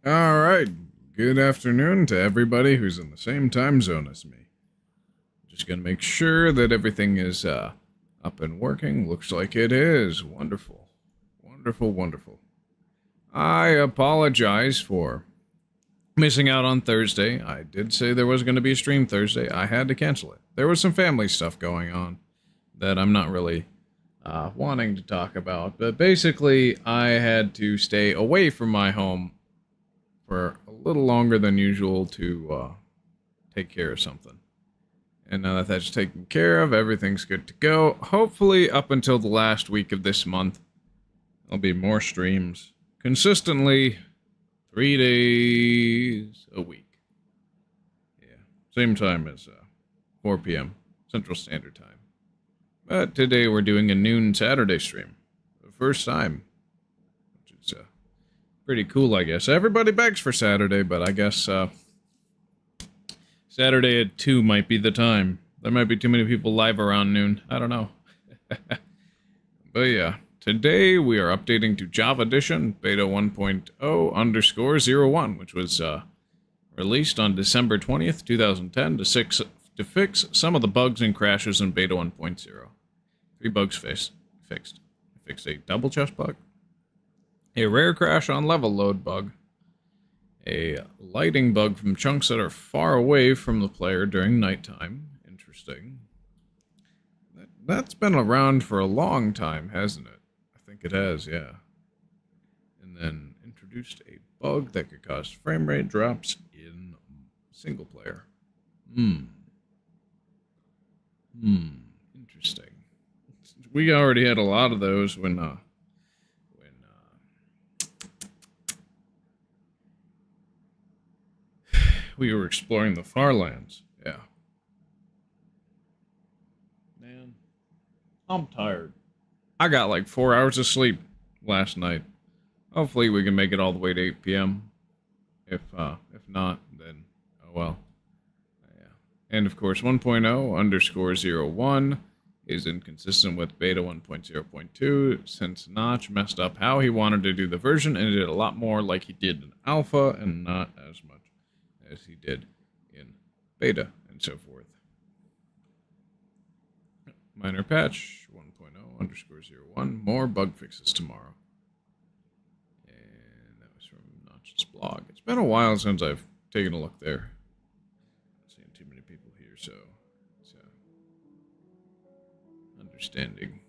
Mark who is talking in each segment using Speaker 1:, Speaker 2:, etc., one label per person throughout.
Speaker 1: All right. Good afternoon to everybody who's in the same time zone as me. Just gonna make sure that everything is up and working. Looks like it is. Wonderful. Wonderful, wonderful. I apologize for missing out on Thursday. I did say there was going to be a stream Thursday. I had to cancel it. There was some family stuff going on that I'm not really wanting to talk about. But basically, I had to stay away from my home for a little longer than usual to take care of something. And now that that's taken care of, everything's good to go. Hopefully, up until the last week of this month, there'll be more streams. Consistently, 3 days a week. Yeah, same time as 4 p.m. Central Standard Time. But today we're doing a noon Saturday stream. The first time. Which is pretty cool, I guess. Everybody begs for Saturday, but I guess Saturday at 2 might be the time. There might be too many people live around noon. I don't know. But yeah, today we are updating to Java Edition Beta 1.0_01, which was released on December 20th, 2010 to fix some of the bugs and crashes in Beta 1.0. 3 bugs fixed. I fixed a double chest bug, a rare crash on level load bug, a lighting bug from chunks that are far away from the player during nighttime. Interesting. That's been around for a long time, hasn't it? I think it has, yeah. And then introduced a bug that could cause frame rate drops in single player. Interesting. We already had a lot of those when we were exploring the far lands. Yeah. Man, I'm tired. I got like 4 hours of sleep last night. Hopefully we can make it all the way to 8 p.m. If not, then oh well. Yeah. And of course 1.0_01 is inconsistent with beta 1.0.2 since Notch messed up how he wanted to do the version and did a lot more like he did in alpha and not as much as he did in beta and so forth. Minor patch 1.0_01. More bug fixes tomorrow. And that was from Notch's blog. It's been a while since I've taken a look there. Not seeing too many people here, so it's understanding.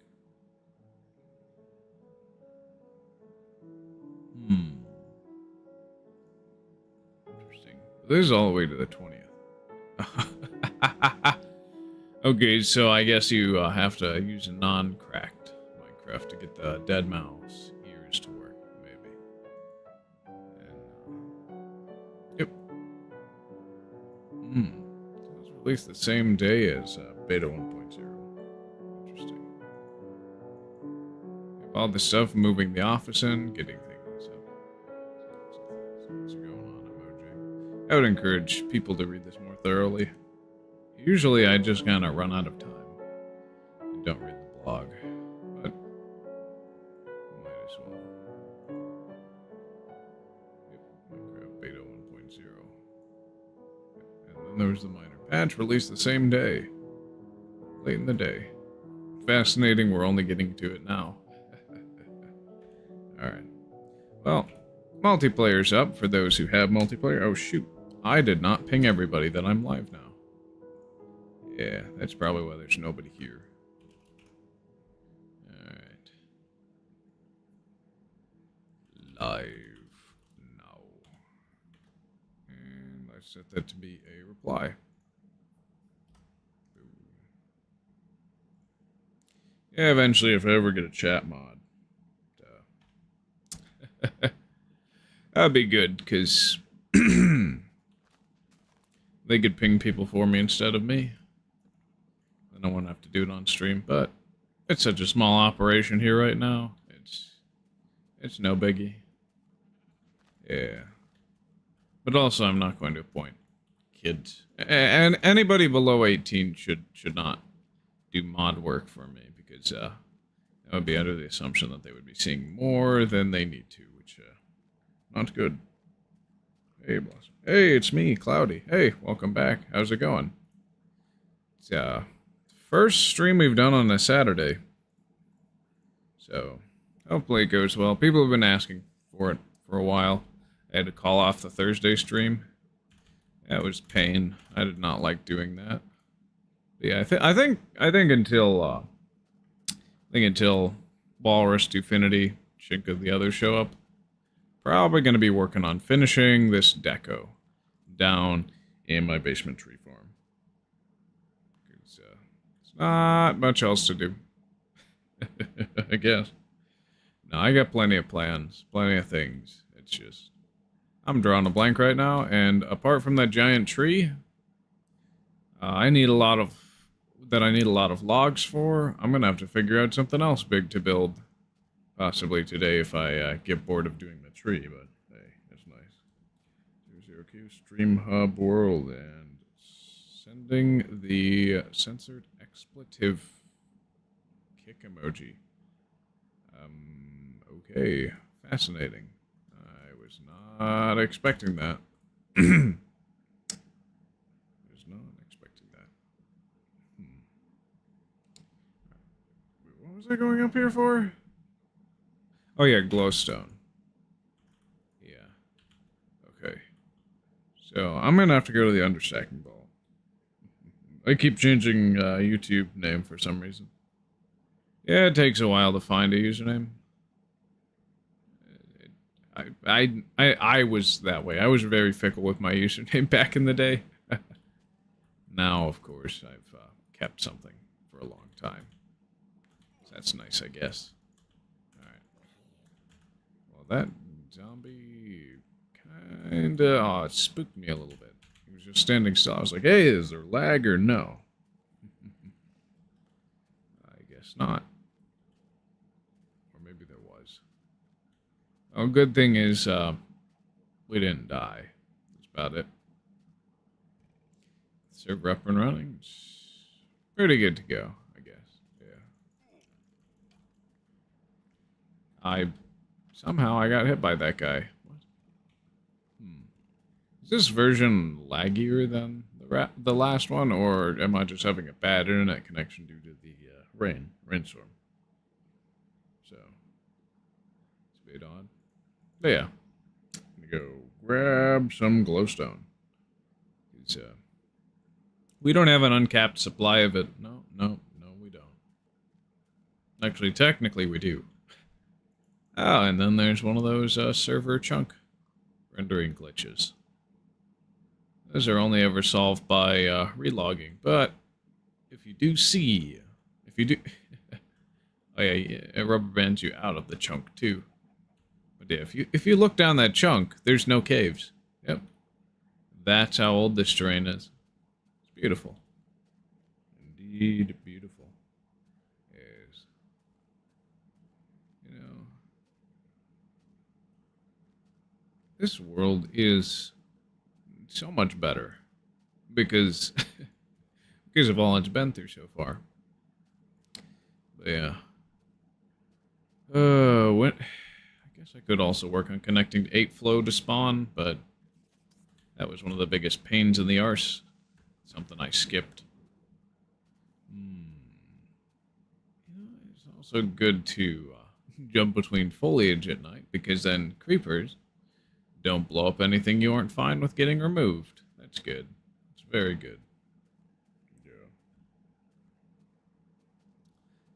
Speaker 1: Interesting. This is all the way to the 20th. Okay, so I guess you have to use a non-cracked Minecraft to get the dead mouse ears to work, maybe. And, yep. So it was released the same day as Beta 1.0. Interesting. Yep, all this stuff, moving the office in, getting things up. What's going on, emoji? I would encourage people to read this more thoroughly. Usually I just kind of run out of time and don't read the blog, but might as well. Yep, Minecraft Beta 1.0. And then there was the minor patch released the same day, late in the day. Fascinating, we're only getting to it now. Alright. Well, multiplayer's up for those who have multiplayer. Oh shoot, I did not ping everybody that I'm live now. Yeah, that's probably why there's nobody here. Alright. Live now. And I set that to be a reply. Yeah, eventually if I ever get a chat mod. That'd be good, because they could ping people for me instead of me. I don't want to have to do it on stream, but it's such a small operation here right now. It's no biggie. Yeah. But also, I'm not going to appoint kids. And anybody below 18 should not do mod work for me, because that would be under the assumption that they would be seeing more than they need to, which not good. Hey, Blossom. Hey, it's me, Cloudy. Hey, welcome back. How's it going? It's first stream we've done on a Saturday. So, hopefully it goes well. People have been asking for it for a while. I had to call off the Thursday stream. That was pain. I did not like doing that. But yeah, I think until Walrus, Dufinity, Chink of the others show up, probably going to be working on finishing this deco down in my basement tree farm. It's not much else to do. I guess. No, I got plenty of plans, plenty of things. It's just, I'm drawing a blank right now, and apart from that giant tree, I need a lot of logs for. I'm gonna have to figure out something else big to build, possibly today if I get bored of doing the tree. But hey, that's nice. 00Q Stream Hub World and sending the censored expletive kick emoji. Okay, fascinating. I was not expecting that. Was not expecting that. What was I going up here for? Oh yeah, glowstone. Yeah. Okay. So I'm gonna have to go to the understacking ball. I keep changing YouTube name for some reason. Yeah, it takes a while to find a username. I was that way. I was very fickle with my username back in the day. Now, of course, I've kept something for a long time. So that's nice, I guess. Alright. Well, that zombie kinda... Oh, it spooked me a little bit. He was just standing still. I was like, hey, is there lag or no? I guess not. Or maybe there was. Oh, good thing is, we didn't die. That's about it. Server up and running. It's pretty good to go, I guess. Yeah. Somehow I got hit by that guy. What? Is this version laggier than the last one, or am I just having a bad internet connection due to the rainstorm? So, it's a bit odd. But yeah, I'm gonna go grab some glowstone. We don't have an uncapped supply of it. No, we don't. Actually, technically, we do. Oh, and then there's one of those server chunk rendering glitches. Those are only ever solved by relogging. But if you do, oh yeah, it rubber bands you out of the chunk too. But yeah, if you look down that chunk, there's no caves. Yep, that's how old this terrain is. It's beautiful, indeed beautiful. Yes, you know, this world is so much better because because of all it's been through so far. But yeah. What? I guess I could also work on connecting 8 flow to spawn, but that was one of the biggest pains in the arse. Something I skipped. It's also good to jump between foliage at night, because then creepers don't blow up anything you aren't fine with getting removed. That's good. It's very good. Yeah.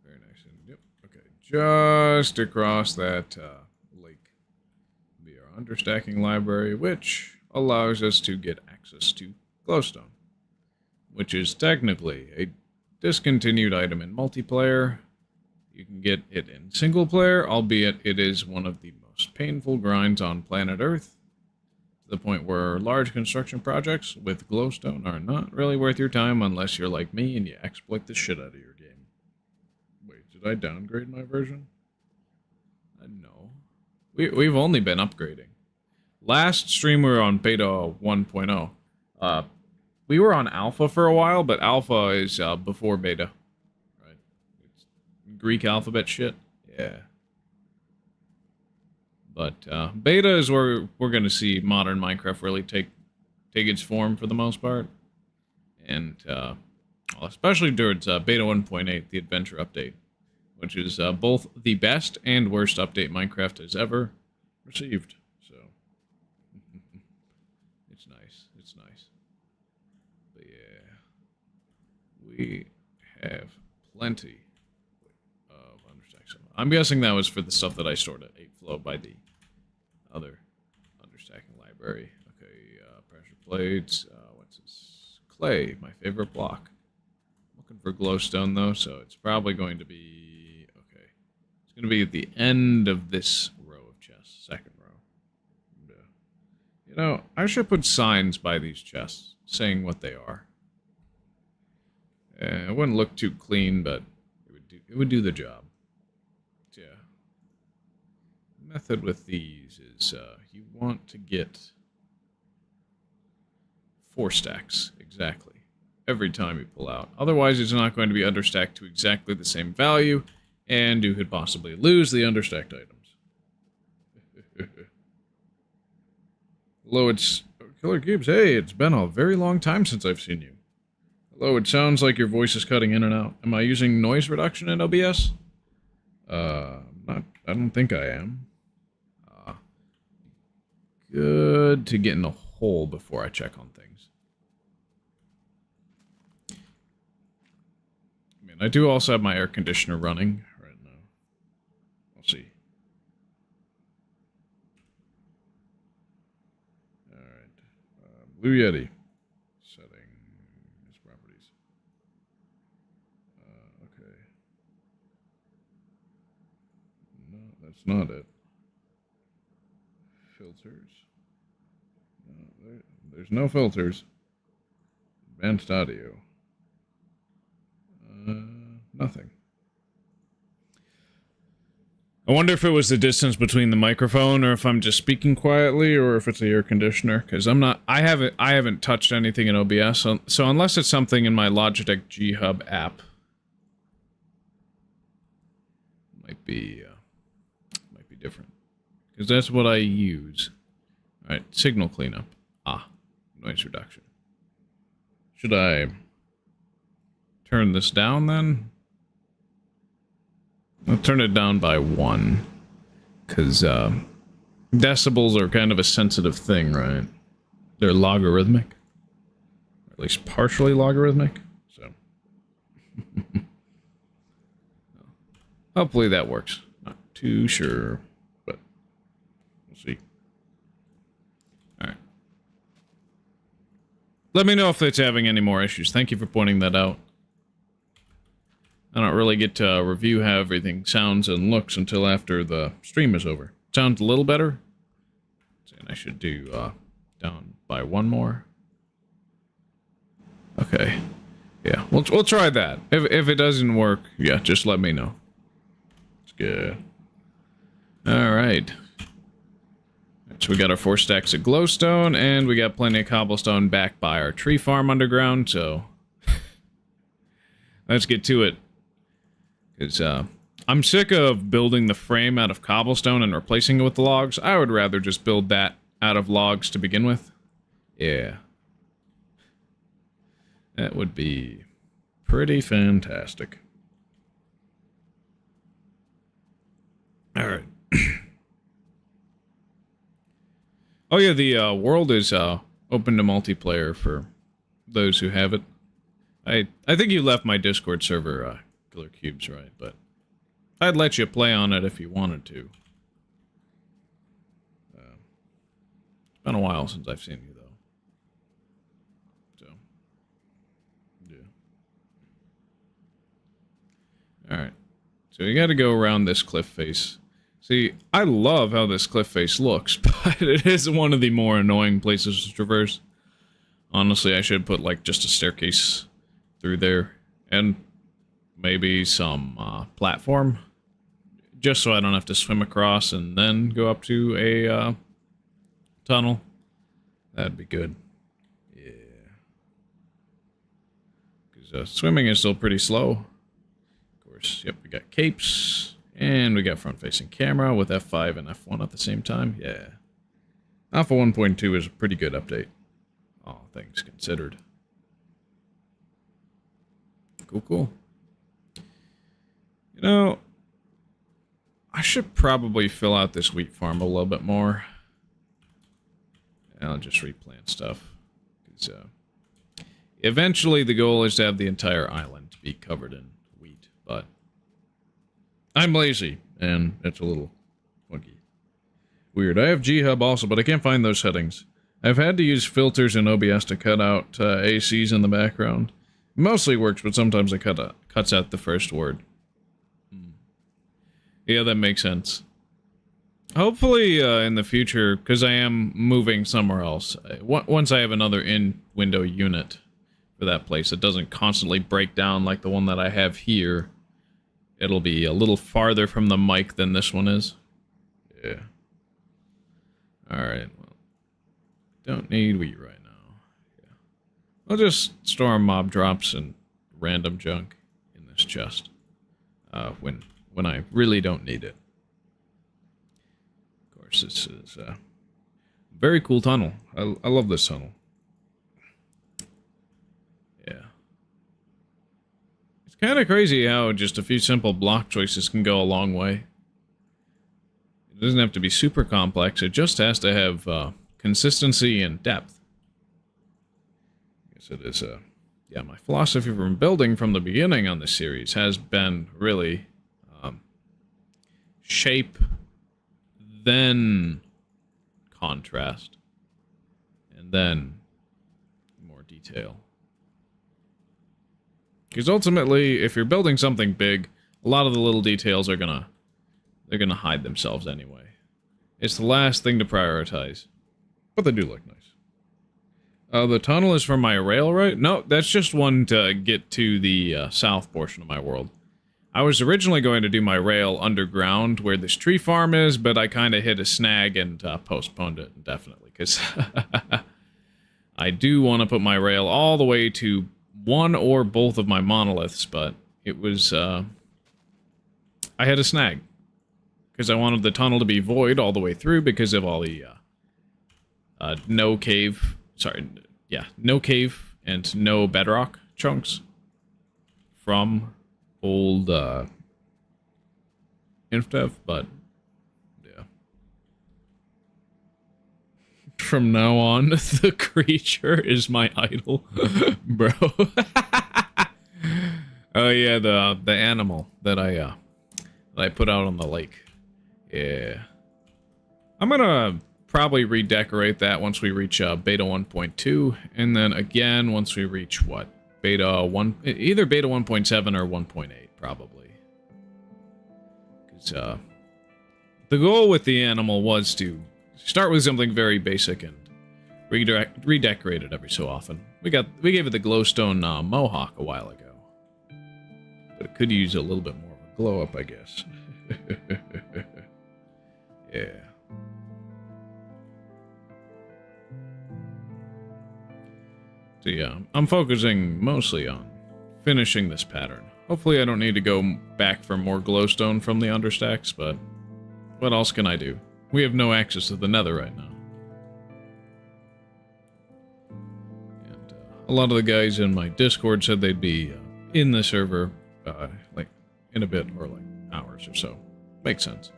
Speaker 1: Very nice. Yep. Okay. Just across that lake be our understacking library, which allows us to get access to glowstone, which is technically a discontinued item in multiplayer. You can get it in single player, albeit it is one of the most painful grinds on planet Earth, to the point where large construction projects with glowstone are not really worth your time unless you're like me and you exploit the shit out of your game. Wait, did I downgrade my version? No. We've only been upgrading. Last stream we were on beta 1.0. We were on alpha for a while, but alpha is before beta. Right? It's Greek alphabet shit. Yeah. But beta is where we're going to see modern Minecraft really take its form for the most part. And well, especially towards beta 1.8, the adventure update, which is both the best and worst update Minecraft has ever received. So it's nice. It's nice. But yeah, we have plenty of understack stuff. I'm guessing that was for the stuff that I stored at 8flow by the other understacking library. Okay, pressure plates. What's this? Clay, my favorite block. Looking for glowstone though, so it's probably going to be okay. It's going to be at the end of this row of chests, second row. And, you know, I should put signs by these chests saying what they are. It wouldn't look too clean, but it would do the job. Yeah. The method with these is you want to get 4 stacks exactly every time you pull out. Otherwise, it's not going to be understacked to exactly the same value, and you could possibly lose the understacked items. Hello, it's Killer Cubes. Hey, it's been a very long time since I've seen you. Hello, it sounds like your voice is cutting in and out. Am I using noise reduction in OBS? I don't think I am. Good to get in a hole before I check on things. I mean, I do also have my air conditioner running right now. We'll see. Alright. Blue Yeti. Settings. Properties. Okay. No, that's not it. Filters. No, there's no filters. Advanced audio. Nothing. I wonder if it was the distance between the microphone, or if I'm just speaking quietly, or if it's the air conditioner. Because I haven't touched anything in OBS. So unless it's something in my Logitech G Hub app, might be different. Because that's what I use. All right, signal cleanup. Noise reduction. Should I turn this down then? I'll turn it down by 1. Because decibels are kind of a sensitive thing, right? They're logarithmic. Or at least partially logarithmic. So. Hopefully that works. Not too sure. But we'll see. Alright. Let me know if it's having any more issues. Thank you for pointing that out. I don't really get to review how everything sounds and looks until after the stream is over. Sounds a little better. And I should do down by 1 more. Okay. Yeah, we'll try that. If it doesn't work, yeah, just let me know. It's good. Alright. So we got our 4 stacks of glowstone, and we got plenty of cobblestone back by our tree farm underground, so let's get to it. Because I'm sick of building the frame out of cobblestone and replacing it with logs. I would rather just build that out of logs to begin with. Yeah. That would be pretty fantastic. Alright. Oh yeah, the world is open to multiplayer for those who have it. I think you left my Discord server, Killer Cubes, right? But I'd let you play on it if you wanted to. It's been a while since I've seen you, though. So, yeah. Alright. So you gotta go around this cliff face. See, I love how this cliff face looks, but it is one of the more annoying places to traverse. Honestly, I should put, like, just a staircase through there. And maybe some platform, just so I don't have to swim across and then go up to a tunnel. That'd be good. Yeah. Because swimming is still pretty slow. Of course, yep, we got capes, and we we got front-facing camera with F5 and F1 at the same time. Yeah. Alpha 1.2 is a pretty good update, all things considered. Cool, cool. You know, I should probably fill out this wheat farm a little bit more. And I'll just replant stuff. Because eventually the goal is to have the entire island be covered in wheat, but I'm lazy, and it's a little funky. Weird. I have G-Hub also, but I can't find those settings. I've had to use filters in OBS to cut out ACs in the background. It mostly works, but sometimes it cuts out the first word. Yeah, that makes sense. Hopefully, in the future, because I am moving somewhere else, once I have another in-window unit for that place, it doesn't constantly break down like the one that I have here. It'll be a little farther from the mic than this one is. Yeah. Alright, well, don't need wheat right now. Yeah. I'll just store mob drops and random junk in this chest. When I really don't need it. Of course, this is a very cool tunnel. I love this tunnel. Yeah. It's kind of crazy how just a few simple block choices can go a long way. It doesn't have to be super complex, it just has to have consistency and depth. I guess it is, yeah, my philosophy from building from the beginning on this series has been really shape, then contrast, and then more detail. Because ultimately, if you're building something big, a lot of the little details are gonna hide themselves anyway. It's the last thing to prioritize, but they do look nice. The tunnel is for my rail, right? No, that's just one to get to the south portion of my world. I was originally going to do my rail underground where this tree farm is, but I kind of hit a snag and postponed it indefinitely, because I do want to put my rail all the way to one or both of my monoliths, but it was, I had a snag, because I wanted the tunnel to be void all the way through because of all the, no cave and no bedrock chunks from old Indev, but yeah. From now on, the creature is my idol, bro. Oh yeah, the animal that I put out on the lake. Yeah, I'm gonna probably redecorate that once we reach beta 1.2, and then again once we reach what? Beta 1, either beta 1.7 or 1.8, probably. Because the goal with the animal was to start with something very basic and redecorate it every so often. We gave it the glowstone mohawk a while ago, but it could use a little bit more of a glow up, I guess. Yeah. So yeah, I'm focusing mostly on finishing this pattern. Hopefully I don't need to go back for more glowstone from the understacks, but what else can I do? We have no access to the nether right now. And a lot of the guys in my Discord said they'd be in the server like in a bit, or like hours or so. Makes sense.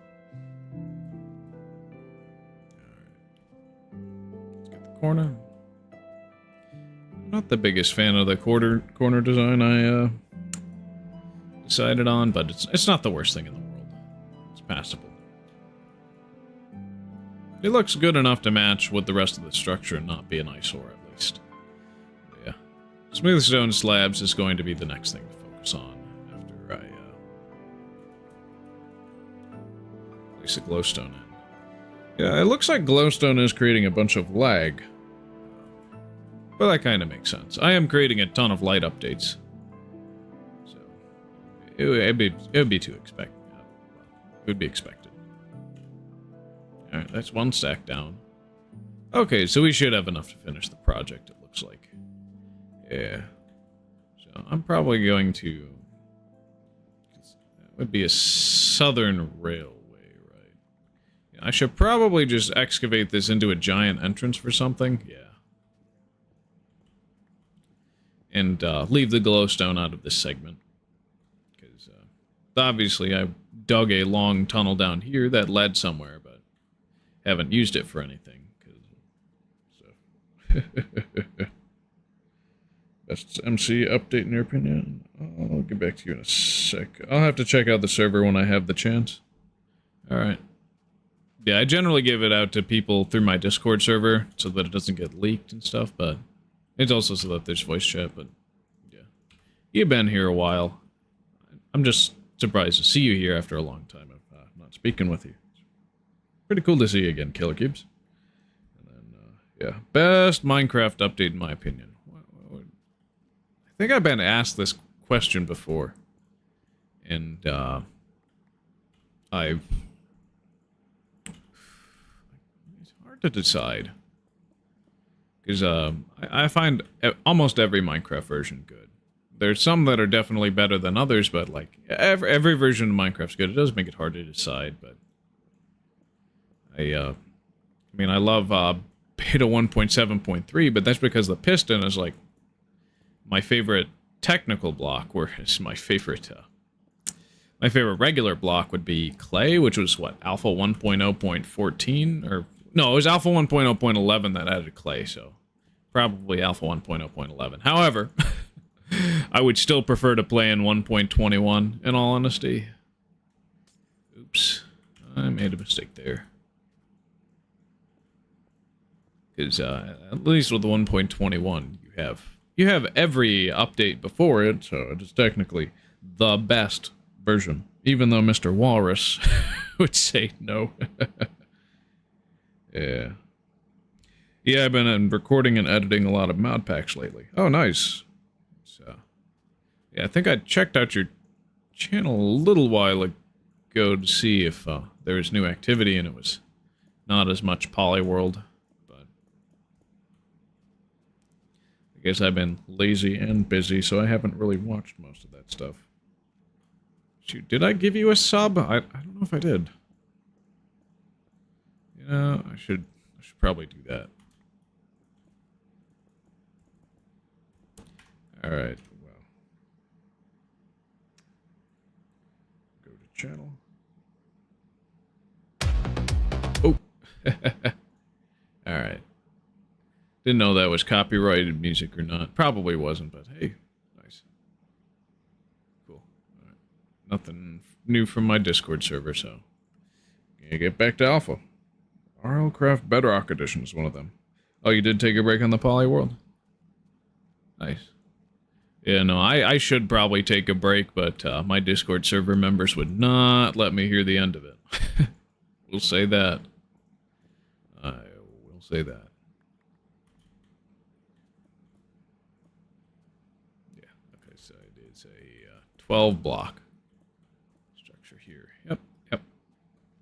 Speaker 1: Alright. Let's get the corner. Not the biggest fan of the corner design I decided on, but it's not the worst thing in the world. It's passable. It looks good enough to match with the rest of the structure and not be an eyesore, at least. But yeah. Smooth stone slabs is going to be the next thing to focus on after I place the glowstone in. Yeah, it looks like glowstone is creating a bunch of lag. But that kind of makes sense. I am creating a ton of light updates. So, it would be to expect. It would be expected. Alright, that's one stack down. Okay, so we should have enough to finish the project, it looks like. Yeah. So, I'm probably going to... That would be a Southern Railway, right? Yeah, I should probably just excavate this into a giant entrance for something. Yeah. And leave the glowstone out of this segment. Because obviously I dug a long tunnel down here that led somewhere, but haven't used it for anything. Best MC update in your opinion? I'll get back to you in a sec. I'll have to check out the server when I have the chance. Alright. Yeah, I generally give it out to people through my Discord server so that it doesn't get leaked and stuff, but it's also so that there's voice chat, but yeah. You've been here a while. I'm just surprised to see you here after a long time of not speaking with you. Pretty cool to see you again, Killer Cubes. Yeah, best Minecraft update in my opinion. I think I've been asked this question before, and it's hard to decide because I find almost every Minecraft version good. There's some that are definitely better than others, but like every version of Minecraft's good. It does make it hard to decide, but I mean I love Beta 1.7.3, but that's because the piston is like my favorite technical block, whereas my favorite regular block would be clay, which was what, Alpha 1.0.14, or no, it was Alpha 1.0.11 that added clay, so probably Alpha 1.0.11. However, I would still prefer to play in 1.21 in all honesty. Oops, I made a mistake there. Because at least with the 1.21, you have every update before it, so it is technically the best version. Even though Mr. Walrus would say no. Yeah. Yeah, I've been recording and editing a lot of mod packs lately. Oh, nice. So, yeah, I think I checked out your channel a little while ago to see if there was new activity, and it was not as much Polyworld. I guess I've been lazy and busy, so I haven't really watched most of that stuff. Shoot, did I give you a sub? I don't know if I did. Yeah, I should probably do that. Alright, well. Go to channel. Oh! Alright. Didn't know that was copyrighted music or not. Probably wasn't, but hey, nice. Cool. All right. Nothing new from my Discord server, so gonna get back to Alpha. RLCraft Bedrock Edition is one of them. Oh, you did take a break on the Poly World? Nice. Yeah, no, I should probably take a break, but my Discord server members would not let me hear the end of it. We'll say that. I will say that. It's a 12 block structure here. Yep.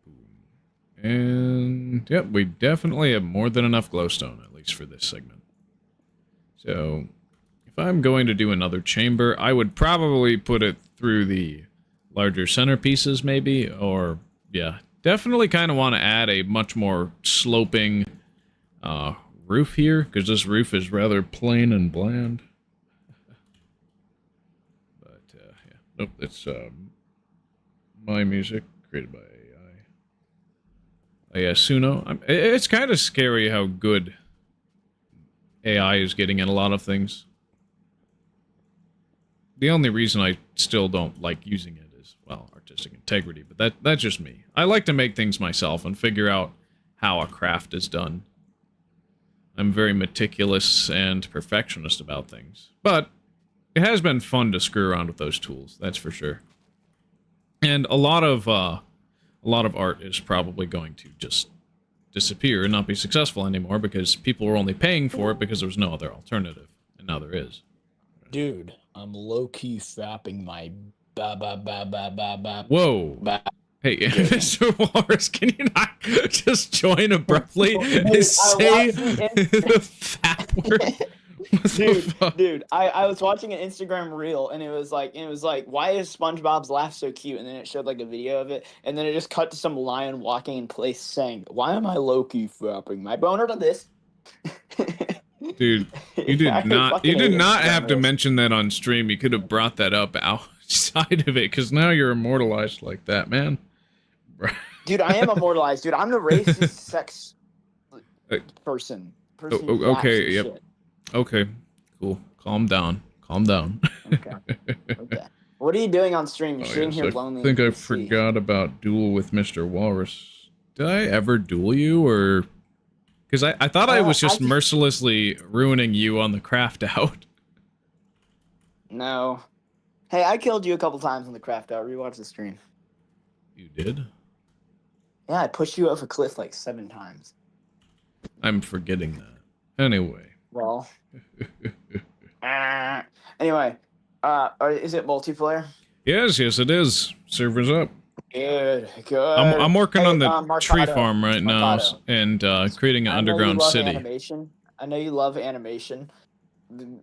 Speaker 1: Boom. And yep, we definitely have more than enough glowstone, at least for this segment. So if I'm going to do another chamber, I would probably put it through the larger centerpieces maybe, or yeah, definitely kind of want to add a much more sloping roof here, because this roof is rather plain and bland. Nope, it's my music, created by AI. Yeah, Suno. It's kind of scary how good AI is getting in a lot of things. The only reason I still don't like using it is, well, artistic integrity, but that's just me. I like to make things myself and figure out how a craft is done. I'm very meticulous and perfectionist about things, but it has been fun to screw around with those tools, that's for sure. And a lot of art is probably going to just disappear and not be successful anymore because people were only paying for it because there was no other alternative, and now there is.
Speaker 2: Dude, I'm low-key fapping my ba.
Speaker 1: Whoa. Hey, Mr. Walrus, can you not just join abruptly and say the fap word? What the
Speaker 2: Dude,
Speaker 1: fuck?
Speaker 2: dude, I was watching an Instagram reel and it was like, why is SpongeBob's laugh so cute? And then it showed like a video of it, and then it just cut to some lion walking in place saying, "Why am I low-key fapping my boner to this?"
Speaker 1: Dude,
Speaker 2: I
Speaker 1: you
Speaker 2: fucking
Speaker 1: did
Speaker 2: hate
Speaker 1: not
Speaker 2: Instagram
Speaker 1: have to
Speaker 2: reels.
Speaker 1: mention that on stream. You could have brought that up outside of it, because now you're immortalized like that, man.
Speaker 2: Dude, I am immortalized, dude. I'm the racist sex
Speaker 1: Uh,
Speaker 2: person who faps
Speaker 1: okay,
Speaker 2: and
Speaker 1: yep.
Speaker 2: shit.
Speaker 1: Okay, cool. Calm down. Calm down.
Speaker 2: Okay. Okay. What are you doing on stream? You're
Speaker 1: Oh,
Speaker 2: sitting
Speaker 1: yes,
Speaker 2: here
Speaker 1: I
Speaker 2: lonely in
Speaker 1: think I
Speaker 2: DC.
Speaker 1: forgot about Duel with Mr. Walrus. Did I ever duel you, or... Because I thought I was
Speaker 2: I
Speaker 1: just
Speaker 2: just
Speaker 1: mercilessly ruining you on the craft out.
Speaker 2: no. Hey, I killed you a couple times on the craft out. Rewatch the stream.
Speaker 1: You did?
Speaker 2: Yeah, I pushed you off a cliff like 7 times.
Speaker 1: I'm forgetting that. Anyway.
Speaker 2: Well, anyway, is it multiplayer?
Speaker 1: Yes, it is. Server's up.
Speaker 2: Good,
Speaker 1: I'm
Speaker 2: good.
Speaker 1: working on
Speaker 2: Hey,
Speaker 1: the tree
Speaker 2: Marcado,
Speaker 1: farm right now,
Speaker 2: Marcado.
Speaker 1: and creating an
Speaker 2: I know you
Speaker 1: underground
Speaker 2: love
Speaker 1: city.
Speaker 2: animation. I know you love animation.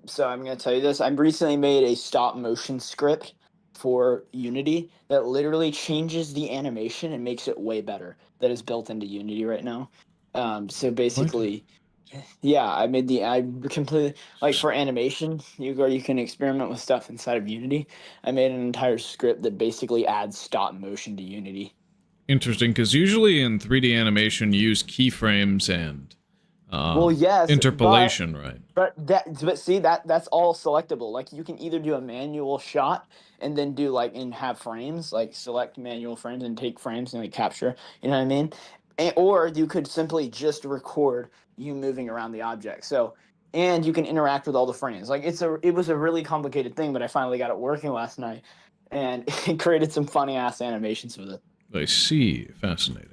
Speaker 2: So I'm gonna tell you this. I recently made a stop motion script for Unity that literally changes the animation and makes it way better. That is built into Unity right now. So
Speaker 1: What?
Speaker 2: basically, yeah, I completely like for animation, you can experiment with stuff inside of Unity. I made an entire script that basically adds stop motion to Unity.
Speaker 1: Interesting, because usually in 3D animation you use keyframes and
Speaker 2: Well, yes, but
Speaker 1: interpolation, right?
Speaker 2: but see that's all selectable. Like you can either do a manual shot and then do like and have frames, like select manual frames and take frames and like capture. You know what I mean? Or you could simply just record you moving around the object. So and you can interact with all the frames. Like it was a really complicated thing, but I finally got it working last night, and it created some funny ass animations with it.
Speaker 1: I see. Fascinating.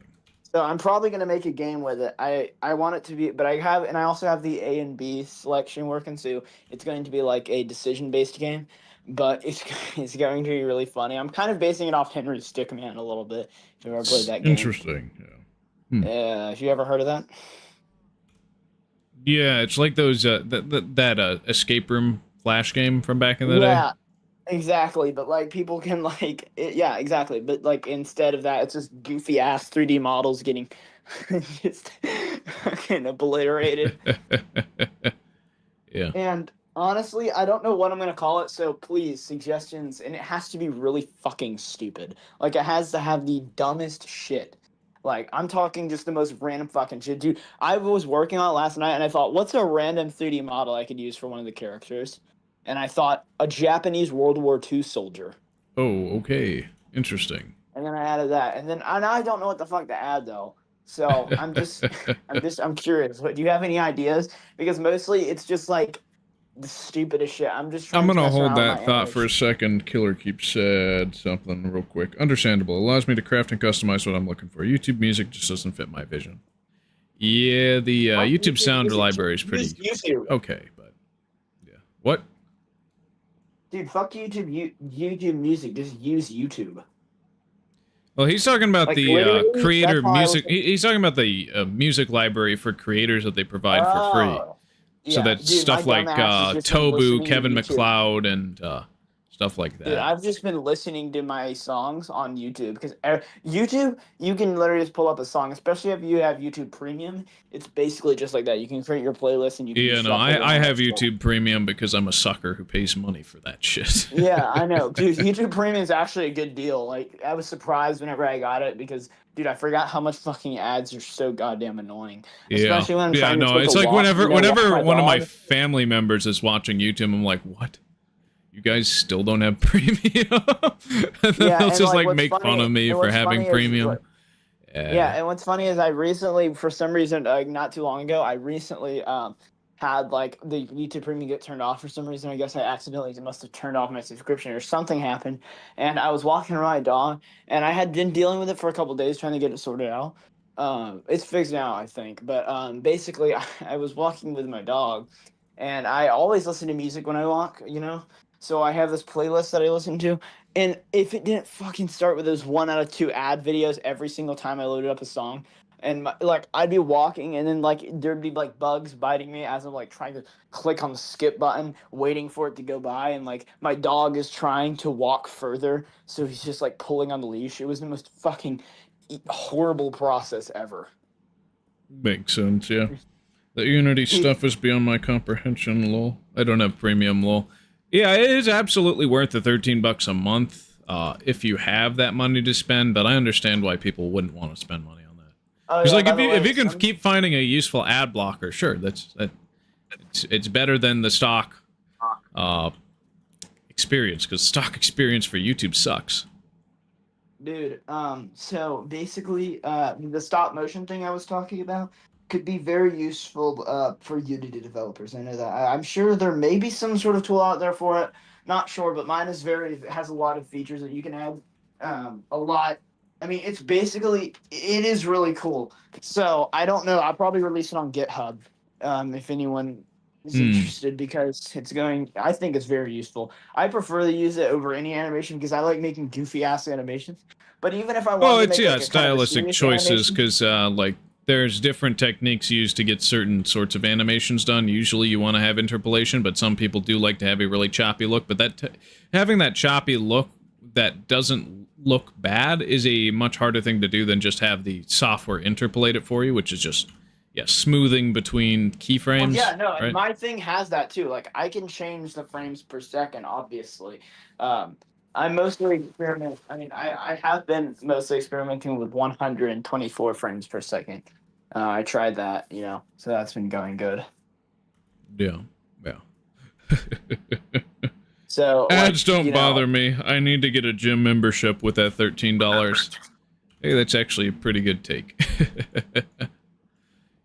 Speaker 2: So I'm probably gonna make a game with it. I want it to be, but I also have the A and B selection working, so it's going to be like a decision based game. But it's it's going to be really funny. I'm kind of basing it off Henry Stickman a little bit. If you've ever played that game,
Speaker 1: Interesting. Yeah. Hmm.
Speaker 2: have you ever heard of that?
Speaker 1: Yeah, it's like those that escape room flash game from back in the day.
Speaker 2: Yeah, exactly. But like people can yeah, exactly. But like instead of that, it's just goofy ass 3D models getting just fucking obliterated.
Speaker 1: Yeah.
Speaker 2: And honestly, I don't know what I'm gonna call it, so please, suggestions, and it has to be really fucking stupid. Like it has to have the dumbest shit. Like I'm talking just the most random fucking shit. Dude, I was working on it last night and I thought, what's a random 3D model I could use for one of the characters? And I thought a Japanese World War II soldier.
Speaker 1: Oh, okay. Interesting.
Speaker 2: And then I added that. And I don't know what the fuck to add though. So I'm curious. What do you have any ideas? Because mostly it's just like the stupidest shit. I'm just
Speaker 1: I'm
Speaker 2: trying to
Speaker 1: gonna
Speaker 2: mess
Speaker 1: hold
Speaker 2: around with my
Speaker 1: that thought for a
Speaker 2: animation.
Speaker 1: second. Killer keeps said something real quick. Understandable. Allows me to craft and customize what I'm looking for. YouTube music just doesn't fit my vision. Yeah, the
Speaker 2: Fuck
Speaker 1: YouTube
Speaker 2: YouTube
Speaker 1: sound
Speaker 2: Music,
Speaker 1: library is
Speaker 2: use
Speaker 1: pretty
Speaker 2: YouTube.
Speaker 1: okay, but yeah. What?
Speaker 2: Dude, fuck YouTube, YouTube Music. Just use YouTube.
Speaker 1: Well, he's talking about
Speaker 2: Like
Speaker 1: the
Speaker 2: literally,
Speaker 1: creator
Speaker 2: that's how I
Speaker 1: music.
Speaker 2: listen.
Speaker 1: He's talking about the music library for creators that they provide for free.
Speaker 2: Oh,
Speaker 1: So
Speaker 2: yeah,
Speaker 1: that's
Speaker 2: dude, my
Speaker 1: stuff like
Speaker 2: dumbass has just been
Speaker 1: Tobu,
Speaker 2: listening to
Speaker 1: Kevin
Speaker 2: YouTube.
Speaker 1: McLeod, and stuff like
Speaker 2: Dude,
Speaker 1: that.
Speaker 2: I've just been listening to my songs on YouTube because YouTube, you can literally just pull up a song, especially if you have YouTube Premium. It's basically just like that. You can create your playlist and you can
Speaker 1: Yeah,
Speaker 2: just
Speaker 1: no,
Speaker 2: shuffle
Speaker 1: I
Speaker 2: around like
Speaker 1: have
Speaker 2: scroll.
Speaker 1: YouTube Premium because I'm a sucker who pays money for that shit.
Speaker 2: Yeah, I know, dude. YouTube Premium is actually a good deal. Like, I was surprised whenever I got it because, dude, I forgot how much fucking ads are so goddamn annoying.
Speaker 1: Yeah,
Speaker 2: Especially when I'm
Speaker 1: yeah,
Speaker 2: trying to
Speaker 1: no,
Speaker 2: take a
Speaker 1: it's like
Speaker 2: walk, walk
Speaker 1: whenever
Speaker 2: my
Speaker 1: one of my
Speaker 2: dog.
Speaker 1: family members is watching YouTube, I'm like, what? You guys still don't have premium? And then
Speaker 2: Yeah,
Speaker 1: they'll
Speaker 2: and
Speaker 1: just
Speaker 2: like
Speaker 1: like make fun of me for
Speaker 2: what's
Speaker 1: having
Speaker 2: funny is
Speaker 1: premium.
Speaker 2: yeah,
Speaker 1: Yeah.
Speaker 2: and what's funny is I recently, for some reason, not too long ago, I recently had like the YouTube Premium get turned off for some reason. I guess I accidentally must have turned off my subscription or something happened. And I was walking around my dog, and I had been dealing with it for a couple days trying to get it sorted out. It's fixed now, I think. But basically, I was walking with my dog, and I always listen to music when I walk, you know. So I have this playlist that I listen to, and if it didn't fucking start with those 1 out of 2 ad videos every single time I loaded up a song, and like I'd be walking, and then like there'd be like bugs biting me as I'm like trying to click on the skip button, waiting for it to go by, and like my dog is trying to walk further, so he's just like pulling on the leash. It was the most fucking horrible process ever.
Speaker 1: Makes sense, yeah. The Unity stuff is beyond my comprehension, lol. I don't have premium, lol. Yeah, it is absolutely worth the $13 a month if you have that money to spend, but I understand why people wouldn't want to spend money on that.
Speaker 2: Oh
Speaker 1: Because
Speaker 2: yeah,
Speaker 1: like
Speaker 2: by the
Speaker 1: if
Speaker 2: way,
Speaker 1: you can keep finding a useful ad blocker, sure, it's better than the stock experience, because stock experience for YouTube sucks.
Speaker 2: dude, so basically, the stop motion thing I was talking about could be very useful for Unity developers. I know that. I'm sure there may be some sort of tool out there for it. Not sure, but mine is has a lot of features that you can add. A lot. I mean, it is really cool. So I don't know. I'll probably release it on GitHub, if anyone is interested, because I think it's very useful. I prefer to use it over any animation because I like making goofy ass animations. But even if I
Speaker 1: Well,
Speaker 2: wanted to
Speaker 1: it's,
Speaker 2: make
Speaker 1: yeah,
Speaker 2: like a kind of a
Speaker 1: stylistic
Speaker 2: serious
Speaker 1: choices,
Speaker 2: animation,
Speaker 1: because, like, there's different techniques used to get certain sorts of animations done. Usually you want to have interpolation, but some people do like to have a really choppy look, but having that choppy look that doesn't look bad is a much harder thing to do than just have the software interpolate it for you, which is just, yeah, smoothing between keyframes.
Speaker 2: well, yeah, no, and
Speaker 1: right?
Speaker 2: my thing has that too. Like I can change the frames per second, obviously. Um, I mostly experiment. I mean, I have been mostly experimenting with 124 frames per second. I tried that, so that's been going good.
Speaker 1: Yeah, yeah.
Speaker 2: So, like,
Speaker 1: Ads don't bother me. I need to get a gym membership with that $13. Hey, that's actually a pretty good take.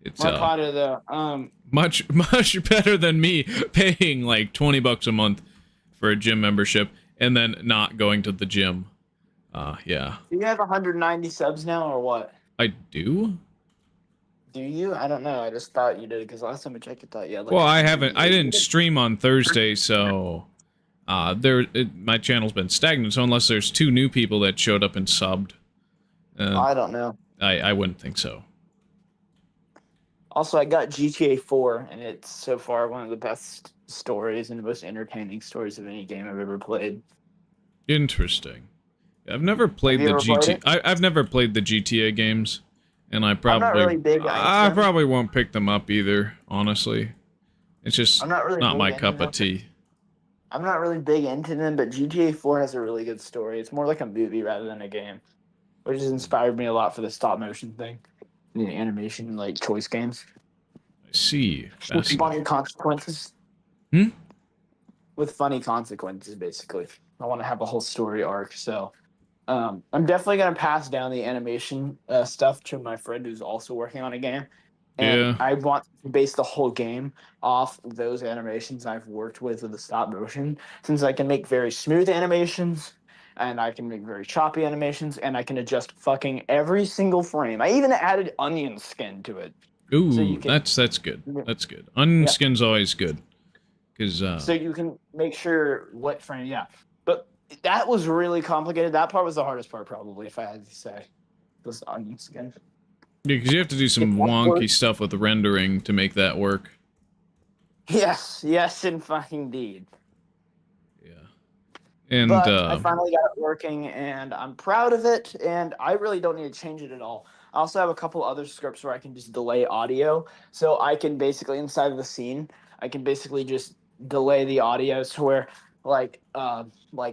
Speaker 1: It's
Speaker 2: Marpada, though,
Speaker 1: much better than me paying like $20 a month for a gym membership and then not going to the gym. Yeah.
Speaker 2: do you have 190 subs now, or what?
Speaker 1: I do?
Speaker 2: Do you? I don't know. I just thought you did because last time I checked, I thought you had like
Speaker 1: Well, I didn't
Speaker 2: 188.
Speaker 1: stream on Thursday, so my channel's been stagnant, so unless there's 2 new people that showed up and subbed,
Speaker 2: I don't know.
Speaker 1: I wouldn't think so.
Speaker 2: Also, I got GTA 4, and it's so far one of the best stories and the most entertaining stories of any game I've ever played.
Speaker 1: Interesting. I've never played the GTA. I've never played the GTA games, and I
Speaker 2: I'm not really big into them.
Speaker 1: probably won't pick them up either. Honestly, it's just
Speaker 2: I'm not really
Speaker 1: not
Speaker 2: big
Speaker 1: my
Speaker 2: into
Speaker 1: cup
Speaker 2: them.
Speaker 1: of tea.
Speaker 2: I'm not really big into them, but GTA 4 has a really good story. It's more like a movie rather than a game, which has inspired me a lot for the stop motion thing, the animation like choice games.
Speaker 1: I see.
Speaker 2: With funny consequences.
Speaker 1: Hmm?
Speaker 2: With funny consequences, basically. I want to have a whole story arc, so I'm definitely gonna pass down the animation stuff to my friend who's also working on a game, and
Speaker 1: Yeah.
Speaker 2: I want to base the whole game off those animations I've worked with the stop motion, since I can make very smooth animations, and I can make very choppy animations, and I can adjust fucking every single frame. I even added onion skin to it.
Speaker 1: Ooh,
Speaker 2: So you can,
Speaker 1: that's good. That's good. Onion skin's always good.
Speaker 2: So you can make sure what frame, yeah. But that was really complicated. That part was the hardest part, probably, if I had to say. Those onion skin.
Speaker 1: Yeah, because you have to do some wonky stuff with the rendering to make that work.
Speaker 2: Yes, and fucking indeed.
Speaker 1: Yeah. And,
Speaker 2: but I finally got it working, and I'm proud of it, and I really don't need to change it at all. I also have a couple other scripts where I can just delay audio, so I can basically, inside of the scene, I can basically just delay the audio to where, like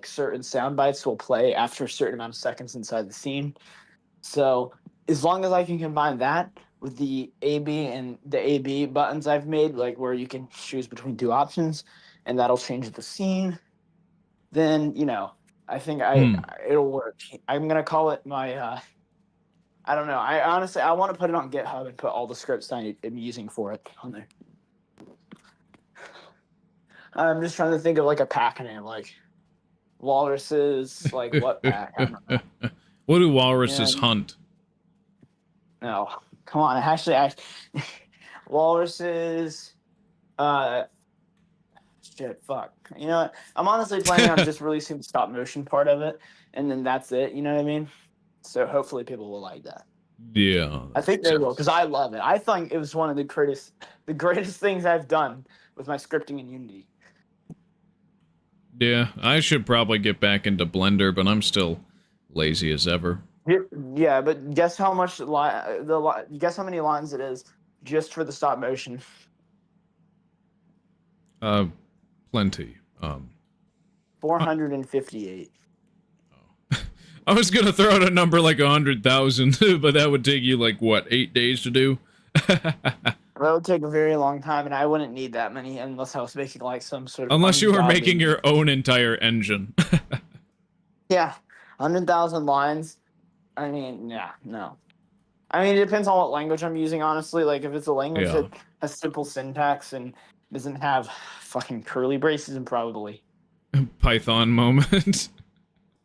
Speaker 2: certain sound bites will play after a certain amount of seconds inside the scene. So as long as I can combine that with the AB buttons I've made, like where you can choose between 2 options, and that'll change the scene, then I think it'll work. I'm gonna call it my I don't know. I honestly want to put it on GitHub and put all the scripts I'm using for it on there. I'm just trying to think of like a pack name, like walruses. Like what pack? I don't know.
Speaker 1: What do walruses hunt?
Speaker 2: No, come on. Walruses. Shit, fuck. You know what? I'm honestly planning on just releasing the stop motion part of it, and then that's it. You know what I mean? So hopefully people will like that.
Speaker 1: Yeah,
Speaker 2: I
Speaker 1: that
Speaker 2: think
Speaker 1: makes
Speaker 2: they will
Speaker 1: sense.
Speaker 2: because I love it. I think it was one of the greatest things I've done with my scripting in Unity.
Speaker 1: Yeah, I should probably get back into Blender, but I'm still lazy as ever.
Speaker 2: Yeah, but guess how much guess how many lines it is just for the stop motion.
Speaker 1: Uh, Plenty.
Speaker 2: 458.
Speaker 1: I was gonna throw out a number like 100,000, but that would take you like what, 8 days to do?
Speaker 2: That would take a very long time, and I wouldn't need that many unless I was making like some sort of
Speaker 1: Unless you were making
Speaker 2: ungodly.
Speaker 1: your own entire engine.
Speaker 2: Yeah, 100,000 lines. I mean, yeah, no. I mean, it depends on what language I'm using, honestly. Like, if it's a language
Speaker 1: Yeah.
Speaker 2: that has simple syntax and doesn't have fucking curly braces, and probably.
Speaker 1: Python moment.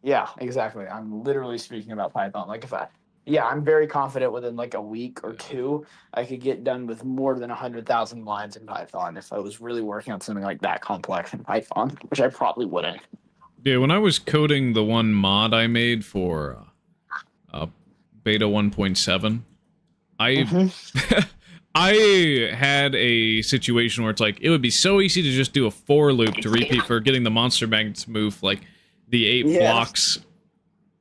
Speaker 2: Yeah, exactly. I'm literally speaking about Python. Like, yeah, I'm very confident within like a week or two, I could get done with more than 100,000 lines in Python if I was really working on something like that complex in Python, which I probably wouldn't.
Speaker 1: Yeah, when I was coding the one mod I made for beta 1.7, I I had a situation where it's like it would be so easy to just do a for loop to repeat for getting the monster magnets to move like the 8
Speaker 2: Yeah.
Speaker 1: blocks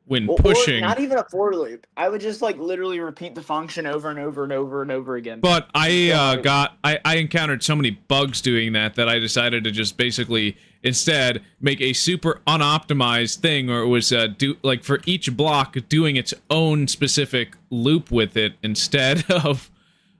Speaker 1: when
Speaker 2: Or
Speaker 1: pushing.
Speaker 2: not even a for loop. I would just like literally repeat the function over and over and over and over again.
Speaker 1: But I encountered so many bugs doing that I decided to just basically instead make a super unoptimized thing, or it was do like for each block doing its own specific loop with it instead of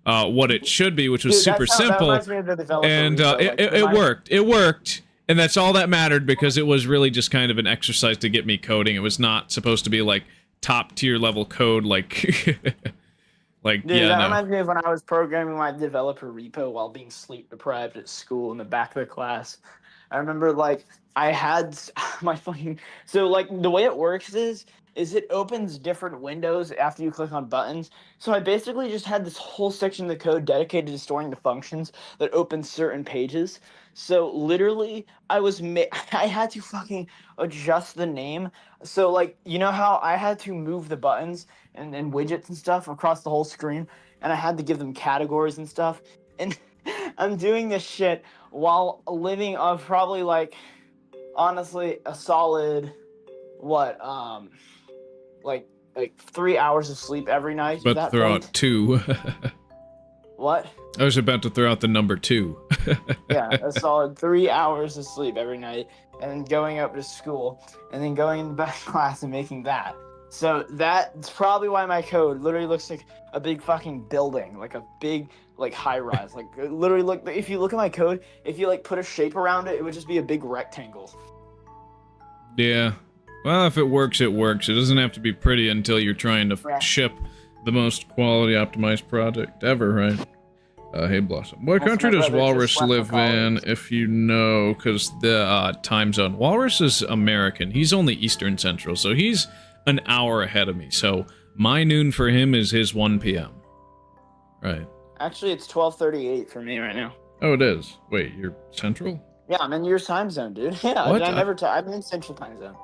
Speaker 1: what it should be, which was
Speaker 2: Dude,
Speaker 1: super simple.
Speaker 2: That reminds me of the developer
Speaker 1: And
Speaker 2: repo, like,
Speaker 1: it worked. It worked. And that's all that mattered, because it was really just kind of an exercise to get me coding. It was not supposed to be like top tier level code, like like
Speaker 2: Dude,
Speaker 1: yeah,
Speaker 2: that
Speaker 1: no.
Speaker 2: reminds me of when I was programming my developer repo while being sleep deprived at school in the back of the class. I remember like I had my fucking so like the way it works is it opens different windows after you click on buttons. So I basically just had this whole section of the code dedicated to storing the functions that open certain pages. So literally I had to fucking adjust the name. So like you know how I had to move the buttons and widgets and stuff across the whole screen, and I had to give them categories and stuff. And I'm doing this shit while living off probably like honestly a solid what like 3 hours of sleep every night at
Speaker 1: About to
Speaker 2: that
Speaker 1: throw
Speaker 2: point.
Speaker 1: out 2.
Speaker 2: What?
Speaker 1: I was about to throw out the number 2.
Speaker 2: Yeah, a solid 3 hours of sleep every night, and then going up to school, and then going in the back class and making that. So that's probably why my code literally looks like a big fucking building, like a big like high rise. Like literally look, if you look at my code, if you like put a shape around it, it would just be a big rectangle.
Speaker 1: Yeah. Well, if it works, it works. It doesn't have to be pretty until you're trying to
Speaker 2: Yeah.
Speaker 1: ship the most quality optimized project ever, right? Hey Blossom, what
Speaker 2: Also,
Speaker 1: country
Speaker 2: my
Speaker 1: does
Speaker 2: brother
Speaker 1: Walrus
Speaker 2: just left
Speaker 1: live
Speaker 2: for college.
Speaker 1: in, if you know, because the time zone. Walrus is American. He's only Eastern Central, so he's an hour ahead of me. So my noon for him is his 1 p.m. Right.
Speaker 2: Actually, it's 12:38 for me right now.
Speaker 1: Oh, it is. Wait, you're Central?
Speaker 2: Yeah, I'm in your time zone, dude. Yeah,
Speaker 1: What?
Speaker 2: I'm in Central Time Zone.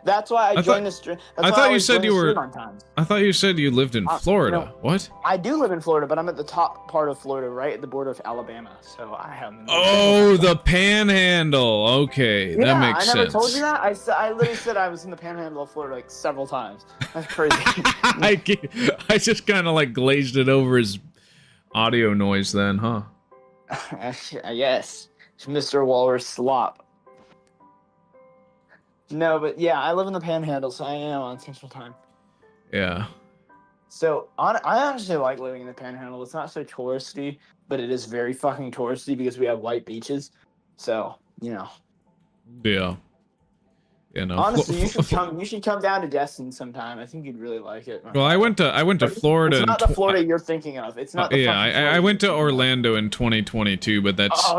Speaker 2: That's why I joined the stream.
Speaker 1: I thought you said you were.
Speaker 2: on times.
Speaker 1: I thought you said you lived in Florida.
Speaker 2: No.
Speaker 1: What?
Speaker 2: I do live in Florida, but I'm at the top part of Florida, right at the border of Alabama. So I am.
Speaker 1: Oh, the Panhandle. Okay,
Speaker 2: yeah,
Speaker 1: that makes
Speaker 2: I never
Speaker 1: sense.
Speaker 2: told you that. I literally said I was in the Panhandle of Florida like several times. That's crazy.
Speaker 1: I just kind of like glazed it over his audio noise then, huh?
Speaker 2: Yes, it's Mr. Walrus Slop. No, but yeah, I live in the Panhandle, so I am on Central Time.
Speaker 1: Yeah.
Speaker 2: So I honestly like living in the Panhandle. It's not so touristy, but it is very fucking touristy because we have white beaches. So you know.
Speaker 1: Yeah. You know.
Speaker 2: Honestly, you should come down to Destin sometime. I think you'd really like it.
Speaker 1: Well, I went to Florida.
Speaker 2: It's not the Florida you're thinking of. It's not. The
Speaker 1: yeah, I went to Orlando in 2022, but that's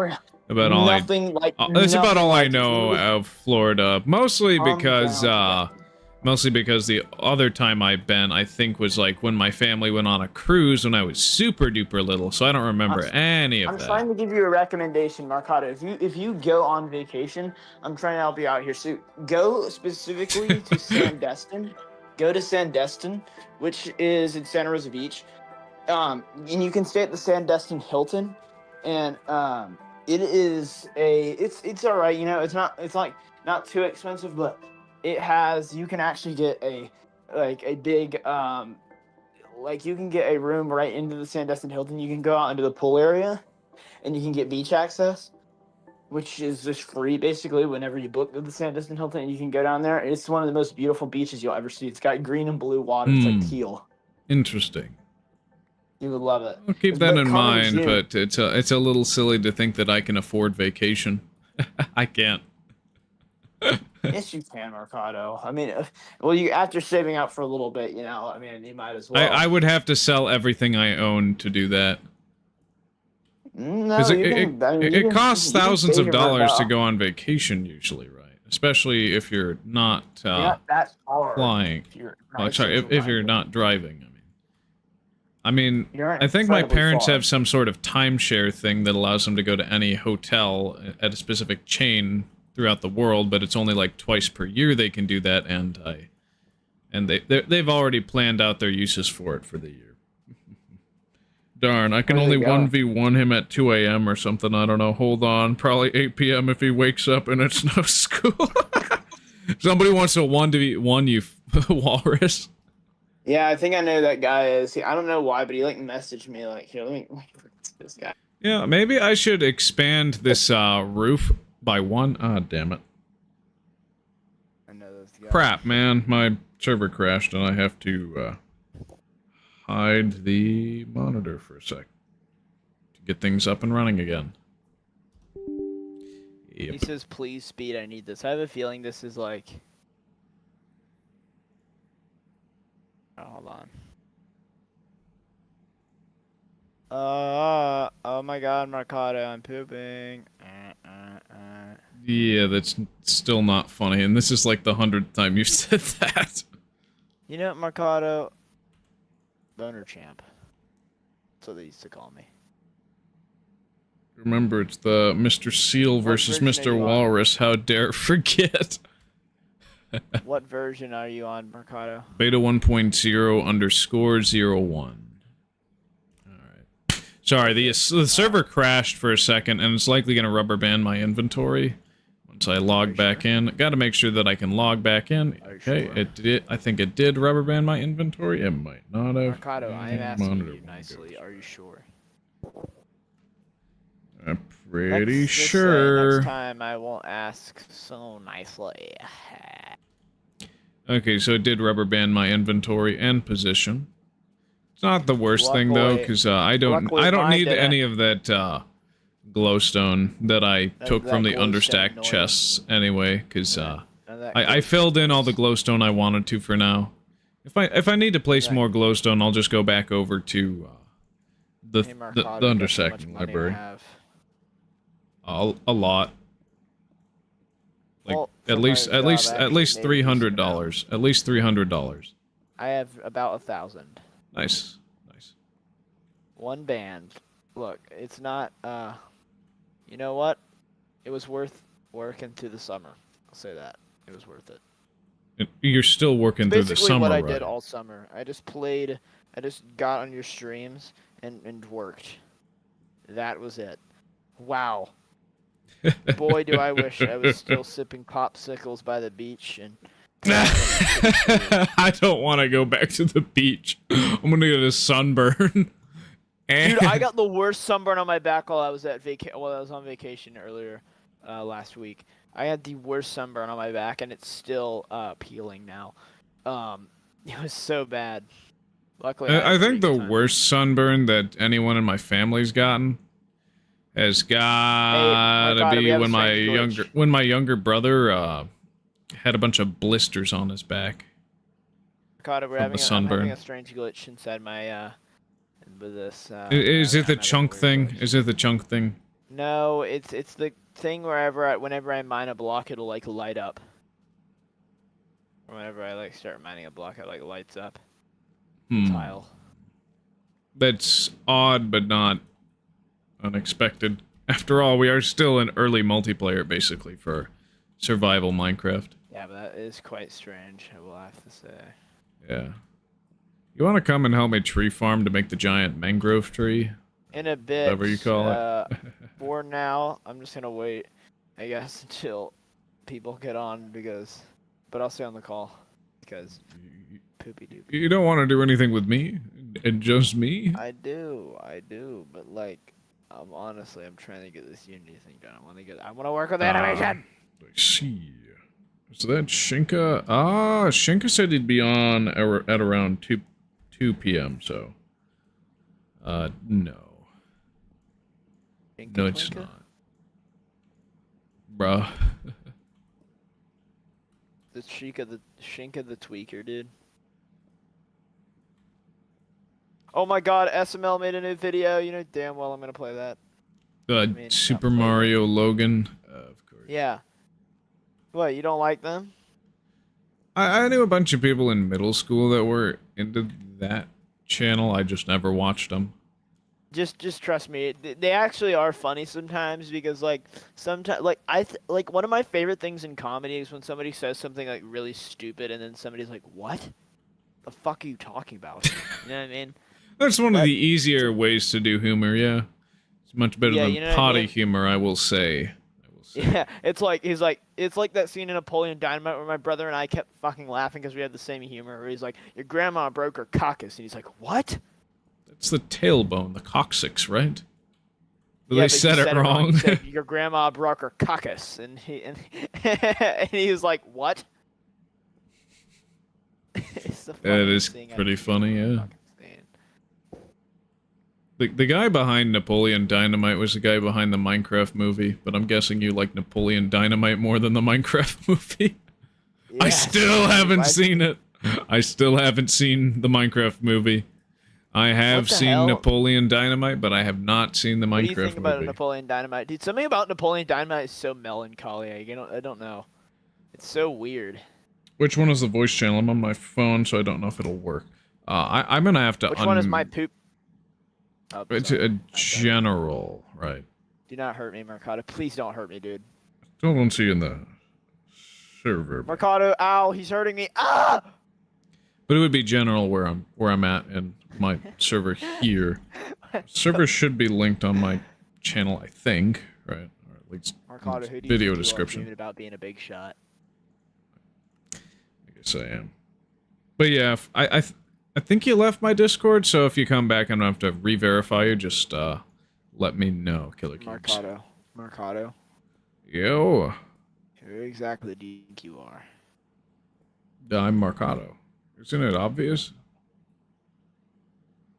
Speaker 1: about all
Speaker 2: nothing like.
Speaker 1: That's about all I
Speaker 2: like
Speaker 1: know of Florida. Mostly because the other time I've been, I think, was like when my family went on a cruise when I was super duper little, so I don't remember any of that.
Speaker 2: I'm trying to give you a recommendation, Marcado. If you go on vacation, I'm trying to help you out here. So go specifically to Sandestin. go to Sandestin, which is in Santa Rosa Beach. And you can stay at the Sandestin Hilton, and it's all right. You know, it's like not too expensive, but you can actually get a big like you can get a room right into the Sandestin Hilton. You can go out into the pool area, and you can get beach access, which is just free basically whenever you book the Sandestin Hilton. And you can go down there. It's one of the most beautiful beaches you'll ever see. It's got green and blue water. It's like teal.
Speaker 1: Interesting.
Speaker 2: You would love it.
Speaker 1: I'll keep that in mind,
Speaker 2: June,
Speaker 1: but it's a little silly to think that I can afford vacation. I can't.
Speaker 2: Yes, you can, Mercado. I mean, well, you after saving up for a little bit, you know, I mean, you might as well.
Speaker 1: I would have to sell everything I own to do that.
Speaker 2: No,
Speaker 1: it costs thousands of dollars to go on vacation usually, right? Especially if you're not flying. If you're not driving. I mean, I think my parents have some sort of timeshare thing that allows them to go to any hotel at a specific chain throughout the world, but it's only like twice per year they can do that, and they've already planned out their uses for it for the year. Darn, I can only 1v1 him at 2 a.m. or something, I don't know. Hold on, probably 8 p.m. if he wakes up and it's no school. Somebody wants to 1v1 you, Walrus.
Speaker 2: Yeah, I think I know that guy is. I don't know why, but he like messaged me like, here, let me this guy.
Speaker 1: Yeah, maybe I should expand this roof by one. Ah, damn it.
Speaker 2: I know this guy.
Speaker 1: Crap, man, my server crashed and I have to hide the monitor for a sec to get things up and running again. Yep.
Speaker 3: He says, please speed, I need this. I have a feeling this is like... Oh, hold on. Oh my god, Mercado, I'm pooping.
Speaker 1: Yeah, that's still not funny, and this is like the 100th time you've said that.
Speaker 3: You know, Mercado... Boner champ. That's what they used to call me.
Speaker 1: Remember, it's the Mr. Seal versus Mr. Walrus. How dare forget.
Speaker 3: What version are you on, Mercado?
Speaker 1: Beta 1.0_01. Alright. Sorry, the server crashed for a second, and it's likely going to rubber band my inventory once I log back in. Got to make sure that I can log back in. Okay, it did. I think it did rubber band my inventory. It might not have.
Speaker 3: Mercado, I am asking you nicely. Are you sure?
Speaker 1: I'm pretty sure.
Speaker 3: Next time I won't ask so nicely.
Speaker 1: Okay, so it did rubber band my inventory and position. It's not the worst thing though, because I don't need any of that glowstone that I took from the understacked chests anyway, because I filled in all the glowstone I wanted to for now. If I need to place more glowstone, I'll just go back over to the understacking library. A lot. Like at least $300. At least $300.
Speaker 3: I have about 1,000.
Speaker 1: Nice.
Speaker 3: One band. Look, it's not. You know what? It was worth working through the summer. I'll say that. It was worth it.
Speaker 1: You're still working through the summer,
Speaker 3: what I
Speaker 1: right?
Speaker 3: did all summer. I just played. I just got on your streams and worked. That was it. Wow. Boy, do I wish I was still sipping popsicles by the beach and...
Speaker 1: I don't want to go back to the beach. I'm gonna get a sunburn.
Speaker 3: Dude, I got the worst sunburn on my back while I was on vacation earlier last week. I had the worst sunburn on my back, and it's still peeling now. It was so bad. Luckily,
Speaker 1: I think the worst sunburn that anyone in my family's gotten has got to be when my younger brother had a bunch of blisters on his back.
Speaker 3: Carter, I'm having a strange glitch inside my with this.
Speaker 1: Is it the chunk thing? Is it the chunk thing?
Speaker 3: No, it's the thing whenever I mine a block, it'll like light up. Or whenever I like start mining a block, it like lights up. Tile.
Speaker 1: That's odd, but not unexpected. After all, we are still in early multiplayer, basically, for survival Minecraft.
Speaker 3: Yeah, but that is quite strange, I will have to say.
Speaker 1: Yeah. You want to come and help me tree farm to make the giant mangrove tree?
Speaker 3: In a bit.
Speaker 1: Whatever you call it.
Speaker 3: For now, I'm just gonna wait, I guess, until people get on but I'll stay on the call because poopy doopy.
Speaker 1: You don't want to do anything with me? And just me?
Speaker 3: I do, but like, I'm trying to get this Unity thing done. I want to work with animation.
Speaker 1: I see. So that's Shinka. Shinka said he'd be on at around 2 p.m. So, no. No, it's not. Bruh.
Speaker 3: The Shinka the tweaker, dude. Oh my god, SML made a new video. You know damn well I'm gonna play that.
Speaker 1: Super Mario Logan. Of course.
Speaker 3: Yeah. What, you don't like them?
Speaker 1: I knew a bunch of people in middle school that were into that channel. I just never watched them.
Speaker 3: Just trust me. They actually are funny sometimes because sometimes like one of my favorite things in comedy is when somebody says something like really stupid and then somebody's like, "What? The fuck are you talking about?" You know what I mean?
Speaker 1: That's one of the easier ways to do humor, yeah. It's much better than
Speaker 3: you know
Speaker 1: potty humor, I will say.
Speaker 3: Yeah, it's like that scene in Napoleon Dynamite where my brother and I kept fucking laughing because we had the same humor. Where he's like, "Your grandma broke her caucus," and he's like, "What?"
Speaker 1: That's the tailbone, the coccyx, right? But
Speaker 3: yeah,
Speaker 1: they said it wrong.
Speaker 3: He said, "Your grandma broke her caucus," and he was like, "What?"
Speaker 1: That is pretty funny, yeah. The guy behind Napoleon Dynamite was the guy behind the Minecraft movie, but I'm guessing you like Napoleon Dynamite more than the Minecraft movie. Yeah, I still haven't seen it. I still haven't seen the Minecraft movie. I have seen Napoleon Dynamite, but I have not seen the Minecraft movie. What do you think
Speaker 3: about Napoleon Dynamite? Dude, something about Napoleon Dynamite is so melancholy. I don't know. It's so weird.
Speaker 1: Which one is the voice channel? I'm on my phone, so I don't know if it'll work. I'm gonna have to.
Speaker 3: Which one is my poop?
Speaker 1: Oh, it's a general, right?
Speaker 3: Do not hurt me, Mercado. Please don't hurt me, dude.
Speaker 1: Don't see you in the server.
Speaker 3: Mercado, ow, he's hurting me. Ah!
Speaker 1: But it would be general where I'm at and my server here. Server should be linked on my channel, I think, right? Or at least
Speaker 3: Mercado, who do you
Speaker 1: video
Speaker 3: think
Speaker 1: description.
Speaker 3: You are about being a big shot?
Speaker 1: I guess I am. But yeah, I think you left my Discord, so if you come back and I have to re-verify you, just let me know, Killer Cubes.
Speaker 3: Mercado.
Speaker 1: Yo.
Speaker 3: Who exactly do you think you are?
Speaker 1: I'm Mercado. Isn't it obvious?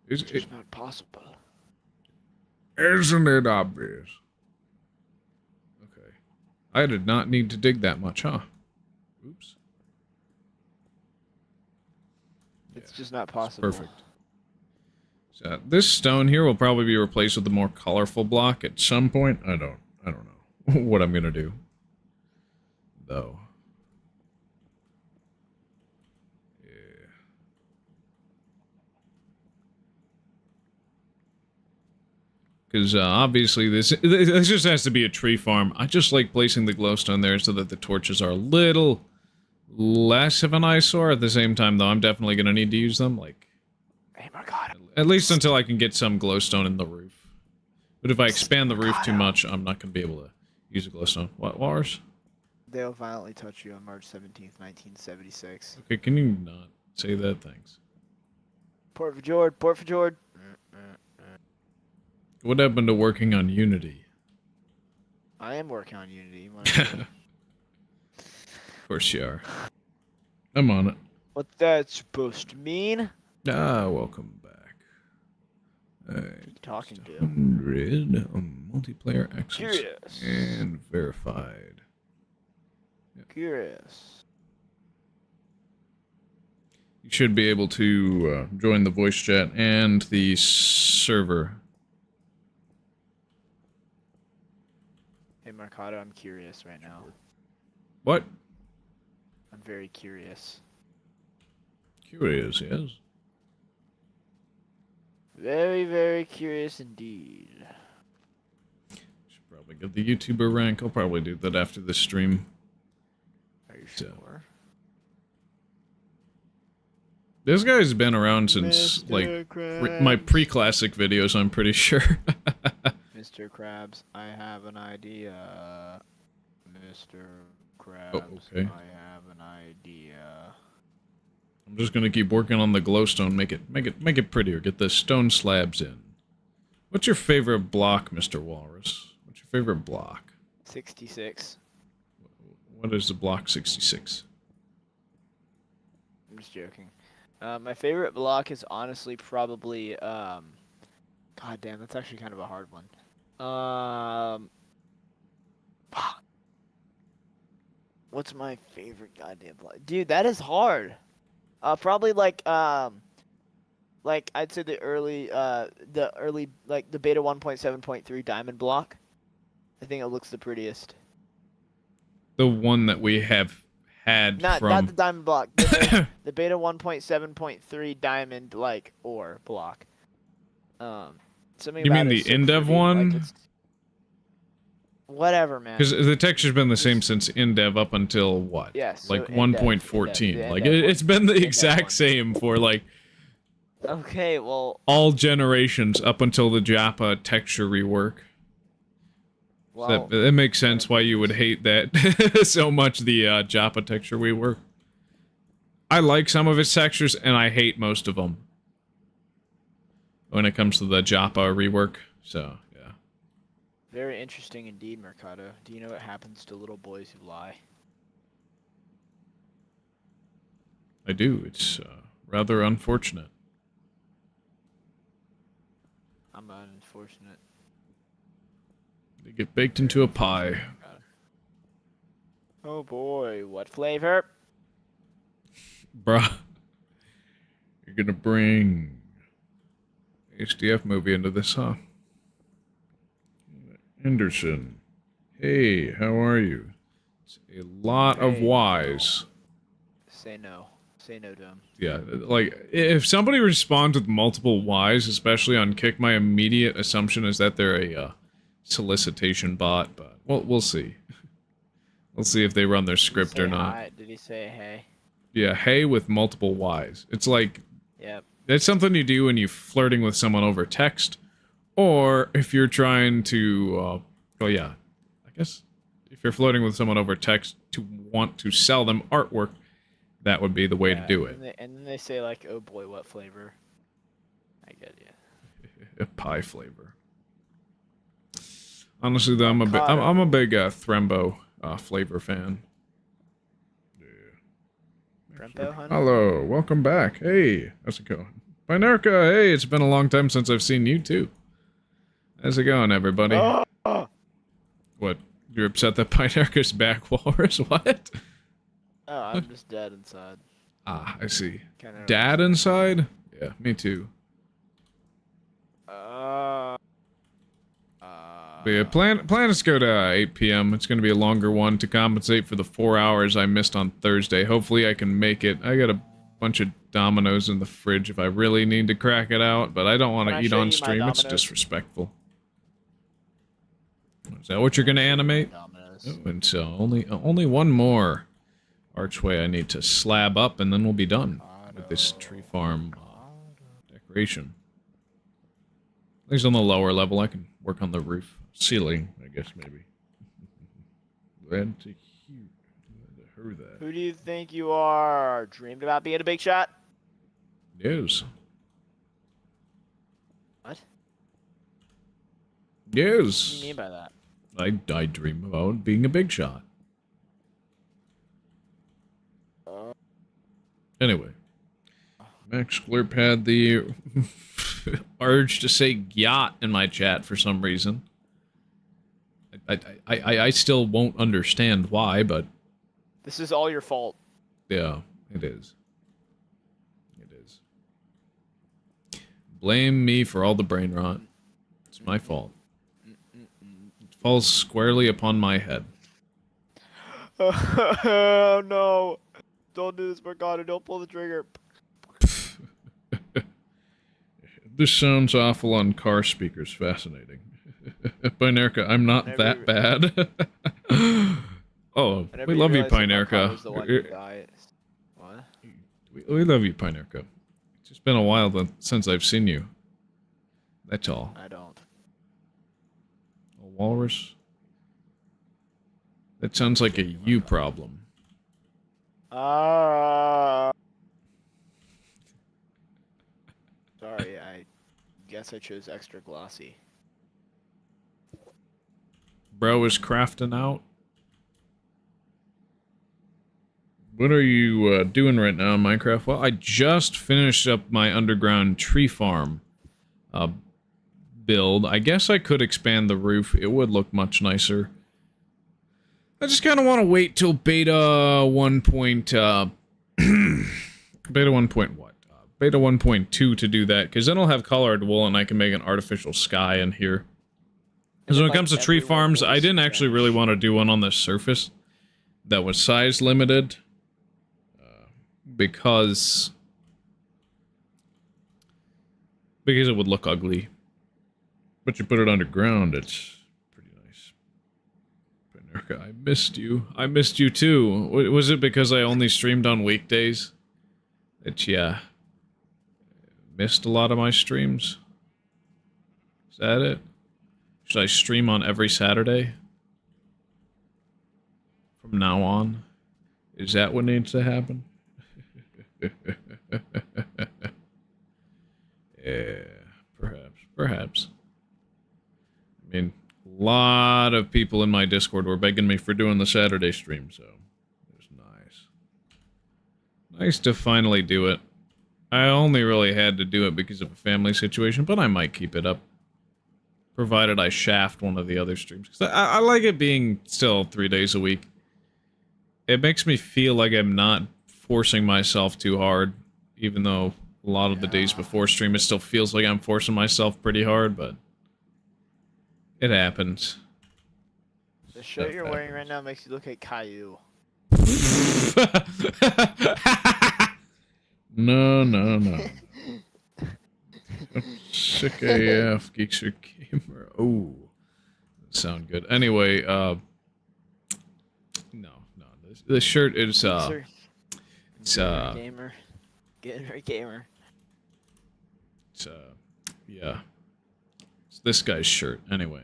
Speaker 3: It's not possible.
Speaker 1: Isn't it obvious? Okay. I did not need to dig that much, huh? Oops.
Speaker 3: It's just not possible.
Speaker 1: Perfect. So this stone here will probably be replaced with a more colorful block at some point. I don't know what I'm gonna do, though. Yeah. Because obviously this just has to be a tree farm. I just like placing the glowstone there so that the torches are a little less of an eyesore. At the same time, though, I'm definitely going to need to use them, like,
Speaker 3: hey, my God.
Speaker 1: At least until I can get some glowstone in the roof. But if I expand the roof too much, I'm not going to be able to use a glowstone. What, Lars?
Speaker 3: They'll violently touch you on March 17th, 1976.
Speaker 1: Okay, can you not say that? Thanks.
Speaker 3: Port for Jord, Port for Jord.
Speaker 1: What happened to working on Unity?
Speaker 3: I am working on Unity.
Speaker 1: Of course you are. I'm on it.
Speaker 3: What that's supposed to mean?
Speaker 1: Welcome back.
Speaker 3: What are you talking to?
Speaker 1: 100 multiplayer access
Speaker 3: Curious.
Speaker 1: and verified. Yep.
Speaker 3: Curious.
Speaker 1: You should be able to join the voice chat and the server.
Speaker 3: Hey, Mercado, I'm curious right now.
Speaker 1: What?
Speaker 3: I'm very curious.
Speaker 1: Curious, yes.
Speaker 3: Very, very curious indeed.
Speaker 1: Should probably get the YouTuber rank. I'll probably do that after this stream.
Speaker 3: Are you sure?
Speaker 1: This guy's been around since, like, my pre-classic videos, I'm pretty sure.
Speaker 3: Mr. Krabs, I have an idea. Mr. Krabs,
Speaker 1: okay.
Speaker 3: I have an idea.
Speaker 1: I'm just gonna keep working on the glowstone, make it prettier, get the stone slabs in. What's your favorite block, Mr. Walrus? What's your favorite block?
Speaker 3: 66.
Speaker 1: What is the block 66?
Speaker 3: I'm just joking. My favorite block is honestly probably, God damn, that's actually kind of a hard one. Fuck. What's my favorite goddamn block? Dude, that is hard. Probably like I'd say the early, like the beta 1.7.3 diamond block. I think it looks the prettiest.
Speaker 1: The one that we have had
Speaker 3: Not
Speaker 1: from...
Speaker 3: the diamond block. The beta 1.7.3 diamond ore block. Something
Speaker 1: You
Speaker 3: about
Speaker 1: mean
Speaker 3: it's
Speaker 1: the
Speaker 3: so
Speaker 1: Indev
Speaker 3: pretty,
Speaker 1: one?
Speaker 3: like, whatever, man.
Speaker 1: Because the texture's been the same since Indev up until what?
Speaker 3: Yes, so
Speaker 1: like
Speaker 3: Indev,
Speaker 1: 1.14.
Speaker 3: the
Speaker 1: Like
Speaker 3: Indev
Speaker 1: it's been the
Speaker 3: Indev
Speaker 1: exact
Speaker 3: one.
Speaker 1: same for like
Speaker 3: Okay, well,
Speaker 1: all generations up until the Japa texture rework.
Speaker 3: well,
Speaker 1: That makes sense why you would hate that so much, the Japa texture rework. I like some of its textures, and I hate most of them when it comes to the Japa rework. So, yeah.
Speaker 3: very interesting indeed, Mercado. Do you know what happens to little boys who lie?
Speaker 1: I do. It's rather unfortunate.
Speaker 3: I'm unfortunate.
Speaker 1: They get baked into a pie.
Speaker 3: Oh boy, what flavor?
Speaker 1: Bruh. You're gonna bring HDF movie into this, huh? Anderson. Hey, how are you? It's a lot of Y's.
Speaker 3: Say no. Say no to him.
Speaker 1: Yeah, like, if somebody responds with multiple Y's, especially on Kick, my immediate assumption is that they're a solicitation bot, but we'll see. We'll see if they run their script or not.
Speaker 3: Hi? Did he say hey?
Speaker 1: Yeah, hey with multiple Y's. It's like,
Speaker 3: Yep.
Speaker 1: it's something you do when you're flirting with someone over text, or if you're trying to, well, yeah, I guess if you're flirting with someone over text to want to sell them artwork, that would be the way to do it.
Speaker 3: And then they say like, oh boy, what flavor? I get you.
Speaker 1: Pie flavor. Honestly, though, I'm a big Thrembo flavor fan.
Speaker 3: Brempo, honey?
Speaker 1: Hello, welcome back. Hey, how's it going? Pinerka, hey, it's been a long time since I've seen you too. How's it going, everybody?
Speaker 3: Oh!
Speaker 1: What? You're upset that Pinerka's back, Walrus? What?
Speaker 3: Oh, I'm just dead inside.
Speaker 1: Ah, I see.
Speaker 3: Kinda
Speaker 1: Dad inside? Yeah, me too. But yeah, plan is to go to 8 p.m. It's going to be a longer one to compensate for the 4 hours I missed on Thursday. Hopefully I can make it. I got a bunch of Dominoes in the fridge if I really need to crack it out, but I don't want to eat on stream. It's disrespectful. Is that what you're going to animate? Oh, and so only one more archway I need to slab up, and then we'll be done with this tree farm decoration. At least on the lower level, I can work on the roof. Ceiling, I guess, maybe. Glad to hear that.
Speaker 3: Who do you think you are? Dreamed about being a big shot?
Speaker 1: Yes.
Speaker 3: What?
Speaker 1: Yes.
Speaker 3: What do you mean by that?
Speaker 1: I dream about being a big shot. Anyway. Max Glurp had the urge to say yacht in my chat for some reason. I still won't understand why, but...
Speaker 3: This is all your fault.
Speaker 1: Yeah, it is. It is. Blame me for all the brain rot. It's my fault. It falls squarely upon my head.
Speaker 3: Oh no! Don't do this, Mercado. Don't pull the trigger.
Speaker 1: This sounds awful on car speakers. Fascinating. Pinerka, I'm not that bad. Oh, we love you, Pinerka.
Speaker 3: What?
Speaker 1: We love you, Pinerka. just been a while since I've seen you. That's all.
Speaker 3: I don't.
Speaker 1: A walrus? That sounds like a you problem.
Speaker 3: Sorry, I guess I chose extra glossy.
Speaker 1: Bro is crafting out. What are you doing right now in Minecraft? Well, I just finished up my underground tree farm build. I guess I could expand the roof. It would look much nicer. I just kind of want to wait till beta 1. beta 1. What? Beta 1.2 to do that, because then I'll have colored wool and I can make an artificial sky in here. Because when it comes to tree farms, I didn't actually really want to do one on the surface that was size limited. Because it would look ugly. But you put it underground, it's pretty nice. Panerka, I missed you. I missed you too. Was it because I only streamed on weekdays? That, yeah, missed a lot of my streams? Is that it? Should I stream on every Saturday? From now on? Is that what needs to happen? Yeah, perhaps. I mean, a lot of people in my Discord were begging me for doing the Saturday stream, so it was nice. Nice to finally do it. I only really had to do it because of a family situation, but I might keep it up. Provided I shaft one of the other streams. 'Cause I like it being still 3 days a week. It makes me feel like I'm not forcing myself too hard, even though a lot of the days before stream it still feels like I'm forcing myself pretty hard, but it happens.
Speaker 3: The shirt you're wearing right now makes you look like Caillou.
Speaker 1: No. Sick AF, Geeks or Gamer. Oh, sound good. Anyway, no. This shirt is it's
Speaker 3: gamer. Gamer.
Speaker 1: It's yeah. It's this guy's shirt. Anyway.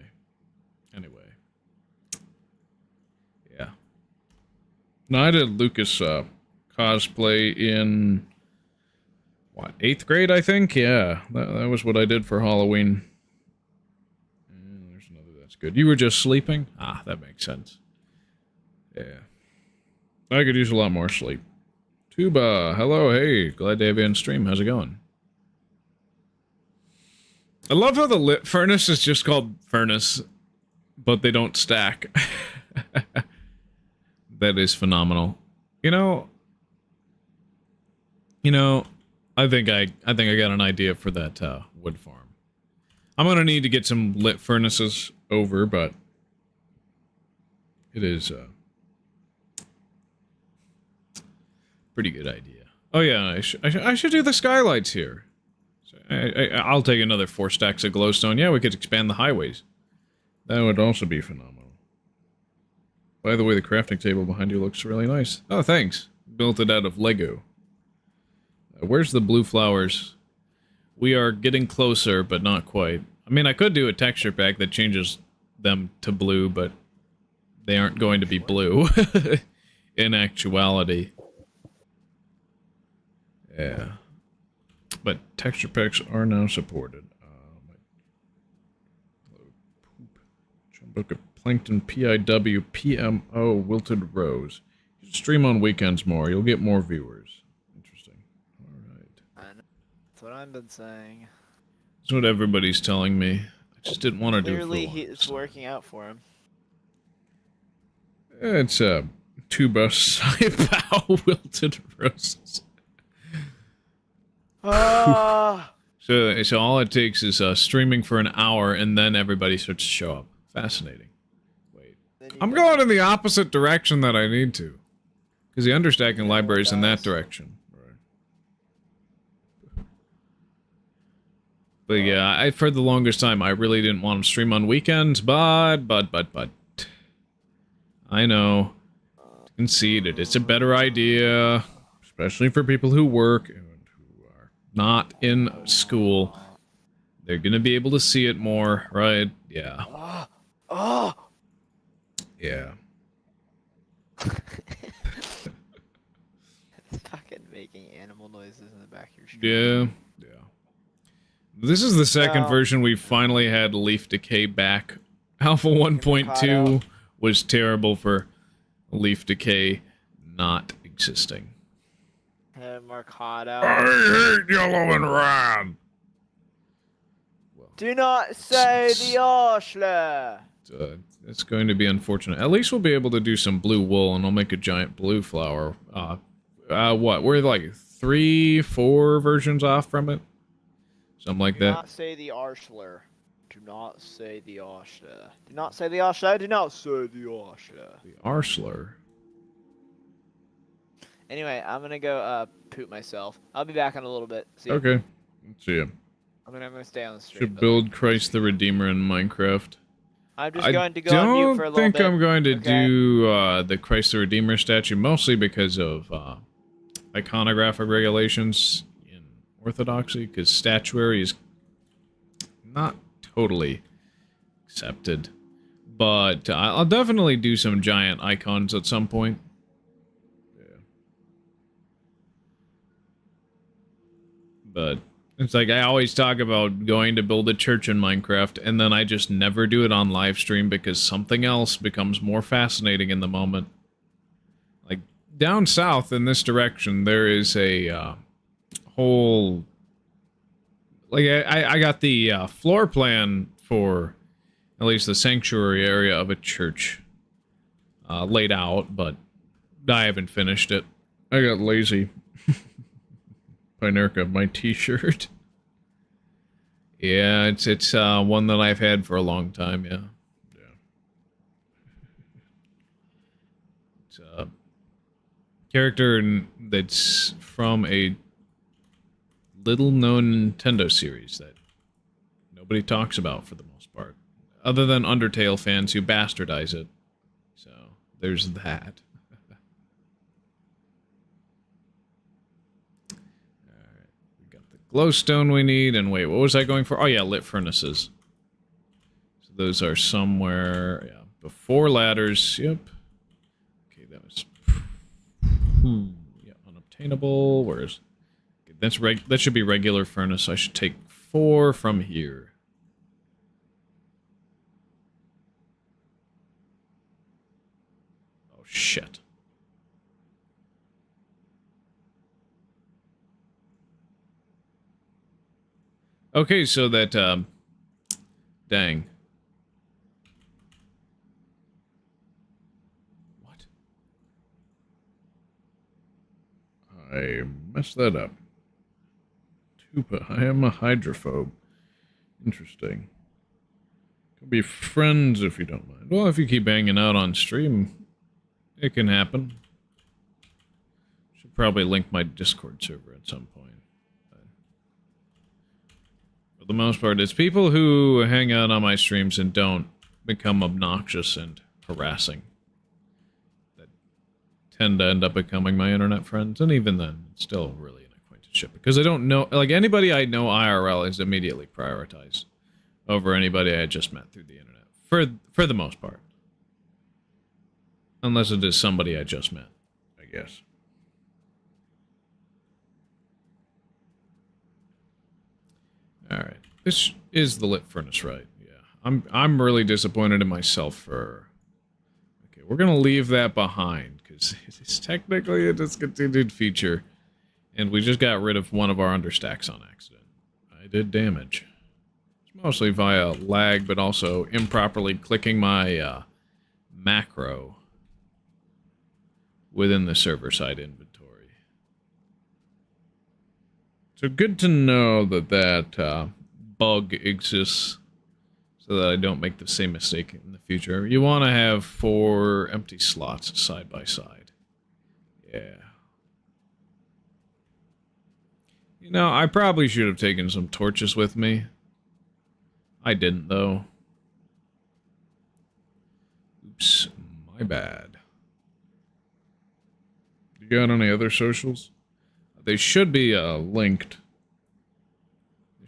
Speaker 1: Yeah. No, I did Lucas cosplay in what, 8th grade, I think? Yeah. That was what I did for Halloween. And there's another that's good. You were just sleeping? Ah, that makes sense. Yeah. I could use a lot more sleep. Tuba, hello, hey, glad to have you on stream. How's it going? I love how the lit furnace is just called furnace, but they don't stack. That is phenomenal. You know, I think I got an idea for that wood farm. I'm gonna need to get some lit furnaces over, but it is pretty good idea. Oh yeah, I should do the skylights here. So I'll take another 4 stacks of glowstone. Yeah, we could expand the highways. That would also be phenomenal. By the way, the crafting table behind you looks really nice. Oh, thanks. Built it out of Lego. Where's the blue flowers? We are getting closer, but not quite. I mean, I could do a texture pack that changes them to blue, but they aren't going to be blue in actuality. Yeah. But texture packs are now supported. Book Plankton PIW PMO Wilted Rose. You should stream on weekends more. You'll get more viewers. Interesting. Alright.
Speaker 3: That's what I've been saying.
Speaker 1: That's what everybody's telling me. I just didn't want to do it for
Speaker 3: Clearly,
Speaker 1: once.
Speaker 3: it's working out for him.
Speaker 1: It's a tuba Saipow Wilted Roses. So all it takes is streaming for an hour, and then everybody starts to show up. Fascinating. Wait. I'm going in the opposite direction that I need to. Because the understacking library is in that direction. Right. But yeah, for the longest time, I really didn't want to stream on weekends, but. I know. Conceded. It's a better idea. Especially for people who work and who are not in school. They're gonna be able to see it more, right? Yeah.
Speaker 3: Oh, oh.
Speaker 1: Yeah.
Speaker 3: Fucking making animal noises in the back of your stream.
Speaker 1: Yeah. Yeah. This is the second
Speaker 3: Well,
Speaker 1: version we finally had leaf decay back. Alpha
Speaker 3: Mercado.
Speaker 1: 1.2 was terrible for leaf decay not existing.
Speaker 3: Mercado.
Speaker 1: I hate yellow and red.
Speaker 3: Do not say the Oshler.
Speaker 1: It's going to be unfortunate. At least we'll be able to do some blue wool, and I'll make a giant blue flower. What? We're like 3, 4 versions off from it? Something like
Speaker 3: Do
Speaker 1: that.
Speaker 3: not say the Arshler. Do not say the Oshler. Do not say the Oshler. Do not say the Oshler.
Speaker 1: The Arsler.
Speaker 3: Anyway, I'm gonna go poop myself. I'll be back in a little bit. See ya.
Speaker 1: Okay. Let's see ya.
Speaker 3: I'm gonna stay on the stream.
Speaker 1: Should
Speaker 3: but,
Speaker 1: build
Speaker 3: like,
Speaker 1: Christ the Redeemer in Minecraft.
Speaker 3: I'm just going to go on mute for a
Speaker 1: I
Speaker 3: little
Speaker 1: don't
Speaker 3: bit.
Speaker 1: think I'm going to
Speaker 3: okay?
Speaker 1: do the Christ the Redeemer statue, mostly because of iconographic regulations in Orthodoxy, because statuary is not totally accepted. But I'll definitely do some giant icons at some point. Yeah. But it's like I always talk about going to build a church in Minecraft, and then I just never do it on live stream because something else becomes more fascinating in the moment. Like, down south in this direction, there is a whole... Like, I got the floor plan for at least the sanctuary area of a church laid out, but I haven't finished it. I got lazy. Pinerka, my t-shirt. Yeah, it's one that I've had for a long time, yeah. It's a character that's from a little-known Nintendo series that nobody talks about for the most part. Other than Undertale fans who bastardize it. So, there's that. Glowstone we need, and wait, what was I going for? Oh yeah, lit furnaces. So those are somewhere, yeah, before ladders, yep. Okay, that was... yeah, unobtainable, where's... Okay, that should be regular furnace, I should take 4 from here. Oh shit. Okay, so that, dang. What? I messed that up. I am a hydrophobe. Interesting. Could be friends if you don't mind. Well, if you keep hanging out on stream, it can happen. Should probably link my Discord server at some point. For the most part, it's people who hang out on my streams and don't become obnoxious and harassing that tend to end up becoming my internet friends, and even then, it's still really an acquaintanceship, because I don't know, like, anybody I know IRL is immediately prioritized over anybody I just met through the internet, for the most part. Unless it is somebody I just met, I guess. Alright. This is the lit furnace, right? Yeah. I'm really disappointed in myself for... Okay, we're gonna leave that behind, because it's technically a discontinued feature, and we just got rid of one of our understacks on accident. I did damage. It's mostly via lag, but also improperly clicking my macro within the server-side inventory. So good to know that that bug exists so that I don't make the same mistake in the future. You want to have 4 empty slots side by side. Yeah. You know, I probably should have taken some torches with me. I didn't, though. Oops, my bad. You got any other socials? They should be linked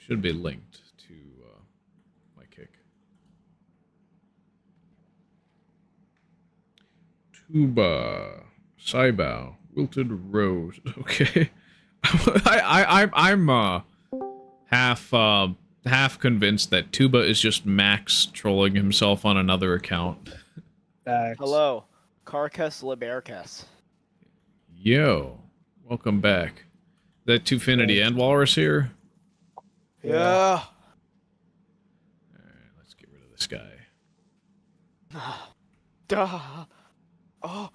Speaker 1: Should be linked to my kick. Tuba, Saibao, Wilted Rose. Okay, I'm half convinced that Tuba is just Max trolling himself on another account.
Speaker 4: Facts.
Speaker 3: Hello, Carcass Libercus.
Speaker 1: Yo, welcome back. That Twofinity and Walrus here?
Speaker 3: Yeah.
Speaker 1: Alright, let's get rid of this guy.
Speaker 3: Duh. Oh.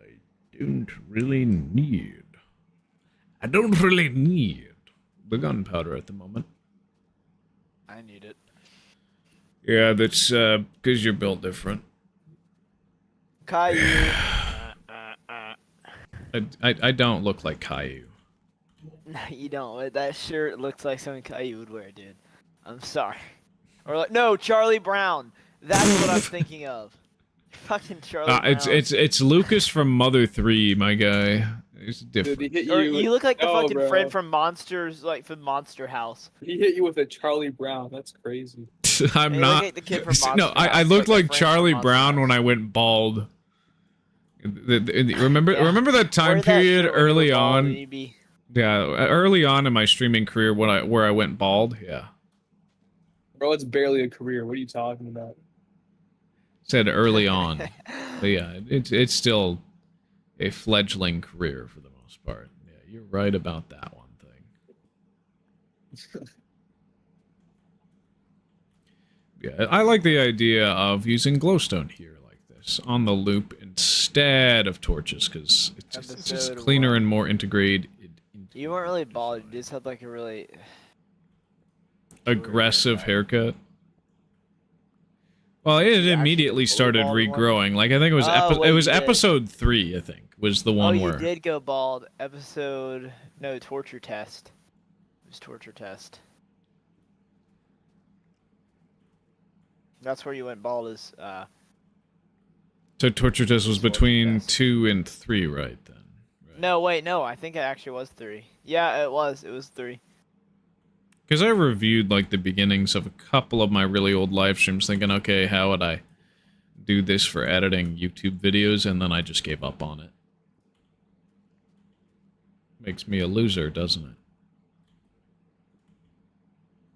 Speaker 1: I don't really need the gunpowder at the moment.
Speaker 3: I need it.
Speaker 1: Yeah, that's because you're built different.
Speaker 3: Caillou.
Speaker 1: I don't look like Caillou.
Speaker 3: No, you don't. That shirt looks like something Caillou would wear, dude. I'm sorry. Or like, no, Charlie Brown. That's what I'm thinking of. Fucking Charlie Brown.
Speaker 1: It's Lucas from Mother 3, my guy. It's different.
Speaker 4: Dude, he hit
Speaker 3: Or
Speaker 4: you.
Speaker 3: you look like the
Speaker 4: No,
Speaker 3: fucking
Speaker 4: bro.
Speaker 3: friend from Monsters, like from Monster House.
Speaker 4: He hit you with a Charlie Brown. That's crazy.
Speaker 1: I'm
Speaker 3: Hey,
Speaker 1: not.
Speaker 3: look at the kid from
Speaker 1: No,
Speaker 3: Monster
Speaker 1: I
Speaker 3: House,
Speaker 1: looked
Speaker 3: like
Speaker 1: like
Speaker 3: the friend
Speaker 1: Charlie
Speaker 3: from Monster
Speaker 1: Brown
Speaker 3: House.
Speaker 1: when I went bald. Remember
Speaker 3: Yeah.
Speaker 1: remember that time
Speaker 3: Wear that
Speaker 1: period
Speaker 3: shirt when you were
Speaker 1: early
Speaker 3: bald
Speaker 1: on?
Speaker 3: and you'd be-
Speaker 1: Yeah, early on in my streaming career where I went bald. Yeah,
Speaker 4: Bro, it's barely a career. What are you talking about?
Speaker 1: said early on. But yeah, it's still a fledgling career for the most part. Yeah, you're right about that one thing. Yeah, I like the idea of using glowstone here like this on the loop instead of torches because it's just
Speaker 3: Episode
Speaker 1: cleaner
Speaker 3: one.
Speaker 1: and more integrated.
Speaker 3: You weren't really bald. You just had like a really
Speaker 1: Aggressive haircut. Well, it
Speaker 3: actually
Speaker 1: immediately
Speaker 3: fully
Speaker 1: started
Speaker 3: bald one?
Speaker 1: regrowing. Like I think it was
Speaker 3: Oh, wait,
Speaker 1: it was
Speaker 3: you did.
Speaker 1: episode 3. I think was the
Speaker 3: Oh,
Speaker 1: one
Speaker 3: you
Speaker 1: where
Speaker 3: did go bald. Torture test. It was torture test. That's where you went bald. Is
Speaker 1: so torture test was
Speaker 3: Torture
Speaker 1: between
Speaker 3: test.
Speaker 1: 2 and 3, right then. Right.
Speaker 3: no, wait, no. I think it actually was 3. Yeah, it was. It was 3.
Speaker 1: Because I reviewed like the beginnings of a couple of my really old live streams, thinking, okay, how would I do this for editing YouTube videos, and then I just gave up on it. Makes me a loser, doesn't it?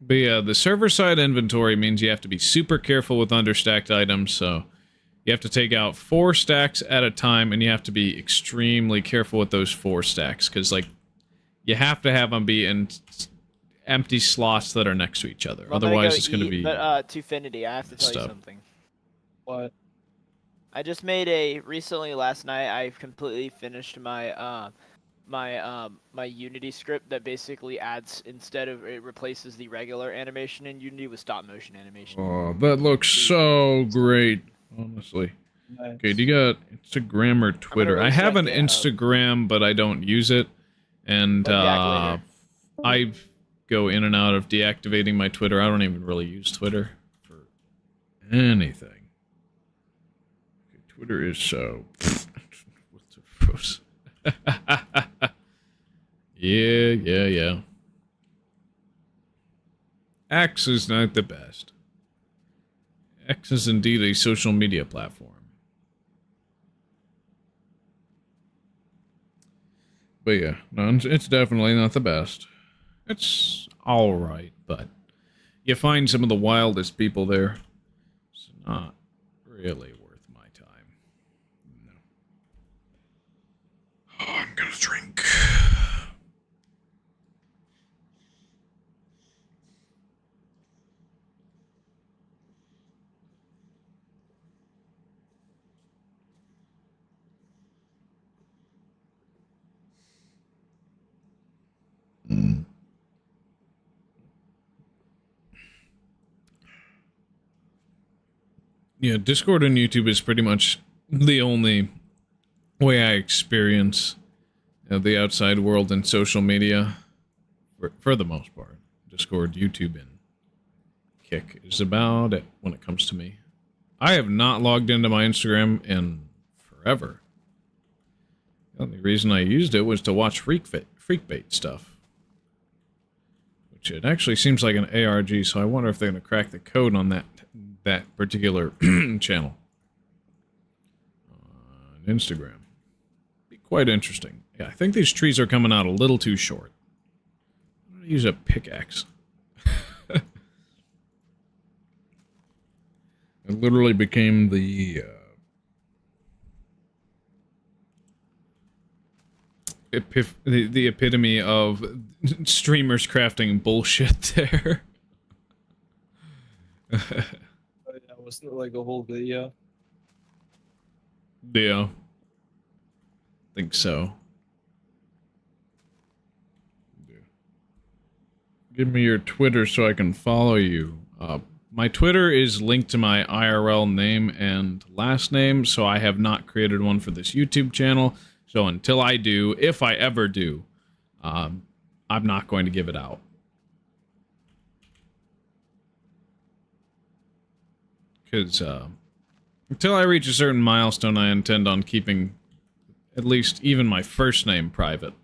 Speaker 1: But yeah, the server-side inventory means you have to be super careful with understacked items, so you have to take out 4 stacks at a time, and you have to be extremely careful with those 4 stacks, because, like, you have to have them be in empty slots that are next to each other.
Speaker 3: Well, I'm gonna
Speaker 1: Otherwise,
Speaker 3: go
Speaker 1: it's going to
Speaker 3: eat,
Speaker 1: be...
Speaker 3: But Twofinity, I have to tell you
Speaker 1: stuff.
Speaker 3: something.
Speaker 4: What?
Speaker 3: I just made recently last night. I completely finished my my Unity script that basically adds it replaces the regular animation in Unity with stop motion animation.
Speaker 1: Oh, that looks so great, honestly.
Speaker 4: Nice.
Speaker 1: Okay, do you got Instagram or Twitter? I
Speaker 3: release
Speaker 1: have
Speaker 3: that
Speaker 1: an
Speaker 3: GitHub.
Speaker 1: Instagram, but I don't use it. And
Speaker 3: I'll be back later.
Speaker 1: I go in and out of deactivating my Twitter. I don't even really use Twitter for anything. Okay, Twitter is so... What's the gross? Yeah. X is not the best. X is indeed a social media platform. But yeah, no, it's definitely not the best. It's alright, but you find some of the wildest people there. It's not really worth my time. No. Oh, I'm gonna drink. Yeah, Discord and YouTube is pretty much the only way I experience the outside world and social media, for the most part. Discord, YouTube, and Kick is about it when it comes to me. I have not logged into my Instagram in forever. The only reason I used it was to watch Freakbait stuff, which it actually seems like an ARG, so I wonder if they're going to crack the code on that particular channel on Instagram. Be quite interesting. Yeah, I think these trees are coming out a little too short. I'm going to use a pickaxe. It literally became the the epitome of streamers crafting bullshit there.
Speaker 4: Oh, yeah, wasn't it like a whole video?
Speaker 1: Yeah. Think so. Give me your Twitter so I can follow you. My Twitter is linked to my IRL name and last name, so I have not created one for this YouTube channel. So until I do, if I ever do, I'm not going to give it out. Because until I reach a certain milestone, I intend on keeping at least even my first name private.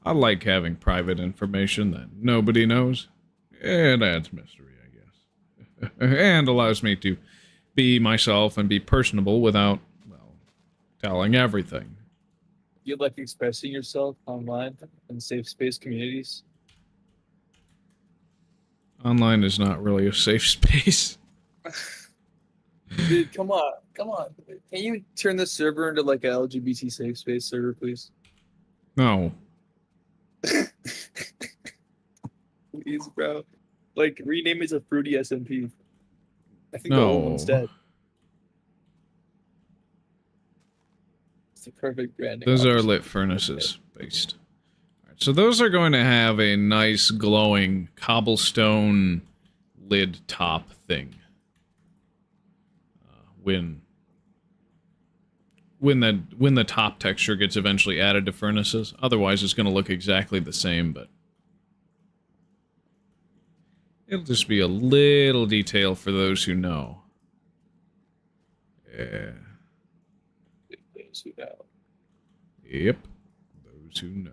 Speaker 1: I like having private information that nobody knows. It adds mystery, I guess. And allows me to be myself and be personable without, well, telling everything.
Speaker 4: You like expressing yourself online in safe space communities?
Speaker 1: Online is not really a safe space.
Speaker 4: Dude, come on. Can you turn this server into like a LGBT safe space server, please?
Speaker 1: No.
Speaker 4: Please, bro. Like, rename it to Fruity SMP. I think the
Speaker 1: No.
Speaker 4: old one's dead. It's the perfect branding.
Speaker 1: Those are
Speaker 4: opportunity.
Speaker 1: lit furnaces based. Alright, so those are going to have a nice glowing cobblestone lid top thing. When the top texture gets eventually added to furnaces. Otherwise, it's going to look exactly the same, but it'll just be a little detail for those who know. Yeah.
Speaker 4: Those who know.
Speaker 1: Yep. Those who know.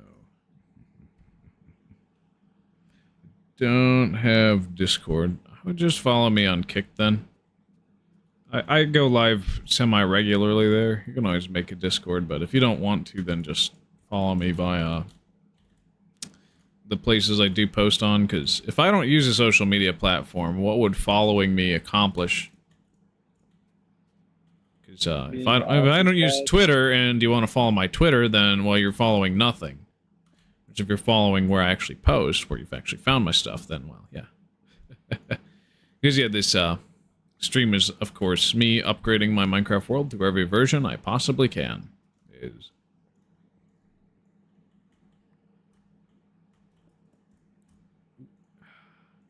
Speaker 1: Don't have Discord. Just follow me on Kick then. I go live semi-regularly there. You can always make a Discord, but if you don't want to, then just follow me via the places I do post on, because if I don't use a social media platform, what would following me accomplish? Because if I don't use Twitter and you want to follow my Twitter, then, well, you're following nothing. Which if you're following where I actually post, where you've actually found my stuff, then, well, yeah. Because, yeah, this stream is, of course, me upgrading my Minecraft world through every version I possibly can.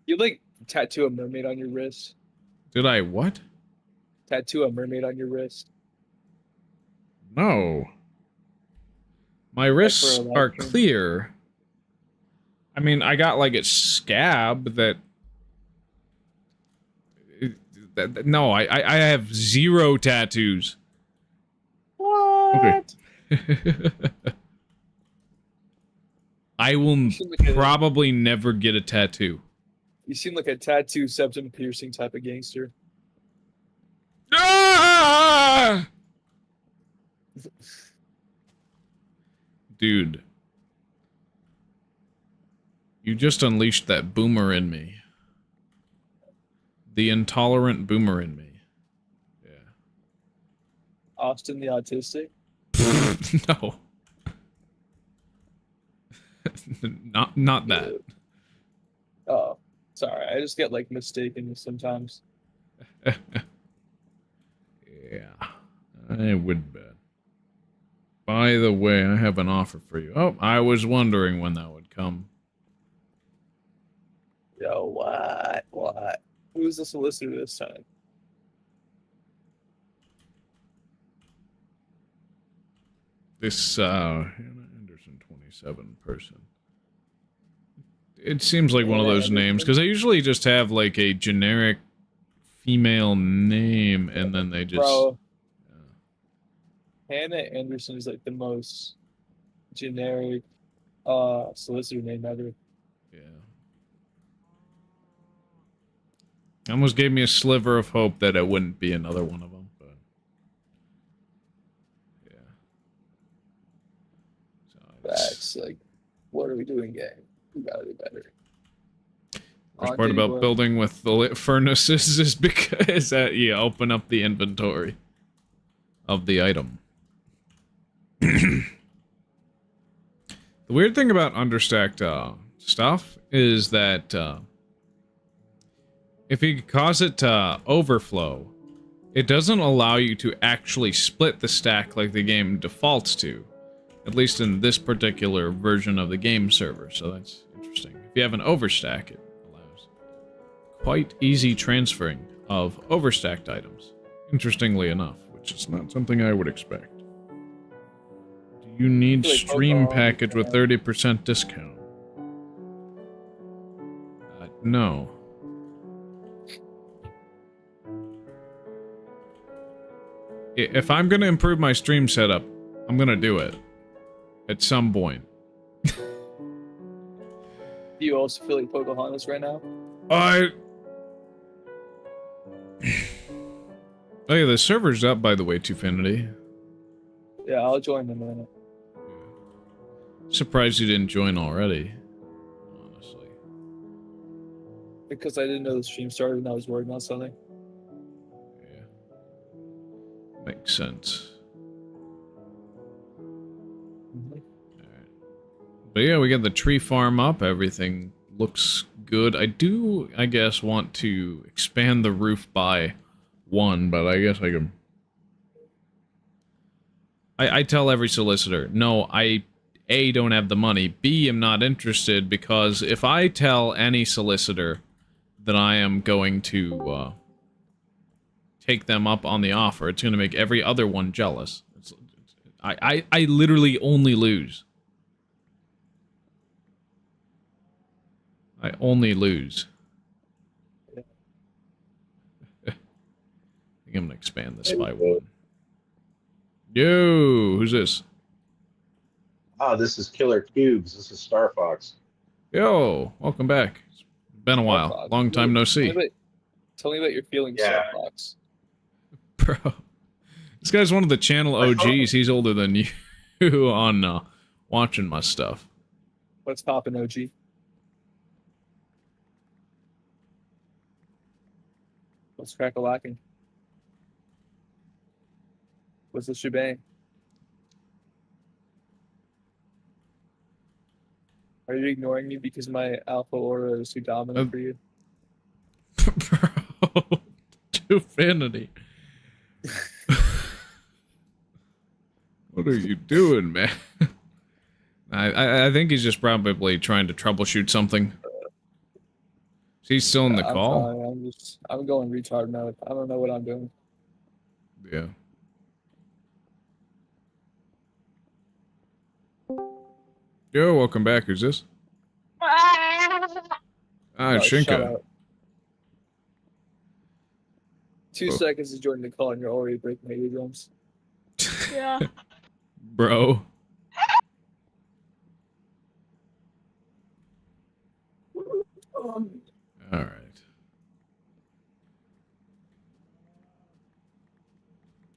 Speaker 4: You like tattoo a mermaid on your wrist?
Speaker 1: Did I what?
Speaker 4: Tattoo a mermaid on your wrist?
Speaker 1: No. My wrists are clear. I mean, I got like a scab that... No, I have 0 tattoos.
Speaker 4: What?
Speaker 1: Okay. I will probably never get a tattoo.
Speaker 4: You seem like a tattoo septum piercing type of gangster.
Speaker 1: Ah! Dude. You just unleashed that boomer in me. The intolerant boomer in me. Yeah.
Speaker 4: Austin the autistic?
Speaker 1: No. not that.
Speaker 4: Oh, sorry. I just get like mistaken sometimes.
Speaker 1: Yeah. I would bet. By the way, I have an offer for you. Oh, I was wondering when that would come.
Speaker 4: Yo, what? What? Who's the solicitor this time?
Speaker 1: This, Hannah Anderson 27 person. It seems like one of those names, because I usually just have, like, a generic female name, and then they just...
Speaker 4: Bro, Hannah Anderson is, like, the most generic solicitor name ever.
Speaker 1: Yeah. Almost gave me a sliver of hope that it wouldn't be another one of them, but yeah. So
Speaker 4: Facts. Like, what are we doing, gang? We gotta do better.
Speaker 1: Worst part about building with the lit furnaces is because you open up the inventory of the item. The weird thing about understacked stuff is that if you cause it to overflow, it doesn't allow you to actually split the stack like the game defaults to, at least in this particular version of the game server, so that's interesting. If you have an overstack, it allows quite easy transferring of overstacked items, interestingly enough, which is not something I would expect. Do you need stream package with 30% discount? No. If I'm gonna improve my stream setup, I'm gonna do it. At some point.
Speaker 4: Do you also feel like Pocahontas right now?
Speaker 1: Oh yeah, the server's up, by the way, Twofinity.
Speaker 4: Yeah, I'll join in a minute.
Speaker 1: Surprised you didn't join already. Honestly.
Speaker 4: Because I didn't know the stream started and I was working on something.
Speaker 1: Yeah. Makes sense. Alright. But yeah, we got the tree farm up. Everything looks good. I do, I guess, want to expand the roof by 1, but I guess I can... I tell every solicitor, no, I, A, don't have the money, B, am not interested, because if I tell any solicitor that I am going to take them up on the offer, it's going to make every other one jealous. I literally only lose. I only lose. I think I'm going to expand this by 1. Yo, who's this?
Speaker 5: Oh, this is Killer Cubes. This is Star Fox.
Speaker 1: Yo, welcome back. It's been a while.
Speaker 4: Fox.
Speaker 1: Long time no see.
Speaker 4: Tell me about your feelings,
Speaker 5: Yeah.
Speaker 4: Star Fox.
Speaker 1: Bro, this guy's one of the channel OGs. He's older than you on watching my stuff.
Speaker 4: What's poppin', OG? What's crack-a-lacking? What's the shebang? Are you ignoring me because my alpha aura is too dominant for you?
Speaker 1: Bro, Twofinity. What are you doing, man? I think he's just probably trying to troubleshoot something. Is he still in the call?
Speaker 4: I'm going retard mode. I don't know what I'm doing.
Speaker 1: Yeah. Yo, welcome back. Who's this?
Speaker 4: Oh, shut
Speaker 1: Shinka.
Speaker 4: up. 2 seconds to join the call and you're already breaking my eardrums.
Speaker 3: Yeah.
Speaker 1: Bro. Alright.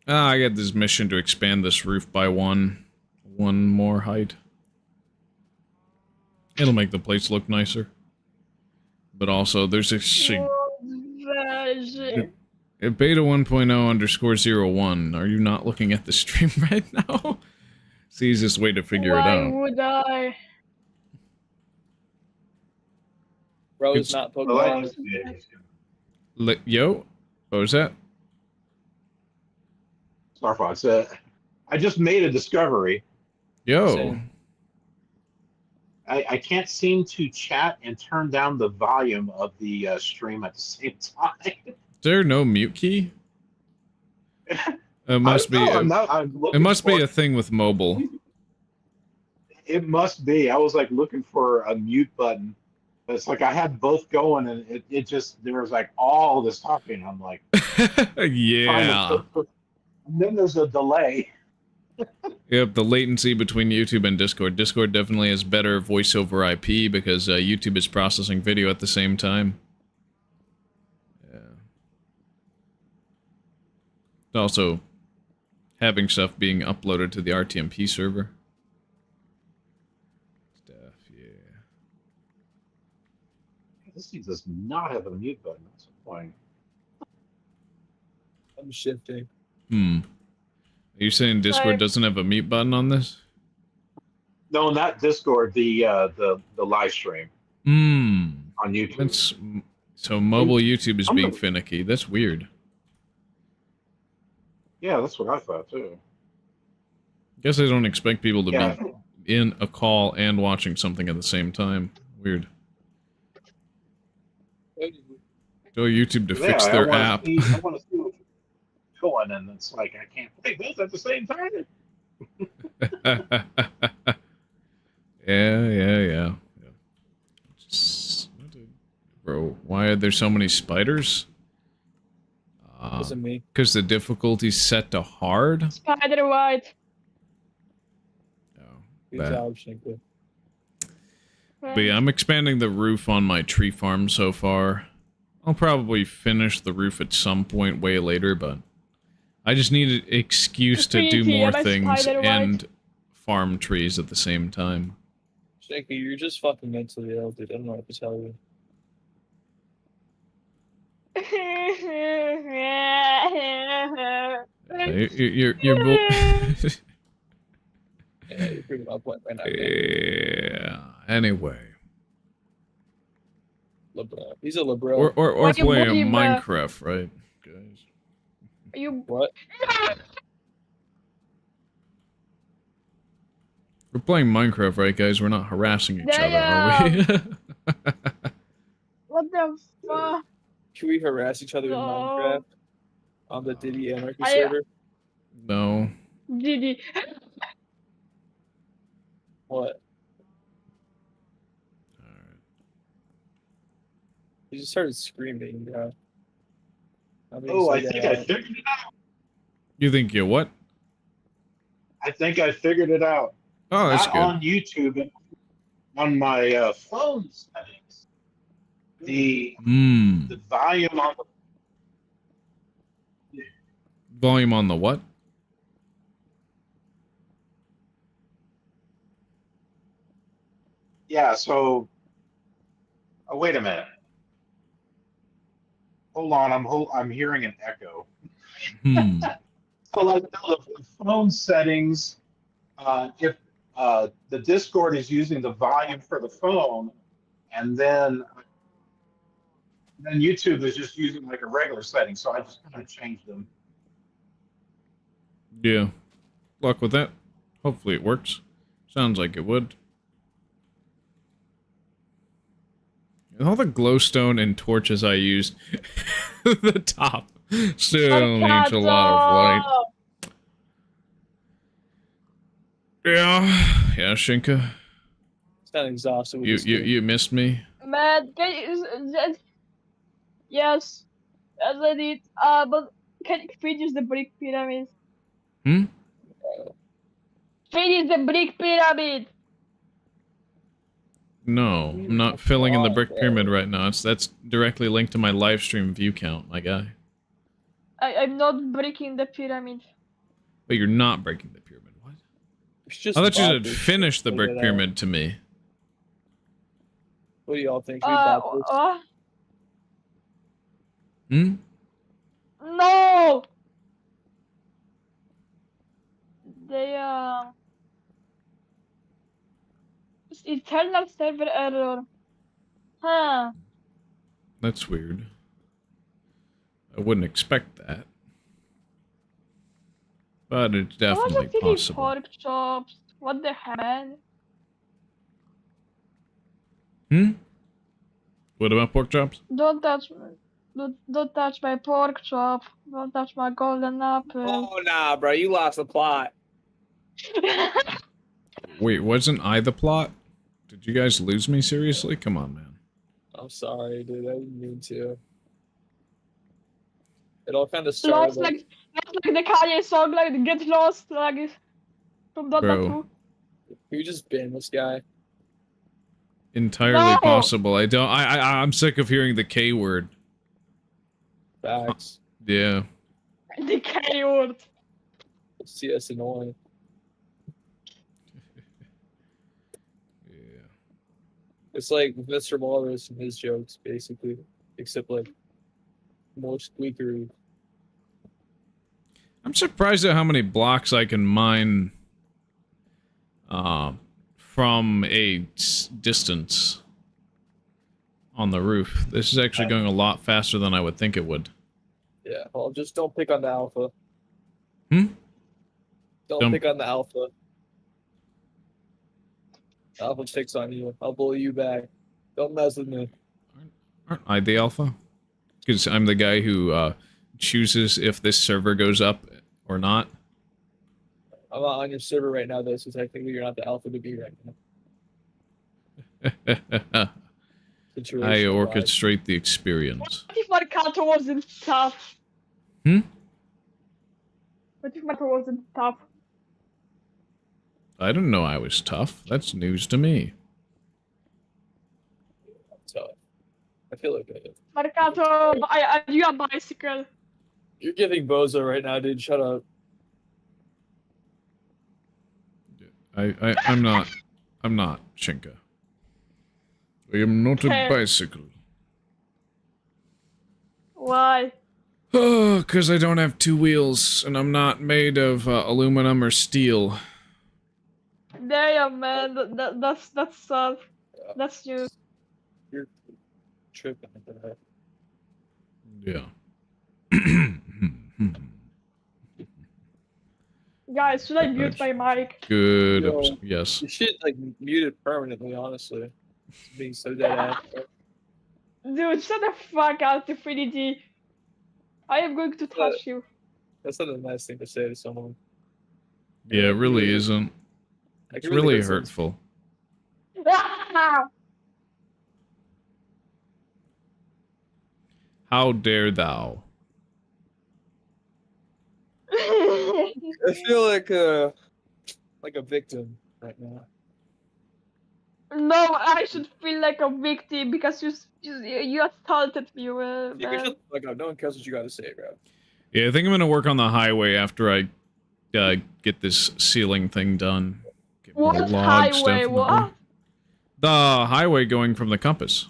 Speaker 1: I got this mission to expand this roof by 1 more height. It'll make the place look nicer. But also, there's a... Beta 1.0_01. Are you not looking at the stream right now? It's the easiest way to figure it out.
Speaker 3: Why would I?
Speaker 4: Bro,
Speaker 1: It's-
Speaker 4: it's not Pokemon.
Speaker 1: Yo? What was that?
Speaker 5: Star Fox. I just made a discovery.
Speaker 1: Yo.
Speaker 4: Same.
Speaker 5: I can't seem to chat and turn down the volume of the stream at the same time.
Speaker 1: Is there no mute key? It must be.
Speaker 5: I'm
Speaker 1: It
Speaker 5: looking
Speaker 1: must be
Speaker 5: for-
Speaker 1: a thing with mobile.
Speaker 5: It must be. I was like looking for a mute button. But it's like I had both going, and it just there was like all this talking. I'm like,
Speaker 1: Yeah.
Speaker 5: and then there's a delay.
Speaker 1: Yep, the latency between YouTube and Discord. Discord definitely has better voice over IP because YouTube is processing video at the same time. Yeah. Also, having stuff being uploaded to the RTMP server. Stuff, yeah.
Speaker 5: This thing does not have a mute button. That's the point.
Speaker 4: I'm shifting.
Speaker 1: Are you saying Discord doesn't have a mute button on this?
Speaker 5: No, not Discord. The live stream on YouTube.
Speaker 1: That's so mobile YouTube is being finicky. That's weird.
Speaker 5: Yeah, that's what I thought too.
Speaker 1: Guess I don't expect people to be in a call and watching something at the same time. Weird. Tell YouTube to fix their app.
Speaker 5: I want to see what's going, and it's like I can't play both at the same time.
Speaker 1: Yeah. Bro, why are there so many spiders?
Speaker 4: Wasn't me.
Speaker 1: Because the difficulty's set to hard?
Speaker 6: Spider white.
Speaker 1: Oh,
Speaker 4: Good
Speaker 1: that.
Speaker 4: job, Shinka.
Speaker 1: But yeah, I'm expanding the roof on my tree farm so far. I'll probably finish the roof at some point way later, but I just need an excuse to do more things and farm trees at the same time.
Speaker 4: Shinka, you're just fucking mentally ill, dude. I don't know what to tell you.
Speaker 1: You're
Speaker 4: Yeah, you're pretty well point right now. Man.
Speaker 1: yeah. Anyway.
Speaker 4: Liberal. He's a liberal.
Speaker 1: Or
Speaker 6: Why you
Speaker 1: play a
Speaker 6: bully,
Speaker 1: Minecraft, right, guys?
Speaker 6: You.
Speaker 4: What?
Speaker 1: We're playing Minecraft, right, guys? We're not harassing each other, are we?
Speaker 6: What the fuck?
Speaker 4: Can we harass each other in
Speaker 6: No.
Speaker 4: Minecraft? On the Diddy Anarchy
Speaker 6: I-
Speaker 4: server?
Speaker 1: No.
Speaker 6: Diddy.
Speaker 4: What?
Speaker 1: Alright.
Speaker 4: He just started screaming, bro.
Speaker 5: I think I figured it out.
Speaker 1: You think you what?
Speaker 5: I think I figured it out.
Speaker 1: Oh, that's
Speaker 5: Not
Speaker 1: good.
Speaker 5: on YouTube, but on my phone settings. The volume on the
Speaker 1: Volume on the what?
Speaker 5: so. Oh, wait a minute. Hold on, I'm hearing an echo. So like the phone settings, if the Discord is using the volume for the phone, and then YouTube is just using like a regular setting, so I just kind of changed them.
Speaker 1: Yeah. Luck with that. Hopefully it works. Sounds like it would. And all the glowstone and torches I used, the top still needs a lot of light. Yeah, Shinka.
Speaker 4: It's kind of exhausted with this game.
Speaker 1: You missed me.
Speaker 6: Man, can you, yes, as I did. But can you finish the brick pyramid? Finish the brick pyramid.
Speaker 1: No, I'm not filling in the brick pyramid right now. That's directly linked to my live stream view count, my guy.
Speaker 6: I'm not breaking the pyramid.
Speaker 1: But you're not breaking the pyramid. What?
Speaker 4: It's just
Speaker 1: I thought you
Speaker 4: bought
Speaker 1: said
Speaker 4: this
Speaker 1: finish
Speaker 4: shit,
Speaker 1: the
Speaker 4: figure
Speaker 1: brick
Speaker 4: it out.
Speaker 1: pyramid to me.
Speaker 4: What do y'all think? We bought this?
Speaker 6: No. They it's internal server error. Huh.
Speaker 1: That's weird. I wouldn't expect that. But it's
Speaker 6: I wasn't
Speaker 1: definitely
Speaker 6: thinking
Speaker 1: possible.
Speaker 6: pork chops. What the hell?
Speaker 1: What about pork chops?
Speaker 6: Don't touch me. Don't touch my pork chop. Don't touch my golden apple.
Speaker 4: Oh, nah, bro. You lost the plot.
Speaker 1: Wait, wasn't I the plot? Did you guys lose me seriously? Come on, man.
Speaker 4: I'm sorry, dude. I didn't mean to. It all kind of
Speaker 6: Lost
Speaker 4: started
Speaker 6: like the Kanye song, like get lost, like from Dota
Speaker 1: Bro.
Speaker 6: 2.
Speaker 4: You just ban this guy.
Speaker 1: Entirely
Speaker 6: No!
Speaker 1: possible. I'm sick of hearing the K word.
Speaker 4: Facts.
Speaker 1: Yeah.
Speaker 6: The K-word.
Speaker 4: CS annoying.
Speaker 1: Yeah.
Speaker 4: It's like Mr. Walrus and his jokes, basically, except like more squeakery.
Speaker 1: I'm surprised at how many blocks I can mine from a distance on the roof. This is actually going a lot faster than I would think it would.
Speaker 4: Yeah, well, just don't pick on the alpha.
Speaker 1: Hmm?
Speaker 4: Don't pick on the alpha. The alpha picks on you. I'll bully you back. Don't mess with me.
Speaker 1: Aren't I the alpha? Because I'm the guy who chooses if this server goes up or not.
Speaker 4: I'm not on your server right now, though, so technically you're not the alpha to be right now.
Speaker 1: I
Speaker 4: Situational vibes.
Speaker 1: orchestrate the experience.
Speaker 6: What if Marcato wasn't tough?
Speaker 1: Hmm?
Speaker 6: What if Marcato wasn't tough?
Speaker 1: I didn't know I was tough. That's news to me.
Speaker 4: So, I feel like
Speaker 6: Marcato, I you a bicycle.
Speaker 4: you're giving bozo right now, dude. Shut up.
Speaker 1: I'm not Shinka. I am not a
Speaker 6: Okay.
Speaker 1: bicycle.
Speaker 6: Why?
Speaker 1: Oh, because I don't have two wheels, and I'm not made of aluminum or steel.
Speaker 6: Damn, man, that's sad. That's you.
Speaker 4: You're tripping at that.
Speaker 1: Yeah.
Speaker 6: Guys, should I mute my mic?
Speaker 1: Good.
Speaker 4: Yo.
Speaker 1: Yes.
Speaker 4: You should like mute it permanently, honestly. It's being so dead ass.
Speaker 6: Dude, shut the fuck up, Infinity. I am going to touch you.
Speaker 4: That's not a nice thing to say to someone.
Speaker 1: Yeah, it really isn't.
Speaker 4: I
Speaker 1: It's
Speaker 4: can really
Speaker 1: really
Speaker 4: hurt
Speaker 1: hurtful.
Speaker 6: Ah!
Speaker 1: How dare thou?
Speaker 4: I feel like a victim right now.
Speaker 6: No, I should feel like a victim because you assaulted me,
Speaker 4: You
Speaker 6: man.
Speaker 4: can shut the fuck up. No one cares what you got to say, bro.
Speaker 1: Yeah, I think I'm gonna work on the highway after I get this ceiling thing done. Get more
Speaker 6: What
Speaker 1: logs,
Speaker 6: highway?
Speaker 1: definitely.
Speaker 6: What?
Speaker 1: The highway going from the compass.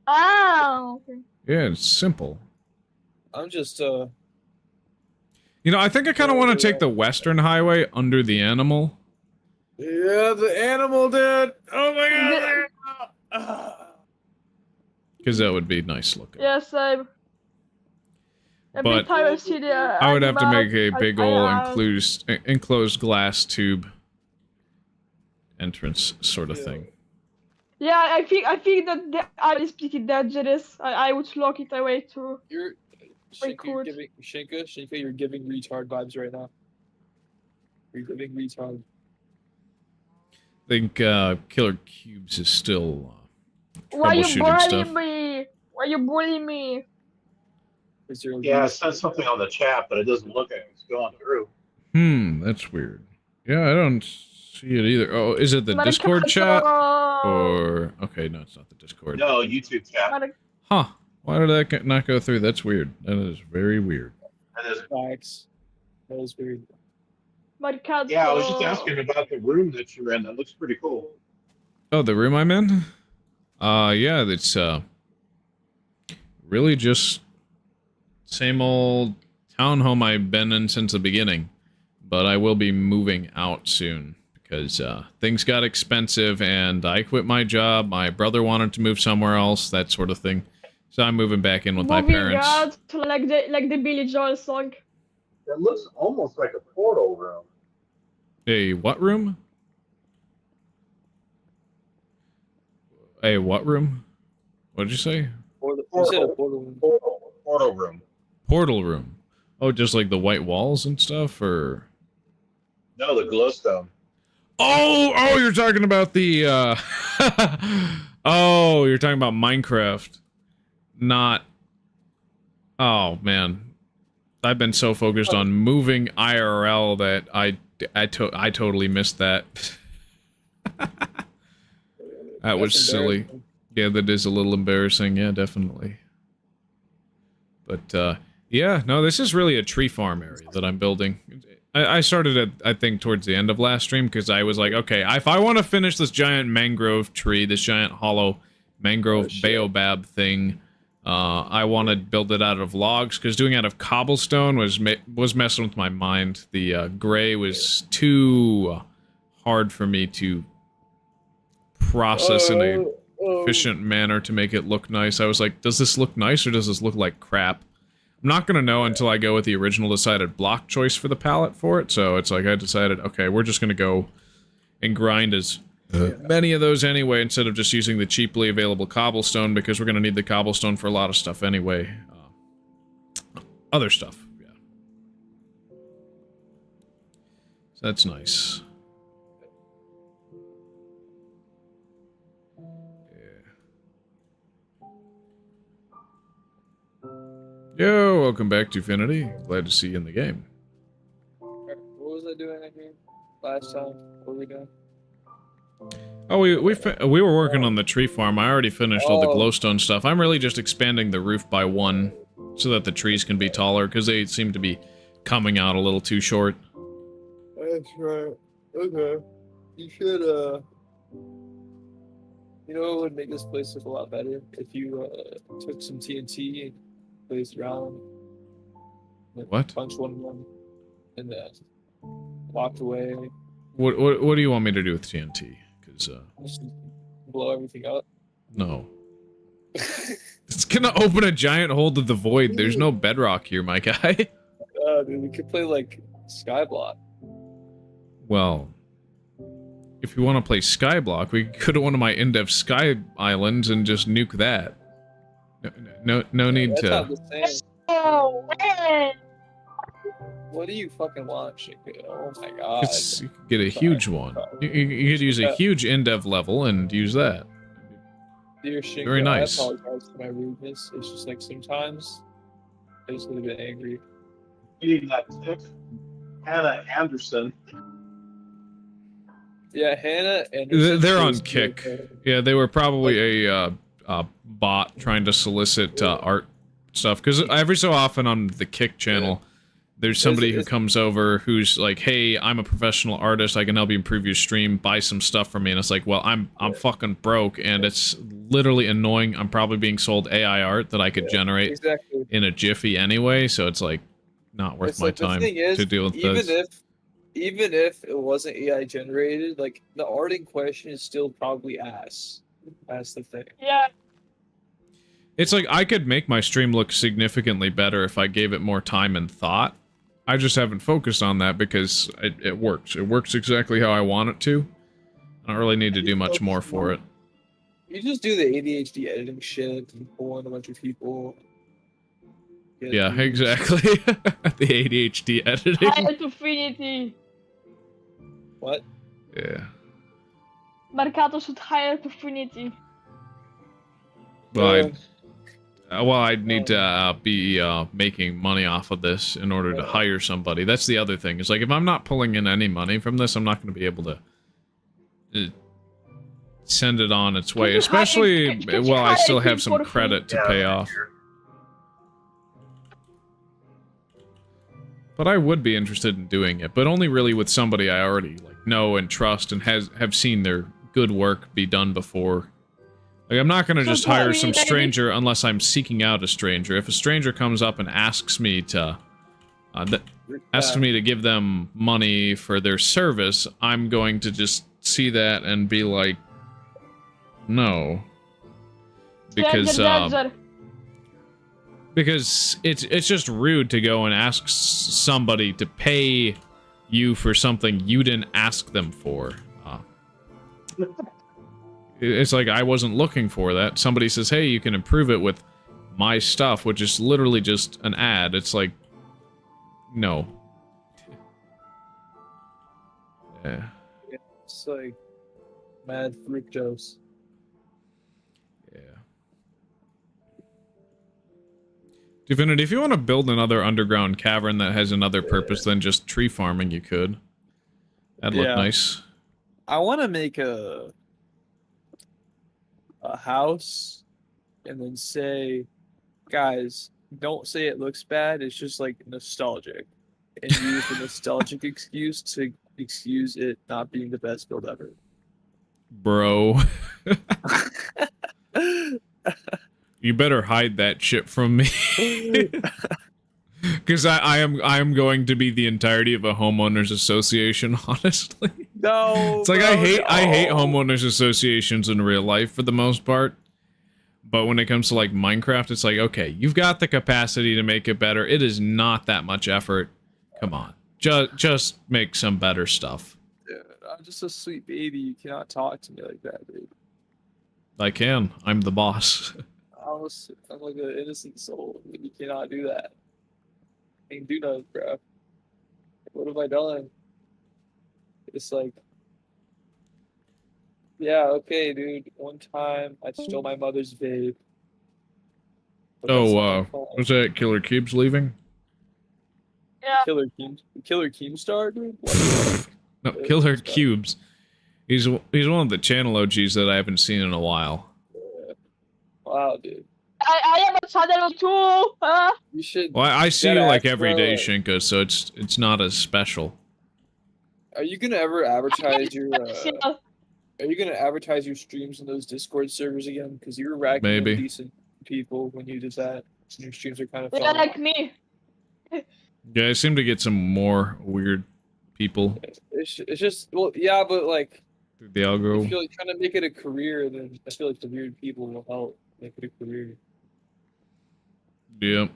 Speaker 6: Ah, okay.
Speaker 1: Yeah, it's simple.
Speaker 4: I'm just
Speaker 1: You know, I think I kind of want to take the western highway under the animal.
Speaker 4: yeah, the animal, dude. Oh my god.
Speaker 1: Because that would be nice looking.
Speaker 6: Yes, every
Speaker 1: But
Speaker 6: time I see the
Speaker 1: I would have to
Speaker 6: animal,
Speaker 1: make a big
Speaker 6: I
Speaker 1: ol'
Speaker 6: have-
Speaker 1: enclosed glass tube entrance sort of thing.
Speaker 6: Yeah, I think that the animal is pretty dangerous. I would lock it away too.
Speaker 4: You're
Speaker 6: cool.
Speaker 4: Shinka, you're giving retard vibes right now. You're giving retard.
Speaker 1: I think Killer Cubes is still
Speaker 6: Why you
Speaker 1: troubleshooting stuff.
Speaker 6: bullying me? Why you bullying me?
Speaker 5: Yeah, I sent something on the chat, but it doesn't look like it's going through.
Speaker 1: That's weird. Yeah, I don't see it either. Oh, is it the Discord chat? Or... Okay, no, it's not the Discord.
Speaker 5: No, YouTube chat.
Speaker 1: Huh. Why did that not go through? That's weird. That is very weird.
Speaker 5: That is,
Speaker 4: Facts. That was weird.
Speaker 5: yeah, I was just asking about the room that you're in. That looks pretty cool.
Speaker 1: Oh, the room I'm in? Yeah, it's, really just same old townhome I've been in since the beginning. But I will be moving out soon because, things got expensive and I quit my job. My brother wanted to move somewhere else, that sort of thing. So I'm moving back in with my parents.
Speaker 6: Out to like the Billy Joel song.
Speaker 5: It looks almost like a portal room.
Speaker 1: A what room? A what room? What did you say?
Speaker 4: You said a portal.
Speaker 5: Portal room.
Speaker 1: Portal room. Oh, just like the white walls and stuff, or...
Speaker 5: No, the glowstone.
Speaker 1: Oh, you're talking about the, Oh, you're talking about Minecraft. Not... Oh, man. I've been so focused on moving IRL that I totally missed that. That was silly. Yeah, that is a little embarrassing. Yeah, definitely. But, Yeah, no, this is really a tree farm area that I'm building. I started it, I think, towards the end of last stream, because I was like, okay, if I want to finish this giant mangrove tree, this giant hollow mangrove baobab thing, I want to build it out of logs, because doing it out of cobblestone was messing with my mind. The gray was too hard for me to process in a efficient manner to make it look nice. I was like, does this look nice, or does this look like crap? I'm not going to know until I go with the original decided block choice for the palette for it, so it's like I decided, okay, we're just going to go and grind as many of those anyway, instead of just using the cheaply available cobblestone, because we're going to need the cobblestone for a lot of stuff anyway. Other stuff, yeah. So that's nice. Yo, welcome back to Infinity. Glad to see you in the game.
Speaker 4: What was I doing again last time? What were we doing?
Speaker 1: Oh, we were working on the tree farm. I already finished all the glowstone stuff. I'm really just expanding the roof by 1 so that the trees can be taller, because they seem to be coming out a little too short.
Speaker 4: That's right. Okay. You should, you know what would make this place look a lot better? If you, took some TNT and placed around.
Speaker 1: What?
Speaker 4: Punch one and then walked away.
Speaker 1: What do you want me to do with TNT? Because,
Speaker 4: Just blow everything up.
Speaker 1: no. It's gonna open a giant hole to the void. There's no bedrock here, my guy.
Speaker 4: Dude, we could play, like, Skyblock.
Speaker 1: Well, if you want to play Skyblock, we could go to one of my Indev Sky Islands and just nuke that. No need
Speaker 4: That's
Speaker 1: to...
Speaker 4: not the same.
Speaker 6: Oh, man.
Speaker 4: What do you fucking want, Chico? Oh my god.
Speaker 1: You could get a huge one. You could use a huge Indev level and use that.
Speaker 4: Dear Shingo,
Speaker 1: Very nice.
Speaker 4: I apologize for my rudeness. It's just like sometimes I just get a bit angry.
Speaker 5: Eating that tick. Hannah Anderson.
Speaker 4: Yeah, Hannah and
Speaker 1: They're on Kick. Yeah, they were probably a bot trying to solicit art stuff. Because every so often on the Kick channel, there's somebody who comes over who's like, "Hey, I'm a professional artist. I can help you improve your stream. Buy some stuff from me." And it's like, "Well, I'm fucking broke, and it's literally annoying. I'm probably being sold AI art that I could generate in a jiffy anyway. So it's like not worth my time to deal with this."
Speaker 4: Even if it wasn't AI generated, like the art in question is still probably ass. That's the thing.
Speaker 6: Yeah.
Speaker 1: It's like I could make my stream look significantly better if I gave it more time and thought. I just haven't focused on that because it works. It works exactly how I want it to. I don't really need to do much more for it.
Speaker 4: You just do the ADHD editing shit and pull in a bunch of people.
Speaker 1: Yeah, exactly. The ADHD editing.
Speaker 6: Higher to Infinity.
Speaker 4: What?
Speaker 1: Yeah.
Speaker 6: Marcato should hire to Infinity.
Speaker 1: Well, I'd need to be making money off of this in order to hire somebody. That's the other thing. It's like, if I'm not pulling in any money from this, I'm not going to be able to send it on its way. Especially while I still have some credit to pay off. But I would be interested in doing it, but only really with somebody I already know and trust and have seen their good work be done before. Like, I'm not gonna just hire some stranger unless I'm seeking out a stranger. If a stranger comes up and asks me to give them money for their service, I'm going to just see that and be like, no, because it's just rude to go and ask somebody to pay you for something you didn't ask them for. It's like, I wasn't looking for that. Somebody says, hey, you can improve it with my stuff, which is literally just an ad. It's like, no. Yeah.
Speaker 4: It's like mad fructose.
Speaker 1: Yeah. Divinity, if you want to build another underground cavern that has another purpose than just tree farming, you could. That'd look nice.
Speaker 4: I want to make a house and then say, guys, don't say it looks bad. It's just like nostalgic, and use the nostalgic excuse to excuse it not being the best build ever.
Speaker 1: Bro. You better hide that shit from me. Because I am going to be the entirety of a homeowners association, honestly.
Speaker 4: No,
Speaker 1: It's like
Speaker 4: bro,
Speaker 1: I hate
Speaker 4: no.
Speaker 1: homeowners associations in real life for the most part. But when it comes to like Minecraft, it's like, okay, you've got the capacity to make it better. It is not that much effort. Come on. Just make some better stuff.
Speaker 4: Dude, I'm just a sweet baby. You cannot talk to me like that, dude.
Speaker 1: I can. I'm the boss.
Speaker 4: I'm like an innocent soul. You cannot do that. I can do nothing, bro. What have I done? It's like, yeah, okay, dude. One time I stole my mother's vape. But that's
Speaker 1: Oh,
Speaker 4: not my fault.
Speaker 1: was that Killer Cubes leaving?
Speaker 6: Yeah.
Speaker 4: Killer Keemstar, dude? What?
Speaker 1: No, Killer Cubes. He's one of the channel OGs that I haven't seen in a while.
Speaker 4: Wow, dude.
Speaker 6: I am a channel too.
Speaker 4: You should.
Speaker 1: Well, I see you
Speaker 4: gotta
Speaker 1: like
Speaker 4: act,
Speaker 1: every
Speaker 4: bro,
Speaker 1: day,
Speaker 4: like,
Speaker 1: Shinka, so it's not as special.
Speaker 4: Are you gonna ever advertise your?
Speaker 6: Yeah.
Speaker 4: Are you gonna advertise your streams in those Discord servers again? Because you were racking
Speaker 1: Maybe.
Speaker 4: in decent people when you did that. And your streams are kind of
Speaker 6: Yeah,
Speaker 4: fun.
Speaker 6: like me.
Speaker 1: Yeah, I seem to get some more weird people
Speaker 4: It's just, well, yeah, but like,
Speaker 1: through the
Speaker 4: if
Speaker 1: algo.
Speaker 4: you're like, trying to make it a career, then I feel like the weird people will help make it a career.
Speaker 1: Yeah.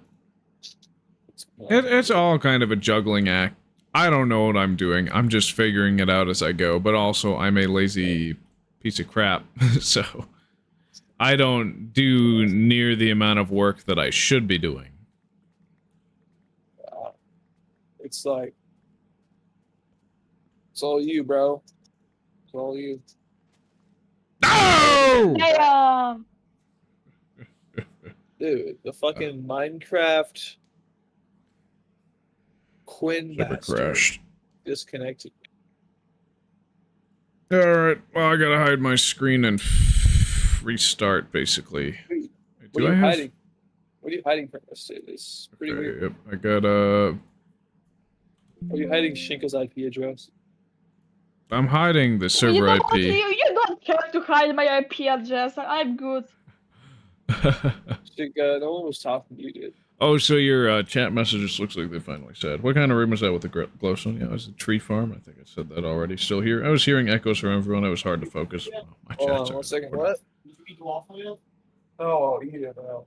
Speaker 1: It's all kind of a juggling act. I don't know what I'm doing. I'm just figuring it out as I go, but also I'm a lazy piece of crap, so I don't do near the amount of work that I should be doing.
Speaker 4: It's like, it's all you, bro. It's all you.
Speaker 1: No!
Speaker 6: Damn.
Speaker 4: Dude, the fucking Minecraft Quinn
Speaker 1: Super
Speaker 4: master
Speaker 1: crashed.
Speaker 4: disconnected.
Speaker 1: Alright, well, I gotta hide my screen and restart, basically.
Speaker 4: Wait,
Speaker 1: Wait,
Speaker 4: what
Speaker 1: do
Speaker 4: are
Speaker 1: I
Speaker 4: you
Speaker 1: have...
Speaker 4: hiding? What are you hiding from us? It's pretty
Speaker 1: Okay,
Speaker 4: weird.
Speaker 1: yep, I got,
Speaker 4: Are you hiding Shinka's IP address?
Speaker 1: I'm hiding the server IP.
Speaker 6: You don't have to hide my IP address. I'm good.
Speaker 4: Shinka, no one was talking to you, dude.
Speaker 1: Oh, so your chat messages looks like they finally said. What kind of room was that with the glowstone? Yeah, it was a tree farm. I think I said that already. Still here. I was hearing echoes from everyone. It was hard to focus. Oh, my
Speaker 4: Hold
Speaker 1: chat's
Speaker 4: on, one
Speaker 1: already
Speaker 4: second.
Speaker 1: recording.
Speaker 4: What? Did you eat the waffle yet? Oh, eat it now.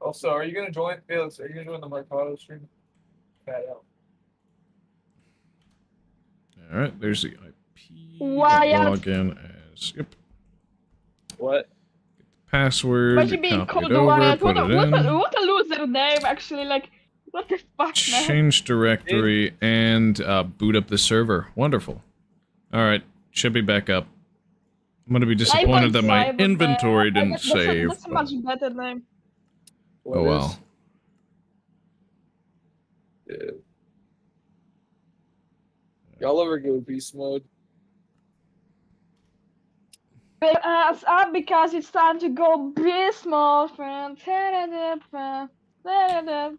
Speaker 4: Also, are you gonna join? Felix, are you gonna join the Mercado stream? Cat out.
Speaker 1: All right, there's the IP.
Speaker 6: Wyatt.
Speaker 1: Log in as
Speaker 4: What?
Speaker 1: password.
Speaker 6: Why she being
Speaker 1: Copy
Speaker 6: called
Speaker 1: it over.
Speaker 6: Wyatt?
Speaker 1: Put it in.
Speaker 6: What a loser name, actually. Like, what the fuck, man?
Speaker 1: Change directory and boot up the server. Wonderful. All right, should be back up. I'm gonna be disappointed that my inventory didn't save.
Speaker 6: That's a much better name.
Speaker 4: What
Speaker 1: Oh well.
Speaker 4: is- Yeah. Y'all ever go beast mode?
Speaker 6: It's up because it's time to go beast mode, friend.
Speaker 1: All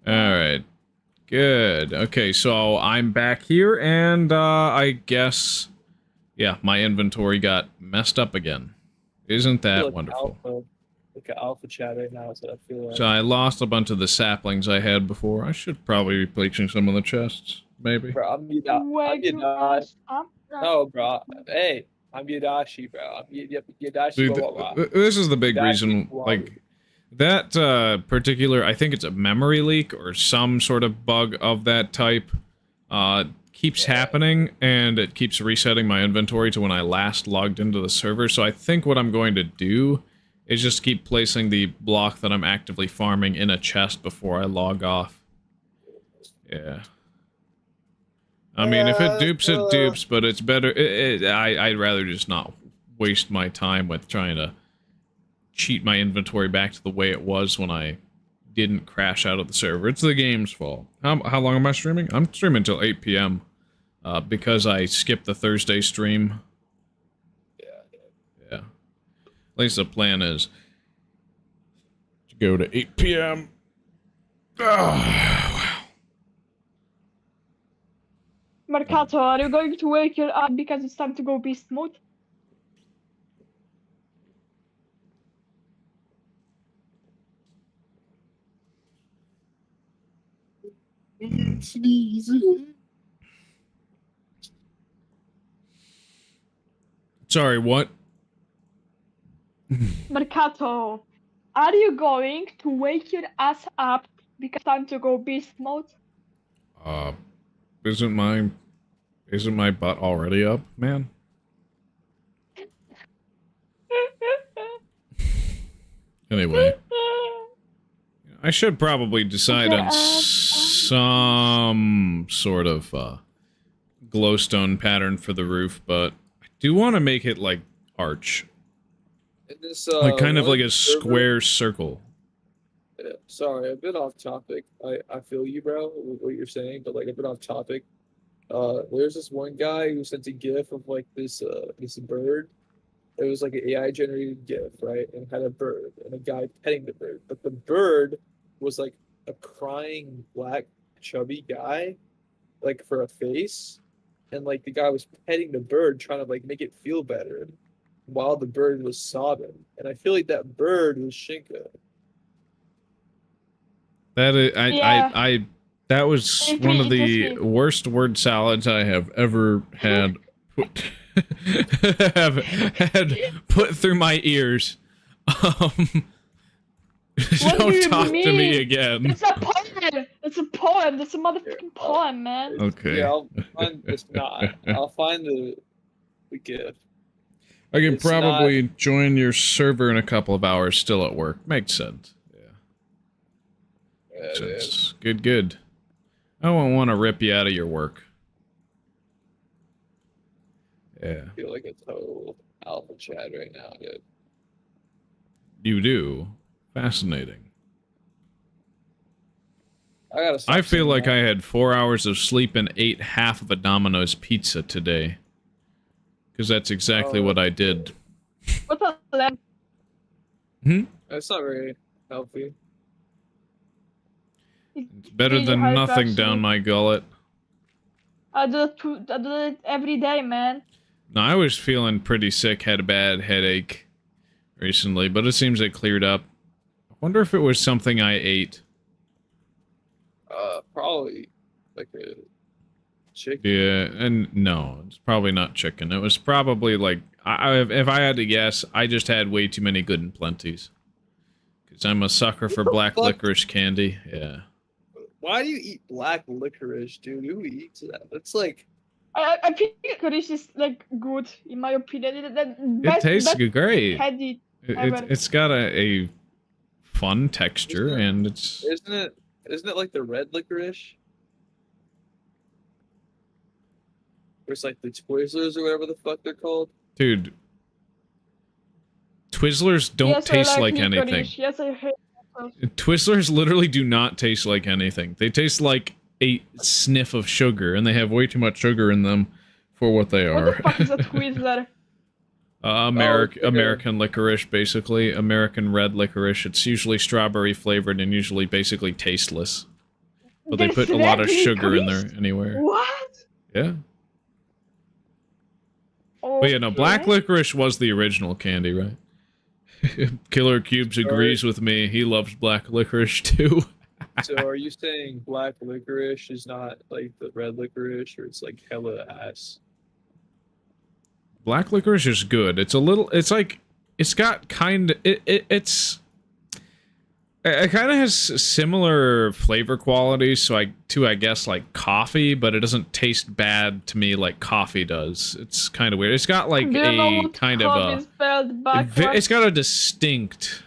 Speaker 1: right. Good. Okay, so I'm back here, and I guess, yeah, my inventory got messed up again. Isn't
Speaker 4: I feel
Speaker 1: that
Speaker 4: like
Speaker 1: wonderful?
Speaker 4: Like an alpha chat right now, so I feel like.
Speaker 1: So I lost a bunch of the saplings I had before. I should probably be placing some of the chests, maybe.
Speaker 4: Bro, I'm Yadashi. No, bro. Hey, I'm Yadashi, bro. I'm Yadashi.
Speaker 1: Dude,
Speaker 4: Blah, blah, blah.
Speaker 1: this is the big
Speaker 4: Yadashi
Speaker 1: reason,
Speaker 4: Wawa.
Speaker 1: like, that particular, I think it's a memory leak or some sort of bug of that type, keeps happening, and it keeps resetting my inventory to when I last logged into the server. So I think what I'm going to do is just keep placing the block that I'm actively farming in a chest before I log off. Yeah. I mean, if it dupes, it dupes, but it's better. I'd rather just not waste my time with trying to cheat my inventory back to the way it was when I didn't crash out of the server. It's the game's fault. How long am I streaming? I'm streaming until 8 p.m. Because I skipped the Thursday stream. Yeah. At least the plan is to go to 8 p.m. Oh,
Speaker 6: Mercato, are you going to wake her up because it's time to go beast mode?
Speaker 1: sorry, what?
Speaker 6: Mercato, are you going to wake your ass up because it's time to go beast mode?
Speaker 1: Uh, isn't my butt already up, man? Anyway, I should probably decide on some sort of glowstone pattern for the roof, but I do want to make it like arch,
Speaker 4: In this,
Speaker 1: like kind of
Speaker 4: one
Speaker 1: like a
Speaker 4: server-
Speaker 1: square circle.
Speaker 4: Yeah, sorry, a bit off topic. I feel you, bro, with what you're saying, but like a bit off topic. There's this one guy who sent a GIF of like this bird. It was like an AI generated GIF, right? And it had a bird and a guy petting the bird, but the bird was like a crying black chubby guy, like for a face, and like the guy was petting the bird, trying to like make it feel better, while the bird was sobbing. And I feel like that bird was Shinka.
Speaker 1: That is,
Speaker 6: Yeah.
Speaker 1: that was
Speaker 6: It
Speaker 1: one of
Speaker 6: was
Speaker 1: the
Speaker 6: me.
Speaker 1: worst word salads I have ever had put have had put through my ears.
Speaker 6: What do
Speaker 1: Don't
Speaker 6: you
Speaker 1: talk to me
Speaker 6: mean?
Speaker 1: again.
Speaker 6: It's a poem! It's a poem! It's a motherfucking poem, man!
Speaker 1: Okay.
Speaker 4: Yeah, I'll find it's not. I'll find the GIF.
Speaker 1: I can
Speaker 4: It's
Speaker 1: probably join your server in a couple of hours still at work. Makes sense. Yeah.
Speaker 4: Yeah,
Speaker 1: Makes
Speaker 4: it is.
Speaker 1: sense. Good, good. I won't want to rip you out of your work. Yeah.
Speaker 4: I feel like a total alpha Chad right now, dude.
Speaker 1: You do. Fascinating.
Speaker 4: I gotta stop
Speaker 1: I feel
Speaker 4: saying
Speaker 1: like
Speaker 4: that.
Speaker 1: I had 4 hours of sleep and ate half of a Domino's pizza today. Because that's exactly
Speaker 4: Oh.
Speaker 1: what I did.
Speaker 6: What a lamb.
Speaker 4: That's not very healthy.
Speaker 1: It's better
Speaker 6: Really
Speaker 1: than
Speaker 6: hard,
Speaker 1: nothing
Speaker 6: actually.
Speaker 1: down my gullet.
Speaker 6: I do it every day, man.
Speaker 1: No, I was feeling pretty sick, had a bad headache recently, but it seems it cleared up. I wonder if it was something I ate.
Speaker 4: Probably like a chicken.
Speaker 1: Yeah, and no, it's probably not chicken. It was probably like, if I had to guess, I just had way too many good and plenties. Because I'm a sucker for black
Speaker 4: fuck?
Speaker 1: licorice candy. Yeah.
Speaker 4: Why do you eat black licorice, dude? Who eats that? That's like
Speaker 6: I think licorice is like good in my opinion.
Speaker 1: It tastes great.
Speaker 6: Candy
Speaker 1: It's
Speaker 6: ever.
Speaker 1: it's got a fun texture,
Speaker 4: Isn't it-
Speaker 1: and it's...
Speaker 4: isn't it like the red licorice? Or it's like the Twizzlers or whatever the fuck they're called.
Speaker 1: Dude, Twizzlers don't
Speaker 6: Yes, I
Speaker 1: taste like
Speaker 6: licorice.
Speaker 1: anything.
Speaker 6: Yes, I hate it.
Speaker 1: Twizzlers literally do not taste like anything. They taste like a sniff of sugar, and they have way too much sugar in them for what they
Speaker 6: What
Speaker 1: are.
Speaker 6: the fuck is a Twizzler?
Speaker 1: American
Speaker 4: okay.
Speaker 1: American licorice, basically. American red licorice. It's usually strawberry flavored and usually basically tasteless. But they
Speaker 6: There's
Speaker 1: put a lot of
Speaker 6: red
Speaker 1: sugar in
Speaker 6: licorice?
Speaker 1: there anywhere.
Speaker 6: What?
Speaker 1: Yeah. But yeah, no, black
Speaker 6: Okay.
Speaker 1: licorice was the original candy, right? Killer Cubes agrees with me. He loves black licorice too.
Speaker 4: So are you saying black licorice is not like the red licorice, or it's like hella ass?
Speaker 1: Black licorice is good. It's a little... It's like... It's got kind of... It's... It kind of has similar flavor qualities to, I guess, like coffee, but it doesn't taste bad to me like coffee does. It's kind of weird. It's got like
Speaker 6: Do you know
Speaker 1: a
Speaker 6: what
Speaker 1: kind of
Speaker 6: coffee
Speaker 1: a...
Speaker 6: is spelled backwards?
Speaker 1: It's got a distinct...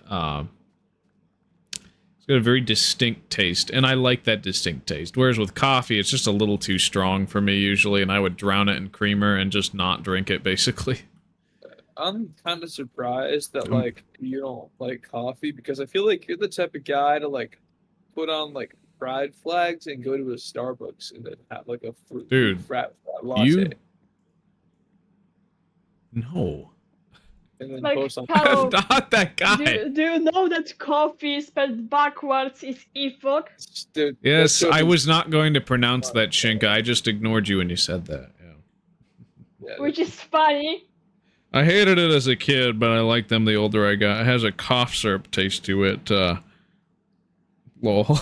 Speaker 1: It's got a very distinct taste, and I like that distinct taste. Whereas with coffee, it's just a little too strong for me usually, and I would drown it in creamer and just not drink it, basically.
Speaker 4: I'm kind of surprised that like you don't like coffee, because I feel like you're the type of guy to like put on like pride flags and go to a Starbucks and then have like a fruit
Speaker 1: Dude,
Speaker 4: frat latte.
Speaker 1: You... No.
Speaker 4: and then
Speaker 6: Like,
Speaker 4: post on.
Speaker 6: hello.
Speaker 1: I'm not that guy.
Speaker 6: Do you know that coffee spelled backwards is efok?
Speaker 4: Dude, that
Speaker 1: Yes,
Speaker 4: joke
Speaker 1: I
Speaker 4: is-
Speaker 1: was not going to pronounce that, Shinka. I just ignored you when you said that. Yeah.
Speaker 4: Yeah,
Speaker 6: Which is funny.
Speaker 1: I hated it as a kid, but I liked them the older I got. It has a cough syrup taste to it. Lol.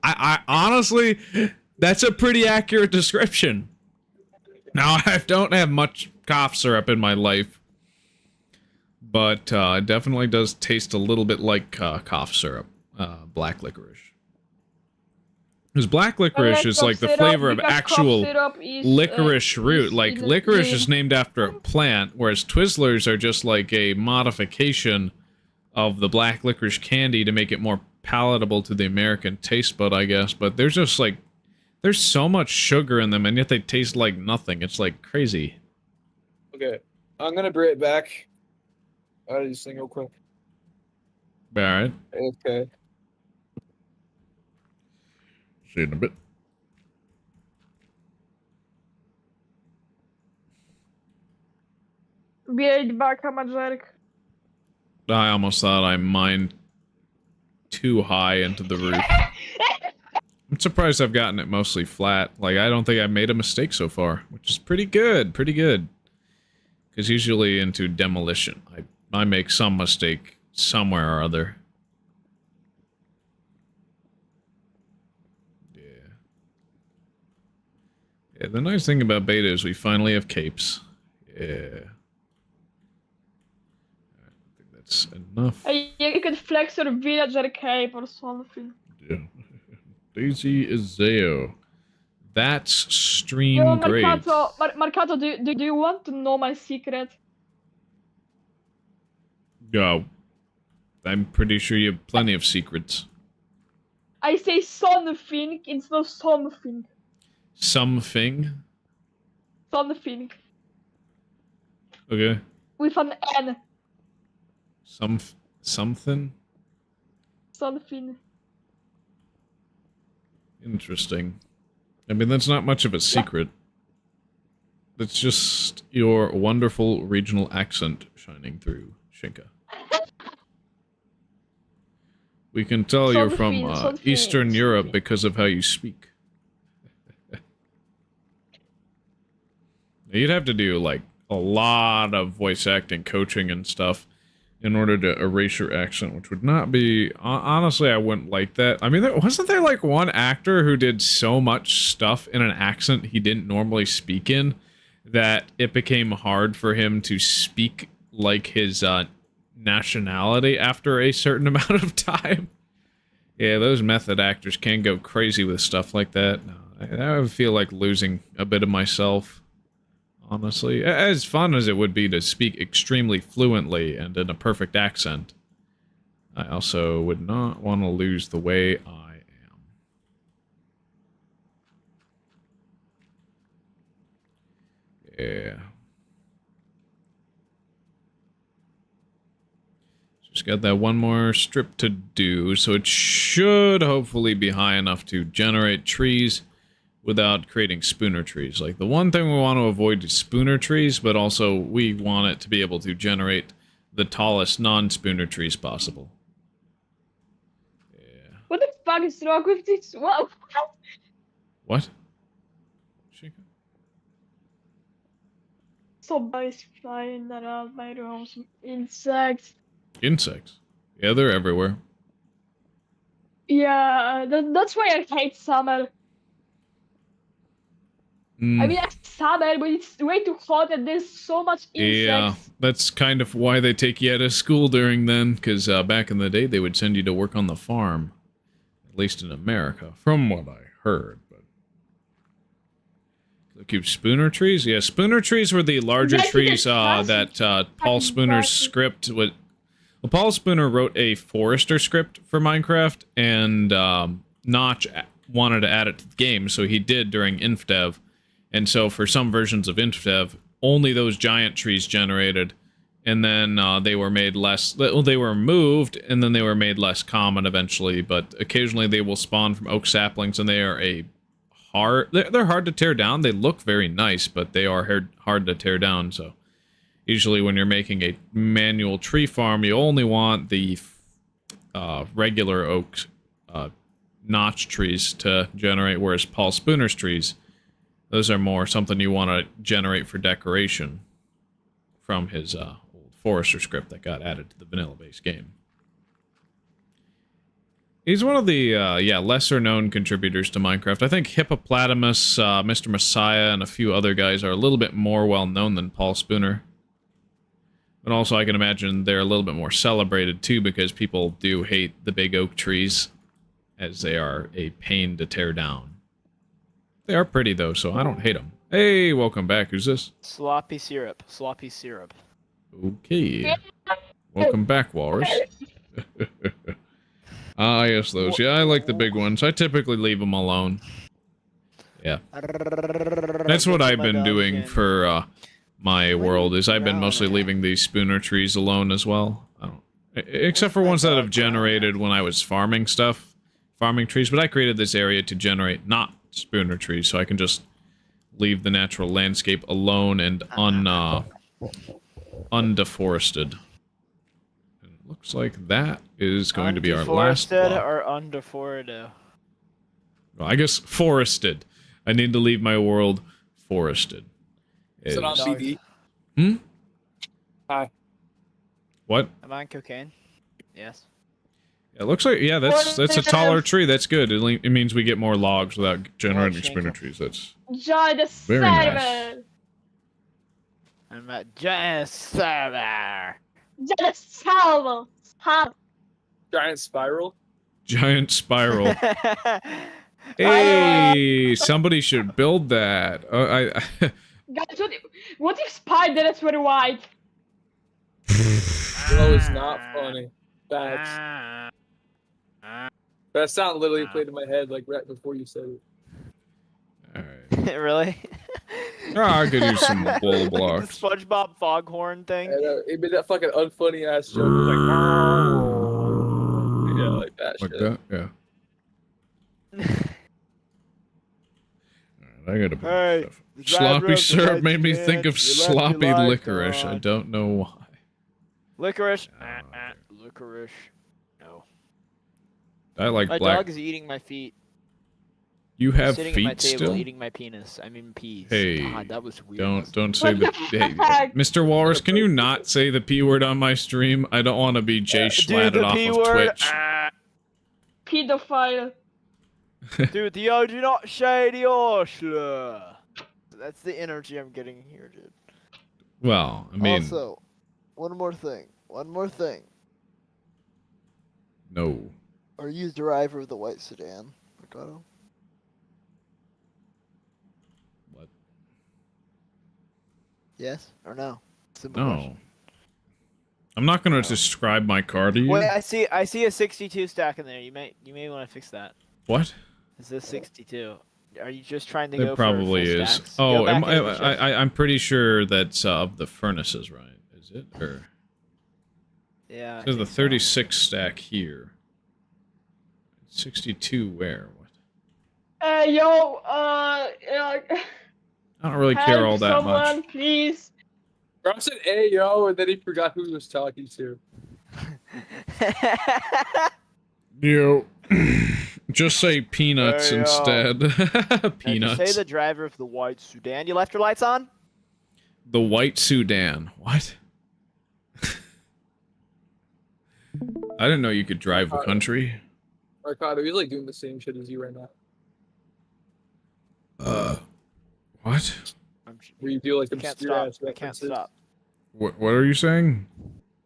Speaker 1: I honestly, that's a pretty accurate description. Now, I don't have much cough syrup in my life, but it definitely does taste a little bit like cough syrup, black licorice. Because black licorice is like the flavor of actual licorice root. Like, licorice is named after a plant, whereas Twizzlers are just like a modification of the black licorice candy to make it more palatable to the American taste bud, I guess. But there's just like, there's so much sugar in them, and yet they taste like nothing. It's like crazy.
Speaker 4: Okay, I'm gonna bring it back. Out of this thing real quick.
Speaker 1: Alright.
Speaker 4: Okay.
Speaker 1: See you in a bit.
Speaker 6: Build back a jerk.
Speaker 1: I almost thought I mined too high into the roof. I'm surprised I've gotten it mostly flat. Like, I don't think I've made a mistake so far, which is pretty good, pretty good. Because usually into demolition, I make some mistake somewhere or other. Yeah. Yeah, the nice thing about beta is we finally have capes. Yeah. I think that's enough.
Speaker 6: You could flex your villager cape or something.
Speaker 1: Yeah. Daisy Izeo. That's stream
Speaker 6: Yo,
Speaker 1: great.
Speaker 6: Marcato, do you want to know my secret?
Speaker 1: Yeah. I'm pretty sure you have plenty of secrets.
Speaker 6: I say something instead of something.
Speaker 1: Something?
Speaker 6: Something.
Speaker 1: Okay.
Speaker 6: With an N.
Speaker 1: Something?
Speaker 6: Something.
Speaker 1: Interesting. I mean, that's not much of a secret. That's just your wonderful regional accent shining through, Shinka. We can tell you're from Eastern Europe because of how you speak. You'd have to do, like, a lot of voice acting coaching and stuff in order to erase your accent, which would not be... Honestly, I wouldn't like that. I mean, wasn't there, like, one actor who did so much stuff in an accent he didn't normally speak in that it became hard for him to speak like his nationality after a certain amount of time? Yeah, those method actors can go crazy with stuff like that. No, I would feel like losing a bit of myself. Honestly, as fun as it would be to speak extremely fluently and in a perfect accent, I also would not want to lose the way I am. Yeah. Just got that one more strip to do, so it should hopefully be high enough to generate trees without creating spooner trees. Like, the one thing we want to avoid is spooner trees, but also we want it to be able to generate the tallest non-spooner trees possible. Yeah.
Speaker 6: What the fuck is wrong with this? What?
Speaker 1: What? Shika?
Speaker 6: Somebody's flying around my room. Some insects.
Speaker 1: Insects. Yeah, they're everywhere.
Speaker 6: Yeah, that's why I hate summer. I mean, it's summer, but it's way too hot and there's so much insects.
Speaker 1: Yeah, that's kind of why they take you out of school during then, because back in the day they would send you to work on the farm. At least in America, from what I heard. But keep spooner trees? Yeah, spooner trees were the larger trees that Paul Spooner's script would... Well, Paul Spooner wrote a Forester script for Minecraft, and Notch wanted to add it to the game, so he did during Indev. And so for some versions of Indev, only those giant trees generated, and then they were made less... Well, they were moved, and then they were made less common eventually, but occasionally they will spawn from oak saplings, and they are they're hard to tear down. They look very nice, but they are hard to tear down, so usually when you're making a manual tree farm, you only want the regular oak notch trees to generate, whereas Paul Spooner's trees, those are more something you want to generate for decoration from his old Forester script that got added to the vanilla-based game. He's one of the, lesser-known contributors to Minecraft. I think Hippopotamus, Mr. Messiah, and a few other guys are a little bit more well-known than Paul Spooner. But also, I can imagine they're a little bit more celebrated, too, because people do hate the big oak trees, as they are a pain to tear down. They are pretty, though, so I don't hate them. Hey, welcome back. Who's this?
Speaker 3: Sloppy syrup. Sloppy syrup.
Speaker 1: Okay. Welcome back, Walrus. Ah, yes, those. Yeah, I like the big ones. I typically leave them alone. Yeah. That's what I've been doing for my world, is I've been mostly leaving these Spooner trees alone as well. Except for ones that have generated when I was farming trees, but I created this area to generate not Spooner trees, so I can just leave the natural landscape alone and undeforested. Looks like that is going to be our last block.
Speaker 3: Undeforested or undeforested?
Speaker 1: Well, I guess forested. I need to leave my world forested.
Speaker 4: Is it on CD?
Speaker 1: Hmm?
Speaker 4: Hi.
Speaker 1: What?
Speaker 3: Am I on cocaine? Yes.
Speaker 1: It looks like, yeah, that's a taller tree. That's good. It means we get more logs without generating spinner trees. That's
Speaker 6: Join the
Speaker 1: very
Speaker 6: server.
Speaker 1: nice.
Speaker 3: I'm a giant server.
Speaker 6: Join the server.
Speaker 4: Giant spiral?
Speaker 1: Giant spiral. Hey, somebody should build that.
Speaker 6: Guys, what if spiders were white?
Speaker 4: No, it's not funny. Facts. That sound literally played in my head like right before you said it.
Speaker 1: Alright.
Speaker 3: Really?
Speaker 1: Oh, I could use some bull
Speaker 3: Like
Speaker 1: blocks.
Speaker 3: the SpongeBob foghorn thing.
Speaker 4: I know, it made that fucking unfunny ass joke. Like, yeah, like that
Speaker 1: Like
Speaker 4: shit.
Speaker 1: that? Yeah. Alright, I gotta put
Speaker 3: Hey,
Speaker 1: stuff.
Speaker 3: the driver
Speaker 1: Sloppy
Speaker 3: of the
Speaker 1: syrup
Speaker 3: white
Speaker 1: made me
Speaker 3: van,
Speaker 1: think of
Speaker 3: you left your
Speaker 1: sloppy
Speaker 3: light
Speaker 1: licorice. I
Speaker 3: on.
Speaker 1: don't know why.
Speaker 3: Licorice.
Speaker 1: Oh,
Speaker 3: Licorice. No.
Speaker 1: I like
Speaker 3: My
Speaker 1: black.
Speaker 3: dog is eating my feet.
Speaker 1: You have
Speaker 3: sitting at my
Speaker 1: feet
Speaker 3: table
Speaker 1: still?
Speaker 3: eating my penis. I mean peas.
Speaker 1: Hey,
Speaker 3: God, that was weird.
Speaker 1: don't say the. Hey,
Speaker 6: heck?
Speaker 1: Mr. Walrus, can you not say the P word on my stream? I don't want to be Jay
Speaker 3: Dude,
Speaker 1: Schlatted
Speaker 3: the
Speaker 1: off
Speaker 3: P
Speaker 1: of
Speaker 3: word.
Speaker 1: Twitch.
Speaker 6: Pedophile.
Speaker 3: Dude, the O do not say the Osler. That's the energy I'm getting here, dude.
Speaker 1: Well, I mean,
Speaker 3: Also, one more thing.
Speaker 1: no.
Speaker 3: Are you the driver of the white sedan, Ricardo?
Speaker 1: What?
Speaker 3: Yes or no? Simple
Speaker 1: No.
Speaker 3: question.
Speaker 1: I'm not going to describe my car to you.
Speaker 3: Wait, I see a 62 stack in there. You may want to fix that.
Speaker 1: What?
Speaker 3: Is this 62? Are you just trying to
Speaker 1: There
Speaker 3: go
Speaker 1: probably
Speaker 3: for full
Speaker 1: is.
Speaker 3: stacks? Go
Speaker 1: Oh,
Speaker 3: back into the chest.
Speaker 1: I'm pretty sure that's of the furnaces, right? Is it? Or
Speaker 3: Yeah. I
Speaker 1: there's the
Speaker 3: think so.
Speaker 1: 36 stack here. 62 where? What?
Speaker 6: Yo,
Speaker 1: I don't really care
Speaker 6: help
Speaker 1: all that
Speaker 6: someone,
Speaker 1: much.
Speaker 6: please.
Speaker 4: Bro said, "Hey yo," and then he forgot who he was talking to.
Speaker 1: Yo. Just say peanuts
Speaker 3: Hey, yo.
Speaker 1: instead.
Speaker 3: Now,
Speaker 1: Peanuts.
Speaker 3: just say the driver of the white sedan. You left your lights on?
Speaker 1: The White Sudan. What? I didn't know you could drive the country.
Speaker 4: Ricardo, he's like doing the same shit as you right now.
Speaker 1: What?
Speaker 4: Where you do like
Speaker 3: I can't
Speaker 4: obscure
Speaker 3: stop.
Speaker 4: ass
Speaker 3: I can't
Speaker 4: references.
Speaker 3: stop.
Speaker 1: What are you saying?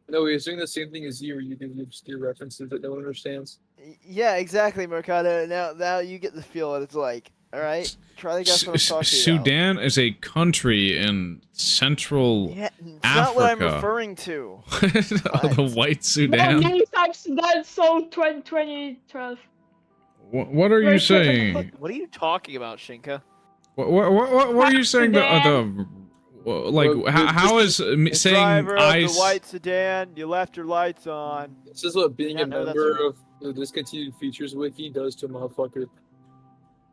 Speaker 4: No, he's doing the same thing as you, where you do the obscure references that no one understands.
Speaker 3: Yeah, exactly, Mercado. Now you get the feel what it's like. All right, try to guess what I'm talking about.
Speaker 1: Sudan is a country in Central
Speaker 3: Yeah, it's not what I'm
Speaker 1: Africa.
Speaker 3: referring to.
Speaker 1: The White
Speaker 6: No,
Speaker 1: Sudan.
Speaker 6: many times that's so 2012.
Speaker 1: What are you
Speaker 6: Right,
Speaker 1: saying?
Speaker 3: What are you talking about, Shinka?
Speaker 1: What are you saying?
Speaker 6: Sudan.
Speaker 1: How is
Speaker 3: The
Speaker 1: saying
Speaker 3: driver of
Speaker 1: ice?
Speaker 3: the white sedan, you left your lights on.
Speaker 4: This is what being
Speaker 3: Yeah,
Speaker 4: a
Speaker 3: no, that's
Speaker 4: member
Speaker 3: right.
Speaker 4: of the discontinued features wiki does to a motherfucker.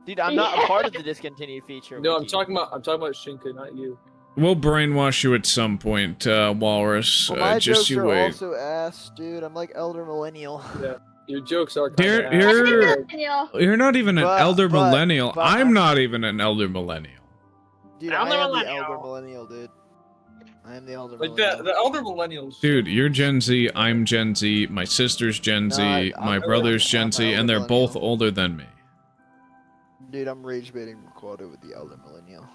Speaker 3: Dude, I'm not a part of the discontinued feature.
Speaker 4: No, I'm
Speaker 3: wiki.
Speaker 4: talking about Shinka, not you.
Speaker 1: We'll brainwash you at some point, Walrus.
Speaker 3: Well, my
Speaker 1: just
Speaker 3: jokes
Speaker 1: you
Speaker 3: are
Speaker 1: wait.
Speaker 3: also ass, dude. I'm like elder millennial.
Speaker 4: Yeah, your jokes are kind
Speaker 1: You're-
Speaker 4: of.
Speaker 1: you're-
Speaker 6: Daniel.
Speaker 1: You're not even an elder millennial.
Speaker 3: but
Speaker 1: I'm not even an elder millennial.
Speaker 3: Dude,
Speaker 2: Elder
Speaker 3: I am the
Speaker 2: millennial.
Speaker 3: elder millennial, dude. I am the elder
Speaker 4: Like
Speaker 3: millennial.
Speaker 4: the elder millennials.
Speaker 1: Dude, you're Gen Z, I'm Gen Z, my sister's Gen Z,
Speaker 3: No,
Speaker 1: my brother's
Speaker 3: I'm
Speaker 1: Gen Z,
Speaker 3: elder
Speaker 1: and they're both
Speaker 3: millennial.
Speaker 1: older than me.
Speaker 3: Dude, I'm rage baiting Ricardo with the elder millennial.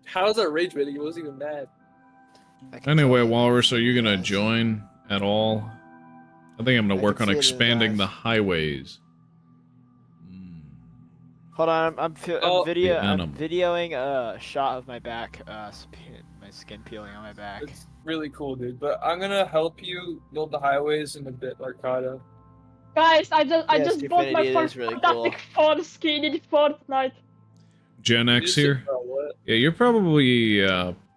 Speaker 4: How's that rage baiting? He wasn't even mad.
Speaker 3: I can
Speaker 1: Anyway,
Speaker 3: tell you.
Speaker 1: Walrus, are you gonna join at all? I think I'm gonna
Speaker 3: I
Speaker 1: work
Speaker 3: can
Speaker 1: on
Speaker 3: see it in his
Speaker 1: expanding
Speaker 3: eyes.
Speaker 1: the highways.
Speaker 3: Hold on, I'm
Speaker 4: Oh.
Speaker 1: Venom.
Speaker 3: videoing a shot of my back, my skin peeling on my back.
Speaker 4: It's really cool, dude. But I'm gonna help you build the highways in a bit, Arcado.
Speaker 6: Guys, I
Speaker 3: Yes,
Speaker 6: just bought my
Speaker 3: Infinity, it
Speaker 6: first
Speaker 3: is really
Speaker 6: fantastic phone skin in Fortnite.
Speaker 1: Gen
Speaker 4: You
Speaker 1: X
Speaker 4: just said,
Speaker 1: here?
Speaker 4: "Bro, what?"
Speaker 1: Yeah, you're probably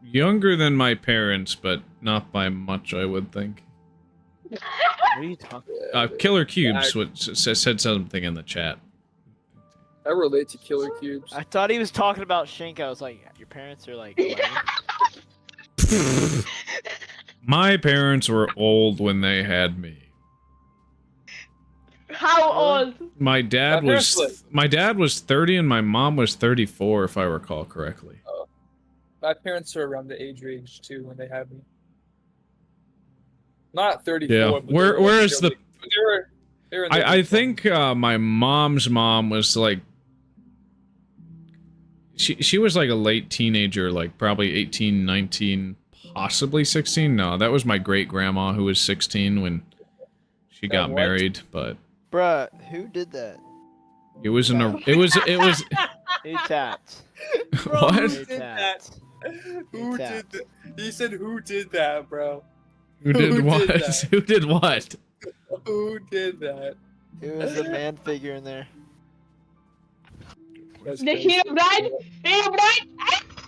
Speaker 1: younger than my parents, but not by much, I would think.
Speaker 3: What are you talking?
Speaker 1: Killer Cubes said something in the chat.
Speaker 4: I relate to Killer Cubes.
Speaker 3: I thought he was talking about Shank. I was like, your parents are like 11?
Speaker 1: My parents were old when they had me.
Speaker 6: How old?
Speaker 1: My dad
Speaker 4: My
Speaker 1: was
Speaker 4: parents
Speaker 1: 30 and my mom was 34, if I recall correctly.
Speaker 4: My parents are around the age range too when they had me. Not 34.
Speaker 1: Yeah.
Speaker 4: But they were,
Speaker 1: Where's
Speaker 4: like, they were in their
Speaker 1: I
Speaker 4: mid-twenties.
Speaker 1: think my mom's mom was like she was like a late teenager, like probably 18, 19, possibly 16. No, that was my great grandma who was 16 when she got
Speaker 4: what?
Speaker 1: married, but
Speaker 3: Bruh, who did that?
Speaker 1: it was it was
Speaker 3: Who tapped?
Speaker 4: Bro,
Speaker 1: What?
Speaker 4: Who
Speaker 3: Who
Speaker 4: did that?
Speaker 3: tapped?
Speaker 4: Who did
Speaker 3: tapped?
Speaker 4: that? He said, "Who did that, bro?
Speaker 1: who did
Speaker 4: Who
Speaker 1: what?
Speaker 4: did that?
Speaker 1: Who did what?
Speaker 4: Who did that?"
Speaker 3: Who was the man figure in there?
Speaker 4: That's
Speaker 6: The
Speaker 4: crazy.
Speaker 6: hero bride? Hero bride?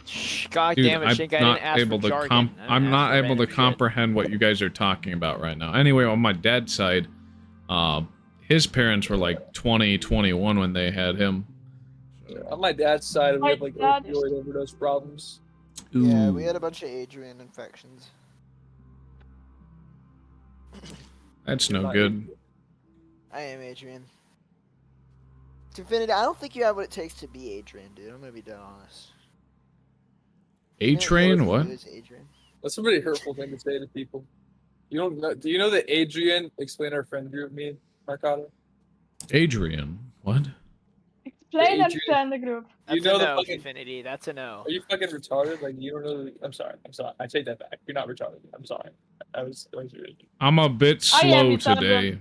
Speaker 3: Shh, God
Speaker 1: Dude,
Speaker 3: damn it, Shank, I
Speaker 1: I'm not
Speaker 3: didn't ask
Speaker 1: able
Speaker 3: for
Speaker 1: to
Speaker 3: jargon. I didn't
Speaker 1: I'm
Speaker 3: ask
Speaker 1: not
Speaker 3: for
Speaker 1: able to
Speaker 3: random shit.
Speaker 1: comprehend what you guys are talking about right now. Anyway, on my dad's side, his parents were like 20, 21 when they had him.
Speaker 4: On my dad's side, we
Speaker 6: My
Speaker 4: have like
Speaker 6: dad is-
Speaker 4: opioid overdose problems.
Speaker 3: Yeah,
Speaker 1: Ooh.
Speaker 3: we had a bunch of Adrian infections.
Speaker 1: That's no good.
Speaker 3: I am Adrian. To Infinity, I don't think you have what it takes to be Adrian, dude. I'm gonna be dead honest.
Speaker 1: A-Train? What?
Speaker 3: Is Adrian?
Speaker 4: That's a pretty hurtful thing to say to people. You don't know? Do you know that Adrian explain our friend group me, Mercado?
Speaker 1: Adrian? What?
Speaker 6: Explain and
Speaker 4: Adrian.
Speaker 6: friend the group.
Speaker 4: You
Speaker 3: That's
Speaker 4: know
Speaker 3: a
Speaker 4: the
Speaker 3: no,
Speaker 4: fucking.
Speaker 3: Infinity. That's a no.
Speaker 4: Are you fucking retarded? Like you don't know? I'm sorry. I'm sorry. I take that back. You're not retarded. I'm sorry. I was really.
Speaker 1: I'm a bit
Speaker 6: I am
Speaker 1: slow
Speaker 6: retarded.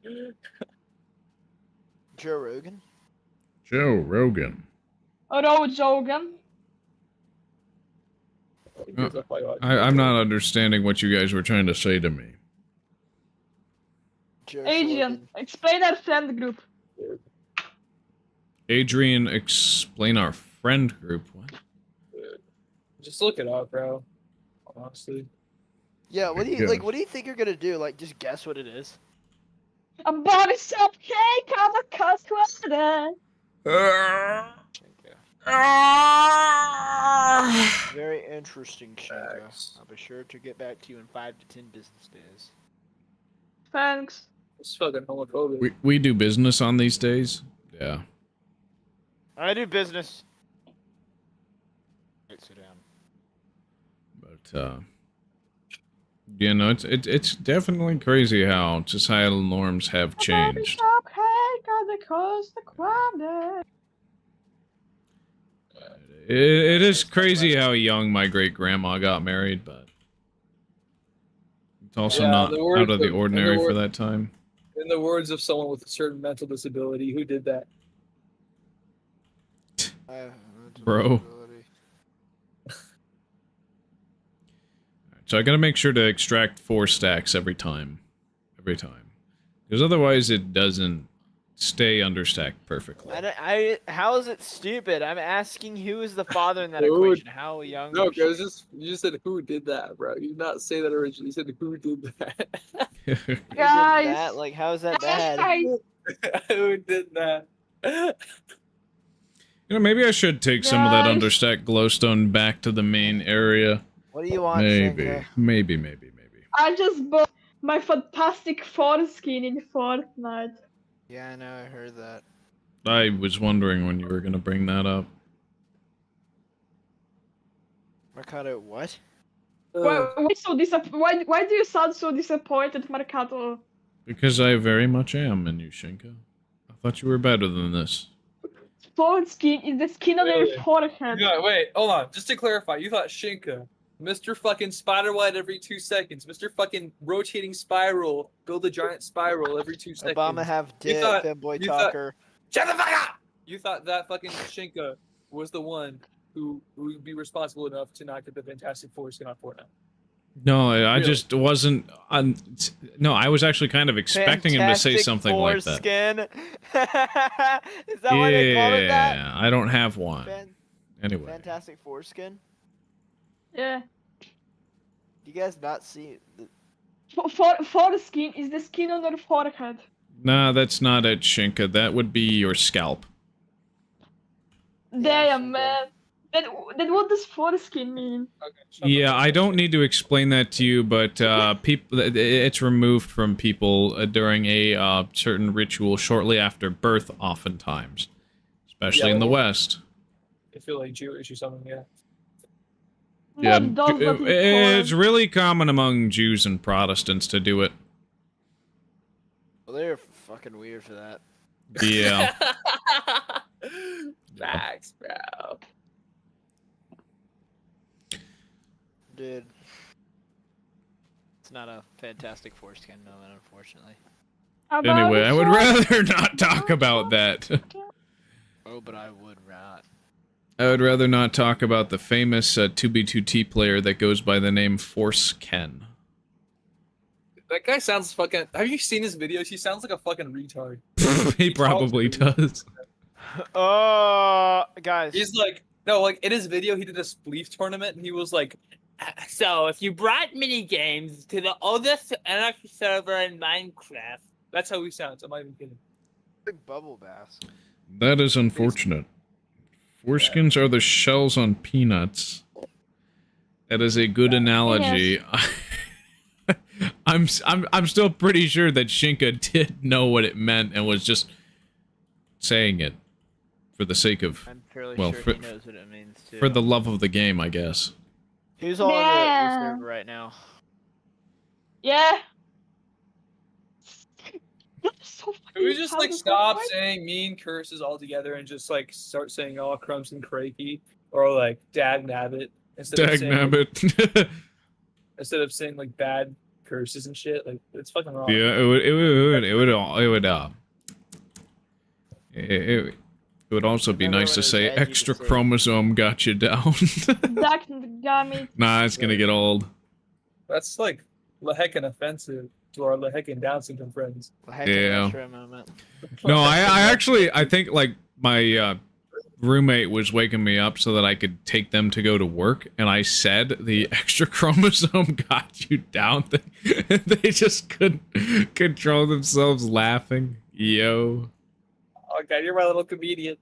Speaker 1: today.
Speaker 3: Joe Rogan?
Speaker 1: Joe Rogan.
Speaker 6: Road Jogan.
Speaker 1: I'm not understanding what you guys were trying to say to me.
Speaker 3: Joe
Speaker 6: Adrian,
Speaker 3: Rogan.
Speaker 6: explain our friend group.
Speaker 1: Adrian, explain our friend group. What?
Speaker 4: Just look it up, bro. Honestly.
Speaker 3: Yeah, what do you
Speaker 1: Good.
Speaker 3: like? What do you think you're gonna do? Like, just guess what it is?
Speaker 6: A body shop cake on the coast.
Speaker 3: Very interesting, Shanka.
Speaker 4: Facts.
Speaker 3: I'll be sure to get back to you in 5 to 10 business days.
Speaker 6: Thanks.
Speaker 4: It's fucking homophobic.
Speaker 1: We do business on these days? Yeah.
Speaker 3: I do business. Right, sit down.
Speaker 1: But, you know, it's definitely crazy how societal norms have
Speaker 6: Body
Speaker 1: changed.
Speaker 6: shop cake on the coast of Quander.
Speaker 1: It is crazy how young my great-grandma got married, but it's also
Speaker 4: Yeah,
Speaker 1: not
Speaker 4: the words
Speaker 1: out of the
Speaker 4: of-
Speaker 1: ordinary
Speaker 4: the
Speaker 1: for
Speaker 4: word-
Speaker 1: that time.
Speaker 4: In the words of someone with a certain mental disability, who did that?
Speaker 1: Bro. So I gotta make sure to extract 4 stacks every time. Every time. Because otherwise it doesn't stay understacked perfectly.
Speaker 3: How is it stupid? I'm asking who is the father in that
Speaker 4: Dude.
Speaker 3: equation. How young?
Speaker 4: No,
Speaker 3: was she?
Speaker 4: because you just said who did that, bro. You did not say that originally. You said who did that.
Speaker 3: Who did
Speaker 6: Guys.
Speaker 3: that? Like, how is that bad?
Speaker 6: Guys.
Speaker 4: Who did that?
Speaker 1: You know, maybe I should take some of that
Speaker 6: Guys.
Speaker 1: understacked glowstone back to the main area.
Speaker 3: What do you want,
Speaker 1: Maybe,
Speaker 3: Shinka?
Speaker 1: maybe.
Speaker 6: I just bought my fantastic foreskin in Fortnite.
Speaker 3: Yeah, I know. I heard that.
Speaker 1: I was wondering when you were gonna bring that up.
Speaker 3: Mercado, what?
Speaker 6: Why do you sound so disappointed, Marcato?
Speaker 1: Because I very much am, and you, Shinka. I thought you were better than this.
Speaker 6: Foreskin is the skin on your
Speaker 4: Really?
Speaker 6: forehead.
Speaker 4: No, wait, hold on. Just to clarify, you thought Shinka, Mr. fucking Spiderwhite every 2 seconds, Mr. fucking rotating spiral, build a giant spiral every 2 seconds.
Speaker 3: Obama have
Speaker 4: You
Speaker 3: dip,
Speaker 4: thought-
Speaker 3: fanboy
Speaker 4: you thought-
Speaker 3: talker.
Speaker 4: Shut the fuck up! You thought that fucking Shinka was the one who would be responsible enough to not get the Fantastic Four skin on Fortnite.
Speaker 1: No, I
Speaker 4: Really?
Speaker 1: just wasn't. No, I was actually kind of expecting him to say
Speaker 3: Fantastic
Speaker 1: something like that.
Speaker 3: foreskin. Is that why they called it that?
Speaker 1: Yeah, I don't have one. Anyway.
Speaker 3: Fantastic foreskin.
Speaker 6: Yeah.
Speaker 3: Do you guys not see?
Speaker 6: Foreskin is the skin on your forehead.
Speaker 1: Nah, that's not it, Shinka. That would be your scalp.
Speaker 6: Damn, man. Then what does foreskin mean?
Speaker 4: Okay,
Speaker 1: Yeah, I don't need to explain that to you, but it's removed from people during a certain ritual shortly after birth, oftentimes, especially in the West.
Speaker 4: I feel like Jewish or something, yeah.
Speaker 1: Yeah,
Speaker 6: Not those, but in
Speaker 1: it's
Speaker 6: porn.
Speaker 1: really common among Jews and Protestants to do it.
Speaker 3: Well, they're fucking weird for that.
Speaker 1: Yeah.
Speaker 4: Facts, bro.
Speaker 3: Dude. It's not a fantastic foreskin moment, unfortunately.
Speaker 1: Anyway, I would rather not talk about that.
Speaker 3: Oh, but I would not.
Speaker 1: I would rather not talk about the famous 2B2T player that goes by the name Force Ken.
Speaker 4: That guy sounds fucking. Have you seen his videos? He sounds like a fucking retard.
Speaker 1: He probably does.
Speaker 3: Oh, guys.
Speaker 4: He's like, no, like in his video, he did a spleef tournament, and he was like, so if you brought mini games to the oldest anarchy server in Minecraft, that's how he sounds. I'm not even kidding.
Speaker 3: Big bubble bass.
Speaker 1: That is unfortunate. Foreskins are the shells on peanuts. That is a good analogy. I'm still pretty sure that Shinka did know what it meant and was just saying it for the sake of,
Speaker 3: I'm fairly
Speaker 1: well,
Speaker 3: sure he knows what it means too.
Speaker 1: for the love of the game, I guess.
Speaker 3: Who's on the
Speaker 6: Yeah.
Speaker 3: server right now?
Speaker 6: Yeah. That's so
Speaker 4: Can we
Speaker 6: fucking
Speaker 4: just like
Speaker 6: childish,
Speaker 4: stop
Speaker 6: right?
Speaker 4: saying mean curses altogether and just like start saying all crumbs and crakey or like dag nabbit instead of saying like,
Speaker 1: Dagnabbit.
Speaker 4: instead of saying like bad curses and shit? Like it's fucking wrong.
Speaker 1: Yeah, it would also be
Speaker 3: Remember
Speaker 1: nice
Speaker 3: when
Speaker 1: to
Speaker 3: it was
Speaker 1: say
Speaker 3: edgy to
Speaker 1: extra
Speaker 3: say-
Speaker 1: chromosome got you down.
Speaker 6: Dadgummit.
Speaker 1: Nah, it's gonna get old.
Speaker 4: That's like heckin' offensive to our heckin' Down syndrome friends.
Speaker 3: Heck
Speaker 1: Yeah.
Speaker 3: retro moment.
Speaker 1: No, I think like my roommate was waking me up so that I could take them to go to work, and I said the extra chromosome got you down thing. They just couldn't control themselves laughing. Yo.
Speaker 4: Oh god, you're my little comedian.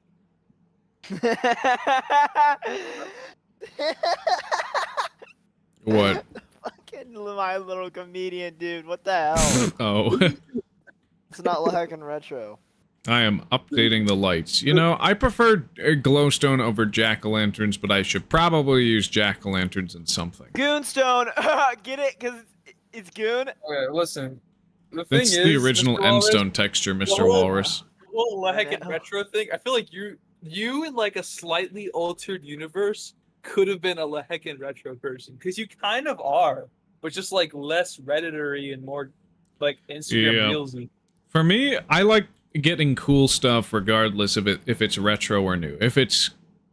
Speaker 1: What?
Speaker 3: Fucking my little comedian, dude. What the hell?
Speaker 1: Oh.
Speaker 3: It's not heckin' retro.
Speaker 1: I am updating the lights. You know, I prefer glowstone over jack-o'-lanterns, but I should probably use jack-o'-lanterns in something.
Speaker 3: Goonstone! Get it? Because it's goon?
Speaker 4: Okay, listen. The thing
Speaker 1: That's
Speaker 4: is,
Speaker 1: the original
Speaker 4: Mr. Wallace,
Speaker 1: endstone texture, Mr.
Speaker 4: whole-
Speaker 1: Walrus.
Speaker 4: the whole heckin'
Speaker 3: Yeah.
Speaker 4: retro thing. I feel like you in like a slightly altered universe could have been a heckin' retro person because you kind of are, but just like less Redditory and more like Instagram
Speaker 1: Yeah.
Speaker 4: reelsy.
Speaker 1: For me, I like getting cool stuff regardless of if it's retro or new. If it's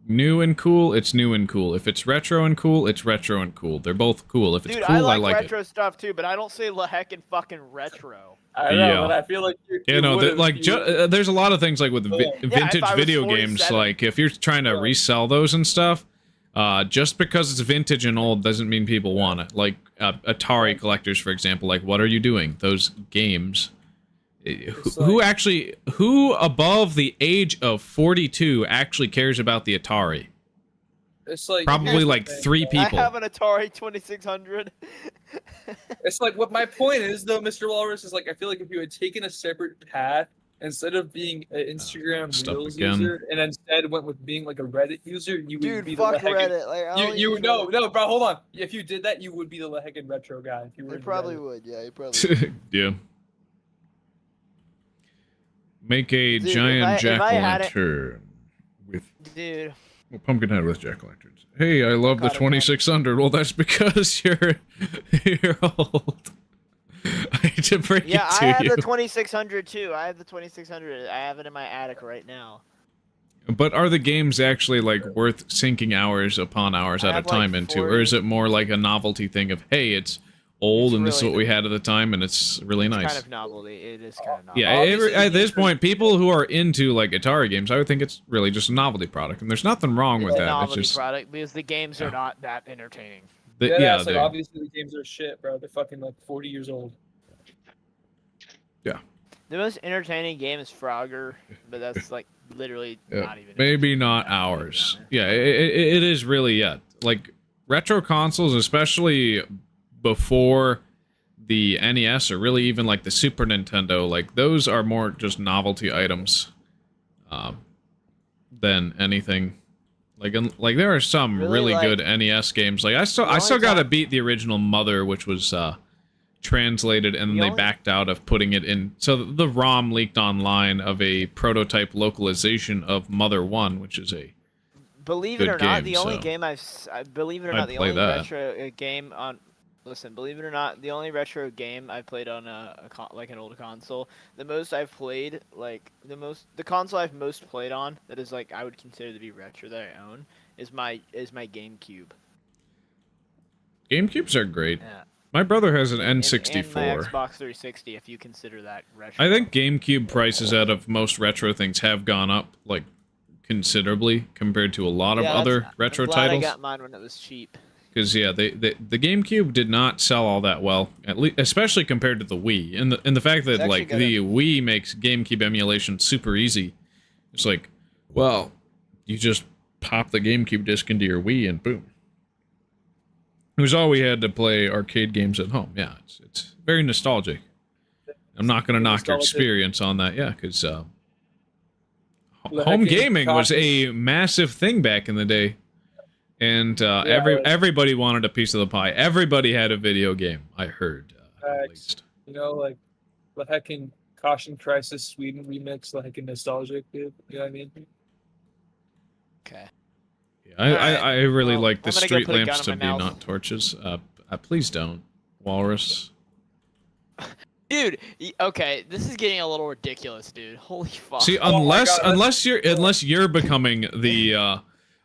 Speaker 1: new and cool, it's new and cool. If it's retro and cool, it's retro and cool. They're both cool. If it's
Speaker 3: Dude,
Speaker 1: cool,
Speaker 3: I like
Speaker 1: it.
Speaker 3: retro stuff too, but I don't say heckin' fucking retro.
Speaker 4: I know,
Speaker 1: Yeah.
Speaker 4: but I feel like
Speaker 1: You know,
Speaker 4: would've-
Speaker 1: like there's a lot of things like with
Speaker 4: Yeah.
Speaker 1: vintage
Speaker 3: I was
Speaker 1: video
Speaker 3: 47.
Speaker 1: games. Like if you're trying to
Speaker 4: Yeah.
Speaker 1: resell those and stuff, just because it's vintage and old doesn't mean people want it. Like Atari collectors, for example. Like, what are you doing? Those games Who above the age of 42 actually cares about the Atari?
Speaker 4: It's like
Speaker 1: Probably
Speaker 4: here's the
Speaker 1: like
Speaker 4: thing,
Speaker 1: 3
Speaker 4: bro.
Speaker 1: people.
Speaker 3: I have an Atari 2600.
Speaker 4: It's like what my point is, though, Mr. Walrus, is like I feel like if you had taken a separate path instead of being an Instagram
Speaker 1: Stuff
Speaker 4: Reels
Speaker 1: again.
Speaker 4: user, and instead went with being like a Reddit user, you would
Speaker 3: Dude,
Speaker 4: be
Speaker 3: fuck
Speaker 4: the Lehegan.
Speaker 3: Reddit. Like, I don't
Speaker 4: You
Speaker 3: use
Speaker 4: no
Speaker 3: Reddit.
Speaker 4: bro, hold on. If you did that, you would be the Lehegan retro guy. If you were
Speaker 3: They
Speaker 4: in
Speaker 3: probably
Speaker 4: Reddit.
Speaker 3: would. Yeah, you probably would.
Speaker 1: Yeah. Make a
Speaker 3: Dude,
Speaker 1: giant
Speaker 3: if I had it-
Speaker 1: jack-o'-lantern with
Speaker 3: Dude,
Speaker 1: pumpkin head with jack-o'-lanterns. Hey, I love the
Speaker 3: Avocado
Speaker 1: 2600. Well, that's because you're old. I hate to break
Speaker 3: yeah,
Speaker 1: it
Speaker 3: I
Speaker 1: to
Speaker 3: have
Speaker 1: you.
Speaker 3: the 2600 too. I have the 2600. I have it in my attic right now.
Speaker 1: But are the games actually like worth sinking hours upon hours
Speaker 3: I
Speaker 1: at a
Speaker 3: have, like,
Speaker 1: time into, or is it more like a novelty thing of, hey, it's old
Speaker 3: It's
Speaker 1: and this is
Speaker 3: really
Speaker 1: what we had at the time and it's really
Speaker 3: It's
Speaker 1: nice?
Speaker 3: kind of novelty. It is kind of novelty.
Speaker 1: Yeah,
Speaker 4: Obviously,
Speaker 1: at this
Speaker 4: the-
Speaker 1: point, people who are into like Atari games, I would think it's really just a novelty product, and there's nothing wrong with
Speaker 3: It's a
Speaker 1: that. It's
Speaker 3: novelty
Speaker 1: just
Speaker 3: product because the games
Speaker 1: Yeah.
Speaker 3: are not that entertaining.
Speaker 4: Yeah, it's like
Speaker 1: they-
Speaker 4: obviously the games are shit, bro. They're fucking like 40 years old.
Speaker 3: The most entertaining game is Frogger, but that's like literally
Speaker 1: yeah,
Speaker 3: not even.
Speaker 1: maybe not
Speaker 3: entertaining,
Speaker 1: ours.
Speaker 3: to be
Speaker 1: Yeah, it is really like retro consoles, especially before the NES or really even like the Super Nintendo. Like those are more just novelty items than anything. Like there are some
Speaker 3: Really,
Speaker 1: really
Speaker 3: like,
Speaker 1: good NES games. Like I still
Speaker 3: only
Speaker 1: got to
Speaker 3: time-
Speaker 1: beat the original Mother, which was translated and then
Speaker 3: The
Speaker 1: they
Speaker 3: only-
Speaker 1: backed out of putting it in. So the ROM leaked online of a prototype localization of Mother 1, which is a
Speaker 3: Believe it
Speaker 1: good
Speaker 3: or not,
Speaker 1: game,
Speaker 3: the only
Speaker 1: so
Speaker 3: game believe it or
Speaker 1: I'd
Speaker 3: not, the
Speaker 1: play
Speaker 3: only
Speaker 1: that.
Speaker 3: retro game on. Listen, believe it or not, the only retro game I played on like an old console, the most I've played, like the console I've most played on that is like I would consider to be retro that I own is my GameCube.
Speaker 1: GameCubes are great.
Speaker 3: Yeah.
Speaker 1: My brother has an
Speaker 3: And
Speaker 1: N64.
Speaker 3: my Xbox 360, if you consider that retro.
Speaker 1: I think GameCube prices out of most retro things have gone up like considerably compared to a lot of
Speaker 3: Yeah,
Speaker 1: other
Speaker 3: that's-
Speaker 1: retro
Speaker 3: I'm glad
Speaker 1: titles.
Speaker 3: I got mine when it was cheap.
Speaker 1: Because yeah, the GameCube did not sell all that well, at least especially compared to the Wii. And the fact that
Speaker 3: It's actually
Speaker 1: like
Speaker 3: got
Speaker 1: the Wii makes GameCube emulation super easy. It's like, well, you just pop the GameCube disc into your Wii and boom. It was all we had to play arcade games at home. Yeah, it's very nostalgic. I'm not going to knock your
Speaker 4: Nostalgic.
Speaker 1: experience on that, yeah, because
Speaker 4: Like
Speaker 1: home
Speaker 4: in
Speaker 1: gaming was
Speaker 4: copies.
Speaker 1: a massive thing back in the day. And everybody wanted a piece of the pie. Everybody had a video game, I heard, at
Speaker 4: Facts.
Speaker 1: least.
Speaker 4: You know, like the heckin' Caution Crisis Sweden remix, the heckin' nostalgic, dude. You know what I mean?
Speaker 3: Okay.
Speaker 1: Yeah, I really
Speaker 3: Well,
Speaker 1: like the
Speaker 3: I'm gonna go
Speaker 1: street
Speaker 3: put a gun
Speaker 1: lamps
Speaker 3: in
Speaker 1: to
Speaker 3: my
Speaker 1: be
Speaker 3: mouth.
Speaker 1: not torches. Please don't, Walrus.
Speaker 3: Dude, okay, this is getting a little ridiculous, dude. Holy fuck.
Speaker 1: See,
Speaker 4: Oh my God,
Speaker 1: unless you're becoming the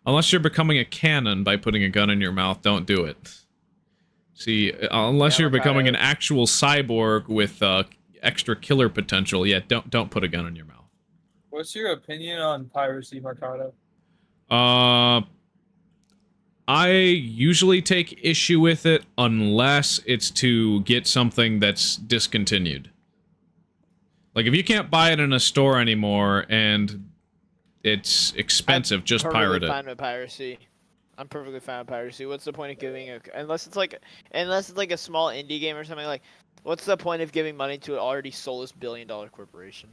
Speaker 1: unless you're becoming a cannon by putting a gun in your mouth, don't do it. See, unless
Speaker 3: Yeah,
Speaker 1: you're
Speaker 3: okay.
Speaker 1: becoming an actual cyborg with extra killer potential, yeah, don't put a gun in your mouth.
Speaker 4: What's your opinion on piracy, Mercado?
Speaker 1: I usually take issue with it unless it's to get something that's discontinued. Like if you can't buy it in a store anymore and it's expensive, just pirate it.
Speaker 3: Fine with piracy. I'm perfectly fine with piracy. What's the point of giving unless it's like a small indie game or something, like what's the point of giving money to an already soulless billion-dollar corporation?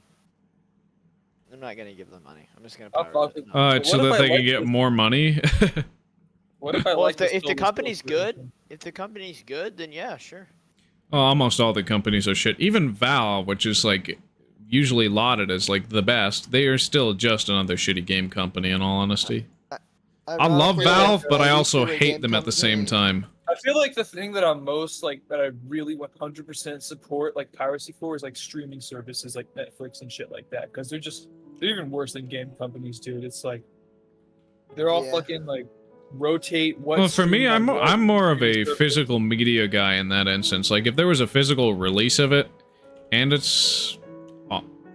Speaker 3: I'm not gonna give them money. I'm just gonna
Speaker 4: I'll
Speaker 3: pirate
Speaker 4: fuck
Speaker 3: it.
Speaker 4: it.
Speaker 3: No.
Speaker 1: So
Speaker 4: What if
Speaker 1: that
Speaker 4: I
Speaker 1: they can
Speaker 4: like
Speaker 1: get
Speaker 4: this-
Speaker 1: more money.
Speaker 4: What if I
Speaker 3: Well,
Speaker 4: like
Speaker 3: if the
Speaker 4: soulless
Speaker 3: company's good,
Speaker 4: corporation?
Speaker 3: if the company's good, then yeah, sure.
Speaker 1: Well, almost all the companies are shit. Even Valve, which is like usually lauded as like the best, they are still just another shitty game company. In all honesty, I love Valve, but I also hate them at the same time.
Speaker 4: I feel like the thing that I'm most like that I really 100% support like piracy for is like streaming services like Netflix and shit like that, because they're even worse than game companies, dude. It's like they're all
Speaker 6: Yeah.
Speaker 4: fucking like rotate what.
Speaker 1: Well, for me,
Speaker 4: stream
Speaker 1: I'm
Speaker 4: on what
Speaker 1: I'm more of a
Speaker 4: streaming service.
Speaker 1: physical media guy in that instance. Like if there was a physical release of it, and it's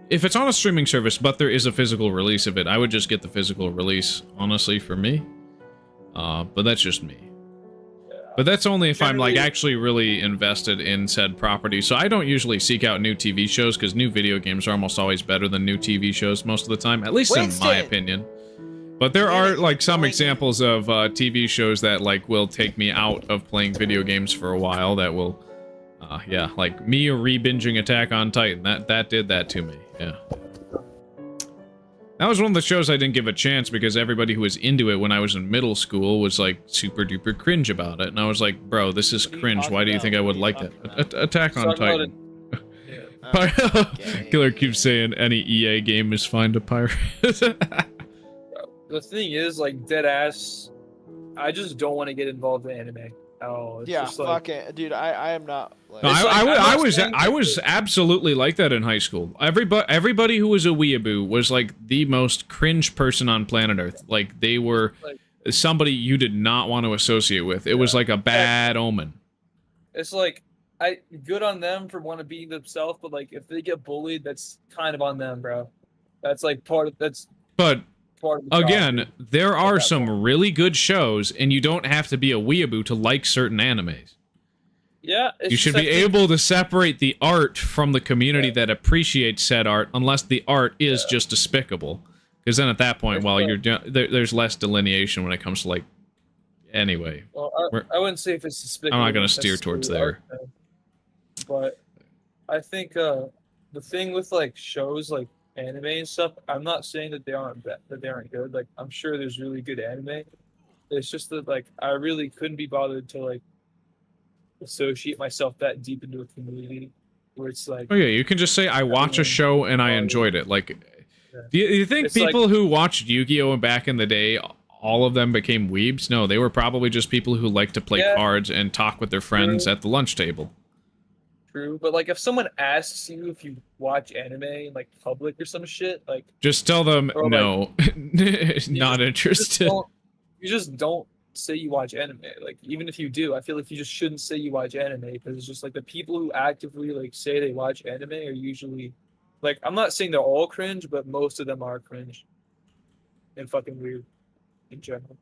Speaker 1: if it's on a streaming service, but there is a physical release of it, I would just get the physical release. Honestly, for me, but that's just me. But that's only if I'm, like, actually really invested in said property. So I don't usually seek out new TV shows, because new video games are almost always better than new TV shows most of the time. At least in my opinion. But there are, like, some examples of TV shows that, like, will take me out of playing video games for a while. That will, yeah, like me re-binging Attack on Titan. That did that to me, yeah. That was one of the shows I didn't give a chance because everybody who was into it when I was in middle school was, like, super duper cringe about it. And I was like, bro, this is cringe. Why do you think I would like that? Attack on Titan. Killer keeps saying any EA game is fine to pirate.
Speaker 4: The thing is, like, dead ass, I just don't want to get involved in anime at all. It's
Speaker 3: Yeah,
Speaker 4: just like,
Speaker 3: fuck it, dude. I am not. Like,
Speaker 1: No,
Speaker 4: It's like,
Speaker 1: I was absolutely like that in high school. Everybody who was a weeaboo was like the most cringe person on planet Earth. Like they were somebody you did not want to associate with. It was like a bad omen.
Speaker 4: it's like, good on them for want to be themselves, but like if they get bullied, that's kind of on them, bro. That's like part of
Speaker 1: But
Speaker 4: part of the job,
Speaker 1: again,
Speaker 4: dude.
Speaker 1: there are
Speaker 4: that
Speaker 1: some really good shows, and you don't have to be a weeaboo to like certain animes.
Speaker 4: Yeah, it's
Speaker 1: You should
Speaker 4: just,
Speaker 1: be
Speaker 4: I think-
Speaker 1: able to separate the art from the community that appreciates said art, unless the art is just despicable. Because then at that point, well, there's less delineation when it comes to, like, anyway.
Speaker 4: Well, I wouldn't say if it's despicable.
Speaker 1: I'm not going to steer towards there.
Speaker 4: But I think the thing with like shows like anime and stuff, I'm not saying that they aren't good. Like I'm sure there's really good anime. It's just that like I really couldn't be bothered to like associate myself that deep into a community where it's like.
Speaker 1: Oh yeah, you can just say I watch a show and I enjoyed it. Like, do you think
Speaker 4: It's
Speaker 1: people
Speaker 4: like-
Speaker 1: who watched Yu-Gi-Oh back in the day, all of them became weebs? No, they were probably just people who liked to play cards and talk with their friends at the lunch table.
Speaker 4: True, but like if someone asks you if you watch anime in like public or some shit, like
Speaker 1: Just tell them
Speaker 4: Or, like,
Speaker 1: no, not interested.
Speaker 4: you just don't say you watch anime. Like even if you do, I feel like you just shouldn't say you watch anime because it's just like the people who actively like say they watch anime are usually like I'm not saying they're all cringe, but most of them are cringe and fucking weird in general.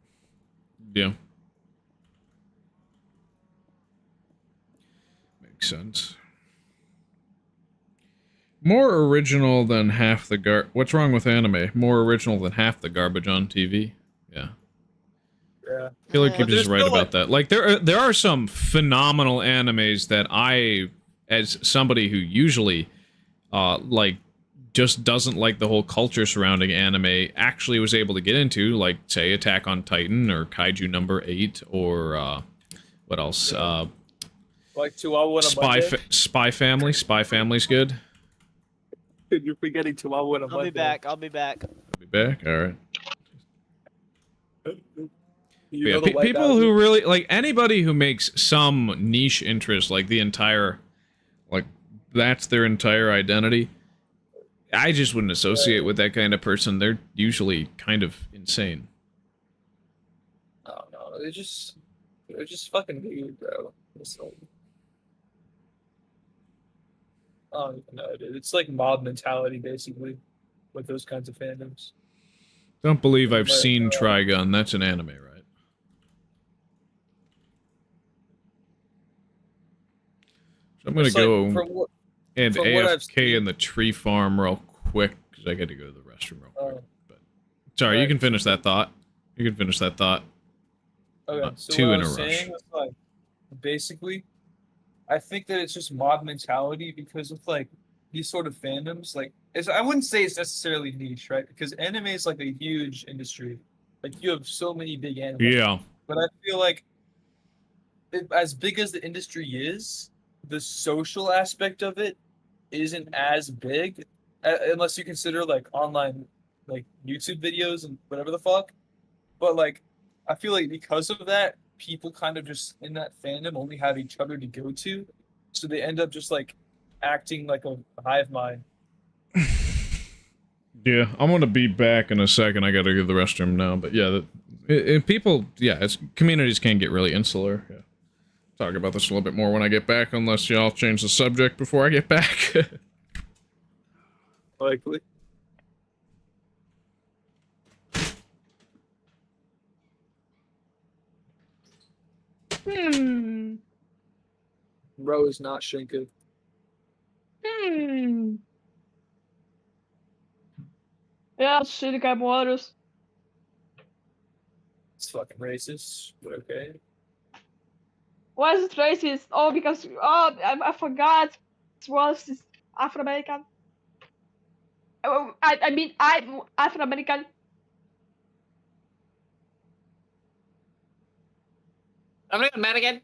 Speaker 1: Yeah. Makes sense. More original than half the What's wrong with anime? More original than half the garbage on TV? Yeah.
Speaker 4: Yeah.
Speaker 1: Killer
Speaker 3: But
Speaker 1: Keeps is
Speaker 4: there's
Speaker 1: right
Speaker 4: still,
Speaker 1: about
Speaker 4: like-
Speaker 1: that. Like, there are some phenomenal animes that I, as somebody who usually, like, just doesn't like the whole culture surrounding anime, actually was able to get into, like, say, Attack on Titan, or Kaiju number 8, or, what else?
Speaker 4: Like Chihuahua and a Monday.
Speaker 1: Spy Family. Spy Family's good.
Speaker 4: You're forgetting Chihuahua and a
Speaker 3: I'll
Speaker 4: Monday.
Speaker 3: be back. I'll be back.
Speaker 1: I'll be back. All right.
Speaker 4: You
Speaker 1: Yeah,
Speaker 4: know the White
Speaker 1: people
Speaker 4: House?
Speaker 1: who really like anybody who makes some niche interest, like the entire, like that's their entire identity. I just wouldn't associate with that kind of person. They're usually kind of insane.
Speaker 4: I don't know. They're just fucking weird, bro. So, I don't even know, dude. It's like mob mentality, basically, with those kinds of fandoms.
Speaker 1: Don't believe I've
Speaker 4: But,
Speaker 1: seen Trigun. That's an anime, right? So I'm gonna
Speaker 4: It's like,
Speaker 1: go and
Speaker 4: from what I've
Speaker 1: AFK
Speaker 4: seen-
Speaker 1: in the tree farm real quick because I got to go to the restroom real quick. But sorry, you
Speaker 4: right.
Speaker 1: can finish that thought. You can finish that thought.
Speaker 4: Okay,
Speaker 1: Not
Speaker 4: so
Speaker 1: too
Speaker 4: what
Speaker 1: in
Speaker 4: I
Speaker 1: a
Speaker 4: was
Speaker 1: rush.
Speaker 4: saying was like, basically, I think that it's just mob mentality because with like these sort of fandoms, like I wouldn't say it's necessarily niche, right? Because anime is like a huge industry. Like you have so many big anime.
Speaker 1: Yeah.
Speaker 4: But I feel like as big as the industry is, the social aspect of it isn't as big unless you consider like online like YouTube videos and whatever the fuck. But like I feel like because of that, people kind of just in that fandom only have each other to go to. So they end up just like acting like a hive mind.
Speaker 1: Yeah, I'm gonna be back in a second. I gotta go to the restroom now. But yeah, people, yeah, communities can get really insular. Yeah. Talk about this a little bit more when I get back, unless y'all change the subject before I get back.
Speaker 4: Likely.
Speaker 6: Hmm.
Speaker 4: Bro is not Shinka.
Speaker 6: Yeah, shitty guy waters.
Speaker 4: It's fucking racist, but okay.
Speaker 6: Why is it racist? Oh, because I forgot. Wallace is Afro American. I mean I'm Afro American.
Speaker 2: I'm not mad again.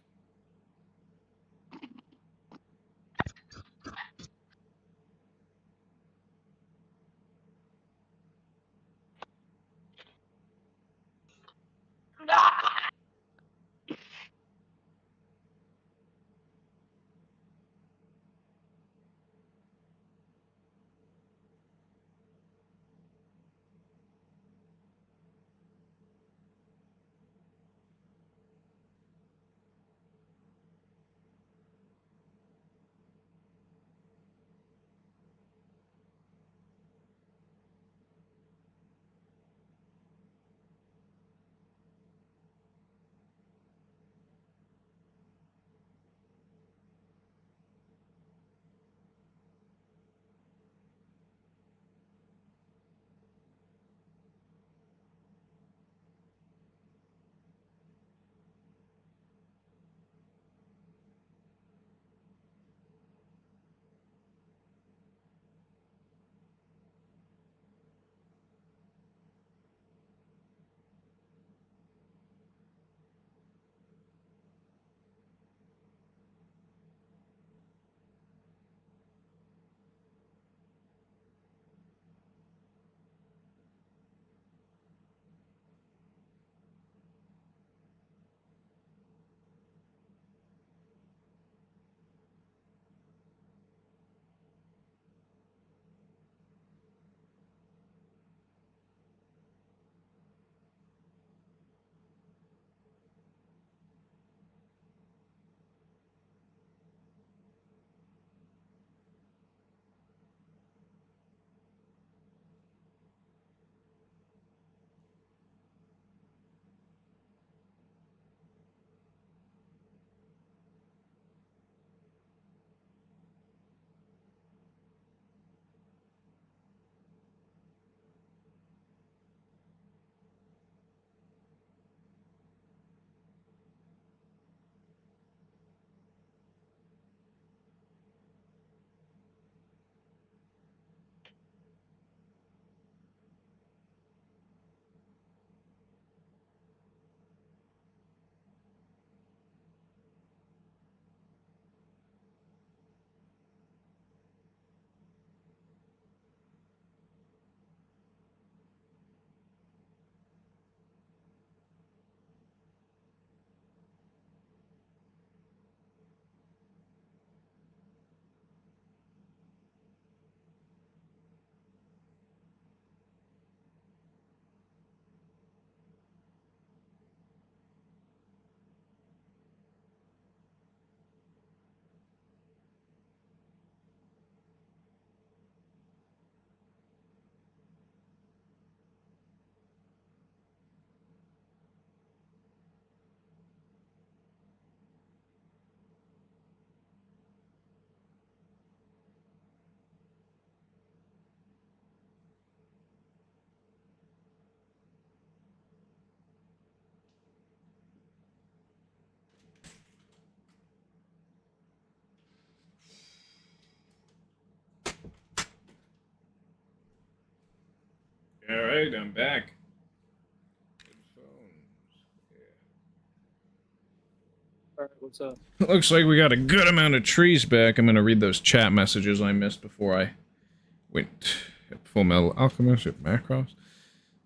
Speaker 1: All right, I'm back. Good phones.
Speaker 4: All right, what's up?
Speaker 1: Looks like we got a good amount of trees back. I'm gonna read those chat messages I missed before I went Full Metal Alchemist at Macross.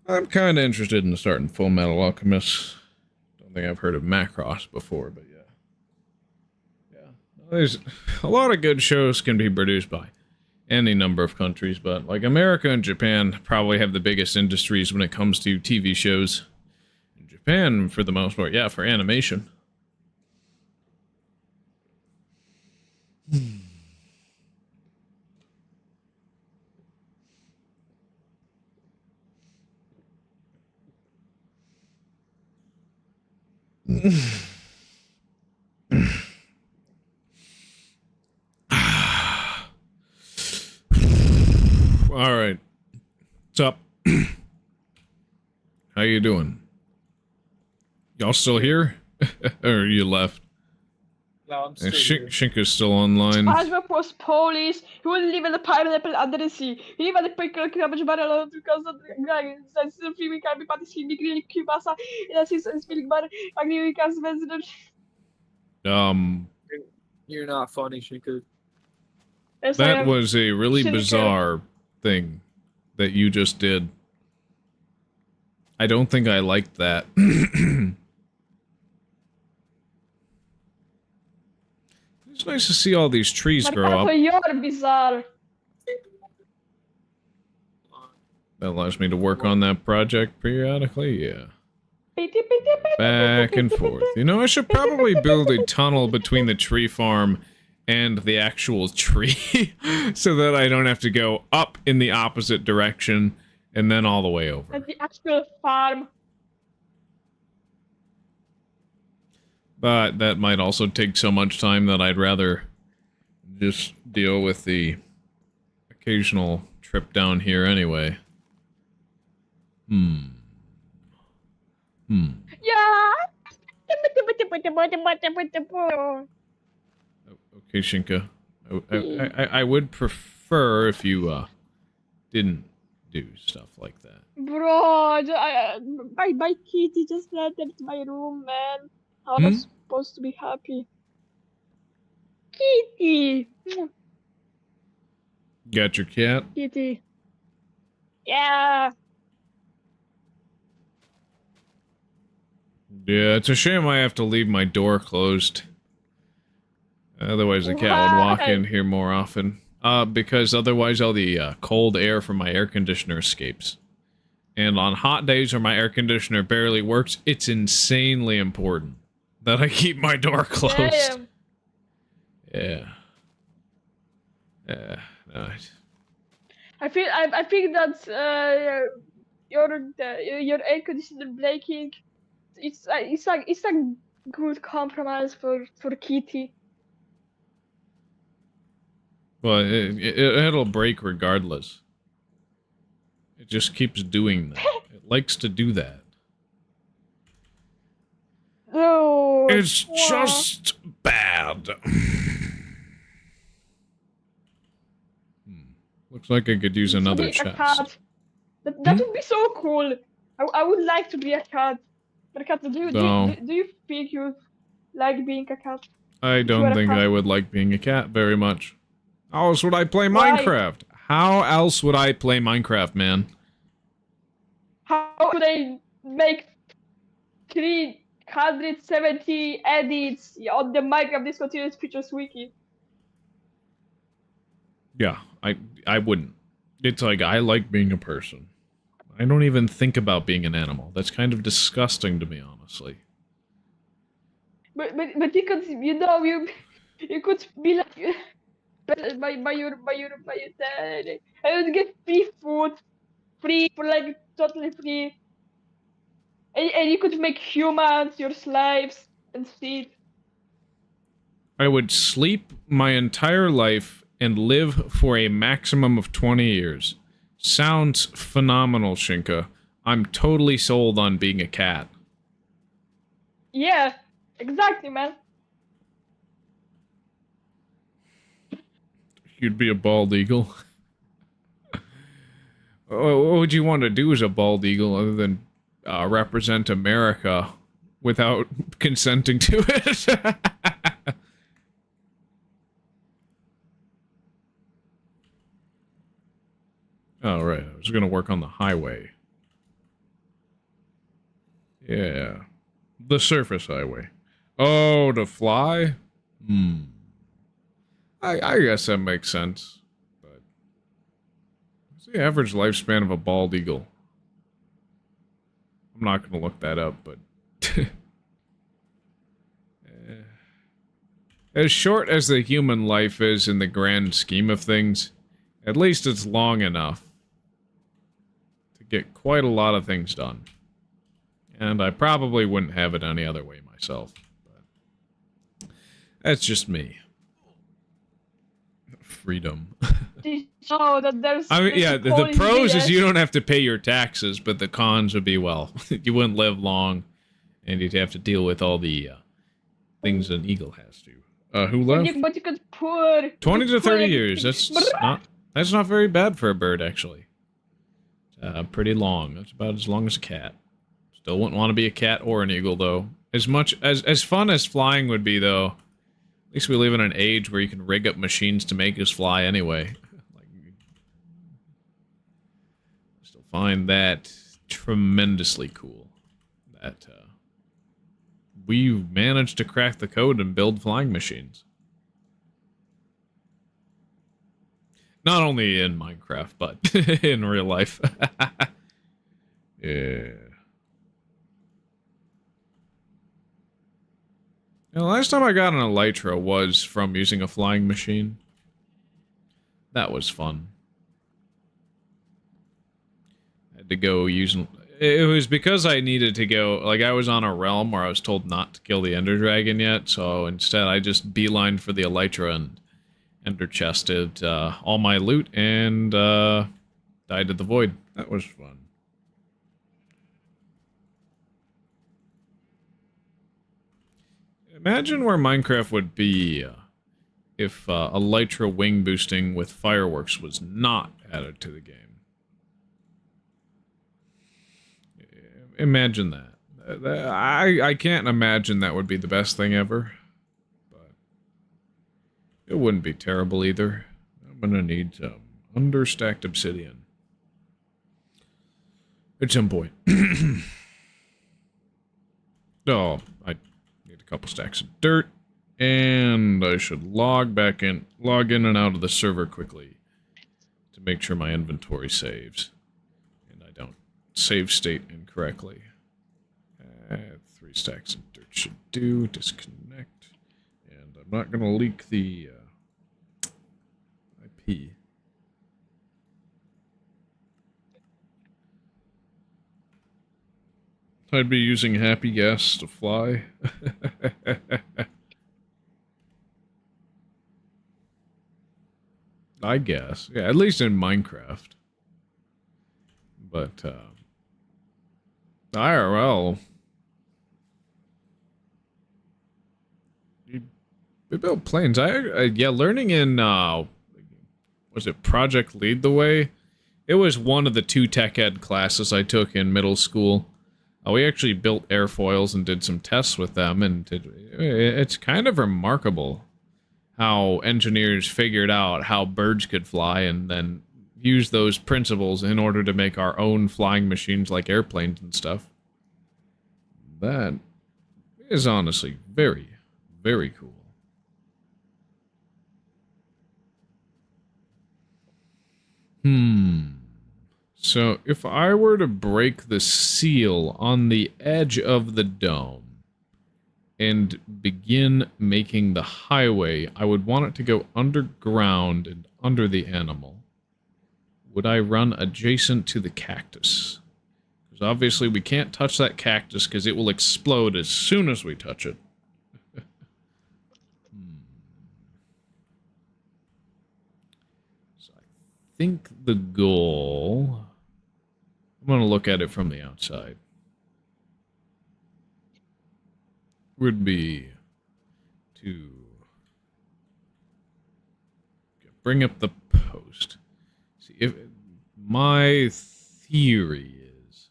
Speaker 1: I'm kind of interested in starting Full Metal Alchemist. Don't think I've heard of Macross before, but yeah. Yeah. There's a lot of good shows can be produced by any number of countries, but like America and Japan probably have the biggest industries when it comes to TV shows. In Japan, for the most part, yeah, for animation. All right. What's up? How you doing? Y'all still here? Or you left?
Speaker 4: No, I'm still
Speaker 1: And
Speaker 4: here.
Speaker 1: Shinka's still online.
Speaker 6: SpongeBob was Polish. He would live in a pineapple under the sea. He lived at the krabby barrel because of the guy. That's the free can be party film grilling kibasa. That's his feeling bar. Agni because resident.
Speaker 4: You're not funny, Shinka.
Speaker 6: Yes, I
Speaker 1: That
Speaker 6: am.
Speaker 1: was a really
Speaker 6: Shinka.
Speaker 1: bizarre thing that you just did. I don't think I liked that. It's nice to see all these trees grow up.
Speaker 6: You're bizarre.
Speaker 1: That allows me to work on that project periodically, yeah.
Speaker 6: Pity, pity, pity,
Speaker 1: Back
Speaker 6: pity,
Speaker 1: and
Speaker 6: pity,
Speaker 1: forth.
Speaker 6: pity.
Speaker 1: You know, I should probably build a tunnel between the tree farm and the actual tree so that I don't have to go up in the opposite direction and then all the way over.
Speaker 6: At the actual farm.
Speaker 1: But that might also take so much time that I'd rather just deal with the occasional trip down here anyway.
Speaker 6: Yeah.
Speaker 1: Okay, Shinka. I would prefer if you, didn't do stuff like that.
Speaker 6: Bro, my kitty just entered my room, man. How am I supposed to be happy? Kitty!
Speaker 1: Got your cat?
Speaker 6: Kitty. Yeah.
Speaker 1: Yeah, it's a shame I have to leave my door closed. Otherwise the cat would walk in here more often. Because otherwise all the cold air from my air conditioner escapes. And on hot days where my air conditioner barely works, it's insanely important that I keep my door closed. Yeah. Yeah. Nice.
Speaker 6: I think that your air conditioner breaking. It's a good compromise for Kitty.
Speaker 1: Well, it'll break regardless. It just keeps doing that. It likes to do that.
Speaker 6: No.
Speaker 1: It's just bad. Looks like I could use another chest.
Speaker 6: That would be so cool. I would like to be a cat. But cat, do you think you like being a cat?
Speaker 1: I don't think I would like being a cat very much. How else would I play Minecraft? How else would I play Minecraft, man?
Speaker 6: How would I make 370 edits on the Minecraft Discontinued Features Wiki?
Speaker 1: Yeah, I wouldn't. It's like, I like being a person. I don't even think about being an animal. That's kind of disgusting to me, honestly.
Speaker 6: But because you could be like by your dad. I would get free food, free for like totally free, and you could make humans your slaves and feed.
Speaker 1: I would sleep my entire life and live for a maximum of 20 years. Sounds phenomenal, Shinka. I'm totally sold on being a cat.
Speaker 6: Yeah, exactly, man.
Speaker 1: You'd be a bald eagle. What would you want to do as a bald eagle other than represent America without consenting to it? Oh, right. I was going to work on the highway. Yeah. The surface highway. Oh, to fly? I guess that makes sense. But what's the average lifespan of a bald eagle? I'm not going to look that up, but... As short as the human life is in the grand scheme of things, at least it's long enough to get quite a lot of things done. And I probably wouldn't have it any other way myself. But that's just me. freedom.
Speaker 6: So that there's.
Speaker 1: I mean,
Speaker 6: there's
Speaker 1: yeah,
Speaker 6: a
Speaker 1: the
Speaker 6: call in
Speaker 1: pros is
Speaker 6: VS.
Speaker 1: you don't have to pay your taxes, but the cons would be, well, you wouldn't live long, and you'd have to deal with all the things an eagle has to. Who left?
Speaker 6: But you could put
Speaker 1: 20 to 30
Speaker 6: put
Speaker 1: years. That's not very bad for a bird, actually. Pretty long. That's about as long as a cat. Still wouldn't want to be a cat or an eagle, though. As fun as flying would be, though, at least we live in an age where you can rig up machines to make us fly anyway. Like, I still find that tremendously cool. That we managed to crack the code and build flying machines. Not only in Minecraft, but in real life. Yeah. The last time I got an elytra was from using a flying machine. That was fun. I had to go using... It was because I needed to go... Like, I was on a realm where I was told not to kill the Ender Dragon yet, so instead I just beelined for the elytra and Ender chested all my loot and died to the void. That was fun. Imagine where Minecraft would be if elytra wing boosting with fireworks was not added to the game. Imagine that. I can't imagine that would be the best thing ever. But it wouldn't be terrible either. I'm gonna need some understacked obsidian. At some point. Oh, I need a couple stacks of dirt. And I should log in and out of the server quickly to make sure my inventory saves. And I don't save state incorrectly. 3 stacks of dirt should do. Disconnect. And I'm not going to leak the IP. I'd be using happy gas to fly. I guess. Yeah, at least in Minecraft. But, IRL. We built planes. Yeah, learning in, was it Project Lead the Way? It was one of the 2 tech ed classes I took in middle school. We actually built airfoils and did some tests with them, and it's kind of remarkable how engineers figured out how birds could fly and then use those principles in order to make our own flying machines like airplanes and stuff. That is honestly very, very cool. So, if I were to break the seal on the edge of the dome and begin making the highway, I would want it to go underground and under the animal. Would I run adjacent to the cactus? Because obviously we can't touch that cactus because it will explode as soon as we touch it. So I think the goal... I'm going to look at it from the outside. Would be to bring up the post. See, if my theory is...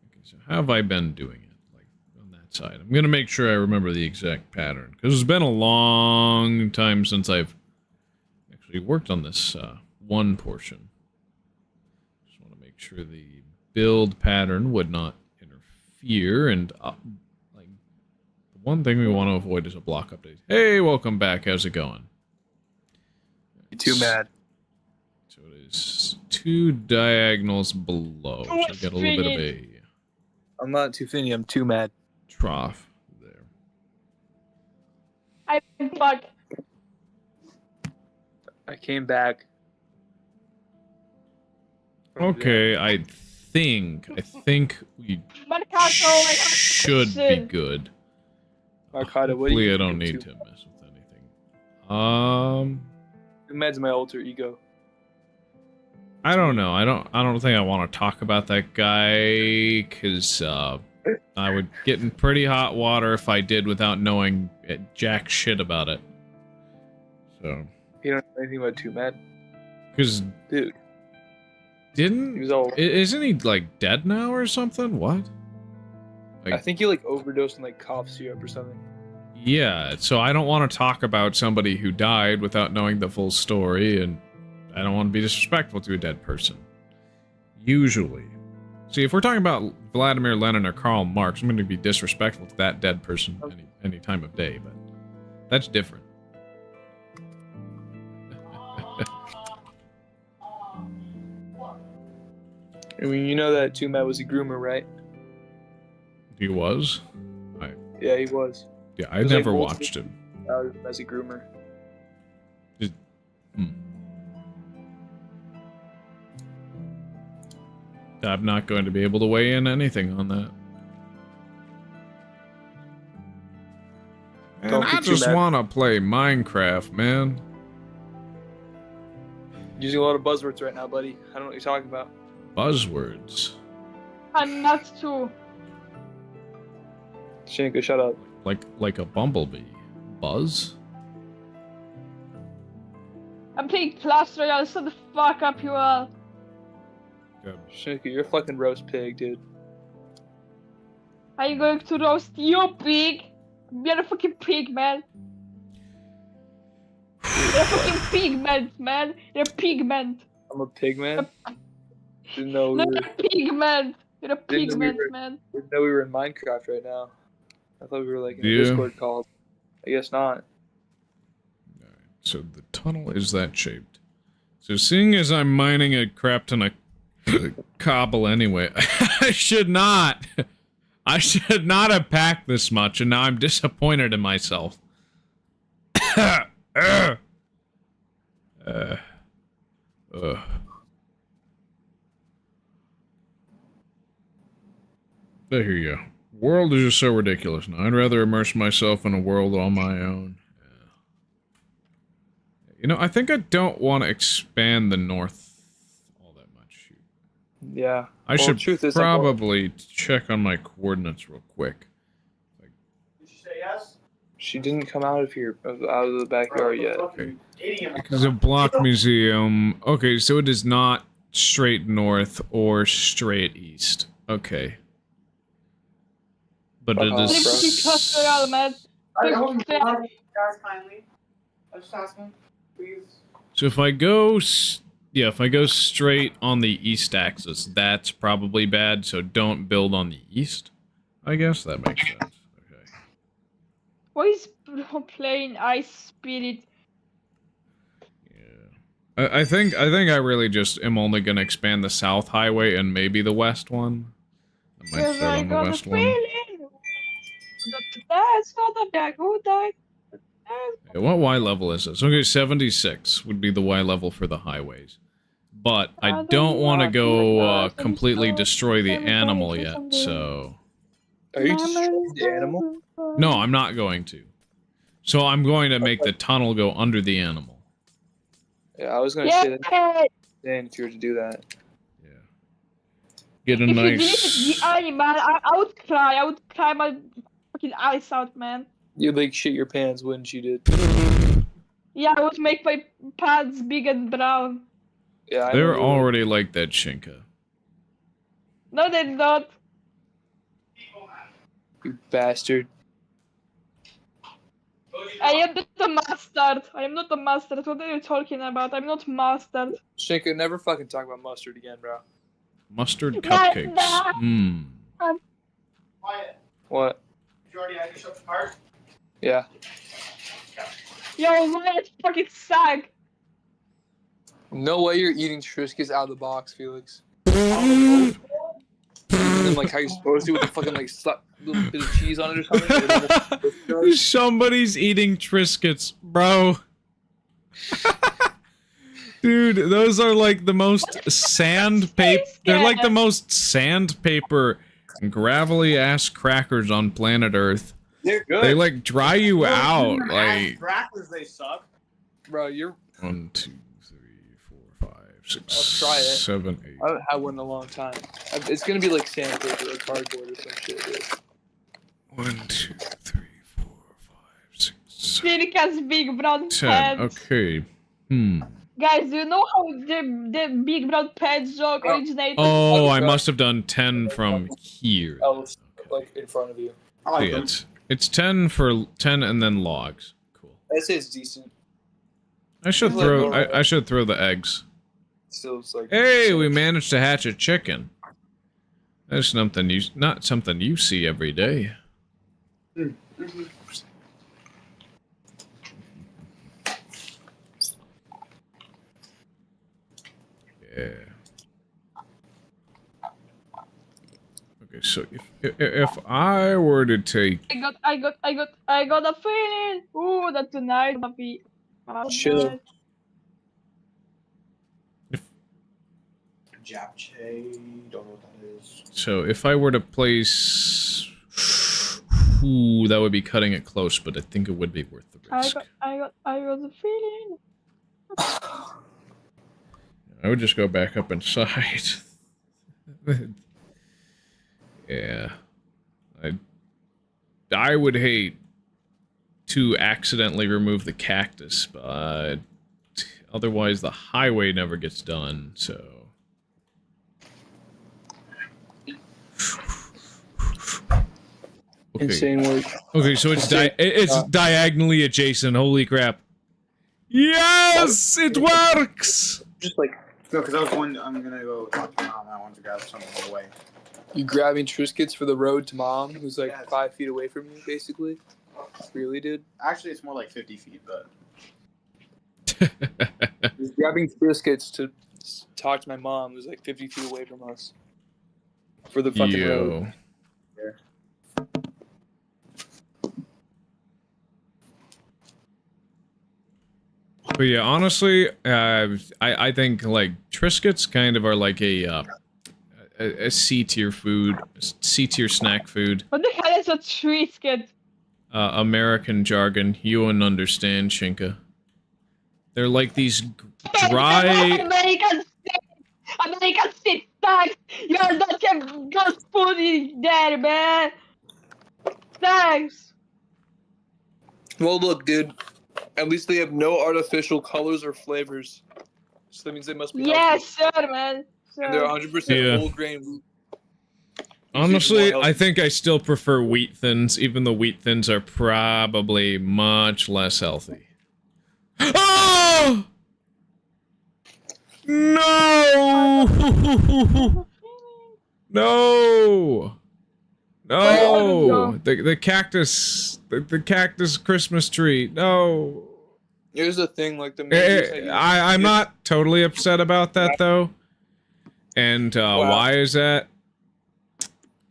Speaker 1: Okay, so how have I been doing it? Like, on that side. I'm going to make sure I remember the exact pattern, because it's been a long time since I've actually worked on this one portion. Sure the build pattern would not interfere, and like the one thing we want to avoid is a block update. Hey, welcome back. How's it going?
Speaker 7: Too mad.
Speaker 1: So it is 2 diagonals below. So I get a little bit of a...
Speaker 7: I'm not too finny. I'm too mad.
Speaker 1: Trough there.
Speaker 6: I'm back.
Speaker 7: I came back.
Speaker 1: Okay, I think we should be good.
Speaker 7: Marcado, what do
Speaker 1: Hopefully
Speaker 7: you
Speaker 1: I don't
Speaker 7: do
Speaker 1: need
Speaker 7: to-
Speaker 1: to mess with anything.
Speaker 7: Mad's my alter ego.
Speaker 1: I don't know. I don't think I want to talk about that guy because I would get in pretty hot water if I did without knowing jack shit about it. So.
Speaker 7: You don't know anything about Too Mad?
Speaker 1: Because
Speaker 7: Dude.
Speaker 1: didn't
Speaker 7: He was all.
Speaker 1: isn't he like dead now or something? What?
Speaker 7: I think he like overdosed on like cough syrup or something.
Speaker 1: Yeah, so I don't want to talk about somebody who died without knowing the full story, and I don't want to be disrespectful to a dead person. Usually. See, if we're talking about Vladimir Lenin or Karl Marx, I'm going to be disrespectful to that dead person any time of day, but that's different.
Speaker 7: I mean, you know that Too Mad was a groomer, right?
Speaker 1: He was?
Speaker 7: Yeah, he was.
Speaker 1: Yeah, I never watched him.
Speaker 7: As a groomer.
Speaker 1: I'm not going to be able to weigh in anything on that. And I just want to play Minecraft, man.
Speaker 7: Using a lot of buzzwords right now, buddy. I don't know what you're talking about.
Speaker 1: Buzzwords.
Speaker 6: I'm not too.
Speaker 7: Shinko, shut up.
Speaker 1: Like a bumblebee. Buzz?
Speaker 6: I'm playing Clash Royale, so the fuck up you all.
Speaker 7: Shinko, you're a fucking roast pig, dude.
Speaker 6: Are you going to roast you, pig? You're a fucking pig, man. You're a fucking pigment, man. You're a pigment.
Speaker 7: I'm a pigman? Didn't know we
Speaker 6: No,
Speaker 7: were,
Speaker 6: you're a pigment. You're a
Speaker 7: Didn't know we
Speaker 6: pigment,
Speaker 7: were-
Speaker 6: man.
Speaker 7: didn't know we were in Minecraft right now. I thought we were like in a
Speaker 1: Yeah.
Speaker 7: Discord call. I guess not.
Speaker 1: Alright, so the tunnel is that shaped. So seeing as I'm mining a crap ton of cobble anyway, I should not have packed this much, and now I'm disappointed in myself. I hear you. World is just so ridiculous now. I'd rather immerse myself in a world on my own. You know, I think I don't want to expand the north all that much.
Speaker 7: Yeah.
Speaker 1: I
Speaker 7: Well,
Speaker 1: should
Speaker 7: truth is,
Speaker 1: probably check on my coordinates real quick.
Speaker 2: Did you say yes?
Speaker 7: She didn't come out of here, out of the backyard yet.
Speaker 1: Okay. Because a block museum. Okay, so it is not straight north or straight east. Okay. But it
Speaker 6: I'm
Speaker 1: is.
Speaker 6: playing Clash Royale, man.
Speaker 2: Guys, kindly. I'm just asking, please.
Speaker 1: So if I go, if I go straight on the east axis, that's probably bad. So don't build on the east. I guess that makes sense. Okay.
Speaker 6: Why is bro playing Ice Spirit?
Speaker 1: Yeah. I think I really just am only gonna expand the south highway and maybe the west one. I might start on the west one.
Speaker 6: That's not that good.
Speaker 1: Yeah, what Y level is this? Okay, 76 would be the Y level for the highways. But I don't want to go completely destroy the animal yet, so...
Speaker 7: Are you destroying the animal?
Speaker 1: No, I'm not going to. So I'm going to make the tunnel go under the animal.
Speaker 7: Yeah, I was gonna say that
Speaker 6: Yeah.
Speaker 7: then if you were to do that.
Speaker 1: Yeah. Get a
Speaker 6: If you
Speaker 1: nice...
Speaker 6: deleted the animal, I would cry. I would cry my fucking eyes out, man.
Speaker 7: You'd like shit your pants, wouldn't you, dude?
Speaker 6: Yeah, I would make my pants big and brown.
Speaker 7: Yeah, I
Speaker 1: They're
Speaker 7: know.
Speaker 1: already like that, Shinka.
Speaker 6: No, they're not.
Speaker 7: You bastard.
Speaker 6: I am not a mustard. I am not a mustard. What are you talking about? I'm not mustard.
Speaker 7: Shinka, never fucking talk about mustard again, bro.
Speaker 1: Mustard cupcakes. Mmm.
Speaker 2: Quiet.
Speaker 7: What?
Speaker 2: Did you already add yourself to part?
Speaker 7: Yeah.
Speaker 6: Yo, my fucking suck.
Speaker 7: No way you're eating Triscuits out of the box, Felix. And then, like how you're supposed to with the fucking like slap little bit of cheese on it or something.
Speaker 1: Somebody's eating Triscuits, bro. Dude, those are like the most sandpaper. They're like the most sandpaper, gravelly ass crackers on planet Earth.
Speaker 2: They're good.
Speaker 1: They like dry you out. Like
Speaker 2: Crackers, they suck.
Speaker 7: Bro, you're.
Speaker 1: 1, 2, 3, 4, 5, 6,
Speaker 7: I'll try it.
Speaker 1: 7, 8.
Speaker 7: I haven't had one in a long time. It's gonna be like sandpaper or cardboard or some shit. Dude.
Speaker 1: 1, 2, 3, 4, 5, 6, 7,
Speaker 6: Circa's big brown
Speaker 1: 10.
Speaker 6: pants.
Speaker 1: Okay.
Speaker 6: Guys, do you know how the big brown pants joke originated?
Speaker 1: Oh, I must have done 10 from here.
Speaker 7: Else, like in front of you.
Speaker 8: I like
Speaker 1: See,
Speaker 8: them.
Speaker 1: it's 10 for 10 and then logs. Cool.
Speaker 7: I'd say it's decent.
Speaker 1: I should throw the eggs.
Speaker 7: Still, it's like.
Speaker 1: Hey, we managed to hatch a chicken. That's not something you see every day. Yeah. Okay, so if I were to take
Speaker 6: I got a feeling. Ooh, that tonight gonna be.
Speaker 7: Chill.
Speaker 8: Japchae, don't know what that is.
Speaker 1: So if I were to place, ooh, that would be cutting it close, but I think it would be worth the risk.
Speaker 6: I got a feeling.
Speaker 1: I would just go back up inside. Yeah, I would hate to accidentally remove the cactus, but otherwise the highway never gets done. So. Okay.
Speaker 7: Insane work.
Speaker 1: Okay, so it's diagonally adjacent. Holy crap! Yes, it works.
Speaker 7: Just like
Speaker 8: No, because I was one. I'm gonna go talk to mom. I want to grab something on the way.
Speaker 7: you grabbing Triscuits for the road to mom, who's like
Speaker 8: Yes.
Speaker 7: 5 feet away from you, basically. Really, dude?
Speaker 8: Actually, it's more like 50 feet, but
Speaker 7: He's grabbing Triscuits to talk to my mom, who's like 50 feet away from us. For the fucking road.
Speaker 1: Yo. But yeah, honestly, I think like Triscuits kind of are like a C tier food, C tier snack food.
Speaker 6: What the hell is a Triscuit?
Speaker 1: American jargon, you wouldn't understand, Shinka. They're like these dry.
Speaker 6: American shit snacks. You're not just putting there, man. Thanks.
Speaker 7: Well, look, dude. At least they have no artificial colors or flavors. So that means they must be
Speaker 6: Yes,
Speaker 7: healthy.
Speaker 6: sure, man.
Speaker 7: And they're
Speaker 6: Sure.
Speaker 7: 100%
Speaker 1: Yeah.
Speaker 7: whole grain wheat.
Speaker 1: Honestly,
Speaker 7: More
Speaker 1: I think I still prefer wheat thins, even though wheat thins are probably much less healthy. Oh! No! No! No! The cactus, the cactus Christmas tree. No!
Speaker 7: Here's the thing, like the main
Speaker 1: I'm not totally upset about that though. And why is that?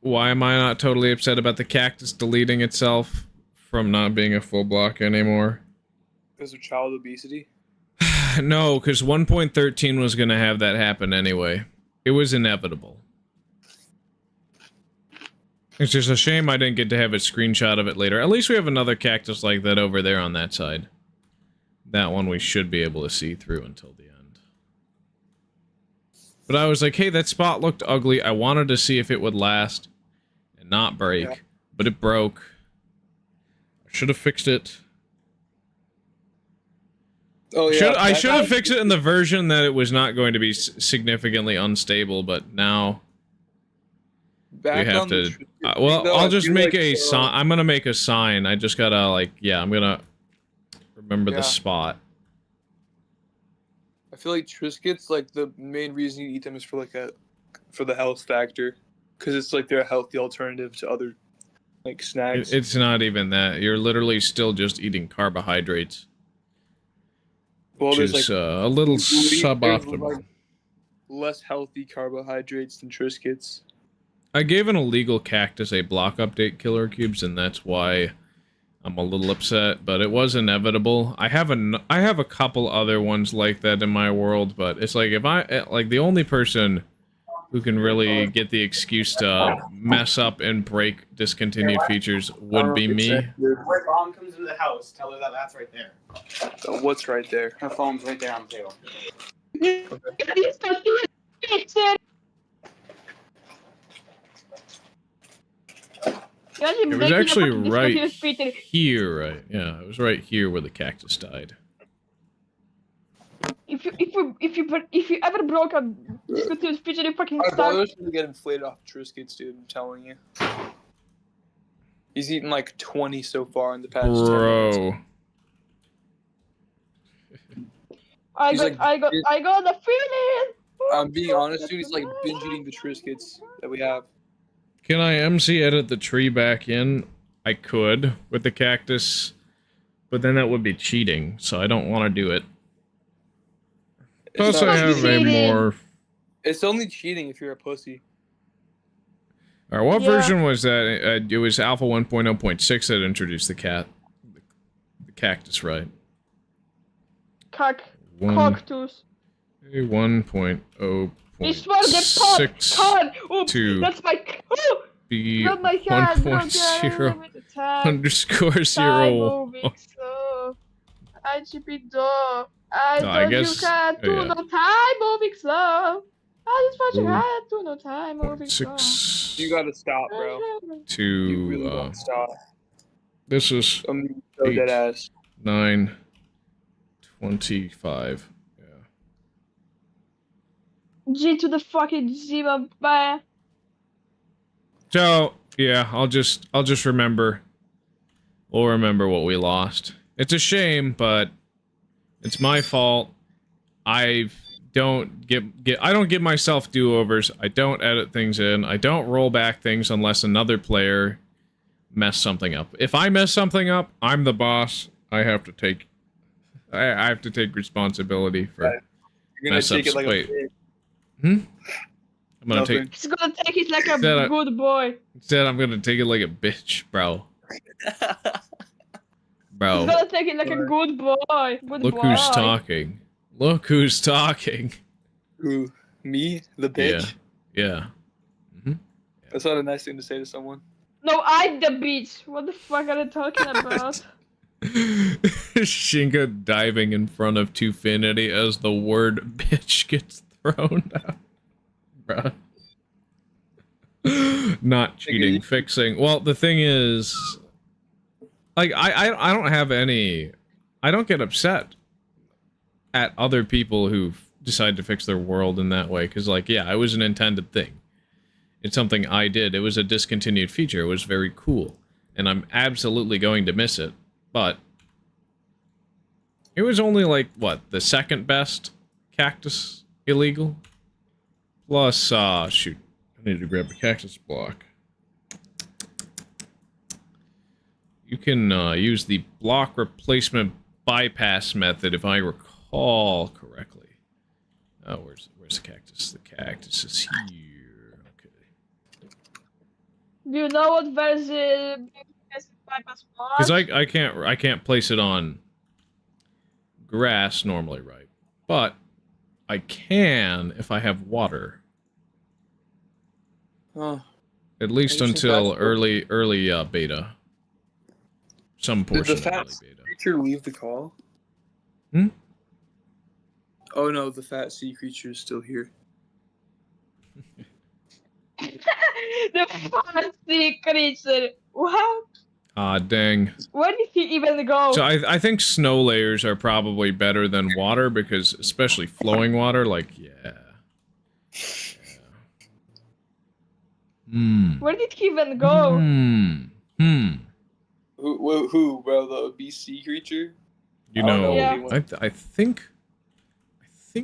Speaker 1: Why am I not totally upset about the cactus deleting itself from not being a full block anymore?
Speaker 7: because of child obesity.
Speaker 1: No, because 1.13 was going to have that happen anyway. It was inevitable. It's just a shame I didn't get to have a screenshot of it later. At least we have another cactus like that over there on that side. That one we should be able to see through until the end. But I was like, hey, that spot looked ugly. I wanted to see if it would last and not break.
Speaker 7: Yeah.
Speaker 1: But it broke. I should have fixed it.
Speaker 7: Oh yeah,
Speaker 1: I should have fixed it in the version that it was not going to be significantly unstable, but now we have to. Well, I'll just make a sign. I'm gonna make a sign. I just gotta I'm gonna remember the spot.
Speaker 7: I feel like Triscuits, like the main reason you eat them is for the health factor, because it's like they're a healthy alternative to other like snacks.
Speaker 1: It's not even that. You're literally still just eating carbohydrates.
Speaker 7: Well,
Speaker 1: which
Speaker 7: there's
Speaker 1: is
Speaker 7: like
Speaker 1: a little
Speaker 7: there's,
Speaker 1: suboptimal.
Speaker 7: like, less healthy carbohydrates than Triscuits.
Speaker 1: I gave an illegal cactus a block update killer cubes, and that's why I'm a little upset. But it was inevitable. I have a couple other ones like that in my world, but it's like if the only person who can really get the excuse to mess up and break discontinued features would be me.
Speaker 8: When mom comes into the house, tell her that that's right there.
Speaker 7: What's right there?
Speaker 8: Her phone's right there on the table.
Speaker 1: It was actually right here, right? Yeah, it was right here where the cactus died.
Speaker 6: If you ever broke a discontinued feature, you fucking
Speaker 7: Our
Speaker 6: start.
Speaker 7: brother's gonna get inflated off Triscuits, dude. I'm telling you. He's eaten like 20 so far in the past 10 minutes.
Speaker 1: Bro.
Speaker 6: I
Speaker 7: He's
Speaker 6: got
Speaker 7: like-
Speaker 6: the feeling.
Speaker 7: I'm being honest, dude. He's like binge eating the Triscuits that we have.
Speaker 1: Can I MC edit the tree back in? I could with the cactus, but then that would be cheating, so I don't want to do it. Plus,
Speaker 7: not
Speaker 1: I have a
Speaker 6: cheating.
Speaker 1: more.
Speaker 7: It's only cheating if you're a pussy.
Speaker 1: Alright, what
Speaker 6: Yeah.
Speaker 1: version was that? It was Alpha 1.0.6 that introduced the cactus, right?
Speaker 6: Cactus.
Speaker 1: 1.0.6
Speaker 6: This was the pod. Oh,
Speaker 1: to
Speaker 6: that's my. Oh,
Speaker 1: be
Speaker 6: not my cat.
Speaker 1: 1.0 underscore 0.
Speaker 6: Moving slow. IGP I
Speaker 1: No, I
Speaker 6: told
Speaker 1: guess-
Speaker 6: you can't do
Speaker 1: yeah.
Speaker 6: no time moving slow. I just want you
Speaker 1: Oh.
Speaker 6: can't do no time moving slow.
Speaker 1: 6
Speaker 7: You gotta stop, bro. You
Speaker 1: to
Speaker 7: really gotta stop.
Speaker 1: this is
Speaker 7: I'm so
Speaker 1: 8.
Speaker 7: dead ass.
Speaker 1: 9:25. Yeah.
Speaker 6: G to the fucking G, man.
Speaker 1: So yeah, I'll just remember. We'll remember what we lost. It's a shame, but it's my fault. I don't give myself do-overs. I don't edit things in. I don't roll back things unless another player mess something up. If I mess something up, I'm the boss. I have to take responsibility for
Speaker 7: Right. You're gonna
Speaker 1: mess
Speaker 7: take
Speaker 1: ups.
Speaker 7: it like
Speaker 1: Wait.
Speaker 7: a pig.
Speaker 1: I'm gonna
Speaker 7: Nothing.
Speaker 1: take
Speaker 6: He's gonna take it like a
Speaker 1: Instead of-
Speaker 6: good boy.
Speaker 1: instead I'm gonna take it like a bitch, bro. Bro.
Speaker 6: He's gonna take it like a good boy. Good
Speaker 1: Look
Speaker 6: boy.
Speaker 1: who's talking. Look who's talking.
Speaker 7: Who? Me? The bitch?
Speaker 1: Yeah.
Speaker 7: That's not a nice thing to say to someone.
Speaker 6: No, I'm the bitch. What the fuck are they talking about?
Speaker 1: Shinka diving in front of Twofinity as the word bitch gets thrown out. Bruh. Not cheating, fixing. Well, the thing is, like, I don't have any. I don't get upset at other people who decide to fix their world in that way, because, like, yeah, it was an intended thing. It's something I did. It was a discontinued feature. It was very cool, and I'm absolutely going to miss it. But it was only like, what, the second best cactus illegal? Plus, shoot, I need to grab a cactus block. You can use the block replacement bypass method, if I recall correctly. Oh, where's the cactus? The cactus is here. Okay.
Speaker 6: Do you know what version bypass was?
Speaker 1: Because I can't place it on grass normally, right? But I can if I have water.
Speaker 7: Oh.
Speaker 1: At least
Speaker 7: Maybe some
Speaker 1: until
Speaker 7: fast
Speaker 1: early beta. Some
Speaker 7: Did the
Speaker 1: portion of
Speaker 7: fat
Speaker 1: early beta.
Speaker 7: creature leave the call?
Speaker 1: Hmm?
Speaker 7: Oh no, the fat sea creature is still here.
Speaker 6: The fancy creature. What?
Speaker 1: Ah, dang.
Speaker 6: Where did he even go?
Speaker 1: So I think snow layers are probably better than water, because especially flowing water, like, yeah.
Speaker 6: Where did he even go?
Speaker 7: Who, bro? The BC creature?
Speaker 1: You
Speaker 7: I don't
Speaker 1: know,
Speaker 7: where
Speaker 6: Yeah.
Speaker 7: he went.
Speaker 1: I think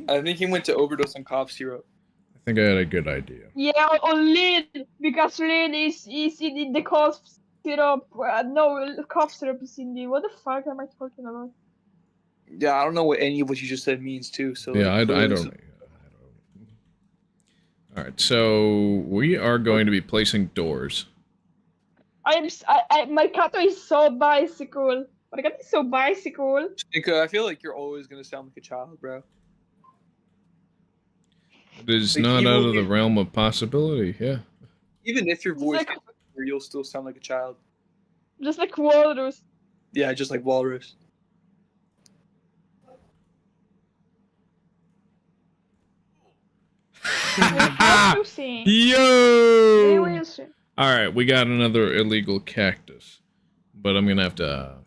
Speaker 7: I think he went to overdose on cough syrup.
Speaker 1: I had a good idea.
Speaker 6: Yeah, on Lynn, because Lynn is in the cough syrup. No, cough syrup is in the. What the fuck am I talking about?
Speaker 7: Yeah, I don't know what any of what you just said means too. So
Speaker 1: Yeah, I
Speaker 7: clearly
Speaker 1: don't. All right, so we are going to be placing doors.
Speaker 6: My cat is so bicycle. My cat is so bicycle.
Speaker 7: I feel like you're always gonna sound like a child, bro.
Speaker 1: It is
Speaker 7: Like,
Speaker 1: not
Speaker 7: even
Speaker 1: out of
Speaker 7: if-
Speaker 1: the realm of possibility, yeah.
Speaker 7: Even if your voice
Speaker 6: Like-
Speaker 7: gets bigger, you'll still sound like a child.
Speaker 6: Just like walrus.
Speaker 7: Yeah, just like walrus.
Speaker 6: What you saying? They
Speaker 1: Yo!
Speaker 6: will say.
Speaker 1: Alright, we got another illegal cactus. But I'm gonna have to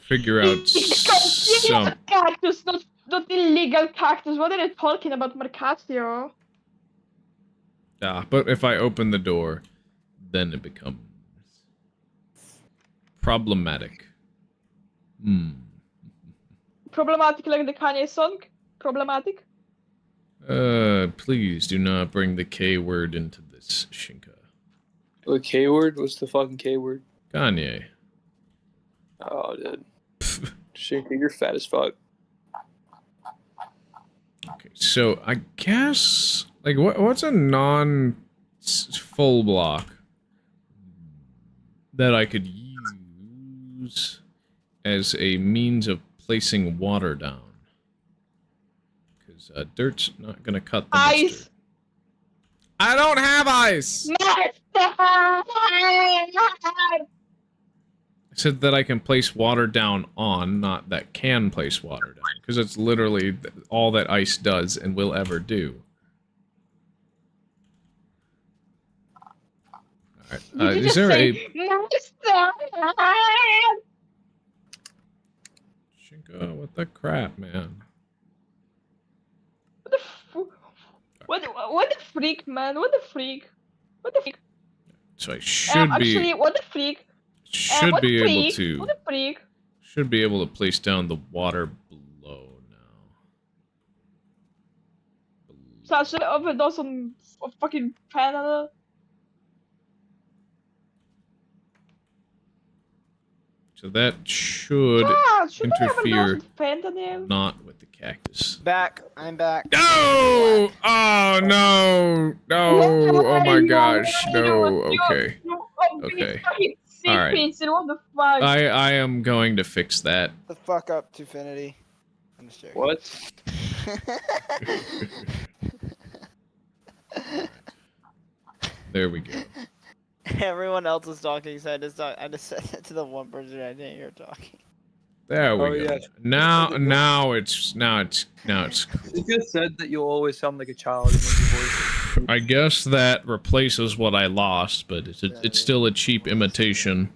Speaker 1: figure out some...
Speaker 6: Cactus, not illegal cactus. What are you talking about, Mercatio?
Speaker 1: But if I open the door, then it becomes... problematic.
Speaker 6: Problematic like the Kanye song? Problematic?
Speaker 1: Please do not bring the K word into this, Shinka.
Speaker 7: The K word? What's the fucking K word?
Speaker 1: Kanye.
Speaker 7: Oh, dude. Shinka, you're fat as fuck.
Speaker 1: Okay, so I guess... like, what's a non-full block that I could use as a means of placing water down? Because dirt's not gonna cut the
Speaker 6: Ice.
Speaker 1: mustard. I don't have ice! I said that I can place water down on, not that can place water down. Because it's literally all that ice does and will ever do. Alright,
Speaker 6: Did you
Speaker 1: is
Speaker 6: just
Speaker 1: there
Speaker 6: say,
Speaker 1: a... Shinka, what the crap, man?
Speaker 6: What the freak, man? What the freak? What the freak?
Speaker 1: So I should
Speaker 6: Actually,
Speaker 1: be...
Speaker 6: what the freak?
Speaker 1: should
Speaker 6: What
Speaker 1: be
Speaker 6: the
Speaker 1: able
Speaker 6: freak?
Speaker 1: to...
Speaker 6: What the freak?
Speaker 1: should be able to place down the water below now.
Speaker 6: Så här kör över de som fucking fanar.
Speaker 1: So that should interfere not with the cactus.
Speaker 3: Back. I'm back.
Speaker 1: No! Oh no! No! Oh my gosh! No! Okay. Okay. Alright.
Speaker 6: What the fuck?
Speaker 1: I am going to fix that.
Speaker 3: The fuck up, Tufinity. I'm just joking.
Speaker 7: What?
Speaker 1: There we go.
Speaker 3: Everyone else was talking, so I just said it to the one person I didn't hear talking.
Speaker 1: There we
Speaker 7: Oh,
Speaker 1: go.
Speaker 7: yeah.
Speaker 1: Now it's cool.
Speaker 7: You just said that you'll always sound like a child in your voice.
Speaker 1: I guess that replaces what I lost, but it's still a cheap imitation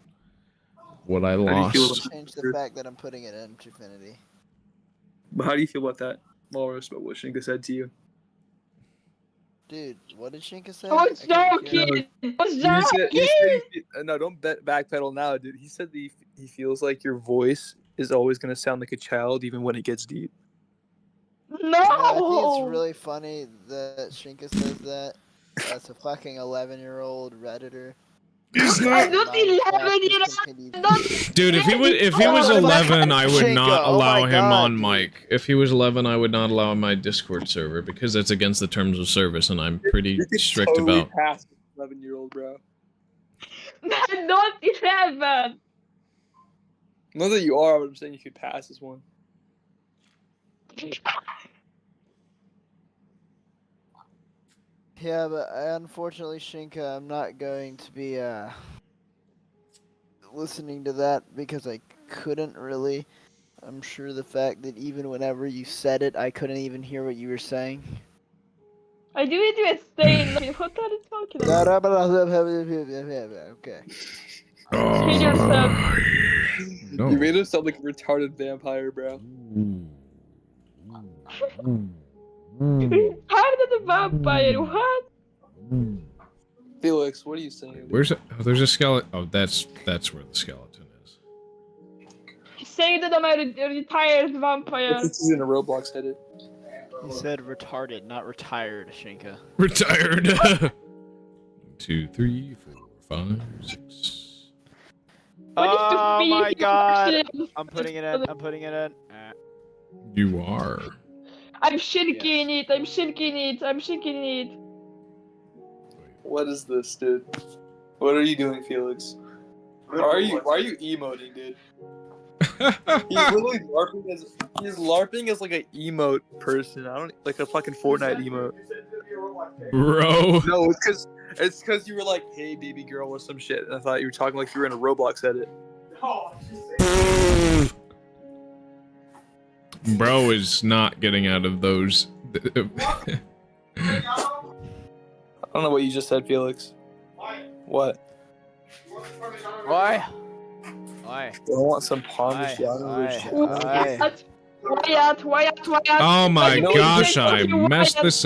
Speaker 1: of what I
Speaker 7: do you feel
Speaker 1: lost.
Speaker 3: Change the fact that I'm putting it in Tufinity.
Speaker 7: But how do you feel about that? Walrus, about what Shinka said to you?
Speaker 3: Dude, what did Shinka say?
Speaker 6: I was joking. I was joking.
Speaker 7: No, don't backpedal now, dude. He said that he feels like your voice is always going to sound like a child even when it gets deep.
Speaker 6: No.
Speaker 3: I think it's really funny that Shinka says that. That's a fucking 11-year-old Redditor.
Speaker 1: He's
Speaker 6: I'm
Speaker 1: not.
Speaker 6: not 11 years old.
Speaker 1: Dude, if he was 11, I would
Speaker 3: Shinka,
Speaker 1: not
Speaker 3: oh
Speaker 1: allow
Speaker 3: my
Speaker 1: him
Speaker 3: God,
Speaker 1: on
Speaker 3: dude.
Speaker 1: mic. If he was 11, I would not allow my Discord server because that's against the terms of service, and I'm pretty
Speaker 7: You could
Speaker 1: strict
Speaker 7: totally
Speaker 1: about.
Speaker 7: pass 11-year-old, bro.
Speaker 6: I'm not 11.
Speaker 7: Not that you are, but I'm saying you could pass this one.
Speaker 3: Yeah, but unfortunately, Shinka, I'm not going to be listening to that because I couldn't really. I'm sure the fact that even whenever you said it, I couldn't even hear what you were saying.
Speaker 6: I do it with staying. What are you talking about?
Speaker 3: Okay.
Speaker 6: Speed yourself.
Speaker 1: No.
Speaker 7: You made him sound like a retarded vampire, bro.
Speaker 6: How did the vampire? What?
Speaker 7: Felix, what are you saying? dude?
Speaker 1: Where's it? Oh, there's a skeleton. Oh, that's where the skeleton is.
Speaker 6: Say that I'm a retired vampire.
Speaker 7: This is in a Roblox edit.
Speaker 3: He said retarded, not retired, Shinka.
Speaker 1: Retired. 1, 2, 3, 4, 5, 6.
Speaker 6: What is the
Speaker 3: Oh my
Speaker 6: speed
Speaker 3: god!
Speaker 6: of
Speaker 3: I'm putting it in. I'm putting it in.
Speaker 1: You are.
Speaker 6: I'm shaking it. I'm shaking it. I'm shaking it.
Speaker 7: What is this, dude? What are you doing, Felix? Why are you emoting, dude? literally LARPing as like an emote person. I don't like a fucking Fortnite emote.
Speaker 1: Bro.
Speaker 7: No, it's cause you were like, "Hey, baby girl," or some shit, and I thought you were talking like you were in a Roblox edit.
Speaker 1: Bro is not getting out of those.
Speaker 7: I don't know what you just said, Felix. What?
Speaker 3: Why? Why?
Speaker 7: I want some Parmesan.
Speaker 6: Wyatt.
Speaker 1: Oh my
Speaker 7: know
Speaker 1: gosh,
Speaker 7: what
Speaker 1: I messed this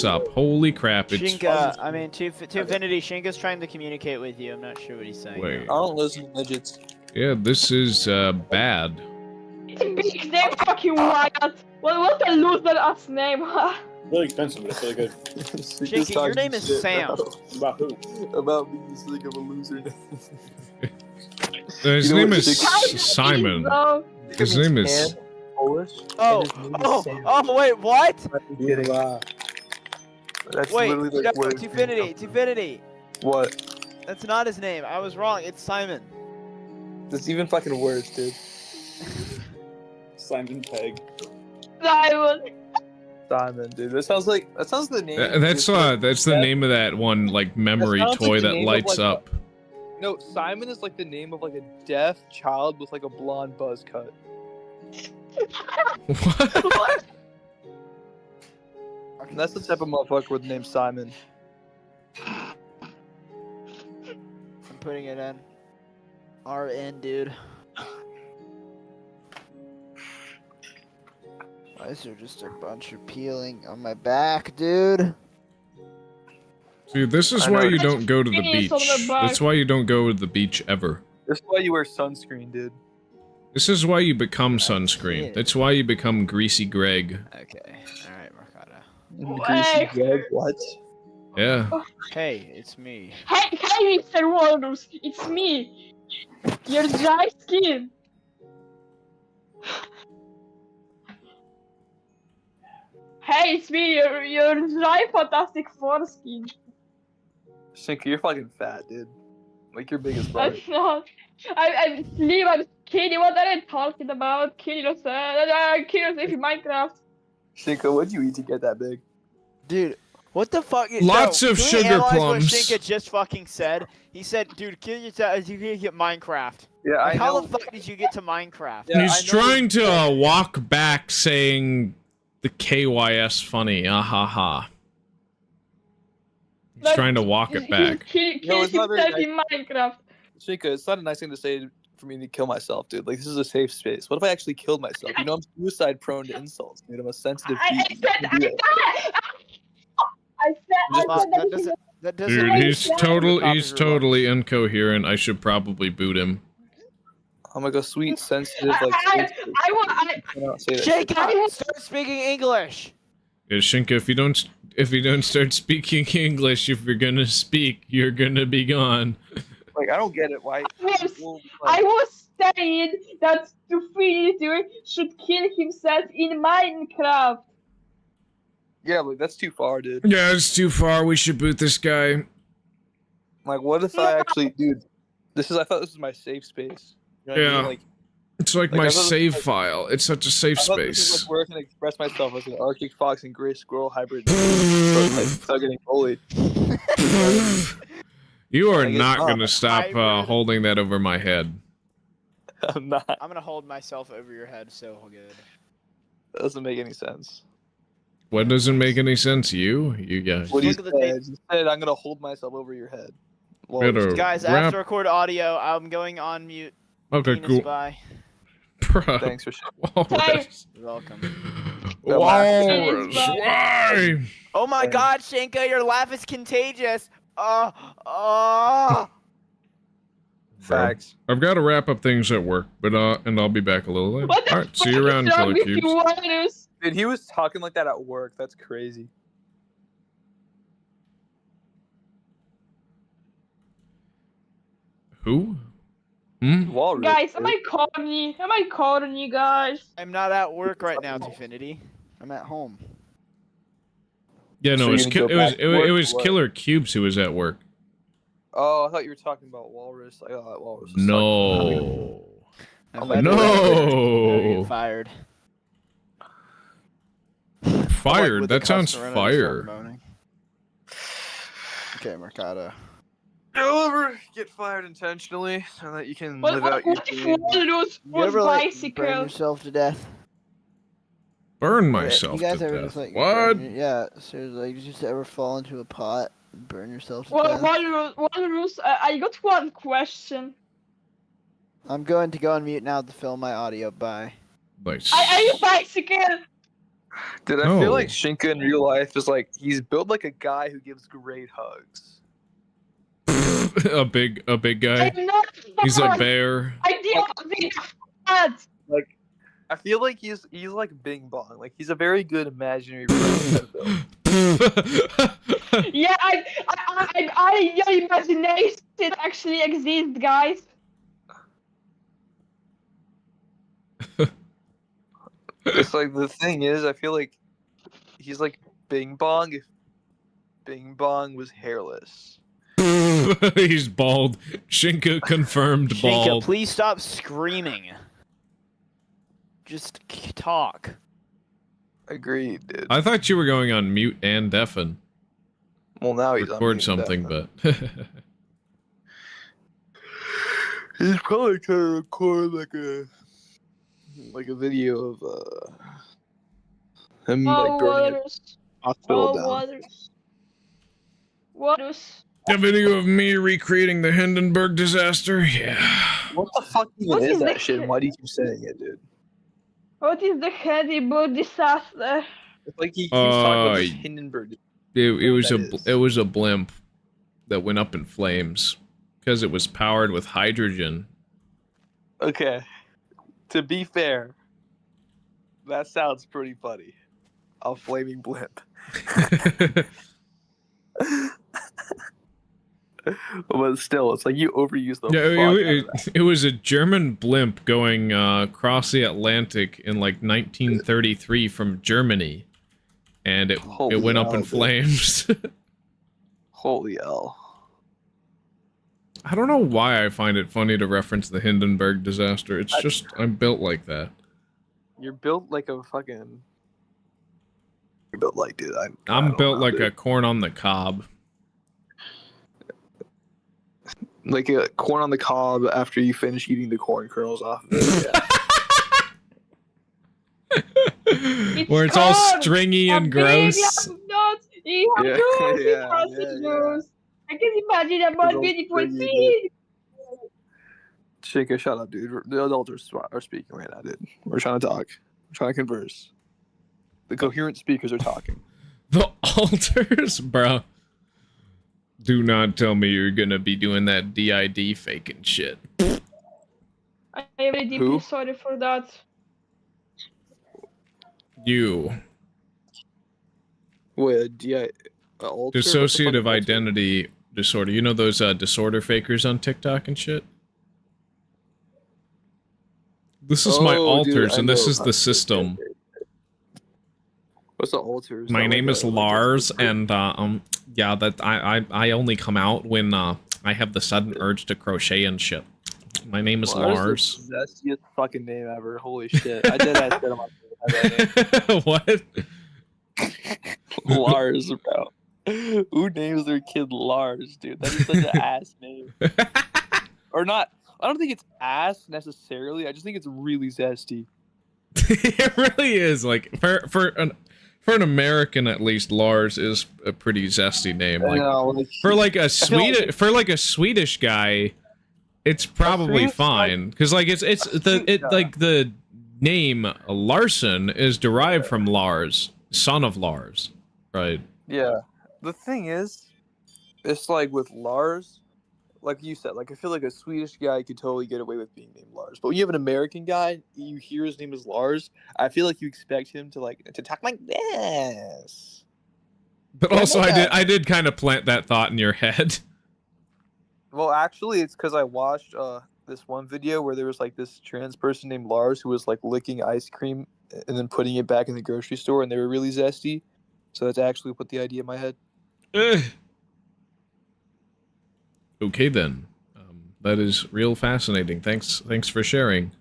Speaker 1: up. Holy crap, it's...
Speaker 3: Shinka, I mean, to Infinity, Shinka's trying to communicate with you. I'm not sure what he's saying.
Speaker 1: Wait.
Speaker 7: I don't listen to midgets.
Speaker 1: Yeah, this is, bad.
Speaker 6: It's a big name, fucking Wyatt. What a loser ass name.
Speaker 8: Really expensive, but it's really good.
Speaker 3: Shinka, your name is Sam.
Speaker 8: About who?
Speaker 7: About being sick of a loser.
Speaker 1: His
Speaker 7: You know
Speaker 1: name
Speaker 7: what,
Speaker 1: is
Speaker 7: Shinka?
Speaker 1: Simon.
Speaker 6: So,
Speaker 1: His name is...
Speaker 7: Polish.
Speaker 3: Oh, wait, what?
Speaker 7: That's
Speaker 3: Wait,
Speaker 7: literally
Speaker 3: no,
Speaker 7: like what it
Speaker 3: Infinity.
Speaker 7: What?
Speaker 3: That's not his name. I was wrong. It's Simon.
Speaker 7: That's even fucking worse, dude.
Speaker 8: Simon Pegg.
Speaker 7: Simon, dude. That sounds the name.
Speaker 1: That's the name of that one, like, memory
Speaker 7: That sounds like
Speaker 1: toy
Speaker 7: the
Speaker 1: that
Speaker 7: name of,
Speaker 1: lights
Speaker 7: like,
Speaker 1: up.
Speaker 7: No, Simon is like the name of like a deaf child with like a blonde buzz cut.
Speaker 1: What?
Speaker 7: And that's the type of motherfucker with the name Simon.
Speaker 3: I'm putting it in. RN, dude. Why is there just a bunch of peeling on my back, dude?
Speaker 1: See, this is
Speaker 7: I
Speaker 1: why
Speaker 7: know.
Speaker 1: you don't go to the
Speaker 6: It's on the
Speaker 1: beach.
Speaker 6: back.
Speaker 1: That's why you don't go to the beach ever.
Speaker 7: That's why you wear sunscreen, dude.
Speaker 1: This is why you become
Speaker 3: Yeah.
Speaker 1: sunscreen. That's why you become Greasy Greg.
Speaker 3: Okay. Alright, Mercado.
Speaker 7: Greasy Greg, what?
Speaker 1: Yeah.
Speaker 3: Hey, it's me.
Speaker 6: Hey, Mr. Walrus, it's me. Your dry skin. Hey, it's me. Your dry, fantastic foreskin.
Speaker 7: Shinka, you're fucking fat, dude. Like your biggest brother.
Speaker 6: I'm not. I'm slim. I'm skinny. What are you talking about? Kill yourself. Kill yourself in Minecraft.
Speaker 7: Shinka, what'd you eat to get that big?
Speaker 3: Dude, what the fuck?
Speaker 1: Lots of
Speaker 3: can we
Speaker 1: sugar
Speaker 3: analyze
Speaker 1: plums.
Speaker 3: What Shinka just fucking said? He said, dude, kill yourself. You can get Minecraft.
Speaker 7: Yeah, I
Speaker 3: Like, how
Speaker 7: know.
Speaker 3: the fuck did you get to Minecraft?
Speaker 7: Yeah,
Speaker 1: He's
Speaker 7: I know
Speaker 1: trying to walk back saying the KYS funny. Ah ha ha. He's
Speaker 6: Like,
Speaker 1: trying to walk it back.
Speaker 6: Kill
Speaker 7: No, it's not very
Speaker 6: himself in Minecraft.
Speaker 7: Shinka, it's not a nice thing to say for me to kill myself, dude. Like, this is a safe space. What if I actually killed myself? You know, I'm suicide prone to insults, dude. I'm a sensitive
Speaker 6: I
Speaker 7: beast.
Speaker 6: said
Speaker 7: I can do that.
Speaker 3: That doesn't
Speaker 1: Dude,
Speaker 3: make
Speaker 1: he's
Speaker 3: sense.
Speaker 1: totally incoherent. I should probably boot him.
Speaker 7: I'm like a sweet, sensitive, like. safe person. I cannot say that shit.
Speaker 3: Shinka, start speaking English.
Speaker 1: Yeah, Shinka, if you don't start speaking English, if you're gonna speak, you're gonna be gone.
Speaker 7: Like, I don't get it. Why? Well,
Speaker 6: I
Speaker 7: like,
Speaker 6: was saying that Infinity should kill himself in Minecraft.
Speaker 7: yeah, like that's too far, dude.
Speaker 1: Yeah, it's too far. We should boot this guy.
Speaker 7: Like, what if I actually, dude? I thought this was my safe space. You know what I mean?
Speaker 1: Yeah.
Speaker 7: Like,
Speaker 1: It's like
Speaker 7: Like,
Speaker 1: my
Speaker 7: I thought it was
Speaker 1: save
Speaker 7: like-
Speaker 1: file. It's such a safe
Speaker 7: I thought this was
Speaker 1: space.
Speaker 7: like where I can express myself as an Arctic fox and gray squirrel hybrid, without getting bullied.
Speaker 1: You are
Speaker 7: I guess
Speaker 1: not
Speaker 7: not.
Speaker 1: gonna stop
Speaker 3: Hybrid.
Speaker 1: holding that over my head.
Speaker 7: I'm not.
Speaker 3: I'm gonna hold myself over your head so good.
Speaker 7: That doesn't make any sense.
Speaker 1: What doesn't make any sense? You guys.
Speaker 7: What you
Speaker 3: Look at the tape.
Speaker 7: said? You said I'm gonna hold myself over your head. Well,
Speaker 1: Better
Speaker 3: Guys, I have to record audio. I'm going on mute.
Speaker 1: Okay,
Speaker 3: Penis,
Speaker 1: cool.
Speaker 3: Bye.
Speaker 1: Bro.
Speaker 7: thanks for sharing.
Speaker 1: Walrus.
Speaker 3: You're welcome.
Speaker 1: Walrus.
Speaker 6: Bye.
Speaker 1: Why?
Speaker 3: Oh my
Speaker 7: Thanks.
Speaker 3: god, Shinka, your laugh is contagious.
Speaker 1: Bro.
Speaker 7: Facts.
Speaker 1: I've got to wrap up things at work, but and I'll be back a little later.
Speaker 6: What the
Speaker 1: All right, see you
Speaker 6: fuck
Speaker 1: around,
Speaker 6: is wrong
Speaker 1: Killer
Speaker 6: with you,
Speaker 1: Cubes.
Speaker 6: Walrus?
Speaker 7: Dude, he was talking like that at work. That's crazy.
Speaker 1: Who? Hmm?
Speaker 7: Walrus.
Speaker 6: Guys, am
Speaker 7: dude.
Speaker 6: I corny? Am I corny, guys?
Speaker 3: I'm not at work right now, Infinity. I'm at home.
Speaker 1: Yeah, no,
Speaker 7: So
Speaker 1: it was
Speaker 7: you're gonna go back to work
Speaker 1: it
Speaker 7: or
Speaker 1: was
Speaker 7: what?
Speaker 1: Killer Cubes who was at work.
Speaker 7: Oh, I thought you were talking about Walrus. I thought Walrus. Was
Speaker 1: No.
Speaker 3: If
Speaker 7: my
Speaker 3: I do
Speaker 7: God.
Speaker 3: that, I'm gonna
Speaker 1: No.
Speaker 3: get fired.
Speaker 1: Fired.
Speaker 9: with the
Speaker 1: That sounds
Speaker 9: customer and I just start
Speaker 1: fire.
Speaker 9: moaning. Okay, Mercado.
Speaker 7: Don't ever get fired intentionally, so that you can
Speaker 6: What,
Speaker 7: live
Speaker 6: what,
Speaker 7: out your
Speaker 6: what if
Speaker 7: dreams.
Speaker 6: Walrus
Speaker 3: You
Speaker 6: was
Speaker 3: ever like burn
Speaker 6: bicycle?
Speaker 3: yourself to death?
Speaker 1: Burn
Speaker 3: You
Speaker 1: myself
Speaker 3: guys
Speaker 1: to
Speaker 3: ever
Speaker 1: death.
Speaker 3: just like
Speaker 1: What?
Speaker 3: yeah, seriously, like, did you just ever fall into a pot and burn yourself to
Speaker 6: Well,
Speaker 3: death?
Speaker 6: Walrus, I got one question.
Speaker 3: I'm going to go on mute now to fill my audio. Bye.
Speaker 1: Nice.
Speaker 6: Are you bicycle?
Speaker 7: Dude, I
Speaker 1: No.
Speaker 7: feel like Shinka in real life is like he's built like a guy who gives great hugs.
Speaker 1: a big guy.
Speaker 6: I'm not
Speaker 1: He's a
Speaker 6: fat.
Speaker 1: bear.
Speaker 6: I'm the opposite of fat.
Speaker 7: Like, I feel like he's like Bing Bong. Like he's a very good imaginary person to build.
Speaker 6: Yeah, your imagination actually exists, guys.
Speaker 7: It's like the thing is, I feel like he's like Bing Bong if Bing Bong was hairless.
Speaker 1: He's bald. Shinka confirmed
Speaker 3: Shinka,
Speaker 1: bald.
Speaker 3: please stop screaming. Just talk.
Speaker 7: Agreed, dude.
Speaker 1: I thought you were going on mute and deafen.
Speaker 7: Well, now he's on
Speaker 1: Record
Speaker 7: mute,
Speaker 1: something,
Speaker 7: definitely.
Speaker 1: but
Speaker 7: He's probably trying to record like a video of him like burning a
Speaker 6: Walrus.
Speaker 7: hospital down.
Speaker 6: Walrus.
Speaker 1: a video of me recreating the Hindenburg disaster. Yeah.
Speaker 7: What the fuck even
Speaker 6: What
Speaker 7: is
Speaker 6: is
Speaker 7: that
Speaker 6: the
Speaker 7: shit? And why do you keep saying it, dude?
Speaker 6: What is the Hindenburg disaster?
Speaker 7: It's like he keeps talking about this
Speaker 1: Uh,
Speaker 7: Hindenburg.
Speaker 1: It was
Speaker 7: That is.
Speaker 1: a blimp that went up in flames because it was powered with hydrogen.
Speaker 7: Okay. To be fair, that sounds pretty funny. A flaming blimp. But still, it's like you overuse the
Speaker 1: Yeah,
Speaker 7: fuck out of that.
Speaker 1: it was a German blimp going across the Atlantic in like 1933 from Germany, and it
Speaker 7: Holy
Speaker 1: went up
Speaker 7: hell,
Speaker 1: in
Speaker 7: dude.
Speaker 1: flames.
Speaker 7: Holy hell.
Speaker 1: I don't know why I find it funny to reference the Hindenburg disaster. It's just I'm built like that.
Speaker 7: You're built like a fucking... You're built like, dude, I
Speaker 1: I'm
Speaker 7: don't
Speaker 1: built
Speaker 7: know,
Speaker 1: like
Speaker 7: dude.
Speaker 1: a corn on the cob.
Speaker 7: Like a corn on the cob after you finish eating the corn kernels off of it. Yeah.
Speaker 1: Where it's all
Speaker 6: corn!
Speaker 1: stringy
Speaker 6: A
Speaker 1: and
Speaker 6: big
Speaker 1: gross.
Speaker 6: lump of nuts. You have
Speaker 7: Yeah,
Speaker 6: juice. It
Speaker 7: yeah,
Speaker 6: has
Speaker 7: yeah,
Speaker 6: the
Speaker 7: yeah.
Speaker 6: juice. I can imagine a more
Speaker 7: all
Speaker 6: beautiful
Speaker 7: stringy, dude.
Speaker 6: scene.
Speaker 7: Shake shut up, dude. The adults are speaking right now, dude. We're trying to talk. We're trying to converse. The coherent speakers are talking.
Speaker 1: The altars, bro. Do not tell me you're gonna be doing that DID faking shit.
Speaker 6: I am very deeply
Speaker 7: Who?
Speaker 6: sorry for that.
Speaker 1: You.
Speaker 7: Wait, alter? What the fuck
Speaker 1: Dissociative
Speaker 7: is alter?
Speaker 1: identity disorder. You know those disorder fakers on TikTok and shit? This is my
Speaker 7: Oh, dude,
Speaker 1: altars,
Speaker 7: I
Speaker 1: and this
Speaker 7: know.
Speaker 1: is the system.
Speaker 7: What's the alter? Is
Speaker 1: My
Speaker 7: that
Speaker 1: name
Speaker 7: like
Speaker 1: is
Speaker 7: a-
Speaker 1: Lars, and yeah, that I only come out when I have the sudden urge to crochet and shit. My name is Lars.
Speaker 7: is the zestiest fucking name ever. Holy shit. I did that shit on my phone.
Speaker 1: What?
Speaker 7: Lars, bro. Who names their kid Lars, dude? That is such an ass name. Or not. I don't think it's ass necessarily. I just think it's really zesty.
Speaker 1: It really is like for an American at least. Lars is a pretty zesty name. Like for like a Swedish guy, it's probably
Speaker 7: Swedish
Speaker 1: fine because like it's like the name Larson is derived from Lars, son of Lars, right?
Speaker 7: Yeah. The thing is, it's like with Lars, like you said, like I feel like a Swedish guy could totally get away with being named Lars. But when you have an American guy, you hear his name is Lars, I feel like you expect him to talk like this.
Speaker 1: But
Speaker 7: Yeah,
Speaker 1: also,
Speaker 7: yeah.
Speaker 1: I did kind of plant that thought in your head.
Speaker 7: Well, actually, it's because I watched this one video where there was like this trans person named Lars who was like licking ice cream and then putting it back in the grocery store, and they were really zesty. So that's actually put the idea in my head.
Speaker 1: Okay then, that is real fascinating. Thanks for sharing.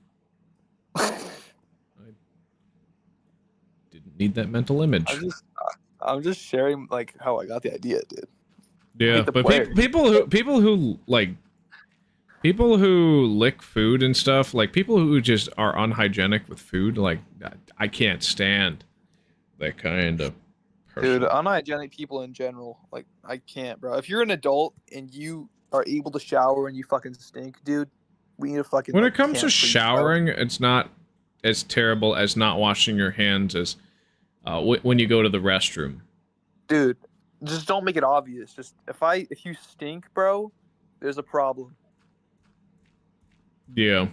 Speaker 1: need that mental image.
Speaker 7: I'm just sharing like how I got the idea, dude.
Speaker 1: Yeah,
Speaker 7: the
Speaker 1: but
Speaker 7: players.
Speaker 1: people who lick food and stuff, like people who just are unhygienic with food, like I can't stand that kind of person.
Speaker 7: Dude, unhygienic people in general, like I can't, bro. If you're an adult and you are able to shower and you fucking stink, dude, we need to fucking.
Speaker 1: When
Speaker 7: like,
Speaker 1: it comes to
Speaker 7: cancel you,
Speaker 1: showering, it's not as terrible as not washing your hands as when you go to the restroom.
Speaker 7: dude. Just don't make it obvious. Just if you stink, bro, there's a problem.
Speaker 1: Yeah.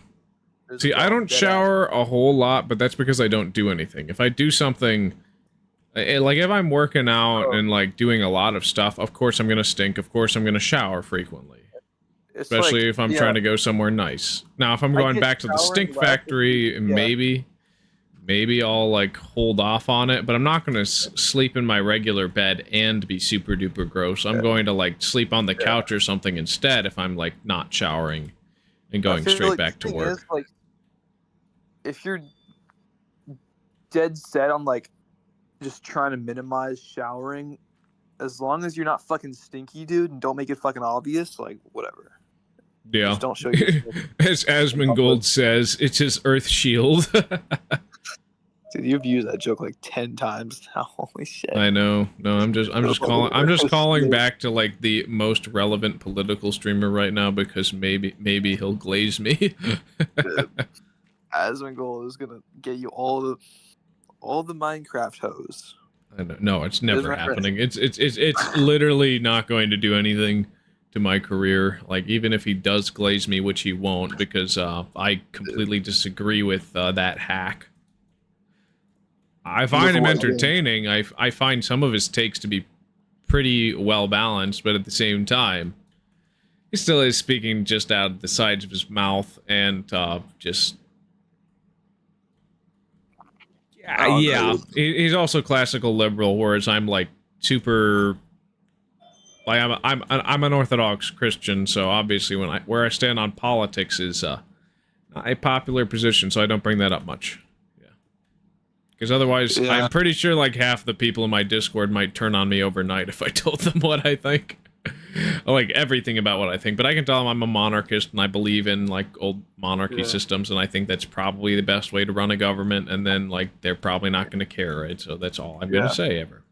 Speaker 7: There's a
Speaker 1: See, I
Speaker 7: problem,
Speaker 1: don't
Speaker 7: dead
Speaker 1: shower a whole lot, but that's because I don't do anything. If I do something, like if I'm working out and like doing a lot of stuff, of course I'm gonna stink. Of course I'm gonna shower frequently,
Speaker 7: It's
Speaker 1: especially
Speaker 7: like,
Speaker 1: if I'm
Speaker 7: yeah,
Speaker 1: trying to go somewhere nice. Now, if I'm
Speaker 7: I
Speaker 1: going
Speaker 7: get
Speaker 1: back to the
Speaker 7: showering
Speaker 1: stink
Speaker 7: less if
Speaker 1: factory,
Speaker 7: yeah.
Speaker 1: maybe I'll like hold off on it. But I'm not gonna sleep in my regular bed and be super duper gross. I'm going to like sleep on the couch or something instead if I'm like not showering and going
Speaker 7: I feel
Speaker 1: straight
Speaker 7: like
Speaker 1: back
Speaker 7: the
Speaker 1: to
Speaker 7: thing
Speaker 1: work.
Speaker 7: is, like, if you're dead set on like just trying to minimize showering, as long as you're not fucking stinky, dude, and don't make it fucking obvious, like whatever.
Speaker 1: Yeah.
Speaker 7: Just don't show your
Speaker 1: As Asmongold says, it's his Earth shield.
Speaker 7: Dude, you've used that joke like 10 times now. Holy shit.
Speaker 1: I know. No, I'm just calling back to like the most relevant political streamer right now because maybe he'll glaze me.
Speaker 7: Asmongold is gonna get you all the Minecraft hoes.
Speaker 1: I know. No, it's never happening. It's literally not going to do anything to my career. Like even if he does glaze me, which he won't, because I completely disagree with that hack. I find him entertaining. I find some of his takes to be pretty well balanced, but at the same time, he still is speaking just out of the sides of his mouth and just. Yeah. He's also classical liberal, whereas I'm like super. Like I'm an Orthodox Christian, so obviously where I stand on politics is not a popular position, so I don't bring that up much. Because otherwise, I'm pretty sure like half the people in my Discord might turn on me overnight if I told them what I think. Like everything about what I think. But I can tell them I'm a monarchist and I believe in like old monarchy systems and I think that's probably the best way to run a government and then like they're probably not going to care, right? So that's all I'm going to say ever.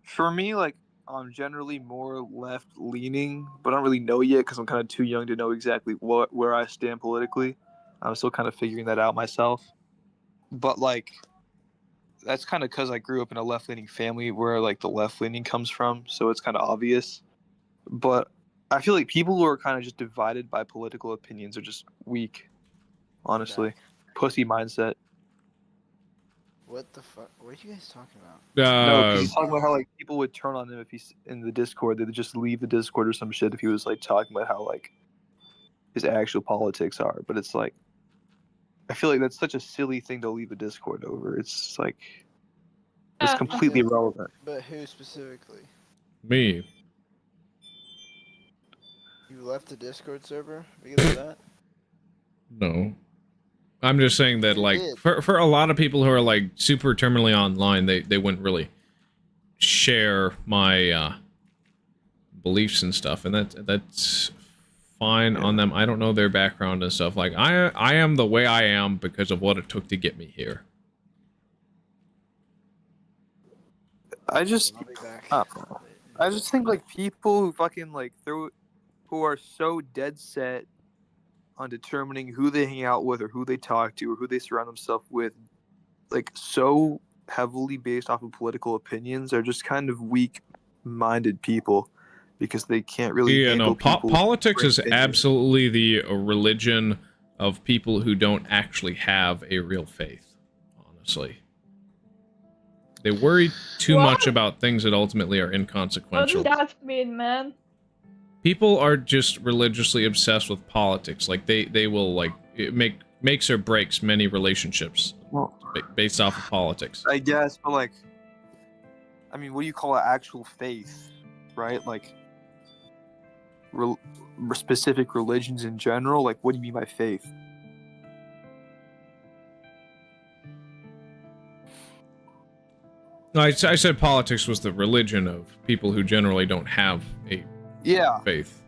Speaker 7: For me, like I'm generally more left leaning, but I don't really know yet because I'm kind of too young to know exactly where I stand politically. I'm still kind of figuring that out myself. But like that's kind of because I grew up in a left-leaning family where like the left-leaning comes from, so it's kind of obvious. But I feel like people who are kind of just divided by political opinions are just weak, honestly. Pussy mindset.
Speaker 3: What the fuck? What are you guys talking about?
Speaker 7: No, because he's talking about how like people would turn on him if he's in the Discord. They'd just leave the Discord or some shit if he was like talking about how like his actual politics are. But it's like I feel like that's such a silly thing to leave a Discord over. It's like it's completely irrelevant.
Speaker 3: But who specifically?
Speaker 1: Me.
Speaker 3: You left the Discord server because of that?
Speaker 1: No. I'm just saying that like for a lot of people who are like super terminally online, they wouldn't really share my beliefs and stuff, and that's fine on them. I don't know their background and stuff. Like I am the way I am because of what it took to get me here.
Speaker 7: I just think like people who fucking like who are so dead set on determining who they hang out with or who they talk to or who they surround themselves with, like so heavily based off of political opinions, are just kind of weak-minded people because they can't really handle people.
Speaker 1: Politics is absolutely the religion of people who don't actually have a real faith, honestly. They worry too much about things that ultimately are inconsequential.
Speaker 6: What does that mean, man?
Speaker 1: People are just religiously obsessed with politics. Like they will like it makes or breaks many relationships based off of politics.
Speaker 7: I guess, but like, I mean, what do you call an actual faith, right? Like, specific religions in general. Like, what do you mean by faith?
Speaker 1: No, I said politics was the religion of people who generally don't have a
Speaker 7: Yeah.
Speaker 1: faith.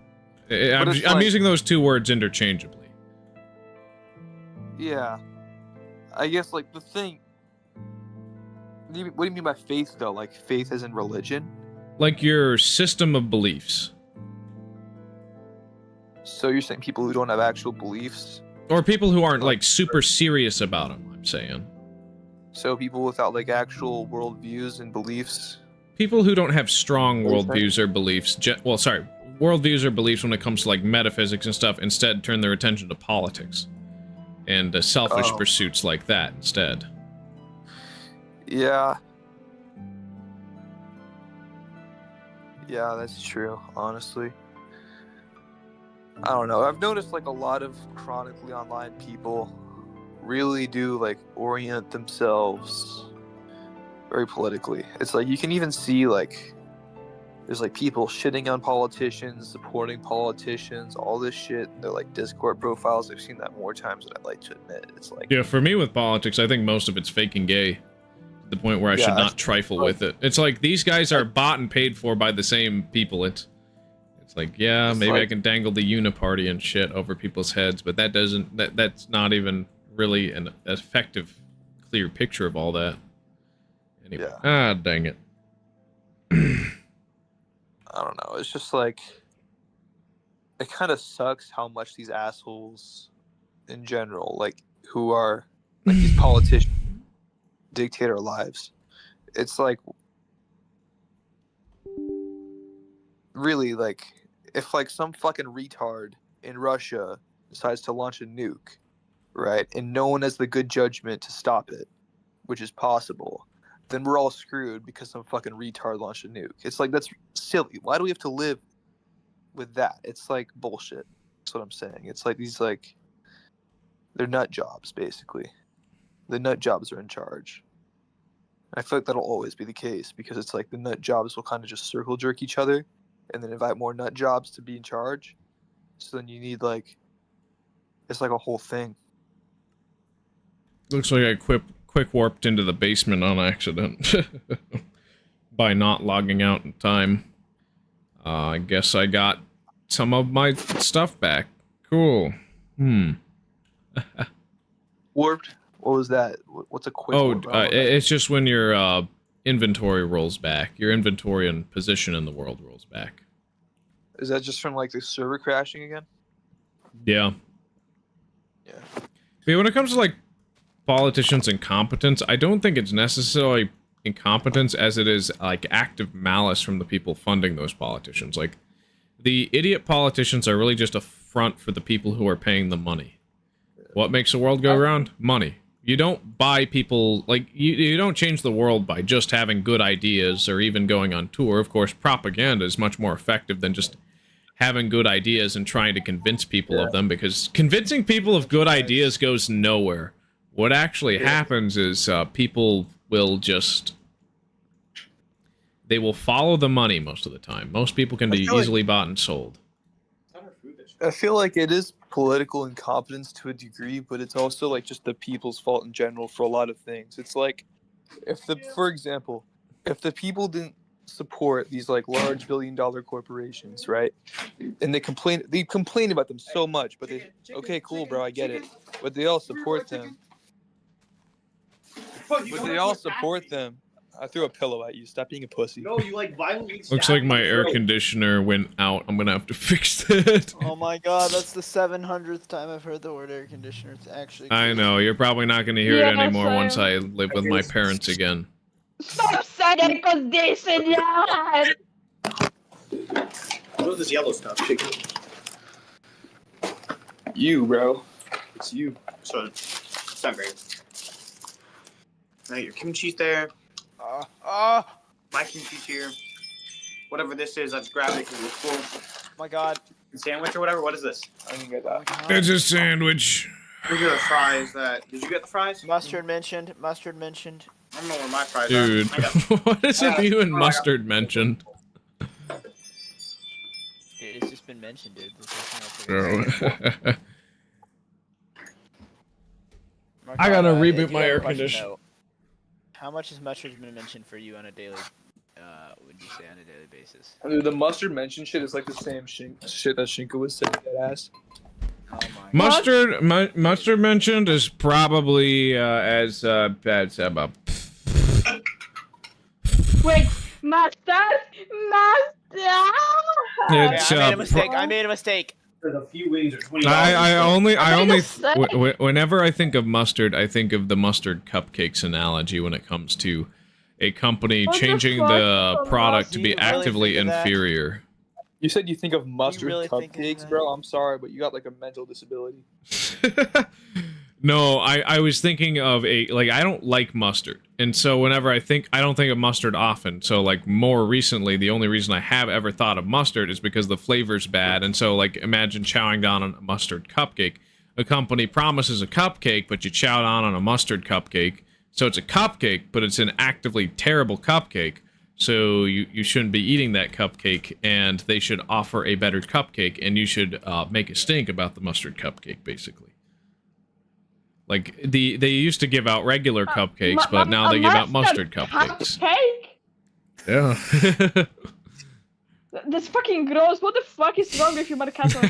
Speaker 7: But it's
Speaker 1: I'm
Speaker 7: like-
Speaker 1: using those two words interchangeably.
Speaker 7: Yeah. I guess, like, the thing... What do you mean by faith, though? Like, faith as in religion?
Speaker 1: Like your system of beliefs.
Speaker 7: So you're saying people who don't have actual beliefs?
Speaker 1: Or people who aren't, like, super serious about them, I'm saying.
Speaker 7: So people without, like, actual worldviews and beliefs?
Speaker 1: People who don't have strong
Speaker 7: What do you
Speaker 1: worldviews or beliefs, worldviews or beliefs when it comes to, like, metaphysics and stuff, instead turn their attention to politics. And selfish
Speaker 7: Oh.
Speaker 1: pursuits like that instead.
Speaker 7: Yeah. Yeah, that's true, honestly. I don't know. I've noticed, like, a lot of chronically online people really do, like, orient themselves very politically. It's like, you can even see, like, there's, like, people shitting on politicians, supporting politicians, all this shit. They're, like, Discord profiles. I've seen that more times than I'd like to admit. It's like...
Speaker 1: Yeah, for me with politics, I think most of it's fake and gay. To the point where I
Speaker 7: Yeah,
Speaker 1: should not trifle with it. It's like, these guys are bought and paid for by the same people. It's like, yeah,
Speaker 7: It's
Speaker 1: maybe
Speaker 7: like-
Speaker 1: I can dangle the uniparty and shit over people's heads, but that doesn't... That's not even really an effective, clear picture of all that. Anyway.
Speaker 7: Yeah.
Speaker 1: Ah, dang it.
Speaker 7: I don't know. It's just like it kind of sucks how much these assholes in general, like who are like these politicians, dictate our lives. It's like really like if like some fucking retard in Russia decides to launch a nuke, right, and no one has the good judgment to stop it, which is possible, then we're all screwed because some fucking retard launched a nuke. It's like, that's silly. Why do we have to live with that? It's like bullshit. That's what I'm saying. It's like these, like, they're nut jobs, basically. The nut jobs are in charge. And I feel like that'll always be the case because it's like the nut jobs will kind of just circle jerk each other and then invite more nut jobs to be in charge. So then you need, like, it's like a whole thing.
Speaker 1: Looks like I quick warped into the basement on accident. By not logging out in time. I guess I got some of my stuff back. Cool.
Speaker 7: Warped? What was that? What's a quick warp?
Speaker 1: It's just when your inventory rolls back. Your inventory and position in the world rolls back.
Speaker 7: Is that just from, like, the server crashing again?
Speaker 1: Yeah.
Speaker 7: Yeah.
Speaker 1: But when it comes to, like, politicians' incompetence, I don't think it's necessarily incompetence as it is, like, active malice from the people funding those politicians. Like, the idiot politicians are really just a front for the people who are paying the money. What makes the world go round? Money. You don't buy people, like, you don't change the world by just having good ideas or even going on tour. Of course, propaganda is much more effective than just having good ideas and trying to convince people of them, because convincing people of good ideas goes nowhere. What actually happens is people will just... They will follow the money most of the time. Most people can be easily bought and sold.
Speaker 7: I feel like it is political incompetence to a degree, but it's also like just the people's fault in general for a lot of things. It's like for example, if the people didn't support these like large billion-dollar corporations, right? And they complain about them so much, but okay, cool, bro, I get it. But they all support them. I threw a pillow at you. Stop being a pussy.
Speaker 8: No, you like violently.
Speaker 1: Looks like my air conditioner went out. I'm gonna have to fix it.
Speaker 3: Oh my god, that's the 700th time I've heard the word air conditioner. It's actually
Speaker 1: I
Speaker 3: crazy.
Speaker 1: know, you're probably not gonna hear it
Speaker 6: Yes,
Speaker 1: anymore
Speaker 6: I
Speaker 1: once
Speaker 6: am.
Speaker 1: I live with my parents again.
Speaker 6: Stop saying air conditioner!
Speaker 8: What's this yellow stuff?
Speaker 7: You, bro.
Speaker 8: It's you. So it's not great. Now your kimchi's there. My kimchi's here. Whatever this is, let's grab it because it's cool.
Speaker 3: my god.
Speaker 8: Sandwich or whatever. What is this?
Speaker 7: I didn't get
Speaker 3: Oh my
Speaker 7: that.
Speaker 3: god.
Speaker 1: It's a sandwich.
Speaker 8: These are the fries that. Did you get the fries?
Speaker 3: Mustard mentioned. Mustard mentioned.
Speaker 8: I don't know where my fries
Speaker 1: Dude,
Speaker 8: are. I got
Speaker 1: what is it you and Mustard mentioned?
Speaker 3: Dude, it's just been mentioned, dude. There's nothing else to say.
Speaker 1: I gotta
Speaker 3: Mark,
Speaker 1: reboot
Speaker 3: do
Speaker 1: my
Speaker 3: have a
Speaker 1: air
Speaker 3: question,
Speaker 1: conditioner.
Speaker 3: though. How much has mustard been mentioned for you on a daily? Would you say on a daily basis?
Speaker 7: Dude, the mustard mention shit is like the same shit that Shinka was saying that ass.
Speaker 3: Oh my.
Speaker 1: Mustard mentioned is probably as about.
Speaker 6: Wait, mustard?
Speaker 3: Okay,
Speaker 1: It's,
Speaker 3: I made a mistake. I made a mistake.
Speaker 8: There's a few wings or $20.
Speaker 1: I only
Speaker 6: say.
Speaker 1: whenever I think of mustard, I think of the mustard cupcakes analogy when it comes to a company
Speaker 6: What the
Speaker 1: changing
Speaker 6: fuck?
Speaker 1: the product to
Speaker 3: Do
Speaker 1: be
Speaker 3: you really
Speaker 1: actively
Speaker 3: think of that?
Speaker 1: inferior.
Speaker 7: You said you think of mustard
Speaker 3: really think of
Speaker 7: cupcakes,
Speaker 3: that?
Speaker 7: bro. I'm sorry, but you got like a mental disability.
Speaker 1: No, I was thinking of I don't like mustard. And so whenever I don't think of mustard often. So like more recently, the only reason I have ever thought of mustard is because the flavor's bad. And so like imagine chowing down on a mustard cupcake. A company promises a cupcake, but you chow down on a mustard cupcake. So it's a cupcake, but it's an actively terrible cupcake. So you shouldn't be eating that cupcake, and they should offer a better cupcake, and you should make a stink about the mustard cupcake, basically. Like, they used to give out regular cupcakes, but now they give out mustard cupcakes.
Speaker 6: Cupcake?
Speaker 1: Yeah.
Speaker 6: That's fucking gross. What the fuck is wrong with you, Marcato?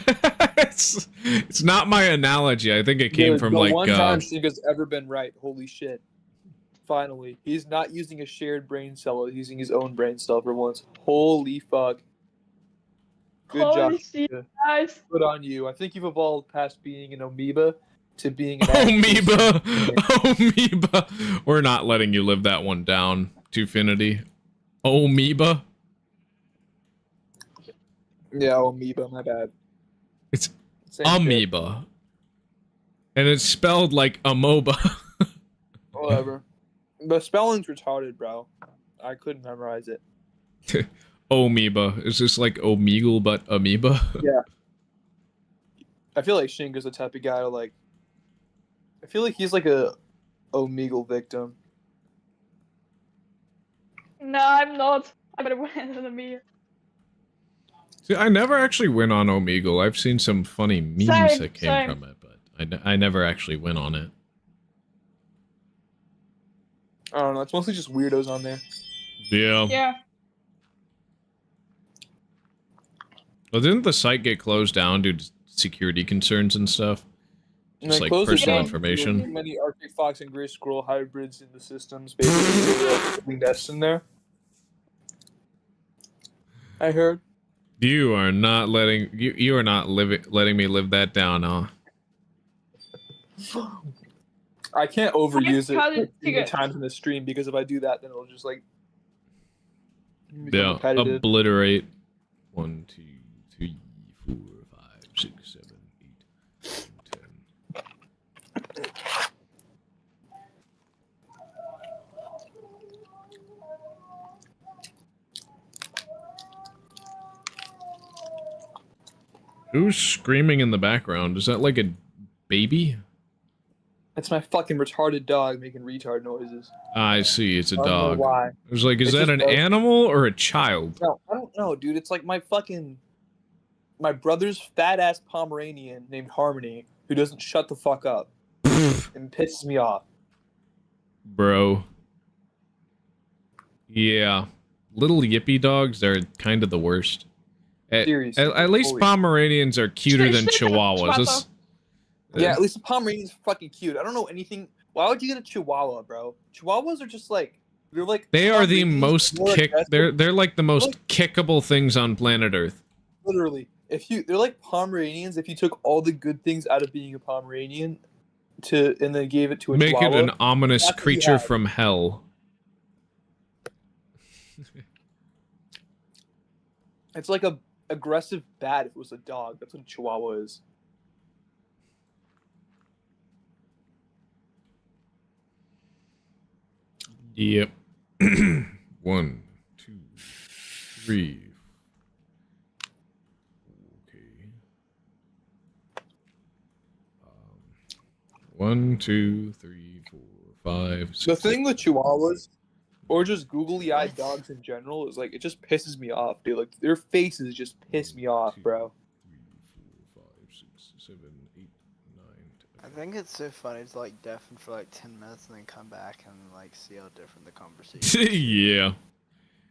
Speaker 1: it's not my analogy. I think it came
Speaker 7: Dude,
Speaker 1: from,
Speaker 7: the
Speaker 1: like...
Speaker 7: one time Shinka's ever been right. Holy shit. Finally. He's not using a shared brain cell. He's using his own brain cell for once. Holy fuck. Good
Speaker 6: Holy
Speaker 7: job.
Speaker 6: shit,
Speaker 7: Shinka.
Speaker 6: guys.
Speaker 7: Good on you. I think you've evolved past being an amoeba to being an
Speaker 1: Amoeba! Amoeba! We're not letting you live that one down, Twofinity. Amoeba?
Speaker 7: Yeah, amoeba, my bad.
Speaker 1: It's
Speaker 7: Same shit.
Speaker 1: amoeba. And it's spelled like amoeba.
Speaker 7: Whatever. The spelling's retarded, bro. I couldn't memorize it.
Speaker 1: Amoeba. Is this like Omegle but amoeba?
Speaker 7: Yeah. I feel like Shinka's the type of guy to like... I feel like he's like a Omegle victim.
Speaker 6: No, I'm not. I'm gonna win than me.
Speaker 1: See, I never actually went on Omegle. I've seen some funny memes
Speaker 6: Same,
Speaker 1: that came
Speaker 6: same.
Speaker 1: from it, but I never actually went on it.
Speaker 7: I don't know. It's mostly just weirdos on there.
Speaker 1: Yeah.
Speaker 6: Yeah.
Speaker 1: Well, didn't the site get closed down due to security concerns and stuff?
Speaker 7: And
Speaker 1: Just
Speaker 7: they
Speaker 1: like
Speaker 7: closed it
Speaker 1: personal
Speaker 7: down.
Speaker 1: information.
Speaker 7: There's many Arctic Fox and Gray Squirrel hybrids in the systems, basically building nests in there. I heard.
Speaker 1: You are not letting you are not letting me live that down, huh?
Speaker 7: I can't overuse
Speaker 6: How
Speaker 7: it
Speaker 6: did
Speaker 7: too
Speaker 6: you
Speaker 7: many
Speaker 6: get-
Speaker 7: times in the stream because if I do that, then it'll just like become
Speaker 1: Yeah,
Speaker 7: repetitive.
Speaker 1: obliterate. 1, 2, 3, 4, 5, 6, 7, 8, 10. Who's screaming in the background? Is that like a baby?
Speaker 7: It's my fucking retarded dog making retard noises.
Speaker 1: I see, it's a
Speaker 7: I don't know
Speaker 1: dog.
Speaker 7: why?
Speaker 1: I was like, is
Speaker 7: It's
Speaker 1: that
Speaker 7: just
Speaker 1: an
Speaker 7: dogs.
Speaker 1: animal or a child?
Speaker 7: No, I don't know, dude. It's like my brother's fat ass Pomeranian named Harmony who doesn't shut the fuck up and pisses me off.
Speaker 1: Bro. Yeah. Little yippy dogs are kind of the worst.
Speaker 7: Seriously,
Speaker 1: At least
Speaker 7: holy-
Speaker 1: Pomeranians are cuter than
Speaker 6: Seriously,
Speaker 1: Chihuahuas.
Speaker 6: Chihuahua.
Speaker 7: Yeah, at least the Pomeranian's fucking cute. I don't know anything. Why would you get a Chihuahua, bro? Chihuahuas are just like they're like
Speaker 1: They are the
Speaker 7: Pomeranians,
Speaker 1: most
Speaker 7: more aggressive.
Speaker 1: they're like the most kickable things on planet Earth.
Speaker 7: Literally, they're like Pomeranians. If you took all the good things out of being a Pomeranian and then gave it to a
Speaker 1: Make
Speaker 7: Chihuahua,
Speaker 1: it an ominous
Speaker 7: that's what you
Speaker 1: creature
Speaker 7: have.
Speaker 1: from hell.
Speaker 7: It's like a aggressive bat if it was a dog. That's what a Chihuahua is.
Speaker 1: Yep. 1, 2, 3. Okay. 1, 2, 3, 4, 5, 6.
Speaker 7: The thing with Chihuahuas, or just googly-eyed dogs in general, is like it just pisses me off, dude. Like their faces just piss me off, bro.
Speaker 1: 3, 4, 5, 6, 7, 8, 9,
Speaker 3: I think it's so funny to like deafen for like 10 minutes and then come back and like see how different the conversation is.
Speaker 1: Yeah.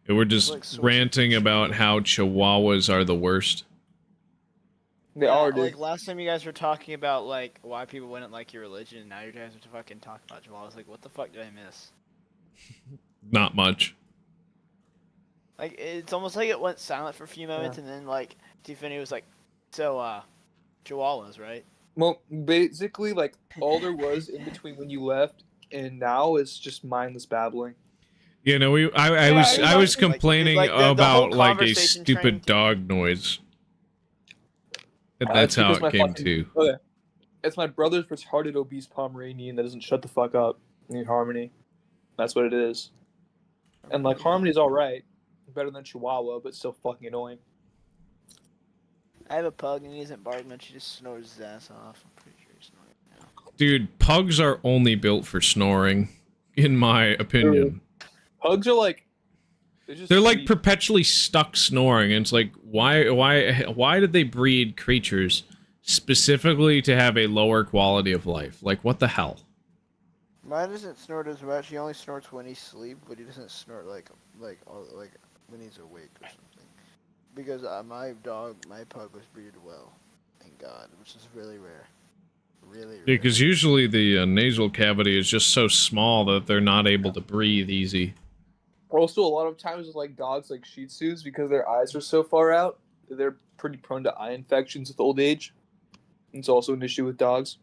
Speaker 1: And we're just
Speaker 3: like, source
Speaker 1: ranting
Speaker 3: of
Speaker 1: about
Speaker 3: truth.
Speaker 1: how chihuahuas are the worst.
Speaker 4: They
Speaker 3: Yeah,
Speaker 4: are, dude.
Speaker 3: like last time you guys were talking about like why people wouldn't like your religion, and now you guys are fucking talking about Jamal. I was like, what the fuck did I miss?
Speaker 1: Not much.
Speaker 3: Like it's almost like it went silent for a few moments, and then like Tiffany was like, "So, chihuahuas, right?"
Speaker 7: Well, basically, like all there was in between when you left and now is just mindless babbling.
Speaker 1: You know, I
Speaker 3: Yeah,
Speaker 1: was
Speaker 3: exactly. Like,
Speaker 1: complaining
Speaker 3: the whole
Speaker 1: about like a
Speaker 3: conversation
Speaker 1: stupid
Speaker 3: trained-
Speaker 1: dog noise. And that's how
Speaker 7: because
Speaker 1: it
Speaker 7: my
Speaker 1: came
Speaker 7: fucking-
Speaker 1: to.
Speaker 7: Okay. It's my brother's retarded obese Pomeranian that doesn't shut the fuck up. Need Harmony. That's what it is. And like Harmony's alright. Better than Chihuahua, but still fucking annoying.
Speaker 3: I have a pug and he isn't barking much. He just snores his ass off. I'm pretty sure he's snoring now.
Speaker 1: Dude, pugs are only built for snoring, in my opinion.
Speaker 7: Pugs are like
Speaker 1: They're like
Speaker 7: sleep.
Speaker 1: perpetually stuck snoring, and it's like, why did they breed creatures specifically to have a lower quality of life? Like, what the hell?
Speaker 3: Mine doesn't snort as much. He only snorts when he's asleep, but he doesn't snort like when he's awake or something. Because my pug was breeded well, thank God, which is really rare. Really rare.
Speaker 1: Because usually the nasal cavity is just so small that they're not able to breathe easy.
Speaker 7: Also, a lot of times with like dogs like Shih Tzus, because their eyes are so far out, they're pretty prone to eye infections with old age. It's also an issue with dogs.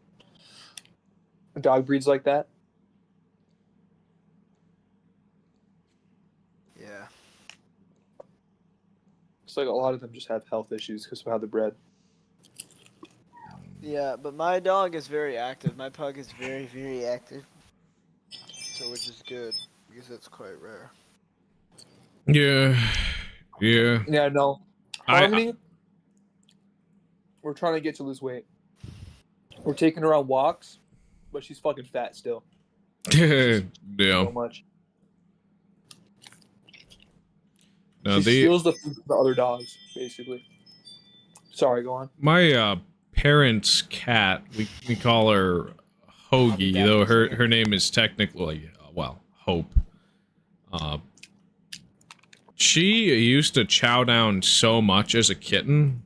Speaker 7: Dog breeds like that.
Speaker 3: Yeah.
Speaker 7: It's like a lot of them just have health issues because of how they're bred.
Speaker 3: Yeah, but my dog is very active. My pug is very, very active. So, which is good, because it's quite rare.
Speaker 1: Yeah. Yeah.
Speaker 7: Yeah, no. Harmony, we're trying to get to lose weight. We're taking her on walks, but she's fucking fat still.
Speaker 1: Yeah.
Speaker 7: So much.
Speaker 1: No,
Speaker 7: She steals the food from the other dogs, basically. Sorry, go on.
Speaker 1: my parents' cat, we call her Hoagie, though her name is technically Hope. She used to chow down so much as a kitten,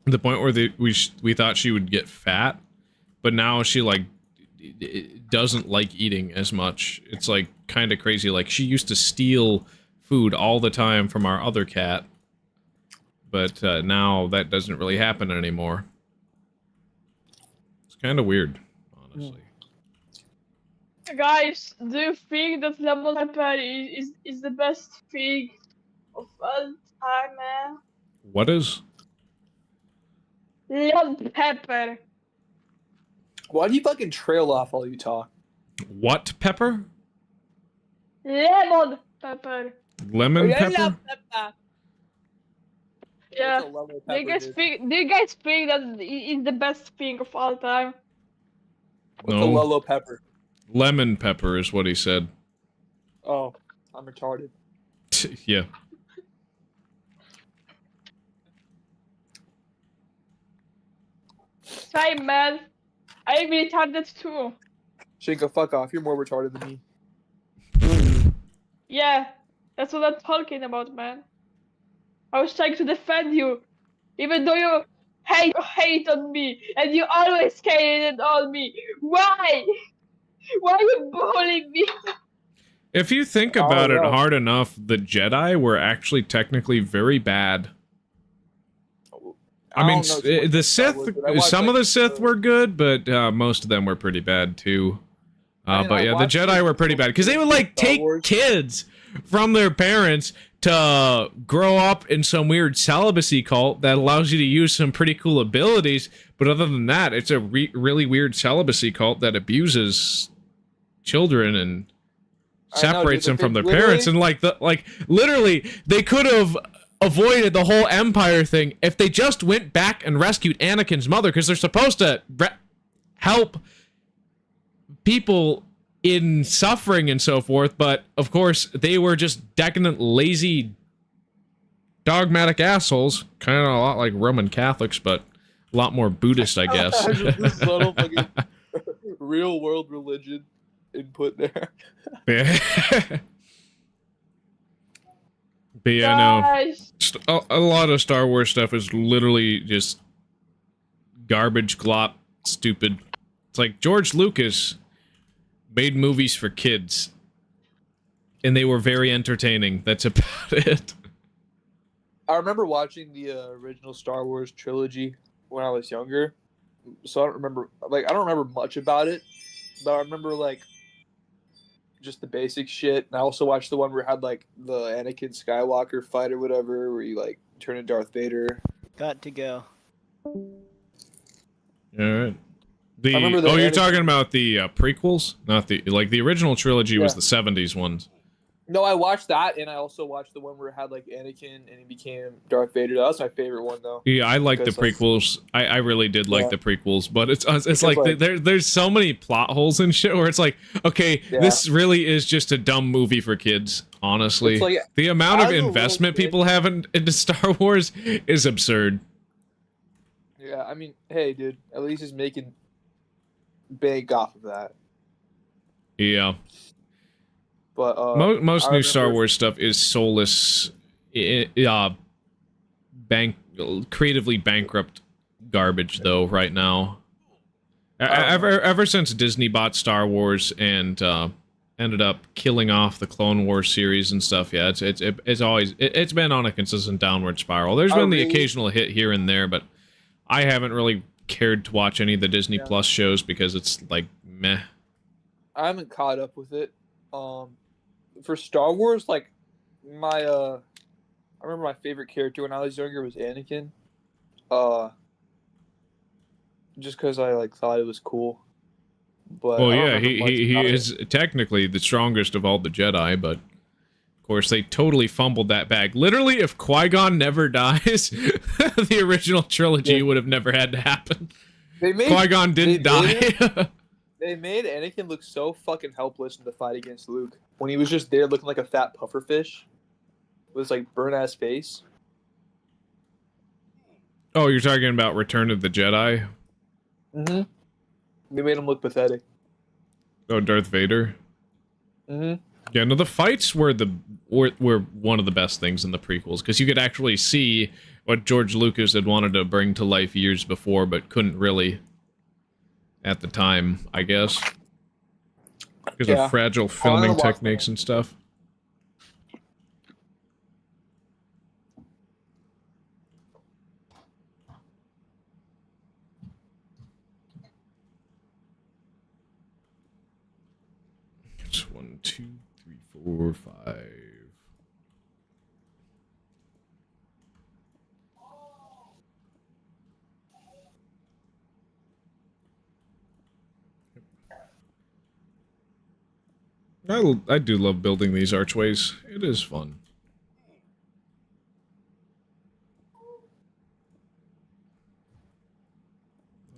Speaker 1: to the point where we thought she would get fat, but now she like doesn't like eating as much. It's like kind of crazy. Like she used to steal food all the time from our other cat, but now that doesn't really happen anymore. It's kind of weird, honestly.
Speaker 6: Guys, do you think that lemon pepper is the best thing of all time, man?
Speaker 1: What is?
Speaker 6: Lemon pepper.
Speaker 7: Why do you fucking trail off while you talk?
Speaker 1: What pepper?
Speaker 6: Lemon pepper.
Speaker 1: Lemon pepper?
Speaker 6: Yeah.
Speaker 7: What's a lemon
Speaker 6: Do you
Speaker 7: pepper,
Speaker 6: guys
Speaker 7: dude?
Speaker 6: think that is the best thing of all time?
Speaker 7: What's a
Speaker 1: No.
Speaker 7: Lolo pepper?
Speaker 1: Lemon pepper is what he said.
Speaker 7: Oh, I'm retarded.
Speaker 1: Yeah.
Speaker 6: Same, man. I'm retarded too.
Speaker 7: Shinka, fuck off. You're more retarded than me.
Speaker 6: Yeah, that's what I'm talking about, man. I was trying to defend you, even though you hate on me, and you always hated on me. Why? Why are you bullying me?
Speaker 1: If you think
Speaker 7: Oh,
Speaker 1: about it
Speaker 7: no.
Speaker 1: hard enough, the Jedi were actually technically very bad. I mean,
Speaker 7: don't know too much
Speaker 1: the
Speaker 7: about Star
Speaker 1: Sith,
Speaker 7: Wars, but I watched,
Speaker 1: some
Speaker 7: like,
Speaker 1: of the Sith were good, but most of them were pretty bad too.
Speaker 7: I mean,
Speaker 1: But
Speaker 7: I
Speaker 1: yeah, the
Speaker 7: watched
Speaker 1: Jedi
Speaker 7: the
Speaker 1: were pretty bad because they would like
Speaker 7: Star
Speaker 1: take
Speaker 7: Wars.
Speaker 1: kids from their parents to grow up in some weird celibacy cult that allows you to use some pretty cool abilities. But other than that, it's a really weird celibacy cult that abuses children and
Speaker 7: I know,
Speaker 1: separates
Speaker 7: dude,
Speaker 1: them
Speaker 7: but
Speaker 1: from
Speaker 7: they
Speaker 1: their parents. And literally, they could have avoided the whole Empire thing if they just went back and rescued Anakin's mother, because they're supposed to help people in suffering and so forth, but of course they were just decadent, lazy, dogmatic assholes, kind of a lot like Roman Catholics, but A lot more Buddhist, I guess.
Speaker 7: Just this subtle fucking real world religion input there.
Speaker 1: Yeah. But yeah, no.
Speaker 6: Guys,
Speaker 1: A lot of Star Wars stuff is literally just garbage, glop, stupid. It's like George Lucas made movies for kids, and they were very entertaining. That's about it.
Speaker 7: I remember watching the original Star Wars trilogy when I was younger, so I don't remember much about it, but I remember like just the basic shit. And I also watched the one where it had like the Anakin Skywalker fight or whatever, where you like turn into Darth Vader.
Speaker 3: Got to go.
Speaker 1: All right.
Speaker 7: I remember the
Speaker 1: you're
Speaker 7: Anakin-
Speaker 1: talking about the prequels, not the the original trilogy was
Speaker 7: Yeah.
Speaker 1: the '70s ones.
Speaker 7: No, I watched that, and I also watched the one where it had like Anakin and he became Darth Vader. That was my favorite one, though.
Speaker 1: Yeah, I like the
Speaker 7: Because, like-
Speaker 1: prequels. I really did like
Speaker 7: Yeah.
Speaker 1: the prequels, but it's
Speaker 7: Because,
Speaker 1: like,
Speaker 7: like-
Speaker 1: there's so many plot holes and shit where it's like, okay,
Speaker 7: Yeah.
Speaker 1: this really is just a dumb movie for kids. Honestly,
Speaker 7: It's like,
Speaker 1: the amount of
Speaker 7: as a little
Speaker 1: investment
Speaker 7: kid-
Speaker 1: people have into Star Wars is absurd.
Speaker 7: Yeah, I mean, hey, dude, at least he's making bank off of that.
Speaker 1: Yeah,
Speaker 7: But
Speaker 1: most
Speaker 7: I
Speaker 1: new Star
Speaker 7: remember-
Speaker 1: Wars stuff is soulless, creatively bankrupt garbage though. Right now, ever since Disney bought Star Wars and ended up killing off the Clone Wars series and stuff, yeah, it's been on a consistent downward spiral. There's been the occasional hit here and there, but I haven't really cared to watch any of the Disney Plus shows because it's like meh.
Speaker 7: I haven't caught up with it. For Star Wars, like my I remember my favorite character when I was younger was Anakin. Just because I like thought it was cool. But
Speaker 1: Well,
Speaker 7: I don't
Speaker 1: yeah,
Speaker 7: remember much
Speaker 1: he
Speaker 7: about it.
Speaker 1: is technically the strongest of all the Jedi, but of course they totally fumbled that bag. Literally, if Qui-Gon never dies, the original trilogy would have never had to happen. Qui-Gon didn't die.
Speaker 7: They made Anakin look so fucking helpless in the fight against Luke when he was just there looking like a fat pufferfish with his like burnt ass face.
Speaker 1: Oh, you're talking about Return of the Jedi?
Speaker 7: Mm-hmm. They made him look pathetic.
Speaker 1: Oh, Darth Vader?
Speaker 7: Mm-hmm.
Speaker 1: Yeah, no, the fights were were one of the best things in the prequels, because you could actually see what George Lucas had wanted to bring to life years before, but couldn't really at the time, I guess. Because of fragile filming techniques and stuff. It's 1, 2, 3, 4, 5. I do love building these archways. It is fun.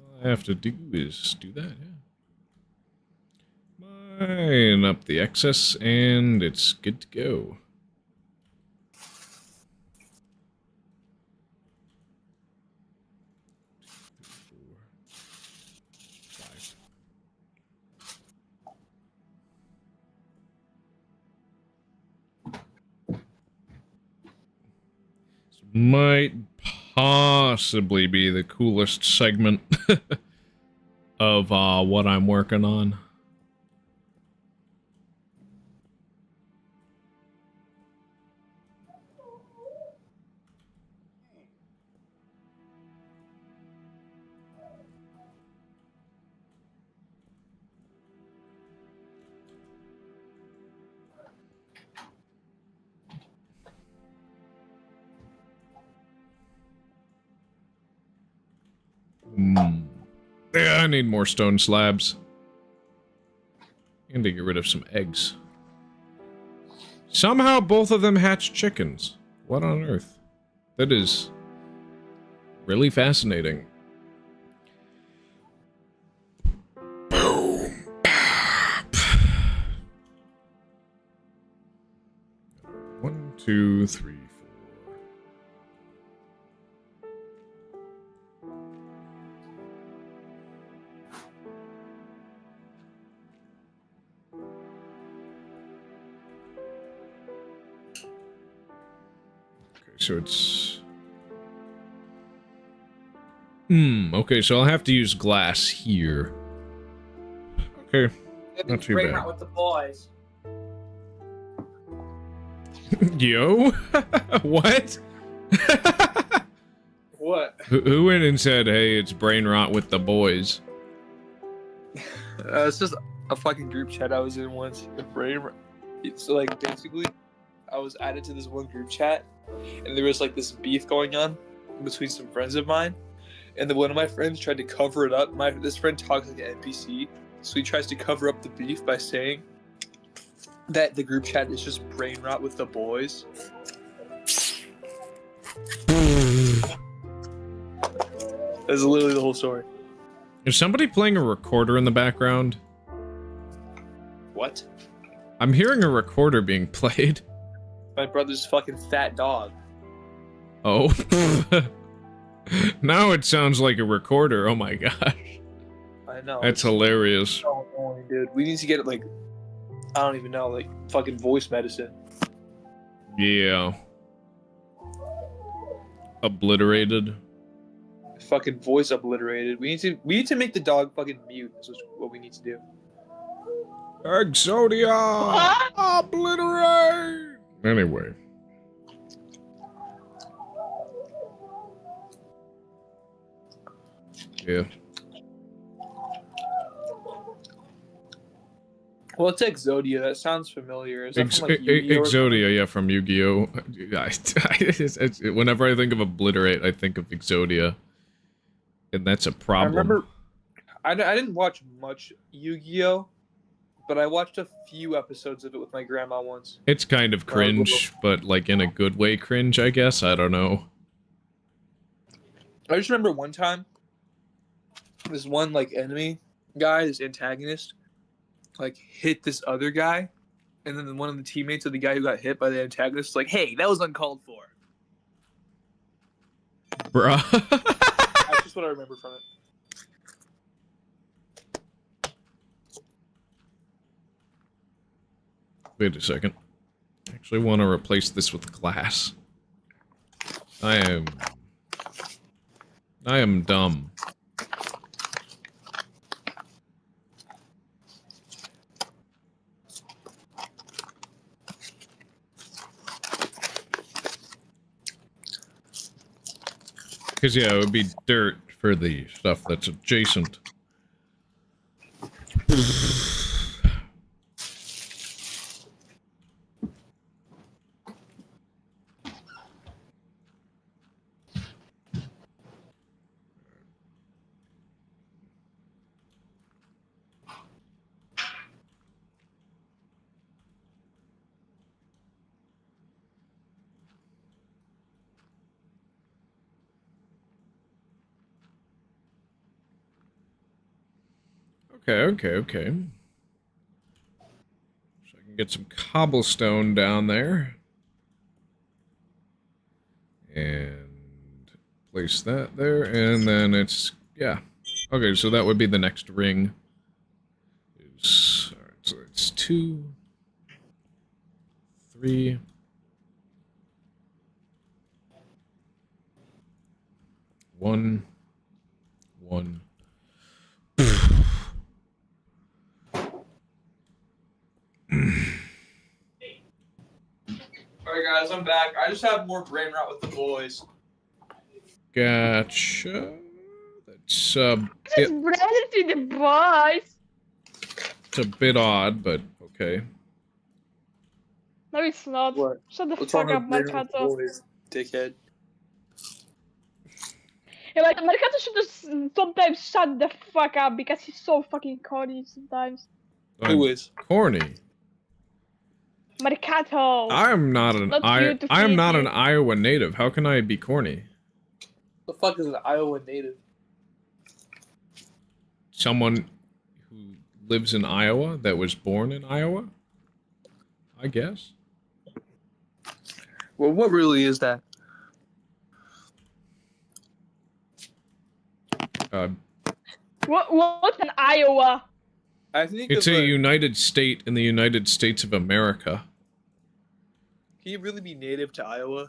Speaker 1: All I have to do is do that, yeah. Mine up the excess, and it's good to go. Might possibly be the coolest segment of what I'm working on. Yeah, I need more stone slabs. And to get rid of some eggs. Somehow both of them hatch chickens. What on earth? That is really fascinating. Boom. 1, 2, 3, 4. So it's... okay, so I'll have to use glass here. Okay, not too
Speaker 7: Brain
Speaker 1: bad.
Speaker 7: rot with the boys.
Speaker 1: Yo? What?
Speaker 7: What?
Speaker 1: Who went and said, hey, it's brain rot with the boys?
Speaker 7: It's just a fucking group chat I was in once. So like basically, I was added to this one group chat, and there was like this beef going on between some friends of mine, and then one of my friends tried to cover it up. This friend talks like an NPC, so he tries to cover up the beef by saying that the group chat is just brain rot with the boys. That's literally the whole story.
Speaker 1: Is somebody playing a recorder in the background?
Speaker 7: What?
Speaker 1: I'm hearing a recorder being played.
Speaker 7: My brother's fucking fat dog.
Speaker 1: Oh. Now it sounds like a recorder. Oh my gosh.
Speaker 7: I know.
Speaker 1: That's hilarious.
Speaker 7: So annoying, dude. We need to get it like, I don't even know, like fucking voice medicine.
Speaker 1: Yeah. Obliterated.
Speaker 7: Fucking voice obliterated. We need to make the dog fucking mute. That's what we need to do.
Speaker 1: Exodia! Obliterate! Anyway. Yeah.
Speaker 7: Well, it's Exodia. That sounds familiar. Is that from, like, Yu-Gi-Oh or
Speaker 1: Exodia, yeah, from Yu-Gi-Oh! Whenever I think of Obliterate, I think of Exodia. And that's a problem.
Speaker 7: I remember, I didn't watch much Yu-Gi-Oh, but I watched a few episodes of it with my grandma once.
Speaker 1: It's kind of cringe, but like in a good way cringe, I guess. I don't know.
Speaker 7: I just remember one time, this one like enemy guy, this antagonist, like hit this other guy, and then one of the teammates of the guy who got hit by the antagonist was like, "Hey, that was uncalled for."
Speaker 1: Bruh.
Speaker 7: That's just what I remember from it.
Speaker 1: Wait a second. I actually want to replace this with glass. I am dumb. Because, yeah, it would be dirt for the stuff that's adjacent. Okay. So I can get some cobblestone down there. And place that there, and then it's, yeah. Okay, so that would be the next ring. Alright, so it's 2, 3. One.
Speaker 7: Alright guys, I'm back. I just have more brain rot with the boys.
Speaker 1: Gotcha. That's
Speaker 6: Just brothers with the boys.
Speaker 1: it's a bit odd, but okay.
Speaker 6: No, it's not.
Speaker 7: What?
Speaker 6: Shut the
Speaker 7: What's
Speaker 6: fuck
Speaker 7: wrong
Speaker 6: up,
Speaker 7: with brain rot with the
Speaker 6: Marcato.
Speaker 7: boys, dickhead?
Speaker 6: Yeah, like, Marcato should just sometimes shut the fuck up because he's so fucking corny sometimes.
Speaker 7: Who is?
Speaker 1: Corny.
Speaker 6: Marcato.
Speaker 1: I'm not an
Speaker 6: Not you to
Speaker 1: I am
Speaker 6: feed
Speaker 1: not
Speaker 6: you.
Speaker 1: an Iowa native. How can I be corny?
Speaker 7: The fuck is an Iowa native?
Speaker 1: Someone who lives in Iowa that was born in Iowa? I guess.
Speaker 7: Well, what really is that?
Speaker 6: What's an Iowa?
Speaker 7: I think
Speaker 1: It's a United State in the United States of America.
Speaker 7: Can you really be native to Iowa?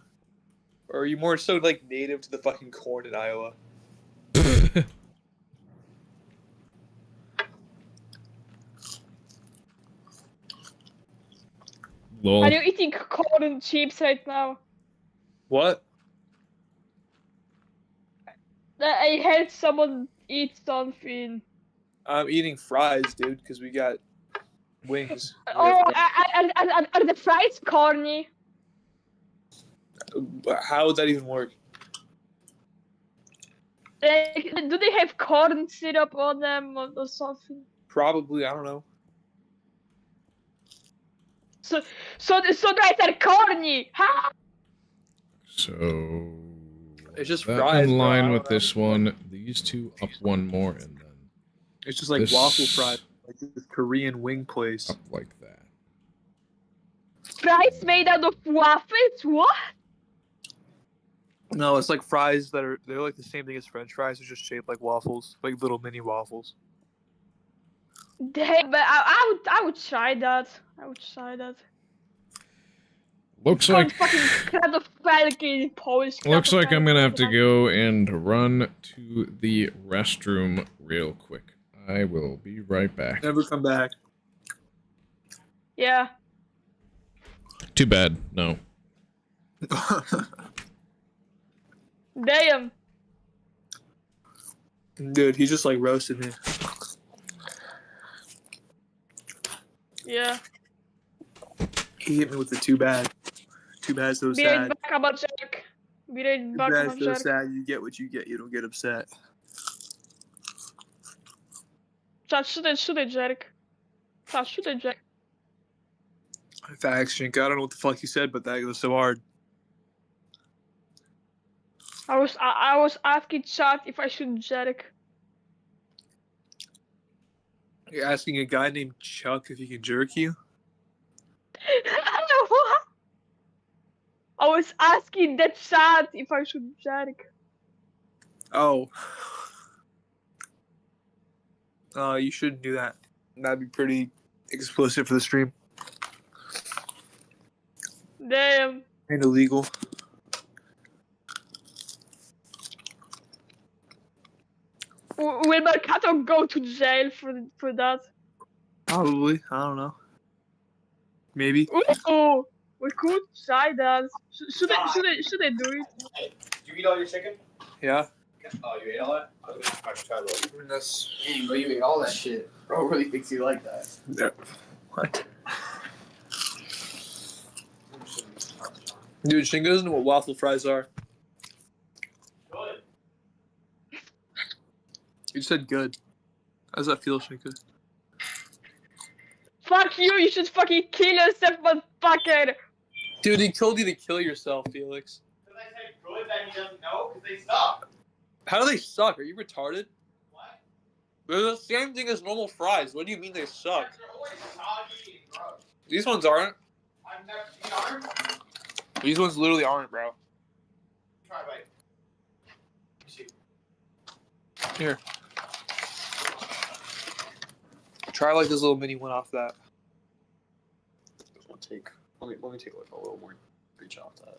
Speaker 7: Or are you more so like native to the fucking corn in Iowa?
Speaker 1: Lol.
Speaker 6: Are you eating corn chips right now?
Speaker 7: What?
Speaker 6: I heard someone eat something.
Speaker 7: I'm eating fries, dude, because we got wings.
Speaker 6: Oh, are the fries corny?
Speaker 7: How would that even work?
Speaker 6: Like, do they have corn syrup on them or something?
Speaker 7: Probably, I don't know.
Speaker 6: So guys are corny. Ha!
Speaker 1: So
Speaker 7: It's just
Speaker 1: that
Speaker 7: fries,
Speaker 1: in
Speaker 7: bro. I
Speaker 1: line
Speaker 7: don't
Speaker 1: with
Speaker 7: know.
Speaker 1: this one. These two up one more, and then
Speaker 7: It's just like
Speaker 1: this
Speaker 7: waffle fries, like this Korean wing place.
Speaker 1: up like that.
Speaker 6: Fries made out of waffles? What?
Speaker 7: No, it's like fries they're like the same thing as French fries. They're just shaped like waffles, like little mini waffles.
Speaker 6: Damn, but I would try that. I would try that.
Speaker 1: Looks
Speaker 6: It's called
Speaker 1: like
Speaker 6: fucking Kratoffelki in Polish.
Speaker 1: looks like I'm gonna have to
Speaker 6: Kratoffelki.
Speaker 1: go and run to the restroom real quick. I will be right back.
Speaker 7: Never come back.
Speaker 6: Yeah.
Speaker 1: Too bad. No.
Speaker 6: Damn.
Speaker 7: Dude, he just like roasted me.
Speaker 6: Yeah.
Speaker 7: He hit me with the too bad. Too bad, so
Speaker 6: Be right
Speaker 7: sad.
Speaker 6: back, about Jack. Be right
Speaker 7: Too
Speaker 6: back,
Speaker 7: bad,
Speaker 6: about
Speaker 7: so
Speaker 6: Jack.
Speaker 7: sad. You get what you get. You don't get upset.
Speaker 6: Chat, shoot it, Jack. Chat, shoot it, Jack.
Speaker 7: Facts, Shinka. I don't know what the fuck you said, but that was so hard.
Speaker 6: I was asking chat if I should Jack.
Speaker 7: You're asking a guy named Chuck if he can jerk you?
Speaker 6: What? I was asking the chat if I should Jack.
Speaker 7: Oh. You shouldn't do that. That'd be pretty explicit for the stream.
Speaker 6: Damn.
Speaker 7: And illegal.
Speaker 6: Will Mercato go to jail for that?
Speaker 7: Probably. I don't know. Maybe.
Speaker 6: Oh, we could try that. Should I do it?
Speaker 8: Hey, did you eat all your chicken?
Speaker 7: Yeah.
Speaker 8: Oh, you ate all that? I was gonna try a little.
Speaker 7: I mean, that's...
Speaker 8: Dang, bro, you ate all that shit. Bro really thinks you like that.
Speaker 7: Yeah. What? Dude, Shingo doesn't know what waffle fries are.
Speaker 8: Good.
Speaker 7: You said good. How does that feel, Shingo?
Speaker 6: Fuck you! You should fucking kill yourself, motherfucker!
Speaker 7: Dude, he told you to kill yourself, Felix.
Speaker 8: Because I said good that he doesn't know, because they suck.
Speaker 7: How do they suck? Are you retarded?
Speaker 8: What?
Speaker 7: They're the same thing as normal fries. What do you mean they suck?
Speaker 8: They're always soggy and gross.
Speaker 7: These ones aren't.
Speaker 8: I've never seen orange.
Speaker 7: These ones literally aren't, bro.
Speaker 8: Try a bite. Let me see.
Speaker 7: Here. Try like this little mini one off that.
Speaker 8: I'll take. Let me take like a little more reach off that.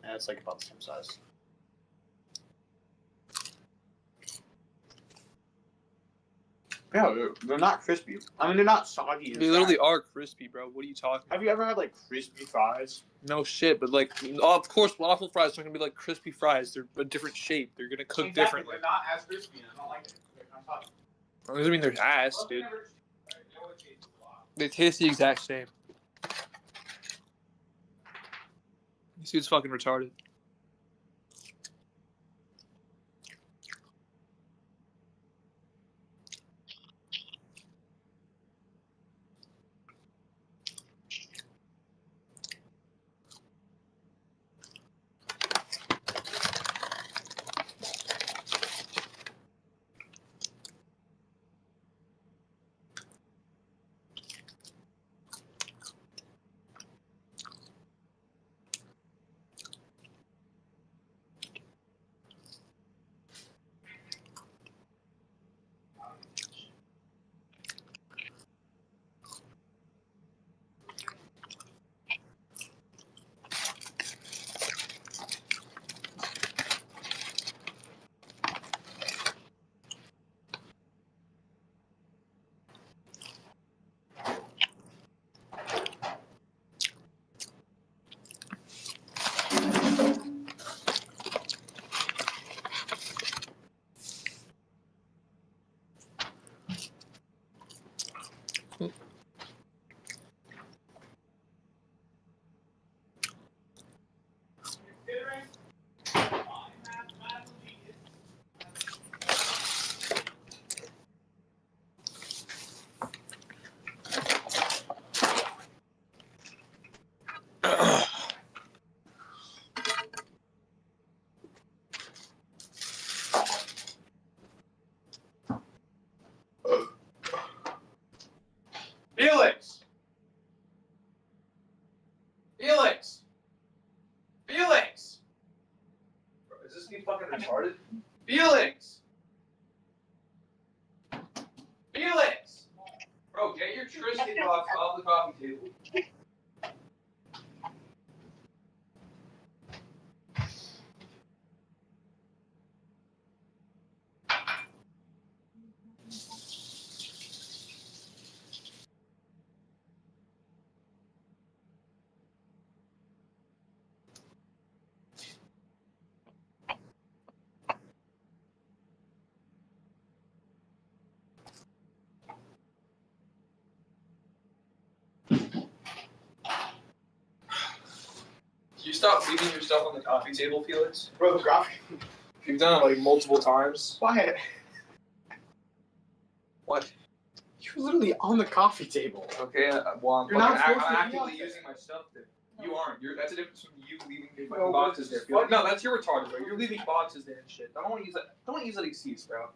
Speaker 8: Yeah, it's like about the same size. Yeah, they're not crispy. I mean, they're not soggy.
Speaker 7: They literally are crispy, bro. What are you talking about?
Speaker 8: Have you ever had like crispy fries?
Speaker 7: No shit, but like, oh, of course, waffle fries are gonna be like crispy fries. They're a different shape. They're gonna cook
Speaker 8: Exactly,
Speaker 7: differently.
Speaker 8: they're not as crispy. And I don't like it. They're kind of soggy.
Speaker 7: That doesn't mean they're ass,
Speaker 8: Well,
Speaker 7: dude.
Speaker 8: they never- they always taste a lot.
Speaker 7: They taste the exact same. This dude's fucking retarded. be fucking retarded? Felix! Felix! Bro, get your Triscuit box off the coffee table. You stop leaving your stuff on the coffee table, Felix?
Speaker 8: Bro, the coffee.
Speaker 7: You've done it like multiple times.
Speaker 8: Quiet.
Speaker 7: What?
Speaker 8: You're literally on the coffee table.
Speaker 7: Okay, well,
Speaker 8: You're not supposed to
Speaker 7: I'm
Speaker 8: be
Speaker 7: actively
Speaker 8: out there.
Speaker 7: using my stuff there. You aren't. That's the difference from you leaving your fucking boxes there. Felix. No, that's your retarded, bro. You're leaving boxes there and shit. I don't want to use that. Don't want to use that excuse, bro.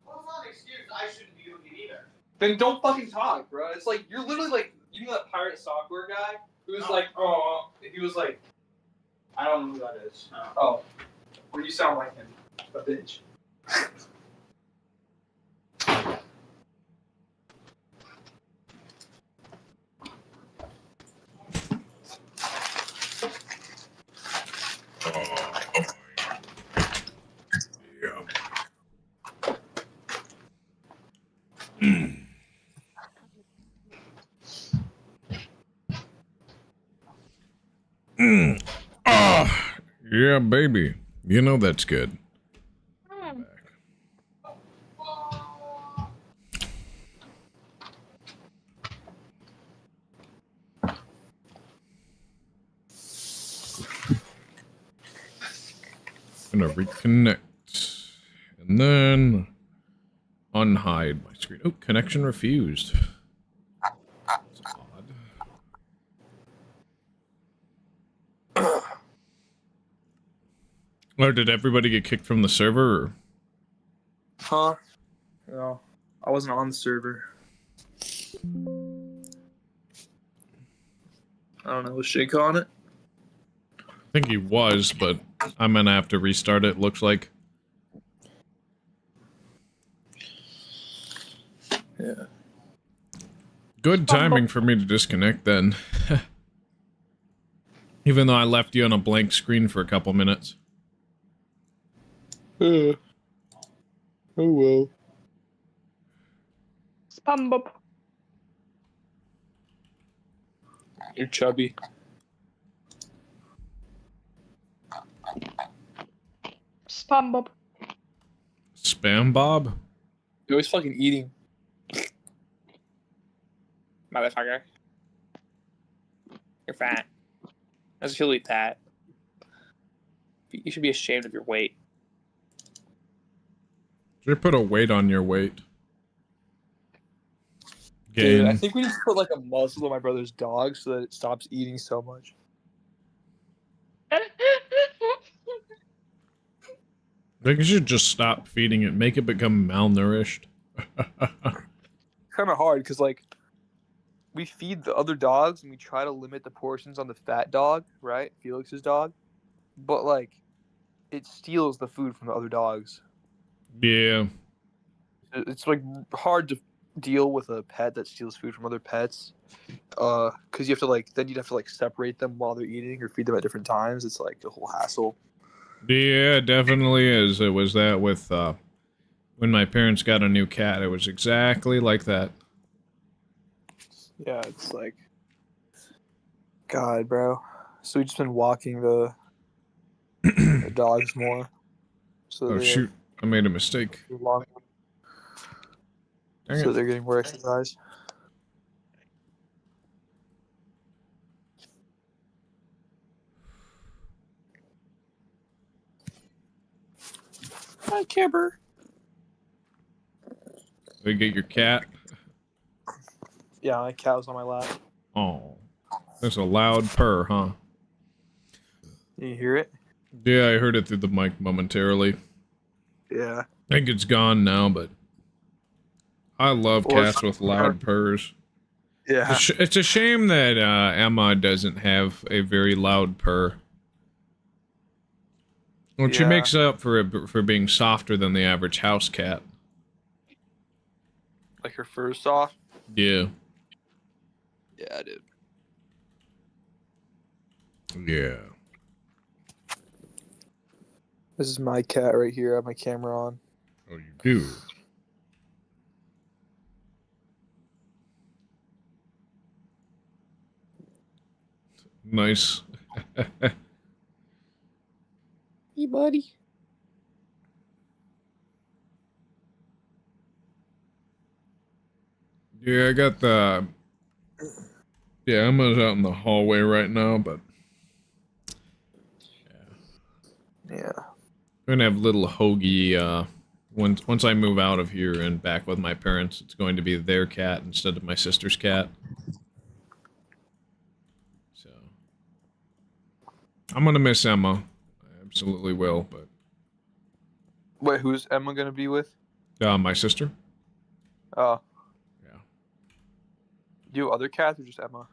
Speaker 8: Well, it's not an excuse. I shouldn't be doing it either.
Speaker 7: Then don't fucking talk, bro. It's like you're literally like you know that pirate software guy who's like, oh, he was like,
Speaker 8: I don't know who that is.
Speaker 7: oh, well, you sound like him, a bitch.
Speaker 1: Yeah, baby. You know that's good. Gonna reconnect. And then unhide my screen. Oh, connection refused. That's odd. Or did everybody get kicked from the server? Or?
Speaker 7: Huh? No, I wasn't on the server. I don't know. Was Shake on it?
Speaker 1: I think he was, but I'm gonna have to restart it, looks like.
Speaker 7: Yeah.
Speaker 1: Good timing for me to disconnect then. Even though I left you on a blank screen for a couple minutes.
Speaker 7: Oh well.
Speaker 6: Spam Bob.
Speaker 7: You're chubby.
Speaker 6: Spam Bob.
Speaker 1: Spam Bob?
Speaker 7: You're always fucking eating. Motherfucker. You're fat. That's really fat. You should be ashamed of your weight.
Speaker 1: Should I put a weight on your weight?
Speaker 7: Dude, I
Speaker 1: Gain.
Speaker 7: think we need to put like a muzzle on my brother's dog so that it stops eating so much.
Speaker 1: I think you should just stop feeding it, make it become malnourished.
Speaker 7: Kind of hard because like we feed the other dogs and we try to limit the portions on the fat dog, right? Felix's dog, but like it steals the food from the other dogs.
Speaker 1: Yeah.
Speaker 7: It's like hard to deal with a pet that steals food from other pets, because you have to like then you'd have to like separate them while they're eating or feed them at different times. It's like a whole hassle.
Speaker 1: Yeah, it definitely is. It was that with, when my parents got a new cat. It was exactly like that.
Speaker 7: Yeah, it's like, God, bro. So we've just been walking the dogs more. So
Speaker 1: Oh, shoot. I made a mistake.
Speaker 7: Long,
Speaker 1: Dang
Speaker 7: so
Speaker 1: it.
Speaker 7: they're getting more exercise. Hi, Kibber.
Speaker 1: We get your cat.
Speaker 7: Yeah, my cat was on my lap.
Speaker 1: Oh. There's a loud purr, huh?
Speaker 7: You hear it?
Speaker 1: Yeah, I heard it through the mic momentarily.
Speaker 7: Yeah.
Speaker 1: I think it's gone now, but I love
Speaker 7: Well,
Speaker 1: cats with loud purrs.
Speaker 7: Yeah.
Speaker 1: It's a shame that Emma doesn't have a very loud purr. Which she
Speaker 7: Yeah.
Speaker 1: makes up for being softer than the average house cat.
Speaker 7: Like her fur's soft.
Speaker 1: Yeah.
Speaker 7: Yeah, dude.
Speaker 1: Yeah.
Speaker 7: This is my cat right here. I have my camera on.
Speaker 1: Oh, you do? Nice.
Speaker 7: Hey, buddy.
Speaker 1: Yeah, I got the... Yeah, Emma's out in the hallway right now, but...
Speaker 7: Yeah.
Speaker 1: I'm gonna have little Hoagie, once I move out of here and back with my parents, it's going to be their cat instead of my sister's cat. So... I'm gonna miss Emma. I absolutely will, but...
Speaker 7: Wait, who's Emma gonna be with?
Speaker 1: My sister?
Speaker 7: Oh.
Speaker 1: Yeah.
Speaker 7: Do you have other cats or just Emma?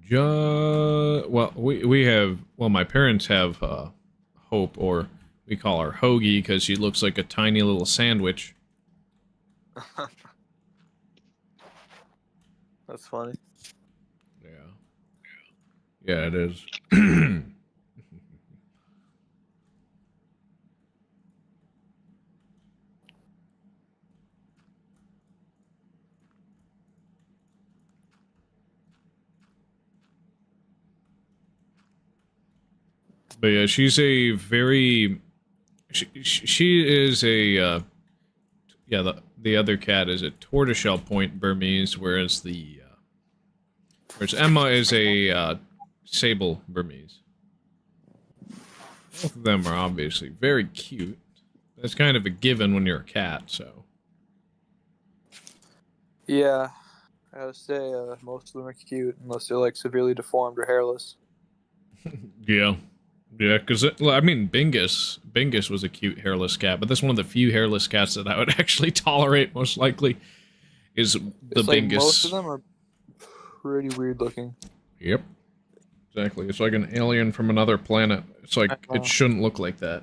Speaker 1: Well, we have... Well, my parents have, Hope, or we call her Hoagie because she looks like a tiny little sandwich.
Speaker 7: That's funny.
Speaker 1: Yeah. Yeah, it is. But yeah, she's a very... She is a, yeah, the other cat is a tortoiseshell point Burmese, whereas Emma is a, sable Burmese. Both of them are obviously very cute. That's kind of a given when you're a cat, so...
Speaker 7: Yeah. I would say most of them are cute unless they're like severely deformed or hairless.
Speaker 1: Yeah. Yeah, because, I mean, Bingus was a cute hairless cat, but that's one of the few hairless cats that I would actually tolerate, most likely, is the
Speaker 7: It's like
Speaker 1: Bingus.
Speaker 7: most of them are pretty weird looking.
Speaker 1: Yep. Exactly. It's like an alien from another planet. It's like, it shouldn't look like that.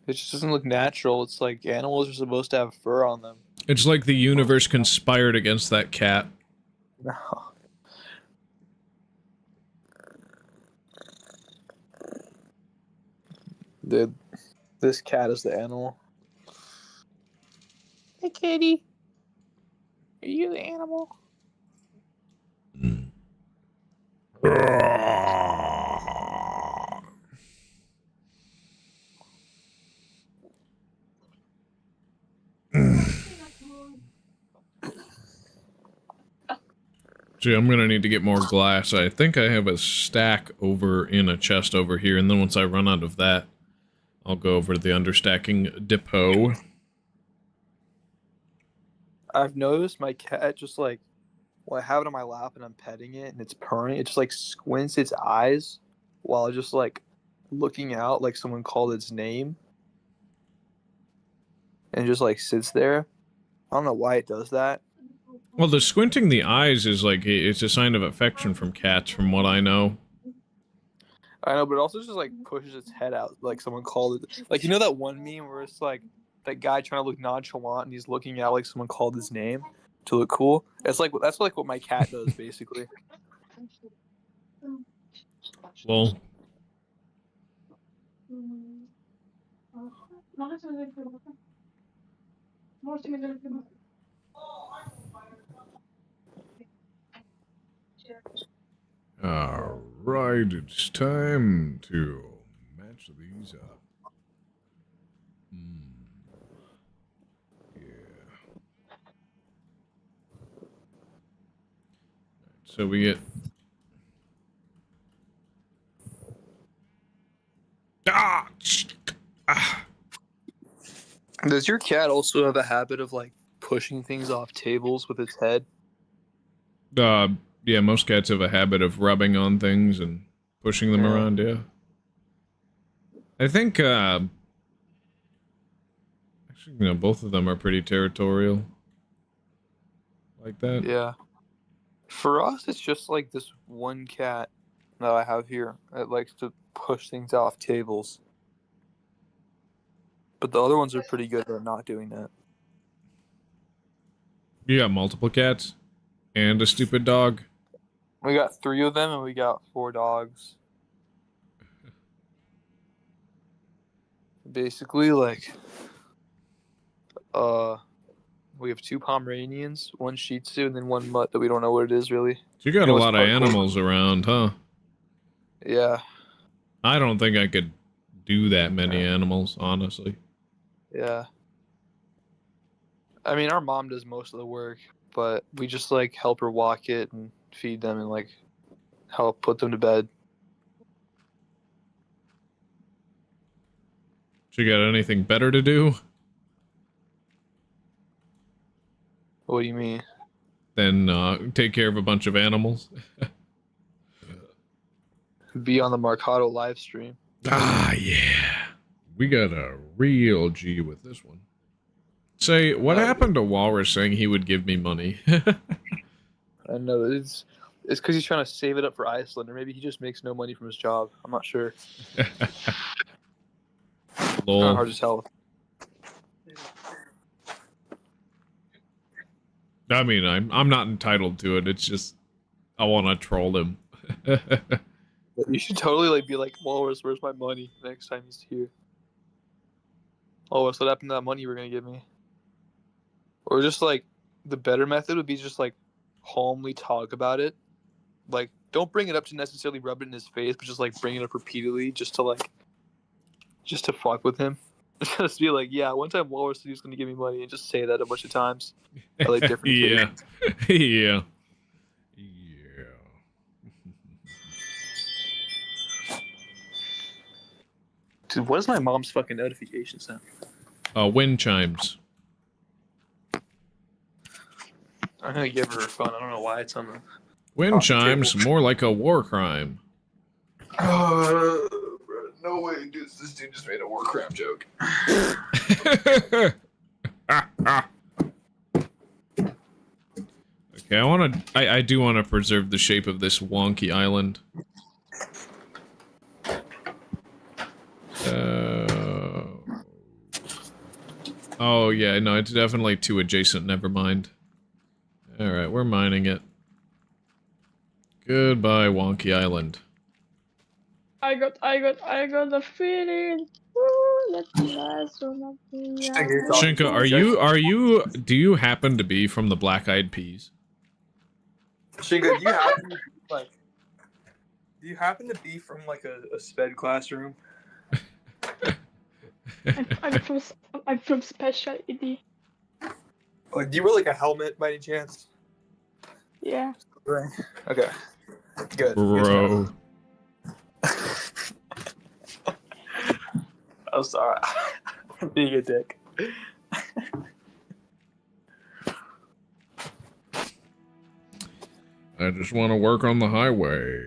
Speaker 7: It just doesn't look natural. It's like animals are supposed to have fur on them.
Speaker 1: It's like the universe conspired against that cat.
Speaker 7: No. Dude, this cat is the animal. Hey, kitty. Are you the animal?
Speaker 1: Gee, I'm gonna need to get more glass. I think I have a stack over in a chest over here, and then once I run out of that, I'll go over to the understacking depot.
Speaker 7: I've noticed my cat just like, when I have it on my lap and I'm petting it and it's purring, it just like squints its eyes while just like looking out like someone called its name. And just like sits there. I don't know why it does that.
Speaker 1: Well, the squinting the eyes is like, it's a sign of affection from cats, from what I know.
Speaker 7: I know, but it also just like pushes its head out like someone called it. Like, you know that one meme where it's like that guy trying to look nonchalant and he's looking out like someone called his name to look cool? It's like, that's like what my cat does basically.
Speaker 1: Well, alright, it's time to match these up. Yeah. So we get... Ah!
Speaker 7: Does your cat also have a habit of like pushing things off tables with its head?
Speaker 1: Yeah, most cats have a habit of rubbing on things and pushing them around, yeah. I think, actually, you know, both of them are pretty territorial. Like that.
Speaker 7: Yeah. For us, it's just like this one cat. that I have here. It likes to push things off tables. But the other ones are pretty good at not doing that.
Speaker 1: You got multiple cats? And a stupid dog?
Speaker 7: We got 3 of them and we got 4 dogs. Basically, like, we have 2 Pomeranians, 1 Shih Tzu, and then 1 mutt that we don't know what it is really.
Speaker 1: You got a lot of animals around, huh?
Speaker 7: Yeah.
Speaker 1: I don't think I could do that many animals, honestly.
Speaker 7: Yeah. I mean, our mom does most of the work, but we just, like, help her walk it and feed them and, like, help put them to bed.
Speaker 1: You got anything better to do
Speaker 7: What do you mean?
Speaker 1: than take care of a bunch of animals?
Speaker 7: Be on the Marcado live stream.
Speaker 1: Ah, yeah. We got a real G with this one. Say, what happened to Walrus saying he would give me money?
Speaker 7: I know, it's because he's trying to save it up for Iceland, or maybe he just makes no money from his job. I'm not sure.
Speaker 1: Lol.
Speaker 7: Kind of hard to tell.
Speaker 1: I mean, I'm not entitled to it. It's just I want to troll him.
Speaker 7: You should totally like be like, Walrus, where's my money? Next time he's here. Walrus, what happened to that money you were gonna give me? Or just like the better method would be just like calmly talk about it. Like, don't bring it up to necessarily rub it in his face, but just like bring it up repeatedly just to fuck with him. Just be like, yeah, one time Walrus said he was gonna give me money, and just say that a bunch of times. At, like, different
Speaker 1: Yeah. Yeah. Yeah.
Speaker 7: Dude, what is my mom's fucking notification sound?
Speaker 1: Wind chimes.
Speaker 7: I'm gonna give her her phone. I don't know why it's on the...
Speaker 1: Wind chimes, more like a war crime.
Speaker 7: No way, dude. This dude just made a war crime joke.
Speaker 1: Okay, I do want to preserve the shape of this wonky island. Oh yeah, no, it's definitely too adjacent, never mind. Alright, we're mining it. Goodbye, wonky island.
Speaker 6: I got a feeling. Ooh, let's dance on a piano.
Speaker 1: Shinka, do you happen to be from the Black Eyed Peas?
Speaker 7: Shinka, do you happen to be from like a sped classroom?
Speaker 6: I'm from Special ED.
Speaker 7: Like, do you wear like a helmet by any chance?
Speaker 6: Yeah.
Speaker 7: Okay. Good.
Speaker 1: Bro.
Speaker 7: I'm sorry. I'm being a dick.
Speaker 1: I just want to work on the highway.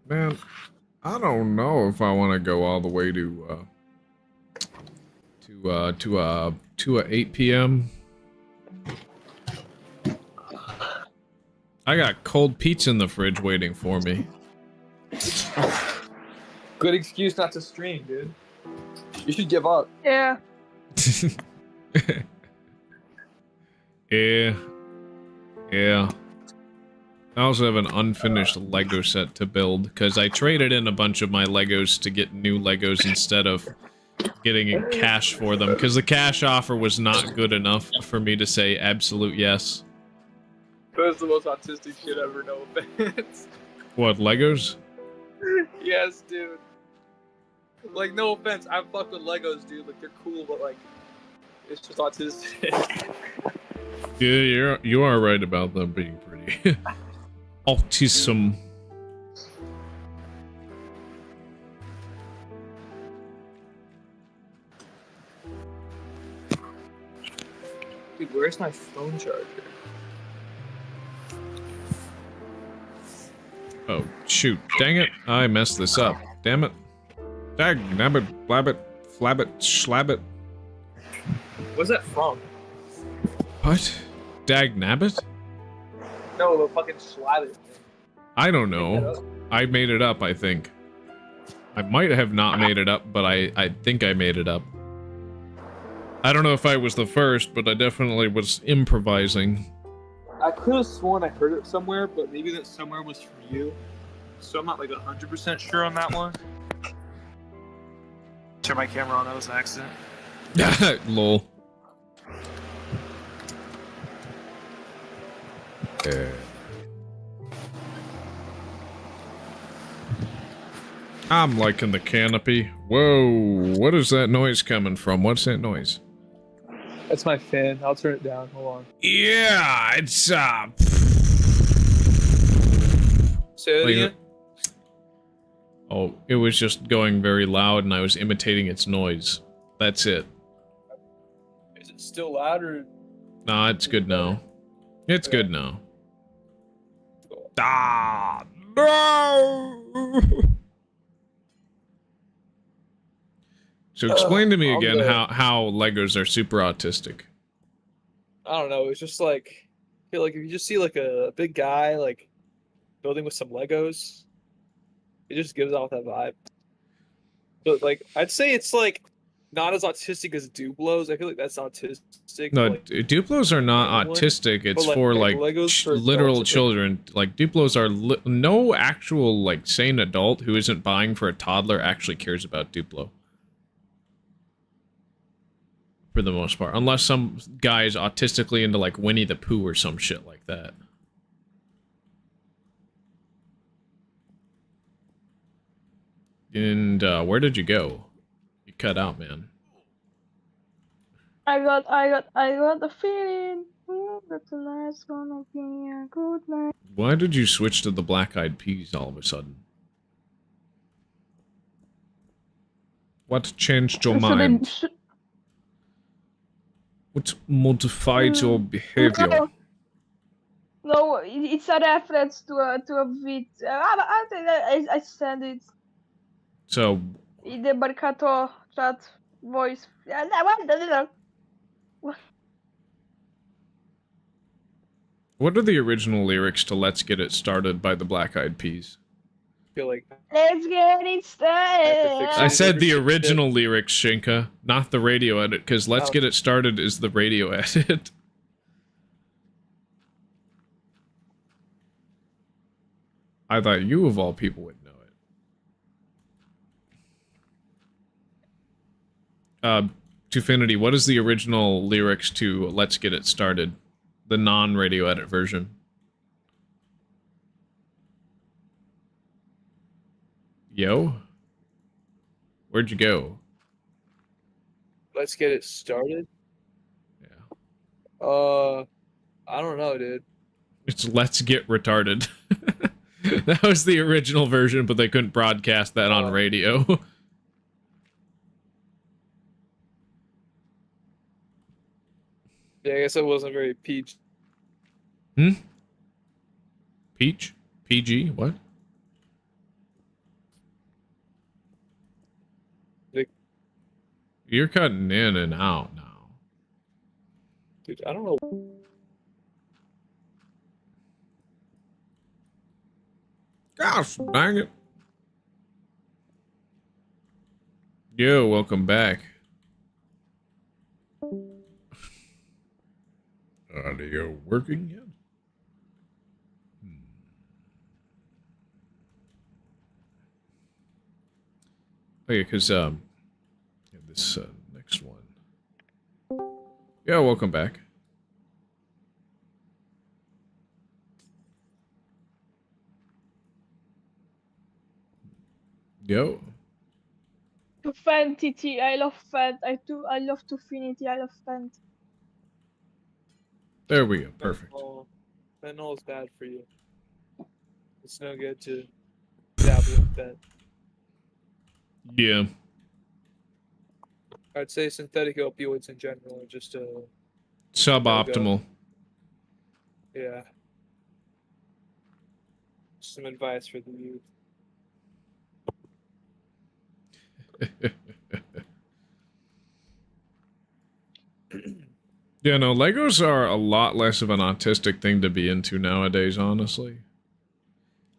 Speaker 1: Man, I don't know if I want to go all the way to 8 p.m. I got cold pizza in the fridge waiting for me.
Speaker 7: Good excuse not to stream, dude. You should give up.
Speaker 6: Yeah.
Speaker 1: Yeah. I also have an unfinished Lego set to build, because I traded in a bunch of my Legos to get new Legos instead of getting cash for them, because the cash offer was not good enough for me to say absolute yes.
Speaker 7: That's the most autistic shit ever, no offense.
Speaker 1: What, Legos?
Speaker 7: Yes, dude. Like, no offense, I fuck with Legos, dude. Like, they're cool, but like, it's just autistic.
Speaker 1: Yeah, you are right about them being pretty. Autism.
Speaker 7: Dude, where's my phone charger?
Speaker 1: Oh, shoot. Dang it. I messed this up. Damn it. Dag, nabbit, blabbit, flabbit, schlabbit.
Speaker 7: What's that from?
Speaker 1: What? Dag nabbit?
Speaker 7: No, the fucking slabbit.
Speaker 1: I don't
Speaker 7: Make that
Speaker 1: know.
Speaker 7: up.
Speaker 1: I made it up, I think. I might have not made it up, but I think I made it up. I don't know if I was the first, but I definitely was improvising.
Speaker 7: I could have sworn I heard it somewhere, but maybe that somewhere was from you. So I'm not like 100% sure on that one. Turn my camera on, that was an accident.
Speaker 1: Lol. I'm liking the canopy. Whoa, what is that noise coming from? What's that noise?
Speaker 7: That's my fan. I'll turn it down. Hold on.
Speaker 1: Yeah, it's
Speaker 7: Say that
Speaker 1: Like-
Speaker 7: again?
Speaker 1: Oh, it was just going very loud and I was imitating its noise. That's it.
Speaker 7: Is it still loud or?
Speaker 1: Nah, it's good now. It's good now. Ah, no! So explain to me
Speaker 7: I'm
Speaker 1: again
Speaker 7: good.
Speaker 1: how Legos are super autistic.
Speaker 7: I don't know. It's just like, I feel like if you just see like a big guy like building with some Legos, it just gives off that vibe. But like, I'd say it's like not as autistic as Duplos. I feel like that's autistic.
Speaker 1: No,
Speaker 7: like,
Speaker 1: Duplos are not
Speaker 7: anyone,
Speaker 1: autistic. It's
Speaker 7: but,
Speaker 1: for
Speaker 7: like,
Speaker 1: like
Speaker 7: Legos for
Speaker 1: literal
Speaker 7: adults,
Speaker 1: children. Like Duplos are no actual like sane adult who isn't buying for a toddler actually cares about Duplo. For the most part, unless some guy is autistically into like Winnie the Pooh or some shit like that. And where did you go? You cut out, man.
Speaker 6: I got the feeling that tonight's gonna be a good night.
Speaker 1: Why did you switch to the Black Eyed Peas all of a sudden? What changed your mind? What modified your behavior?
Speaker 6: No, it's a reference to a bit. I send it
Speaker 1: So,
Speaker 6: in the Mercato chat voice.
Speaker 1: what are the original lyrics to Let's Get It Started by the Black Eyed Peas?
Speaker 7: I feel like
Speaker 6: Let's get it started.
Speaker 1: I said the original lyrics, Shinka, not the radio edit, because Let's
Speaker 7: Oh.
Speaker 1: Get It Started is the radio edit. I thought you, of all people, would know it. Tufinity, what is the original lyrics to Let's Get It Started? The non-radio edit version. Yo? Where'd you go?
Speaker 7: let's get it started.
Speaker 1: Yeah.
Speaker 7: I don't know, dude.
Speaker 1: It's Let's Get Retarded. That was the original version, but they couldn't broadcast that on radio.
Speaker 7: Yeah, I guess I wasn't very peach.
Speaker 1: Peach? PG? What?
Speaker 7: Like,
Speaker 1: You're cutting in and out now.
Speaker 7: dude, I don't know.
Speaker 1: Gosh, dang it. Yo, welcome back. Audio working yet? Okay, because, this, next one. Yeah, welcome back. Yo.
Speaker 6: Fantity, I love Fant. I love Tufinity, I love Fant.
Speaker 1: There we go. Perfect.
Speaker 7: Fentanyl is bad for you. It's no good to dabble with that.
Speaker 1: Yeah.
Speaker 7: I'd say synthetic opioids in general are just
Speaker 1: Suboptimal.
Speaker 7: yeah. Some advice for the youth.
Speaker 1: Yeah, no, Legos are a lot less of an autistic thing to be into nowadays, honestly.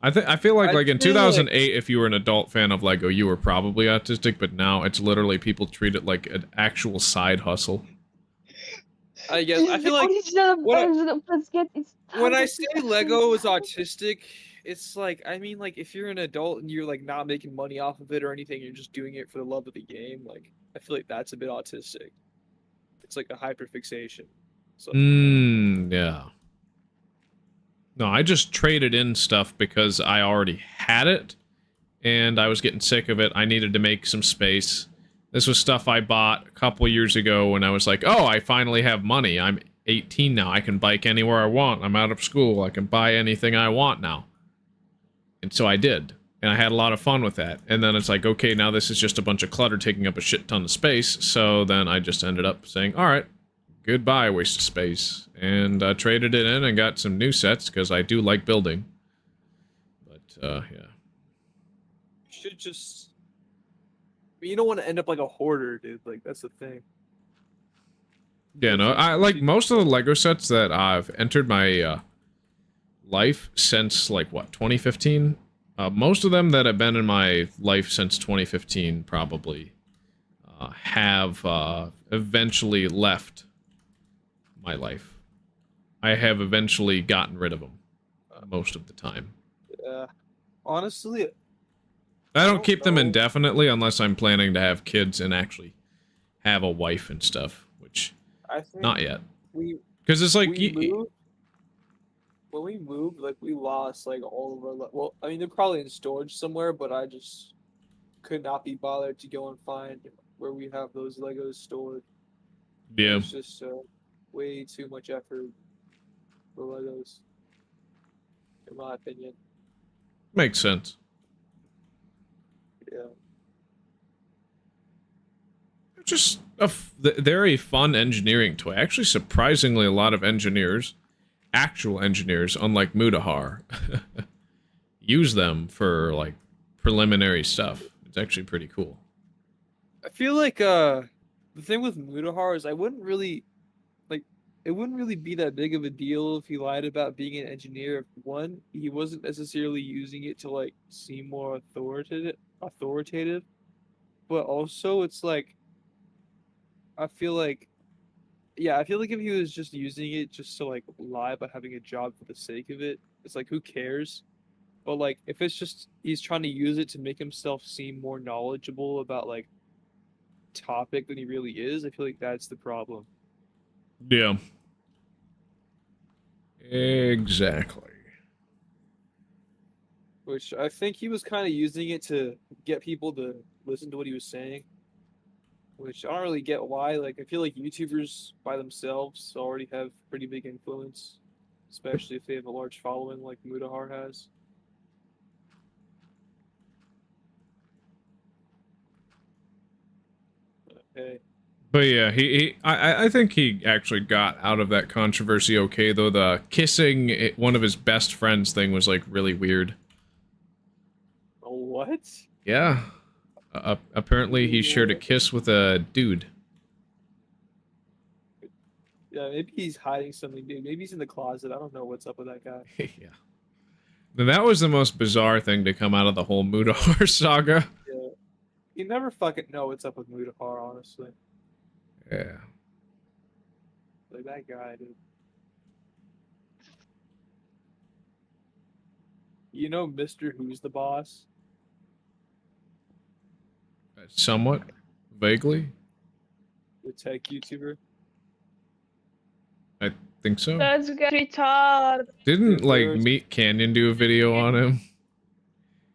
Speaker 1: I feel like in 2008, if you were an adult fan of Lego, you were probably autistic, but now it's literally people treat it like an actual side hustle.
Speaker 7: I guess I feel like
Speaker 6: original
Speaker 7: what
Speaker 6: version of Preclassic is
Speaker 7: when I say Lego is autistic, it's like I mean like if you're an adult and you're like not making money off of it or anything, you're just doing it for the love of the game. Like I feel like that's a bit autistic. It's like a hyperfixation. So
Speaker 1: Yeah. No, I just traded in stuff because I already had it, and I was getting sick of it. I needed to make some space. This was stuff I bought a couple years ago when I was like, oh, I finally have money. I'm 18 now. I can bike anywhere I want. I'm out of school. I can buy anything I want now. And so I did. And I had a lot of fun with that. And then it's like, okay, now this is just a bunch of clutter taking up a shit ton of space. So then I just ended up saying, all right, goodbye, waste of space. And traded it in and got some new sets because I do like building. But, yeah.
Speaker 7: you should just you don't want to end up like a hoarder, dude. Like that's the thing.
Speaker 1: Yeah, no, I like most of the Lego sets that I've entered my life since, like, what, 2015? Most of them that have been in my life since 2015 probably have eventually left my life. I have eventually gotten rid of them most of the time.
Speaker 7: Honestly,
Speaker 1: I don't keep them indefinitely unless I'm planning to have kids and actually have a wife and stuff, which
Speaker 7: I think
Speaker 1: not yet.
Speaker 7: Because
Speaker 1: it's like
Speaker 7: when we moved, like we lost like all of our. Well, I mean they're probably in storage somewhere, but I just could not be bothered to go and find where we have those Legos stored.
Speaker 1: Yeah,
Speaker 7: it's just way too much effort for Legos, in my opinion.
Speaker 1: Makes sense.
Speaker 7: Yeah.
Speaker 1: Just they're a fun engineering toy. Actually, surprisingly, a lot of engineers, actual engineers, unlike Mudahar, use them for like preliminary stuff. It's actually pretty cool.
Speaker 7: I feel like the thing with Mudahar is it wouldn't really be that big of a deal if he lied about being an engineer. If one, he wasn't necessarily using it to like seem more authoritative, but also it's like I feel like if he was just using it just to like lie about having a job for the sake of it, it's like who cares? But like if it's just he's trying to use it to make himself seem more knowledgeable about like topic than he really is, I feel like that's the problem.
Speaker 1: Yeah. Exactly.
Speaker 7: Which I think he was kind of using it to get people to listen to what he was saying. Which I don't really get why. Like, I feel like YouTubers by themselves already have pretty big influence, especially if they have a large following like Mudahar has. Okay.
Speaker 1: But yeah, I think he actually got out of that controversy okay, though the kissing one of his best friends thing was like really weird.
Speaker 7: What?
Speaker 1: Yeah. Apparently he shared a kiss with a dude.
Speaker 7: Yeah, maybe he's hiding something, dude. Maybe he's in the closet. I don't know what's up with that guy.
Speaker 1: Yeah. Then that was the most bizarre thing to come out of the whole Mudahar saga.
Speaker 7: Yeah. You never fucking know what's up with Mudahar, honestly.
Speaker 1: Yeah.
Speaker 7: Like that guy, dude. You know Mr. Who's the Boss?
Speaker 1: Somewhat. Vaguely.
Speaker 7: The tech YouTuber?
Speaker 1: I think so.
Speaker 6: Let's get retarded.
Speaker 1: Didn't, like, Meat Canyon do a video on him?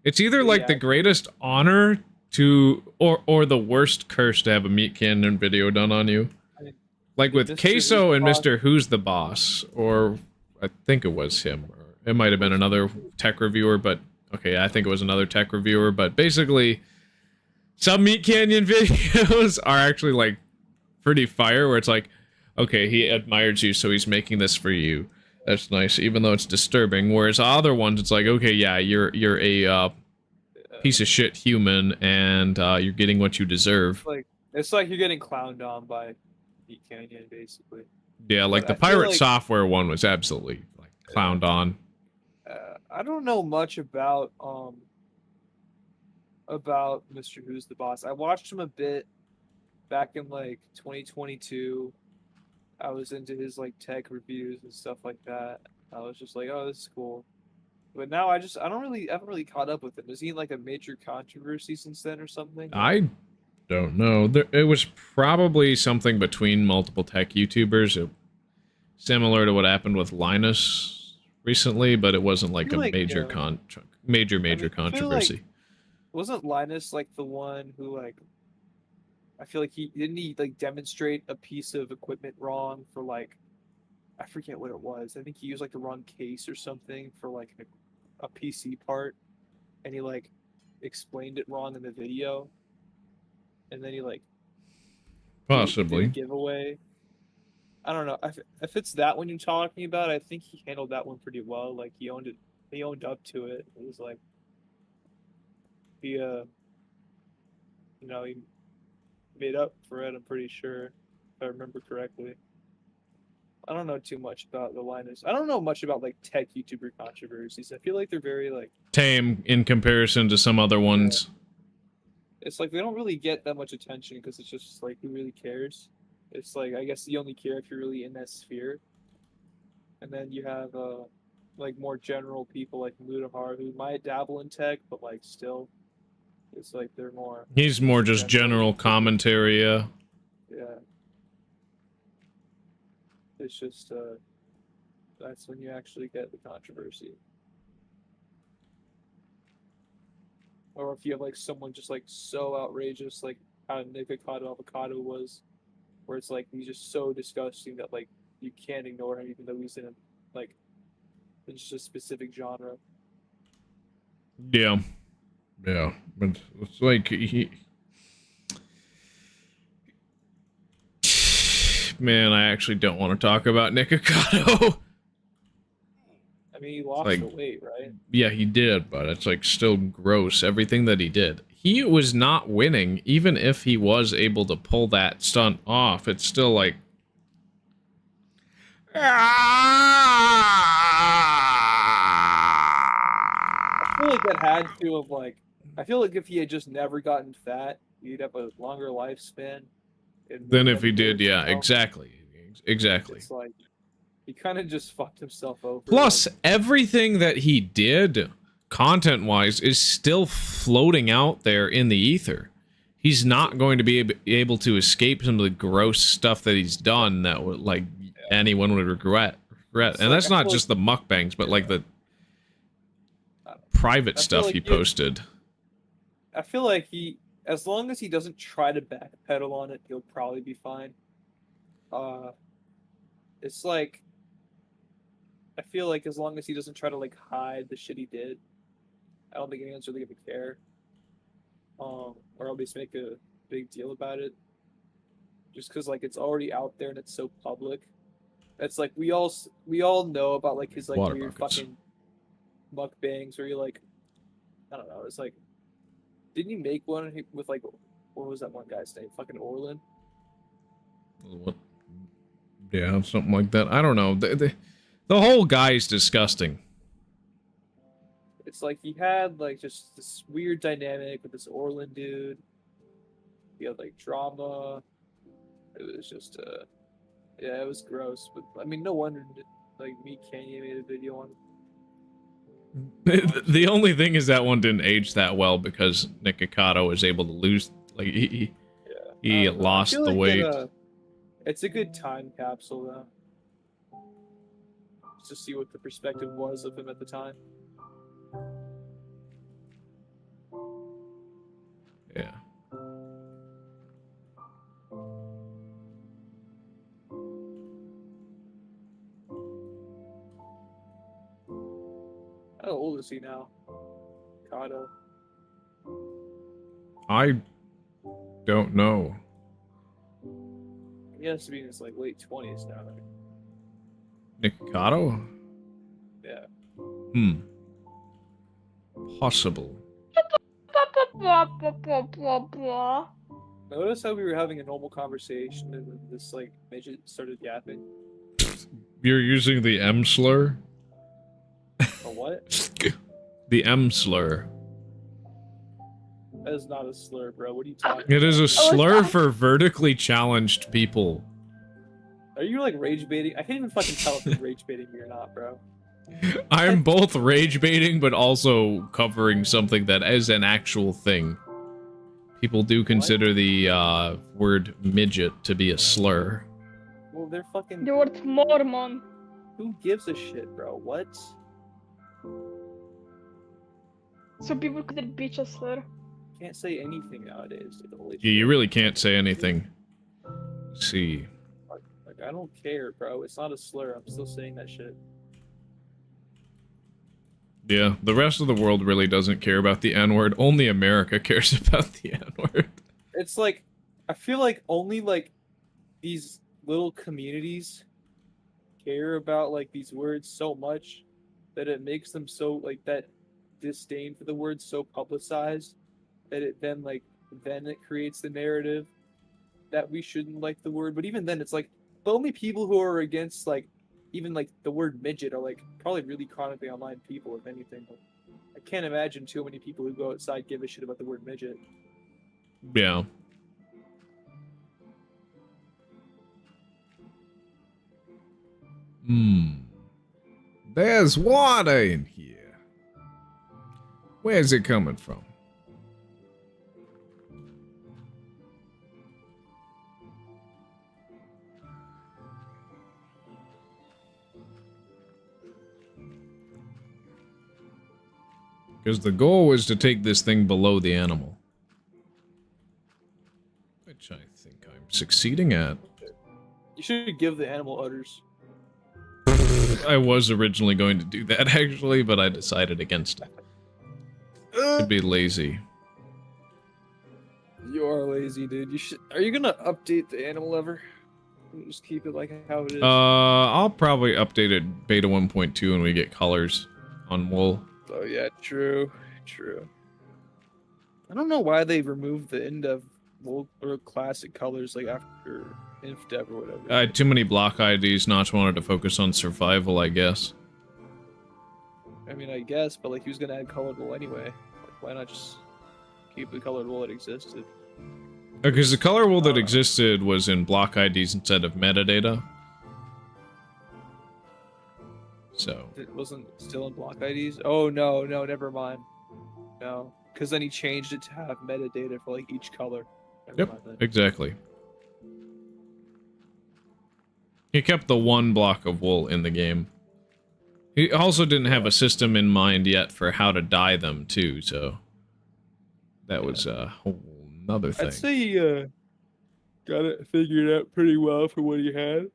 Speaker 1: It's either, like, the greatest honor to, or the worst curse to have a Meat Canyon video done on you. Like with Queso and Mr. Who's the Boss, or I think it was him, or it might have been another tech reviewer, but, okay, I think it was another tech reviewer, but basically, some Meat Canyon videos are actually, like, pretty fire, where it's like, okay, he admires you, so he's making this for you. That's nice, even though it's disturbing. Whereas other ones, it's like, okay, yeah, you're a piece of shit human, and you're getting what you deserve.
Speaker 7: It's like you're getting clowned on by Meat Canyon, basically.
Speaker 1: Yeah, like
Speaker 4: But
Speaker 1: the
Speaker 4: I feel
Speaker 1: pirate
Speaker 4: like-
Speaker 1: software one was absolutely like clowned on.
Speaker 4: I don't know much about Mr. Who's the Boss. I watched him a bit back in like 2022. I was into his like tech reviews and stuff like that. I was just like, oh, this is cool. But now I haven't really caught up with him. Is he in like a major controversy since then or something?
Speaker 1: I don't know. It was probably something between multiple tech YouTubers, similar to what happened with Linus recently, but it wasn't like a
Speaker 4: like,
Speaker 1: major
Speaker 4: yeah.
Speaker 1: major
Speaker 4: I feel like-
Speaker 1: controversy.
Speaker 4: Wasn't Linus like the one who like? I feel like he like demonstrate a piece of equipment wrong for like, I forget what it was. I think he used like the wrong case or something for like a PC part, and he like explained it wrong in the video, and then he like did a
Speaker 1: Possibly.
Speaker 4: giveaway. I don't know if it's that one you're talking about. I think he handled that one pretty well. Like he owned it. He owned up to it. It was like he he made up for it. I'm pretty sure, if I remember correctly. I don't know too much about the Linus. I don't know much about like tech YouTuber controversies. I feel like they're very like
Speaker 1: Tame in comparison to some other ones.
Speaker 4: it's like they don't really get that much attention because it's just like who really cares? It's like I guess you only care if you're really in that sphere. And then you have like more general people like Mudahar who might dabble in tech, but like still, it's like they're more.
Speaker 1: He's more just general commentary.
Speaker 4: Yeah. It's just that's when you actually get the controversy. Or if you have like someone just like so outrageous, like how Nikocado Avocado was, where it's like he's just so disgusting that like you can't ignore him even though he's in like it's just a specific genre.
Speaker 1: Yeah. Yeah. But it's like he... Man, I actually don't want to talk about Nikocado.
Speaker 4: I mean, he lost
Speaker 1: like,
Speaker 4: the weight, right?
Speaker 1: Yeah, he did, but it's like still gross, everything that he did. He was not winning, even if he was able to pull that stunt off. It's still like...
Speaker 4: I feel like that had to have like. I feel like if he had just never gotten fat, he'd have a longer lifespan.
Speaker 1: Then if he did, yeah, exactly. Exactly.
Speaker 4: It's like he kind of just fucked himself over.
Speaker 1: Plus,
Speaker 4: like,
Speaker 1: everything that he did, content-wise, is still floating out there in the ether. He's not going to be able to escape some of the gross stuff that he's done that would, like, anyone would regret. And
Speaker 4: like,
Speaker 1: that's not just the mukbangs, but, like, the private stuff
Speaker 4: like
Speaker 1: he posted.
Speaker 4: I feel like as long as he doesn't try to backpedal on it, he'll probably be fine. It's like I feel like as long as he doesn't try to like hide the shit he did, I don't think anyone's really gonna care. Or at least make a big deal about it. Just because like it's already out there and it's so public. It's like we all know about like his like
Speaker 1: Water
Speaker 4: weird
Speaker 1: buckets.
Speaker 4: fucking mukbangs where you like I don't know. It's like didn't he make one with like what was that one guy's name? Fucking Orlin.
Speaker 1: What? Yeah, something like that. I don't know. The whole guy's disgusting.
Speaker 4: It's like he had like just this weird dynamic with this Orlin dude. He had like drama. It was just yeah, it was gross. But I mean, no wonder like me Kanye made a video on.
Speaker 1: The only thing is that one didn't age that well because Nikocado was able to lose. Like he lost the weight.
Speaker 4: It's a good time capsule though. Just to see what the perspective was of him at the time.
Speaker 1: Yeah.
Speaker 4: How old is he now? Kato.
Speaker 1: I don't know.
Speaker 4: He has to be in his like late 20s now.
Speaker 1: Nikocado?
Speaker 4: Yeah.
Speaker 1: Possible.
Speaker 4: Notice how we were having a normal conversation and then this like midget started yapping.
Speaker 1: You're using the M slur?
Speaker 4: A what?
Speaker 1: The M slur.
Speaker 4: That is not a slur, bro. What are you talking
Speaker 1: It is a
Speaker 4: about?
Speaker 1: slur for vertically challenged people.
Speaker 4: Are you like rage baiting? I can't even fucking tell if you're rage baiting me or not, bro.
Speaker 1: I'm both rage baiting, but also covering something that is an actual thing. People do consider the word midget to be a slur.
Speaker 4: Well, they're fucking.
Speaker 6: The word Mormon.
Speaker 4: Who gives a shit, bro? What?
Speaker 6: So people consider bitch a slur.
Speaker 4: Can't say anything nowadays. Like, holy
Speaker 1: Yeah, you
Speaker 4: shit.
Speaker 1: really can't say anything. Let's see.
Speaker 4: Like, I don't care, bro. It's not a slur. I'm still saying that shit.
Speaker 1: Yeah, the rest of the world really doesn't care about the N-word. Only America cares about the N-word.
Speaker 4: It's like, I feel like only like these little communities care about like these words so much that it makes them so like that disdain for the word so publicized that it then it creates the narrative that we shouldn't like the word. But even then, it's like the only people who are against like even like the word midget are like probably really chronically online people, if anything. Like, I can't imagine too many people who go outside give a shit about the word midget.
Speaker 1: Yeah. There's water in here. Where's it coming from? Because the goal was to take this thing below the animal. Which I think I'm succeeding at.
Speaker 4: You should give the animal udders.
Speaker 1: I was originally going to do that, actually, but I decided against it. To be lazy.
Speaker 4: You are lazy, dude. You should. Are you gonna update the animal ever? Or just keep it like how it is.
Speaker 1: I'll probably update it beta 1.2 when we get colors on wool.
Speaker 4: Oh yeah, true. I don't know why they removed the Indev or classic colors like after Indev or whatever.
Speaker 1: I had too many block IDs. Notch wanted to focus on survival, I guess.
Speaker 4: I mean, I guess, but like, who's gonna add colored wool anyway? Like, why not just keep the colored wool that existed?
Speaker 1: Because the color wool that existed was in block IDs instead of metadata. So.
Speaker 4: It wasn't still in block IDs? Oh, no, never mind. No. Because then he changed it to have metadata for, like, each color. Never mind then.
Speaker 1: Exactly. He kept the one block of wool in the game. He also didn't have a system in mind yet for how to dye them, too, so... That was a whole nother thing.
Speaker 4: I'd say he, got it figured out pretty well for what he had.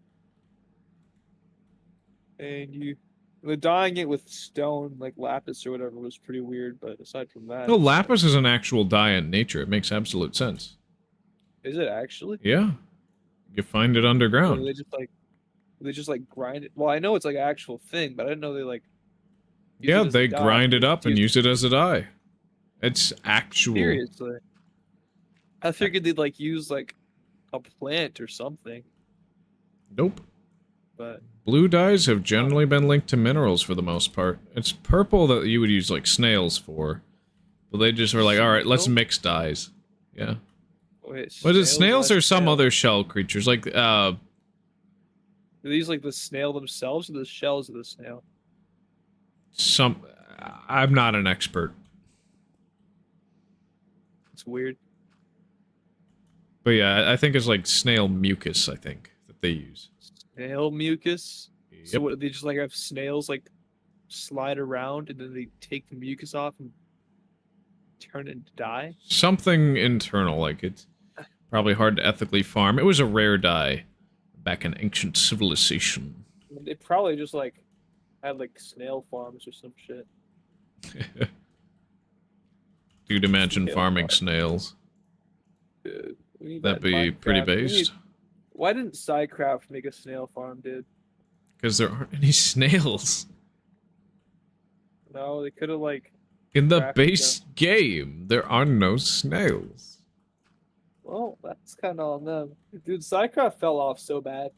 Speaker 4: And the dyeing it with stone, like lapis or whatever, was pretty weird, but aside from that...
Speaker 1: No, lapis is an actual dye in nature. It makes absolute sense.
Speaker 4: Is it actually?
Speaker 1: Yeah. You find it underground.
Speaker 4: Or they just like grind it. Well, I know it's like an actual thing, but I didn't know they like. use
Speaker 1: Yeah,
Speaker 4: it as a
Speaker 1: they
Speaker 4: dye.
Speaker 1: grind it up and
Speaker 4: Use-
Speaker 1: use it as a dye. It's actual.
Speaker 4: Seriously. I figured they'd like use like a plant or something,
Speaker 1: Nope.
Speaker 4: but
Speaker 1: Blue dyes have generally been linked to minerals for the most part. It's purple that you would use like snails for. But they just were like, alright, let's
Speaker 4: Snail?
Speaker 1: mix dyes. Yeah.
Speaker 4: wait,
Speaker 1: Was it snails or some
Speaker 4: snail?
Speaker 1: other shell creatures? Like,
Speaker 4: Do they use like the snail themselves or the shells of the snail?
Speaker 1: some... I'm not an expert.
Speaker 4: It's weird.
Speaker 1: But yeah, I think it's like snail mucus, I think, that they use.
Speaker 4: Snail mucus. So
Speaker 1: Yep.
Speaker 4: what? They just like have snails like slide around and then they take the mucus off and turn it into dye.
Speaker 1: Something internal, like it's probably hard to ethically farm. It was a rare dye back in ancient civilization.
Speaker 4: I mean, they probably just like had like snail farms or some shit.
Speaker 1: Dude, imagine
Speaker 4: Snail
Speaker 1: farming
Speaker 4: farm.
Speaker 1: snails.
Speaker 4: We need
Speaker 1: That'd
Speaker 4: that
Speaker 1: be pretty
Speaker 4: Minecraft. We need-
Speaker 1: based.
Speaker 4: Why didn't SciCraft make a snail farm, dude?
Speaker 1: Because there aren't any snails.
Speaker 4: No, they could have like.
Speaker 1: In the
Speaker 4: Crafted
Speaker 1: base game, there are no snails.
Speaker 4: Well, that's kind of on them, dude. SciCraft fell off so bad.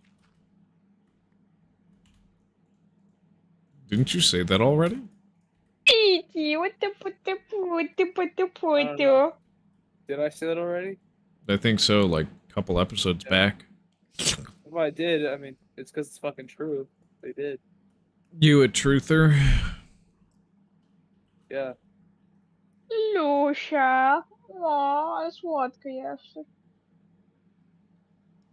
Speaker 1: Didn't you say that already?
Speaker 6: E.T., what the
Speaker 4: I don't know. Did I say that already?
Speaker 1: I think so, like a couple episodes back.
Speaker 4: If I did, I mean, it's because it's fucking true. They did.
Speaker 1: You a truther?
Speaker 4: Yeah.
Speaker 6: Lucia. Aw, słodko jeszcze.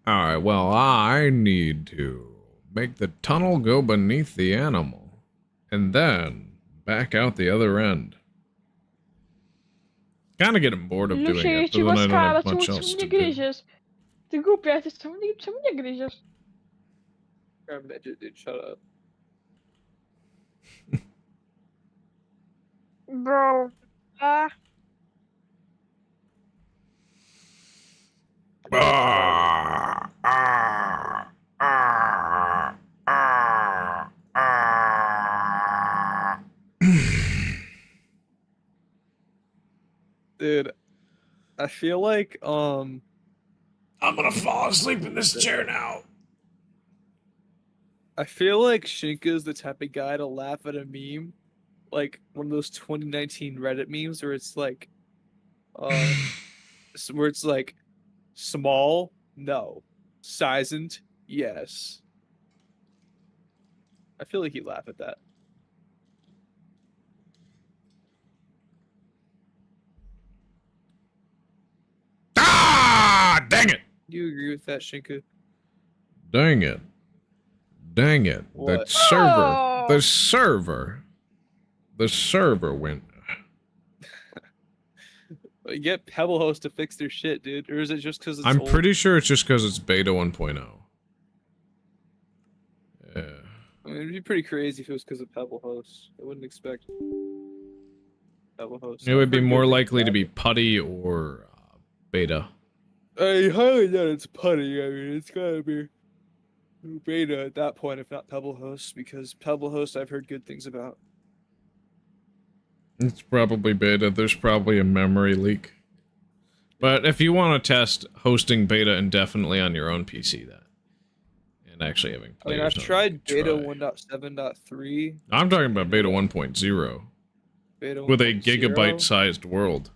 Speaker 1: Alright, well, I need to make the tunnel go beneath the animal. And then back out the other end. Kinda getting bored of doing
Speaker 6: Lucia,
Speaker 1: it,
Speaker 6: jeśli
Speaker 1: but then I don't
Speaker 6: łaskawa,
Speaker 1: have
Speaker 6: czemu
Speaker 1: much else
Speaker 6: mnie
Speaker 1: to do.
Speaker 6: gryziesz? Ty głupia jesteś, czemu mnie gryziesz?
Speaker 4: You're a midget, dude. Shut up.
Speaker 6: Bro. Ah.
Speaker 4: Dude, I feel like,
Speaker 1: I'm gonna fall asleep in this chair now.
Speaker 4: I feel like Shinka's the type of guy to laugh at a meme, like one of those 2019 Reddit memes where it's like, where it's like, small, no, sized, yes. I feel like he'd laugh at that.
Speaker 1: Ah! Dang it!
Speaker 4: Do you agree with that, Shinka?
Speaker 1: Dang it. Dang it.
Speaker 4: What?
Speaker 1: The server went.
Speaker 4: Get Pebble Host to fix their shit, dude. Or is it just because it's
Speaker 1: I'm
Speaker 4: old?
Speaker 1: pretty sure it's just because it's beta 1.0. Yeah.
Speaker 4: I mean, it'd be pretty crazy if it was because of Pebble Host. I wouldn't expect Pebble Host.
Speaker 1: It would be more likely to be putty or beta.
Speaker 4: I highly doubt it's putty. I mean, it's gotta be beta at that point, if not Pebble Host, because Pebble Host I've heard good things about.
Speaker 1: It's probably beta. There's probably a memory leak. But if you want to test hosting beta indefinitely on your own PC, that and actually having
Speaker 4: I mean,
Speaker 1: players,
Speaker 4: I've tried beta
Speaker 1: try.
Speaker 4: 1.7.3.
Speaker 1: I'm talking about beta 1.0
Speaker 4: Beta
Speaker 1: with a
Speaker 4: 1.0.
Speaker 1: gigabyte-sized world.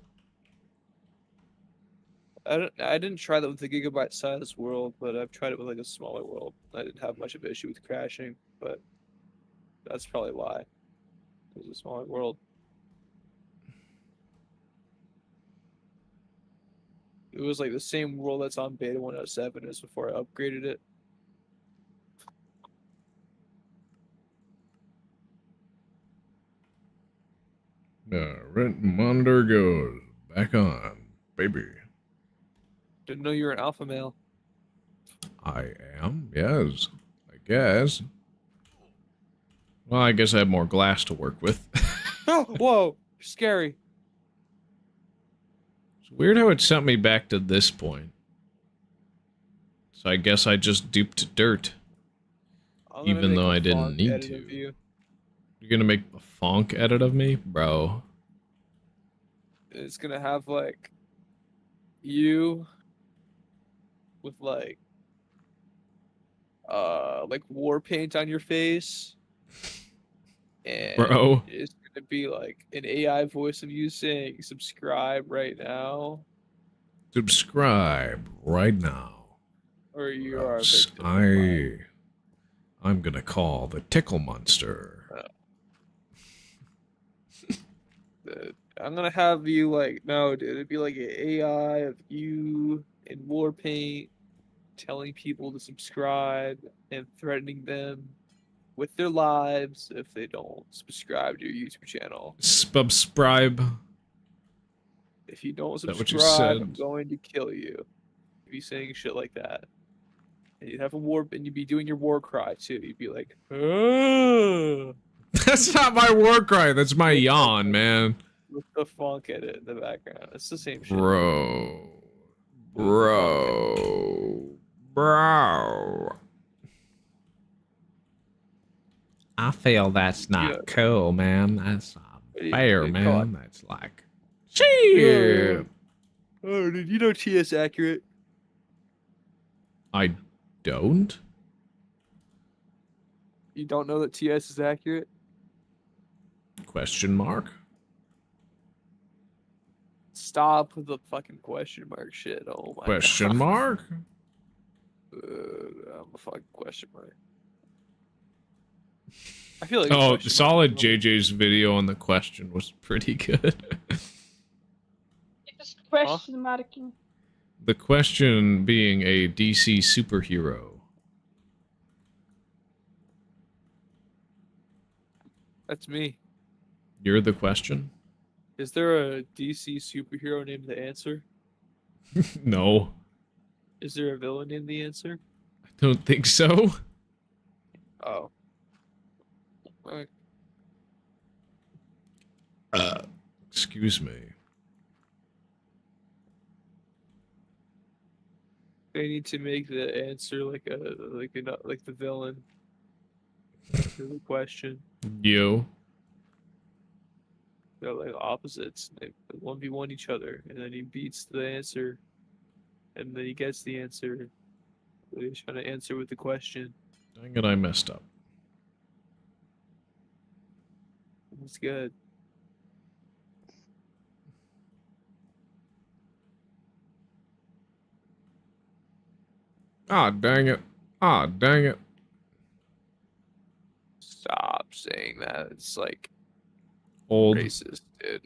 Speaker 4: I didn't try that with the gigabyte size world, but I've tried it with like a smaller world. I didn't have much of an issue with crashing, but that's probably why. It was a smaller world. It was like the same world that's on beta 1.7 as before I upgraded it.
Speaker 1: Rent monitor goes back on, baby.
Speaker 4: Didn't know you were an alpha male.
Speaker 1: I am, yes, I guess. Well, I guess I have more glass to work with.
Speaker 4: Oh, whoa, scary.
Speaker 1: It's weird how it sent me back to this point. So I guess I just duped dirt. Even though I didn't need to. You're gonna make a funk edit of me? Bro.
Speaker 4: It's gonna have like you with like war paint on your face. And
Speaker 1: Bro.
Speaker 4: it's gonna be like an AI voice of you saying subscribe right now.
Speaker 1: Subscribe right now.
Speaker 4: Or you are a
Speaker 1: else
Speaker 4: victim of mine.
Speaker 1: I'm gonna call the tickle monster.
Speaker 4: I'm gonna have you like, no, dude, it'd be like an AI of you in war paint telling people to subscribe and threatening them with their lives if they don't subscribe to your YouTube channel.
Speaker 1: Subscribe.
Speaker 4: If you don't
Speaker 1: that what you
Speaker 4: subscribe,
Speaker 1: said?
Speaker 4: I'm going to kill you. You'd be saying shit like that. And you'd have a war, and you'd be doing your war cry too. You'd be like, "Ah."
Speaker 1: That's not my war cry. That's my yawn, man.
Speaker 4: With the funk edit in the background. It's the same shit.
Speaker 1: Bro. I feel that's not cool, man. That's not fair, man. That's like, shit.
Speaker 4: Oh, did you know TS accurate?
Speaker 1: I don't.
Speaker 4: You don't know that TS is accurate?
Speaker 1: Question mark?
Speaker 7: Stop with the fucking question mark shit. Oh my
Speaker 1: Question
Speaker 7: god.
Speaker 1: mark?
Speaker 7: I'm a fucking question mark. I feel like
Speaker 1: Oh, solid JJ's video on the question was pretty good.
Speaker 6: Just question marking.
Speaker 1: The question being a DC superhero.
Speaker 7: That's me.
Speaker 1: You're the question?
Speaker 7: Is there a DC superhero named The Answer?
Speaker 1: No.
Speaker 7: Is there a villain named The Answer?
Speaker 1: I don't think so.
Speaker 7: Oh. Alright.
Speaker 1: Excuse me.
Speaker 7: They need to make the answer like the villain. To the question.
Speaker 1: You.
Speaker 7: They're like opposites. They 1v1 each other, and then he beats the answer, and then he gets the answer. He's trying to answer with the question.
Speaker 1: Dang it, I messed up.
Speaker 7: That's good.
Speaker 1: Ah, dang it. Ah, dang it.
Speaker 7: Stop saying that. It's like
Speaker 1: Old.
Speaker 7: racist, dude.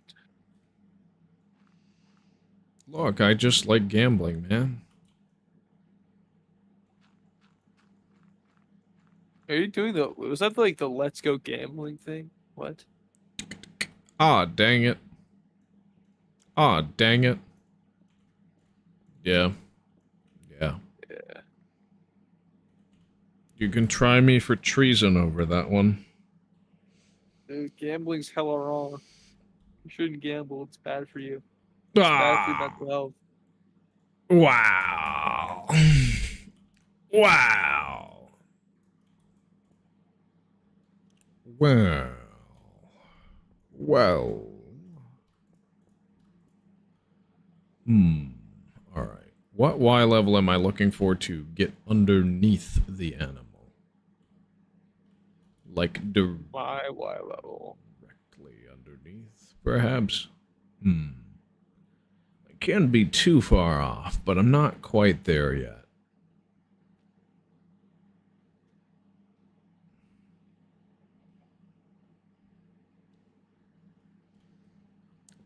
Speaker 1: Look, I just like gambling, man.
Speaker 7: Are you doing the? Was that like the let's go gambling thing? What?
Speaker 1: Ah, dang it. Ah, dang it. Yeah. Yeah.
Speaker 7: Yeah.
Speaker 1: You can try me for treason over that one.
Speaker 7: Dude, gambling's hella wrong. You shouldn't gamble. It's bad for you. It's bad for your mental health.
Speaker 1: Wow. Wow. Well. Well. Alright. What Y level am I looking for to get underneath the animal? Like
Speaker 7: My Y level.
Speaker 1: directly underneath, perhaps? I can't be too far off, but I'm not quite there yet.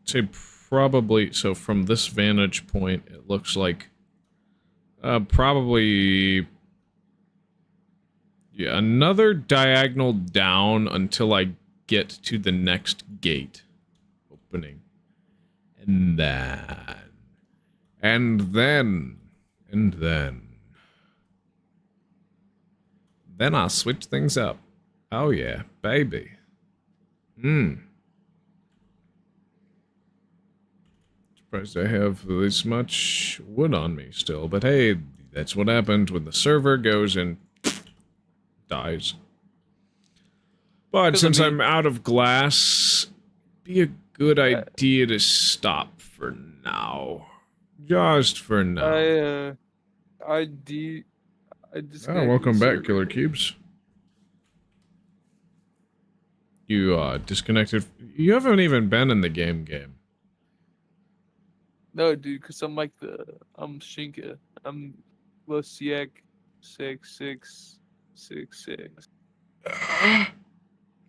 Speaker 1: I'd say probably, so from this vantage point, it looks like probably, yeah, another diagonal down until I get to the next gate opening. And then I'll switch things up. Oh yeah, baby. Surprised I have this much wood on me still, but hey, that's what happened when the server goes and dies. But since I'm out of glass, be a good idea to stop for now. Just for now.
Speaker 7: I disconnected
Speaker 1: Welcome
Speaker 7: the
Speaker 1: back,
Speaker 7: server.
Speaker 1: Killer Cubes. You disconnected. You haven't even been in the game.
Speaker 7: No, dude, because I'm Shinka. I'm Losiek 6666.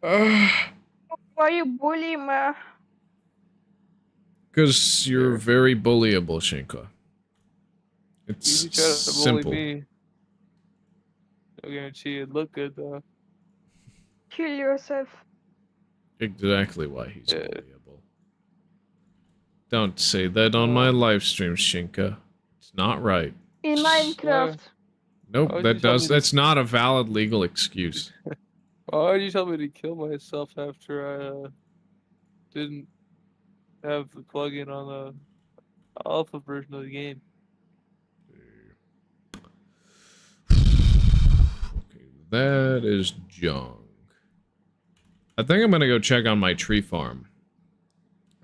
Speaker 6: Why you bully me?
Speaker 1: Because you're very bullyable, Shinka. It's
Speaker 7: You try to
Speaker 1: simple.
Speaker 7: bully me. I guarantee it'd look good though.
Speaker 6: Kill yourself.
Speaker 1: Exactly why he's bullyable. Don't say that on my live stream, Shinka. It's not right.
Speaker 6: In Minecraft.
Speaker 1: Nope, that's not a valid legal excuse.
Speaker 7: Why did you tell me to kill myself after I didn't have the plugin on the alpha version of the game?
Speaker 1: Okay, that is junk. I think I'm gonna go check on my tree farm.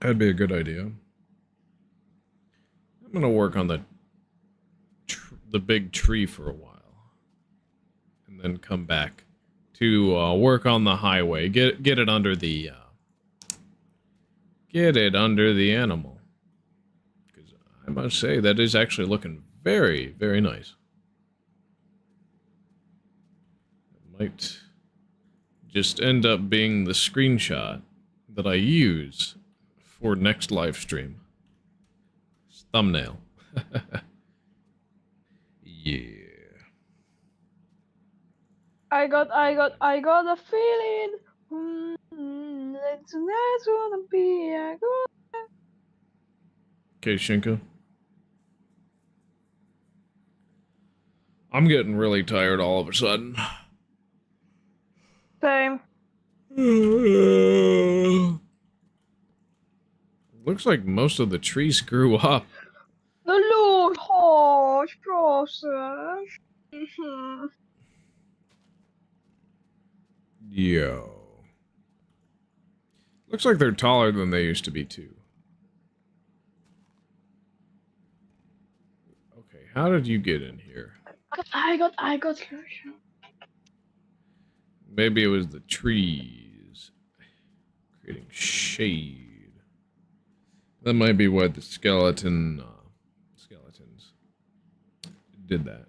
Speaker 1: That'd be a good idea. I'm gonna work on the big tree for a while, and then come back to work on the highway. Get it under the get it under the animal. Because I must say, that is actually looking very, very nice. It might just end up being the screenshot that I use for next live stream. Thumbnail. Yeah.
Speaker 6: I got a feeling. Tonight's gonna be a good.
Speaker 1: Okay, Shinka. I'm getting really tired all of a sudden.
Speaker 6: Same.
Speaker 1: Looks like most of the trees grew up.
Speaker 6: The Lord harsh process. Mhm.
Speaker 1: Yo. Looks like they're taller than they used to be, too. Okay, how did you get in here?
Speaker 6: I got.
Speaker 1: Maybe it was the trees creating shade. That might be why the skeletons did that.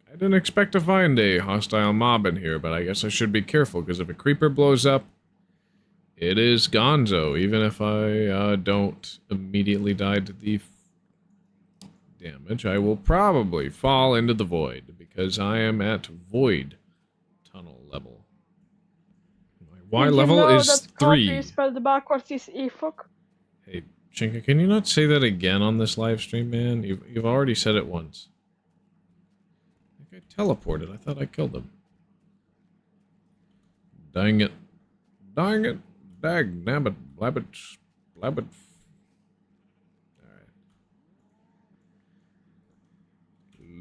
Speaker 1: I didn't expect to find a hostile mob in here, but I guess I should be careful, because if a creeper blows up, it is gonzo, even if I don't immediately die to the damage. I will probably fall into the void, because I am at void tunnel level. My Y level is 3.
Speaker 6: Spelled backwards is e-fuck.
Speaker 1: Hey, Shinka, can you not say that again on this live stream, man? You've already said it once. I think I teleported. I thought I killed him. Dang it. Dang it. Dag nabbit blabbit blabbit. Alright.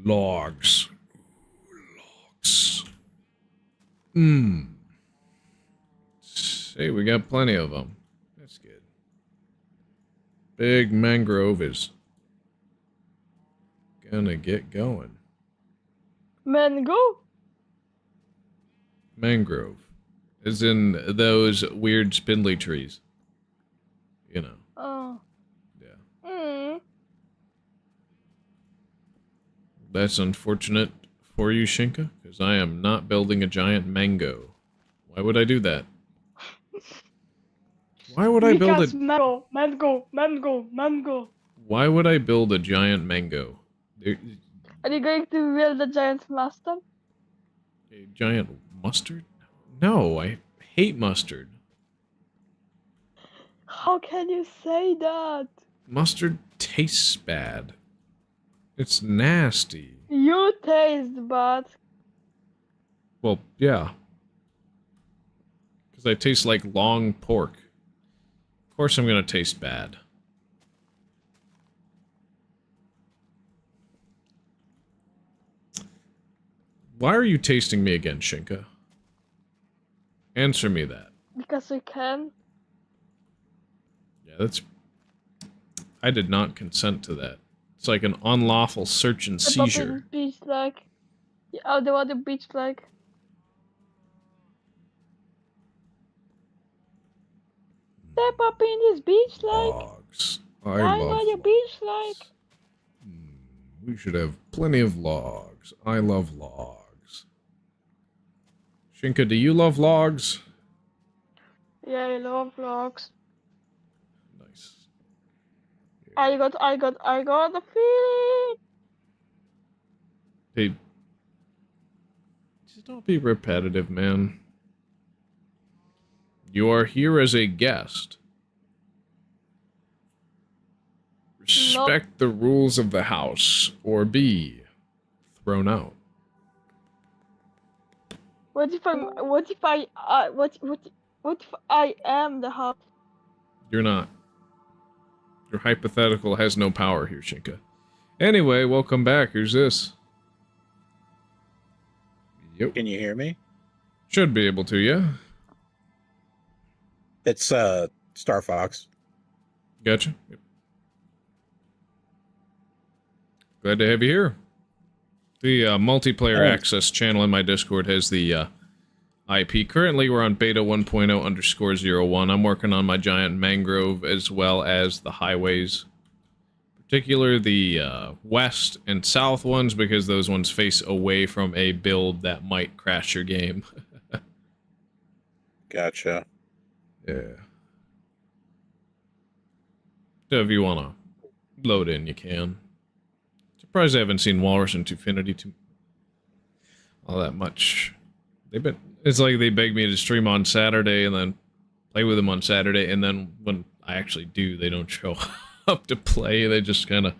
Speaker 1: Logs. Logs. Say, we got plenty of them. That's good. Big mangrove is gonna get going.
Speaker 6: Mango?
Speaker 1: Mangrove. As in those weird spindly trees. You know.
Speaker 6: Oh.
Speaker 1: Yeah.
Speaker 6: Mm.
Speaker 1: That's unfortunate for you, Shinka, because I am not building a giant mango. Why would I do that? Why would I build
Speaker 6: Because
Speaker 1: a...
Speaker 6: mango.
Speaker 1: Why would I build a giant mango?
Speaker 6: Are you going to build a giant mustard?
Speaker 1: A giant mustard? No, I hate mustard.
Speaker 6: How can you say that?
Speaker 1: Mustard tastes bad. It's nasty.
Speaker 6: You taste bad.
Speaker 1: Well, yeah. Because I taste like long pork. Of course I'm gonna taste bad. Why are you tasting me again, Shinka? Answer me that.
Speaker 6: Because we can.
Speaker 1: Yeah, that's... I did not consent to that. It's like an unlawful search and seizure.
Speaker 6: Beach like. Oh, the other beach like. Step up in this beach like.
Speaker 1: Logs.
Speaker 6: I
Speaker 1: I
Speaker 6: know
Speaker 1: love
Speaker 6: your beach like.
Speaker 1: We should have plenty of logs. I love logs. Shinka, do you love logs?
Speaker 6: Yeah, I love vlogs.
Speaker 1: Nice.
Speaker 6: I got the feeling.
Speaker 1: Hey, just don't be repetitive, man. You are here as a guest. Respect the rules of the house, or be thrown out.
Speaker 6: What if I am the house?
Speaker 1: You're not. Your hypothetical has no power here, Shinka. Anyway, welcome back. Who's this? Yep.
Speaker 9: Can you hear me?
Speaker 1: Should be able to, yeah.
Speaker 9: It's Star Fox.
Speaker 1: Gotcha. Yep. Glad to have you here. The multiplayer access channel in my Discord has the IP. Currently, we're on beta 1.0_01. I'm working on my giant mangrove as well as the highways. Particular the west and south ones, because those ones face away from a build that might crash your game.
Speaker 9: Gotcha.
Speaker 1: Yeah. So if you want to load in, you can. Surprised I haven't seen Walrus and Tufinity too all that much. It's like they beg me to stream on Saturday and then play with them on Saturday, and then when I actually do, they don't show up to play. They just kind of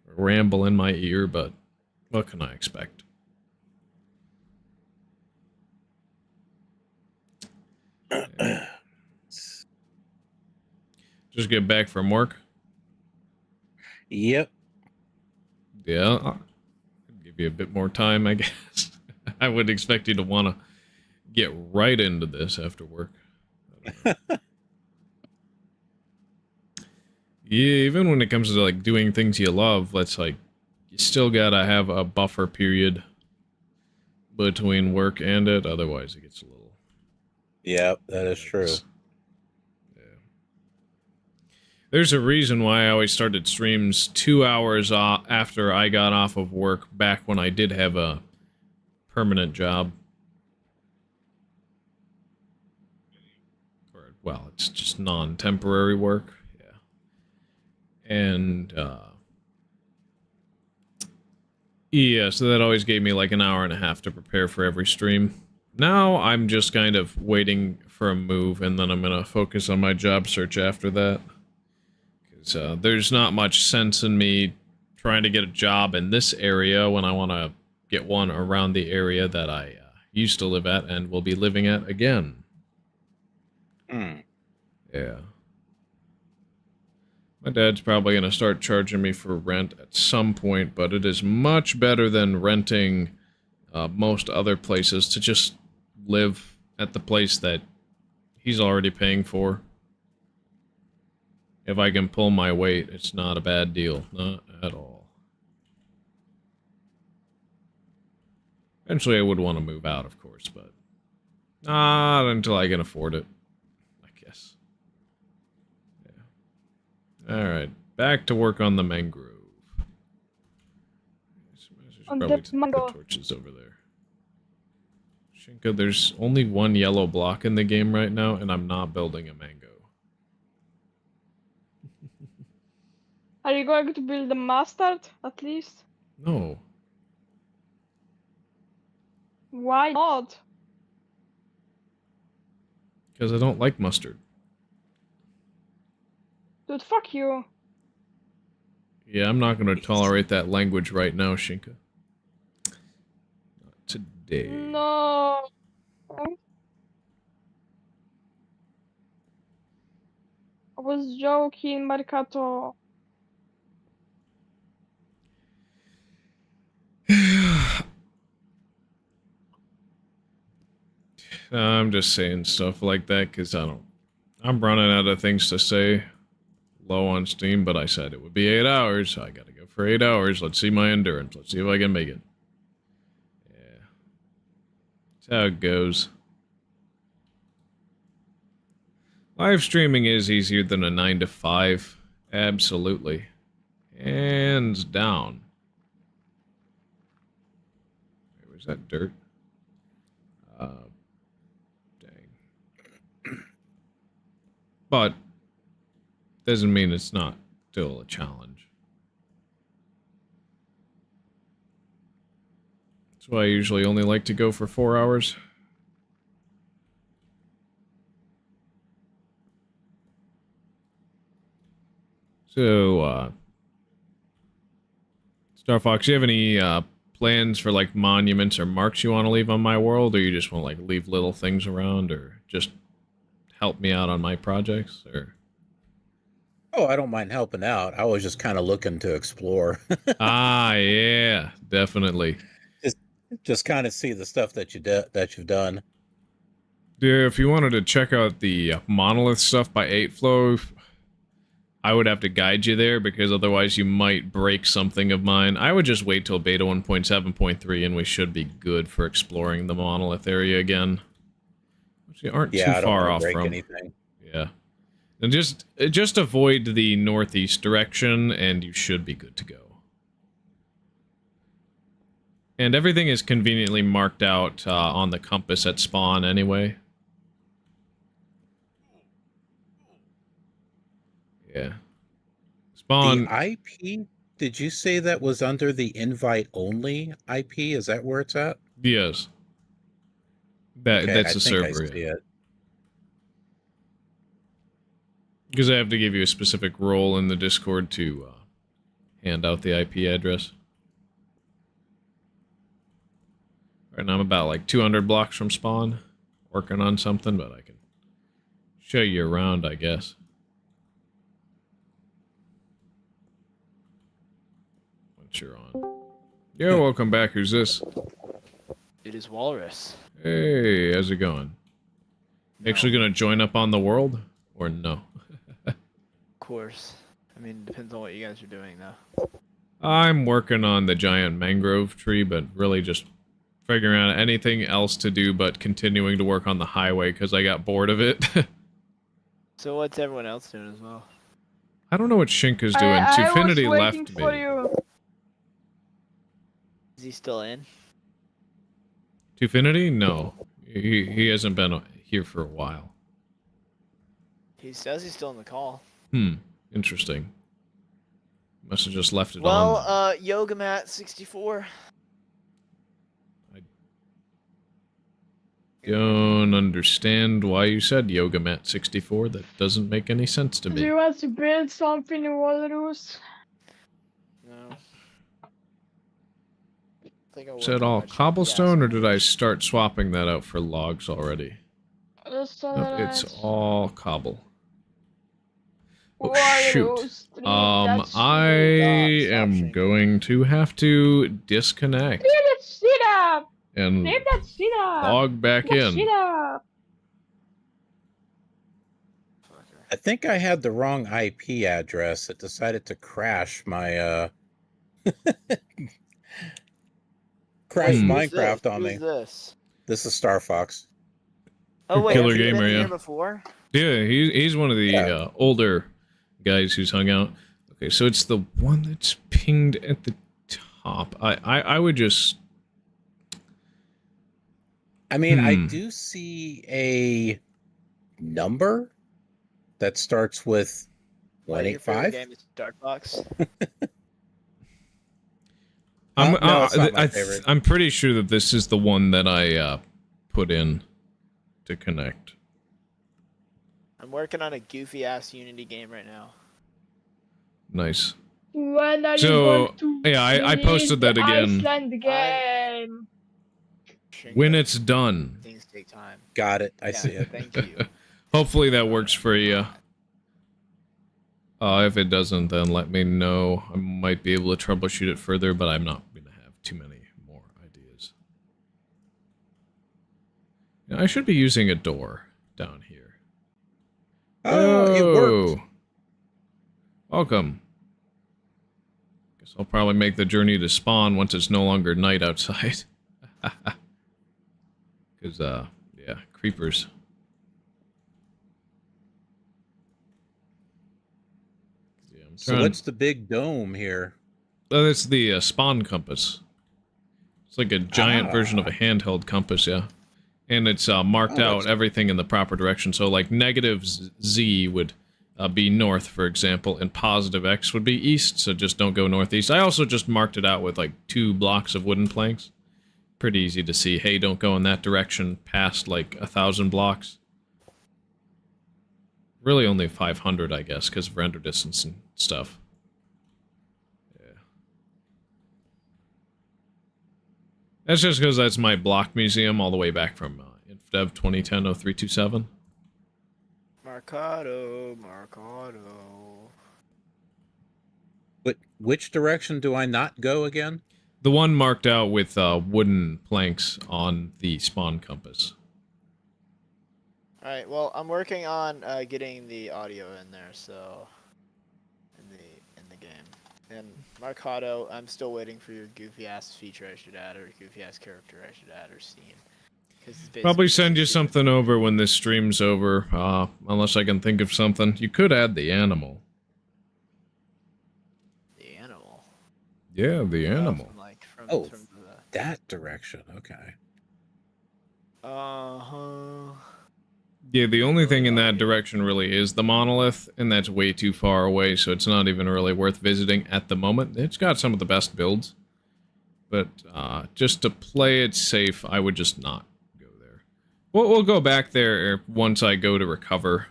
Speaker 1: ramble in my ear, but what can I expect? Just get back from work?
Speaker 9: Yep.
Speaker 1: Yeah, I'll give you a bit more time, I guess. I would expect you to want to get right into this after work. Yeah, even when it comes to like doing things you love, let's like you still gotta have a buffer period between work and it, otherwise it gets a little.
Speaker 9: Yep, that is true.
Speaker 1: Yeah. There's a reason why I always started streams 2 hours after I got off of work back when I did have a permanent job. Or, well, it's just non-temporary work. And, yeah, so that always gave me like an hour and a half to prepare for every stream. Now I'm just kind of waiting for a move, and then I'm going to focus on my job search after that. Because there's not much sense in me trying to get a job in this area when I want to get one around the area that I used to live at and will be living at again. Yeah. My dad's probably going to start charging me for rent at some point, but it is much better than renting most other places to just live at the place that he's already paying for. If I can pull my weight, it's not a bad deal. Not at all. Eventually I would want to move out, of course, but not until I can afford it, I guess. Alright, back to work on the mangrove. There's
Speaker 6: On
Speaker 1: probably
Speaker 6: the mango.
Speaker 1: torches over there. Shinka, there's only one yellow block in the game right now, and I'm not building a mango.
Speaker 6: Are you going to build a mustard, at least?
Speaker 1: No.
Speaker 6: Why not?
Speaker 1: Because I don't like mustard.
Speaker 6: Dude, fuck you.
Speaker 1: Yeah, I'm not going to tolerate that language right now, Shinka. Not today.
Speaker 6: No. I was joking, Marcato.
Speaker 1: I'm just saying stuff like that because I'm running out of things to say. Low on Steam, but I said it would be 8 hours, so I gotta go for 8 hours. Let's see my endurance. Let's see if I can make it. Yeah. That's how it goes. Live streaming is easier than a 9 to 5. Absolutely. Hands down. Wait, was that dirt? Dang. But doesn't mean it's not still a challenge. That's why I usually only like to go for 4 hours. So, Star Fox, do you have any plans for like monuments or marks you want to leave on my world, or you just want to like leave little things around, or just help me out on my projects, or?
Speaker 9: Oh, I don't mind helping out. I was just kind of looking to explore.
Speaker 1: Ah, yeah, definitely.
Speaker 9: Just kind of see the stuff that you've done.
Speaker 1: Yeah, if you wanted to check out the monolith stuff by 8flow, I would have to guide you there, because otherwise you might break something of mine. I would just wait till beta 1.7.3 and we should be good for exploring the monolith area again. So you aren't
Speaker 9: Yeah,
Speaker 1: too
Speaker 9: I don't
Speaker 1: far
Speaker 9: want to
Speaker 1: off
Speaker 9: break
Speaker 1: from.
Speaker 9: anything.
Speaker 1: Yeah. And just avoid the northeast direction, and you should be good to go. And everything is conveniently marked out on the compass at spawn anyway. Yeah. Spawn.
Speaker 9: The IP, did you say that was under the invite only IP? Is that where it's at?
Speaker 1: Yes.
Speaker 9: Okay,
Speaker 1: That's
Speaker 9: I
Speaker 1: a
Speaker 9: think I
Speaker 1: server,
Speaker 9: see
Speaker 1: yeah.
Speaker 9: it.
Speaker 1: Because I have to give you a specific role in the Discord to hand out the IP address. Right now I'm about like 200 blocks from spawn, working on something, but I can show you around, I guess. Once you're on. Yo, welcome back. Who's this?
Speaker 3: It is Walrus.
Speaker 1: Hey, how's it going? Actually gonna join up on the world? Or no?
Speaker 3: Of course. I mean, depends on what you guys are doing, though.
Speaker 1: I'm working on the giant mangrove tree, but really just figuring out anything else to do but continuing to work on the highway because I got bored of it.
Speaker 3: So what's everyone else doing as well?
Speaker 1: I don't know what Shinka's doing.
Speaker 6: I was
Speaker 1: Tufinity
Speaker 6: waiting
Speaker 1: left
Speaker 6: for
Speaker 1: me.
Speaker 6: you.
Speaker 3: Is he still in?
Speaker 1: Tufinity? No. He hasn't been here for a while.
Speaker 3: He says he's still in the call.
Speaker 1: Interesting. Must have just left it
Speaker 3: Well,
Speaker 1: on.
Speaker 3: Yoga Mat 64.
Speaker 1: Don't understand why you said Yoga Mat 64. That doesn't make any sense to
Speaker 6: Do
Speaker 1: me.
Speaker 6: you want to build something in Walrus?
Speaker 3: No. I
Speaker 1: Is that all cobblestone, or did I start swapping that out for logs already?
Speaker 6: That's
Speaker 1: Nope, it's
Speaker 6: alright.
Speaker 1: all cobble. Oh,
Speaker 6: Walrus
Speaker 1: shoot.
Speaker 6: street,
Speaker 1: I
Speaker 6: that's
Speaker 1: am going to have to disconnect
Speaker 6: Clear that shit up!
Speaker 1: and
Speaker 6: Clear that shit up!
Speaker 1: log back
Speaker 6: Clear that
Speaker 1: in.
Speaker 6: shit up!
Speaker 9: I think I had the wrong IP address. It decided to crash my crash Minecraft on me.
Speaker 3: Who's this?
Speaker 9: This is Star Fox.
Speaker 3: Oh wait,
Speaker 1: Killer
Speaker 3: has he
Speaker 1: Gamer,
Speaker 3: been
Speaker 1: yeah.
Speaker 3: here before?
Speaker 1: Yeah, he's one of the
Speaker 9: Yeah.
Speaker 1: older guys who's hung out. Okay, so it's the one that's pinged at the top. I would just...
Speaker 9: I mean, I do see a number that starts with
Speaker 3: Wait, your favorite
Speaker 9: 185.
Speaker 3: game is Darkbox?
Speaker 9: No, it's not my favorite.
Speaker 1: I'm pretty sure that this is the one that I put in to connect.
Speaker 3: I'm working on a goofy ass Unity game right now.
Speaker 1: Nice.
Speaker 6: When are you
Speaker 1: So,
Speaker 6: going to
Speaker 1: yeah, I
Speaker 6: release
Speaker 1: posted that
Speaker 6: the
Speaker 1: again.
Speaker 6: Iceland game?
Speaker 1: When it's done.
Speaker 3: Things take time.
Speaker 9: Got it. I
Speaker 3: Yeah,
Speaker 9: see it.
Speaker 3: Thank you.
Speaker 1: Hopefully that works for you. If it doesn't, then let me know. I might be able to troubleshoot it further, but I'm not going to have too many more ideas. Now, I should be using a door down here.
Speaker 9: Oh, it worked.
Speaker 1: Welcome. Guess I'll probably make the journey to spawn once it's no longer night outside. Because, yeah, creepers. Yeah,
Speaker 9: So what's the big dome here?
Speaker 1: Oh, that's the spawn compass. It's like a giant version of a handheld compass, yeah. And it's marked out everything in the proper direction. So, like, negative Z would be north, for example, and positive X would be east, so just don't go northeast. I also just marked it out with, like, 2 blocks of wooden planks. Pretty easy to see. Hey, don't go in that direction past, like, 1,000 blocks. Really only 500, I guess, because of render distance and stuff. Yeah. That's just because that's my block museum all the way back from Indev 2010-0327.
Speaker 3: Marcado.
Speaker 9: But which direction do I not go again?
Speaker 1: The one marked out with wooden planks on the spawn compass.
Speaker 3: Alright, well, I'm working on getting the audio in there, so... In the game. And Marcado, I'm still waiting for your goofy-ass feature I should add, or goofy-ass character I should add, or scene.
Speaker 1: Probably send you something over when this stream's over, unless I can think of something. You could add the animal.
Speaker 3: The animal.
Speaker 1: Yeah, the animal.
Speaker 9: Oh, that direction. Okay.
Speaker 1: Yeah, the only thing in that direction really is the monolith, and that's way too far away, so it's not even really worth visiting at the moment. It's got some of the best builds, but just to play it safe, I would just not go there. We'll go back there once I go to recover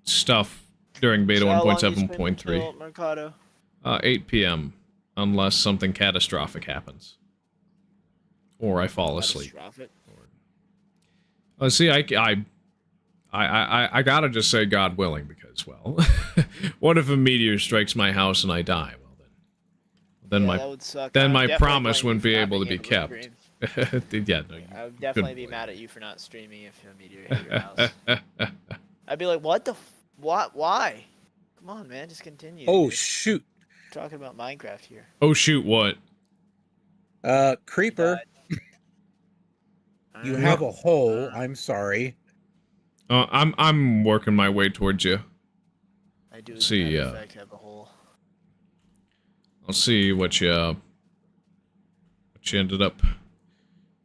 Speaker 1: stuff during beta 1.7.3. 8 p.m. unless something catastrophic happens. Or I fall asleep. See, I gotta just say God willing, because, well, what if a meteor strikes my house and I die? Well, then my promise wouldn't be able to be kept. Yeah, no,
Speaker 3: I would definitely be mad at you for not streaming if a meteor hit your house. I'd be like, what the what? Why? Come on, man, just continue.
Speaker 9: Oh, shoot.
Speaker 3: We're talking about Minecraft here.
Speaker 1: Oh, shoot, what?
Speaker 9: Creeper. You have a hole. I'm sorry.
Speaker 1: I'm working my way towards you.
Speaker 3: I do.
Speaker 1: See,
Speaker 3: in fact, have a hole.
Speaker 1: I'll see what you ended up.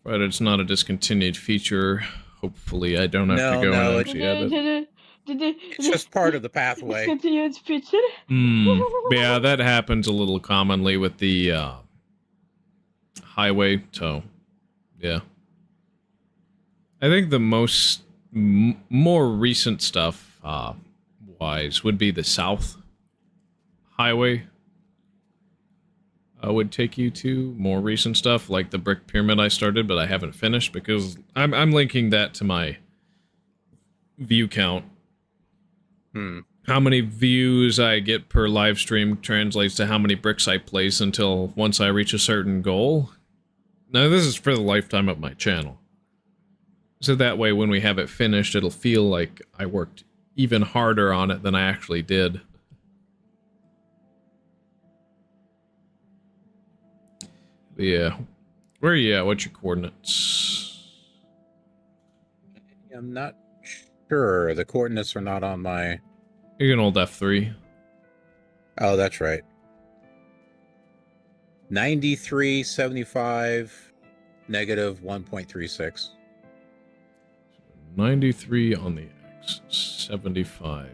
Speaker 1: But it's not a discontinued feature. Hopefully, I don't have to go and actually edit.
Speaker 9: It's just part of the pathway.
Speaker 6: Discontinued feature.
Speaker 1: Yeah, that happens a little commonly with the highway. So, yeah. I think the more recent stuff, wise, would be the South Highway. Would take you to more recent stuff, like the brick pyramid I started, but I haven't finished, because I'm linking that to my view count. How many views I get per live stream translates to how many bricks I place until once I reach a certain goal. Now, this is for the lifetime of my channel. So that way, when we have it finished, it'll feel like I worked even harder on it than I actually did. But yeah. Where are you at? What's your coordinates?
Speaker 9: I'm not sure. The coordinates are not on my...
Speaker 1: You can hold F3.
Speaker 9: Oh, that's right. 93.75, negative 1.36.
Speaker 1: 93 on the X, 75.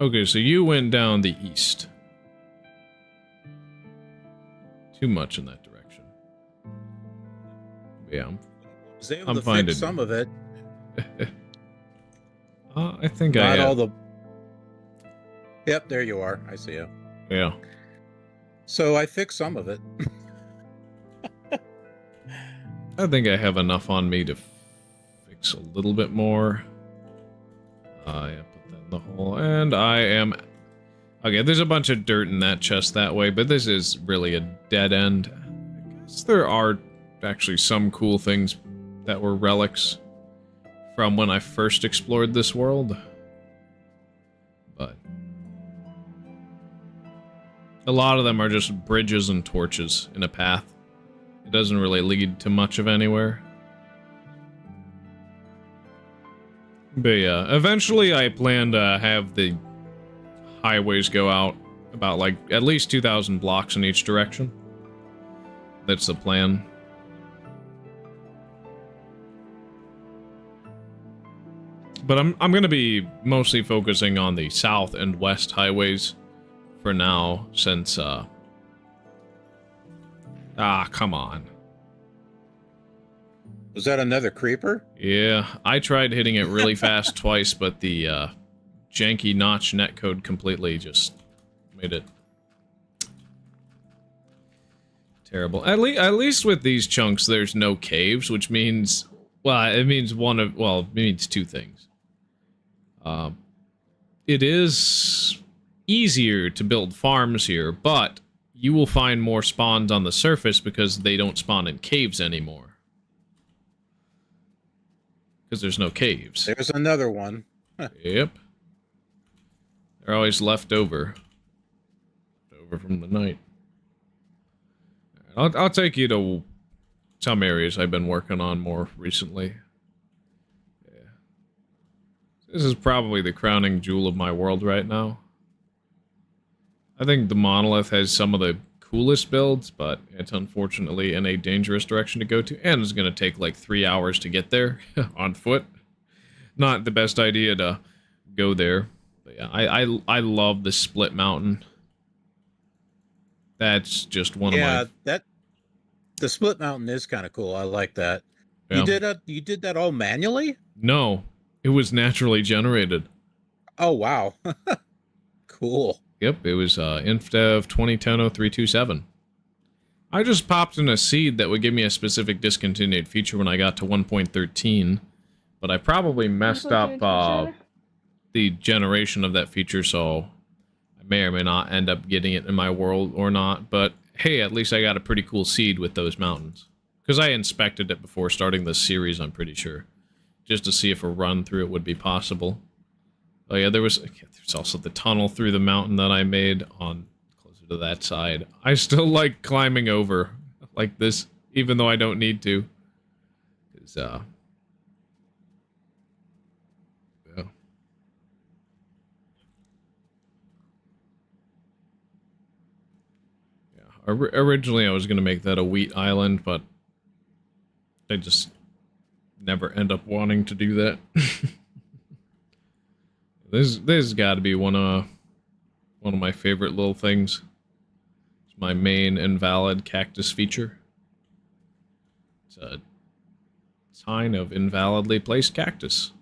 Speaker 1: Okay, so you went down the east. Too much in that direction. Yeah,
Speaker 9: I was able to fix some of it.
Speaker 1: I think
Speaker 9: Not
Speaker 1: I
Speaker 9: all the... Yep, there you are. I see you.
Speaker 1: Yeah.
Speaker 9: So I fixed some of it.
Speaker 1: I think I have enough on me to fix a little bit more. Yeah, put that in the hole. And I am... Okay, there's a bunch of dirt in that chest that way, but this is really a dead end. I guess there are actually some cool things that were relics from when I first explored this world. But... a lot of them are just bridges and torches in a path. It doesn't really lead to much of anywhere. But yeah, eventually I plan to have the highways go out about, like, at least 2,000 blocks in each direction. That's the plan. But I'm going to be mostly focusing on the south and west highways for now, since, come on.
Speaker 9: Was that another creeper?
Speaker 1: Yeah, I tried hitting it really fast twice, but the, janky notch netcode completely just made it terrible. At least with these chunks, there's no caves, which means, well, it means it means two things. It is easier to build farms here, but you will find more spawns on the surface because they don't spawn in caves anymore. Because there's no caves.
Speaker 9: There's another one.
Speaker 1: Yep. They're always left over. Over from the night. I'll take you to some areas I've been working on more recently. Yeah. This is probably the crowning jewel of my world right now. I think the monolith has some of the coolest builds, but it's unfortunately in a dangerous direction to go to, and it's going to take like 3 hours to get there on foot. Not the best idea to go there. But yeah, I love the split mountain. That's just one of my...
Speaker 9: Yeah, the split mountain is kind of cool. I like that.
Speaker 1: Yeah.
Speaker 9: You did that all manually?
Speaker 1: No, it was naturally generated.
Speaker 9: Oh wow. Cool.
Speaker 1: Yep, it was Indev 2010-0327. I just popped in a seed that would give me a specific discontinued feature when I got to 1.13, but I probably messed up the generation of that feature, so I may or may not end up getting it in my world or not, but hey, at least I got a pretty cool seed with those mountains. Because I inspected it before starting this series, I'm pretty sure. Just to see if a run through it would be possible. Oh yeah, there's also the tunnel through the mountain that I made on closer to that side. I still like climbing over like this, even though I don't need to. 'Cause, yeah. Originally I was going to make that a wheat island, but I just never end up wanting to do that. This has got to be one of my favorite little things. It's my main invalid cactus feature. It's a sign of invalidly placed cactus.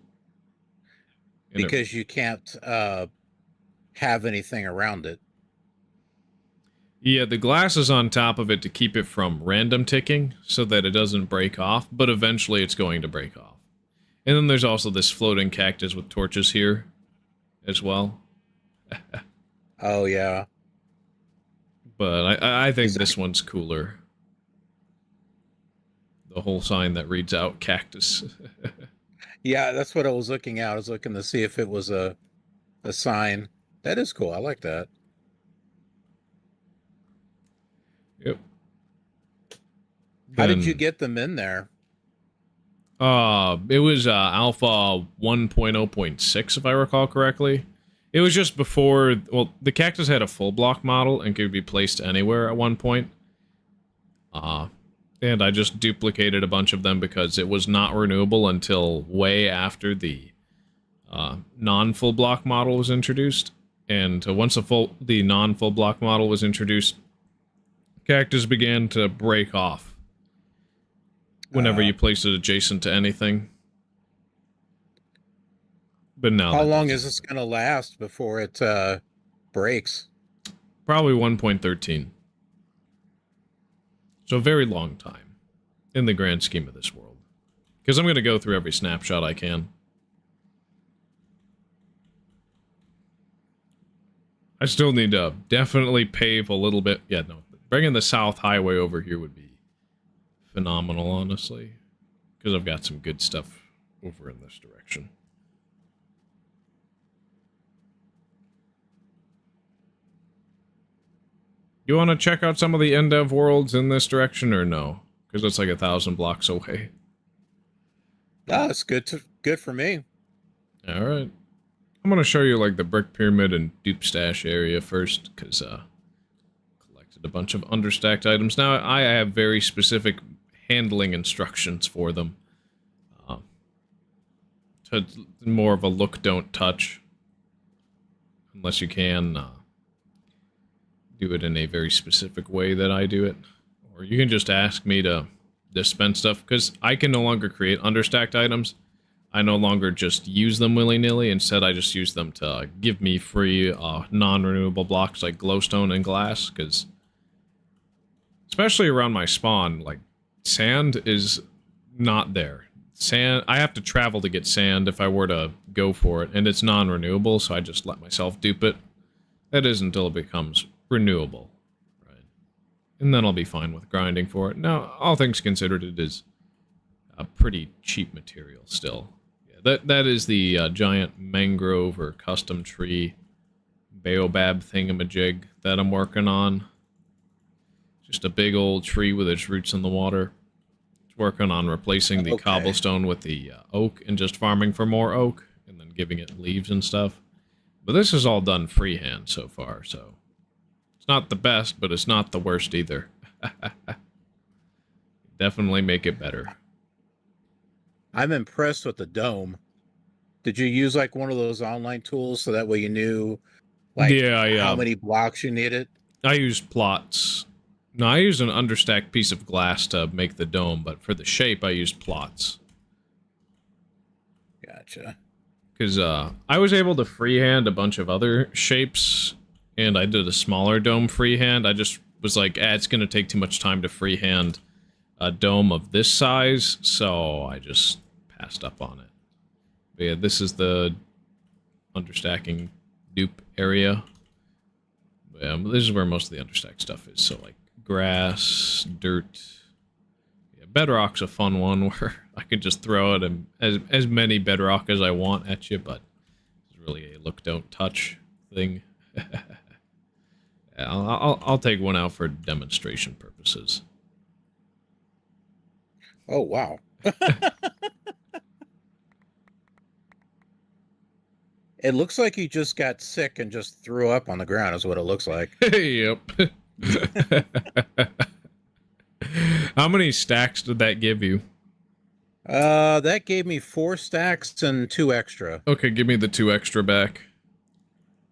Speaker 9: Because you can't have anything around it.
Speaker 1: Yeah, the glass is on top of it to keep it from random ticking so that it doesn't break off, but eventually it's going to break off. And then there's also this floating cactus with torches here as well.
Speaker 9: Oh, yeah.
Speaker 1: But I think this one's cooler. The whole sign that reads out cactus.
Speaker 9: Yeah, that's what I was looking at. I was looking to see if it was a sign. That is cool. I like that.
Speaker 1: Yep.
Speaker 9: How did you get them in there?
Speaker 1: It was alpha 1.0.6 if I recall correctly. It was just before, well, the cactus had a full block model and could be placed anywhere at one point. And I just duplicated a bunch of them because it was not renewable until way after the non-full block model was introduced. And once the non-full block model was introduced, cactus began to break off whenever you place it adjacent to anything. But now,
Speaker 9: how long is this going to last before it breaks?
Speaker 1: Probably 1.13. So a very long time in the grand scheme of this world. Because I'm going to go through every snapshot I can. I still need to definitely pave a little bit. Yeah, no. Bringing the South Highway over here would be phenomenal, honestly. Because I've got some good stuff over in this direction. You want to check out some of the Indev worlds in this direction, or no? Because it's like 1,000 blocks away.
Speaker 9: No, it's good for me.
Speaker 1: Alright. I'm going to show you like the Brick Pyramid and Dupe Stash area first, because collected a bunch of understacked items. Now, I have very specific handling instructions for them. To more of a look, don't touch. Unless you can do it in a very specific way that I do it. Or you can just ask me to dispense stuff, because I can no longer create understacked items. I no longer just use them willy-nilly. Instead, I just use them to give me free non-renewable blocks like glowstone and glass, because especially around my spawn, like, sand is not there. Sand, I have to travel to get sand if I were to go for it, and it's non-renewable, so I just let myself dupe it. That is until it becomes renewable, right? And then I'll be fine with grinding for it. Now, all things considered, it is a pretty cheap material still. Yeah, that is the giant mangrove or custom tree baobab thingamajig that I'm working on. Just a big old tree with its roots in the water. It's working on replacing the cobblestone with the oak and just farming for more oak and then giving it leaves and stuff. But this is all done freehand so far, so it's not the best, but it's not the worst either. Definitely make it better.
Speaker 9: I'm impressed with the dome. Did you use like one of those online tools so that way you knew like how many blocks you needed?
Speaker 1: I used plots. No, I used an understacked piece of glass to make the dome, but for the shape I used plots.
Speaker 9: Gotcha.
Speaker 1: Because I was able to freehand a bunch of other shapes, and I did a smaller dome freehand. I just was like, it's going to take too much time to freehand a dome of this size, so I just passed up on it. But yeah, this is the understacking dupe area. This is where most of the understack stuff is, so like grass, dirt. Yeah, bedrock's a fun one where I can just throw it and as many bedrock as I want at you, but it's really a look don't touch thing. Yeah, I'll take one out for demonstration purposes.
Speaker 9: Oh wow. It looks like you just got sick and just threw up on the ground is what it looks like.
Speaker 1: Yep. How many stacks did that give you?
Speaker 9: That gave me 4 stacks and 2 extra.
Speaker 1: Okay, give me the 2 extra back.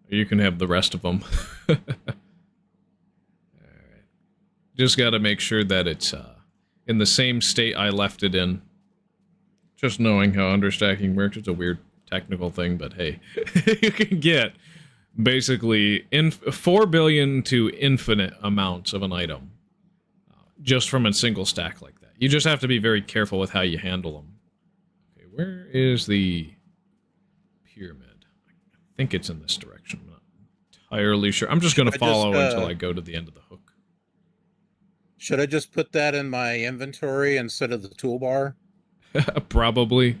Speaker 1: You can have the rest of them. Alright. Just gotta make sure that it's in the same state I left it in. Just knowing how understacking works, it's a weird technical thing, but hey. You can get basically 4 billion to infinite amounts of an item. Just from a single stack like that. You just have to be very careful with how you handle them. Okay, where is the pyramid? I think it's in this direction. I'm not entirely sure. I'm just going to follow until I go to the end of the hook.
Speaker 9: Should I just put that in my inventory instead of the toolbar?
Speaker 1: Probably.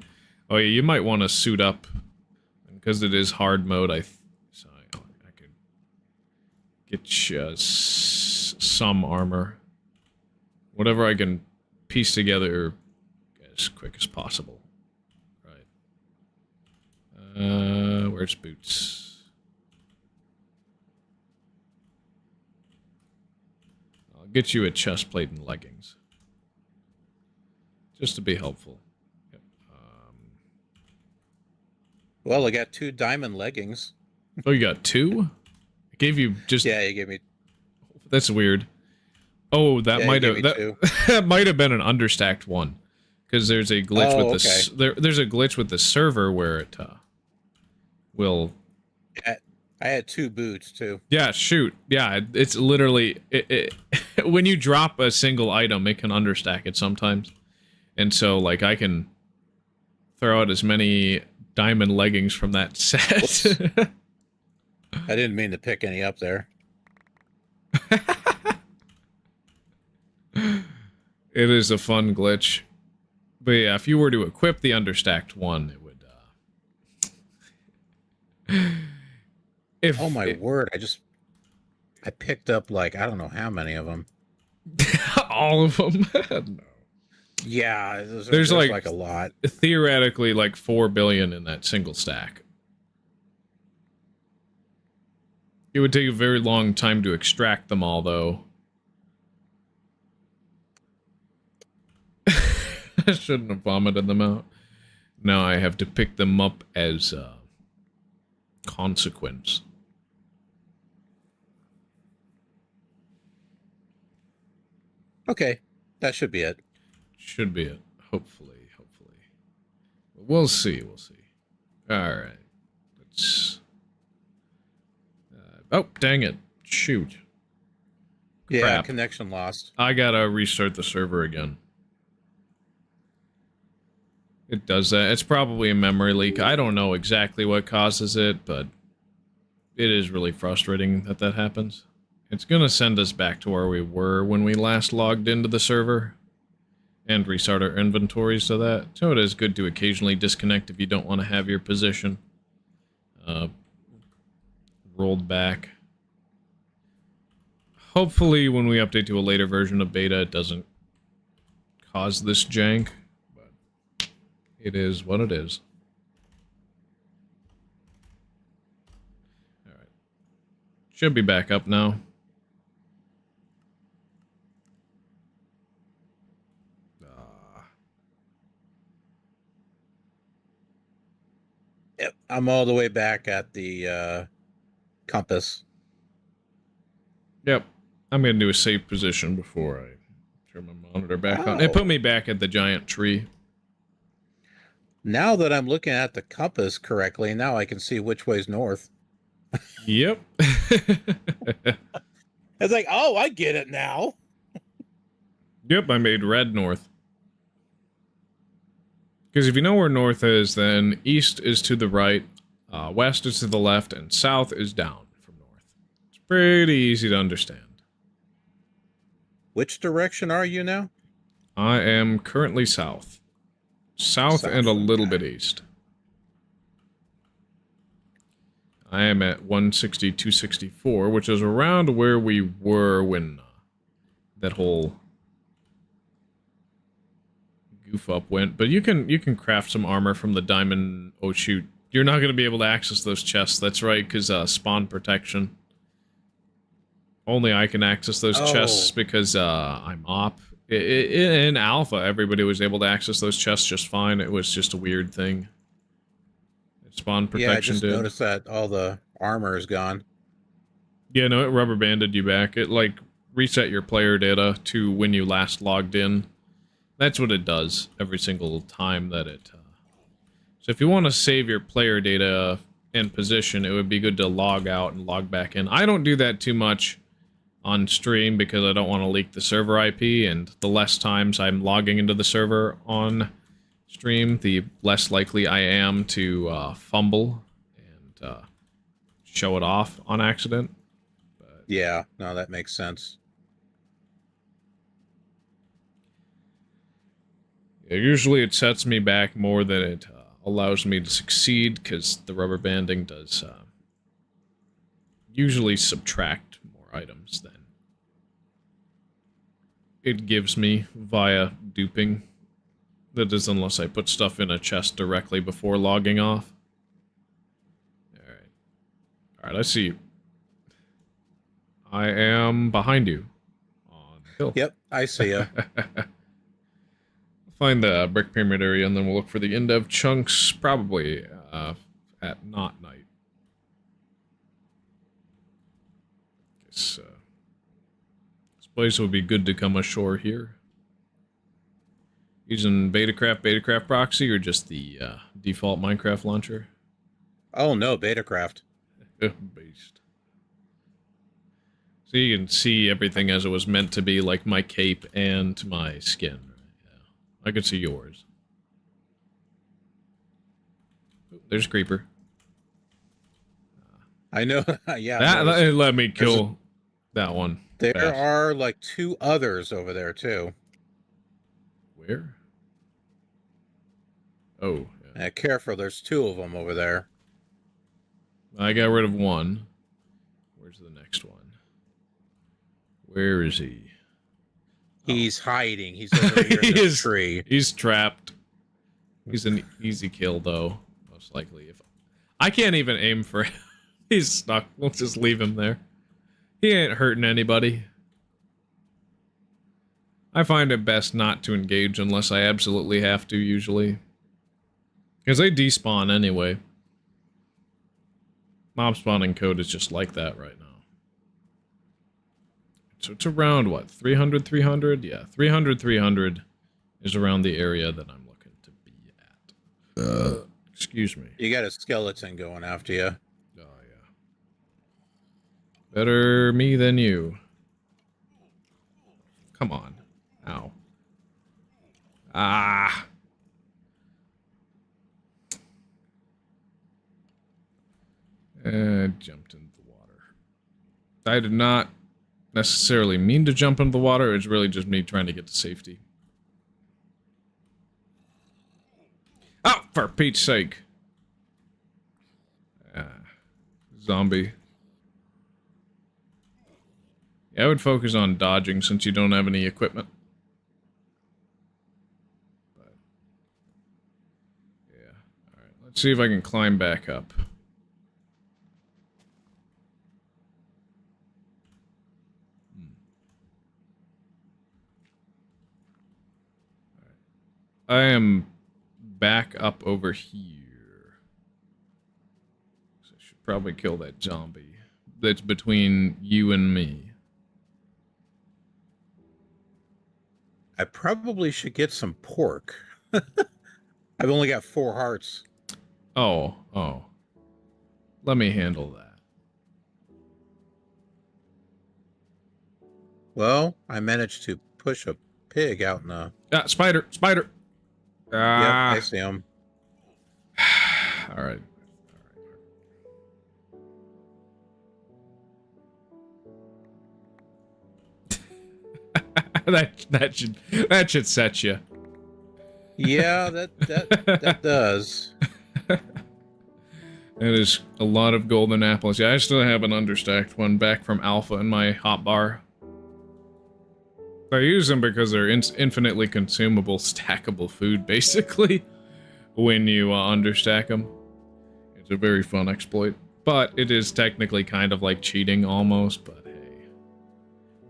Speaker 1: Oh yeah, you might want to suit up. Because it is hard mode, I could get you some armor. Whatever I can piece together as quick as possible. Right. Where's boots? I'll get you a chest plate and leggings. Just to be helpful. Yep.
Speaker 9: Well, I got 2 diamond leggings.
Speaker 1: Oh, you got 2? I gave you just...
Speaker 9: Yeah, you gave me...
Speaker 1: That's weird. Oh, that might have that might have been an understacked one, because there's a glitch with this. There's a glitch with the server where it will.
Speaker 9: Yeah, I had 2 boots too.
Speaker 1: Yeah, shoot. Yeah, it's literally when you drop a single item, it can understack it sometimes, and so like I can throw out as many diamond leggings from that set.
Speaker 9: I didn't mean to pick any up there.
Speaker 1: It is a fun glitch. But yeah, if you were to equip the understacked one, it would...
Speaker 9: Oh my word, I picked up like, I don't know how many of them.
Speaker 1: All of them? No.
Speaker 9: Yeah, there's like a lot.
Speaker 1: Theoretically, like 4 billion in that single stack. It would take a very long time to extract them all, though. I shouldn't have vomited them out. Now I have to pick them up as consequence.
Speaker 9: Okay, that should be it.
Speaker 1: Should be it. Hopefully, hopefully. We'll see, we'll see. Alright. Let's... oh, dang it. Shoot.
Speaker 9: Yeah,
Speaker 1: Crap.
Speaker 9: connection lost.
Speaker 1: I gotta restart the server again. It does that. It's probably a memory leak. I don't know exactly what causes it, but it is really frustrating that that happens. It's gonna send us back to where we were when we last logged into the server and restart our inventories to that. So it is good to occasionally disconnect if you don't want to have your position rolled back. Hopefully, when we update to a later version of beta, it doesn't cause this jank. But it is what it is. Alright. Should be back up now.
Speaker 9: Yep, I'm all the way back at the compass.
Speaker 1: Yep. I'm going to do a safe position before I turn my monitor back on. It put me back at the giant tree.
Speaker 9: Now that I'm looking at the compass correctly, now I can see which way's north.
Speaker 1: Yep.
Speaker 9: It's like, oh, I get it now.
Speaker 1: Yep, I made red north. Because if you know where north is, then east is to the right, west is to the left, and south is down from north. It's pretty easy to understand.
Speaker 9: Which direction are you now?
Speaker 1: I am currently south. South and a little bit east. I am at 160, 264, which is around where we were when that whole goof up went. But you can craft some armor from the diamond. Oh shoot, you're not going to be able to access those chests. That's right, because spawn protection. Only I can access those chests because I'm op. In alpha, everybody was able to access those chests just fine. It was just a weird thing. Spawn protection.
Speaker 9: Yeah, I just noticed that all the armor is gone.
Speaker 1: Yeah, no, it rubber banded you back. It like reset your player data to when you last logged in. That's what it does every single time that it. So if you want to save your player data and position, it would be good to log out and log back in. I don't do that too much on stream because I don't want to leak the server IP, and the less times I'm logging into the server on stream, the less likely I am to fumble and show it off on accident. But
Speaker 9: yeah, no, that makes sense.
Speaker 1: Yeah, usually it sets me back more than it allows me to succeed, because the rubber banding does usually subtract more items than it gives me via duping. That is, unless I put stuff in a chest directly before logging off. Alright. Alright, I see you. I am behind you. On the hill.
Speaker 9: Yep, I see you.
Speaker 1: Find the brick pyramid area, and then we'll look for the Indev chunks, probably at not night. Guess this place would be good to come ashore here. Using Betacraft proxy, or just the default Minecraft launcher?
Speaker 9: Oh no, Betacraft.
Speaker 1: Based. So you can see everything as it was meant to be, like my cape and my skin. I can see yours. Ooh, there's a creeper.
Speaker 9: I know. Yeah.
Speaker 1: That let me kill that one.
Speaker 9: There
Speaker 1: fast.
Speaker 9: are like 2 others over there too.
Speaker 1: Where? Oh. Yeah.
Speaker 9: Careful, there's 2 of them over there.
Speaker 1: I got rid of one. Where's the next one? Where is he?
Speaker 9: He's hiding. He's over here in the tree.
Speaker 1: He's trapped. He's an easy kill, though. Most likely. If I can't even aim for him. He's stuck. We'll just leave him there. He ain't hurting anybody. I find it best not to engage unless I absolutely have to, usually. Because they despawn anyway. Mob spawning code is just like that right now. So it's around, what, 300, 300? Yeah, 300, 300 is around the area that I'm looking to be at. Excuse me.
Speaker 9: You got a skeleton going after you.
Speaker 1: Oh, yeah. Better me than you. Come on. Ow. Ah. Jumped into the water. I did not necessarily mean to jump into the water. It's really just me trying to get to safety. Oh, for Pete's sake. Zombie. Yeah, I would focus on dodging since you don't have any equipment. But, yeah. Alright, let's see if I can climb back up. I am back up over here. So I should probably kill that zombie that's between you and me.
Speaker 9: I probably should get some pork. I've only got 4 hearts.
Speaker 1: Oh. Let me handle that.
Speaker 9: Well, I managed to push a pig out in the...
Speaker 1: Spider!
Speaker 9: Yeah, I see him.
Speaker 1: All right. that should set you.
Speaker 9: Yeah, that does.
Speaker 1: That is a lot of golden apples. Yeah, I still have an understacked one back from Alpha in my hotbar. I use them because they're infinitely consumable, stackable food, basically, when you understack them. It's a very fun exploit. But it is technically kind of like cheating, almost, but hey.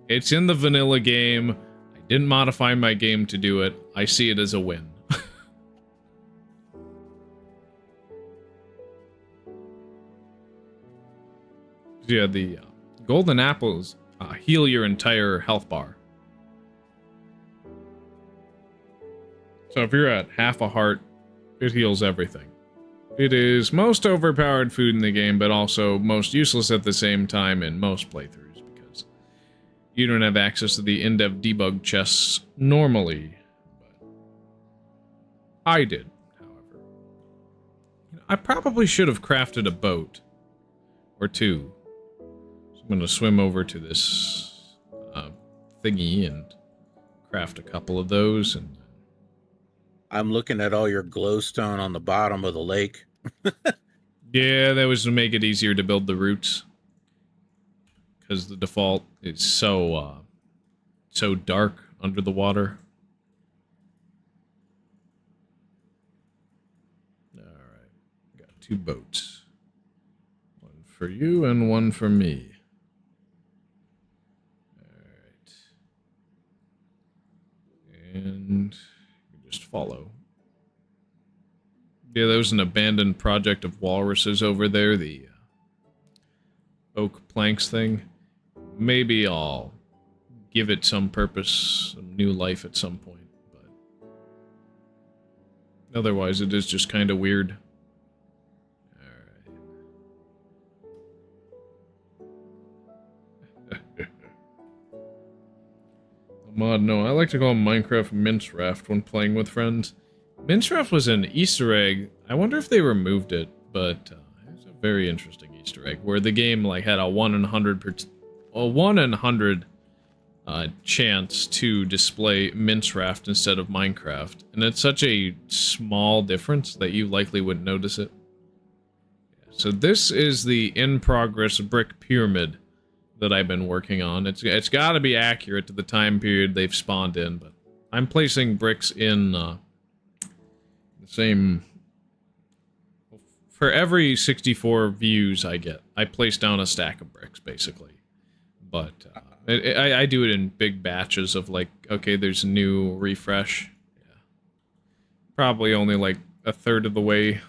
Speaker 1: It's in the vanilla game. I didn't modify my game to do it. I see it as a win. Yeah, the golden apples heal your entire health bar. So if you're at half a heart, it heals everything. It is most overpowered food in the game, but also most useless at the same time in most playthroughs, because you don't have access to the Indev debug chests normally. But I did, however. I probably should have crafted a boat. Or 2. So I'm going to swim over to this thingy and craft a couple of those, and
Speaker 9: I'm looking at all your glowstone on the bottom of the lake.
Speaker 1: yeah, that was to make it easier to build the routes. Because the default is so dark under the water. Alright, got 2 boats. One for you and one for me. Alright. And just follow. Yeah, there was an abandoned project of walruses over there, the oak planks thing. Maybe I'll give it some purpose, some new life at some point, but otherwise it is just kind of weird. Alright. Mod, no, I like to call Minecraft Mince Raft when playing with friends. Mince Raft was an Easter egg. I wonder if they removed it, but it's a very interesting Easter egg where the game like had a 1 in 100 chance to display Mince Raft instead of Minecraft, and it's such a small difference that you likely wouldn't notice it. So this is the in-progress brick pyramid that I've been working on. It's got to be accurate to the time period they've spawned in, but I'm placing bricks in the same... For every 64 views I get, I place down a stack of bricks, basically. But I do it in big batches of like, okay, there's a new refresh. Yeah. Probably only like a third of the way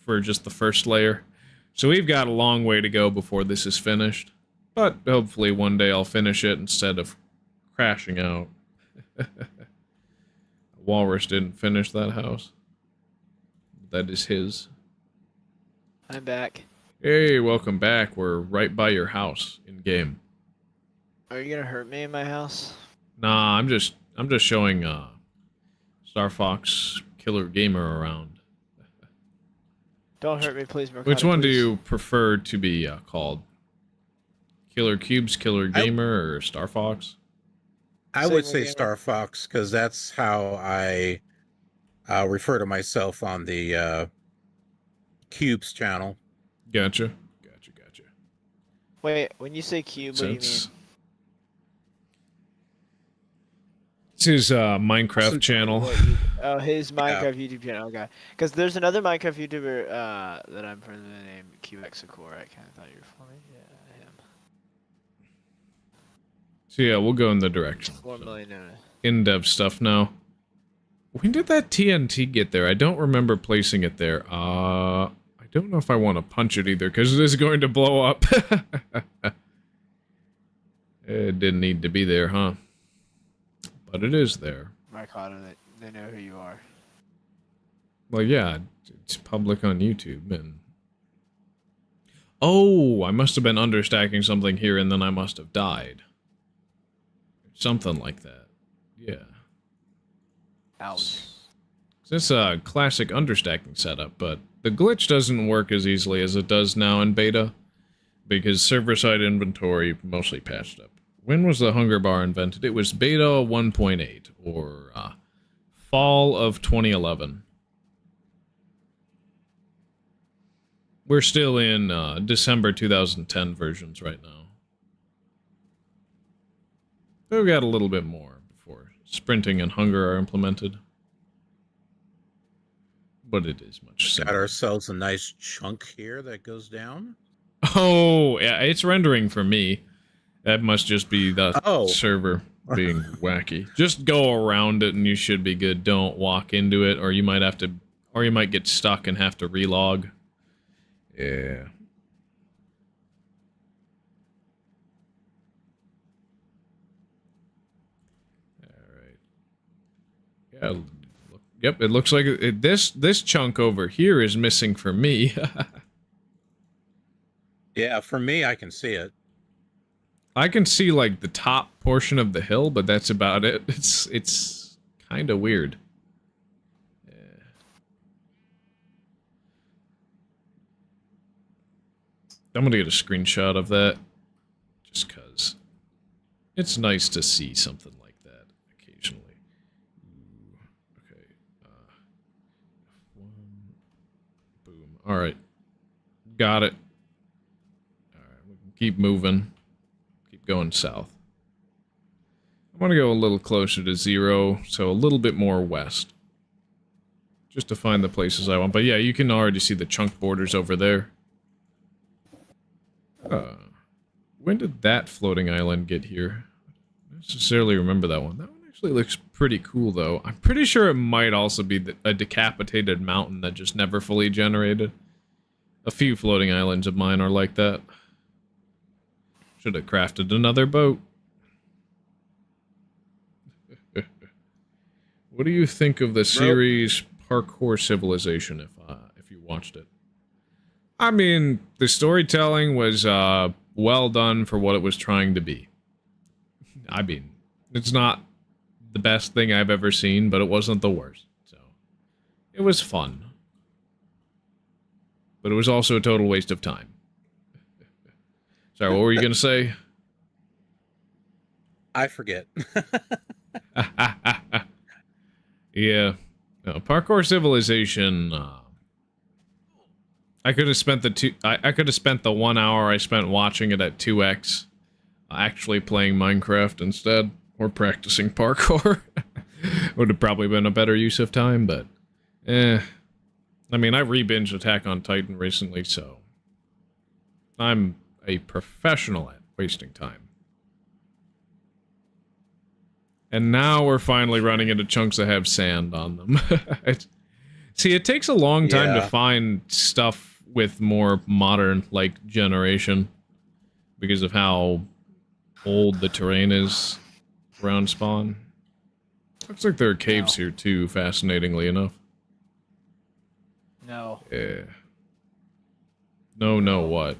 Speaker 1: for just the first layer. So we've got a long way to go before this is finished. But hopefully one day I'll finish it instead of crashing out. Walrus didn't finish that house. That is his.
Speaker 3: I'm back.
Speaker 1: Hey, welcome back. We're right by your house in game.
Speaker 3: Are you gonna hurt me in my house?
Speaker 1: Nah, I'm just showing Star Fox Killer Gamer around.
Speaker 3: Don't hurt me, please, Mercado.
Speaker 1: Which one do you prefer to be called? Killer Cubes, Killer Gamer, or Star Fox?
Speaker 9: I would say Star Fox, because that's how I refer to myself on the Cubes channel.
Speaker 1: Gotcha.
Speaker 3: Wait, when you say cube, what do you mean?
Speaker 1: It's his Minecraft channel.
Speaker 3: Oh, his Minecraft YouTube channel. Okay, because there's another Minecraft YouTuber that I'm friends with named QX Sakura. I kind of thought you were funny. Yeah, him.
Speaker 1: So yeah, we'll go in the direction.
Speaker 3: 4 million.
Speaker 1: Indev stuff now. When did that TNT get there? I don't remember placing it there. I don't know if I want to punch it either, because it is going to blow up. It didn't need to be there, huh? But it is there.
Speaker 3: Marcado, they know who you are.
Speaker 1: Well, yeah, it's public on YouTube, and... Oh, I must have been understacking something here, and then I must have died. Something like that. Yeah.
Speaker 3: Ouch.
Speaker 1: It's a classic understacking setup, but the glitch doesn't work as easily as it does now in beta, because server-side inventory mostly patched up. When was the hunger bar invented? It was beta 1.8, or fall of 2011. We're still in December 2010 versions right now. So we got a little bit more before sprinting and hunger are implemented. But it is much simpler.
Speaker 9: Got ourselves a nice chunk here that goes down.
Speaker 1: Oh, yeah, it's rendering for me. That must just be the server being wacky. Just go around it and you should be good. Don't walk into it, or you might have to, or you might get stuck and have to relog. Yeah. Alright. Yeah, yep, it looks like this chunk over here is missing for me.
Speaker 9: Yeah, for me, I can see it.
Speaker 1: I can see, like, the top portion of the hill, but that's about it. It's kind of weird. Yeah. I'm gonna get a screenshot of that, just because it's nice to see something like that occasionally. Okay. Boom. Alright. Got it. Alright, we can keep moving. Going south. I want to go a little closer to 0, so a little bit more west. Just to find the places I want. But yeah, you can already see the chunk borders over there. When did that floating island get here? I don't necessarily remember that one. That one actually looks pretty cool, though. I'm pretty sure it might also be a decapitated mountain that just never fully generated. A few floating islands of mine are like that. Should have crafted another boat. What do you think of the series Parkour Civilization, if you watched it? I mean, the storytelling was well done for what it was trying to be. I mean, it's not the best thing I've ever seen, but it wasn't the worst. So, it was fun. But it was also a total waste of time. Sorry, what were you going to say?
Speaker 9: I forget.
Speaker 1: Yeah. No, Parkour Civilization, I could have spent I could have spent the 1 hour I spent watching it at 2x actually playing Minecraft instead, or practicing parkour. Would have probably been a better use of time, but I mean, I re-binged Attack on Titan recently, so I'm a professional at wasting time. And now we're finally running into chunks that have sand on them. See, it takes a long time to find stuff with more modern, like, generation. Because of how old the terrain is around spawn. Looks like there are caves here too, fascinatingly enough.
Speaker 3: No.
Speaker 1: Yeah. No, what?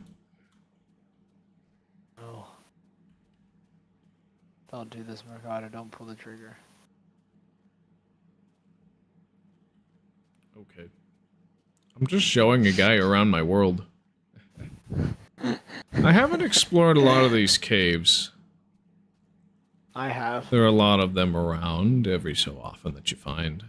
Speaker 3: Don't do this, Mercado. Don't pull the trigger.
Speaker 1: Okay. I'm just showing a guy around my world. I haven't explored a lot of these caves.
Speaker 3: I have.
Speaker 1: There are a lot of them around every so often that you find.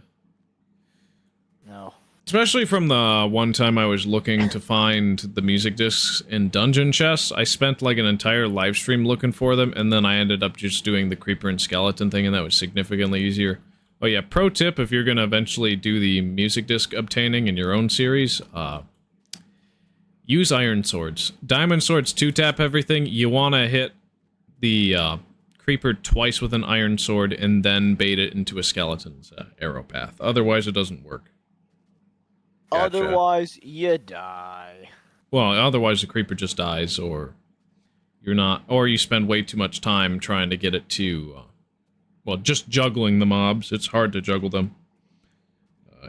Speaker 3: No.
Speaker 1: Especially from the one time I was looking to find the music discs in dungeon chests, I spent like an entire live stream looking for them, and then I ended up just doing the creeper and skeleton thing, and that was significantly easier. Oh yeah, pro tip, if you're gonna eventually do the music disc obtaining in your own series, use iron swords. Diamond swords 2-tap everything. You wanna hit the creeper twice with an iron sword, and then bait it into a skeleton's arrow path. Otherwise, it doesn't work.
Speaker 9: Gotcha.
Speaker 3: Otherwise, you die.
Speaker 1: Well, otherwise the creeper just dies, or you're not, or you spend way too much time trying to get it to, well, just juggling the mobs. It's hard to juggle them.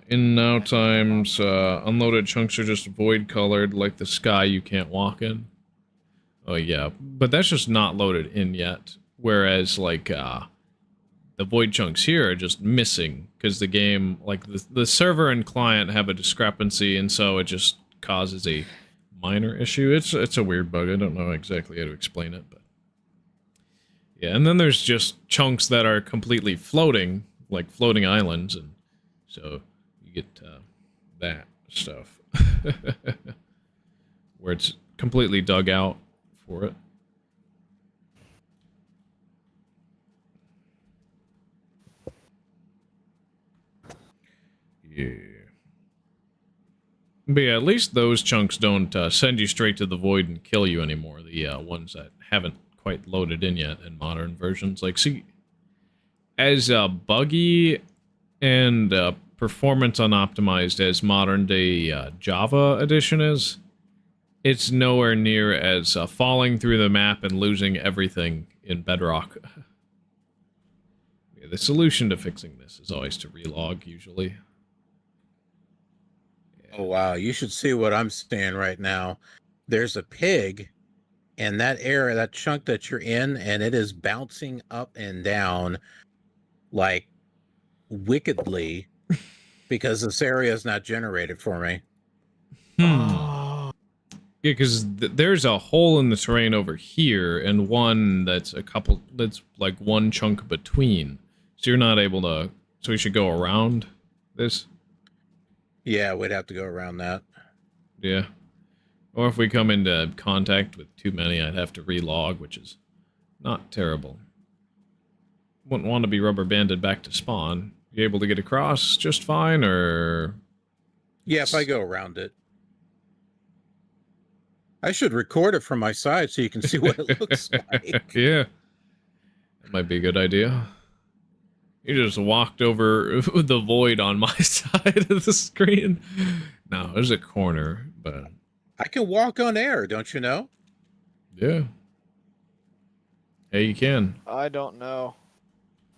Speaker 1: In now times, unloaded chunks are just void colored, like the sky you can't walk in. Oh yeah, but that's just not loaded in yet. Whereas, like, the void chunks here are just missing, because the game, like, the server and client have a discrepancy, and so it just causes a minor issue. It's a weird bug. I don't know exactly how to explain it, but... yeah, and then there's just chunks that are completely floating, like floating islands, and so you get that stuff. Where it's completely dug out for it. Yeah. But yeah, at least those chunks don't send you straight to the void and kill you anymore. The ones that haven't quite loaded in yet in modern versions. Like, see, as buggy and performance unoptimized as modern day Java edition is, it's nowhere near as falling through the map and losing everything in Bedrock. Yeah, the solution to fixing this is always to relog, usually.
Speaker 9: Oh, wow. You should see what I'm seeing right now. There's a pig in that area, that chunk that you're in, and it is bouncing up and down like wickedly because this area is not generated for me.
Speaker 1: Yeah, because there's a hole in the terrain over here, and one that's that's like one chunk between. So you're not able to, so we should go around this?
Speaker 9: Yeah, we'd have to go around that.
Speaker 1: Yeah. Or if we come into contact with too many, I'd have to relog, which is not terrible. Wouldn't want to be rubber banded back to spawn. You able to get across just fine, or...
Speaker 9: yeah, if I go around it. I should record it from my side so you can see what it looks like.
Speaker 1: Yeah. That might be a good idea. You just walked over the void on my side of the screen. No, there's a corner, but...
Speaker 9: I can walk on air, don't you know?
Speaker 1: yeah. Hey, you can.
Speaker 3: I don't know.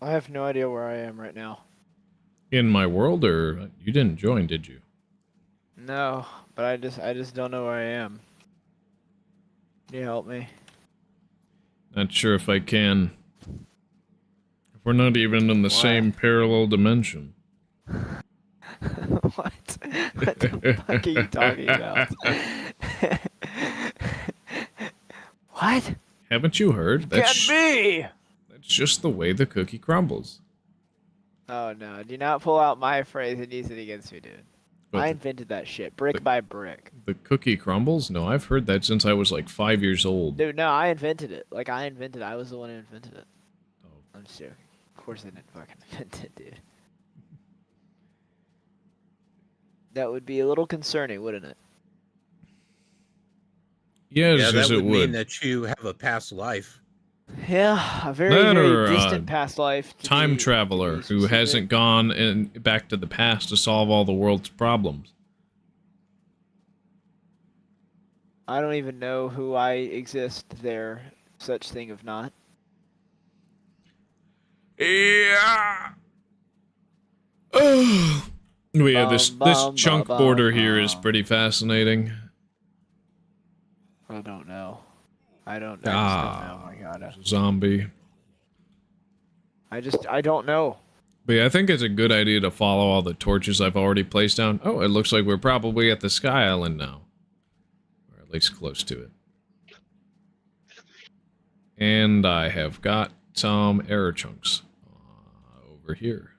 Speaker 3: I have no idea where I am right now.
Speaker 1: In my world, or you didn't join, did you?
Speaker 3: No, but I just don't know where I am. Can you help me?
Speaker 1: Not sure if I can. If we're not even in the same parallel dimension.
Speaker 3: What? What the fuck are you talking about? What?
Speaker 1: Haven't you heard?
Speaker 3: Can't be!
Speaker 1: That's just the way the cookie crumbles.
Speaker 3: Oh no, do not pull out my phrase and use it against me, dude.
Speaker 1: But
Speaker 3: I invented that shit, brick by brick.
Speaker 1: the cookie crumbles? No, I've heard that since I was like 5 years old.
Speaker 3: Dude, no, I invented it. Like, I was the one who invented it.
Speaker 1: Oh.
Speaker 3: I'm just joking. Of course I didn't fucking invent it, dude. That would be a little concerning, wouldn't it?
Speaker 1: Yes,
Speaker 9: Yeah,
Speaker 1: yes,
Speaker 9: that
Speaker 1: it
Speaker 9: would
Speaker 1: would.
Speaker 9: mean that you have a past life.
Speaker 3: Yeah, a very,
Speaker 1: That
Speaker 3: very
Speaker 1: or,
Speaker 3: distant past life. to
Speaker 1: Time
Speaker 3: be- to
Speaker 1: traveler
Speaker 3: be
Speaker 1: who
Speaker 3: specific.
Speaker 1: hasn't gone back to the past to solve all the world's problems.
Speaker 3: I don't even know who I exist there. Such thing of not.
Speaker 1: Yeah. Oh. Yeah, this chunk border here is pretty fascinating.
Speaker 3: I don't know. I just don't know. My God.
Speaker 1: Zombie.
Speaker 3: I don't know.
Speaker 1: But yeah, I think it's a good idea to follow all the torches I've already placed down. Oh, it looks like we're probably at the Sky Island now. Or at least close to it. And I have got some error chunks over here.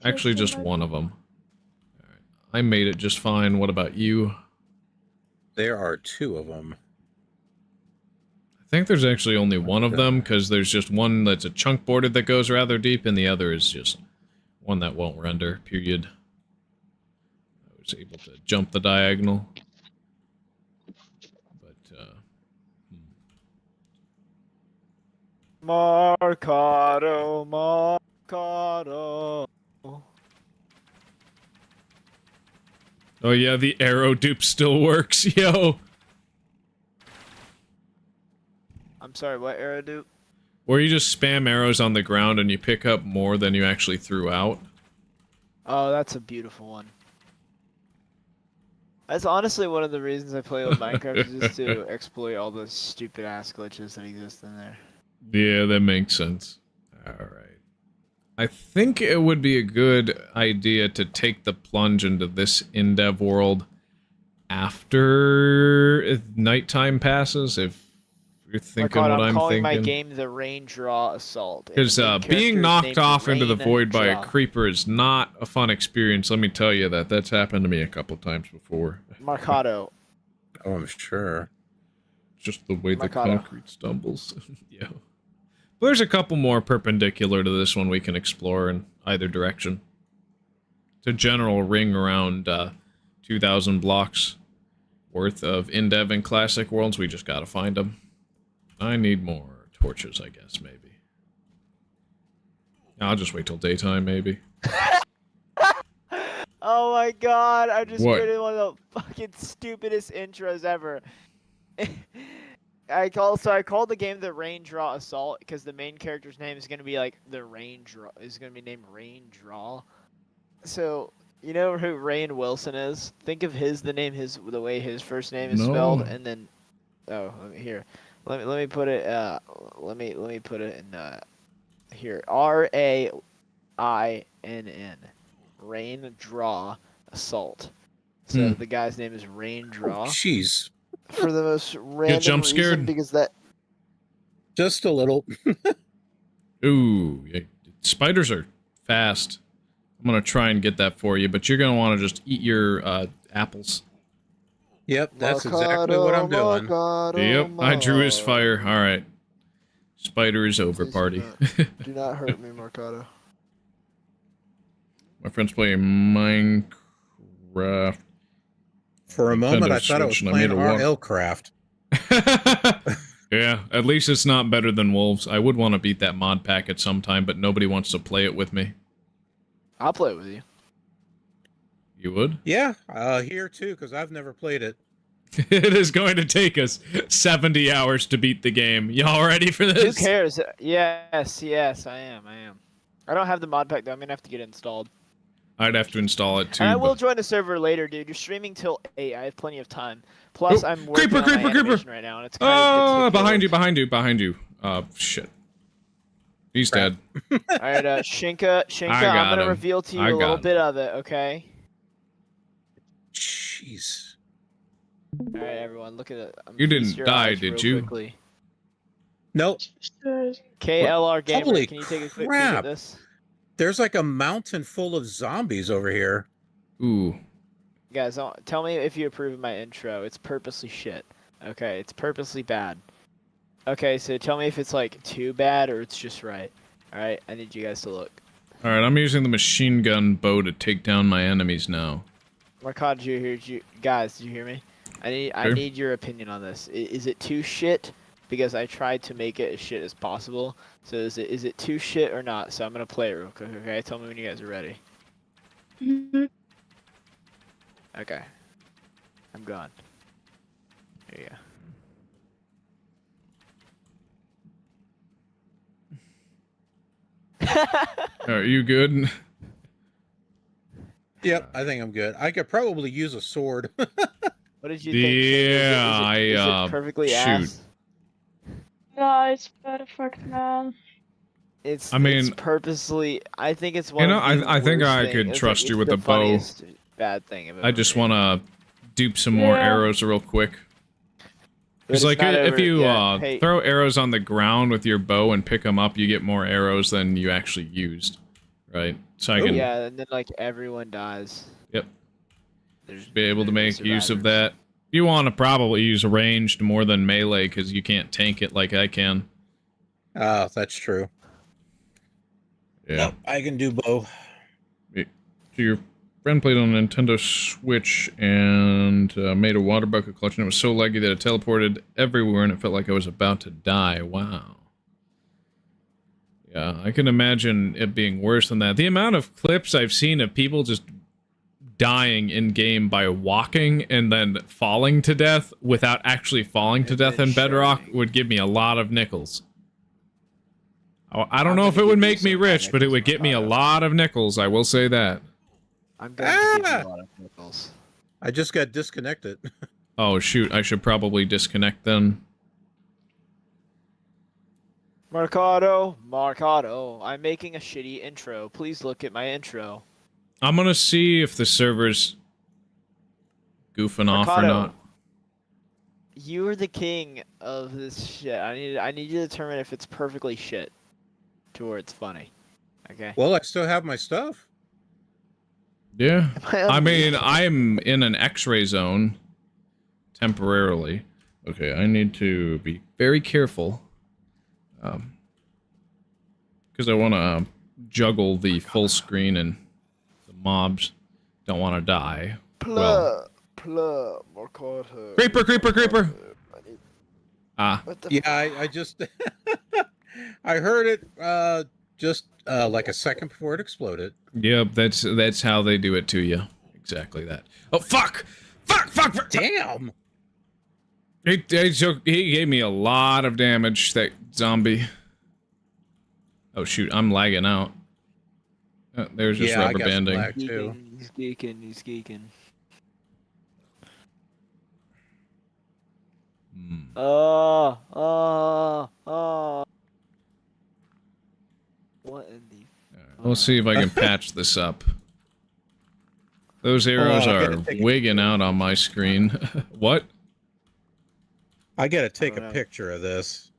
Speaker 1: Actually, just one of them. Alright, I made it just fine. What about you?
Speaker 9: There are 2 of them.
Speaker 1: I think there's actually only one of them, because there's just one that's a chunk boarded that goes rather deep, and the other is just one that won't render, period. I was able to jump the diagonal.
Speaker 3: Marcado, Marcado.
Speaker 1: Oh yeah, the arrow dupe still works, yo!
Speaker 3: I'm sorry, what arrow dupe?
Speaker 1: Where you just spam arrows on the ground and you pick up more than you actually threw out.
Speaker 3: Oh, that's a beautiful one. That's honestly one of the reasons I play with Minecraft, is just to exploit all the stupid ass glitches that exist in there.
Speaker 1: Yeah, that makes sense. Alright. I think it would be a good idea to take the plunge into this Indev world after nighttime passes, if you're thinking what I'm
Speaker 3: calling
Speaker 1: thinking.
Speaker 3: my game the Rain Draw Assault.
Speaker 1: Because being knocked off into the void by a creeper is not a fun experience, let me tell you that. That's happened to me a couple times before.
Speaker 3: Marcado.
Speaker 9: Oh, I'm sure.
Speaker 1: Just the way the
Speaker 3: Marcado.
Speaker 1: concrete stumbles. Yeah. There's a couple more perpendicular to this one we can explore in either direction. It's a general ring around 2,000 blocks worth of Indev and Classic worlds. We just gotta find them. I need more torches, I guess, maybe. I'll just wait till daytime, maybe.
Speaker 3: Oh my god, I just
Speaker 1: What?
Speaker 3: created one of the fucking stupidest intros ever. I called the game the Rain Draw Assault because the main character's name is gonna be like the Rain Draw, is gonna be named Rain Draw. So you know who Rain Wilson is? Think of the way his first name is spelled, and then let me put it let me put it in here, RAINN, Rain Draw Assault. So the guy's name is Rain Draw.
Speaker 9: Jeez.
Speaker 3: For the most random
Speaker 1: jump
Speaker 3: reason,
Speaker 1: scared?
Speaker 3: because that
Speaker 9: Just a little.
Speaker 1: Ooh, yeah, spiders are fast. I'm gonna try and get that for you, but you're gonna want to just eat your apples.
Speaker 9: Yep, that's exactly what I'm doing.
Speaker 1: Yep, I drew his fire. Alright. Spider is over,
Speaker 3: Please
Speaker 1: party.
Speaker 3: do not hurt me, Marcado.
Speaker 1: My friend's playing Minecraft.
Speaker 9: For a moment,
Speaker 1: Nintendo
Speaker 9: I thought I was
Speaker 1: Switch, and I
Speaker 9: playing
Speaker 1: made a walk.
Speaker 9: RL-Craft.
Speaker 1: Yeah, at least it's not better than Wolves. I would want to beat that mod pack at some time, but nobody wants to play it with me.
Speaker 3: I'll play it with you.
Speaker 1: You would?
Speaker 9: Yeah, here too, because I've never played it.
Speaker 1: It is going to take us 70 hours to beat the game. Y'all ready for this?
Speaker 3: Who cares? Yes, I am. I don't have the mod pack though. I'm gonna have to get it installed.
Speaker 1: I'd have to install it too.
Speaker 3: And I will
Speaker 1: but-
Speaker 3: join the server later, dude. You're streaming till 8. I have plenty of time. Plus, I'm working
Speaker 1: creeper,
Speaker 3: on my
Speaker 1: creeper.
Speaker 3: animation right now, and it's kind of
Speaker 1: behind you. Shit. He's dead.
Speaker 3: All right, Shinka,
Speaker 1: I got
Speaker 3: I'm gonna
Speaker 1: him.
Speaker 3: reveal to you
Speaker 1: I
Speaker 3: a little
Speaker 1: got
Speaker 3: bit of it, okay?
Speaker 9: Jeez.
Speaker 3: All right, everyone, look at it.
Speaker 1: You didn't
Speaker 3: feast your
Speaker 1: die,
Speaker 3: eyes
Speaker 1: did
Speaker 3: real
Speaker 1: you?
Speaker 3: Quickly.
Speaker 9: Nope.
Speaker 3: KLR Gamer,
Speaker 9: Holy
Speaker 3: can you take a quick peek
Speaker 9: crap.
Speaker 3: at this?
Speaker 9: There's like a mountain full of zombies over here.
Speaker 1: Ooh.
Speaker 3: Guys, tell me if you approve of my intro. It's purposely shit. Okay, it's purposely bad. Okay, so tell me if it's like too bad or it's just right. All right, I need you guys to look.
Speaker 1: All right, I'm using the machine gun bow to take down my enemies now.
Speaker 3: Marcad, did you hear me? I need your opinion on this. Is it too shit? Because I tried to make it as shit as possible. So is it too shit or not? So I'm gonna play it real quick. Okay, tell me when you guys are ready. Okay, I'm gone. There you go.
Speaker 1: Are you good?
Speaker 9: Yep, I think I'm good. I could probably use a sword.
Speaker 3: What did you think?
Speaker 1: Yeah,
Speaker 3: Is it perfectly
Speaker 1: shoot.
Speaker 3: ass?
Speaker 6: No, it's perfect, man.
Speaker 3: It's
Speaker 1: it's
Speaker 3: purposely. I think it's one.
Speaker 1: I think I could trust you with the bow.
Speaker 3: Bad thing.
Speaker 1: I just want to dupe some more arrows real quick. It's like if you throw arrows on the ground with your bow and pick them up, you get more arrows than you actually used, right? So I can.
Speaker 3: Yeah, and then like everyone dies.
Speaker 1: Yep. Be able to make use of
Speaker 3: survivors.
Speaker 1: that. You want to probably use ranged more than melee because you can't tank it like I can.
Speaker 9: Oh, that's true.
Speaker 1: Yeah.
Speaker 9: Nope, I can do both.
Speaker 1: So your friend played on a Nintendo Switch and made a water bucket clutch, and it was so laggy that it teleported everywhere, and it felt like I was about to die. Wow. Yeah, I can imagine it being worse than that. The amount of clips I've seen of people just dying in-game by walking and then falling to death without actually falling to death in Bedrock would give me a lot of nickels. I don't know if it would make me rich, but it would get me a lot of nickels, I will say that.
Speaker 3: I'm going to give you a lot of nickels.
Speaker 9: I just got disconnected.
Speaker 1: Oh, shoot, I should probably disconnect then.
Speaker 3: Marcado, I'm making a shitty intro. Please look at my intro.
Speaker 1: I'm gonna see if the server's goofing off or not.
Speaker 3: You are the king of this shit. I need you to determine if it's perfectly shit to where it's funny. Okay.
Speaker 9: Well, I still have my stuff.
Speaker 1: Yeah. I mean, I'm in an X-ray zone temporarily. Okay, I need to be very careful. Because I want to juggle the full screen and the mobs don't want to die.
Speaker 3: Marcado.
Speaker 1: Creeper! Ah.
Speaker 9: Yeah, I just I heard it just like a second before it exploded.
Speaker 1: Yep, that's how they do it to you. Exactly that. Oh, fuck! Fuck!
Speaker 9: Damn!
Speaker 1: He gave me a lot of damage, that zombie. Oh, shoot, I'm lagging out. There's just rubber banding.
Speaker 3: He's geeking. What in the...
Speaker 1: We'll see if I can patch this up. Those arrows are wigging out on my screen. What?
Speaker 9: I gotta take a picture of this.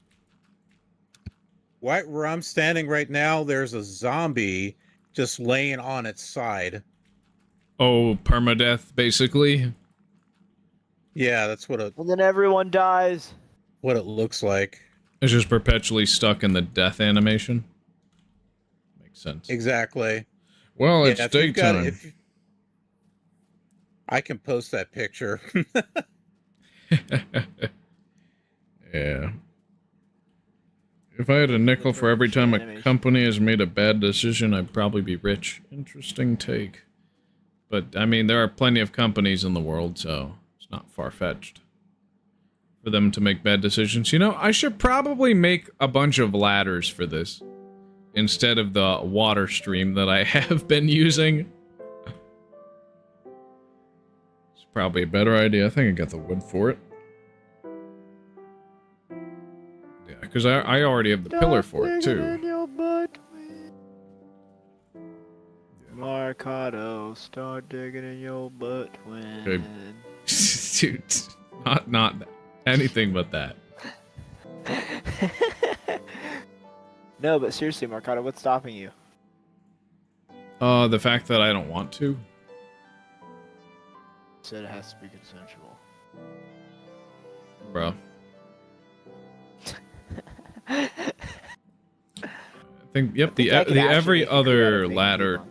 Speaker 9: Right where I'm standing right now, there's a zombie just laying on its side.
Speaker 1: Oh, permadeath, basically?
Speaker 9: Yeah, that's what it...
Speaker 3: And then everyone dies.
Speaker 9: What it looks like.
Speaker 1: It's just perpetually stuck in the death animation. Makes sense.
Speaker 9: Exactly.
Speaker 1: Well, it's daytime.
Speaker 9: I can post that picture.
Speaker 1: Yeah. If I had a nickel for every time a company has made a bad decision, I'd probably be rich. Interesting take. But, I mean, there are plenty of companies in the world, so it's not far-fetched for them to make bad decisions. You know, I should probably make a bunch of ladders for this instead of the water stream that I have been using. It's probably a better idea. I think I got the wood for it. Yeah, because I already have the pillar for it, too.
Speaker 3: Marcado, start digging in your butt when...
Speaker 1: Okay. Dude, not anything but that.
Speaker 3: No, but seriously, Marcado, what's stopping you?
Speaker 1: The fact that I don't want to.
Speaker 3: Said it has to be consensual.
Speaker 1: Bro. I think, yep, the every other ladder...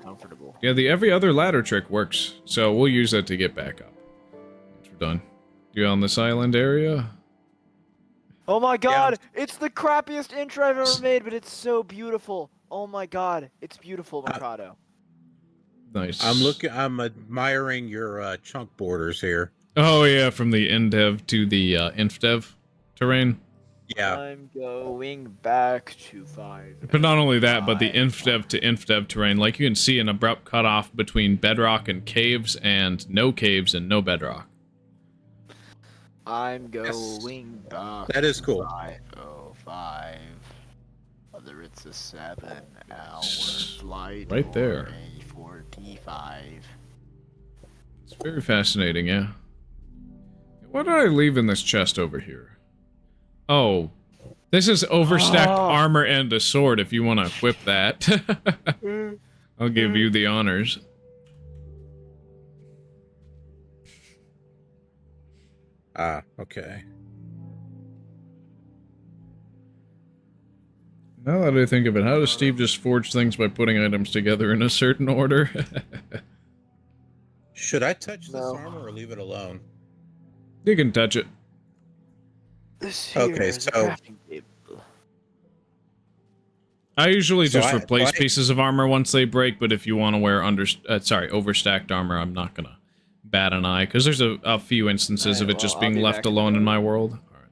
Speaker 1: Yeah, the every other ladder trick works, so we'll use that to get back up. Once we're done. You on this island area?
Speaker 3: Oh my god, it's the crappiest intro I've ever made, but it's so beautiful. Oh my god, it's beautiful, Mercado.
Speaker 1: Nice.
Speaker 9: I'm admiring your chunk borders here.
Speaker 1: Oh yeah, from the Indev to the Infdev terrain.
Speaker 9: Yeah.
Speaker 3: I'm going back to 5.
Speaker 1: But not only that, but the Infdev to Infdev terrain, like you can see an abrupt cutoff between bedrock and caves, and no bedrock.
Speaker 3: I'm going back.
Speaker 9: That is cool.
Speaker 3: 505. Whether it's a 7-hour flight
Speaker 1: right there.
Speaker 3: Or a 45.
Speaker 1: It's very fascinating, yeah. What did I leave in this chest over here? Oh, this is overstacked armor and a sword if you want to equip that. I'll give you the honors.
Speaker 9: Ah, okay.
Speaker 1: Now that I think of it, how does Steve just forge things by putting items together in a certain order?
Speaker 9: Should I touch this
Speaker 7: No.
Speaker 9: armor or leave it alone?
Speaker 1: You can touch it.
Speaker 3: This here
Speaker 9: Okay,
Speaker 3: is a
Speaker 9: so-
Speaker 3: crafting table.
Speaker 1: I usually
Speaker 9: So
Speaker 1: just replace
Speaker 9: I-
Speaker 1: pieces of armor once they break, but if you want to wear overstacked armor, I'm not gonna bat an eye, because there's a few instances of
Speaker 3: Alright,
Speaker 1: it just
Speaker 3: well, I'll
Speaker 1: being
Speaker 3: be
Speaker 1: left
Speaker 3: back in a
Speaker 1: alone in
Speaker 3: bit.
Speaker 1: my world. Alright,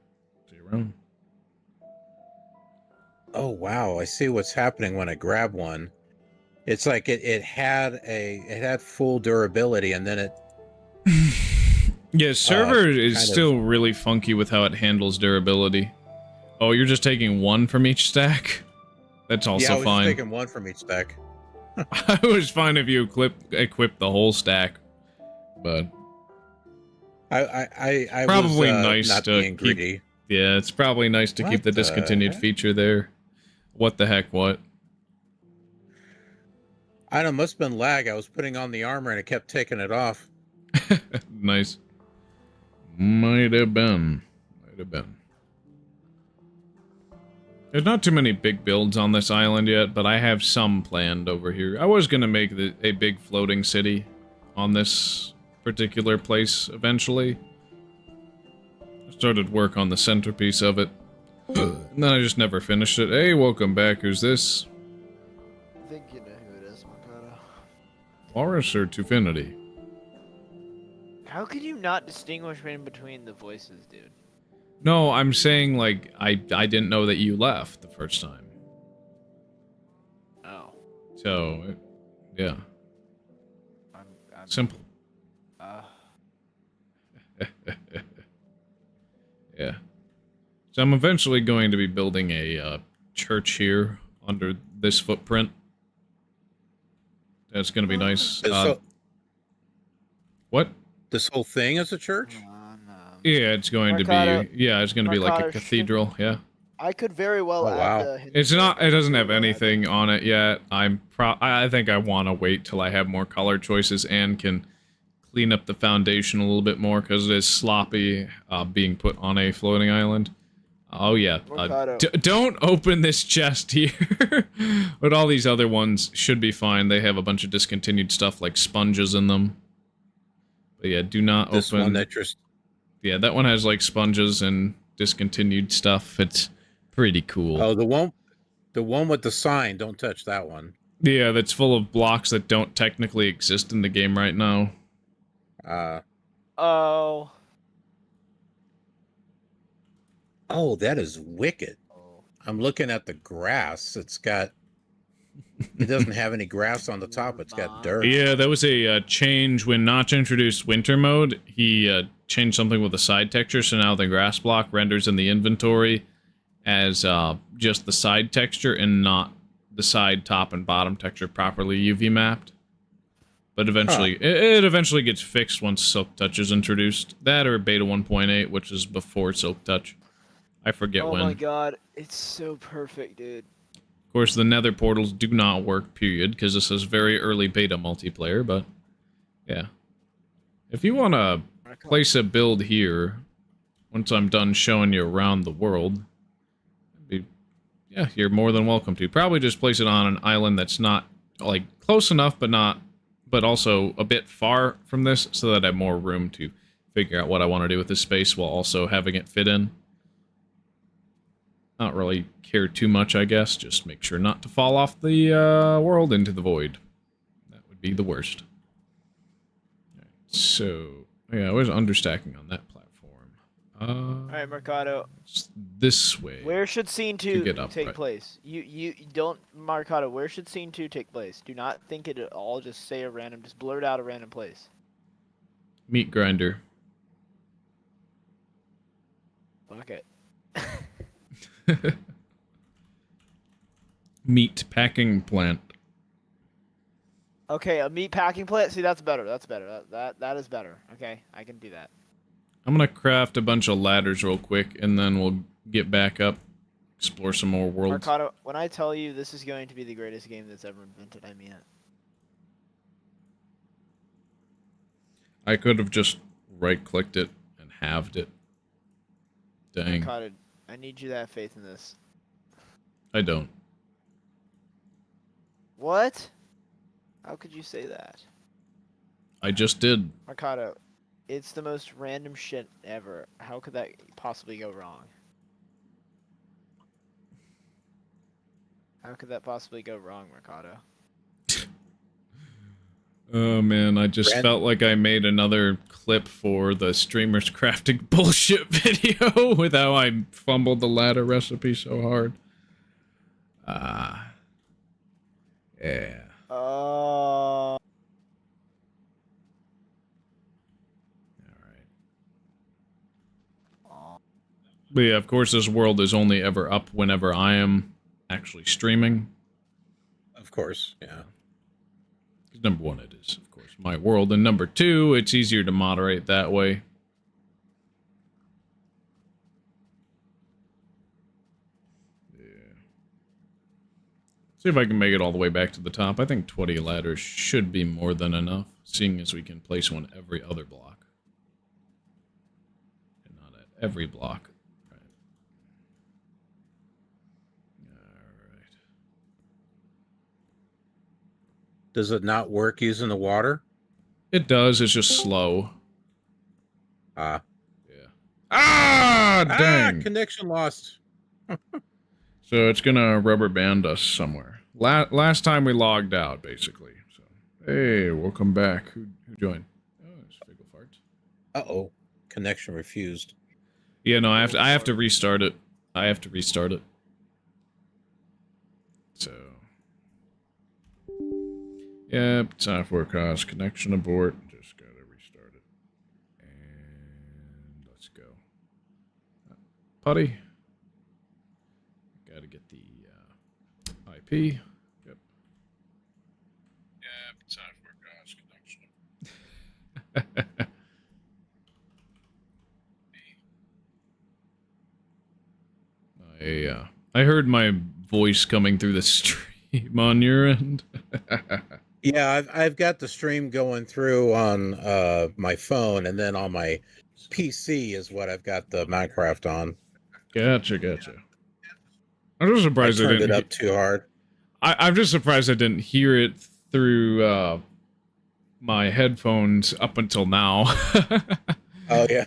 Speaker 1: see you around.
Speaker 9: Oh wow, I see what's happening when I grab one. It's like it had full durability, and then it
Speaker 1: Yeah, server is
Speaker 9: kind of-
Speaker 1: still really funky with how it handles durability. Oh, you're just taking one from each stack? That's
Speaker 9: yeah, I
Speaker 1: also
Speaker 9: was
Speaker 1: fine.
Speaker 9: just taking one from each stack.
Speaker 1: I was fine if you equip the whole stack, but
Speaker 9: I
Speaker 1: probably
Speaker 9: was,
Speaker 1: nice
Speaker 9: not
Speaker 1: to
Speaker 9: being
Speaker 1: keep.
Speaker 9: greedy.
Speaker 1: Yeah, it's probably nice to keep
Speaker 9: What
Speaker 1: the
Speaker 9: the
Speaker 1: discontinued
Speaker 9: heck?
Speaker 1: feature there. What the heck? What?
Speaker 9: I don't know, must have been lag. I was putting on the armor and it kept taking it off.
Speaker 1: Nice. Might have been. Might have been. There's not too many big builds on this island yet, but I have some planned over here. I was gonna make a big floating city on this particular place eventually. I started work on the centerpiece of it, and then I just never finished it. Hey, welcome back. Who's this?
Speaker 3: I think you know who it is, Mercado.
Speaker 1: Walrus or Tufinity?
Speaker 3: How could you not distinguish between the voices, dude?
Speaker 1: No, I'm saying, like, I didn't know that you left the first time.
Speaker 3: Oh.
Speaker 1: So, yeah.
Speaker 3: I'm
Speaker 1: Simple. Yeah. So I'm eventually going to be building a church here under this footprint. That's going to be nice.
Speaker 9: So-
Speaker 1: What?
Speaker 9: This whole thing is a church?
Speaker 1: Yeah, it's going to
Speaker 3: Mercado-
Speaker 1: be. Yeah, it's going to be like a
Speaker 3: Mercado
Speaker 1: cathedral. Yeah.
Speaker 3: I could very well
Speaker 9: Oh,
Speaker 3: add
Speaker 9: wow.
Speaker 3: the Hindu
Speaker 1: It's not. It doesn't have
Speaker 3: very well add
Speaker 1: anything on it yet. I think I want to wait till I have more color choices and can clean up the foundation a little bit more because it is sloppy being put on a floating island. Oh yeah.
Speaker 3: Mercado.
Speaker 1: Don't open this chest here. But all these other ones should be fine. They have a bunch of discontinued stuff like sponges in them. But yeah, do not
Speaker 9: This
Speaker 1: open.
Speaker 9: one that just
Speaker 1: Yeah, that one has like sponges and discontinued stuff. It's pretty cool.
Speaker 9: Oh, the one with the sign, don't touch that one.
Speaker 1: Yeah, that's full of blocks that don't technically exist in the game right now.
Speaker 3: Oh.
Speaker 9: Oh, that is wicked. I'm looking at the grass. It doesn't have any grass on the top. It's got dirt.
Speaker 1: Yeah, that was a change when Notch introduced winter mode. He changed something with the side texture, so now the grass block renders in the inventory as just the side texture and not the side, top, and bottom texture properly UV mapped. But eventually, it eventually gets fixed once Silk Touch is introduced. That or Beta 1.8, which is before Silk Touch. I forget
Speaker 3: Oh
Speaker 1: when.
Speaker 3: my god, it's so perfect, dude.
Speaker 1: Of course, the nether portals do not work, period, because this is very early beta multiplayer, but yeah. If you want to place a build here, once I'm done showing you around the world, yeah, you're more than welcome to. Probably just place it on an island that's not, like, close enough, but also a bit far from this, so that I have more room to figure out what I want to do with this space while also having it fit in. Not really care too much, I guess. Just make sure not to fall off the world into the void. That would be the worst. Right, so, yeah, I was understacking on that platform.
Speaker 3: Alright, Mercado.
Speaker 1: It's this way.
Speaker 3: Where should scene 2
Speaker 1: get up,
Speaker 3: take
Speaker 1: right.
Speaker 3: place? You don't, Mercado, where should scene 2 take place? Do not think it at all, just say a random, just blurt out a random place.
Speaker 1: Meat grinder.
Speaker 3: Fuck it.
Speaker 1: Meat packing plant.
Speaker 3: Okay, a meat packing plant? See, that's better, that's better. That is better. Okay, I can do that.
Speaker 1: I'm gonna craft a bunch of ladders real quick, and then we'll get back up, explore some more worlds.
Speaker 3: Mercado, when I tell you this is going to be the greatest game that's ever invented, I mean it.
Speaker 1: I could have just right-clicked it and halved it Dang.
Speaker 3: Cottage, I need you to have faith in this.
Speaker 1: I don't.
Speaker 3: What? How could you say that?
Speaker 1: I just did.
Speaker 3: Mercado, it's the most random shit ever. How could that possibly go wrong? How could that possibly go wrong, Mercado?
Speaker 1: Oh man, I just felt like I made another clip for the streamers crafting bullshit video with how I fumbled the ladder recipe so hard. Yeah. Alright. But yeah, of course this world is only ever up whenever I am actually streaming.
Speaker 9: Of course, yeah.
Speaker 1: Number one, it is, of course, my world. And number two, it's easier to moderate that way. Yeah. See if I can make it all the way back to the top. I think 20 ladders should be more than enough, seeing as we can place one every other block. And not at every block. Right. Alright.
Speaker 9: Does it not work using the water?
Speaker 1: It does, it's just slow.
Speaker 9: Ah.
Speaker 1: Yeah. Ah, dang!
Speaker 9: Connection lost.
Speaker 1: So it's gonna rubber band us somewhere. Last time we logged out, basically. So, hey, welcome back. Who joined? Oh, it's Figgle Farts.
Speaker 9: Uh-oh. Connection refused.
Speaker 1: Yeah, no, I have to restart it. I have to restart it. So, yep, software cost, connection abort. Just gotta restart it. And let's go. Putty. Gotta get the IP. Yep. Yep, software cost, connection. I heard my voice coming through the stream on your end.
Speaker 9: Yeah, I've got the stream going through on my phone, and then on my PC is what I've got the Minecraft on.
Speaker 1: Gotcha. I'm just surprised I
Speaker 9: turned
Speaker 1: didn't
Speaker 9: it up too hard.
Speaker 1: I'm just surprised I didn't hear it through my headphones up until now.
Speaker 9: Oh yeah.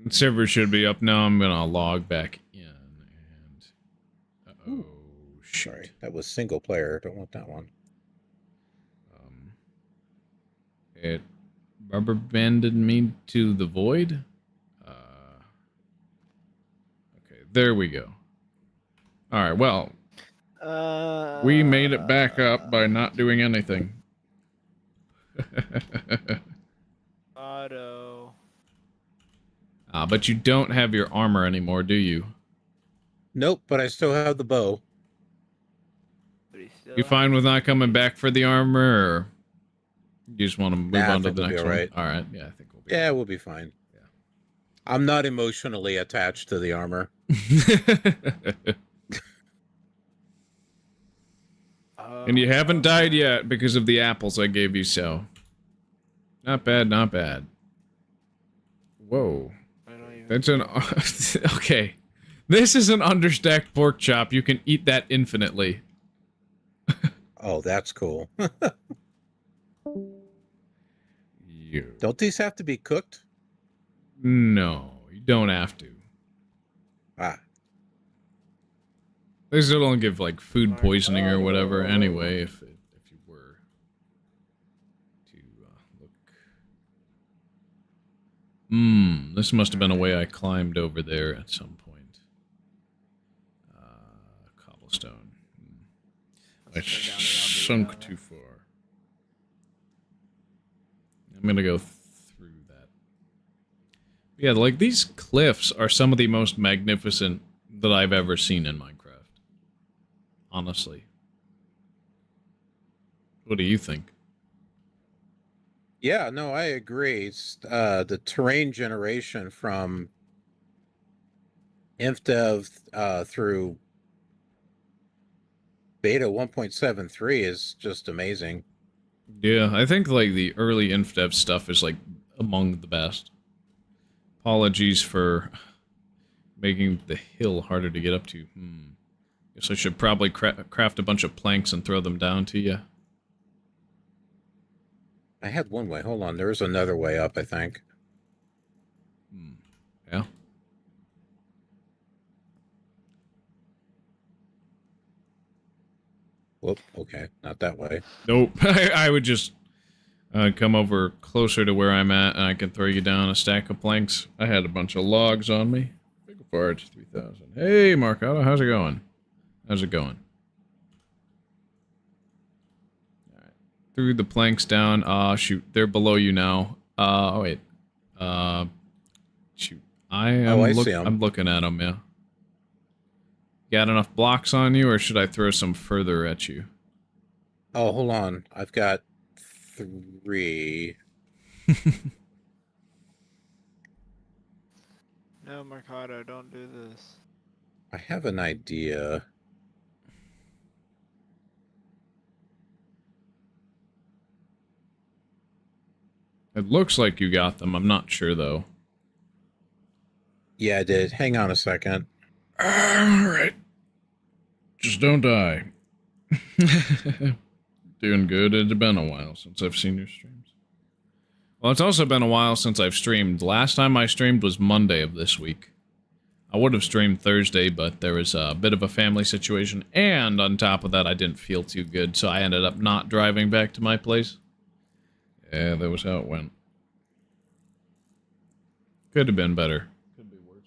Speaker 1: The server should be up now. I'm gonna log back in and
Speaker 9: Sorry, that was single player. Don't want that one.
Speaker 1: It rubber banded me to the void. Okay, there we go. All right, well, we made it back up by not doing anything.
Speaker 3: Auto.
Speaker 1: But you don't have your armor anymore, do you?
Speaker 9: Nope, but I still have the bow.
Speaker 1: You fine with not coming back for the armor, or you just want to move on to the next one?
Speaker 9: Right.
Speaker 1: All right, yeah, I think we'll be.
Speaker 9: Yeah, we'll be fine. Yeah, I'm not emotionally attached to the armor.
Speaker 1: And you haven't died yet because of the apples I gave you, so not bad, not bad. Whoa, that's an okay. This is an understacked pork chop. You can eat that infinitely.
Speaker 9: Oh, that's cool.
Speaker 1: You.
Speaker 9: Don't these have to be cooked?
Speaker 1: No, you don't have to.
Speaker 9: Ah.
Speaker 1: This will give like food poisoning or whatever anyway, if you were to look. This must have been a way I climbed over there at some point. Cobblestone. I sunk too far. I'm gonna go through that. Yeah, like these cliffs are some of the most magnificent that I've ever seen in Minecraft. Honestly. What do you think?
Speaker 9: Yeah, no, I agree. The terrain generation from Indev through beta 1.73 is just amazing.
Speaker 1: Yeah, I think like the early Indev stuff is like among the best. Apologies for making the hill harder to get up to. Guess I should probably craft a bunch of planks and throw them down to you.
Speaker 9: I had one way. Hold on. There is another way up, I think.
Speaker 1: Yeah.
Speaker 9: Whoop. Okay. Not that way.
Speaker 1: Nope. I would just come over closer to where I'm at, and I can throw you down a stack of planks. I had a bunch of logs on me. Big Forge 3000. Hey, Marcado, how's it going? How's it going? Alright. Threw the planks down. Shoot. They're below you now. Oh, wait. Shoot. I
Speaker 9: see 'em.
Speaker 1: I'm looking at them, yeah. Got enough blocks on you, or should I throw some further at you?
Speaker 9: Oh, hold on. I've got 3.
Speaker 3: No, Mercado, don't do this.
Speaker 9: I have an idea.
Speaker 1: It looks like you got them. I'm not sure, though.
Speaker 9: Yeah, I did. Hang on a second.
Speaker 1: Alright. Just don't die. Doing good. It's been a while since I've seen your streams. Well, it's also been a while since I've streamed. Last time I streamed was Monday of this week. I would have streamed Thursday, but there was a bit of a family situation, and on top of that, I didn't feel too good, so I ended up not driving back to my place. Yeah, that was how it went. Could have been better. Could be worse.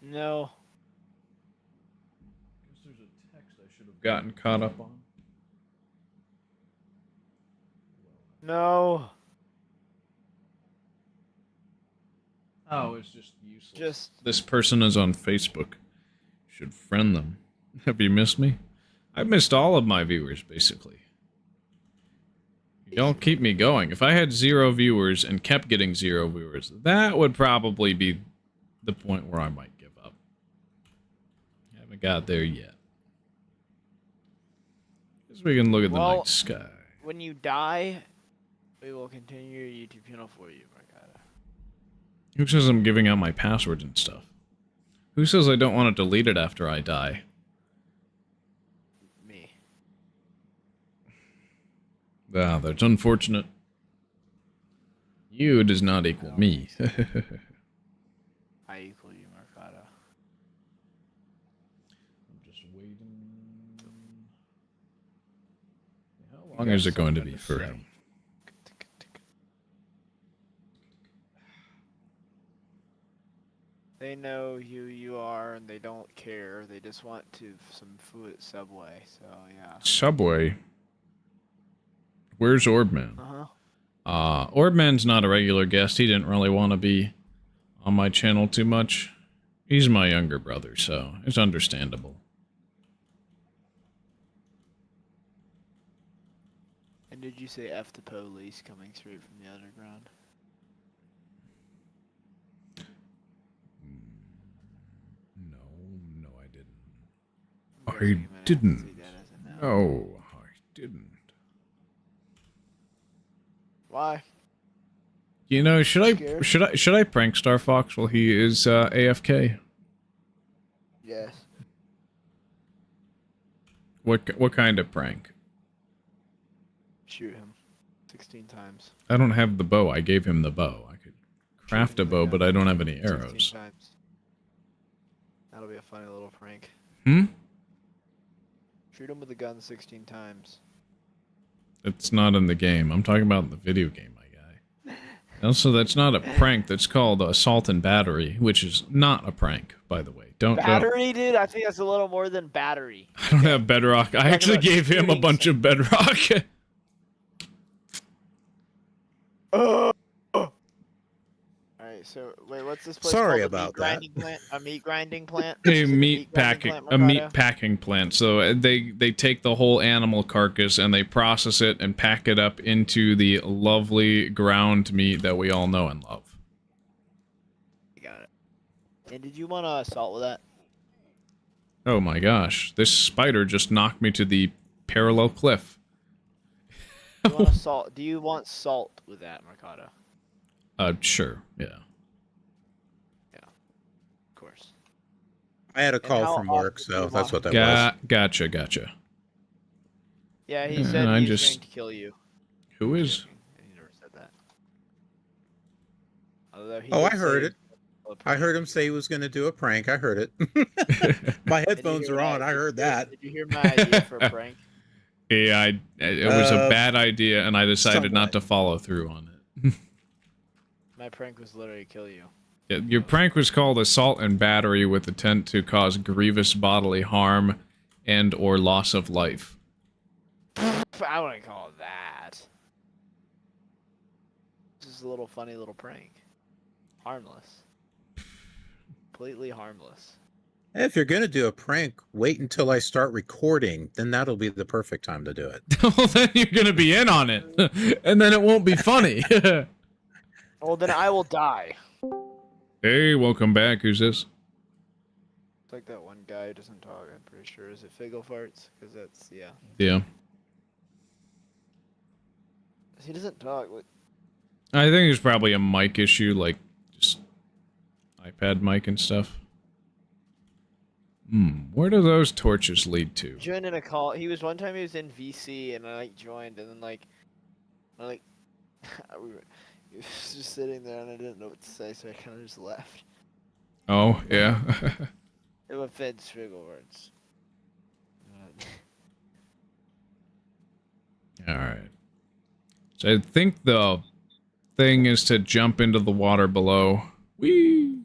Speaker 3: No.
Speaker 1: Guess there's a text I should have gotten caught up on.
Speaker 3: No.
Speaker 1: Oh, it's just useless.
Speaker 3: Just
Speaker 1: This person is on Facebook. Should friend them. Have you missed me? I've missed all of my viewers, basically. You don't keep me going. If I had 0 viewers and kept getting 0 viewers, that would probably be the point where I might give up. Haven't got there yet. Guess we can look at the night sky.
Speaker 3: when you die, we will continue your YouTube channel for you, Mercado.
Speaker 1: Who says I'm giving out my passwords and stuff? Who says I don't want to delete it after I die?
Speaker 3: Me.
Speaker 1: Ah, that's unfortunate. You does not equal me.
Speaker 3: I equal you, Mercado.
Speaker 1: I'm just waiting. How long is it going to be for him?
Speaker 3: They know who you are and they don't care. They just want some food at Subway. So yeah.
Speaker 1: Subway? Where's Orbman? Orbman's not a regular guest. He didn't really want to be on my channel too much. He's my younger brother, so it's understandable.
Speaker 3: And did you say F the police coming straight from the underground?
Speaker 1: No, I didn't. I didn't. No, I didn't.
Speaker 3: Why?
Speaker 1: You know, should I prank Star Fox while he is AFK?
Speaker 3: Yes.
Speaker 1: What kind of prank?
Speaker 3: Shoot him 16 times.
Speaker 1: I don't have the bow. I gave him the bow. I could craft a bow, but I don't have any arrows.
Speaker 3: 16 times. That'll be a funny little prank. Shoot him with a gun 16 times.
Speaker 1: It's not in the game. I'm talking about the video game, my guy. Also, that's not a prank. That's called assault and battery, which is not a prank, by the way.
Speaker 3: Battery, dude? I think that's a little more than battery.
Speaker 1: I don't have bedrock. I actually gave him a bunch of bedrock.
Speaker 3: Alright, so wait, what's this place
Speaker 9: Sorry
Speaker 3: called?
Speaker 9: about that.
Speaker 3: A meat grinding plant?
Speaker 1: A meat packing plant. So they take the whole animal carcass and they process it and pack it up into the lovely ground meat that we all know and love.
Speaker 3: Got it. And did you want to salt with that?
Speaker 1: Oh my gosh, this spider just knocked me to the parallel cliff.
Speaker 3: Do you want salt? Do you want salt with that, Mercado?
Speaker 1: Sure, yeah.
Speaker 9: I had a
Speaker 3: And
Speaker 9: call
Speaker 3: how
Speaker 9: from work,
Speaker 3: often do
Speaker 9: so
Speaker 3: you
Speaker 9: that's what
Speaker 3: walk-
Speaker 9: that was.
Speaker 1: Gotcha.
Speaker 3: Yeah, he
Speaker 1: Yeah,
Speaker 3: said
Speaker 1: I
Speaker 3: he's
Speaker 1: just-
Speaker 3: going to kill you.
Speaker 1: Who is?
Speaker 3: He never said that. Although he
Speaker 9: Oh, I
Speaker 3: did
Speaker 9: heard
Speaker 3: say
Speaker 9: it.
Speaker 3: a
Speaker 9: I
Speaker 3: prank.
Speaker 9: heard him say he was going to do a prank. I heard it. My
Speaker 3: Did you
Speaker 9: headphones
Speaker 3: hear
Speaker 9: are
Speaker 3: what
Speaker 9: on. I heard
Speaker 3: did you hear-
Speaker 9: that.
Speaker 3: Did you hear my idea for a prank?
Speaker 1: Yeah, it was a
Speaker 9: Uh,
Speaker 1: bad idea, and I decided not
Speaker 9: somewhat.
Speaker 1: to follow through on it.
Speaker 3: My prank was literally kill you.
Speaker 1: Yeah, your prank was called assault and battery with intent to cause grievous bodily harm and or loss of life.
Speaker 3: I wouldn't call it that. This is a little funny little prank. Harmless. Completely harmless.
Speaker 9: If you're going to do a prank, wait until I start recording. Then that'll be the perfect time to do it.
Speaker 1: Well, then you're gonna be in on it, and then it won't be funny.
Speaker 3: Well, then I will die.
Speaker 1: Hey, welcome back. Who's this?
Speaker 3: It's like that one guy who doesn't talk, I'm pretty sure. Is it Figgle Farts? Because that's, yeah.
Speaker 1: Yeah.
Speaker 3: He doesn't talk. What?
Speaker 1: I think it's probably a mic issue, like just iPad mic and stuff. Where do those torches lead to?
Speaker 3: Joined in a call. He was one time he was in VC and I like joined and then he was just sitting there and I didn't know what to say, so I kind of just left.
Speaker 1: Oh, yeah.
Speaker 3: It was Fed's Figgle words.
Speaker 1: Alright. So I think the thing is to jump into the water below. Whee!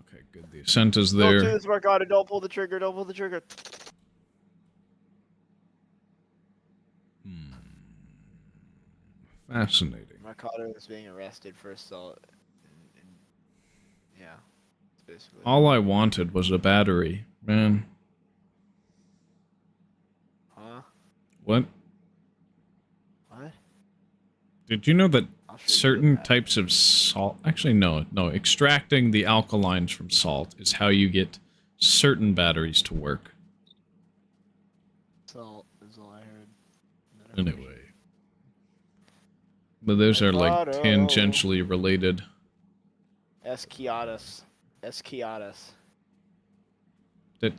Speaker 1: Okay, good. The ascent is
Speaker 3: Don't do
Speaker 1: there.
Speaker 3: this, Mercado. Don't pull the trigger. Don't pull the trigger.
Speaker 1: Fascinating.
Speaker 3: Mercado is being arrested for assault. Yeah. It's basically.
Speaker 1: All I wanted was a battery, man.
Speaker 3: Huh?
Speaker 1: What?
Speaker 3: What?
Speaker 1: Did you know that
Speaker 3: I'll show you
Speaker 1: certain
Speaker 3: that.
Speaker 1: types of salt... Actually, no. Extracting the alkalines from salt is how you get certain batteries to work.
Speaker 3: Salt is all I heard.
Speaker 1: Anyway. But those are, like,
Speaker 3: Mercado.
Speaker 1: tangentially related.
Speaker 3: Esquiadas. Esquiadas.
Speaker 1: That...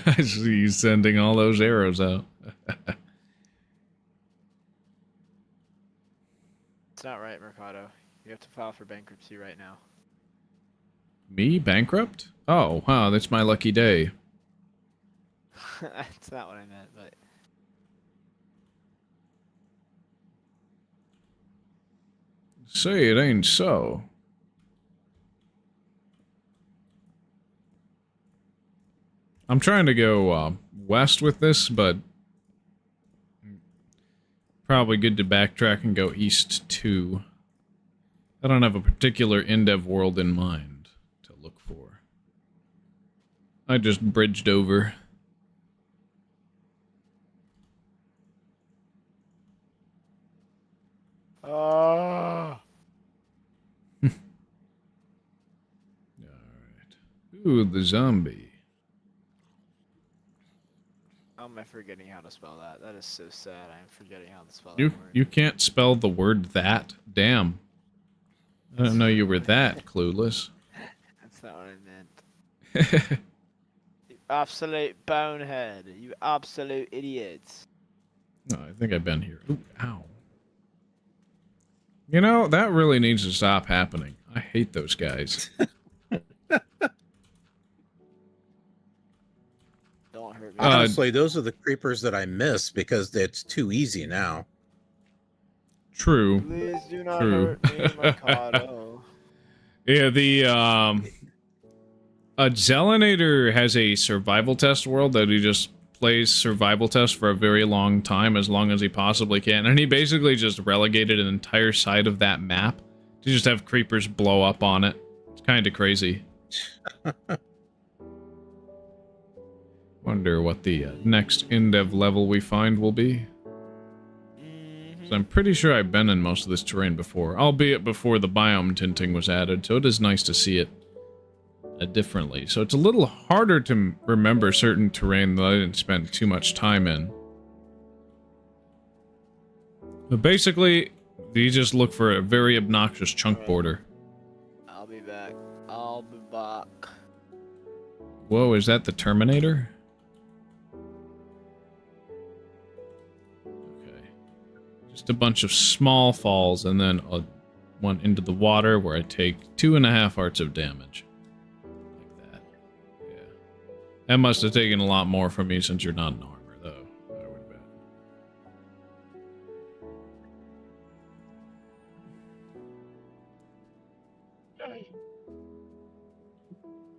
Speaker 1: I see you sending all those arrows out.
Speaker 3: It's not right, Mercado. You have to file for bankruptcy right now.
Speaker 1: Me? Bankrupt? Oh, wow, that's my lucky day.
Speaker 3: That's not what I meant, but...
Speaker 1: Say it ain't so. I'm trying to go west with this, but probably good to backtrack and go east too. I don't have a particular Indev world in mind to look for. I just bridged over.
Speaker 3: Oh.
Speaker 1: Alright. Ooh, the zombie.
Speaker 3: How am I forgetting how to spell that? That is so sad. I'm forgetting how to spell
Speaker 1: You
Speaker 3: that word.
Speaker 1: you can't spell the word that? Damn. I didn't know you were that clueless.
Speaker 3: That's not what I meant. You absolute bonehead. You absolute idiots.
Speaker 1: No, I think I've been here. Ooh, ow. You know, that really needs to stop happening. I hate those guys.
Speaker 3: Don't hurt me.
Speaker 9: Honestly, those are the creepers that I miss because it's too easy now.
Speaker 1: True.
Speaker 3: Please do not
Speaker 1: True.
Speaker 3: hurt me, Mercado.
Speaker 1: Yeah, the a Zelinator has a survival test world that he just plays survival test for a very long time, as long as he possibly can, and he basically just relegated an entire side of that map to just have creepers blow up on it. It's kind of crazy. Wonder what the next Indev level we find will be. 'Cause I'm pretty sure I've been in most of this terrain before, albeit before the biome tinting was added, so it is nice to see it differently. So it's a little harder to remember certain terrain that I didn't spend too much time in. But basically, You just look for a very obnoxious chunk
Speaker 3: Alright.
Speaker 1: border.
Speaker 3: I'll be back. I'll be back.
Speaker 1: Whoa, is that the Terminator? Okay. Just a bunch of small falls and then one into the water where I take 2.5 hearts of damage. Like that. Yeah. That must have taken a lot more from me since you're not in armor, though. I would bet.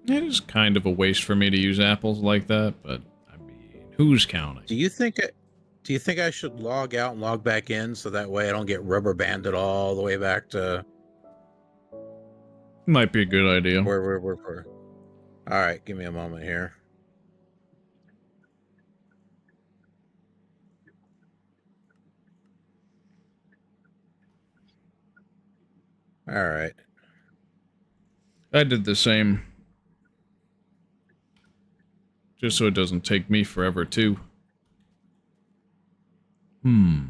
Speaker 1: It is kind of a waste for me to use apples like that, but I mean, who's counting?
Speaker 9: Do you think I should log out and log back in so that way I don't get rubber banded all the way back to
Speaker 1: Might be a good idea.
Speaker 9: where? All right, give me a moment here. All right.
Speaker 1: I did the same. Just so it doesn't take me forever, too. You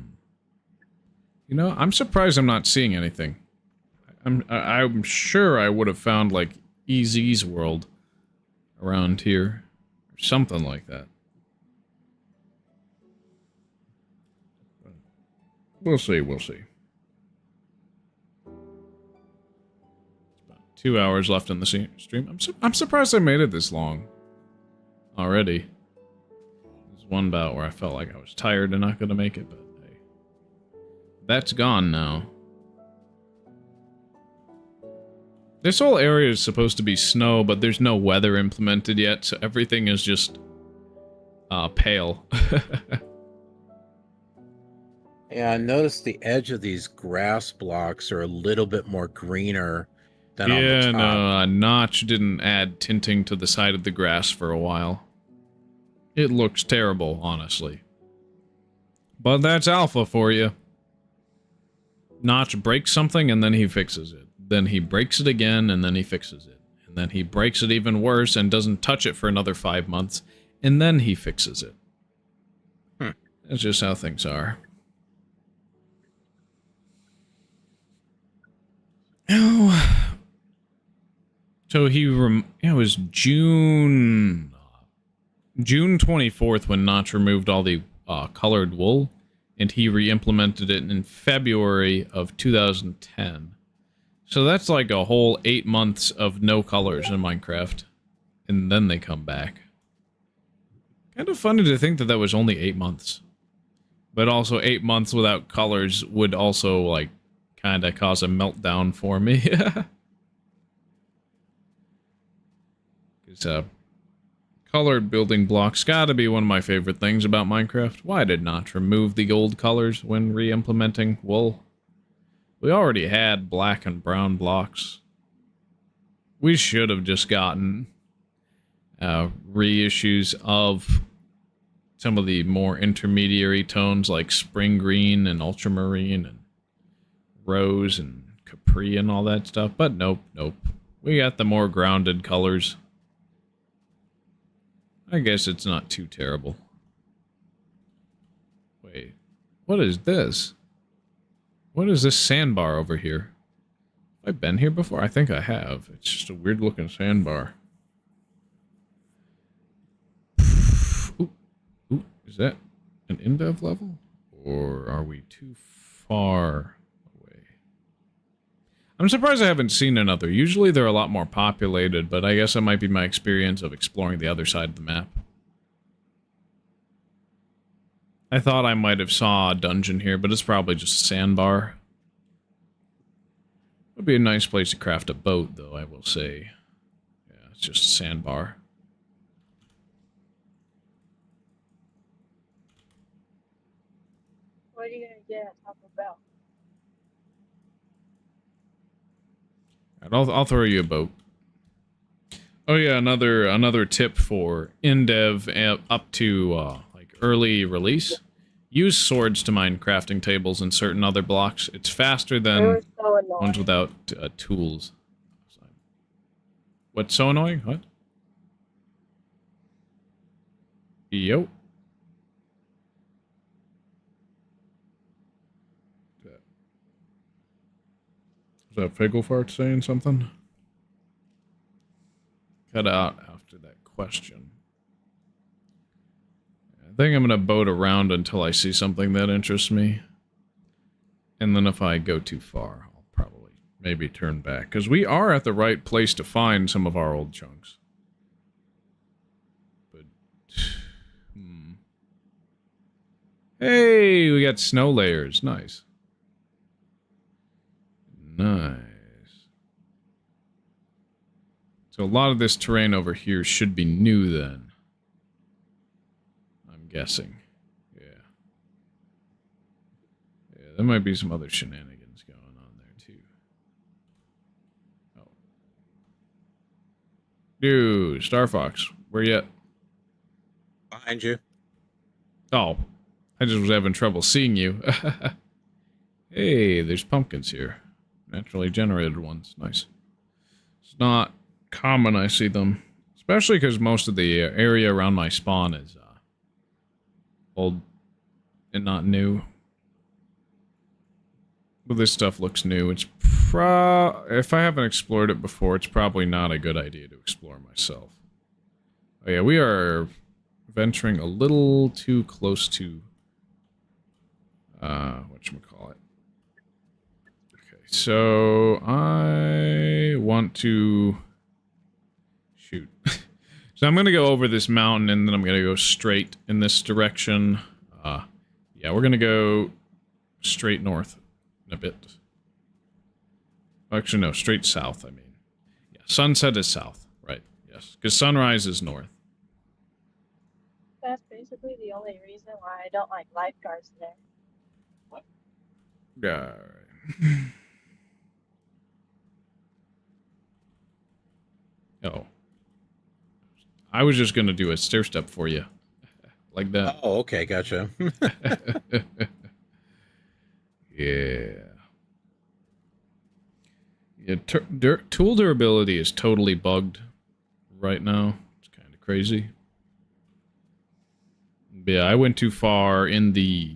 Speaker 1: know, I'm surprised I'm not seeing anything. I'm sure I would have found, like, EZ's world around here. Or something like that. We'll see, we'll see. It's about 2 hours left in the stream. I'm surprised I made it this long. Already. There's one bout where I felt like I was tired and not gonna make it, but hey. That's gone now. This whole area is supposed to be snow, but there's no weather implemented yet, so everything is just pale.
Speaker 9: Yeah, I noticed the edge of these grass blocks are a little bit more greener than on the top.
Speaker 1: No, Notch didn't add tinting to the side of the grass for a while. It looks terrible, honestly. But that's alpha for you. Notch breaks something and then he fixes it. Then he breaks it again and then he fixes it. And then he breaks it even worse and doesn't touch it for another 5 months. And then he fixes it. That's just how things are. Oh. So it was June 24th when Notch removed all the colored wool, and he re-implemented it in February of 2010. So that's like a whole 8 months of no colors in Minecraft, and then they come back. Kind of funny to think that that was only 8 months. But also 8 months without colors would also, like, kind of cause a meltdown for me. Because, colored building blocks gotta be one of my favorite things about Minecraft. Why did Notch remove the old colors when re-implementing wool? We already had black and brown blocks. We should have just gotten reissues of some of the more intermediary tones like spring green and ultramarine and rose and capri and all that stuff, but nope. We got the more grounded colors. I guess it's not too terrible. Wait, what is this? What is this sandbar over here? Have I been here before? I think I have. It's just a weird looking sandbar. Ooh, is that an Indev level? Or are we too far away? I'm surprised I haven't seen another. Usually they're a lot more populated, but I guess that might be my experience of exploring the other side of the map. I thought I might have saw a dungeon here, but it's probably just a sandbar. Would be a nice place to craft a boat, though, I will say. Yeah, it's just a sandbar.
Speaker 6: What are you gonna get at Taco Bell?
Speaker 1: Alright, I'll throw you a boat. Oh yeah, another tip for Indev up to like early release. Use swords to mine crafting tables and certain other blocks. It's faster
Speaker 6: They
Speaker 1: than
Speaker 6: were so annoying.
Speaker 1: ones without tools. What's so annoying? What? Yo. Was that Figglefart saying something? Cut out after that question. I think I'm gonna boat around until I see something that interests me. And then if I go too far, I'll probably maybe turn back. Because we are at the right place to find some of our old chunks. But... Hey, we got snow layers. Nice. Nice. So a lot of this terrain over here should be new then. I'm guessing. Yeah. Yeah, there might be some other shenanigans going on there too. Oh. Dude, Star Fox, where you at?
Speaker 9: Behind you.
Speaker 1: Oh, I just was having trouble seeing you. Hey, there's pumpkins here. Naturally generated ones. Nice. It's not common I see them. Especially because most of the area around my spawn is old and not new. But this stuff looks new. It's if I haven't explored it before, it's probably not a good idea to explore myself. Oh yeah, we are venturing a little too close to whatchamacallit. Okay, so I want to shoot. So I'm gonna go over this mountain and then I'm gonna go straight in this direction. Yeah, we're gonna go straight north in a bit. Actually, no, straight south, I mean. Yeah, sunset is south, right, yes. Because sunrise is north.
Speaker 10: That's basically the only reason why I don't like lifeguards there.
Speaker 1: Alright. Oh. I was just gonna do a stair step for you. Like that.
Speaker 9: Oh, okay, gotcha.
Speaker 1: Yeah. Yeah, tool durability is totally bugged right now. It's kind of crazy. But yeah, I went too far in the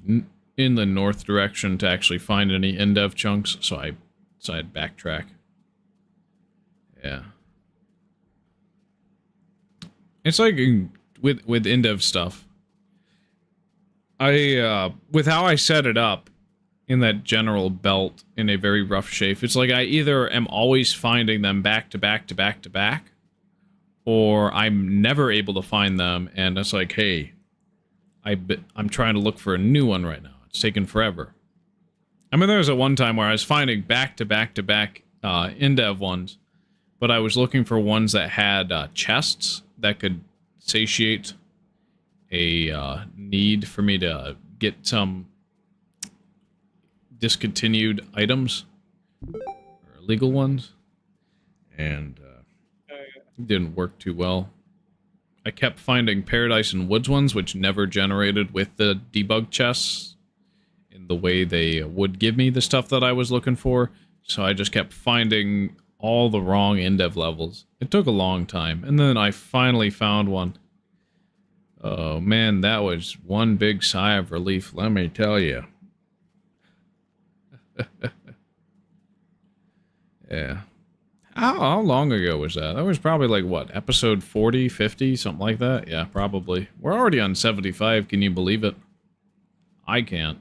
Speaker 1: north direction to actually find any Indev chunks, so I decided to backtrack. Yeah. It's like with Indev stuff. With how I set it up in that general belt in a very rough shape, it's like I either am always finding them back to back to back to back, or I'm never able to find them, and it's like, hey, I'm trying to look for a new one right now. It's taken forever. I mean, there was a one time where I was finding back to back to back Indev ones, but I was looking for ones that had chests that could satiate a need for me to get some discontinued items, or illegal ones, and it didn't work too well. I kept finding Paradise and Woods ones, which never generated with the debug chests in the way they would give me the stuff that I was looking for, so I just kept finding all the wrong Indev levels. It took a long time, and then I finally found one. Oh man, that was one big sigh of relief, let me tell you. Yeah. How long ago was that? That was probably like, what, episode 40, 50, something like that? Yeah, probably. We're already on 75, can you believe it? I can't.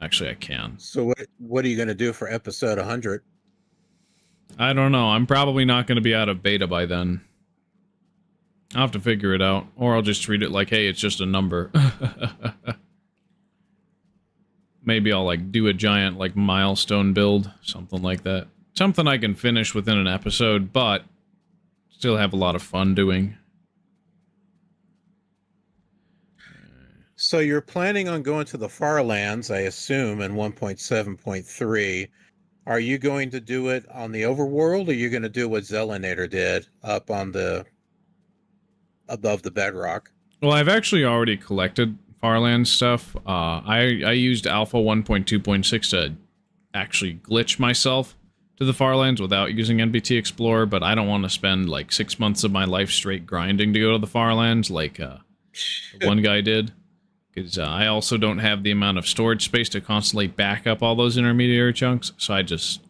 Speaker 1: Actually, I can.
Speaker 9: So what are you going to do for episode 100?
Speaker 1: I don't know. I'm probably not going to be out of beta by then. I'll have to figure it out. Or I'll just treat it like, hey, it's just a number. Maybe I'll, like, do a giant, like, milestone build. Something like that. Something I can finish within an episode, but still have a lot of fun doing.
Speaker 9: So you're planning on going to the far lands, I assume, in 1.7.3. Are you going to do it on the overworld, or are you going to do what Zelinator did up on the above the bedrock?
Speaker 1: Well, I've actually already collected Farland stuff. I used Alpha 1.2.6 to actually glitch myself to the Farlands without using NBT Explorer, but I don't want to spend like 6 months of my life straight grinding to go to the Farlands like one guy did. Because I also don't have the amount of storage space to constantly back up all those intermediary chunks, so I just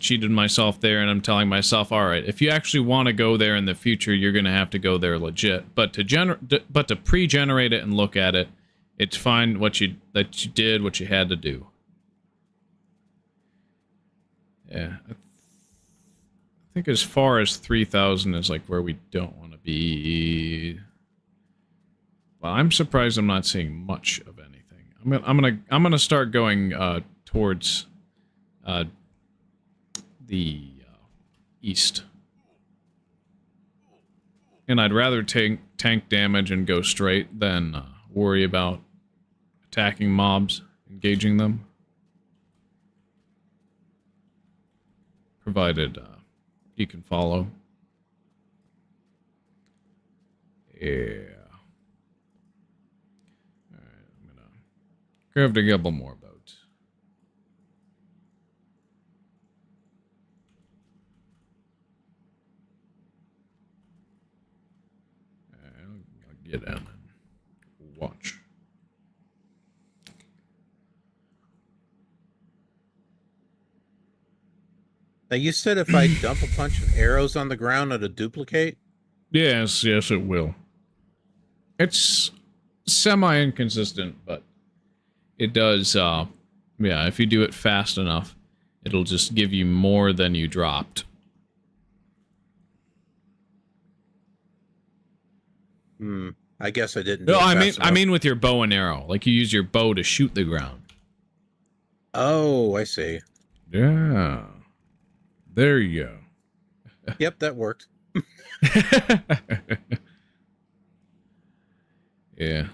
Speaker 1: cheated myself there, and I'm telling myself, all right, if you actually want to go there in the future, you're going to have to go there legit. But to pre-generate it and look at it, it's fine that you did what you had to do. Yeah, I think as far as 3,000 is like where we don't want to be. Well, I'm surprised I'm not seeing much of anything. I'm gonna start going towards the east, and I'd rather take tank damage and go straight than worry about attacking mobs, engaging them. Provided you can follow. Yeah. Alright, I'm gonna craft a couple more boats. I'll get in and watch.
Speaker 9: Now, you said if I dump a bunch of arrows on the ground, it'll duplicate?
Speaker 1: Yes, it will. It's semi-inconsistent, but it does, yeah, if you do it fast enough, it'll just give you more than you dropped.
Speaker 9: I guess I didn't.
Speaker 1: No, I mean with your bow and arrow. Like, you use your bow to shoot the ground.
Speaker 9: Oh, I see.
Speaker 1: Yeah. There you go.
Speaker 9: Yep, that worked.
Speaker 1: Yeah.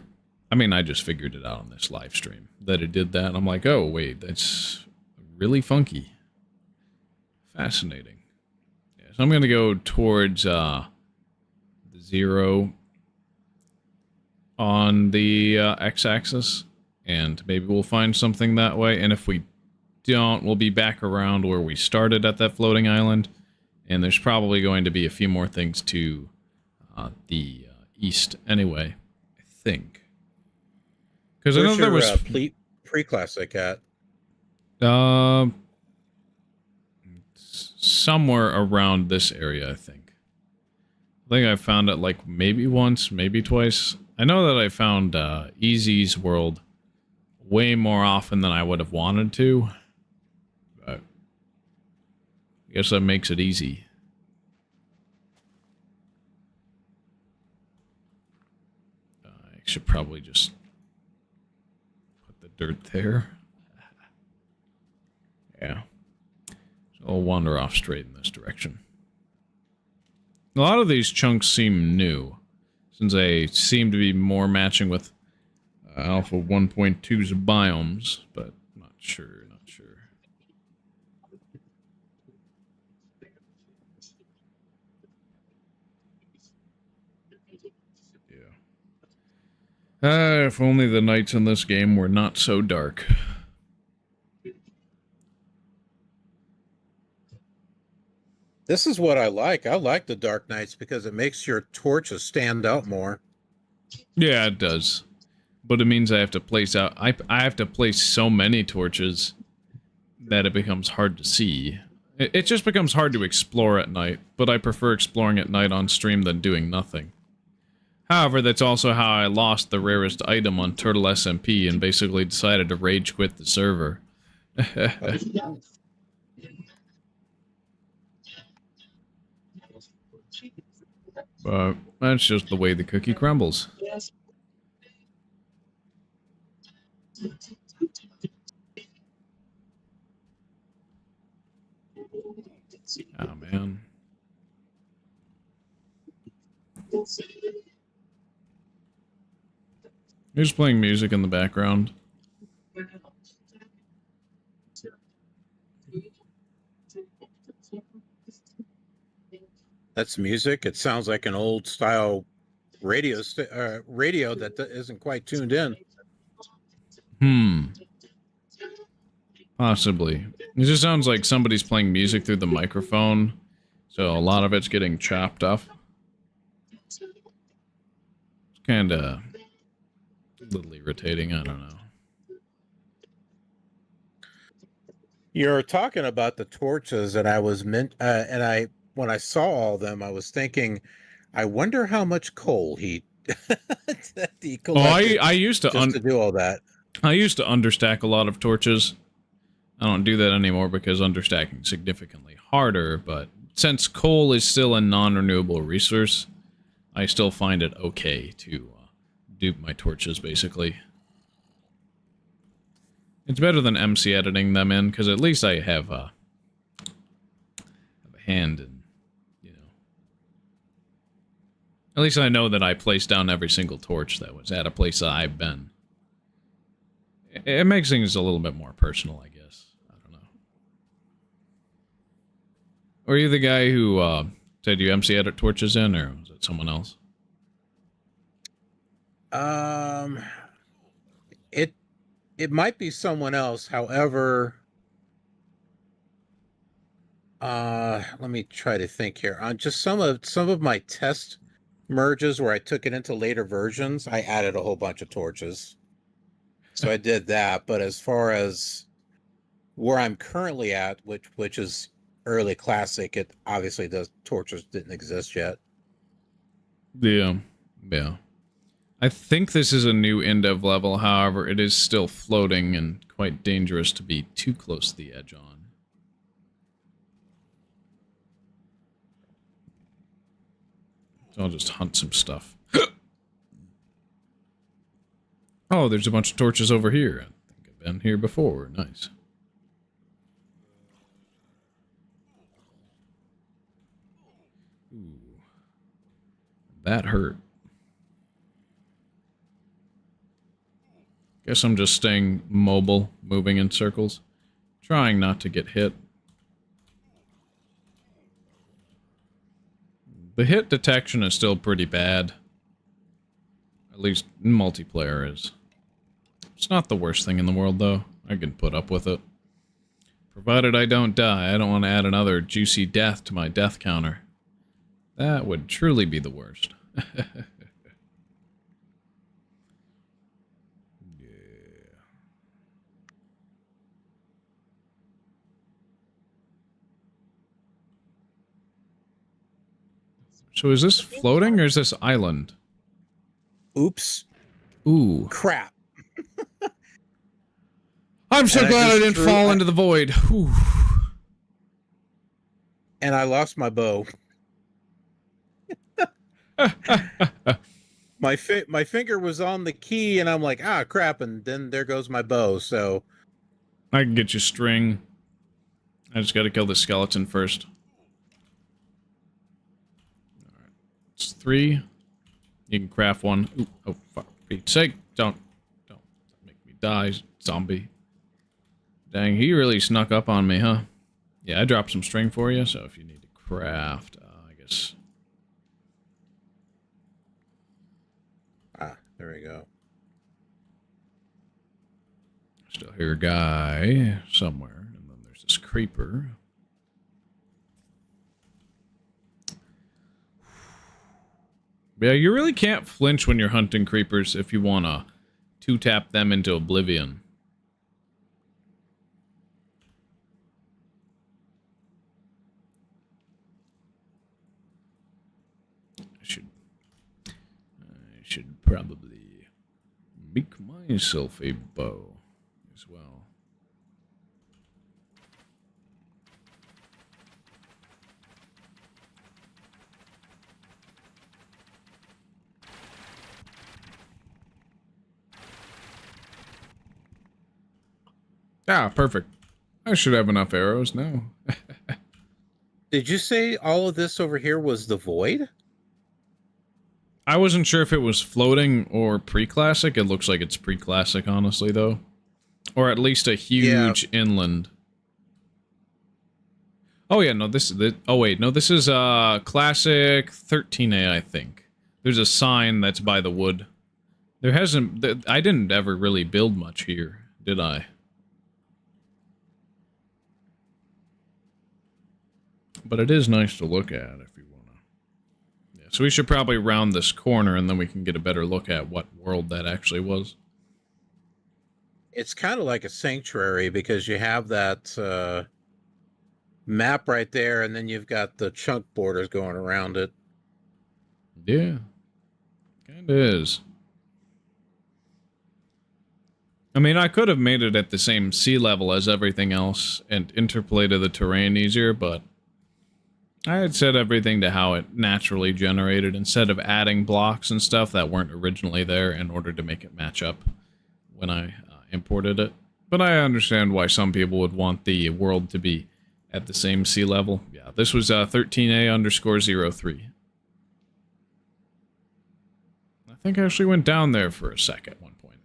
Speaker 1: I mean, I just figured it out on this live stream that it did that. I'm like, oh, wait, that's really funky. Fascinating. Yeah, so I'm going to go towards the 0 on the x-axis, and maybe we'll find something that way. And if we don't, we'll be back around where we started at that floating island, and there's probably going to be a few more things to the east anyway, I think. Because I know there was
Speaker 9: Preclassic at
Speaker 1: somewhere around this area, I think. I found it like maybe once, maybe twice. I know that I found Easy's world way more often than I would have wanted to. But I guess that makes it easy. I should probably just put the dirt there. Yeah. So I'll wander off straight in this direction. A lot of these chunks seem new, since they seem to be more matching with Alpha 1.2's biomes, but not sure. Yeah. If only the nights in this game were not so dark.
Speaker 9: This is what I like. I like the dark nights because it makes your torches stand out more.
Speaker 1: Yeah, it does. But it means I have to place out... I have to place so many torches that it becomes hard to see. It just becomes hard to explore at night, but I prefer exploring at night on stream than doing nothing. However, that's also how I lost the rarest item on Turtle SMP and basically decided to rage quit the server. But that's just the way the cookie crumbles. Oh, man. Who's playing music in the background?
Speaker 9: That's music. It sounds like an old style radio that isn't quite tuned in.
Speaker 1: Possibly. It just sounds like somebody's playing music through the microphone, so a lot of it's getting chopped off. It's kinda A little irritating, I don't know.
Speaker 9: You're talking about the torches, and I was when I saw all of them, I was thinking, I wonder how much coal he that he collected
Speaker 1: I used to
Speaker 9: just to do all that.
Speaker 1: I used to understack a lot of torches. I don't do that anymore because understacking is significantly harder, but since coal is still a non-renewable resource, I still find it okay to dupe my torches, basically. It's better than MC editing them in, because at least I have a hand in, you know. At least I know that I placed down every single torch that was at a place that I've been. It makes things a little bit more personal, I guess. I don't know. Were you the guy who said you MC edit torches in, or was it someone else?
Speaker 9: It might be someone else. However, let me try to think here. On just some of my test merges where I took it into later versions, I added a whole bunch of torches. So I did that, but as far as where I'm currently at, which is early classic, it obviously torches didn't exist yet.
Speaker 1: Yeah. I think this is a new Indev level, however, it is still floating and quite dangerous to be too close to the edge on. So I'll just hunt some stuff. Oh, there's a bunch of torches over here. I think I've been here before. Nice. Ooh. That hurt. Guess I'm just staying mobile, moving in circles. Trying not to get hit. The hit detection is still pretty bad. At least multiplayer is. It's not the worst thing in the world, though. I can put up with it. Provided I don't die, I don't want to add another juicy death to my death counter. That would truly be the worst. So is this floating or is this island?
Speaker 9: Oops.
Speaker 1: Ooh.
Speaker 9: Crap.
Speaker 1: I'm so glad I didn't fall into the void. Whew.
Speaker 9: And I lost my bow. My finger was on the key and I'm like, ah, crap, and then there goes my bow, so...
Speaker 1: I can get you string. I just gotta kill the skeleton first. Alright. It's 3. You can craft 1. Ooh, oh, for Pete's sake. Don't make me die, zombie. Dang, he really snuck up on me, huh? Yeah, I dropped some string for you, so if you need to craft, I guess...
Speaker 9: Ah, there we go.
Speaker 1: Still hear a guy somewhere, and then there's this creeper. Yeah, you really can't flinch when you're hunting creepers if you want to two-tap them into oblivion. I should probably make myself a bow as well. Ah, perfect. I should have enough arrows now.
Speaker 9: Did you say all of this over here was the void?
Speaker 1: I wasn't sure if it was floating or pre-classic. It looks like it's pre-classic, honestly, though. Or at least a huge inland. Oh, yeah, no, this is... Oh, wait, no, this is, classic 13A, I think. There's a sign that's by the wood. There hasn't... I didn't ever really build much here, did I? But it is nice to look at if you want to... Yeah, So we should probably round this corner and then we can get a better look at what world that actually was.
Speaker 9: It's kind of like a sanctuary because you have that map right there, and then you've got the chunk borders going around it.
Speaker 1: Yeah. Kind of is. I mean, I could have made it at the same sea level as everything else and interpolated the terrain easier, but I had set everything to how it naturally generated instead of adding blocks and stuff that weren't originally there in order to make it match up when I imported it. But I understand why some people would want the world to be at the same sea level. Yeah, this was 13A_03. I think I actually went down there for a sec at one point.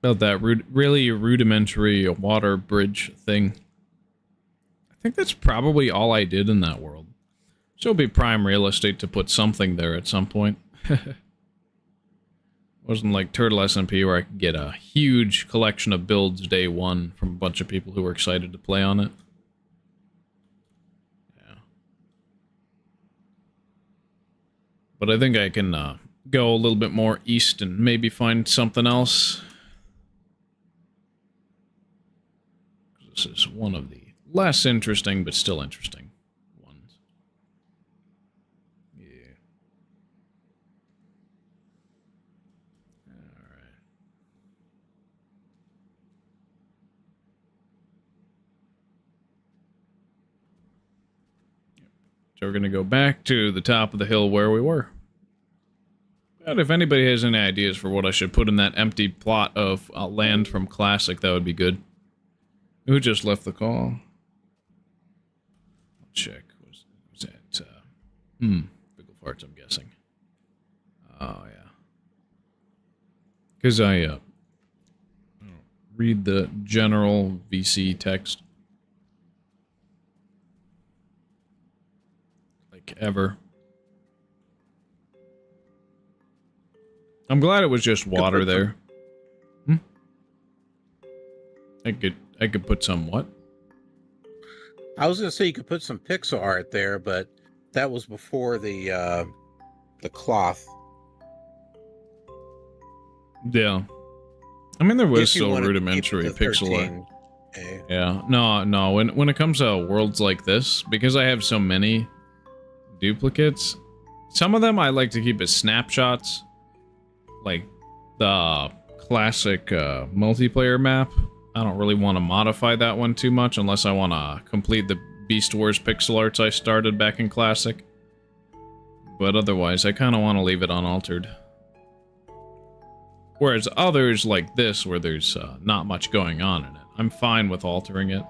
Speaker 1: About that really rudimentary water bridge thing. I think that's probably all I did in that world. So it'd be prime real estate to put something there at some point. Wasn't like Turtle SMP where I could get a huge collection of builds day one from a bunch of people who were excited to play on it. Yeah. But I think I can go a little bit more east and maybe find something else. This is one of the less interesting, but still interesting ones. Yeah. Alright. So we're going to go back to the top of the hill where we were. But if anybody has any ideas for what I should put in that empty plot of land from Classic, that would be good. Who just left the call? I'll check. Was that, Biggle Farts, I'm guessing. Oh, yeah. Because I don't read the general VC text. Like, ever. I'm glad it was just water there. I could put some what?
Speaker 9: I was gonna say you could put some pixel art there, but that was before the cloth.
Speaker 1: Yeah. I mean, there was
Speaker 9: If you
Speaker 1: still
Speaker 9: wanted to keep
Speaker 1: rudimentary
Speaker 9: it to
Speaker 1: pixel art.
Speaker 9: 13A.
Speaker 1: Yeah. No. When it comes to worlds like this, because I have so many duplicates, some of them I like to keep as snapshots. Like the classic multiplayer map. I don't really want to modify that one too much unless I want to complete the Beast Wars pixel arts I started back in Classic. But otherwise, I kind of want to leave it unaltered. Whereas others like this, where there's not much going on in it, I'm fine with altering it.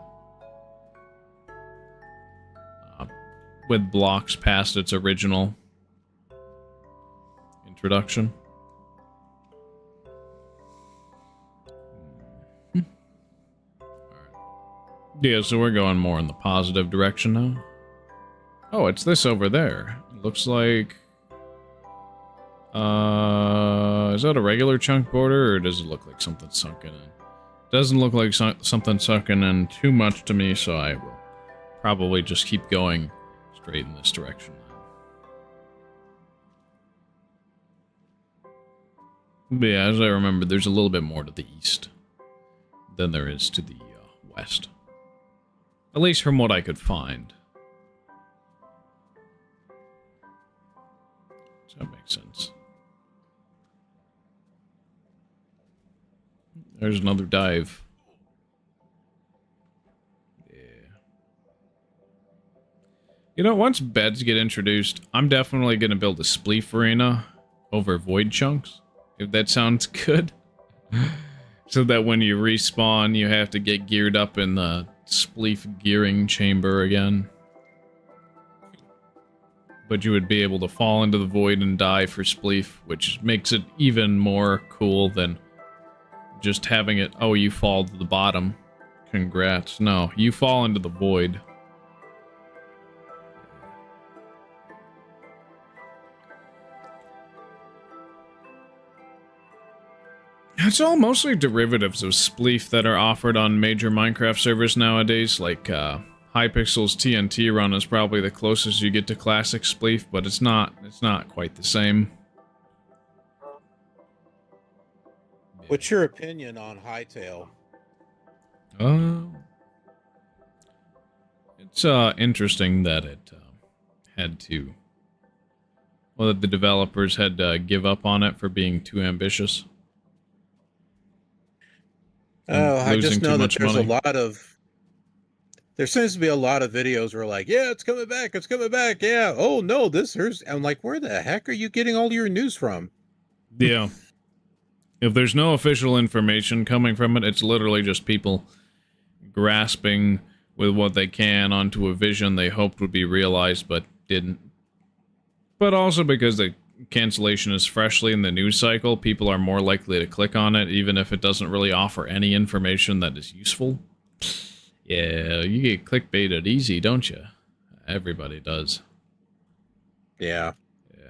Speaker 1: With blocks past its original introduction. Yeah, so we're going more in the positive direction now. Oh, it's this over there. It looks like... is that a regular chunk border, or does it look like something sunken in? Doesn't look like something sunken in too much to me, so I will probably just keep going straight in this direction. But yeah, as I remember, there's a little bit more to the east than there is to the west. At least from what I could find. Does that make sense? There's another dive. Yeah. You know, once beds get introduced, I'm definitely going to build a spleef arena over void chunks. If that sounds good. So that when you respawn, you have to get geared up in the spleef gearing chamber again. But you would be able to fall into the void and die for spleef, which makes it even more cool than just having it, oh, you fall to the bottom. Congrats. No, you fall into the void. It's all mostly derivatives of spleef that are offered on major Minecraft servers nowadays, like Hypixel's TNT run is probably the closest you get to classic spleef, but it's not quite the same.
Speaker 9: What's your opinion on Hightail?
Speaker 1: It's interesting that it had to. Well, that the developers had to give up on it for being too ambitious.
Speaker 9: Oh, I just know that there's
Speaker 1: money.
Speaker 9: a lot of. There seems to be a lot of videos where like, yeah, it's coming back, yeah. Oh no, I'm like, where the heck are you getting all your news from?
Speaker 1: Yeah. If there's no official information coming from it, it's literally just people grasping with what they can onto a vision they hoped would be realized but didn't. But also because the cancellation is freshly in the news cycle, people are more likely to click on it even if it doesn't really offer any information that is useful. Yeah, you get clickbaited easy, don't you? Everybody does.
Speaker 9: Yeah.
Speaker 1: Yeah.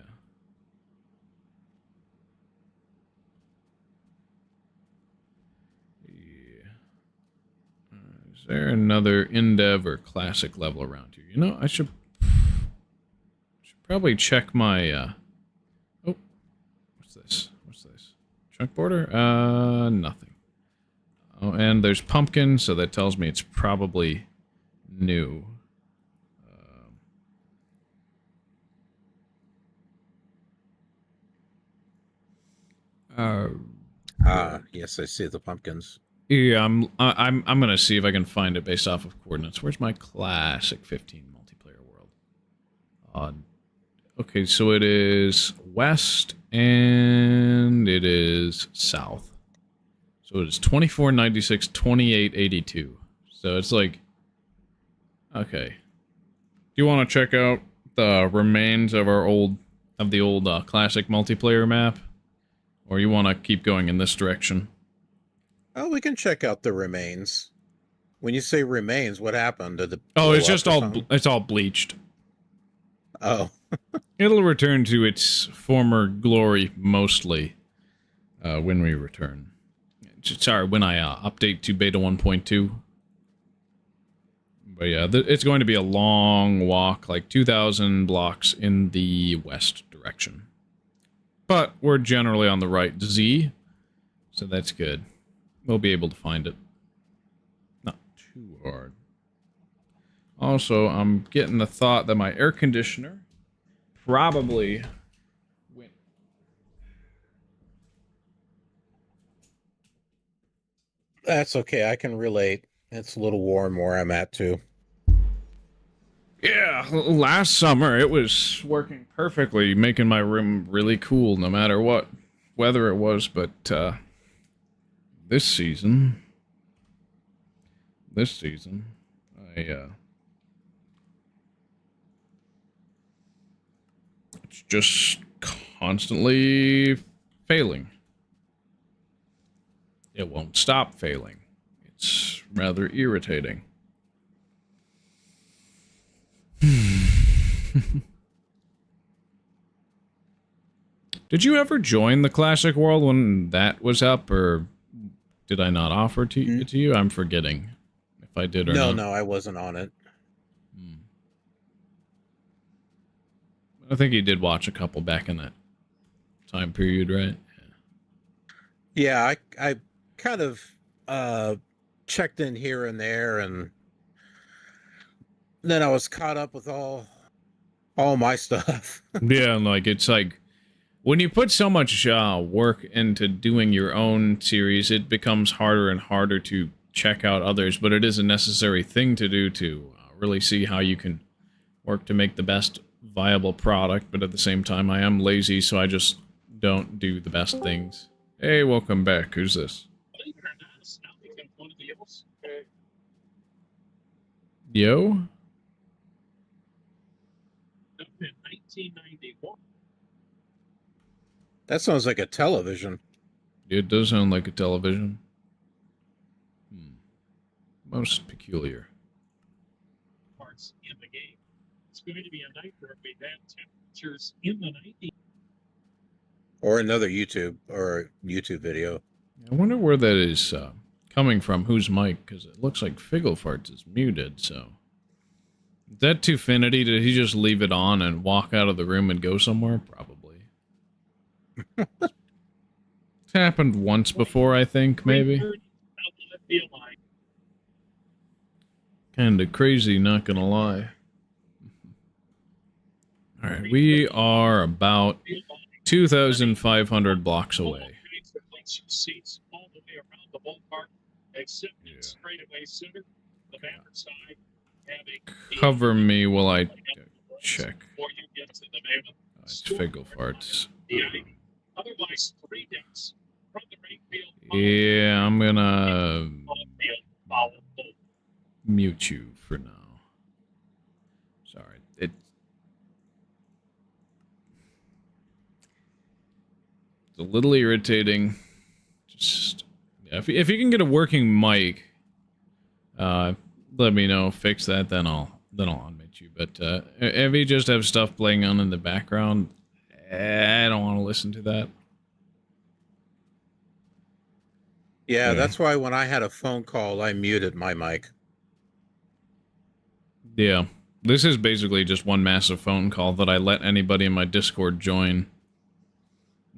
Speaker 1: Is there another Indev or classic level around here? You know, I should probably check my, oh, what's this? Chunk border? Nothing. Oh, and there's pumpkin, so that tells me it's probably new.
Speaker 9: Yes, I see the pumpkins.
Speaker 1: Yeah, I'm gonna see if I can find it based off of coordinates. Where's my classic 15 multiplayer world? Okay, so it is west and it is south. So it is 2496, 2882. So it's like, okay. Do you want to check out the remains of the old classic multiplayer map, or you want to keep going in this direction?
Speaker 9: Oh, we can check out the remains. When you say remains, what happened? Did
Speaker 1: It's just it's all bleached.
Speaker 9: Oh.
Speaker 1: It'll return to its former glory mostly when we return. Sorry, when I update to beta 1.2. But yeah, it's going to be a long walk, like 2,000 blocks in the west direction. But we're generally on the right Z, so that's good. We'll be able to find it. Not too hard. Also, I'm getting the thought that my air conditioner probably went.
Speaker 9: That's okay. I can relate. It's a little warm where I'm at, too.
Speaker 1: Yeah, last summer it was working perfectly, making my room really cool no matter what weather it was, but this season, it's just constantly failing. It won't stop failing. It's rather irritating. Did you ever join the classic world when that was up, or did I not offer it to you? I'm forgetting if I did or not.
Speaker 9: No, I wasn't on it.
Speaker 1: I think you did watch a couple back in that time period, right?
Speaker 9: Yeah, I kind of checked in here and there, and then I was caught up with all my stuff.
Speaker 1: Yeah, and like it's like when you put so much work into doing your own series, it becomes harder and harder to check out others, but it is a necessary thing to do to really see how you can work to make the best viable product, but at the same time I am lazy, so I just don't do the best things. Hey, welcome back. Who's this? Yo?
Speaker 5: In 1991.
Speaker 9: That sounds like a television.
Speaker 1: It does sound like a television. Most peculiar.
Speaker 5: Parts in the game. It's going to be a night where we had temperatures in the 90s.
Speaker 9: Or another YouTube video.
Speaker 1: I wonder where that is coming from. Whose mic? Because it looks like Figglefarts is muted, so... Is that Twofinity? Did he just leave it on and walk out of the room and go somewhere? Probably. It's happened once before, I think, maybe. Kinda crazy, not gonna lie. Alright, we are about 2,500 blocks away. Cover me while I check. It's Figgle Farts. Yeah, I'm gonna mute you for now. Sorry. It's a little irritating. Just yeah, if you can get a working mic, let me know. Fix that, then I'll unmute you. But if you just have stuff playing on in the background, I don't want to listen to that.
Speaker 9: Yeah, that's why when I had a phone call, I muted my mic.
Speaker 1: Yeah, this is basically just one massive phone call that I let anybody in my Discord join.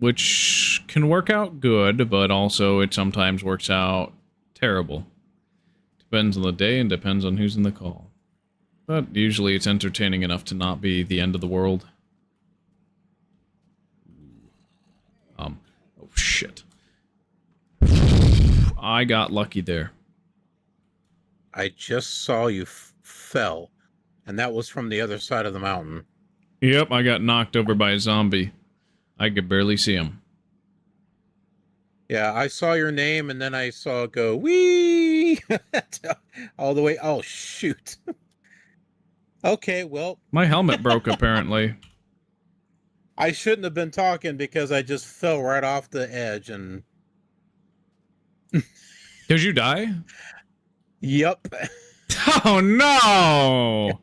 Speaker 1: Which can work out good, but also it sometimes works out terrible. Depends on the day and depends on who's in the call. But usually it's entertaining enough to not be the end of the world. Oh shit. I got lucky there.
Speaker 9: I just saw you fell, and that was from the other side of the mountain.
Speaker 1: Yep, I got knocked over by a zombie. I could barely see him.
Speaker 9: Yeah, I saw your name, and then I saw it go, wee! All the way. Oh, shoot. Okay, well.
Speaker 1: My helmet broke, apparently.
Speaker 9: I shouldn't have been talking because I just fell right off the edge, and...
Speaker 1: Did you die?
Speaker 9: Yep.
Speaker 1: Oh, no!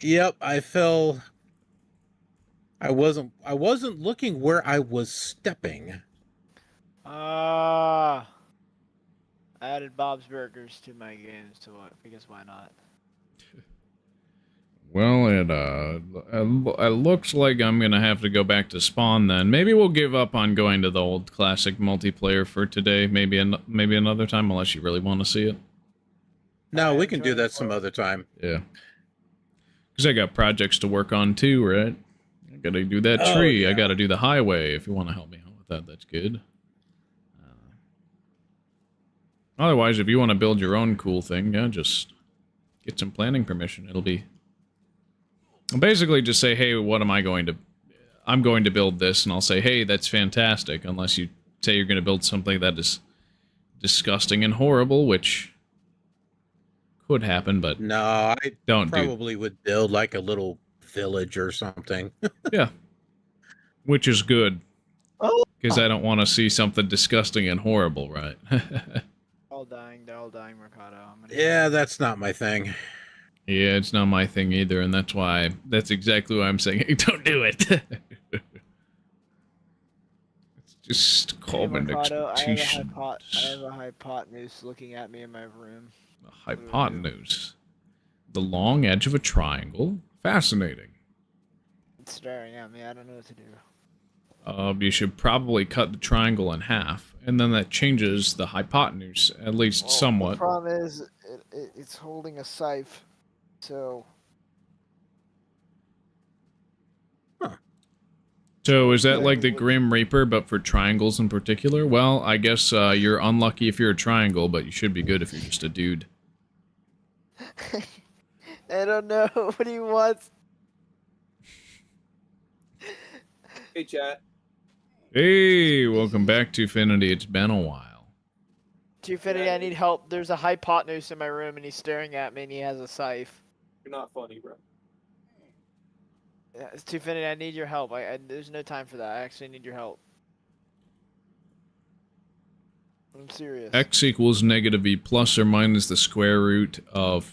Speaker 9: Yep, I fell. I wasn't looking where I was stepping.
Speaker 3: I added Bob's Burgers to my game, so I guess why not?
Speaker 1: Well, it looks like I'm gonna have to go back to spawn then. Maybe we'll give up on going to the old classic multiplayer for today. Maybe another time, unless you really want to see it.
Speaker 9: No, we can do that some other time.
Speaker 1: Yeah. Because I got projects to work on too, right? I gotta do that tree.
Speaker 9: Yeah.
Speaker 1: I gotta do the highway. If you want to help me out with that, that's good. Otherwise, if you want to build your own cool thing, yeah, just get some planning permission. It'll be... Basically, just say, hey, what am I going to... I'm going to build this, and I'll say, hey, that's fantastic, unless you say you're going to build something that is disgusting and horrible, which could happen, but...
Speaker 9: No, I
Speaker 1: don't
Speaker 9: probably would build like a little village or something.
Speaker 1: Yeah. Which is good. Because I don't want to see something disgusting and horrible, right?
Speaker 3: They're all dying, Mercado.
Speaker 9: Yeah, that's not my thing.
Speaker 1: Yeah, it's not my thing either, and that's exactly why I'm saying, hey, don't do it. It's just common expectations.
Speaker 3: I have a hypotenuse looking at me in my room.
Speaker 1: A hypotenuse. The long edge of a triangle. Fascinating.
Speaker 3: It's staring at me. I don't know what to do.
Speaker 1: You should probably cut the triangle in half, and then that changes the hypotenuse, at least somewhat.
Speaker 3: The problem is, it's holding a scythe, so...
Speaker 1: So is that like the Grim Reaper, but for triangles in particular? Well, I guess you're unlucky if you're a triangle, but you should be good if you're just a dude.
Speaker 3: I don't know. What do you want?
Speaker 4: Hey, chat.
Speaker 1: Hey, welcome back to Twofinity. It's been a while.
Speaker 3: Twofinity, I need help. There's a hypotenuse in my room, and he's staring at me, and he has a scythe.
Speaker 4: You're not funny, bro.
Speaker 3: Yeah, it's Twofinity, I need your help. There's no time for that. I actually need your help. I'm serious.
Speaker 1: X equals negative e plus or minus the square root of...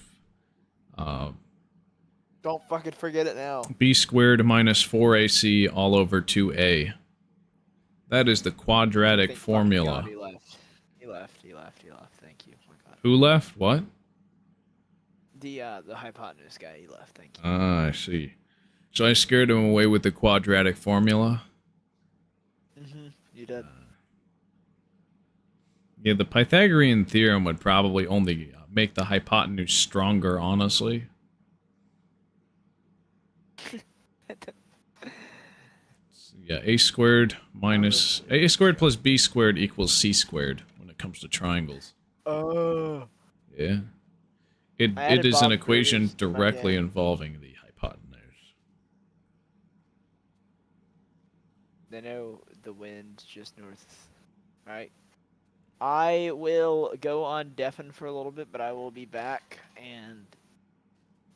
Speaker 3: Don't fucking forget it now.
Speaker 1: b squared minus 4ac all over 2a. That is the quadratic formula.
Speaker 3: He He left. Thank you. Oh my God.
Speaker 1: Who left? What?
Speaker 3: The hypotenuse guy. He left. Thank you.
Speaker 1: Ah, I see. So I scared him away with the quadratic formula.
Speaker 3: You did.
Speaker 1: Yeah, the Pythagorean theorem would probably only make the hypotenuse stronger, honestly. Yeah, a squared minus a squared plus b squared equals c squared when it comes to triangles.
Speaker 3: Oh.
Speaker 1: Yeah.
Speaker 3: I
Speaker 1: It
Speaker 3: added
Speaker 1: is an
Speaker 3: Bob
Speaker 1: equation
Speaker 3: Curtis to my
Speaker 1: directly
Speaker 3: game.
Speaker 1: involving the hypotenuse.
Speaker 3: They know the wind's just north. Alright. I will go on deafen for a little bit, but I will be back and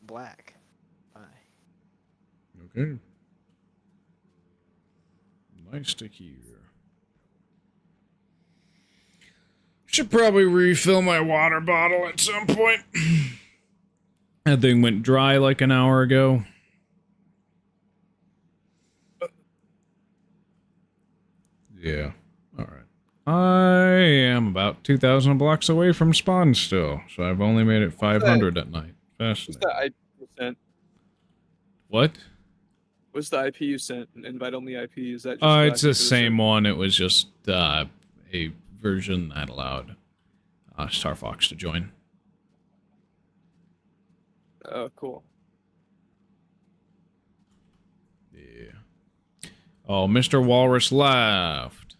Speaker 3: black. Bye.
Speaker 1: Okay. Nice to hear. Should probably refill my water bottle at some point. That thing went dry like an hour ago. Yeah. Alright. I am about 2,000 blocks away from spawn still, so I've only made it 500 at night.
Speaker 4: What's
Speaker 1: Fascinating.
Speaker 4: the IP you sent?
Speaker 1: What?
Speaker 4: What's the IP you sent? An invite-only IP? Is that just...
Speaker 1: It's the same one. It was just a version that allowed Star Fox to join.
Speaker 4: Oh, cool.
Speaker 1: Yeah. Oh, Mr. Walrus left.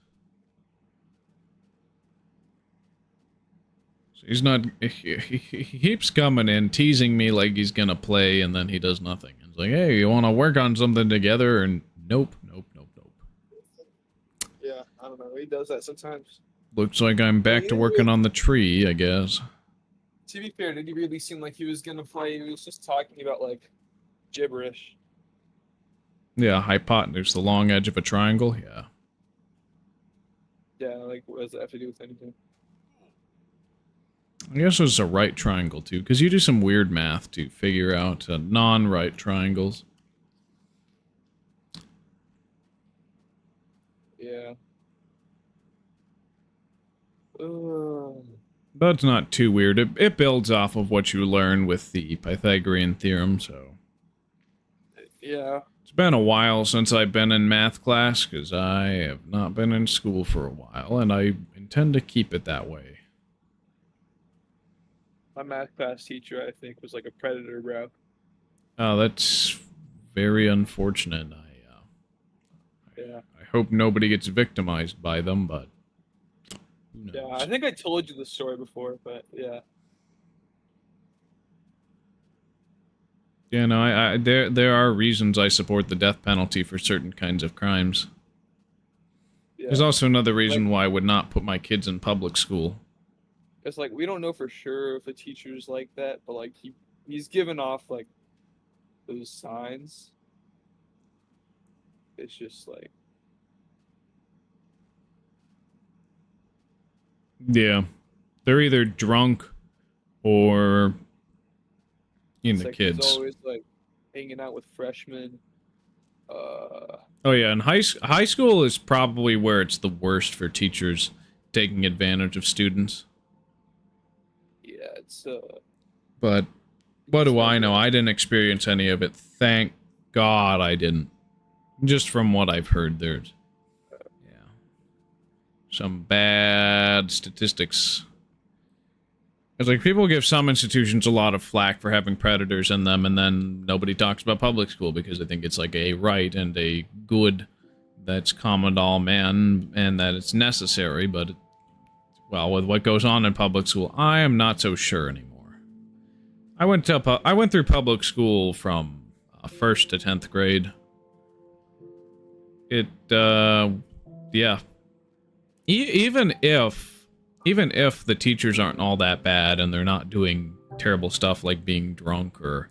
Speaker 1: So he's not... He keeps coming in, teasing me like he's gonna play, and then he does nothing. It's like, hey, you want to work on something together? And nope.
Speaker 4: Yeah, I don't know. He does that sometimes.
Speaker 1: Looks like I'm back to working on the tree, I guess.
Speaker 4: To be fair, did he really seem like he was gonna play? He was just talking about, like, gibberish.
Speaker 1: Yeah, hypotenuse, the long edge of a triangle, yeah.
Speaker 4: Yeah, like, what does that have to do with anything?
Speaker 1: I guess it's a right triangle, too, because you do some weird math to figure out non-right triangles.
Speaker 4: Yeah.
Speaker 1: That's not too weird. It builds off of what you learn with the Pythagorean theorem, so...
Speaker 4: Yeah.
Speaker 1: It's been a while since I've been in math class, because I have not been in school for a while, and I intend to keep it that way.
Speaker 4: My math class teacher, I think, was like a predator, bro.
Speaker 1: Oh, that's very unfortunate.
Speaker 4: Yeah.
Speaker 1: I hope nobody gets victimized by them, but... Who knows?
Speaker 4: Yeah, I think I told you the story before, but yeah.
Speaker 1: Yeah, no, there are reasons I support the death penalty for certain kinds of crimes.
Speaker 4: Yeah.
Speaker 1: There's also another reason why I would not put my kids in public school.
Speaker 4: It's like, we don't know for sure if the teacher's like that, but like he's given off like those signs. It's just like...
Speaker 1: Yeah. They're either drunk or in
Speaker 4: It's
Speaker 1: the
Speaker 4: like
Speaker 1: kids.
Speaker 4: He's always like hanging out with freshmen.
Speaker 1: Oh yeah, and high school is probably where it's the worst for teachers taking advantage of students.
Speaker 4: Yeah, it's
Speaker 1: But what do I know? I didn't experience any of it. Thank God I didn't. Just from what I've heard, there's some bad statistics. It's like people give some institutions a lot of flack for having predators in them, and then nobody talks about public school because they think it's like a right and a good that's common to all men and that it's necessary, but, well, with what goes on in public school, I am not so sure anymore. I went through public school from 1st to 10th grade. Yeah. Even if the teachers aren't all that bad and they're not doing terrible stuff like being drunk or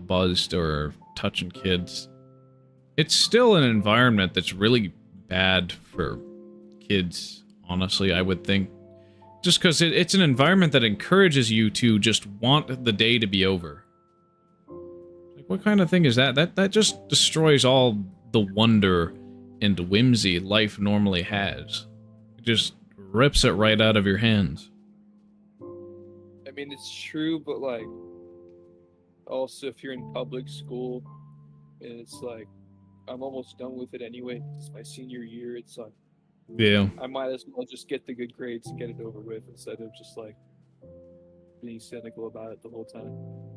Speaker 1: buzzed or touching kids, it's still an environment that's really bad for kids, honestly, I would think. Just because it's an environment that encourages you to just want the day to be over. Like, what kind of thing is that? That just destroys all the wonder and whimsy life normally has. It just rips it right out of your hands.
Speaker 7: I mean, it's true, but like, also if you're in public school, and it's like, I'm almost done with it anyway. It's my senior year. It's like,
Speaker 1: Yeah.
Speaker 7: I might as well just get the good grades and get it over with instead of just like being cynical about it the whole time.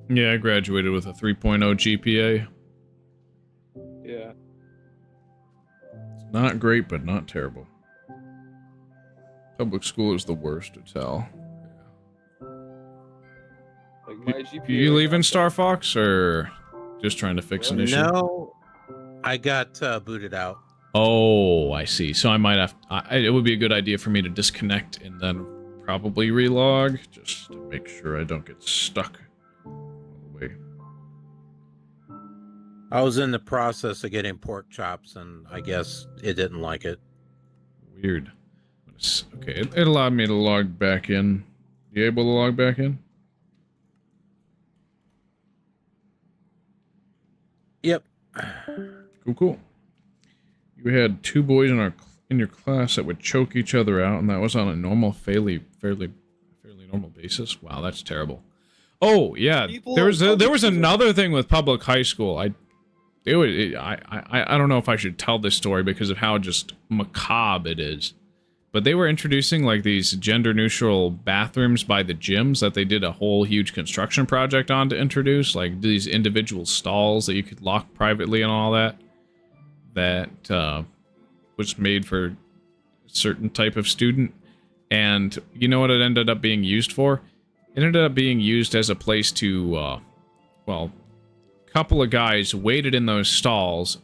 Speaker 1: Yeah, I graduated with a 3.0 GPA.
Speaker 7: Yeah.
Speaker 1: It's not great, but not terrible. Public school is the worst, it's hell.
Speaker 7: Like my GPA.
Speaker 1: You
Speaker 7: right
Speaker 1: leaving
Speaker 7: now-
Speaker 1: Star Fox, or just trying to fix an issue?
Speaker 9: No, I got booted out.
Speaker 1: Oh, I see. So I might have... it would be a good idea for me to disconnect and then probably relog, just to make sure I don't get stuck all the way.
Speaker 9: I was in the process of getting pork chops, and I guess it didn't like it.
Speaker 1: Weird. Okay, it allowed me to log back in. You able to log back in?
Speaker 9: Yep.
Speaker 1: Cool. You had 2 boys in your class that would choke each other out, and that was on a normal, fairly normal basis. Wow, that's terrible. Oh yeah, there was another thing with public high school. I don't know if I should tell this story because of how just macabre it is. But they were introducing like these gender-neutral bathrooms by the gyms that they did a whole huge construction project on to introduce, like these individual stalls that you could lock privately and all that. That was made for a certain type of student. And you know what it ended up being used for? It ended up being used as a place to, well, a couple of guys waited in those stalls,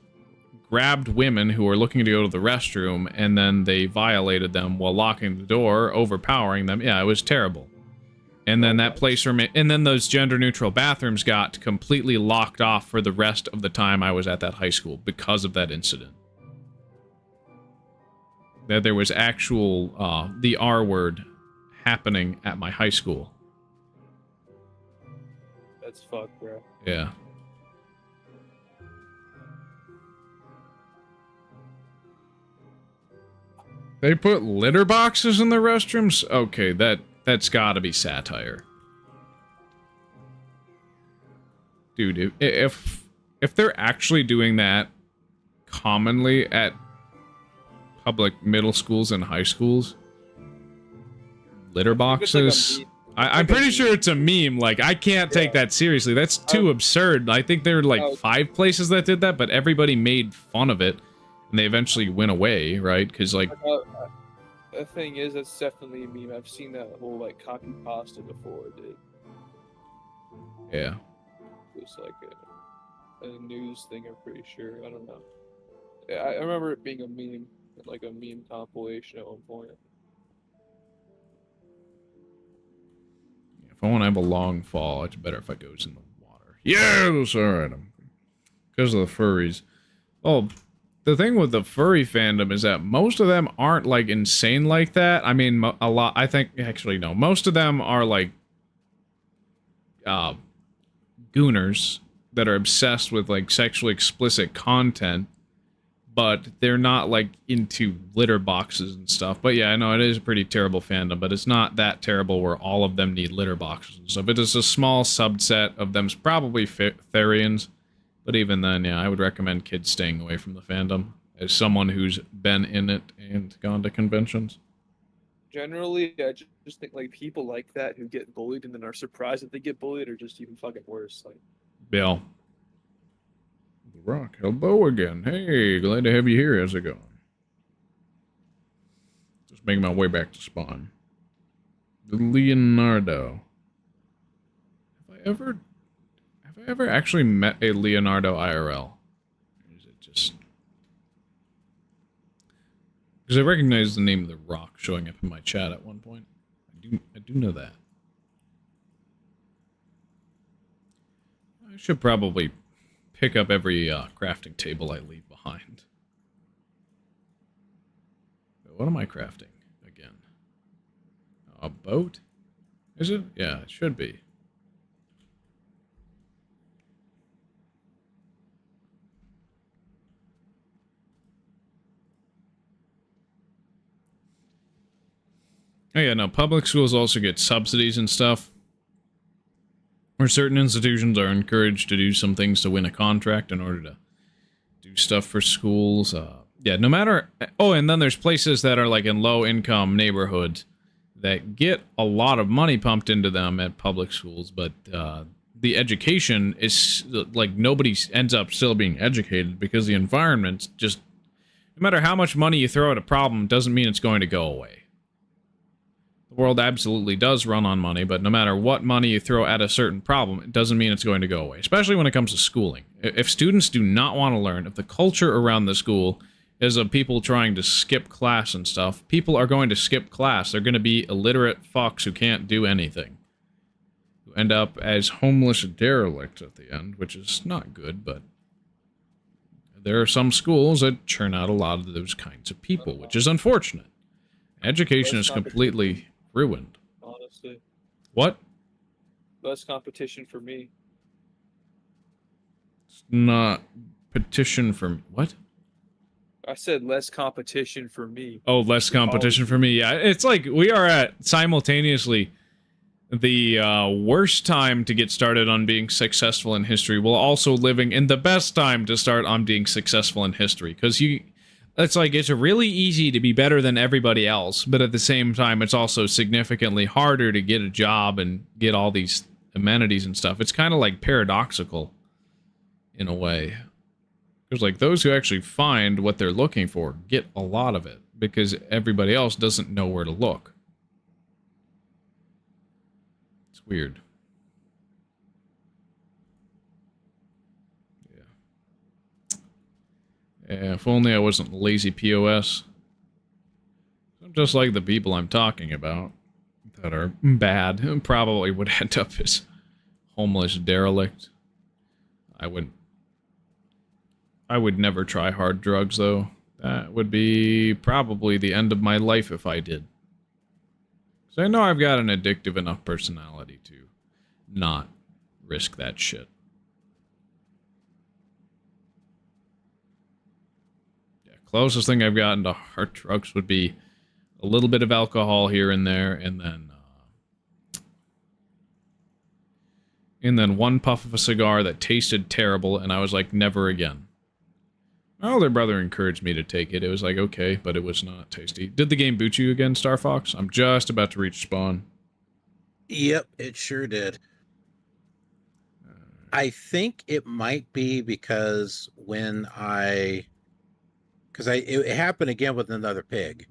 Speaker 1: grabbed women who were looking to go to the restroom, and then they violated them while locking the door, overpowering them. Yeah, it was terrible. And then that place and then those gender-neutral bathrooms got completely locked off for the rest of the time I was at that high school because of that incident. That there was actual, the R word happening at my high school.
Speaker 7: That's fucked, bro.
Speaker 1: Yeah. They put litter boxes in the restrooms? Okay, that's gotta be satire. Dude, if they're actually doing that commonly at public middle schools and high schools, litter boxes, I'm pretty sure it's a meme. Like, I can't take that seriously. That's too absurd. I think there were like 5 places that did that, but everybody made fun of it, and they eventually went away, right? Because like,
Speaker 7: the thing is, that's definitely a meme. I've seen that whole like copy pasta before, dude.
Speaker 1: yeah.
Speaker 7: It was like a news thing. I'm pretty sure. I don't know. Yeah, I remember it being a meme, like a meme compilation at one point.
Speaker 1: If I want to have a long fall, it's better if I goes in the water. Yes, alright. Because of the furries. Oh, the thing with the furry fandom is that most of them aren't, like, insane like that. I mean, a lot, I think, actually, no. Most of them are, like, gooners that are obsessed with, like, sexually explicit content. But they're not, like, into litter boxes and stuff. But yeah, I know it is a pretty terrible fandom, but it's not that terrible where all of them need litter boxes and stuff. It is a small subset of them's probably Therians. But even then, yeah, I would recommend kids staying away from the fandom as someone who's been in it and gone to conventions.
Speaker 7: Generally, I just think like people like that who get bullied and then are surprised that they get bullied are just even fucking worse. Like,
Speaker 1: Bill. The Rock, hello again. Hey, glad to have you here. How's it going? Just making my way back to spawn. The Leonardo. Have I ever actually met a Leonardo IRL? Or is it just... Because I recognize the name of The Rock showing up in my chat at one point. I do know that. I should probably pick up every crafting table I leave behind. But what am I crafting again? A boat? Is it? Yeah, it should be. Oh yeah, no, public schools also get subsidies and stuff. Where certain institutions are encouraged to do some things to win a contract in order to do stuff for schools. Yeah, no matter... Oh, and then there's places that are like in low-income neighborhoods that get a lot of money pumped into them at public schools, but the education is... Like, nobody ends up still being educated because the environment just... No matter how much money you throw at a problem, doesn't mean it's going to go away. The world absolutely does run on money, but no matter what money you throw at a certain problem, it doesn't mean it's going to go away, especially when it comes to schooling. If students do not want to learn, if the culture around the school is of people trying to skip class and stuff, people are going to skip class. They're going to be illiterate fucks who can't do anything. Who end up as homeless derelicts at the end, which is not good, but there are some schools that churn out a lot of those kinds of people, which is unfortunate. Education is completely ruined.
Speaker 4: Honestly.
Speaker 1: What?
Speaker 4: Less competition for me.
Speaker 1: It's not petition for me. What?
Speaker 4: I said less competition for me.
Speaker 1: Oh, less competition for me. Yeah, it's like we are at simultaneously the worst time to get started on being successful in history while also living in the best time to start on being successful in history. Because it's like it's really easy to be better than everybody else, but at the same time, it's also significantly harder to get a job and get all these amenities and stuff. It's kind of like paradoxical in a way. Because like those who actually find what they're looking for get a lot of it because everybody else doesn't know where to look. It's weird. Yeah, if only I wasn't lazy POS. I'm just like the people I'm talking about that are bad and probably would end up as homeless derelict. I would never try hard drugs, though. That would be probably the end of my life if I did. Because I know I've got an addictive enough personality to not risk that shit. Closest thing I've gotten to hard drugs would be a little bit of alcohol here and there, and then one puff of a cigar that tasted terrible, and I was like, never again. My older brother encouraged me to take it. It was like, okay, but it was not tasty. Did the game boot you again, Star Fox? I'm just about to reach spawn.
Speaker 9: Yep, it sure did. I think it might be because it happened again with another pig,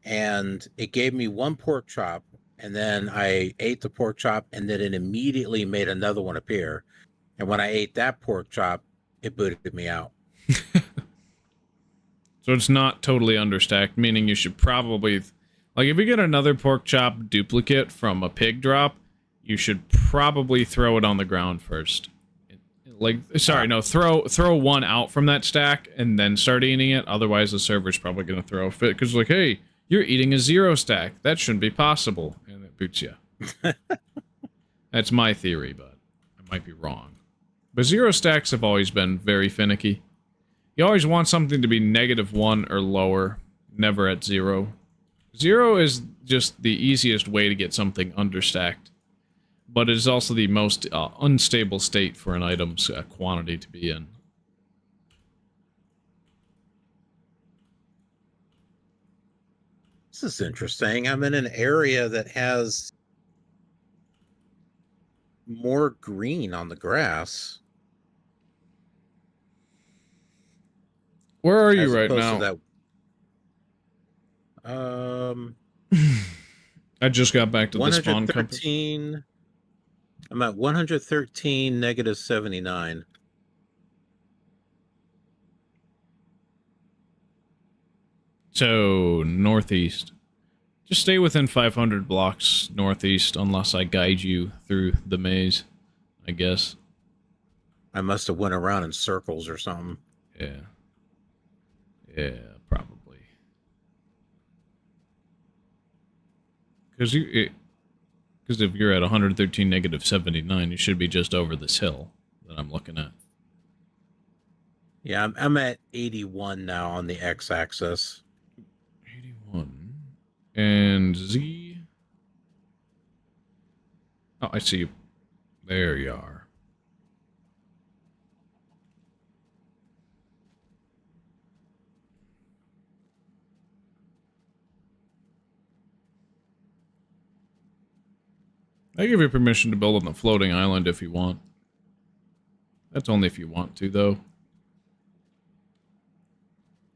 Speaker 9: and it gave me one pork chop, and then I ate the pork chop, and then it immediately made another one appear. And when I ate that pork chop, it booted me out.
Speaker 1: So it's not totally understacked, meaning you should probably... Like, if you get another pork chop duplicate from a pig drop, you should probably throw it on the ground first. Like, sorry, no, throw one out from that stack and then start eating it. Otherwise, the server's probably going to throw a fit. Because, like, hey, you're eating a zero stack. That shouldn't be possible. And it boots you. That's my theory, but I might be wrong. But zero stacks have always been very finicky. You always want something to be -1 or lower, never at 0. 0 is just the easiest way to get something understacked. But it is also the most unstable state for an item's quantity to be in.
Speaker 9: This is interesting. I'm in an area that has more green on the grass.
Speaker 1: Where are you right now? I just got back to the spawn compass.
Speaker 9: I'm at 113, -79.
Speaker 1: So, northeast. Just stay within 500 blocks northeast unless I guide you through the maze, I guess.
Speaker 9: I must have went around in circles or something.
Speaker 1: Yeah. Yeah, probably. Because if you're at 113, -79, you should be just over this hill that I'm looking at.
Speaker 9: Yeah, I'm at 81 now on the x-axis.
Speaker 1: 81. And and Z. Oh, I see you. There you are. I give you permission to build on the floating island if you want. That's only if you want to, though.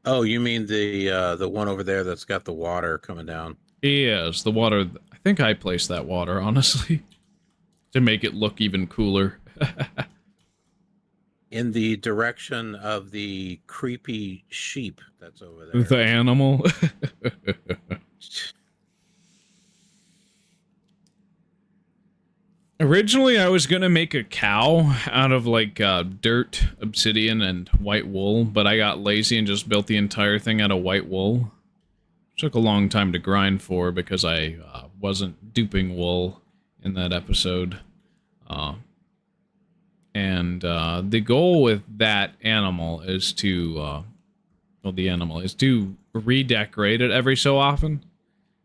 Speaker 9: Oh, you mean the one over there that's got the water coming down?
Speaker 1: Yes, the water. I think I placed that water, honestly, to make it look even cooler.
Speaker 9: In the direction of the creepy sheep that's over there.
Speaker 1: The animal. Originally, I was gonna make a cow out of, like, dirt, obsidian, and white wool, but I got lazy and just built the entire thing out of white wool. Took a long time to grind for because I wasn't duping wool in that episode. The goal with that animal is to, redecorate it every so often.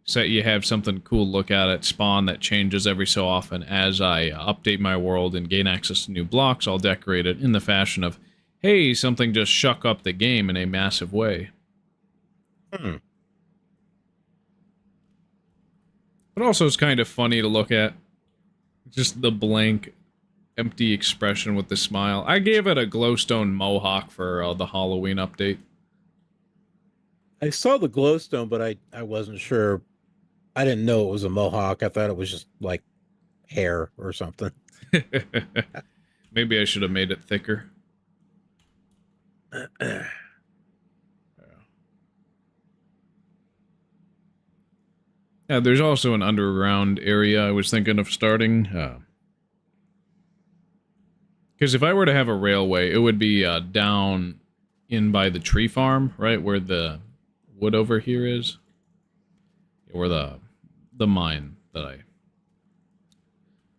Speaker 1: So that you have something cool look at it, spawn that changes every so often. As I update my world and gain access to new blocks, I'll decorate it in the fashion of, hey, something just shuck up the game in a massive way. But also it's kind of funny to look at. Just the blank, empty expression with the smile. I gave it a glowstone mohawk for the Halloween update.
Speaker 9: I saw the glowstone, but I wasn't sure. I didn't know it was a mohawk. I thought it was just like hair or something.
Speaker 1: Maybe I should have made it thicker. Yeah, there's also an underground area I was thinking of starting. Because if I were to have a railway, it would be down in by the tree farm, right? Where the wood over here is. Or the mine that I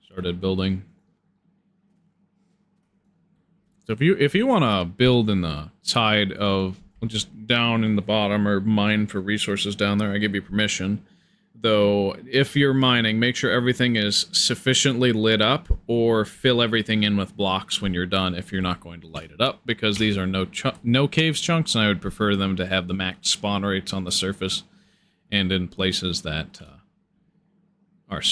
Speaker 1: started building. So if you want to build in the side of just down in the bottom or mine for resources down there, I give you permission. Though if you're mining, make sure everything is sufficiently lit up, or fill everything in with blocks when you're done if you're not going to light it up, because these are no caves chunks, and I would prefer them to have the max spawn rates on the surface and in places that are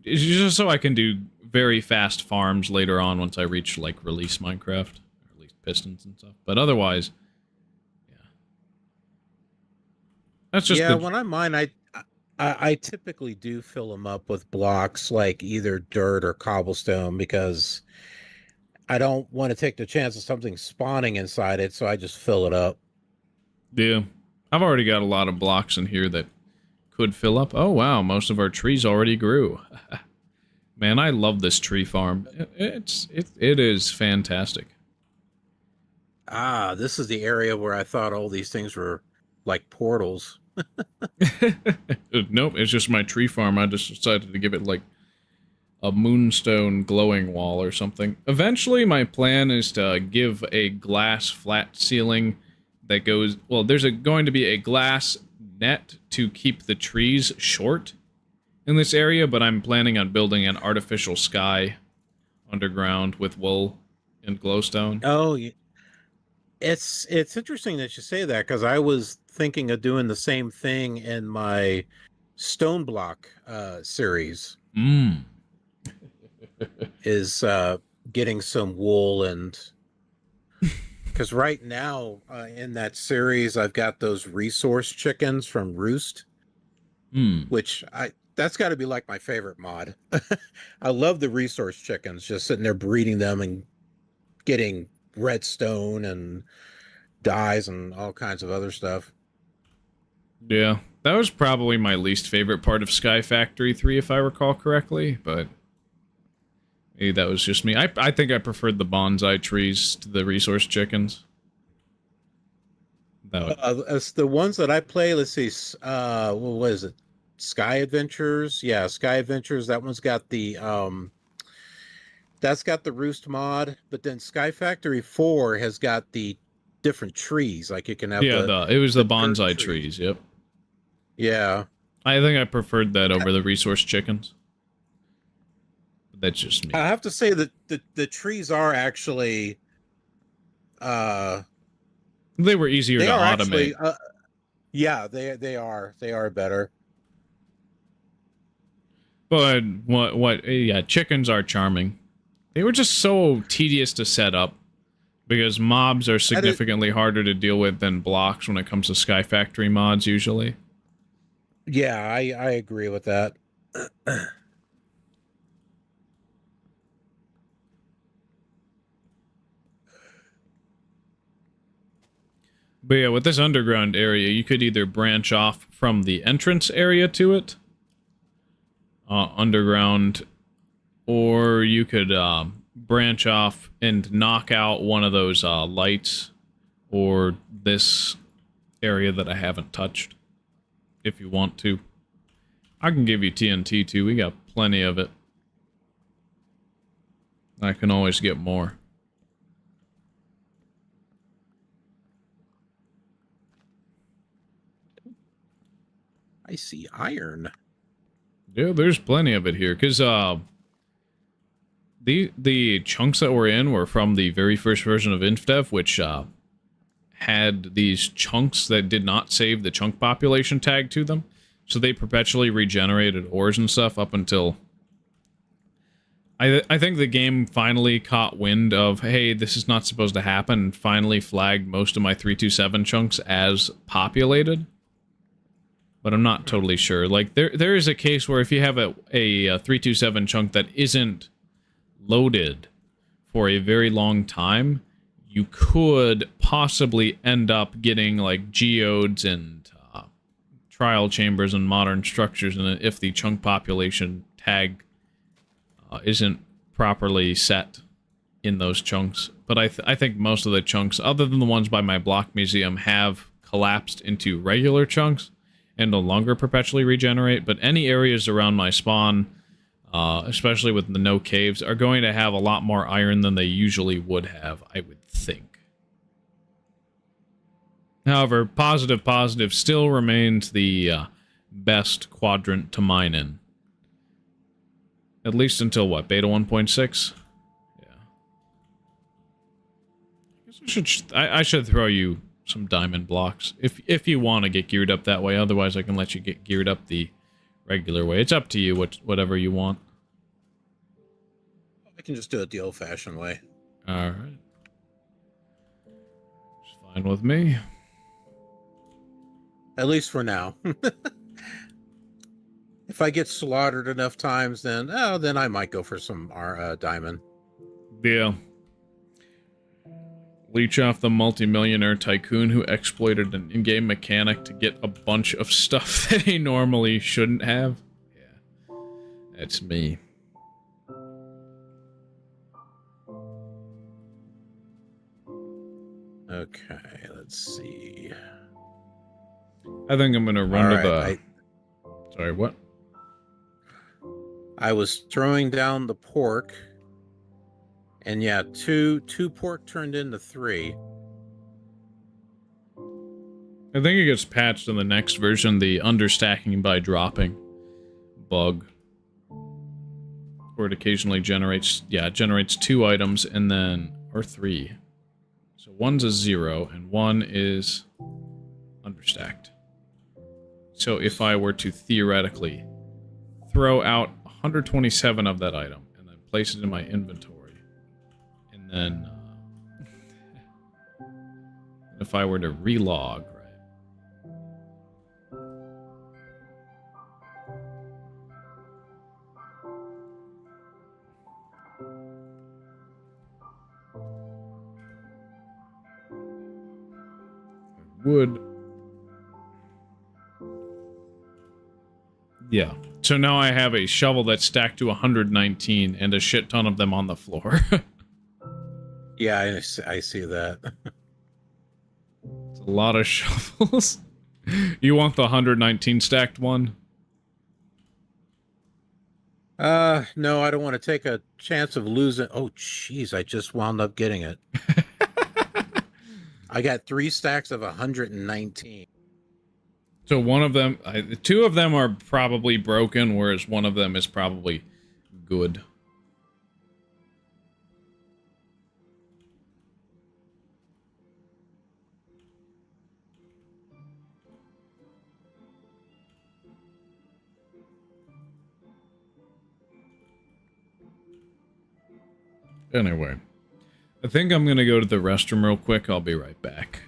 Speaker 1: just so I can do very fast farms later on once I reach, like, release Minecraft, or at least pistons and stuff. But otherwise, yeah, that's just
Speaker 9: when I mine, I typically do fill them up with blocks, like either dirt or cobblestone, because I don't want to take the chance of something spawning inside it, so I just fill it up.
Speaker 1: Yeah, I've already got a lot of blocks in here that could fill up. Oh wow, most of our trees already grew. Man, I love this tree farm. It is fantastic.
Speaker 9: Ah, this is the area where I thought all these things were like portals.
Speaker 1: Nope, it's just my tree farm. I just decided to give it, like, a moonstone glowing wall or something. Eventually, my plan is to give a glass flat ceiling that goes... Well, there's going to be a glass net to keep the trees short in this area, but I'm planning on building an artificial sky underground with wool and glowstone.
Speaker 9: Oh, it's interesting that you say that, because I was thinking of doing the same thing in my stone block series. Is getting some wool, and because right now in that series I've got those resource chickens from Roost, which that's got to be like my favorite mod. I love the resource chickens, just sitting there breeding them and getting redstone and dyes and all kinds of other stuff.
Speaker 1: Yeah, that was probably my least favorite part of Sky Factory 3, if I recall correctly, but maybe that was just me. I think I preferred the bonsai trees to the resource chickens.
Speaker 9: As the ones that I play, let's see, what is it? Sky Adventures? Yeah, Sky Adventures. That one's got the that's got the Roost mod, but then Sky Factory 4 has got the different trees. Like you can have
Speaker 1: it was the bonsai trees, yep.
Speaker 9: Yeah.
Speaker 1: I think I preferred that over the resource chickens. But that's just me.
Speaker 9: I have to say that the trees are actually
Speaker 1: They were easier
Speaker 9: they
Speaker 1: to
Speaker 9: are
Speaker 1: automate.
Speaker 9: actually yeah, they are better.
Speaker 1: But yeah, chickens are charming. They were just so tedious to set up because mobs are significantly harder to deal with than blocks when it comes to Sky Factory mods usually.
Speaker 9: Yeah, I agree with that.
Speaker 1: But yeah, with this underground area, you could either branch off from the entrance area to it, underground, or you could branch off and knock out one of those lights, or this area that I haven't touched, if you want to. I can give you TNT too, we got plenty of it. I can always get more.
Speaker 9: I see iron.
Speaker 1: Yeah, there's plenty of it here, because the chunks that we're in were from the very first version of Indev, which had these chunks that did not save the chunk population tag to them, so they perpetually regenerated ores and stuff up until I think the game finally caught wind of, hey, this is not supposed to happen, and finally flagged most of my 327 chunks as populated. But I'm not totally sure. Like, there is a case where if you have a 327 chunk that isn't loaded for a very long time, you could possibly end up getting, like, geodes and trial chambers and modern structures in it if the chunk population tag isn't properly set in those chunks. But I think most of the chunks, other than the ones by my block museum, have collapsed into regular chunks and no longer perpetually regenerate. But any areas around my spawn, especially with the no caves, are going to have a lot more iron than they usually would have, I would think. However, positive still remains the best quadrant to mine in. At least until, what, beta 1.6? Yeah. I guess I should throw you some diamond blocks, if you want to get geared up that way. Otherwise, I can let you get geared up the regular way. It's up to you, whatever you want.
Speaker 9: I can just do it the old-fashioned way.
Speaker 1: Alright. It's fine with me.
Speaker 9: At least for now. If I get slaughtered enough times, then I might go for some diamond.
Speaker 1: Yeah. Leech off the multimillionaire tycoon who exploited an in-game mechanic to get a bunch of stuff that he normally shouldn't have. Yeah. That's me.
Speaker 9: Okay, let's see.
Speaker 1: I think I'm gonna run to
Speaker 9: Alright,
Speaker 1: the... Sorry, what?
Speaker 9: I was throwing down the pork, and yeah, two pork turned into 3.
Speaker 1: I think it gets patched in the next version, the understacking by dropping bug. Where it occasionally generates 2 items and then, or 3. So one's a 0 and one is understacked. So if I were to theoretically throw out 127 of that item and then place it in my inventory, and then if I were to relog, would... Yeah. So now I have a shovel that's stacked to 119 and a shit ton of them on the floor.
Speaker 9: Yeah, I see that.
Speaker 1: It's a lot of shovels. You want the 119 stacked one?
Speaker 9: No, I don't want to take a chance of losing. Oh, jeez, I just wound up getting it. I got 3 stacks of 119.
Speaker 1: So one of them, two of them are probably broken, whereas one of them is probably good. Anyway, I think I'm gonna go to the restroom real quick. I'll be right back.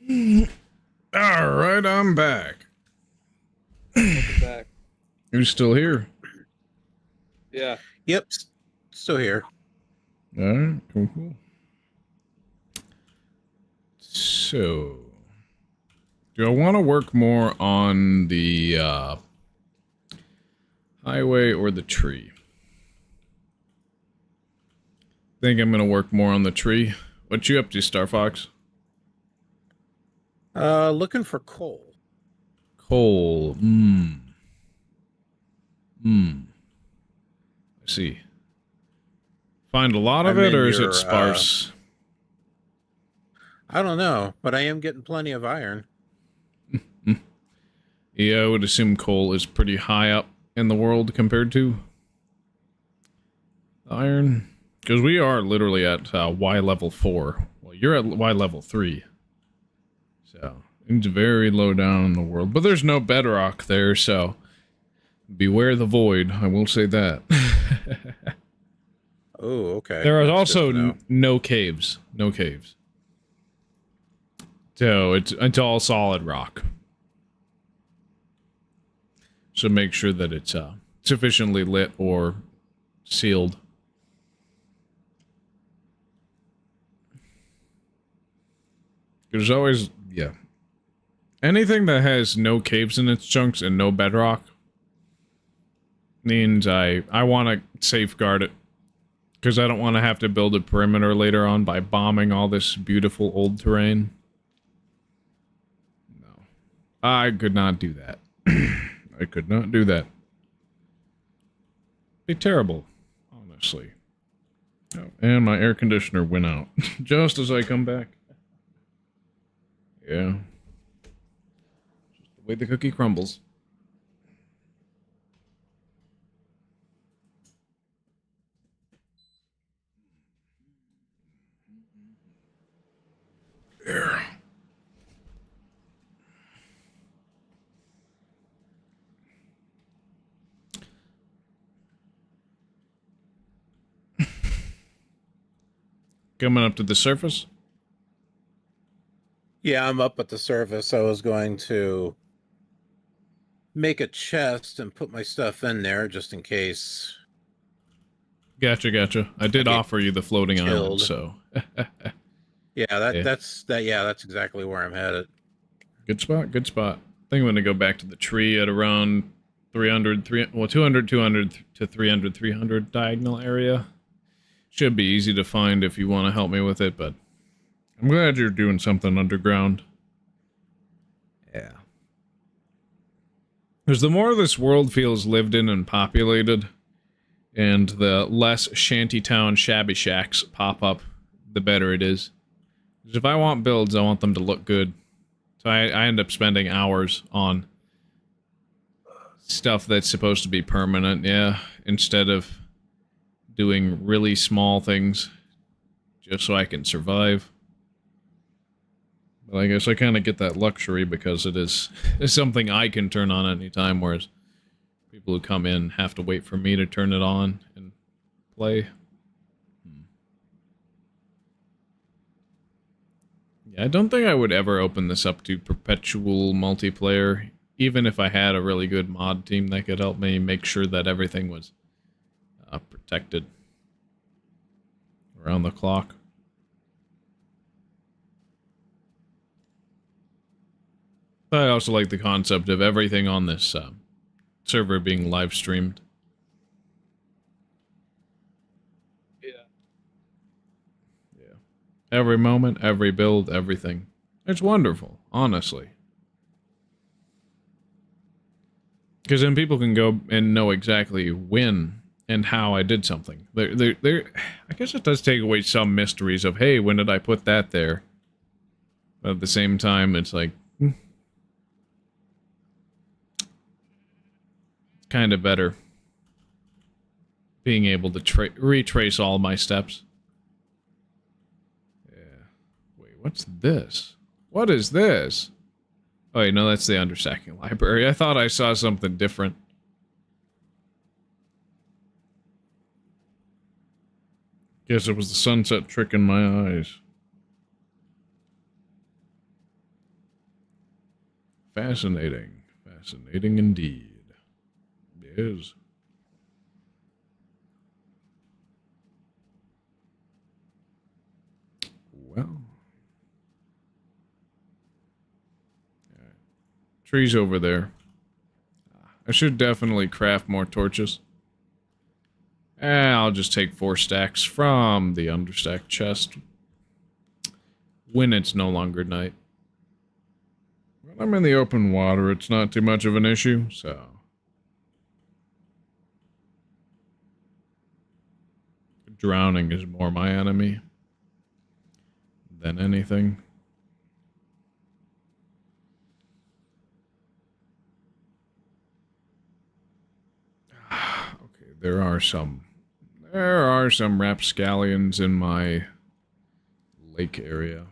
Speaker 1: All right, I'm back.
Speaker 4: Welcome back.
Speaker 1: Who's still here?
Speaker 4: Yeah.
Speaker 9: Yep, still here.
Speaker 1: All right, cool. So, do I want to work more on the highway or the tree? Think I'm gonna work more on the tree. What you up to, Star Fox?
Speaker 9: Looking for coal.
Speaker 1: Coal. I see. Find a lot of
Speaker 9: I'm
Speaker 1: it,
Speaker 9: in
Speaker 1: or is it
Speaker 9: your,
Speaker 1: sparse?
Speaker 9: I don't know, but I am getting plenty of iron.
Speaker 1: Yeah, I would assume coal is pretty high up in the world compared to iron. Because we are literally at Y level 4. Well, you're at Y level 3. So, it's very low down in the world. But there's no bedrock there, so beware the void, I will say that.
Speaker 9: Oh, okay.
Speaker 1: There are
Speaker 9: That's
Speaker 1: also
Speaker 9: good to know.
Speaker 1: no caves. No caves. So, it's all solid rock. So make sure that it's sufficiently lit or sealed. There's always, yeah. Anything that has no caves in its chunks and no bedrock means I want to safeguard it. Because I don't want to have to build a perimeter later on by bombing all this beautiful old terrain. No. I could not do that. I could not do that. Be terrible, honestly. Oh, and my air conditioner went out just as I come back. Yeah. Just the way the cookie crumbles. There. Coming up to the surface?
Speaker 9: Yeah, I'm up at the surface. I was going to make a chest and put my stuff in there just in case.
Speaker 1: Gotcha. I did offer you the floating island, so.
Speaker 9: Yeah,
Speaker 1: Yeah.
Speaker 9: that's exactly where I'm headed.
Speaker 1: Good spot. I think I'm going to go back to the tree at around 200 to 300 diagonal area. Should be easy to find if you want to help me with it, but I'm glad you're doing something underground. Yeah. Because the more this world feels lived in and populated, and the less shantytown shabby shacks pop up, the better it is. Because if I want builds, I want them to look good. So I end up spending hours on stuff that's supposed to be permanent, yeah, instead of doing really small things just so I can survive. But I guess I kind of get that luxury because it is something I can turn on at any time, whereas people who come in have to wait for me to turn it on and play. Yeah, I don't think I would ever open this up to perpetual multiplayer, even if I had a really good mod team that could help me make sure that everything was protected around the clock. But I also like the concept of everything on this server being live streamed.
Speaker 4: Yeah.
Speaker 1: Every moment, every build, everything. It's wonderful, honestly. Because then people can go and know exactly when and how I did something. I guess it does take away some mysteries of, hey, when did I put that there? But at the same time, it's like, it's kind of better being able to retrace all my steps. Yeah. Wait, what's this? What is this? Oh, wait, no, that's the Undersacking Library. I thought I saw something different. Guess it was the sunset trick in my eyes. Fascinating. Fascinating indeed. Yes. Well. Trees over there. I should definitely craft more torches. I'll just take 4 stacks from the understack chest when it's no longer night. When I'm in the open water, it's not too much of an issue, so... Drowning is more my enemy than anything. Okay, there are some rapscallions in my lake area.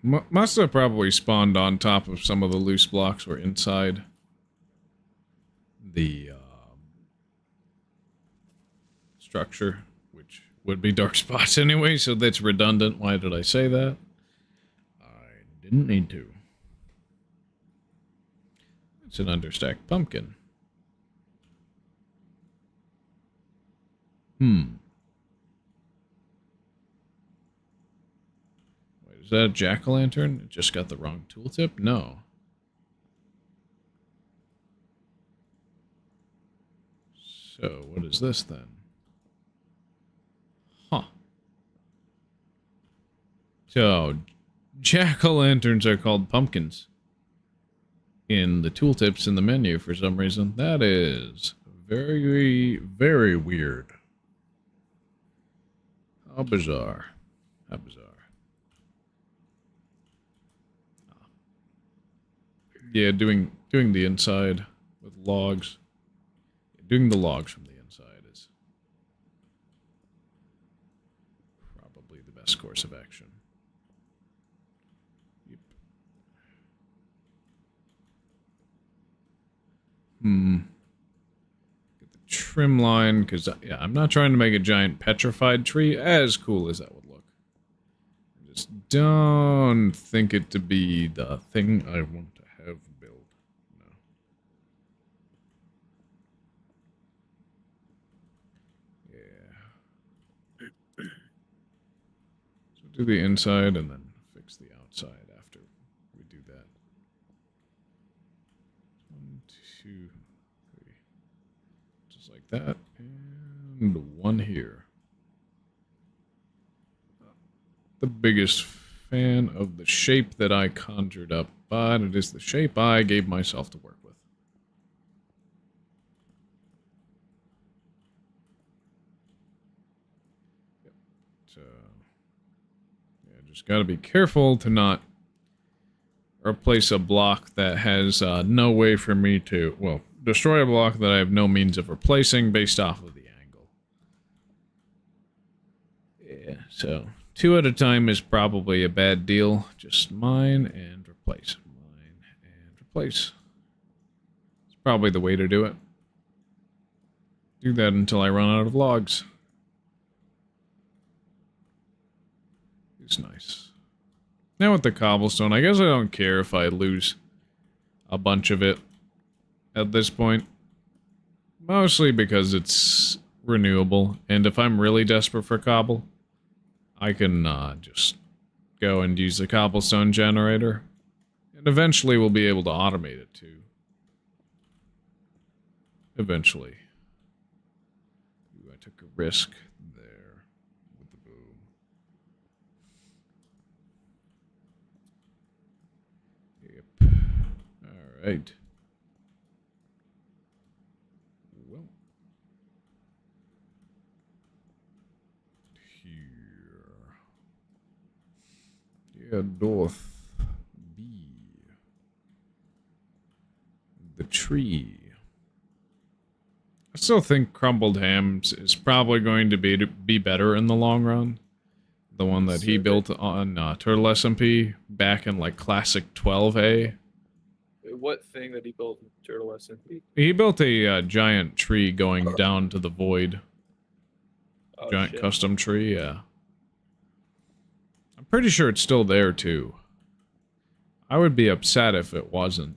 Speaker 1: Yeah, must have probably spawned on top of some of the loose blocks or inside the structure, which would be dark spots anyway, so that's redundant. Why did I say that? I didn't need to. It's an understacked pumpkin. Wait, is that a jack-o'-lantern? It just got the wrong tooltip? No. So, what is this then? Huh. So, jack-o'-lanterns are called pumpkins in the tooltips in the menu for some reason. That is very, very weird. How bizarre. How bizarre. Yeah, doing the inside with logs. Doing the logs from the inside is probably the best course of action. Yep. Get the trim line, because yeah, I'm not trying to make a giant petrified tree, as cool as that would look. I just don't think it to be the thing I want to have built. No. Yeah. So do the inside and then fix the outside after we do that. 1, 2, 3. Just like that. And 1 here. The biggest fan of the shape that I conjured up, but it is the shape I gave myself to work with. Yep. So, yeah, just gotta be careful to not replace a block that has no way for me to, well, destroy a block that I have no means of replacing based off of the angle. Yeah, so 2 at a time is probably a bad deal. Just mine and replace. Mine and replace. It's probably the way to do it. Do that until I run out of logs. It's nice. Now with the cobblestone, I guess I don't care if I lose a bunch of it at this point. Mostly because it's renewable, and if I'm really desperate for cobble, I can just go and use the cobblestone generator. And eventually we'll be able to automate it too. Eventually. Ooh, I took a risk there with the boom. Yep. Alright. Well. Yeah, doth be the tree. I still think crumbled hams is probably going to be better in the long run. The one that he built on Turtle SMP back in like Classic 12A.
Speaker 4: What thing that he built in Turtle SMP?
Speaker 1: He built a giant tree going down to the void.
Speaker 4: Oh,
Speaker 1: Giant
Speaker 4: shit.
Speaker 1: custom tree, yeah. I'm pretty sure it's still there, too. I would be upset if it wasn't.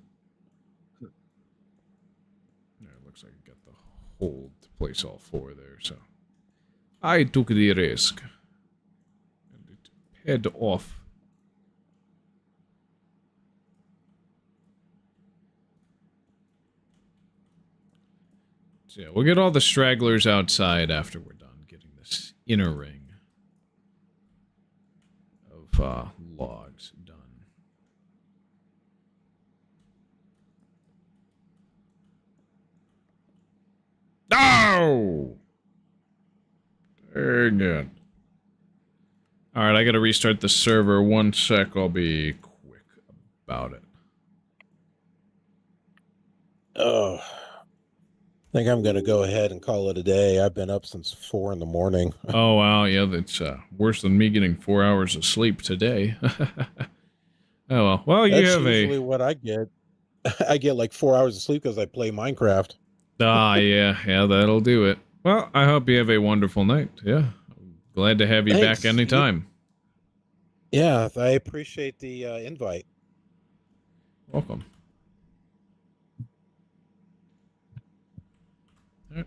Speaker 1: Yeah, it looks like I got the hold to place all 4 there, so... I took the risk. And it paid off. So yeah, we'll get all the stragglers outside after we're done getting this inner ring of logs done. No! Dang it. Alright, I gotta restart the server. 1 sec, I'll be quick about it.
Speaker 9: Oh, I think I'm going to go ahead and call it a day. I've been up since 4 in the morning.
Speaker 1: Oh, wow, yeah, that's worse than me getting 4 hours of sleep today. Oh, well. Well, you
Speaker 9: That's
Speaker 1: have
Speaker 9: usually what I get. I get like 4 hours of sleep because I play Minecraft.
Speaker 1: yeah, that'll do it. Well, I hope you have a wonderful night. Yeah, glad to have you
Speaker 9: Thanks.
Speaker 1: back anytime.
Speaker 9: Yeah, I appreciate the invite.
Speaker 1: Welcome. All right.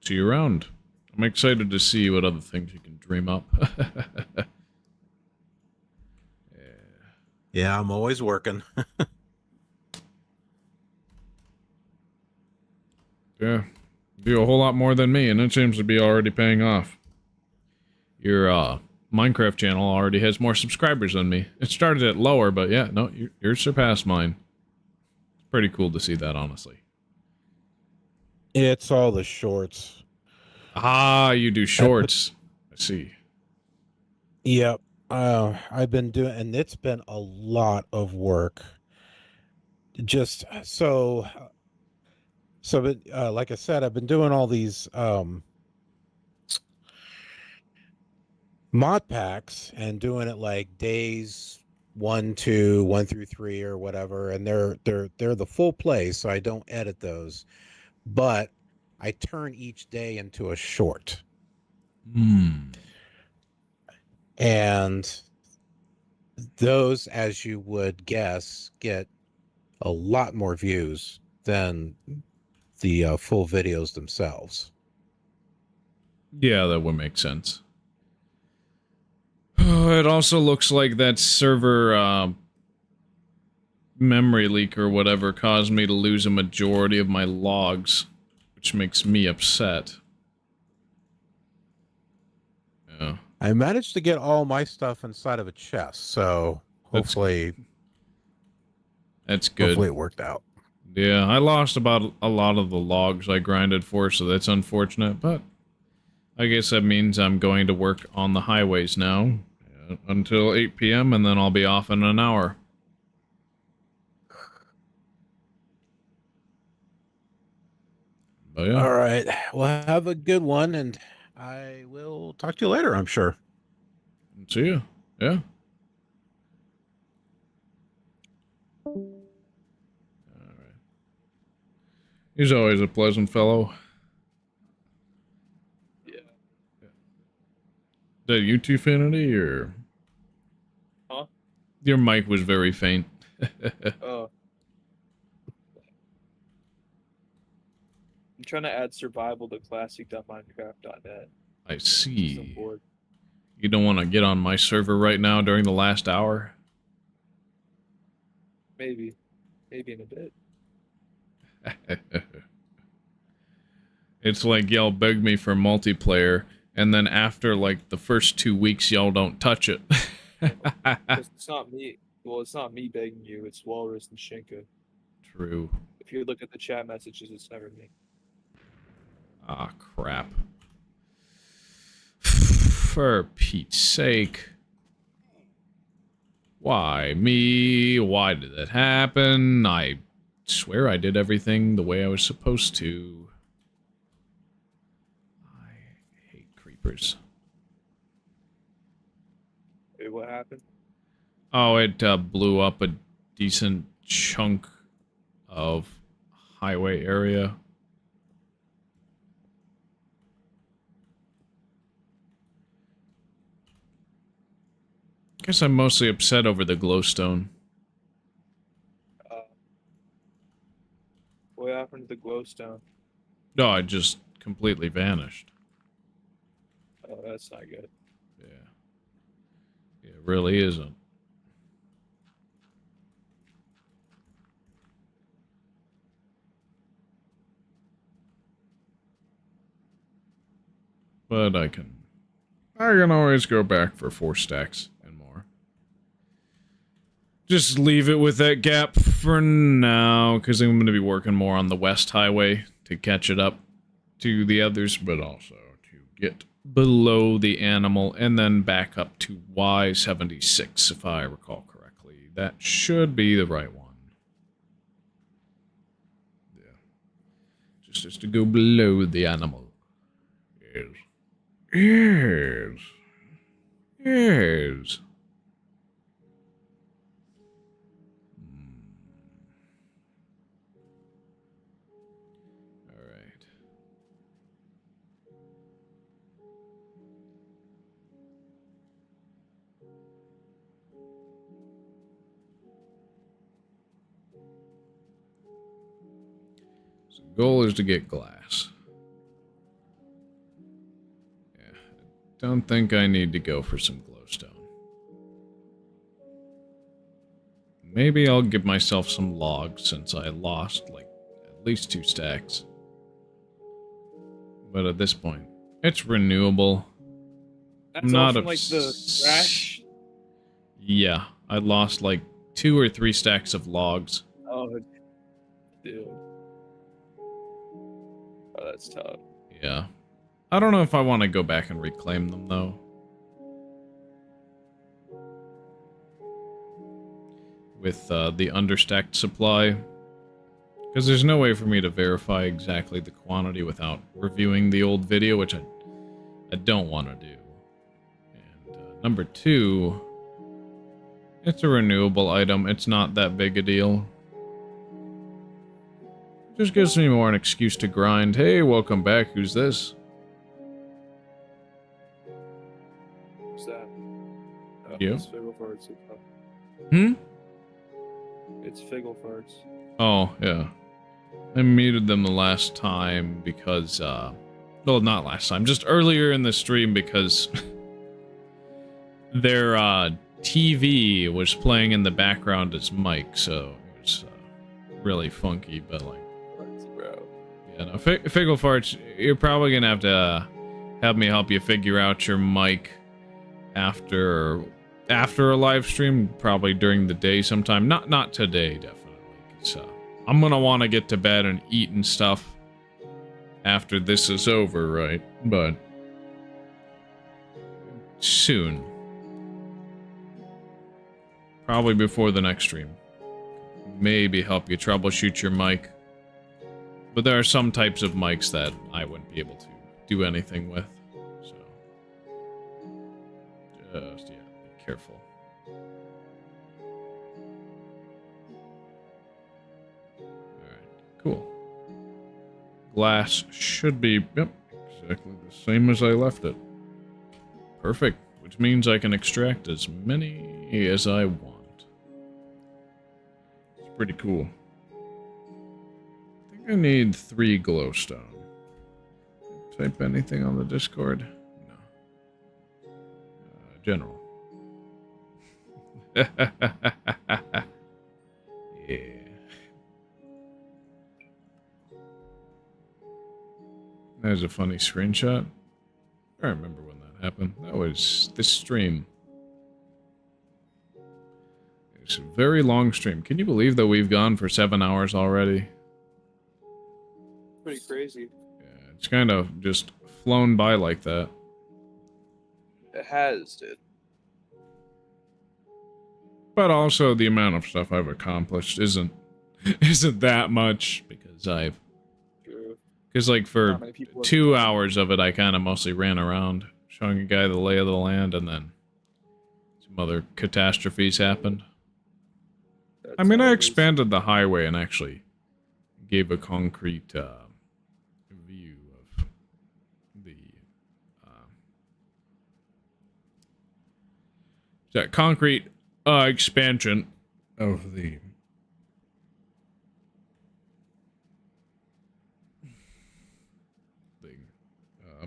Speaker 1: See you around. I'm excited to see what other things you can dream up.
Speaker 9: Yeah, I'm always working.
Speaker 1: Yeah, do a whole lot more than me, and it seems to be already paying off. Your Minecraft channel already has more subscribers than me. It started at lower, but yeah, no, you're surpassed mine. It's pretty cool to see that, honestly.
Speaker 9: It's all the shorts.
Speaker 1: Ah, you do shorts. I see.
Speaker 9: Yep. I've been doing, and it's been a lot of work. Just but like I said, I've been doing all these mod packs and doing it like days 1, 2, 1 through 3 or whatever, and they're the full play, so I don't edit those, but I turn each day into a short. And those, as you would guess, get a lot more views than the full videos themselves.
Speaker 1: Yeah, that would make sense. It also looks like that server memory leak or whatever caused me to lose a majority of my logs, which makes me upset. Yeah.
Speaker 9: I managed to get all my stuff inside of a chest, so hopefully
Speaker 1: that's good.
Speaker 9: Hopefully it worked out.
Speaker 1: Yeah, I lost about a lot of the logs I grinded for, so that's unfortunate, but I guess that means I'm going to work on the highways now until 8 p.m. and then I'll be off in an hour. But yeah.
Speaker 9: All right. Well, have a good one, and I will talk to you later, I'm sure.
Speaker 1: See you. Yeah. Alright. He's always a pleasant fellow.
Speaker 4: Yeah.
Speaker 1: Is that you two, Finity, or?
Speaker 4: Huh?
Speaker 1: Your mic was very faint.
Speaker 4: Oh. I'm trying to add survival to classic.minecraft.net.
Speaker 1: I see. You don't want to get on my server right now during the last hour?
Speaker 4: Maybe in a bit.
Speaker 1: It's like y'all beg me for multiplayer, and then after like the first 2 weeks, y'all don't touch it.
Speaker 4: It's not me. Well, it's not me begging you. It's Walrus and Shinka.
Speaker 1: True.
Speaker 4: If you look at the chat messages, it's never me.
Speaker 1: Ah, crap. For Pete's sake. Why me? Why did that happen? I swear I did everything the way I was supposed to. I hate creepers.
Speaker 4: Wait, what happened?
Speaker 1: Oh, it blew up a decent chunk of highway area. Guess I'm mostly upset over the glowstone.
Speaker 4: What happened to the glowstone?
Speaker 1: No, it just completely vanished.
Speaker 4: Oh, that's not good.
Speaker 1: Yeah. It really isn't. But I can always go back for 4 stacks and more. Just leave it with that gap for now, because I'm going to be working more on the West Highway to catch it up to the others, but also to get below the animal and then back up to Y76, if I recall correctly. That should be the right one. Yeah. Just to go below the animal. Yes. Yes. Yes. Alright. So the goal is to get glass. Yeah. Don't think I need to go for some glowstone. Maybe I'll give myself some logs since I lost, like, at least 2 stacks. But at this point, it's renewable.
Speaker 4: That's
Speaker 1: I'm not
Speaker 4: all from, like, the trash?
Speaker 1: Yeah, I lost, like, 2 or 3 stacks of logs.
Speaker 4: Oh, dude. Oh, that's tough.
Speaker 1: Yeah. I don't know if I want to go back and reclaim them, though. With the understacked supply. Because there's no way for me to verify exactly the quantity without reviewing the old video, which I don't want to do. And number 2, it's a renewable item. It's not that big a deal. Just gives me more an excuse to grind. Hey, welcome back. Who's this?
Speaker 4: What's that? Oh,
Speaker 1: You?
Speaker 4: It's Figgle Farts.
Speaker 1: Hmm?
Speaker 4: It's Figgle Farts.
Speaker 1: Oh, yeah. I muted them the last time because, well, not last time, just earlier in the stream because their, TV was playing in the background as mic, so it was, really funky, but, like...
Speaker 4: Bro.
Speaker 1: Yeah, no, Figgle Farts, you're probably gonna have to have me help you figure out your mic after a live stream, probably during the day sometime. Not today, definitely. So I'm gonna want to get to bed and eat and stuff after this is over, right? But soon, probably before the next stream, maybe help you troubleshoot your mic. But there are some types of mics that I wouldn't be able to do anything with. So just, yeah, be careful. Alright, cool. Glass should be, yep, exactly the same as I left it. Perfect, which means I can extract as many as I want. It's pretty cool. I need 3 glowstone. Type anything on the Discord? No. General. Yeah. There's a funny screenshot. I remember when that happened. That was this stream. It's a very long stream. Can you believe that we've gone for 7 hours already?
Speaker 4: Pretty crazy.
Speaker 1: Yeah, it's kind of just flown by like that.
Speaker 4: It has, dude.
Speaker 1: But also the amount of stuff I've accomplished isn't that much because I've
Speaker 4: True.
Speaker 1: because like for
Speaker 4: Not many people have
Speaker 1: 2
Speaker 4: done it.
Speaker 1: hours of it I kind of mostly ran around showing a guy the lay of the land, and then some other catastrophes happened. I
Speaker 4: That's
Speaker 1: mean,
Speaker 4: how
Speaker 1: I
Speaker 4: it is.
Speaker 1: expanded the highway and actually gave a concrete view of the that concrete expansion of the thing.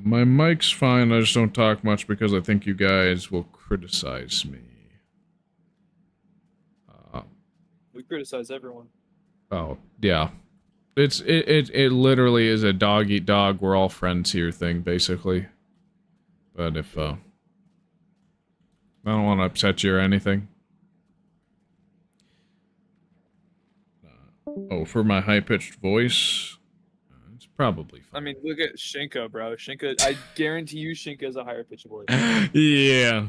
Speaker 1: My mic's fine, I just don't talk much because I think you guys will criticize me.
Speaker 4: We criticize everyone.
Speaker 1: Oh, yeah. It literally is a dog eat dog, we're all friends here thing, basically. But if, I don't want to upset you or anything. Oh, for my high-pitched voice? It's probably fine.
Speaker 4: I mean, look at Shinka, bro. Shinka, I guarantee you Shinka has a higher pitched voice.
Speaker 1: Yeah.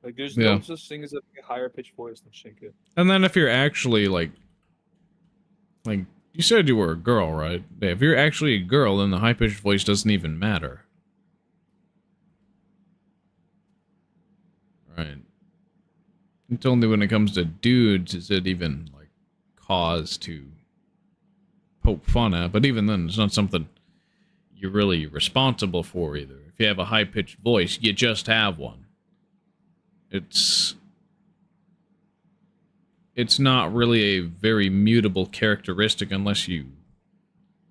Speaker 4: Like, there's
Speaker 1: Yeah.
Speaker 4: no such thing as a higher pitched voice than Shinka.
Speaker 1: And then if you're actually, like, you said you were a girl, right? Yeah, if you're actually a girl, then the high-pitched voice doesn't even matter. Right. It's only when it comes to dudes is it even, like, cause to poke fun at. But even then, it's not something you're really responsible for either. If you have a high-pitched voice, you just have one. It's not really a very mutable characteristic unless you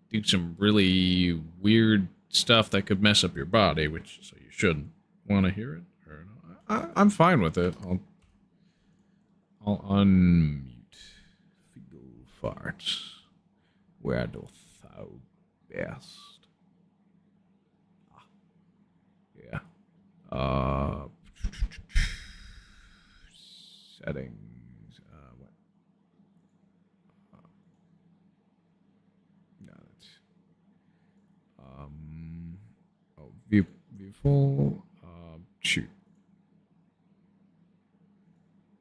Speaker 1: do some really weird stuff that could mess up your body, which so you shouldn't. Want to hear it? Or no? I'm fine with it. I'll unmute. Fecal farts. Where doth thou best? Yeah. Settings. View full. Shoot.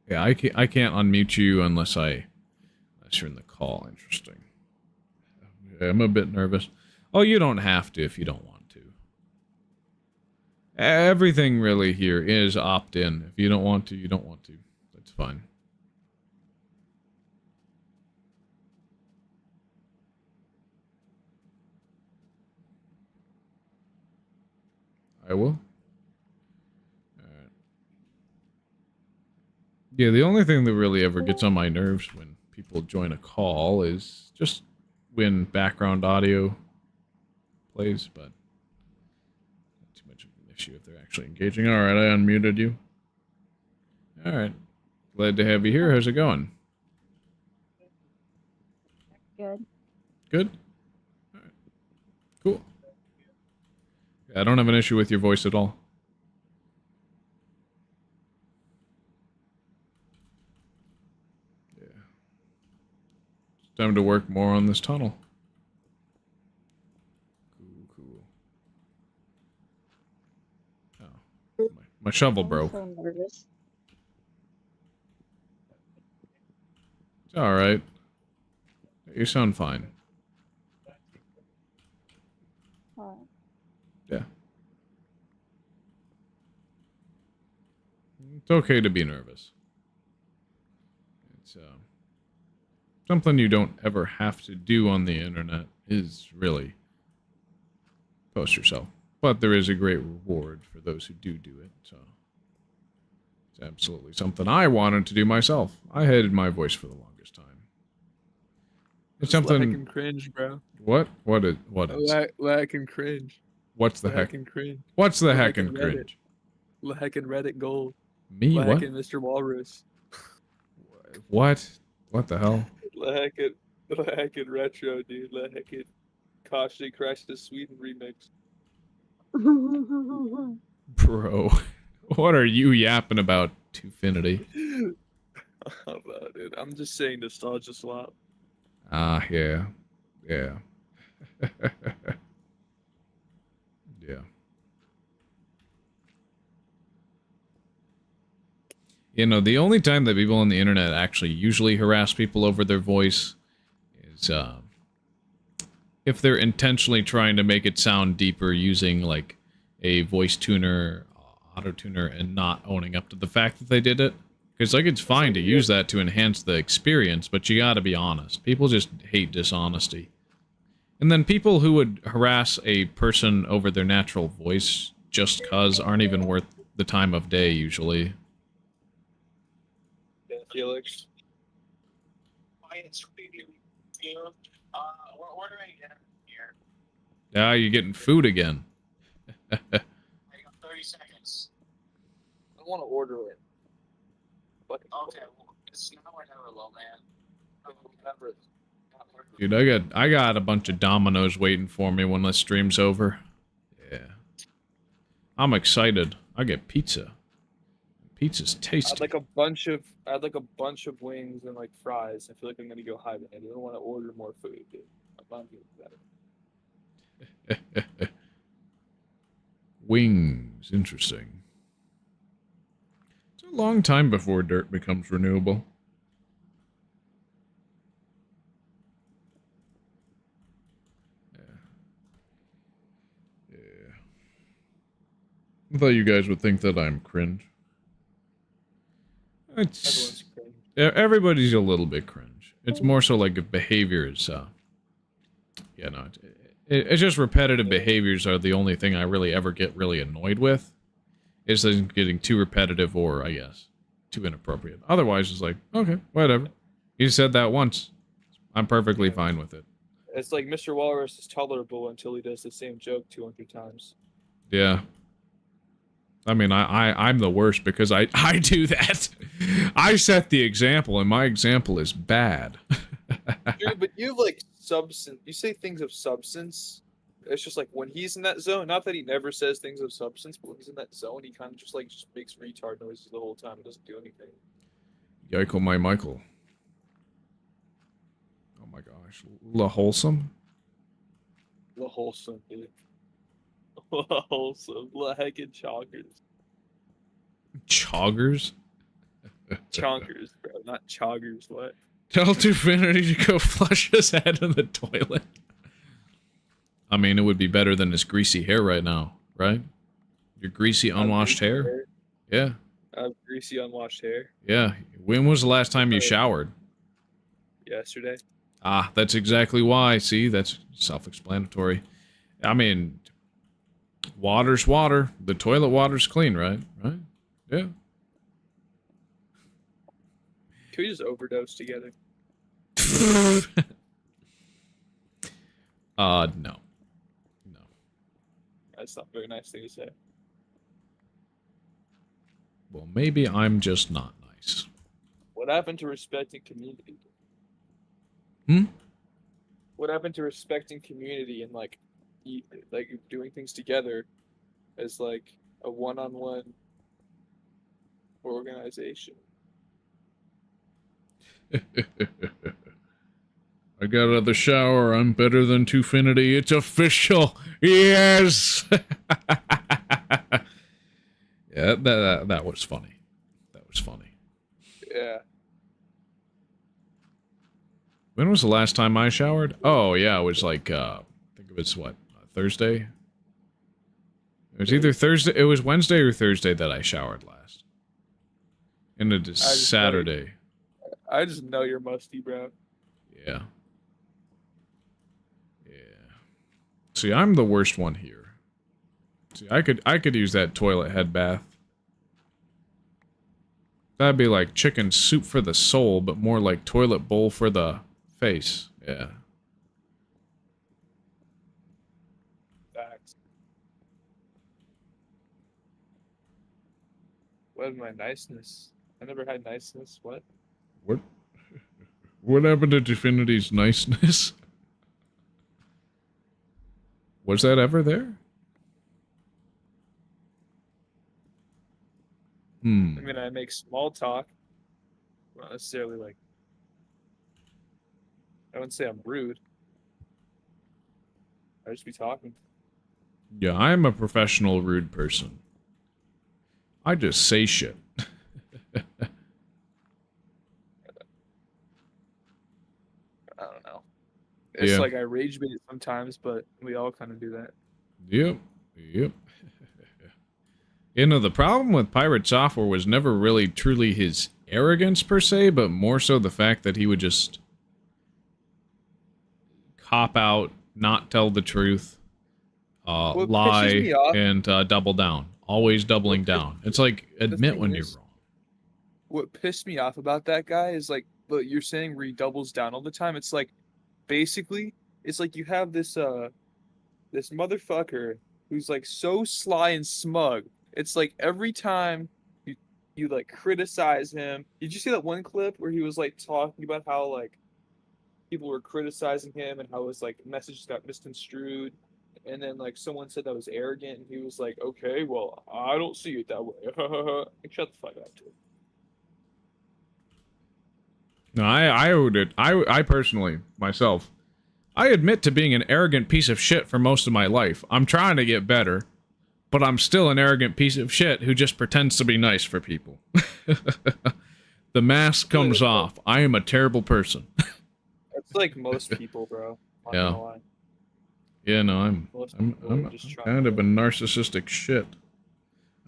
Speaker 1: Yeah, I can't unmute you unless you're in the call. Interesting. Yeah, I'm a bit nervous. Oh, you don't have to if you don't want to. Everything really here is opt-in. If you don't want to, you don't want to. That's fine. I will. Alright. Yeah, the only thing that really ever gets on my nerves when people join a call is just when background audio plays, but not too much of an issue if they're actually engaging. Alright, I unmuted you. Alright. Glad to have you here. How's it going?
Speaker 6: Good.
Speaker 1: Good? Alright. Cool. I don't have an issue with your voice at all. Yeah. It's time to work more on this tunnel. Cool. Oh. My shovel broke.
Speaker 6: I'm so nervous.
Speaker 1: It's alright. You sound fine. Yeah. It's okay to be nervous. It's something you don't ever have to do on the internet is really post yourself. But there is a great reward for those who do it, so it's absolutely something I wanted to do myself. I hated my voice for the longest time. It's something.
Speaker 4: Lack and cringe, bro.
Speaker 1: What is?
Speaker 4: Lack and cringe.
Speaker 1: What's the heck?
Speaker 4: Lack and cringe.
Speaker 1: What's the heck
Speaker 4: Lack
Speaker 1: and
Speaker 4: and
Speaker 1: cringe?
Speaker 4: Lack and Reddit gold.
Speaker 1: Me?
Speaker 4: Lack
Speaker 1: What?
Speaker 4: and Mr. Walrus.
Speaker 1: What? What the hell?
Speaker 4: Lack and retro, dude. Lack and Koshi Crash the Sweden remix.
Speaker 1: Bro, what are you yapping about, Twofinity?
Speaker 4: How about it? I'm just saying nostalgia slap.
Speaker 1: Ah, yeah. Yeah. Yeah. You know, the only time that people on the internet actually usually harass people over their voice is if they're intentionally trying to make it sound deeper using like a voice tuner, auto tuner, and not owning up to the fact that they did it. Because like it's fine to use that to enhance the experience, but you gotta be honest. People just hate dishonesty. And then people who would harass a person over their natural voice just cause aren't even worth the time of day usually.
Speaker 4: Felix.
Speaker 8: We're ordering dinner here.
Speaker 1: Ah, you're getting food again.
Speaker 8: I got 30 seconds.
Speaker 4: I want to order it. But
Speaker 8: Okay, well, it's now or never, low man.
Speaker 4: Remember,
Speaker 1: Dude, I got a bunch of Dominoes waiting for me when this stream's over. Yeah. I'm excited. I get pizza. Pizza's tasty.
Speaker 4: I had like a bunch of wings and like fries. I feel like I'm gonna go hibernate. I don't want to order more food, dude. I'm not doing that.
Speaker 1: Wings. Interesting. It's a long time before dirt becomes renewable. Yeah. I thought you guys would think that I'm cringe.
Speaker 4: Everyone's crazy.
Speaker 1: Everybody's a little bit cringe. It's more so like if behavior is, it's just repetitive behaviors are the only thing I really ever get really annoyed with. Is them getting too repetitive or, I guess, too inappropriate. Otherwise, it's like, okay, whatever. You said that once. I'm perfectly fine with it.
Speaker 4: It's like Mr. Walrus is tolerable until he does the same joke 200 times.
Speaker 1: Yeah. I mean, I'm the worst because I do that. I set the example, and my example is bad.
Speaker 4: Dude, but you have like substance. You say things of substance. It's just like when he's in that zone. Not that he never says things of substance, but when he's in that zone, he kind of just makes retard noises the whole time. It doesn't do anything.
Speaker 1: Yikle my Michael. Oh my gosh. La Wholesome?
Speaker 4: The wholesome, dude. The wholesome. La heckin' choggers.
Speaker 1: Choggers?
Speaker 4: Chonkers, bro. Not choggers. What?
Speaker 1: Tell Dufinity to go flush his head in the toilet. I mean, it would be better than his greasy hair right now, right? Your greasy, unwashed hair? Yeah.
Speaker 4: I have greasy, unwashed hair.
Speaker 1: Yeah. When was the last time you showered?
Speaker 4: Yesterday.
Speaker 1: Ah, that's exactly why. See, that's self-explanatory. I mean, water's water. The toilet water's clean, right? Right? Yeah.
Speaker 4: Can we just overdose together?
Speaker 1: No. No.
Speaker 4: That's not a very nice thing to say.
Speaker 1: Well, maybe I'm just not nice.
Speaker 4: What happened to respecting community?
Speaker 1: Hmm?
Speaker 4: What happened to respecting community and like doing things together as like a one-on-one organization?
Speaker 1: I got out of the shower. I'm better than Twofinity. It's official. Yes. Yeah, that was funny. That was funny.
Speaker 4: Yeah.
Speaker 1: When was the last time I showered? Oh yeah, it was like I think it was what, Thursday. It was either Thursday. It was Wednesday or Thursday that I showered last. And it is Saturday.
Speaker 4: I just know you're musty, bro.
Speaker 1: Yeah. Yeah. See, I'm the worst one here. See, I could use that toilet head bath. That'd be like chicken soup for the soul, but more like toilet bowl for the face. Yeah.
Speaker 4: Facts. What is my niceness? I never had niceness. What?
Speaker 1: What happened to Definity's niceness? Was that ever there?
Speaker 4: I mean, I make small talk. Not necessarily like. I wouldn't say I'm rude. I just be talking.
Speaker 1: Yeah, I'm a professional rude person. I just say shit.
Speaker 4: I don't know. It's
Speaker 1: Yeah.
Speaker 4: like I rage bait sometimes, but we all kind of do that.
Speaker 1: Yep. Yep. You know, the problem with Pirate Software was never really truly his arrogance per se, but more so the fact that he would just cop out, not tell the truth,
Speaker 4: What
Speaker 1: lie,
Speaker 4: pisses me off-
Speaker 1: and double down. Always doubling down. It's like, admit
Speaker 4: thing
Speaker 1: when you're
Speaker 4: is-
Speaker 1: wrong.
Speaker 7: what pissed me off about that guy is like what you're saying where he doubles down all the time. It's like basically it's like you have this this motherfucker who's like so sly and smug. It's like every time you like criticize him. Did you see that one clip where he was like talking about how like people were criticizing him and how his like message got misconstrued? And then like someone said that was arrogant, and he was like, "Okay, well, I don't see it that way." Like, shut the fuck up, dude.
Speaker 1: No, I personally, myself, I admit to being an arrogant piece of shit for most of my life. I'm trying to get better, but I'm still an arrogant piece of shit who just pretends to be nice for people. The mask comes off. I am a terrible person.
Speaker 7: That's like most people, bro. Not
Speaker 1: Yeah.
Speaker 7: gonna lie.
Speaker 1: Yeah, no, I'm kind of a narcissistic shit.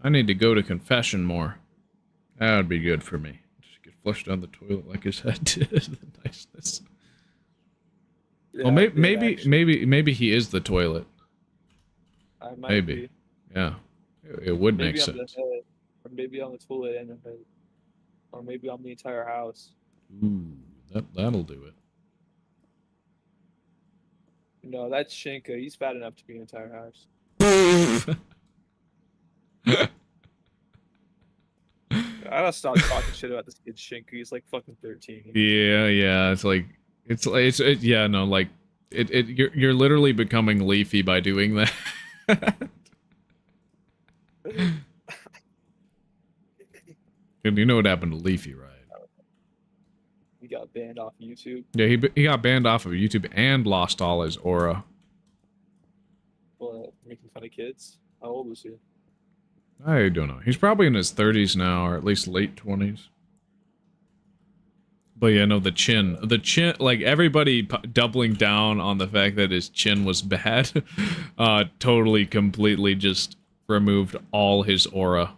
Speaker 1: I need to go to confession more. That would be good for me. Just get flushed down the toilet like his head did. The niceness.
Speaker 7: Yeah,
Speaker 1: Well,
Speaker 7: dude,
Speaker 1: maybe
Speaker 7: actually,
Speaker 1: he is the toilet.
Speaker 7: I might
Speaker 1: Maybe.
Speaker 7: be.
Speaker 1: Yeah. It would
Speaker 7: Maybe
Speaker 1: make
Speaker 7: I'm the
Speaker 1: sense.
Speaker 7: head, or maybe I'm the toilet and the head, or maybe I'm the entire house.
Speaker 1: Ooh, that'll do it.
Speaker 7: No, that's Shinka. He's fat enough to be an entire house. I gotta stop talking shit about this kid Shinka. He's like fucking 13.
Speaker 1: Yeah, yeah, no, like, you're literally becoming Leafy by doing that. And you know what happened to Leafy, right?
Speaker 7: He got banned off YouTube.
Speaker 1: Yeah, he got banned off of YouTube and lost all his aura.
Speaker 7: Well, making fun of kids. How old was he?
Speaker 1: I don't know. He's probably in his 30s now, or at least late 20s. But yeah, no, the chin, like everybody doubling down on the fact that his chin was bad, totally, completely just removed all his aura.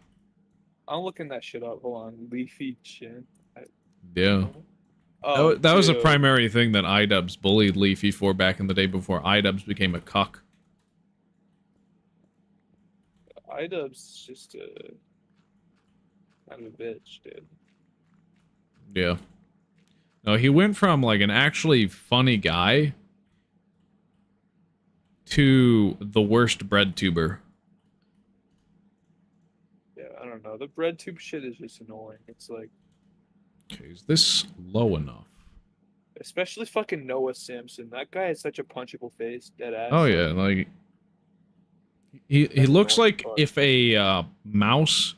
Speaker 7: I'm looking that shit up. Hold on. Leafy chin.
Speaker 1: Yeah.
Speaker 7: Oh,
Speaker 1: that was a
Speaker 7: dude.
Speaker 1: primary thing that iDubbbz bullied Leafy for back in the day before iDubbbz became a cuck.
Speaker 7: iDubbbz just kind of a bitch, dude.
Speaker 1: Yeah. No, he went from like an actually funny guy to the worst bread tuber.
Speaker 7: Yeah, I don't know. The bread tube shit is just annoying. It's like,
Speaker 1: Okay, is this low enough?
Speaker 7: especially fucking Noah Simpson. That guy has such a punchable face, dead ass.
Speaker 1: Oh yeah, like he
Speaker 7: That's
Speaker 1: looks
Speaker 7: annoying
Speaker 1: like
Speaker 7: fuck.
Speaker 1: if a mouse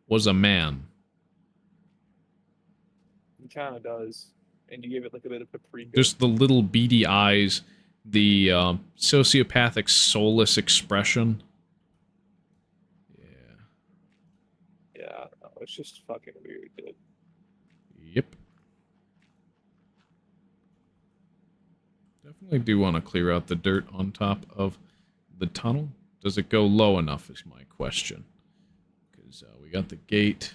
Speaker 1: was a man.
Speaker 7: He kind of does. And you give it like a bit of paprika.
Speaker 1: Just the little beady eyes, the sociopathic soulless expression. Yeah.
Speaker 7: Yeah, I don't know. It's just fucking weird, dude.
Speaker 1: Yep. Definitely do want to clear out the dirt on top of the tunnel. Does it go low enough is my question. Because we got the gate.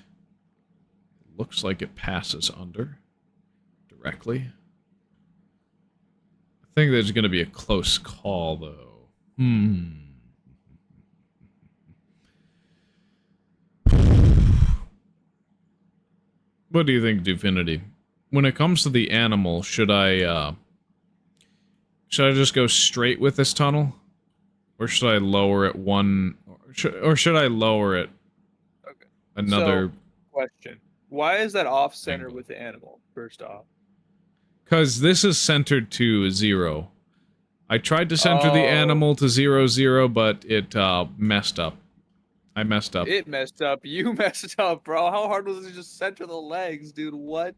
Speaker 1: It looks like it passes under directly. I think there's going to be a close call, though. What do you think, Divinity? When it comes to the animal, should I just go straight with this tunnel? Or should I lower it one... Or should I lower it
Speaker 7: Okay.
Speaker 1: another...
Speaker 7: So, question. Why is that off-center with the animal, first off?
Speaker 1: Because this is centered to 0. I tried to center the animal to 0, 0, but it messed up. I messed up.
Speaker 7: It messed up. You messed up, bro. How hard was it to just center the legs, dude? What?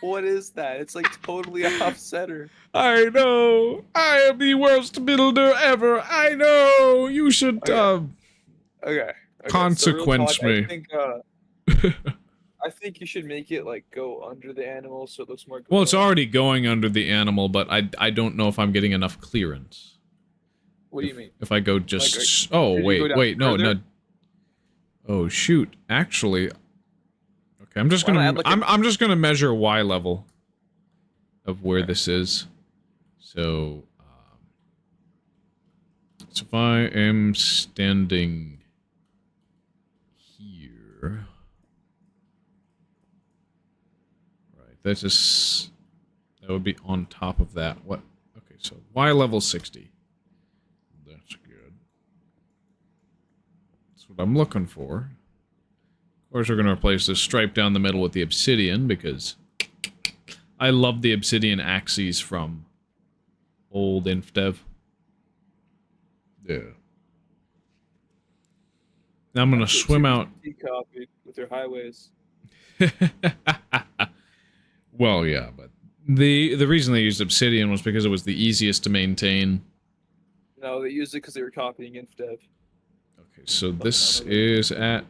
Speaker 7: What is that? It's like totally off-center.
Speaker 1: I know. I am the worst builder ever. I know. You should
Speaker 7: Okay.
Speaker 1: consequence
Speaker 7: so real
Speaker 1: me.
Speaker 7: talk, I think you should make it like go under the animal so it looks more.
Speaker 1: Well, it's already going under the animal, but I don't know if I'm getting enough clearance.
Speaker 7: What do you mean?
Speaker 1: If I go just...
Speaker 7: Like,
Speaker 1: oh,
Speaker 7: should you go
Speaker 1: wait,
Speaker 7: down
Speaker 1: wait, no,
Speaker 7: further?
Speaker 1: no. Oh, shoot. Actually... Okay, I'm just
Speaker 7: Why not
Speaker 1: gonna...
Speaker 7: add, like,
Speaker 1: I'm just gonna measure Y level of where this is. So... so if I am standing here... this is... That would be on top of that. What? Okay, so Y level 60. That's good. That's what I'm looking for. Of course, we're going to replace this stripe down the middle with the obsidian, because I love the obsidian axes from old Indev. Yeah. Now I'm going to swim out.
Speaker 4: Copy with their highways.
Speaker 1: Well, yeah, but the reason they used obsidian was because it was the easiest to maintain.
Speaker 4: No, they used it because they were copying Indev.
Speaker 1: Okay, so this is at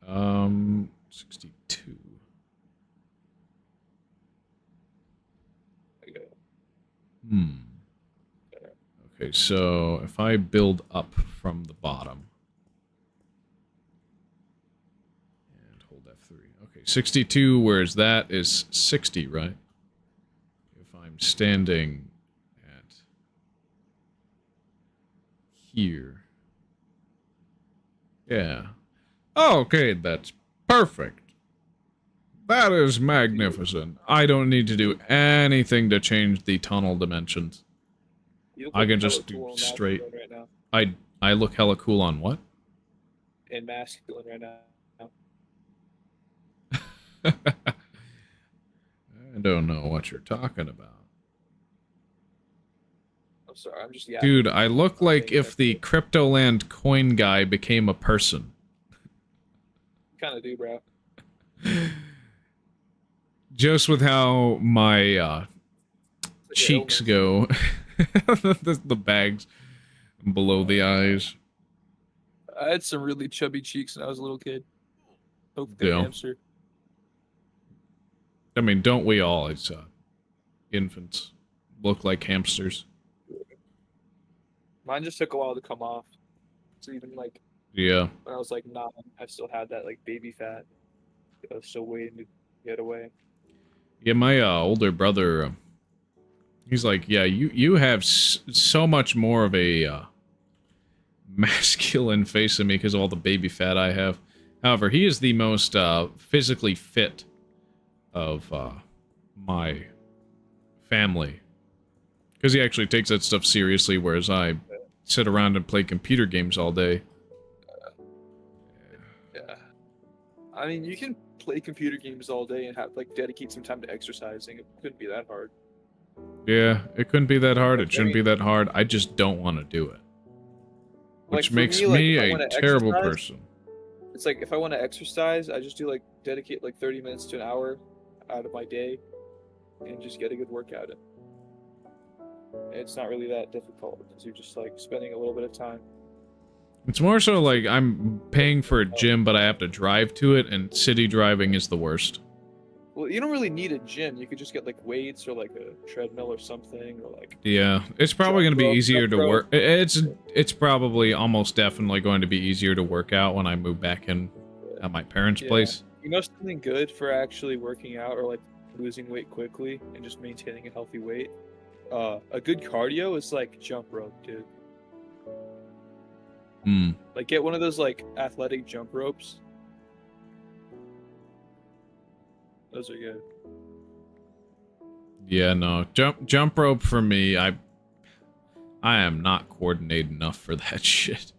Speaker 1: 62.
Speaker 4: Okay.
Speaker 1: Okay, so if I build up from the bottom and hold F3. Okay, 62, whereas that is 60, right? If I'm standing at here. Yeah. Okay, that's perfect. That is magnificent. I don't need to do anything to change the tunnel dimensions. I can just do straight.
Speaker 4: Right now.
Speaker 1: I look hella cool on what?
Speaker 4: And masculine right now.
Speaker 1: I don't know what you're talking about.
Speaker 4: I'm sorry, I'm just
Speaker 1: Dude, I look like if the Cryptoland coin guy became a person.
Speaker 4: Kind of do, bro.
Speaker 1: Just with how my cheeks go. The bags below the eyes.
Speaker 4: I had some really chubby cheeks when I was a little kid. Hope
Speaker 1: Yeah.
Speaker 4: hamster.
Speaker 1: I mean, don't we all? It's infants look like hamsters.
Speaker 4: Mine just took a while to come off. So even like
Speaker 1: Yeah.
Speaker 4: when I was like 9, I still had that like baby fat. I was still waiting to get away.
Speaker 1: Yeah, my older brother, he's like, yeah, you have so much more of a masculine face than me because of all the baby fat I have. However, he is the most physically fit of my family. Because he actually takes that stuff seriously, whereas I sit around and play computer games all day.
Speaker 4: Yeah. I mean, you can play computer games all day and have like dedicate some time to exercising. It couldn't be that hard.
Speaker 1: Yeah, it couldn't be that hard. It shouldn't be that hard. I just don't want to do it. Which
Speaker 4: Like,
Speaker 1: makes
Speaker 4: for me,
Speaker 1: me
Speaker 4: like, if I
Speaker 1: a
Speaker 4: wanna
Speaker 1: terrible
Speaker 4: exercise,
Speaker 1: person.
Speaker 4: It's like if I want to exercise, I just do like dedicate like 30 minutes to an hour out of my day and just get a good workout in. It's not really that difficult because you're just like spending a little bit of time.
Speaker 1: It's more so like I'm paying for a gym, but I have to drive to it, and city driving is the worst.
Speaker 4: Well, you don't really need a gym. You could just get like weights or like a treadmill or something, or like.
Speaker 1: Yeah, it's probably going to be
Speaker 4: Jump rope,
Speaker 1: easier
Speaker 4: jump
Speaker 1: to
Speaker 4: rope.
Speaker 1: work. It's probably almost definitely going to be easier to work out when I move back in at my parents'
Speaker 4: Yeah.
Speaker 1: place.
Speaker 4: You know something good for actually working out or like losing weight quickly and just maintaining a healthy weight? A good cardio is like jump rope, dude.
Speaker 1: Hmm.
Speaker 4: Like get one of those like athletic jump ropes. Those are good.
Speaker 1: Yeah, no. Jump rope for me, I am not coordinated enough for that shit.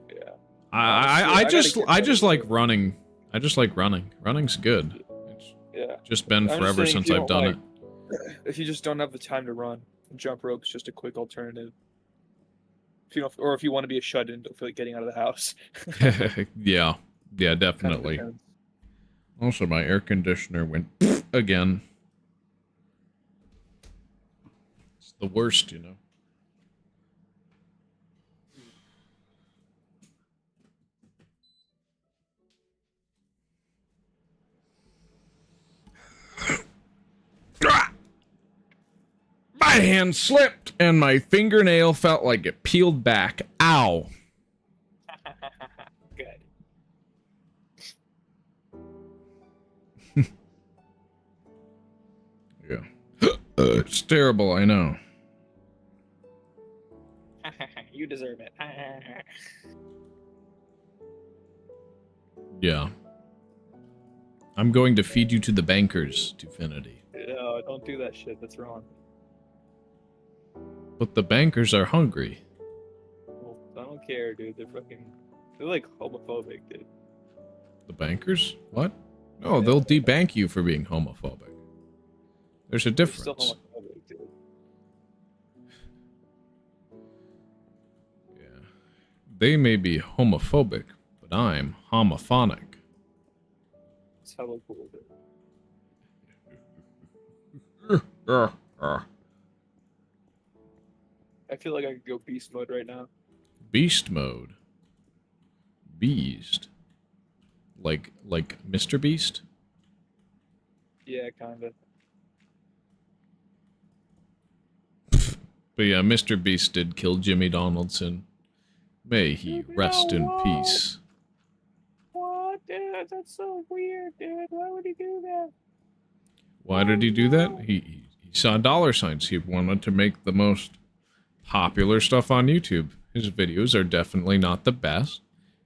Speaker 4: Yeah.
Speaker 1: I just
Speaker 4: gotta get
Speaker 1: like running. I just like running. Running's good. It's
Speaker 4: Yeah.
Speaker 1: just been
Speaker 4: I'm just
Speaker 1: forever
Speaker 4: saying, if
Speaker 1: since
Speaker 4: you
Speaker 1: I've
Speaker 4: don't,
Speaker 1: done
Speaker 4: If you just don't have the time to run, jump rope's just a quick alternative. If you don't, or if you want to be a shut-in, don't feel like getting out of the house.
Speaker 1: it. Yeah. Yeah,
Speaker 4: Kinda
Speaker 1: definitely.
Speaker 4: depends.
Speaker 1: Also, my air conditioner went again. It's the worst, you know. My hand slipped and my fingernail felt like it peeled back. Ow.
Speaker 4: Good.
Speaker 1: Yeah. It's terrible, I know.
Speaker 4: You deserve it.
Speaker 1: Yeah. I'm going to feed you to the bankers, Tufinity.
Speaker 4: Yeah. don't do that shit. That's wrong.
Speaker 1: But the bankers are hungry.
Speaker 4: Well, I don't care, dude. They're like homophobic, dude.
Speaker 1: The bankers? What? No,
Speaker 4: Yeah.
Speaker 1: they'll debank you for being homophobic. There's a
Speaker 4: They're
Speaker 1: difference.
Speaker 4: still homophobic, dude.
Speaker 1: Yeah. They may be homophobic, but I'm homophonic.
Speaker 4: It's hella cool, dude. I feel like I could go beast mode right now.
Speaker 1: Beast mode. Beast. Like Mr. Beast?
Speaker 4: Yeah, kinda.
Speaker 1: But yeah, Mr. Beast did kill Jimmy Donaldson. May he rest in peace.
Speaker 4: What, dude? That's so weird, dude. Why would he do that?
Speaker 1: Why did he do that? He saw dollar signs. He wanted to make the most popular stuff on YouTube. His videos are definitely not the best,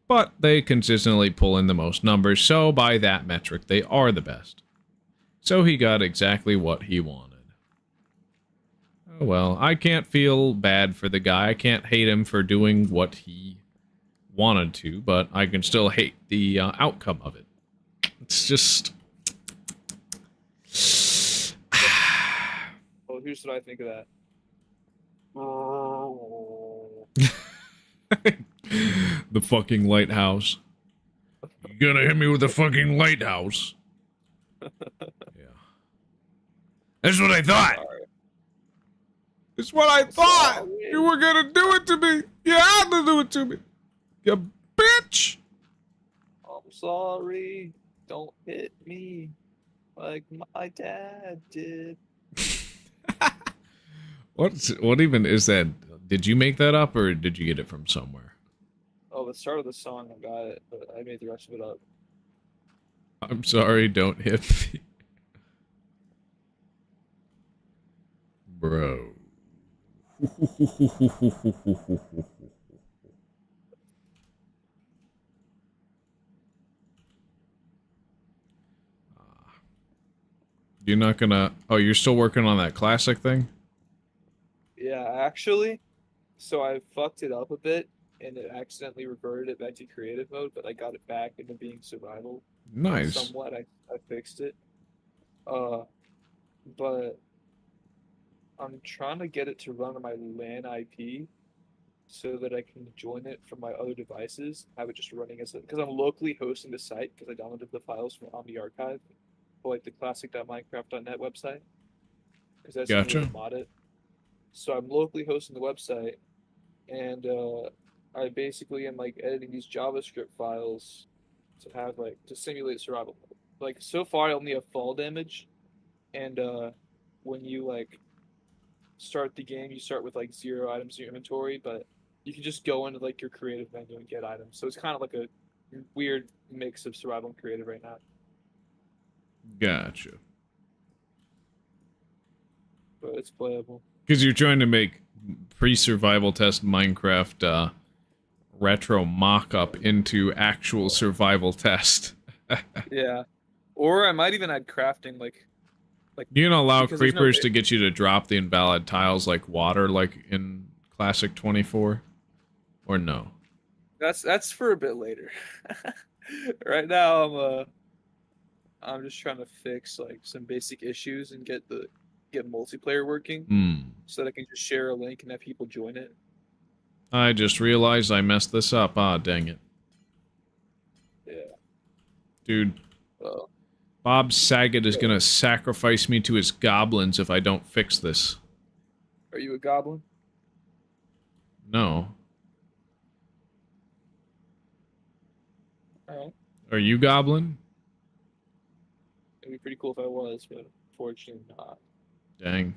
Speaker 1: but they consistently pull in the most numbers, so by that metric, they are the best. So he got exactly what he wanted. Oh well, I can't feel bad for the guy. I can't hate him for doing what he wanted to, but I can still hate the outcome of it. It's just...
Speaker 4: Well, here's what I think of that.
Speaker 1: The fucking lighthouse. You gonna hit me with the fucking lighthouse? Yeah. That's what I thought!
Speaker 4: Sorry.
Speaker 1: It's what I thought!
Speaker 4: Sorry.
Speaker 1: You were gonna do it to me! You had to do it to me! You bitch!
Speaker 4: I'm sorry. Don't hit me like my dad did.
Speaker 1: What even is that? Did you make that up or did you get it from somewhere?
Speaker 4: Oh, the start of the song, I got it, but I made the rest of it up.
Speaker 1: I'm sorry, don't hit me. Bro. You're not gonna... Oh, you're still working on that classic thing?
Speaker 4: Yeah, actually, so I fucked it up a bit, and it accidentally reverted it back to creative mode, but I got it back into being survival.
Speaker 1: Nice.
Speaker 4: Somewhat, I fixed it. But I'm trying to get it to run on my LAN IP so that I can join it from my other devices. Have it just running as a... Because I'm locally hosting the site, because I downloaded the files from Omni Archive, for like the classic.minecraft.net website. Because that's the way
Speaker 1: Gotcha.
Speaker 4: to mod it. So I'm locally hosting the website, and I basically am like editing these JavaScript files to have like to simulate survival mode. Like so far, I only have fall damage, and when you like start the game, you start with like 0 items in your inventory, but you can just go into like your creative menu and get items. So it's kind of like a weird mix of survival and creative right now.
Speaker 1: Gotcha.
Speaker 4: But it's playable.
Speaker 1: Because you're trying to make pre-survival test Minecraft retro mock-up into actual survival test.
Speaker 4: Yeah. Or I might even add crafting, like
Speaker 1: You gonna allow
Speaker 4: because there's no-
Speaker 1: creepers to get you to drop the invalid tiles like water, like in Classic 24? Or no?
Speaker 4: That's for a bit later. Right now, I'm just trying to fix like some basic issues and get multiplayer working, so that I can just share a link and have people join it.
Speaker 1: I just realized I messed this up. Ah, dang it.
Speaker 4: Yeah.
Speaker 1: Dude,
Speaker 4: Well,
Speaker 1: Bob Saget is gonna sacrifice me to his goblins if I don't fix this.
Speaker 4: are you a goblin?
Speaker 1: No.
Speaker 4: Alright.
Speaker 1: Are you goblin?
Speaker 4: It'd be pretty cool if I was, but unfortunately not.
Speaker 1: Dang.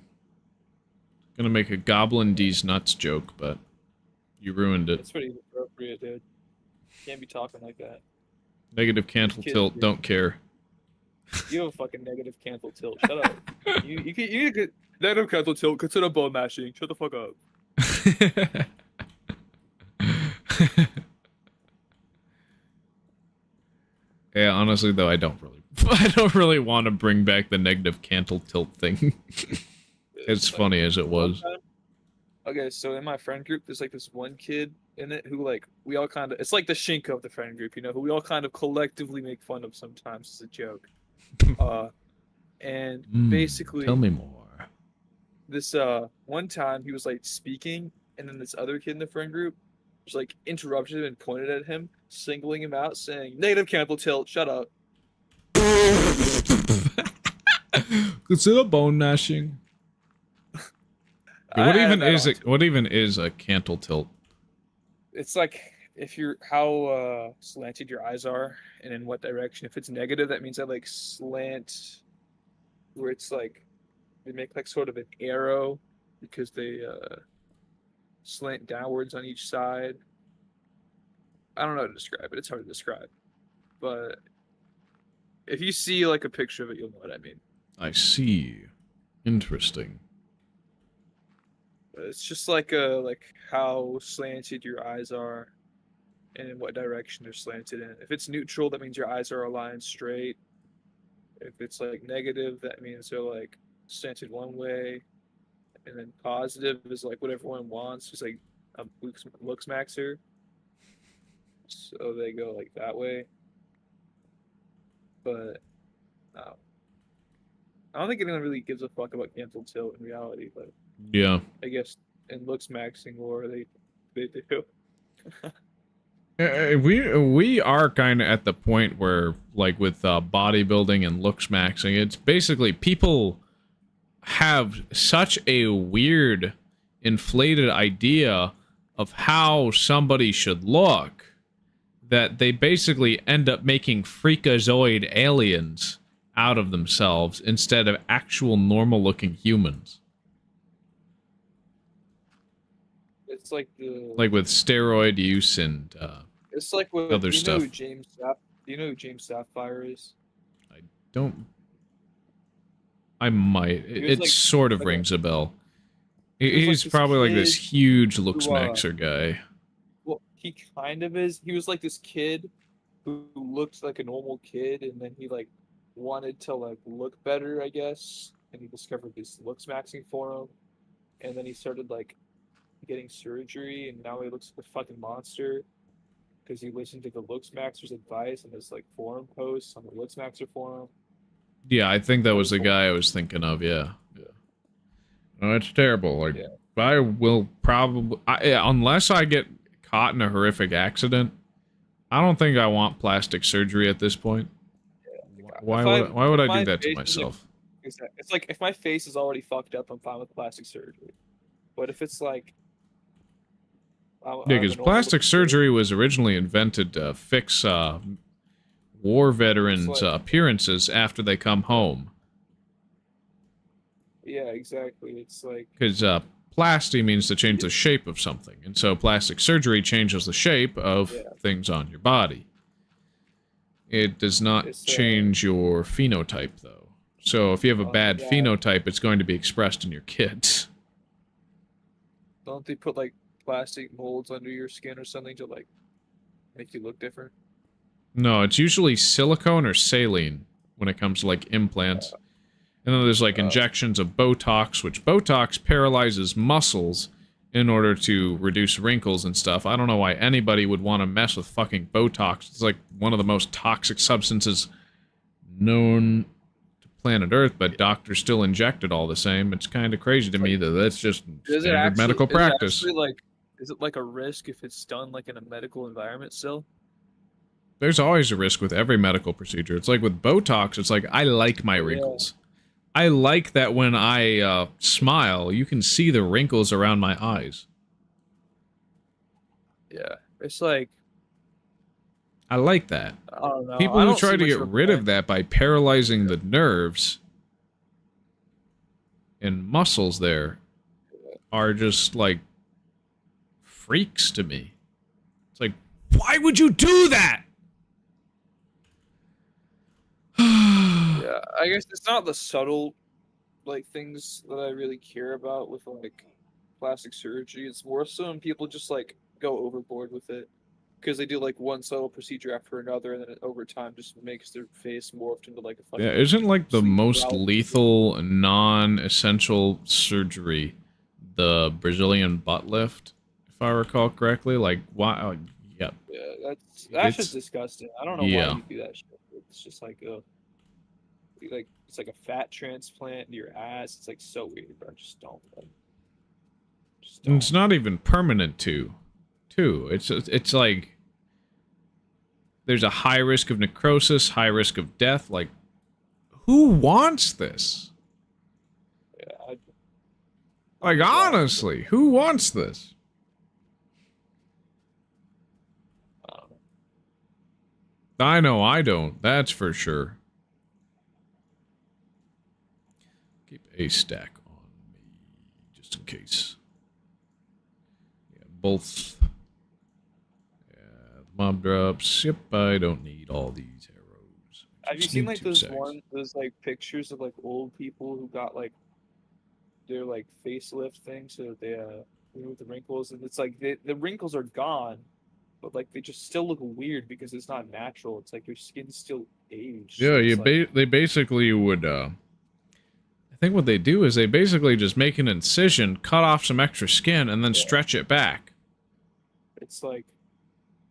Speaker 1: Gonna make a goblin D's nuts joke, but you ruined it.
Speaker 4: That's pretty inappropriate, dude. Can't be talking like that.
Speaker 1: Negative cancel
Speaker 4: Kid,
Speaker 1: tilt,
Speaker 4: dude.
Speaker 1: don't care.
Speaker 4: You have a fucking negative cancel tilt. Shut up. you get negative cancel tilt. Consider bone mashing. Shut the fuck up.
Speaker 1: Yeah, honestly though, I don't really want to bring back the negative cantle tilt thing. As funny as it was.
Speaker 4: Okay, so in my friend group, there's like this one kid in it who like we all kind of it's like the Shinko of the friend group, you know, who we all kind of collectively make fun of sometimes as a joke. And basically
Speaker 1: Tell me more.
Speaker 4: this one time he was like speaking, and then this other kid in the friend group just like interrupted him and pointed at him, singling him out, saying, "Negative cantle tilt, shut up."
Speaker 1: Consider bone gnashing. What even is a cantle tilt?
Speaker 4: It's like if you're how slanted your eyes are and in what direction. If it's negative, that means that like slant where it's like they make like sort of an arrow because they slant downwards on each side. I don't know how to describe it. It's hard to describe. But if you see like a picture of it, you'll know what I mean.
Speaker 1: I see. Interesting.
Speaker 4: It's just like how slanted your eyes are and in what direction they're slanted in. If it's neutral, that means your eyes are aligned straight. If it's like negative, that means they're like slanted one way. And then positive is like what everyone wants, just like a looks maxer. So they go like that way. But I don't think anyone really gives a fuck about cancel tilt in reality, but
Speaker 1: Yeah.
Speaker 4: I guess in looks maxing or they do.
Speaker 1: We are kind of at the point where, like with bodybuilding and looks maxing, it's basically people have such a weird, inflated idea of how somebody should look that they basically end up making freakazoid aliens out of themselves instead of actual normal-looking humans.
Speaker 4: It's like the
Speaker 1: like with steroid use and
Speaker 4: it's like with
Speaker 1: other
Speaker 4: do you
Speaker 1: stuff.
Speaker 4: know who James do you know who James Sapphire is?
Speaker 1: Don't. I might. It
Speaker 4: like-
Speaker 1: sort of
Speaker 4: like
Speaker 1: rings a bell.
Speaker 4: was like
Speaker 1: He's
Speaker 4: this
Speaker 1: probably like this
Speaker 4: kid
Speaker 1: huge looks
Speaker 4: who,
Speaker 1: maxer guy.
Speaker 4: Well, he kind of is. He was like this kid who looked like a normal kid, and then he like wanted to like look better, I guess, and he discovered this looks maxing forum, and then he started like getting surgery, and now he looks like a fucking monster because he listened to the looks maxer's advice and this like forum posts on the looks maxer forum.
Speaker 1: Yeah, I think that was the guy I was thinking of. Yeah. No, it's terrible. Like,
Speaker 4: Yeah.
Speaker 1: I will probably, unless I get caught in a horrific accident, I don't think I want plastic surgery at this point. Why would I do that to myself?
Speaker 4: It's like if my face is already fucked up, I'm fine with plastic surgery. But if it's like
Speaker 1: Yeah, because plastic surgery was originally invented to fix war veterans' appearances after they come home.
Speaker 4: Yeah, exactly. It's like
Speaker 1: Because plasty means to change the shape of something, and so plastic surgery changes the shape of things on your body. It does not change your phenotype, though. So if you have a bad phenotype, it's going to be expressed in your kids.
Speaker 4: don't they put like plastic molds under your skin or something to like make you look different?
Speaker 1: No, it's usually silicone or saline when it comes to like implants. And then there's like injections of Botox, which Botox paralyzes muscles in order to reduce wrinkles and stuff. I don't know why anybody would want to mess with fucking Botox. It's like one of the most toxic substances known to planet Earth, but doctors still inject it all the same. It's kind of crazy to me that that's just standard medical practice.
Speaker 4: Is it like a risk if it's done like in a medical environment still?
Speaker 1: There's always a risk with every medical procedure. It's like with Botox, it's like, I like my wrinkles. I like that when I smile, you can see the wrinkles around my eyes.
Speaker 4: Yeah, it's like
Speaker 1: I like that.
Speaker 4: I don't know.
Speaker 1: People who try to get rid of that by paralyzing the nerves and muscles there are just like freaks to me. It's like, why would you do that?
Speaker 4: Yeah, I guess it's not the subtle like things that I really care about with like plastic surgery. It's more so when people just like go overboard with it. because they do like one subtle procedure after another, and then over time just makes their face morphed into like a fucking.
Speaker 1: Yeah, isn't like the
Speaker 4: sleep
Speaker 1: most
Speaker 4: paralysis.
Speaker 1: lethal non-essential surgery the Brazilian butt lift, if I recall correctly? Like, why? Yeah.
Speaker 4: Yeah, that's
Speaker 1: It's-
Speaker 4: just disgusting. I don't know
Speaker 1: yeah.
Speaker 4: why you do that shit. It's just like it's like a fat transplant in your ass. It's like so weird, bro. Just don't. Just
Speaker 1: And it's
Speaker 4: don't.
Speaker 1: not even permanent too. It's like there's a high risk of necrosis, high risk of death. Like, who wants this?
Speaker 4: Yeah,
Speaker 1: Like, honestly, who wants this?
Speaker 4: I don't know.
Speaker 1: I know I don't. That's for sure. Keep a stack on me, just in case. Yeah, both. Yeah, mob drops. Yep, I don't need all these arrows.
Speaker 4: Have you
Speaker 1: Just
Speaker 4: seen
Speaker 1: need
Speaker 4: like
Speaker 1: 2
Speaker 4: those
Speaker 1: stacks.
Speaker 4: those like pictures of like old people who got like their like facelift thing, so they remove the wrinkles, and it's like the wrinkles are gone, but like they just still look weird because it's not natural. It's like your skin's still aged.
Speaker 1: Yeah,
Speaker 4: so
Speaker 1: you
Speaker 4: it's like,
Speaker 1: they basically would. I think what they do is they basically just make an incision, cut off some extra skin, and then stretch it back.
Speaker 4: it's like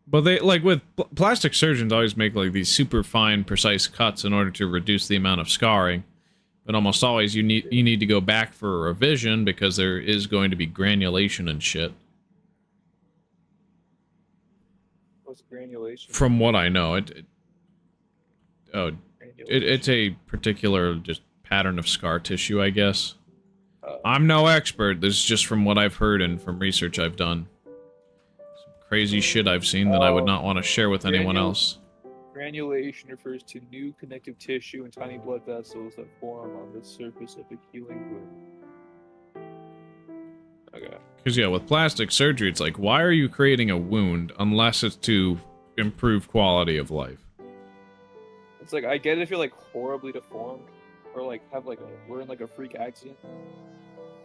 Speaker 1: But they, like, with plastic surgeons always make, like, these super fine, precise cuts in order to reduce the amount of scarring. But almost always you need to go back for a revision because there is going to be granulation and shit.
Speaker 4: what's granulation?
Speaker 1: From what I know, it's a particular just pattern of scar tissue, I guess. I'm no expert. This is just from what I've heard and from research I've done. Some crazy shit I've seen that I would not want to share with anyone else.
Speaker 4: Granulation refers to new connective tissue and tiny blood vessels that form on the surface of a healing wound. Okay.
Speaker 1: Because, yeah, with plastic surgery, it's like, why are you creating a wound unless it's to improve quality of life?
Speaker 4: It's like, I get it if you're like horribly deformed or like have like we're in like a freak accident,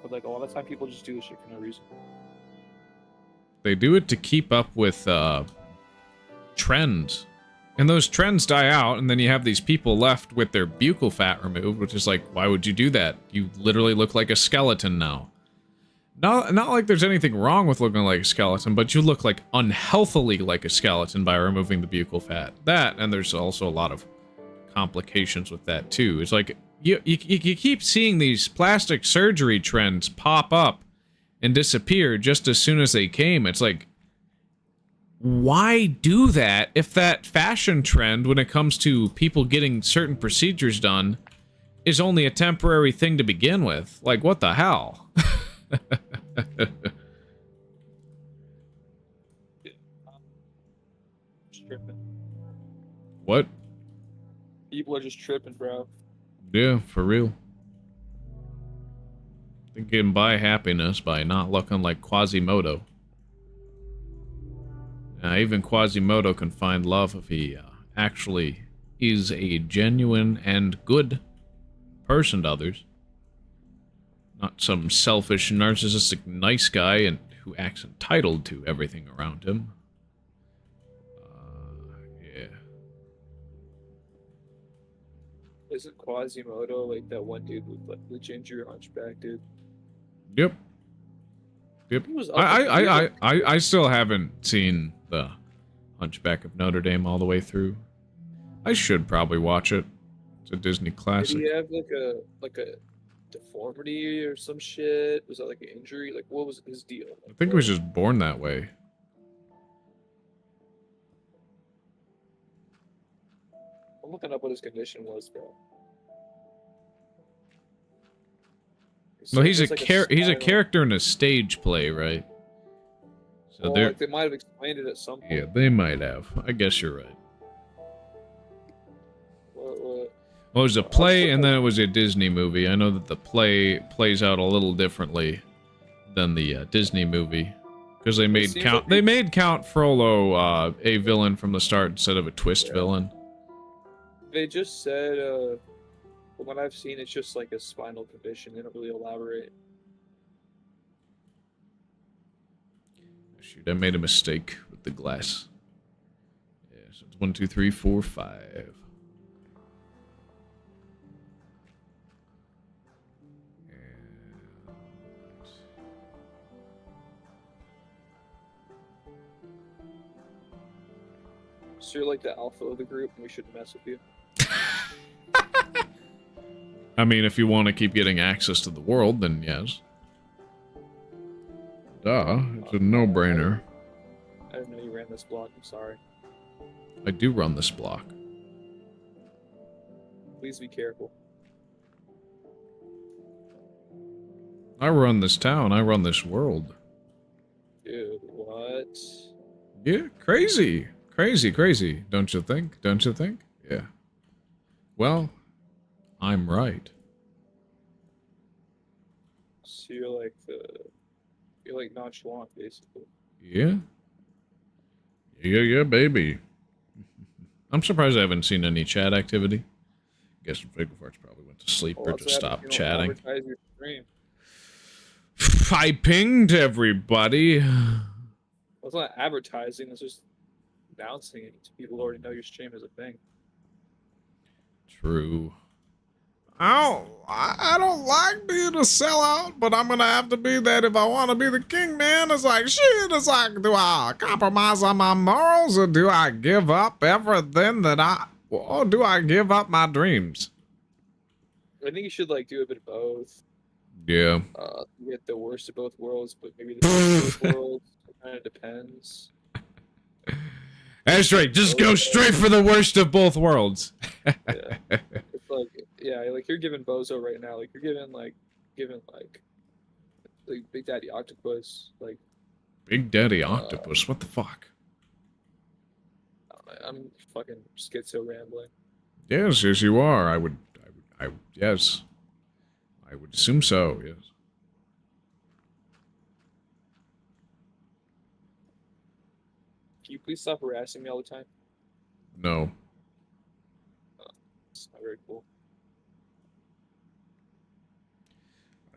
Speaker 4: but like a lot of time people just do this shit for no reason.
Speaker 1: They do it to keep up with trends. And those trends die out, and then you have these people left with their buccal fat removed, which is like, why would you do that? You literally look like a skeleton now. Not like there's anything wrong with looking like a skeleton, but you look like unhealthily like a skeleton by removing the buccal fat. That, and there's also a lot of complications with that too. It's like, you keep seeing these plastic surgery trends pop up and disappear just as soon as they came. It's like, why do that if that fashion trend when it comes to people getting certain procedures done is only a temporary thing to begin with? Like, what the hell?
Speaker 4: Just tripping.
Speaker 1: What?
Speaker 4: People are just tripping, bro.
Speaker 1: Yeah, for real. They can buy happiness by not looking like Quasimodo. Even Quasimodo can find love if he actually is a genuine and good person to others. Not some selfish, narcissistic, nice guy and who acts entitled to everything around him. Yeah.
Speaker 4: Isn't Quasimodo like that one dude with like the ginger hunchback dude?
Speaker 1: Yep. Yep.
Speaker 4: He was up
Speaker 1: I still haven't seen the Hunchback of Notre Dame all the way through. I should probably watch it. It's a Disney classic.
Speaker 4: Did he have like a deformity or some shit? Was that like an injury? Like what was his deal?
Speaker 1: I think he was just born that way.
Speaker 4: I'm looking up what his condition was, bro.
Speaker 1: Well, he's a
Speaker 4: It's like
Speaker 1: he's a
Speaker 4: spinal-
Speaker 1: character in a stage play, right? So
Speaker 4: Well,
Speaker 1: they're
Speaker 4: like they might have explained it at some point.
Speaker 1: yeah, they might have. I guess you're right.
Speaker 4: What?
Speaker 1: Well, it was a play, and then it was a Disney movie. I know that the play plays out a little differently than the Disney movie, because they made
Speaker 4: seems
Speaker 1: Count
Speaker 4: like
Speaker 1: they made Count Frollo a villain from the start instead of a twist villain.
Speaker 4: They just said, from what I've seen, it's just like a spinal condition. They don't really elaborate.
Speaker 1: Shoot, I made a mistake with the glass. 1, 2, 3, 4, 5.
Speaker 4: So you're like the alpha of the group, and we shouldn't mess with you.
Speaker 1: I mean, if you want to keep getting access to the world, then yes. Duh, it's a no-brainer.
Speaker 4: I didn't know you ran this block. I'm sorry.
Speaker 1: I do run this block.
Speaker 4: Please be careful.
Speaker 1: I run this town. I run this world.
Speaker 4: Dude, what?
Speaker 1: Yeah, crazy. Crazy, crazy. Don't you think? Don't you think? Yeah. Well, I'm right.
Speaker 4: So you're like nonchalant, basically.
Speaker 1: Yeah. Yeah, baby. I'm surprised I haven't seen any chat activity. Guess Figfarts probably went to sleep or
Speaker 4: that's
Speaker 1: just
Speaker 4: what
Speaker 1: stopped
Speaker 4: happens if you don't
Speaker 1: chatting.
Speaker 4: advertise your stream.
Speaker 1: I pinged everybody.
Speaker 4: Well, it's not advertising, it's just announcing it to people who already know your stream is a thing.
Speaker 1: True. I don't like being a sellout, but I'm gonna have to be that if I want to be the king, man. It's like, shit, it's like, do I compromise on my morals, or do I give up everything that or do I give up my dreams?
Speaker 4: I think you should like do a bit of both.
Speaker 1: Yeah.
Speaker 4: You get the worst of both worlds, but maybe the best of both worlds. It kind of depends.
Speaker 1: That's right. Just go straight for the worst of both worlds.
Speaker 4: Yeah. It's like, yeah, like you're giving Bozo right now. Like you're giving like Big Daddy Octopus. Like
Speaker 1: Big Daddy Octopus. What the fuck?
Speaker 4: I'm fucking schizo rambling.
Speaker 1: Yes, you are. I would, yes. I would assume so, yes.
Speaker 4: Can you please stop harassing me all the time?
Speaker 1: No.
Speaker 4: It's not very cool.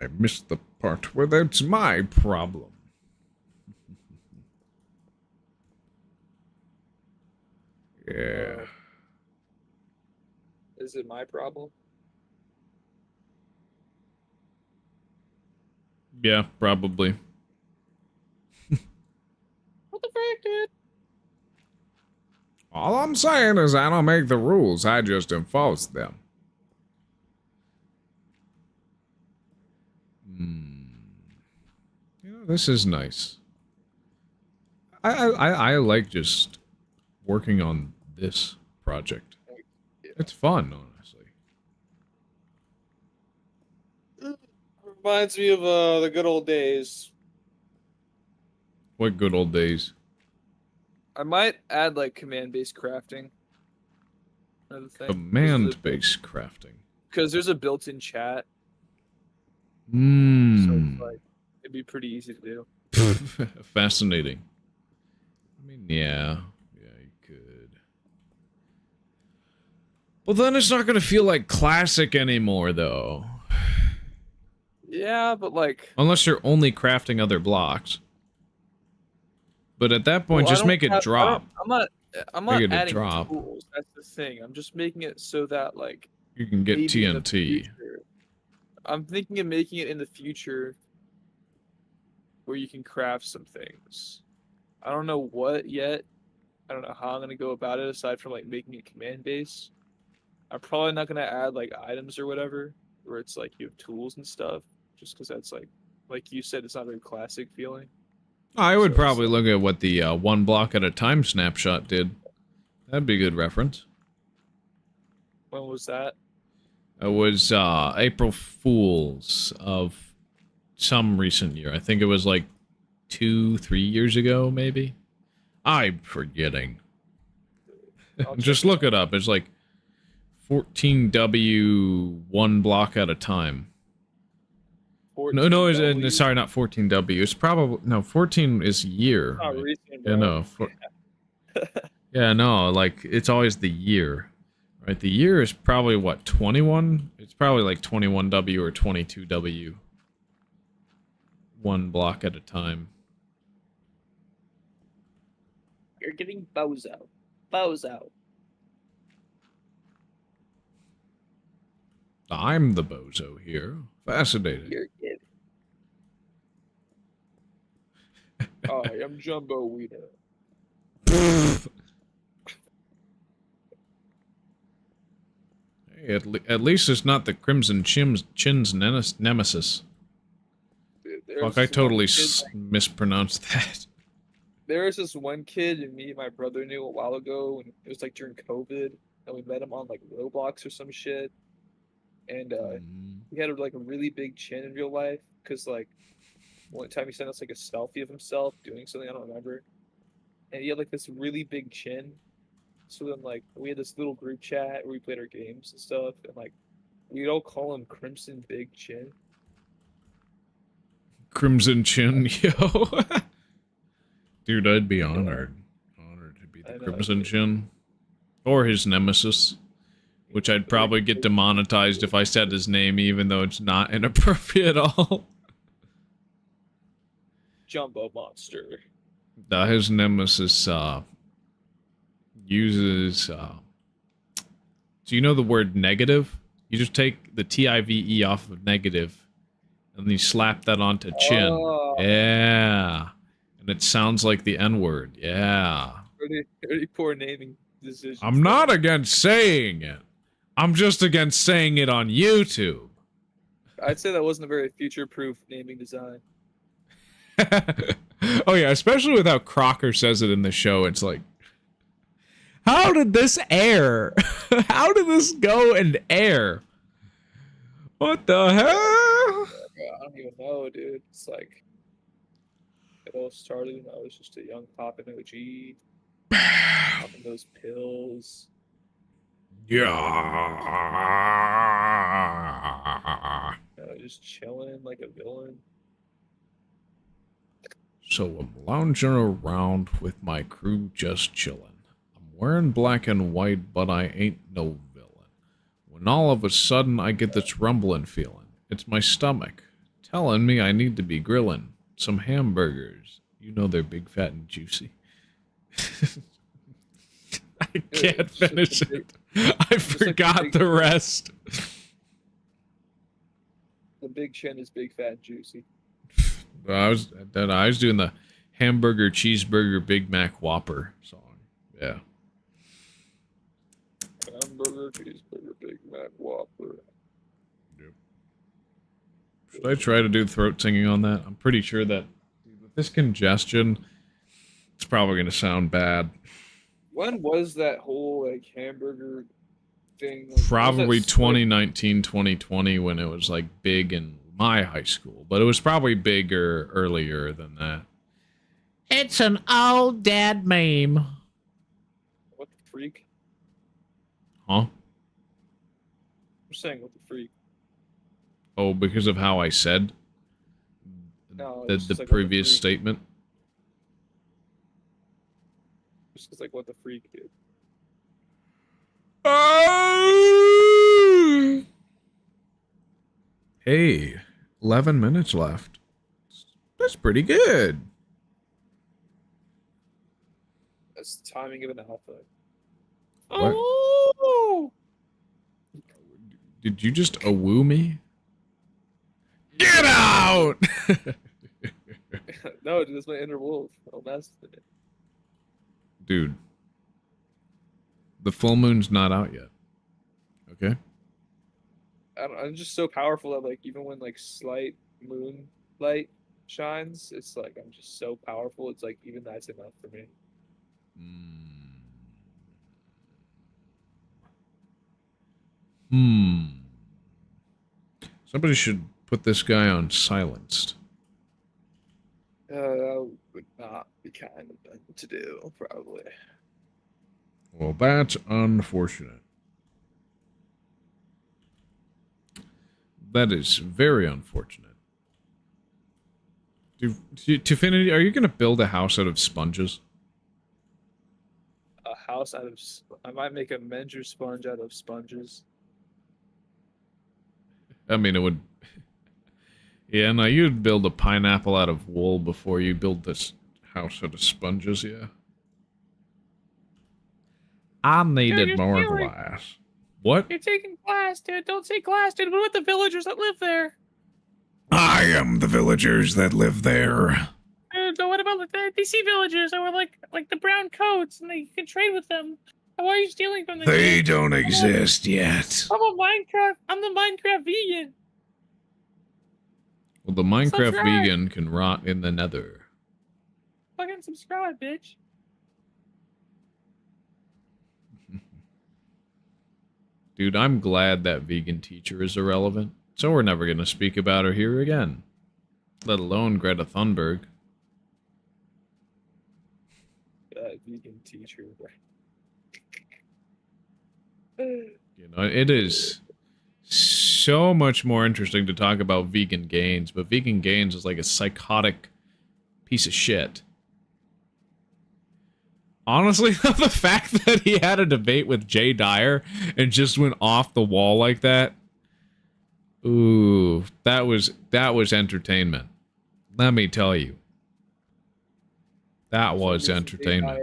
Speaker 1: I missed the part where that's my problem. Yeah.
Speaker 4: Is it my problem?
Speaker 1: Yeah, probably.
Speaker 4: What the frick, dude?
Speaker 1: All I'm saying is I don't make the rules, I just enforce them. You know, this is nice. I like just working on this project. It's fun, honestly.
Speaker 4: Reminds me of the good old days.
Speaker 1: What good old days.
Speaker 4: I might add like command-based crafting. Another thing.
Speaker 1: Command-based crafting.
Speaker 4: Because there's a built-in chat. So it's like it'd be pretty easy to do.
Speaker 1: Fascinating. I mean, yeah, you could. Well, then it's not going to feel like classic anymore, though.
Speaker 4: Yeah, but like...
Speaker 1: Unless you're only crafting other blocks. But at that point, just make it drop.
Speaker 4: I'm not adding
Speaker 1: drop.
Speaker 4: tools. That's the thing. I'm just making it so that, like...
Speaker 1: You can get TNT.
Speaker 4: I'm thinking of making it in the future where you can craft some things. I don't know what yet. I don't know how I'm going to go about it aside from, like, making it command-based. I'm probably not going to add, like, items or whatever, where it's, like, you have tools and stuff, just because that's, like you said, it's not very classic feeling.
Speaker 1: I would probably look at what the one block at a time snapshot did. That'd be a good reference.
Speaker 4: When was that?
Speaker 1: It was April Fool's of some recent year. I think it was like 2-3 years ago, maybe. I'm forgetting. Just look it up. It's like 14W one block at a time. No, sorry, not 14W. It's probably, no, 14 is year.
Speaker 4: Oh,
Speaker 1: right?
Speaker 4: recent,
Speaker 1: Yeah, no. Yeah, no, like, it's always the year. Right, the year is probably, what, 21? It's probably like 21W or 22W. One block at a time.
Speaker 4: You're getting Bozo. bozo.
Speaker 1: I'm the bozo here. Fascinating.
Speaker 4: You're kidding. I am Jumbo Wiener.
Speaker 1: Hey, at least it's not the Crimson Chin's nemesis. Fuck, I totally mispronounced that.
Speaker 4: There was this one kid and me and my brother knew a while ago, and it was like during COVID, and we met him on like Roblox or some shit. And he had like a really big chin in real life, because like one time he sent us like a selfie of himself doing something I don't remember, and he had like this really big chin. So then like we had this little group chat where we played our games and stuff, and like we'd all call him Crimson Big Chin.
Speaker 1: Crimson Chin, yo. Dude, I'd be honored. Honored to be the Crimson Chin. Or his nemesis. Which I'd probably get demonetized if I said his name, even though it's not inappropriate at all.
Speaker 4: Jumbo Monster.
Speaker 1: His nemesis, uses, do you know the word negative? You just take the T-I-V-E off of negative, and then you slap that onto chin.
Speaker 4: Oh.
Speaker 1: Yeah. And it sounds like the N-word. Yeah.
Speaker 4: Pretty poor naming decisions.
Speaker 1: I'm not against saying it. I'm just against saying it on YouTube.
Speaker 4: I'd say that wasn't a very future-proof naming design.
Speaker 1: Oh yeah, especially with how Crocker says it in the show. It's like, how did this air? How did this go and air? What the hell?
Speaker 4: I don't even know, dude. It's like it all started when I was just a young poppin' OG, popping those pills.
Speaker 1: Yeah.
Speaker 4: Just chilling like a villain.
Speaker 1: So I'm lounging around with my crew just chilling. I'm wearing black and white, but I ain't no villain. When all of a sudden I get this rumbling feeling. It's my stomach telling me I need to be grilling some hamburgers. You know they're big, fat, and juicy. I can't finish it. I forgot the rest.
Speaker 4: The big chin is big, fat, and juicy.
Speaker 1: I was doing the hamburger, cheeseburger, Big Mac, Whopper song. Yeah.
Speaker 4: Hamburger, cheeseburger, Big Mac, Whopper.
Speaker 1: Yep. Should I try to do throat singing on that? I'm pretty sure that with this congestion, it's probably going to sound bad.
Speaker 4: When was that whole like hamburger thing? Like,
Speaker 1: Probably 2019, 2020 when it was like big in my high school, but it was probably bigger earlier than that. It's an old dad meme.
Speaker 4: What the freak?
Speaker 1: Huh?
Speaker 4: I'm saying what the freak.
Speaker 1: Oh, because of how I said
Speaker 4: No,
Speaker 1: the
Speaker 4: like,
Speaker 1: previous statement.
Speaker 4: Just because, like, what the freak, dude.
Speaker 1: Hey, 11 minutes left. That's pretty good.
Speaker 4: That's the timing of an alpha.
Speaker 1: What?
Speaker 4: Oh!
Speaker 1: Did you just awoo me? Get out!
Speaker 4: No, dude, that's my inner wolf. Oh, that's it.
Speaker 1: Dude. The full moon's not out yet. Okay?
Speaker 4: I'm just so powerful that, like, even when, like, slight moonlight shines, it's like I'm just so powerful. It's like even that's enough for me.
Speaker 1: Somebody should put this guy on silenced.
Speaker 4: That would not be kind of thing to do, probably.
Speaker 1: Well, that's unfortunate. That is very unfortunate. Tifinity, are you going to build a house out of sponges?
Speaker 4: A house out of... I might make a Menger sponge out of sponges.
Speaker 1: I mean, it would... Yeah, no, you'd build a pineapple out of wool before you build this house out of sponges, yeah. I
Speaker 3: Dude,
Speaker 1: needed
Speaker 3: you're
Speaker 1: more
Speaker 3: stealing.
Speaker 1: glass. What?
Speaker 3: You're taking glass, dude. Don't say glass, dude. What about the villagers that live there?
Speaker 1: I am the villagers that live there.
Speaker 3: Dude, so what about the NPC villagers that were like the brown coats and you can trade with them? Why are you stealing from them?
Speaker 1: They
Speaker 3: dude?
Speaker 1: don't exist yet.
Speaker 3: I'm the Minecraft vegan.
Speaker 1: Well, the Minecraft
Speaker 3: Subscribe.
Speaker 1: vegan can rot in the nether.
Speaker 3: Fucking subscribe, bitch.
Speaker 1: Dude, I'm glad that vegan teacher is irrelevant, so we're never going to speak about her here again. Let alone Greta Thunberg.
Speaker 4: Vegan teacher.
Speaker 1: You know, it is so much more interesting to talk about vegan gains, but vegan gains is like a psychotic piece of shit. Honestly, the fact that he had a debate with Jay Dyer and just went off the wall like that, ooh, that was entertainment. Let me tell you. That was entertainment.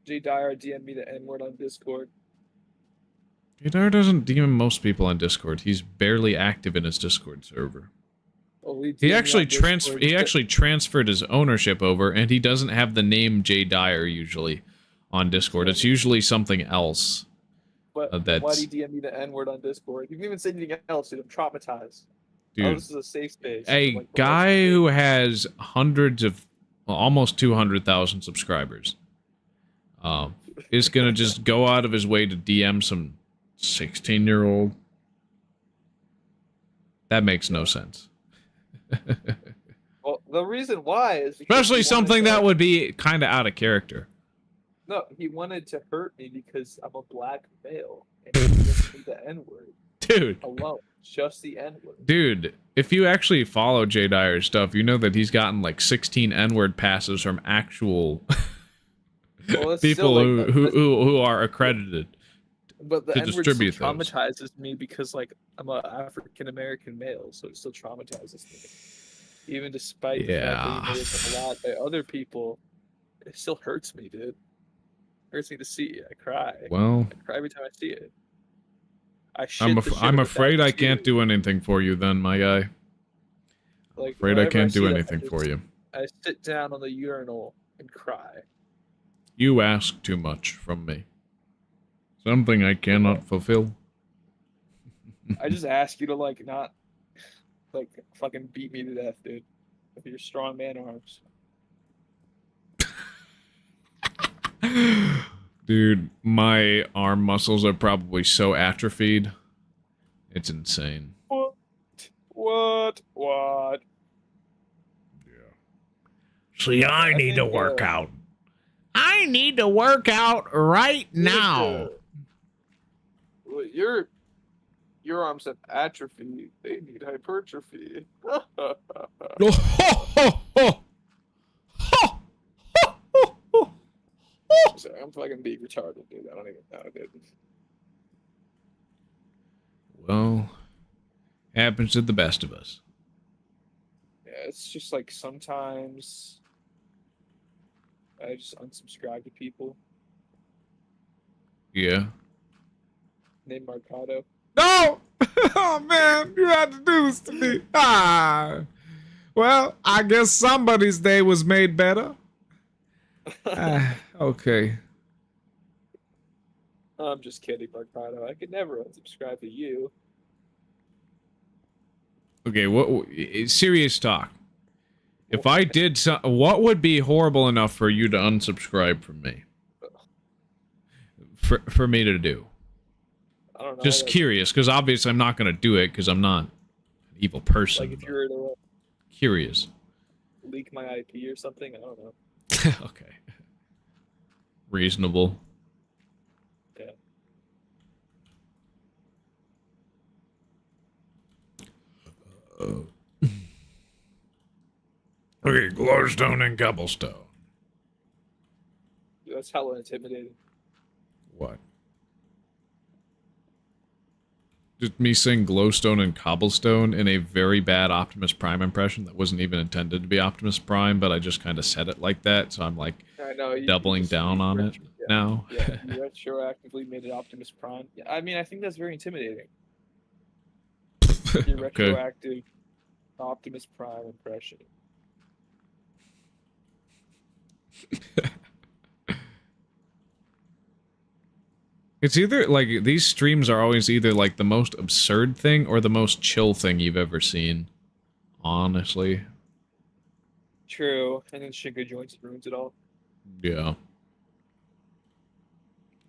Speaker 4: Jay Dyer DM'd me the N-word on Discord.
Speaker 1: Jay Dyer doesn't DM most people on Discord. He's barely active in his Discord server.
Speaker 4: Oh,
Speaker 1: He actually transferred his ownership over, and he doesn't have the name Jay Dyer usually on Discord. It's usually something else.
Speaker 4: But
Speaker 1: That's...
Speaker 4: why did he DM me the N-word on Discord? You didn't even say anything else, dude. I'm traumatized.
Speaker 1: Dude,
Speaker 4: oh, this is a safe space.
Speaker 1: A
Speaker 4: Like,
Speaker 1: guy who has hundreds of, well, almost 200,000 subscribers, is gonna just go out of his way to DM some 16-year-old. That makes no sense.
Speaker 4: Well, the reason why is because
Speaker 1: Especially something that would be kind of out of character.
Speaker 4: No, he wanted to hurt me because I'm a black male, and he gives me the N-word.
Speaker 1: Dude.
Speaker 4: Alone, just the N-word.
Speaker 1: Dude, if you actually follow Jay Dyer's stuff, you know that he's gotten like 16 N-word passes from actual people
Speaker 4: like,
Speaker 1: who are accredited.
Speaker 4: But the
Speaker 1: to
Speaker 4: N-word still
Speaker 1: distribute those.
Speaker 4: traumatizes me because, like, I'm an African-American male, so it still traumatizes me. Even despite the fact that he made it a lot by other people, it still hurts me, dude. It hurts me to see it. I cry.
Speaker 1: Well,
Speaker 4: I cry every time I see it.
Speaker 1: I'm afraid I can't do anything for you then, my guy.
Speaker 4: Like,
Speaker 1: afraid I
Speaker 4: whenever
Speaker 1: can't
Speaker 4: see
Speaker 1: do
Speaker 4: that,
Speaker 1: anything for you.
Speaker 4: I sit down on the urinal and cry.
Speaker 1: You ask too much from me. Something I cannot fulfill.
Speaker 4: I just ask you to, like, not, like, fucking beat me to death, dude. With your strong man arms.
Speaker 1: Dude, my arm muscles are probably so atrophied. It's insane.
Speaker 4: What?
Speaker 1: Yeah. See, I need to work out. I need to work out right now.
Speaker 4: Well, your arms have atrophy. They need hypertrophy. Sorry, I'm fucking being retarded, dude. I don't even know, dude.
Speaker 1: Well, happens to the best of us.
Speaker 4: Yeah, it's just like sometimes I just unsubscribe to people.
Speaker 1: Yeah.
Speaker 4: Named Marcado.
Speaker 1: No! Oh, man, you had to do this to me. Ah. Well, I guess somebody's day was made better. Okay.
Speaker 4: I'm just kidding, Marcado. I could never unsubscribe to you.
Speaker 1: Okay, what serious talk. If I did what would be horrible enough for you to unsubscribe from me? For me to do?
Speaker 4: I don't know.
Speaker 1: Just curious, because obviously I'm not going to do it, because I'm not an evil person.
Speaker 4: Like if you were to
Speaker 1: curious.
Speaker 4: leak my IP or something, I don't know.
Speaker 1: Okay. Reasonable.
Speaker 4: Yeah.
Speaker 1: Okay, glowstone and cobblestone.
Speaker 4: Dude, that's hella intimidating.
Speaker 1: What? just me saying glowstone and cobblestone in a very bad Optimus Prime impression that wasn't even intended to be Optimus Prime, but I just kind of said it like that, so I'm like
Speaker 4: I know
Speaker 1: doubling down on it now.
Speaker 4: Yeah, you retroactively made it Optimus Prime. Yeah, I mean, I think that's very intimidating. Your
Speaker 1: Okay.
Speaker 4: retroactive Optimus Prime impression.
Speaker 1: It's either, like, these streams are always either, like, the most absurd thing or the most chill thing you've ever seen. Honestly.
Speaker 4: True, and then Shinka joins and ruins it all.
Speaker 1: Yeah.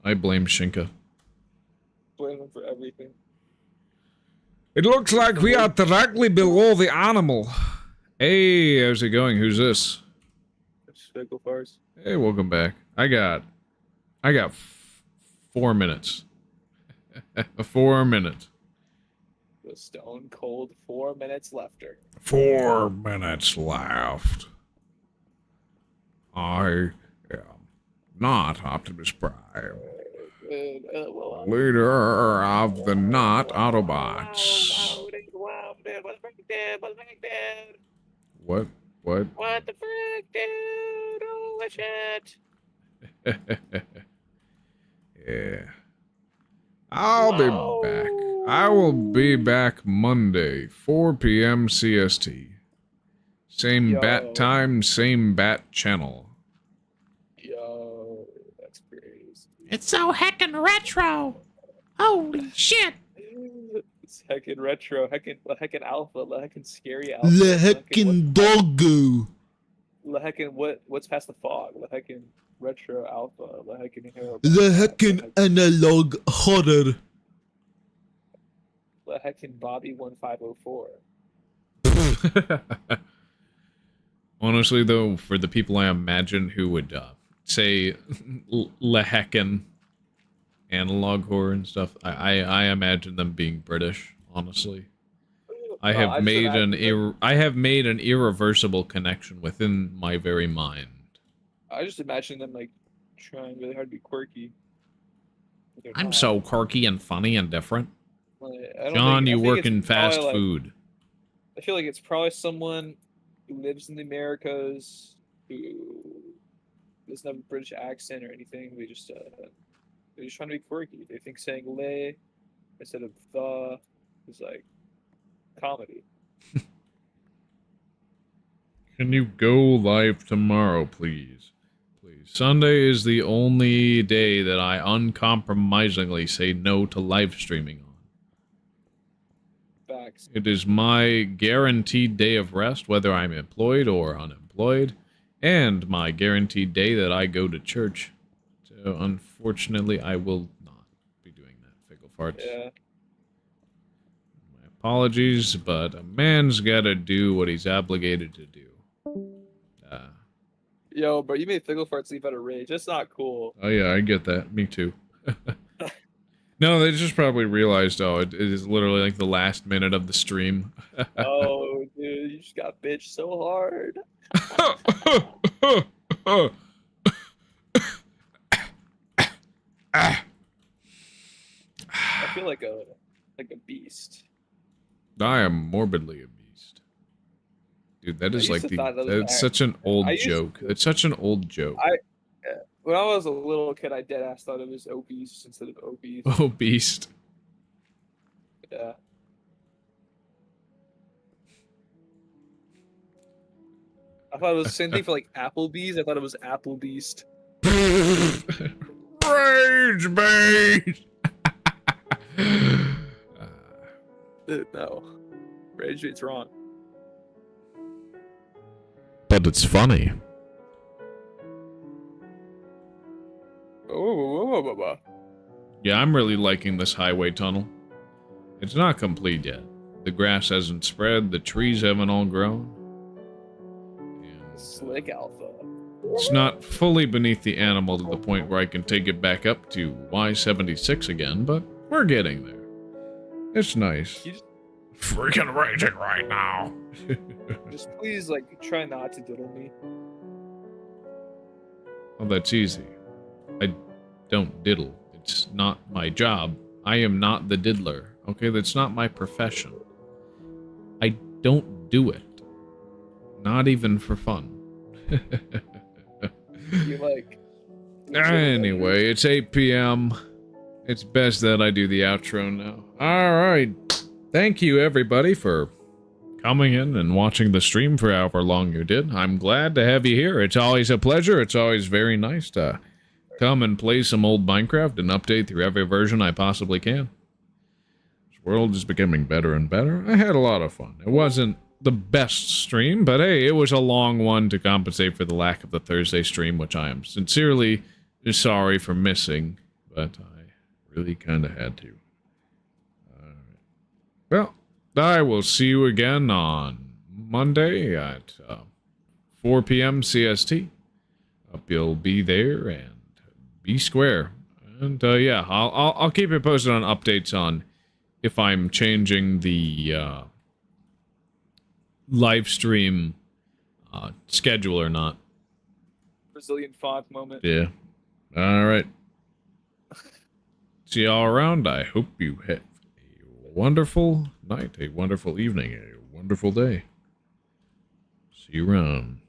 Speaker 1: I blame Shinka.
Speaker 4: Blame him for everything.
Speaker 1: It looks like we are directly below the animal. Hey, how's it going? Who's this?
Speaker 4: Fickle farce.
Speaker 1: Hey, welcome back. I got 4 minutes. 4 minutes.
Speaker 4: The stone cold 4 minutes lefter.
Speaker 1: 4 minutes left. I am not Optimus Prime. Leader of the not Autobots. What? What?
Speaker 4: What the frick, dude? Holy shit.
Speaker 1: Yeah. I'll be back. I will be back Monday, 4 p.m. CST. Same bat time, same bat channel.
Speaker 4: Yo, that's crazy.
Speaker 9: It's so heckin' retro. Holy shit.
Speaker 4: It's heckin' retro, heckin' alpha, heckin' scary alpha.
Speaker 11: Le heckin' doggo.
Speaker 4: Le heckin' what's past the fog? Le heckin' retro alpha, le heckin' hero.
Speaker 11: Le heckin' analog horror.
Speaker 4: Le heckin' Bobby 1504.
Speaker 1: Honestly, though, for the people I imagine who would say Leheckin analog horror and stuff, I imagine them being British. Honestly, I have made an irreversible connection within my very mind.
Speaker 4: I just imagine them like trying really hard to be quirky.
Speaker 1: I'm so quirky and funny and different.
Speaker 4: Like,
Speaker 1: John, you work in fast food.
Speaker 4: I feel like it's probably someone who lives in the Americas who doesn't have a British accent or anything. They're just trying to be quirky. They think saying "le" instead of "the" is like comedy.
Speaker 1: Can you go live tomorrow, please? Please. Sunday is the only day that I uncompromisingly say no to live streaming on.
Speaker 4: Facts.
Speaker 1: It is my guaranteed day of rest, whether I'm employed or unemployed, and my guaranteed day that I go to church. So, unfortunately, I will not be doing that, Fickle Farts.
Speaker 4: Yeah.
Speaker 1: My apologies, but a man's gotta do what he's obligated to do.
Speaker 4: Yo, bro, you made Fickle Farts leave out of rage. That's not cool.
Speaker 1: Oh yeah, I get that. Me too. No, they just probably realized, it is literally like the last minute of the stream.
Speaker 4: Oh, dude, you just got bitched so hard. I feel like a beast.
Speaker 1: I am morbidly a beast. Dude, that is like that's such an old joke. It's such an old joke.
Speaker 4: When I was a little kid, I deadass thought it was obese instead of obese.
Speaker 1: Obese.
Speaker 4: Yeah. I thought it was the same thing for like Applebee's. I thought it was Applebeast.
Speaker 1: Rage bait.
Speaker 4: No, Rage bait's wrong.
Speaker 1: But it's funny. Yeah, I'm really liking this highway tunnel. It's not complete yet. The grass hasn't spread, the trees haven't all grown. And,
Speaker 4: Slick Alpha.
Speaker 1: It's not fully beneath the animal to the point where I can take it back up to Y76 again, but we're getting there. It's nice. Freaking raging right now.
Speaker 4: Just please, like, try not to diddle me.
Speaker 1: Oh, that's easy. I don't diddle. It's not my job. I am not the diddler, Okay, that's not my profession. I don't do it. Not even for fun.
Speaker 4: You like.
Speaker 1: Anyway, it's 8 p.m. It's best that I do the outro now. Alright. Thank you, everybody, for coming in and watching the stream for however long you did. I'm glad to have you here. It's always a pleasure. It's always very nice to come and play some old Minecraft and update through every version I possibly can. This world is becoming better and better. I had a lot of fun. It wasn't the best stream, but hey, it was a long one to compensate for the lack of the Thursday stream, which I am sincerely sorry for missing, but I really kind of had to. Well, I will see you again on Monday at 4 p.m. CST. Hope you'll be there and be square. And yeah, I'll keep you posted on updates on if I'm changing the live stream schedule or not.
Speaker 4: Brazilian font moment.
Speaker 1: Yeah. All right. See y'all around. I hope you have a wonderful night, a wonderful evening, a wonderful day. See you around.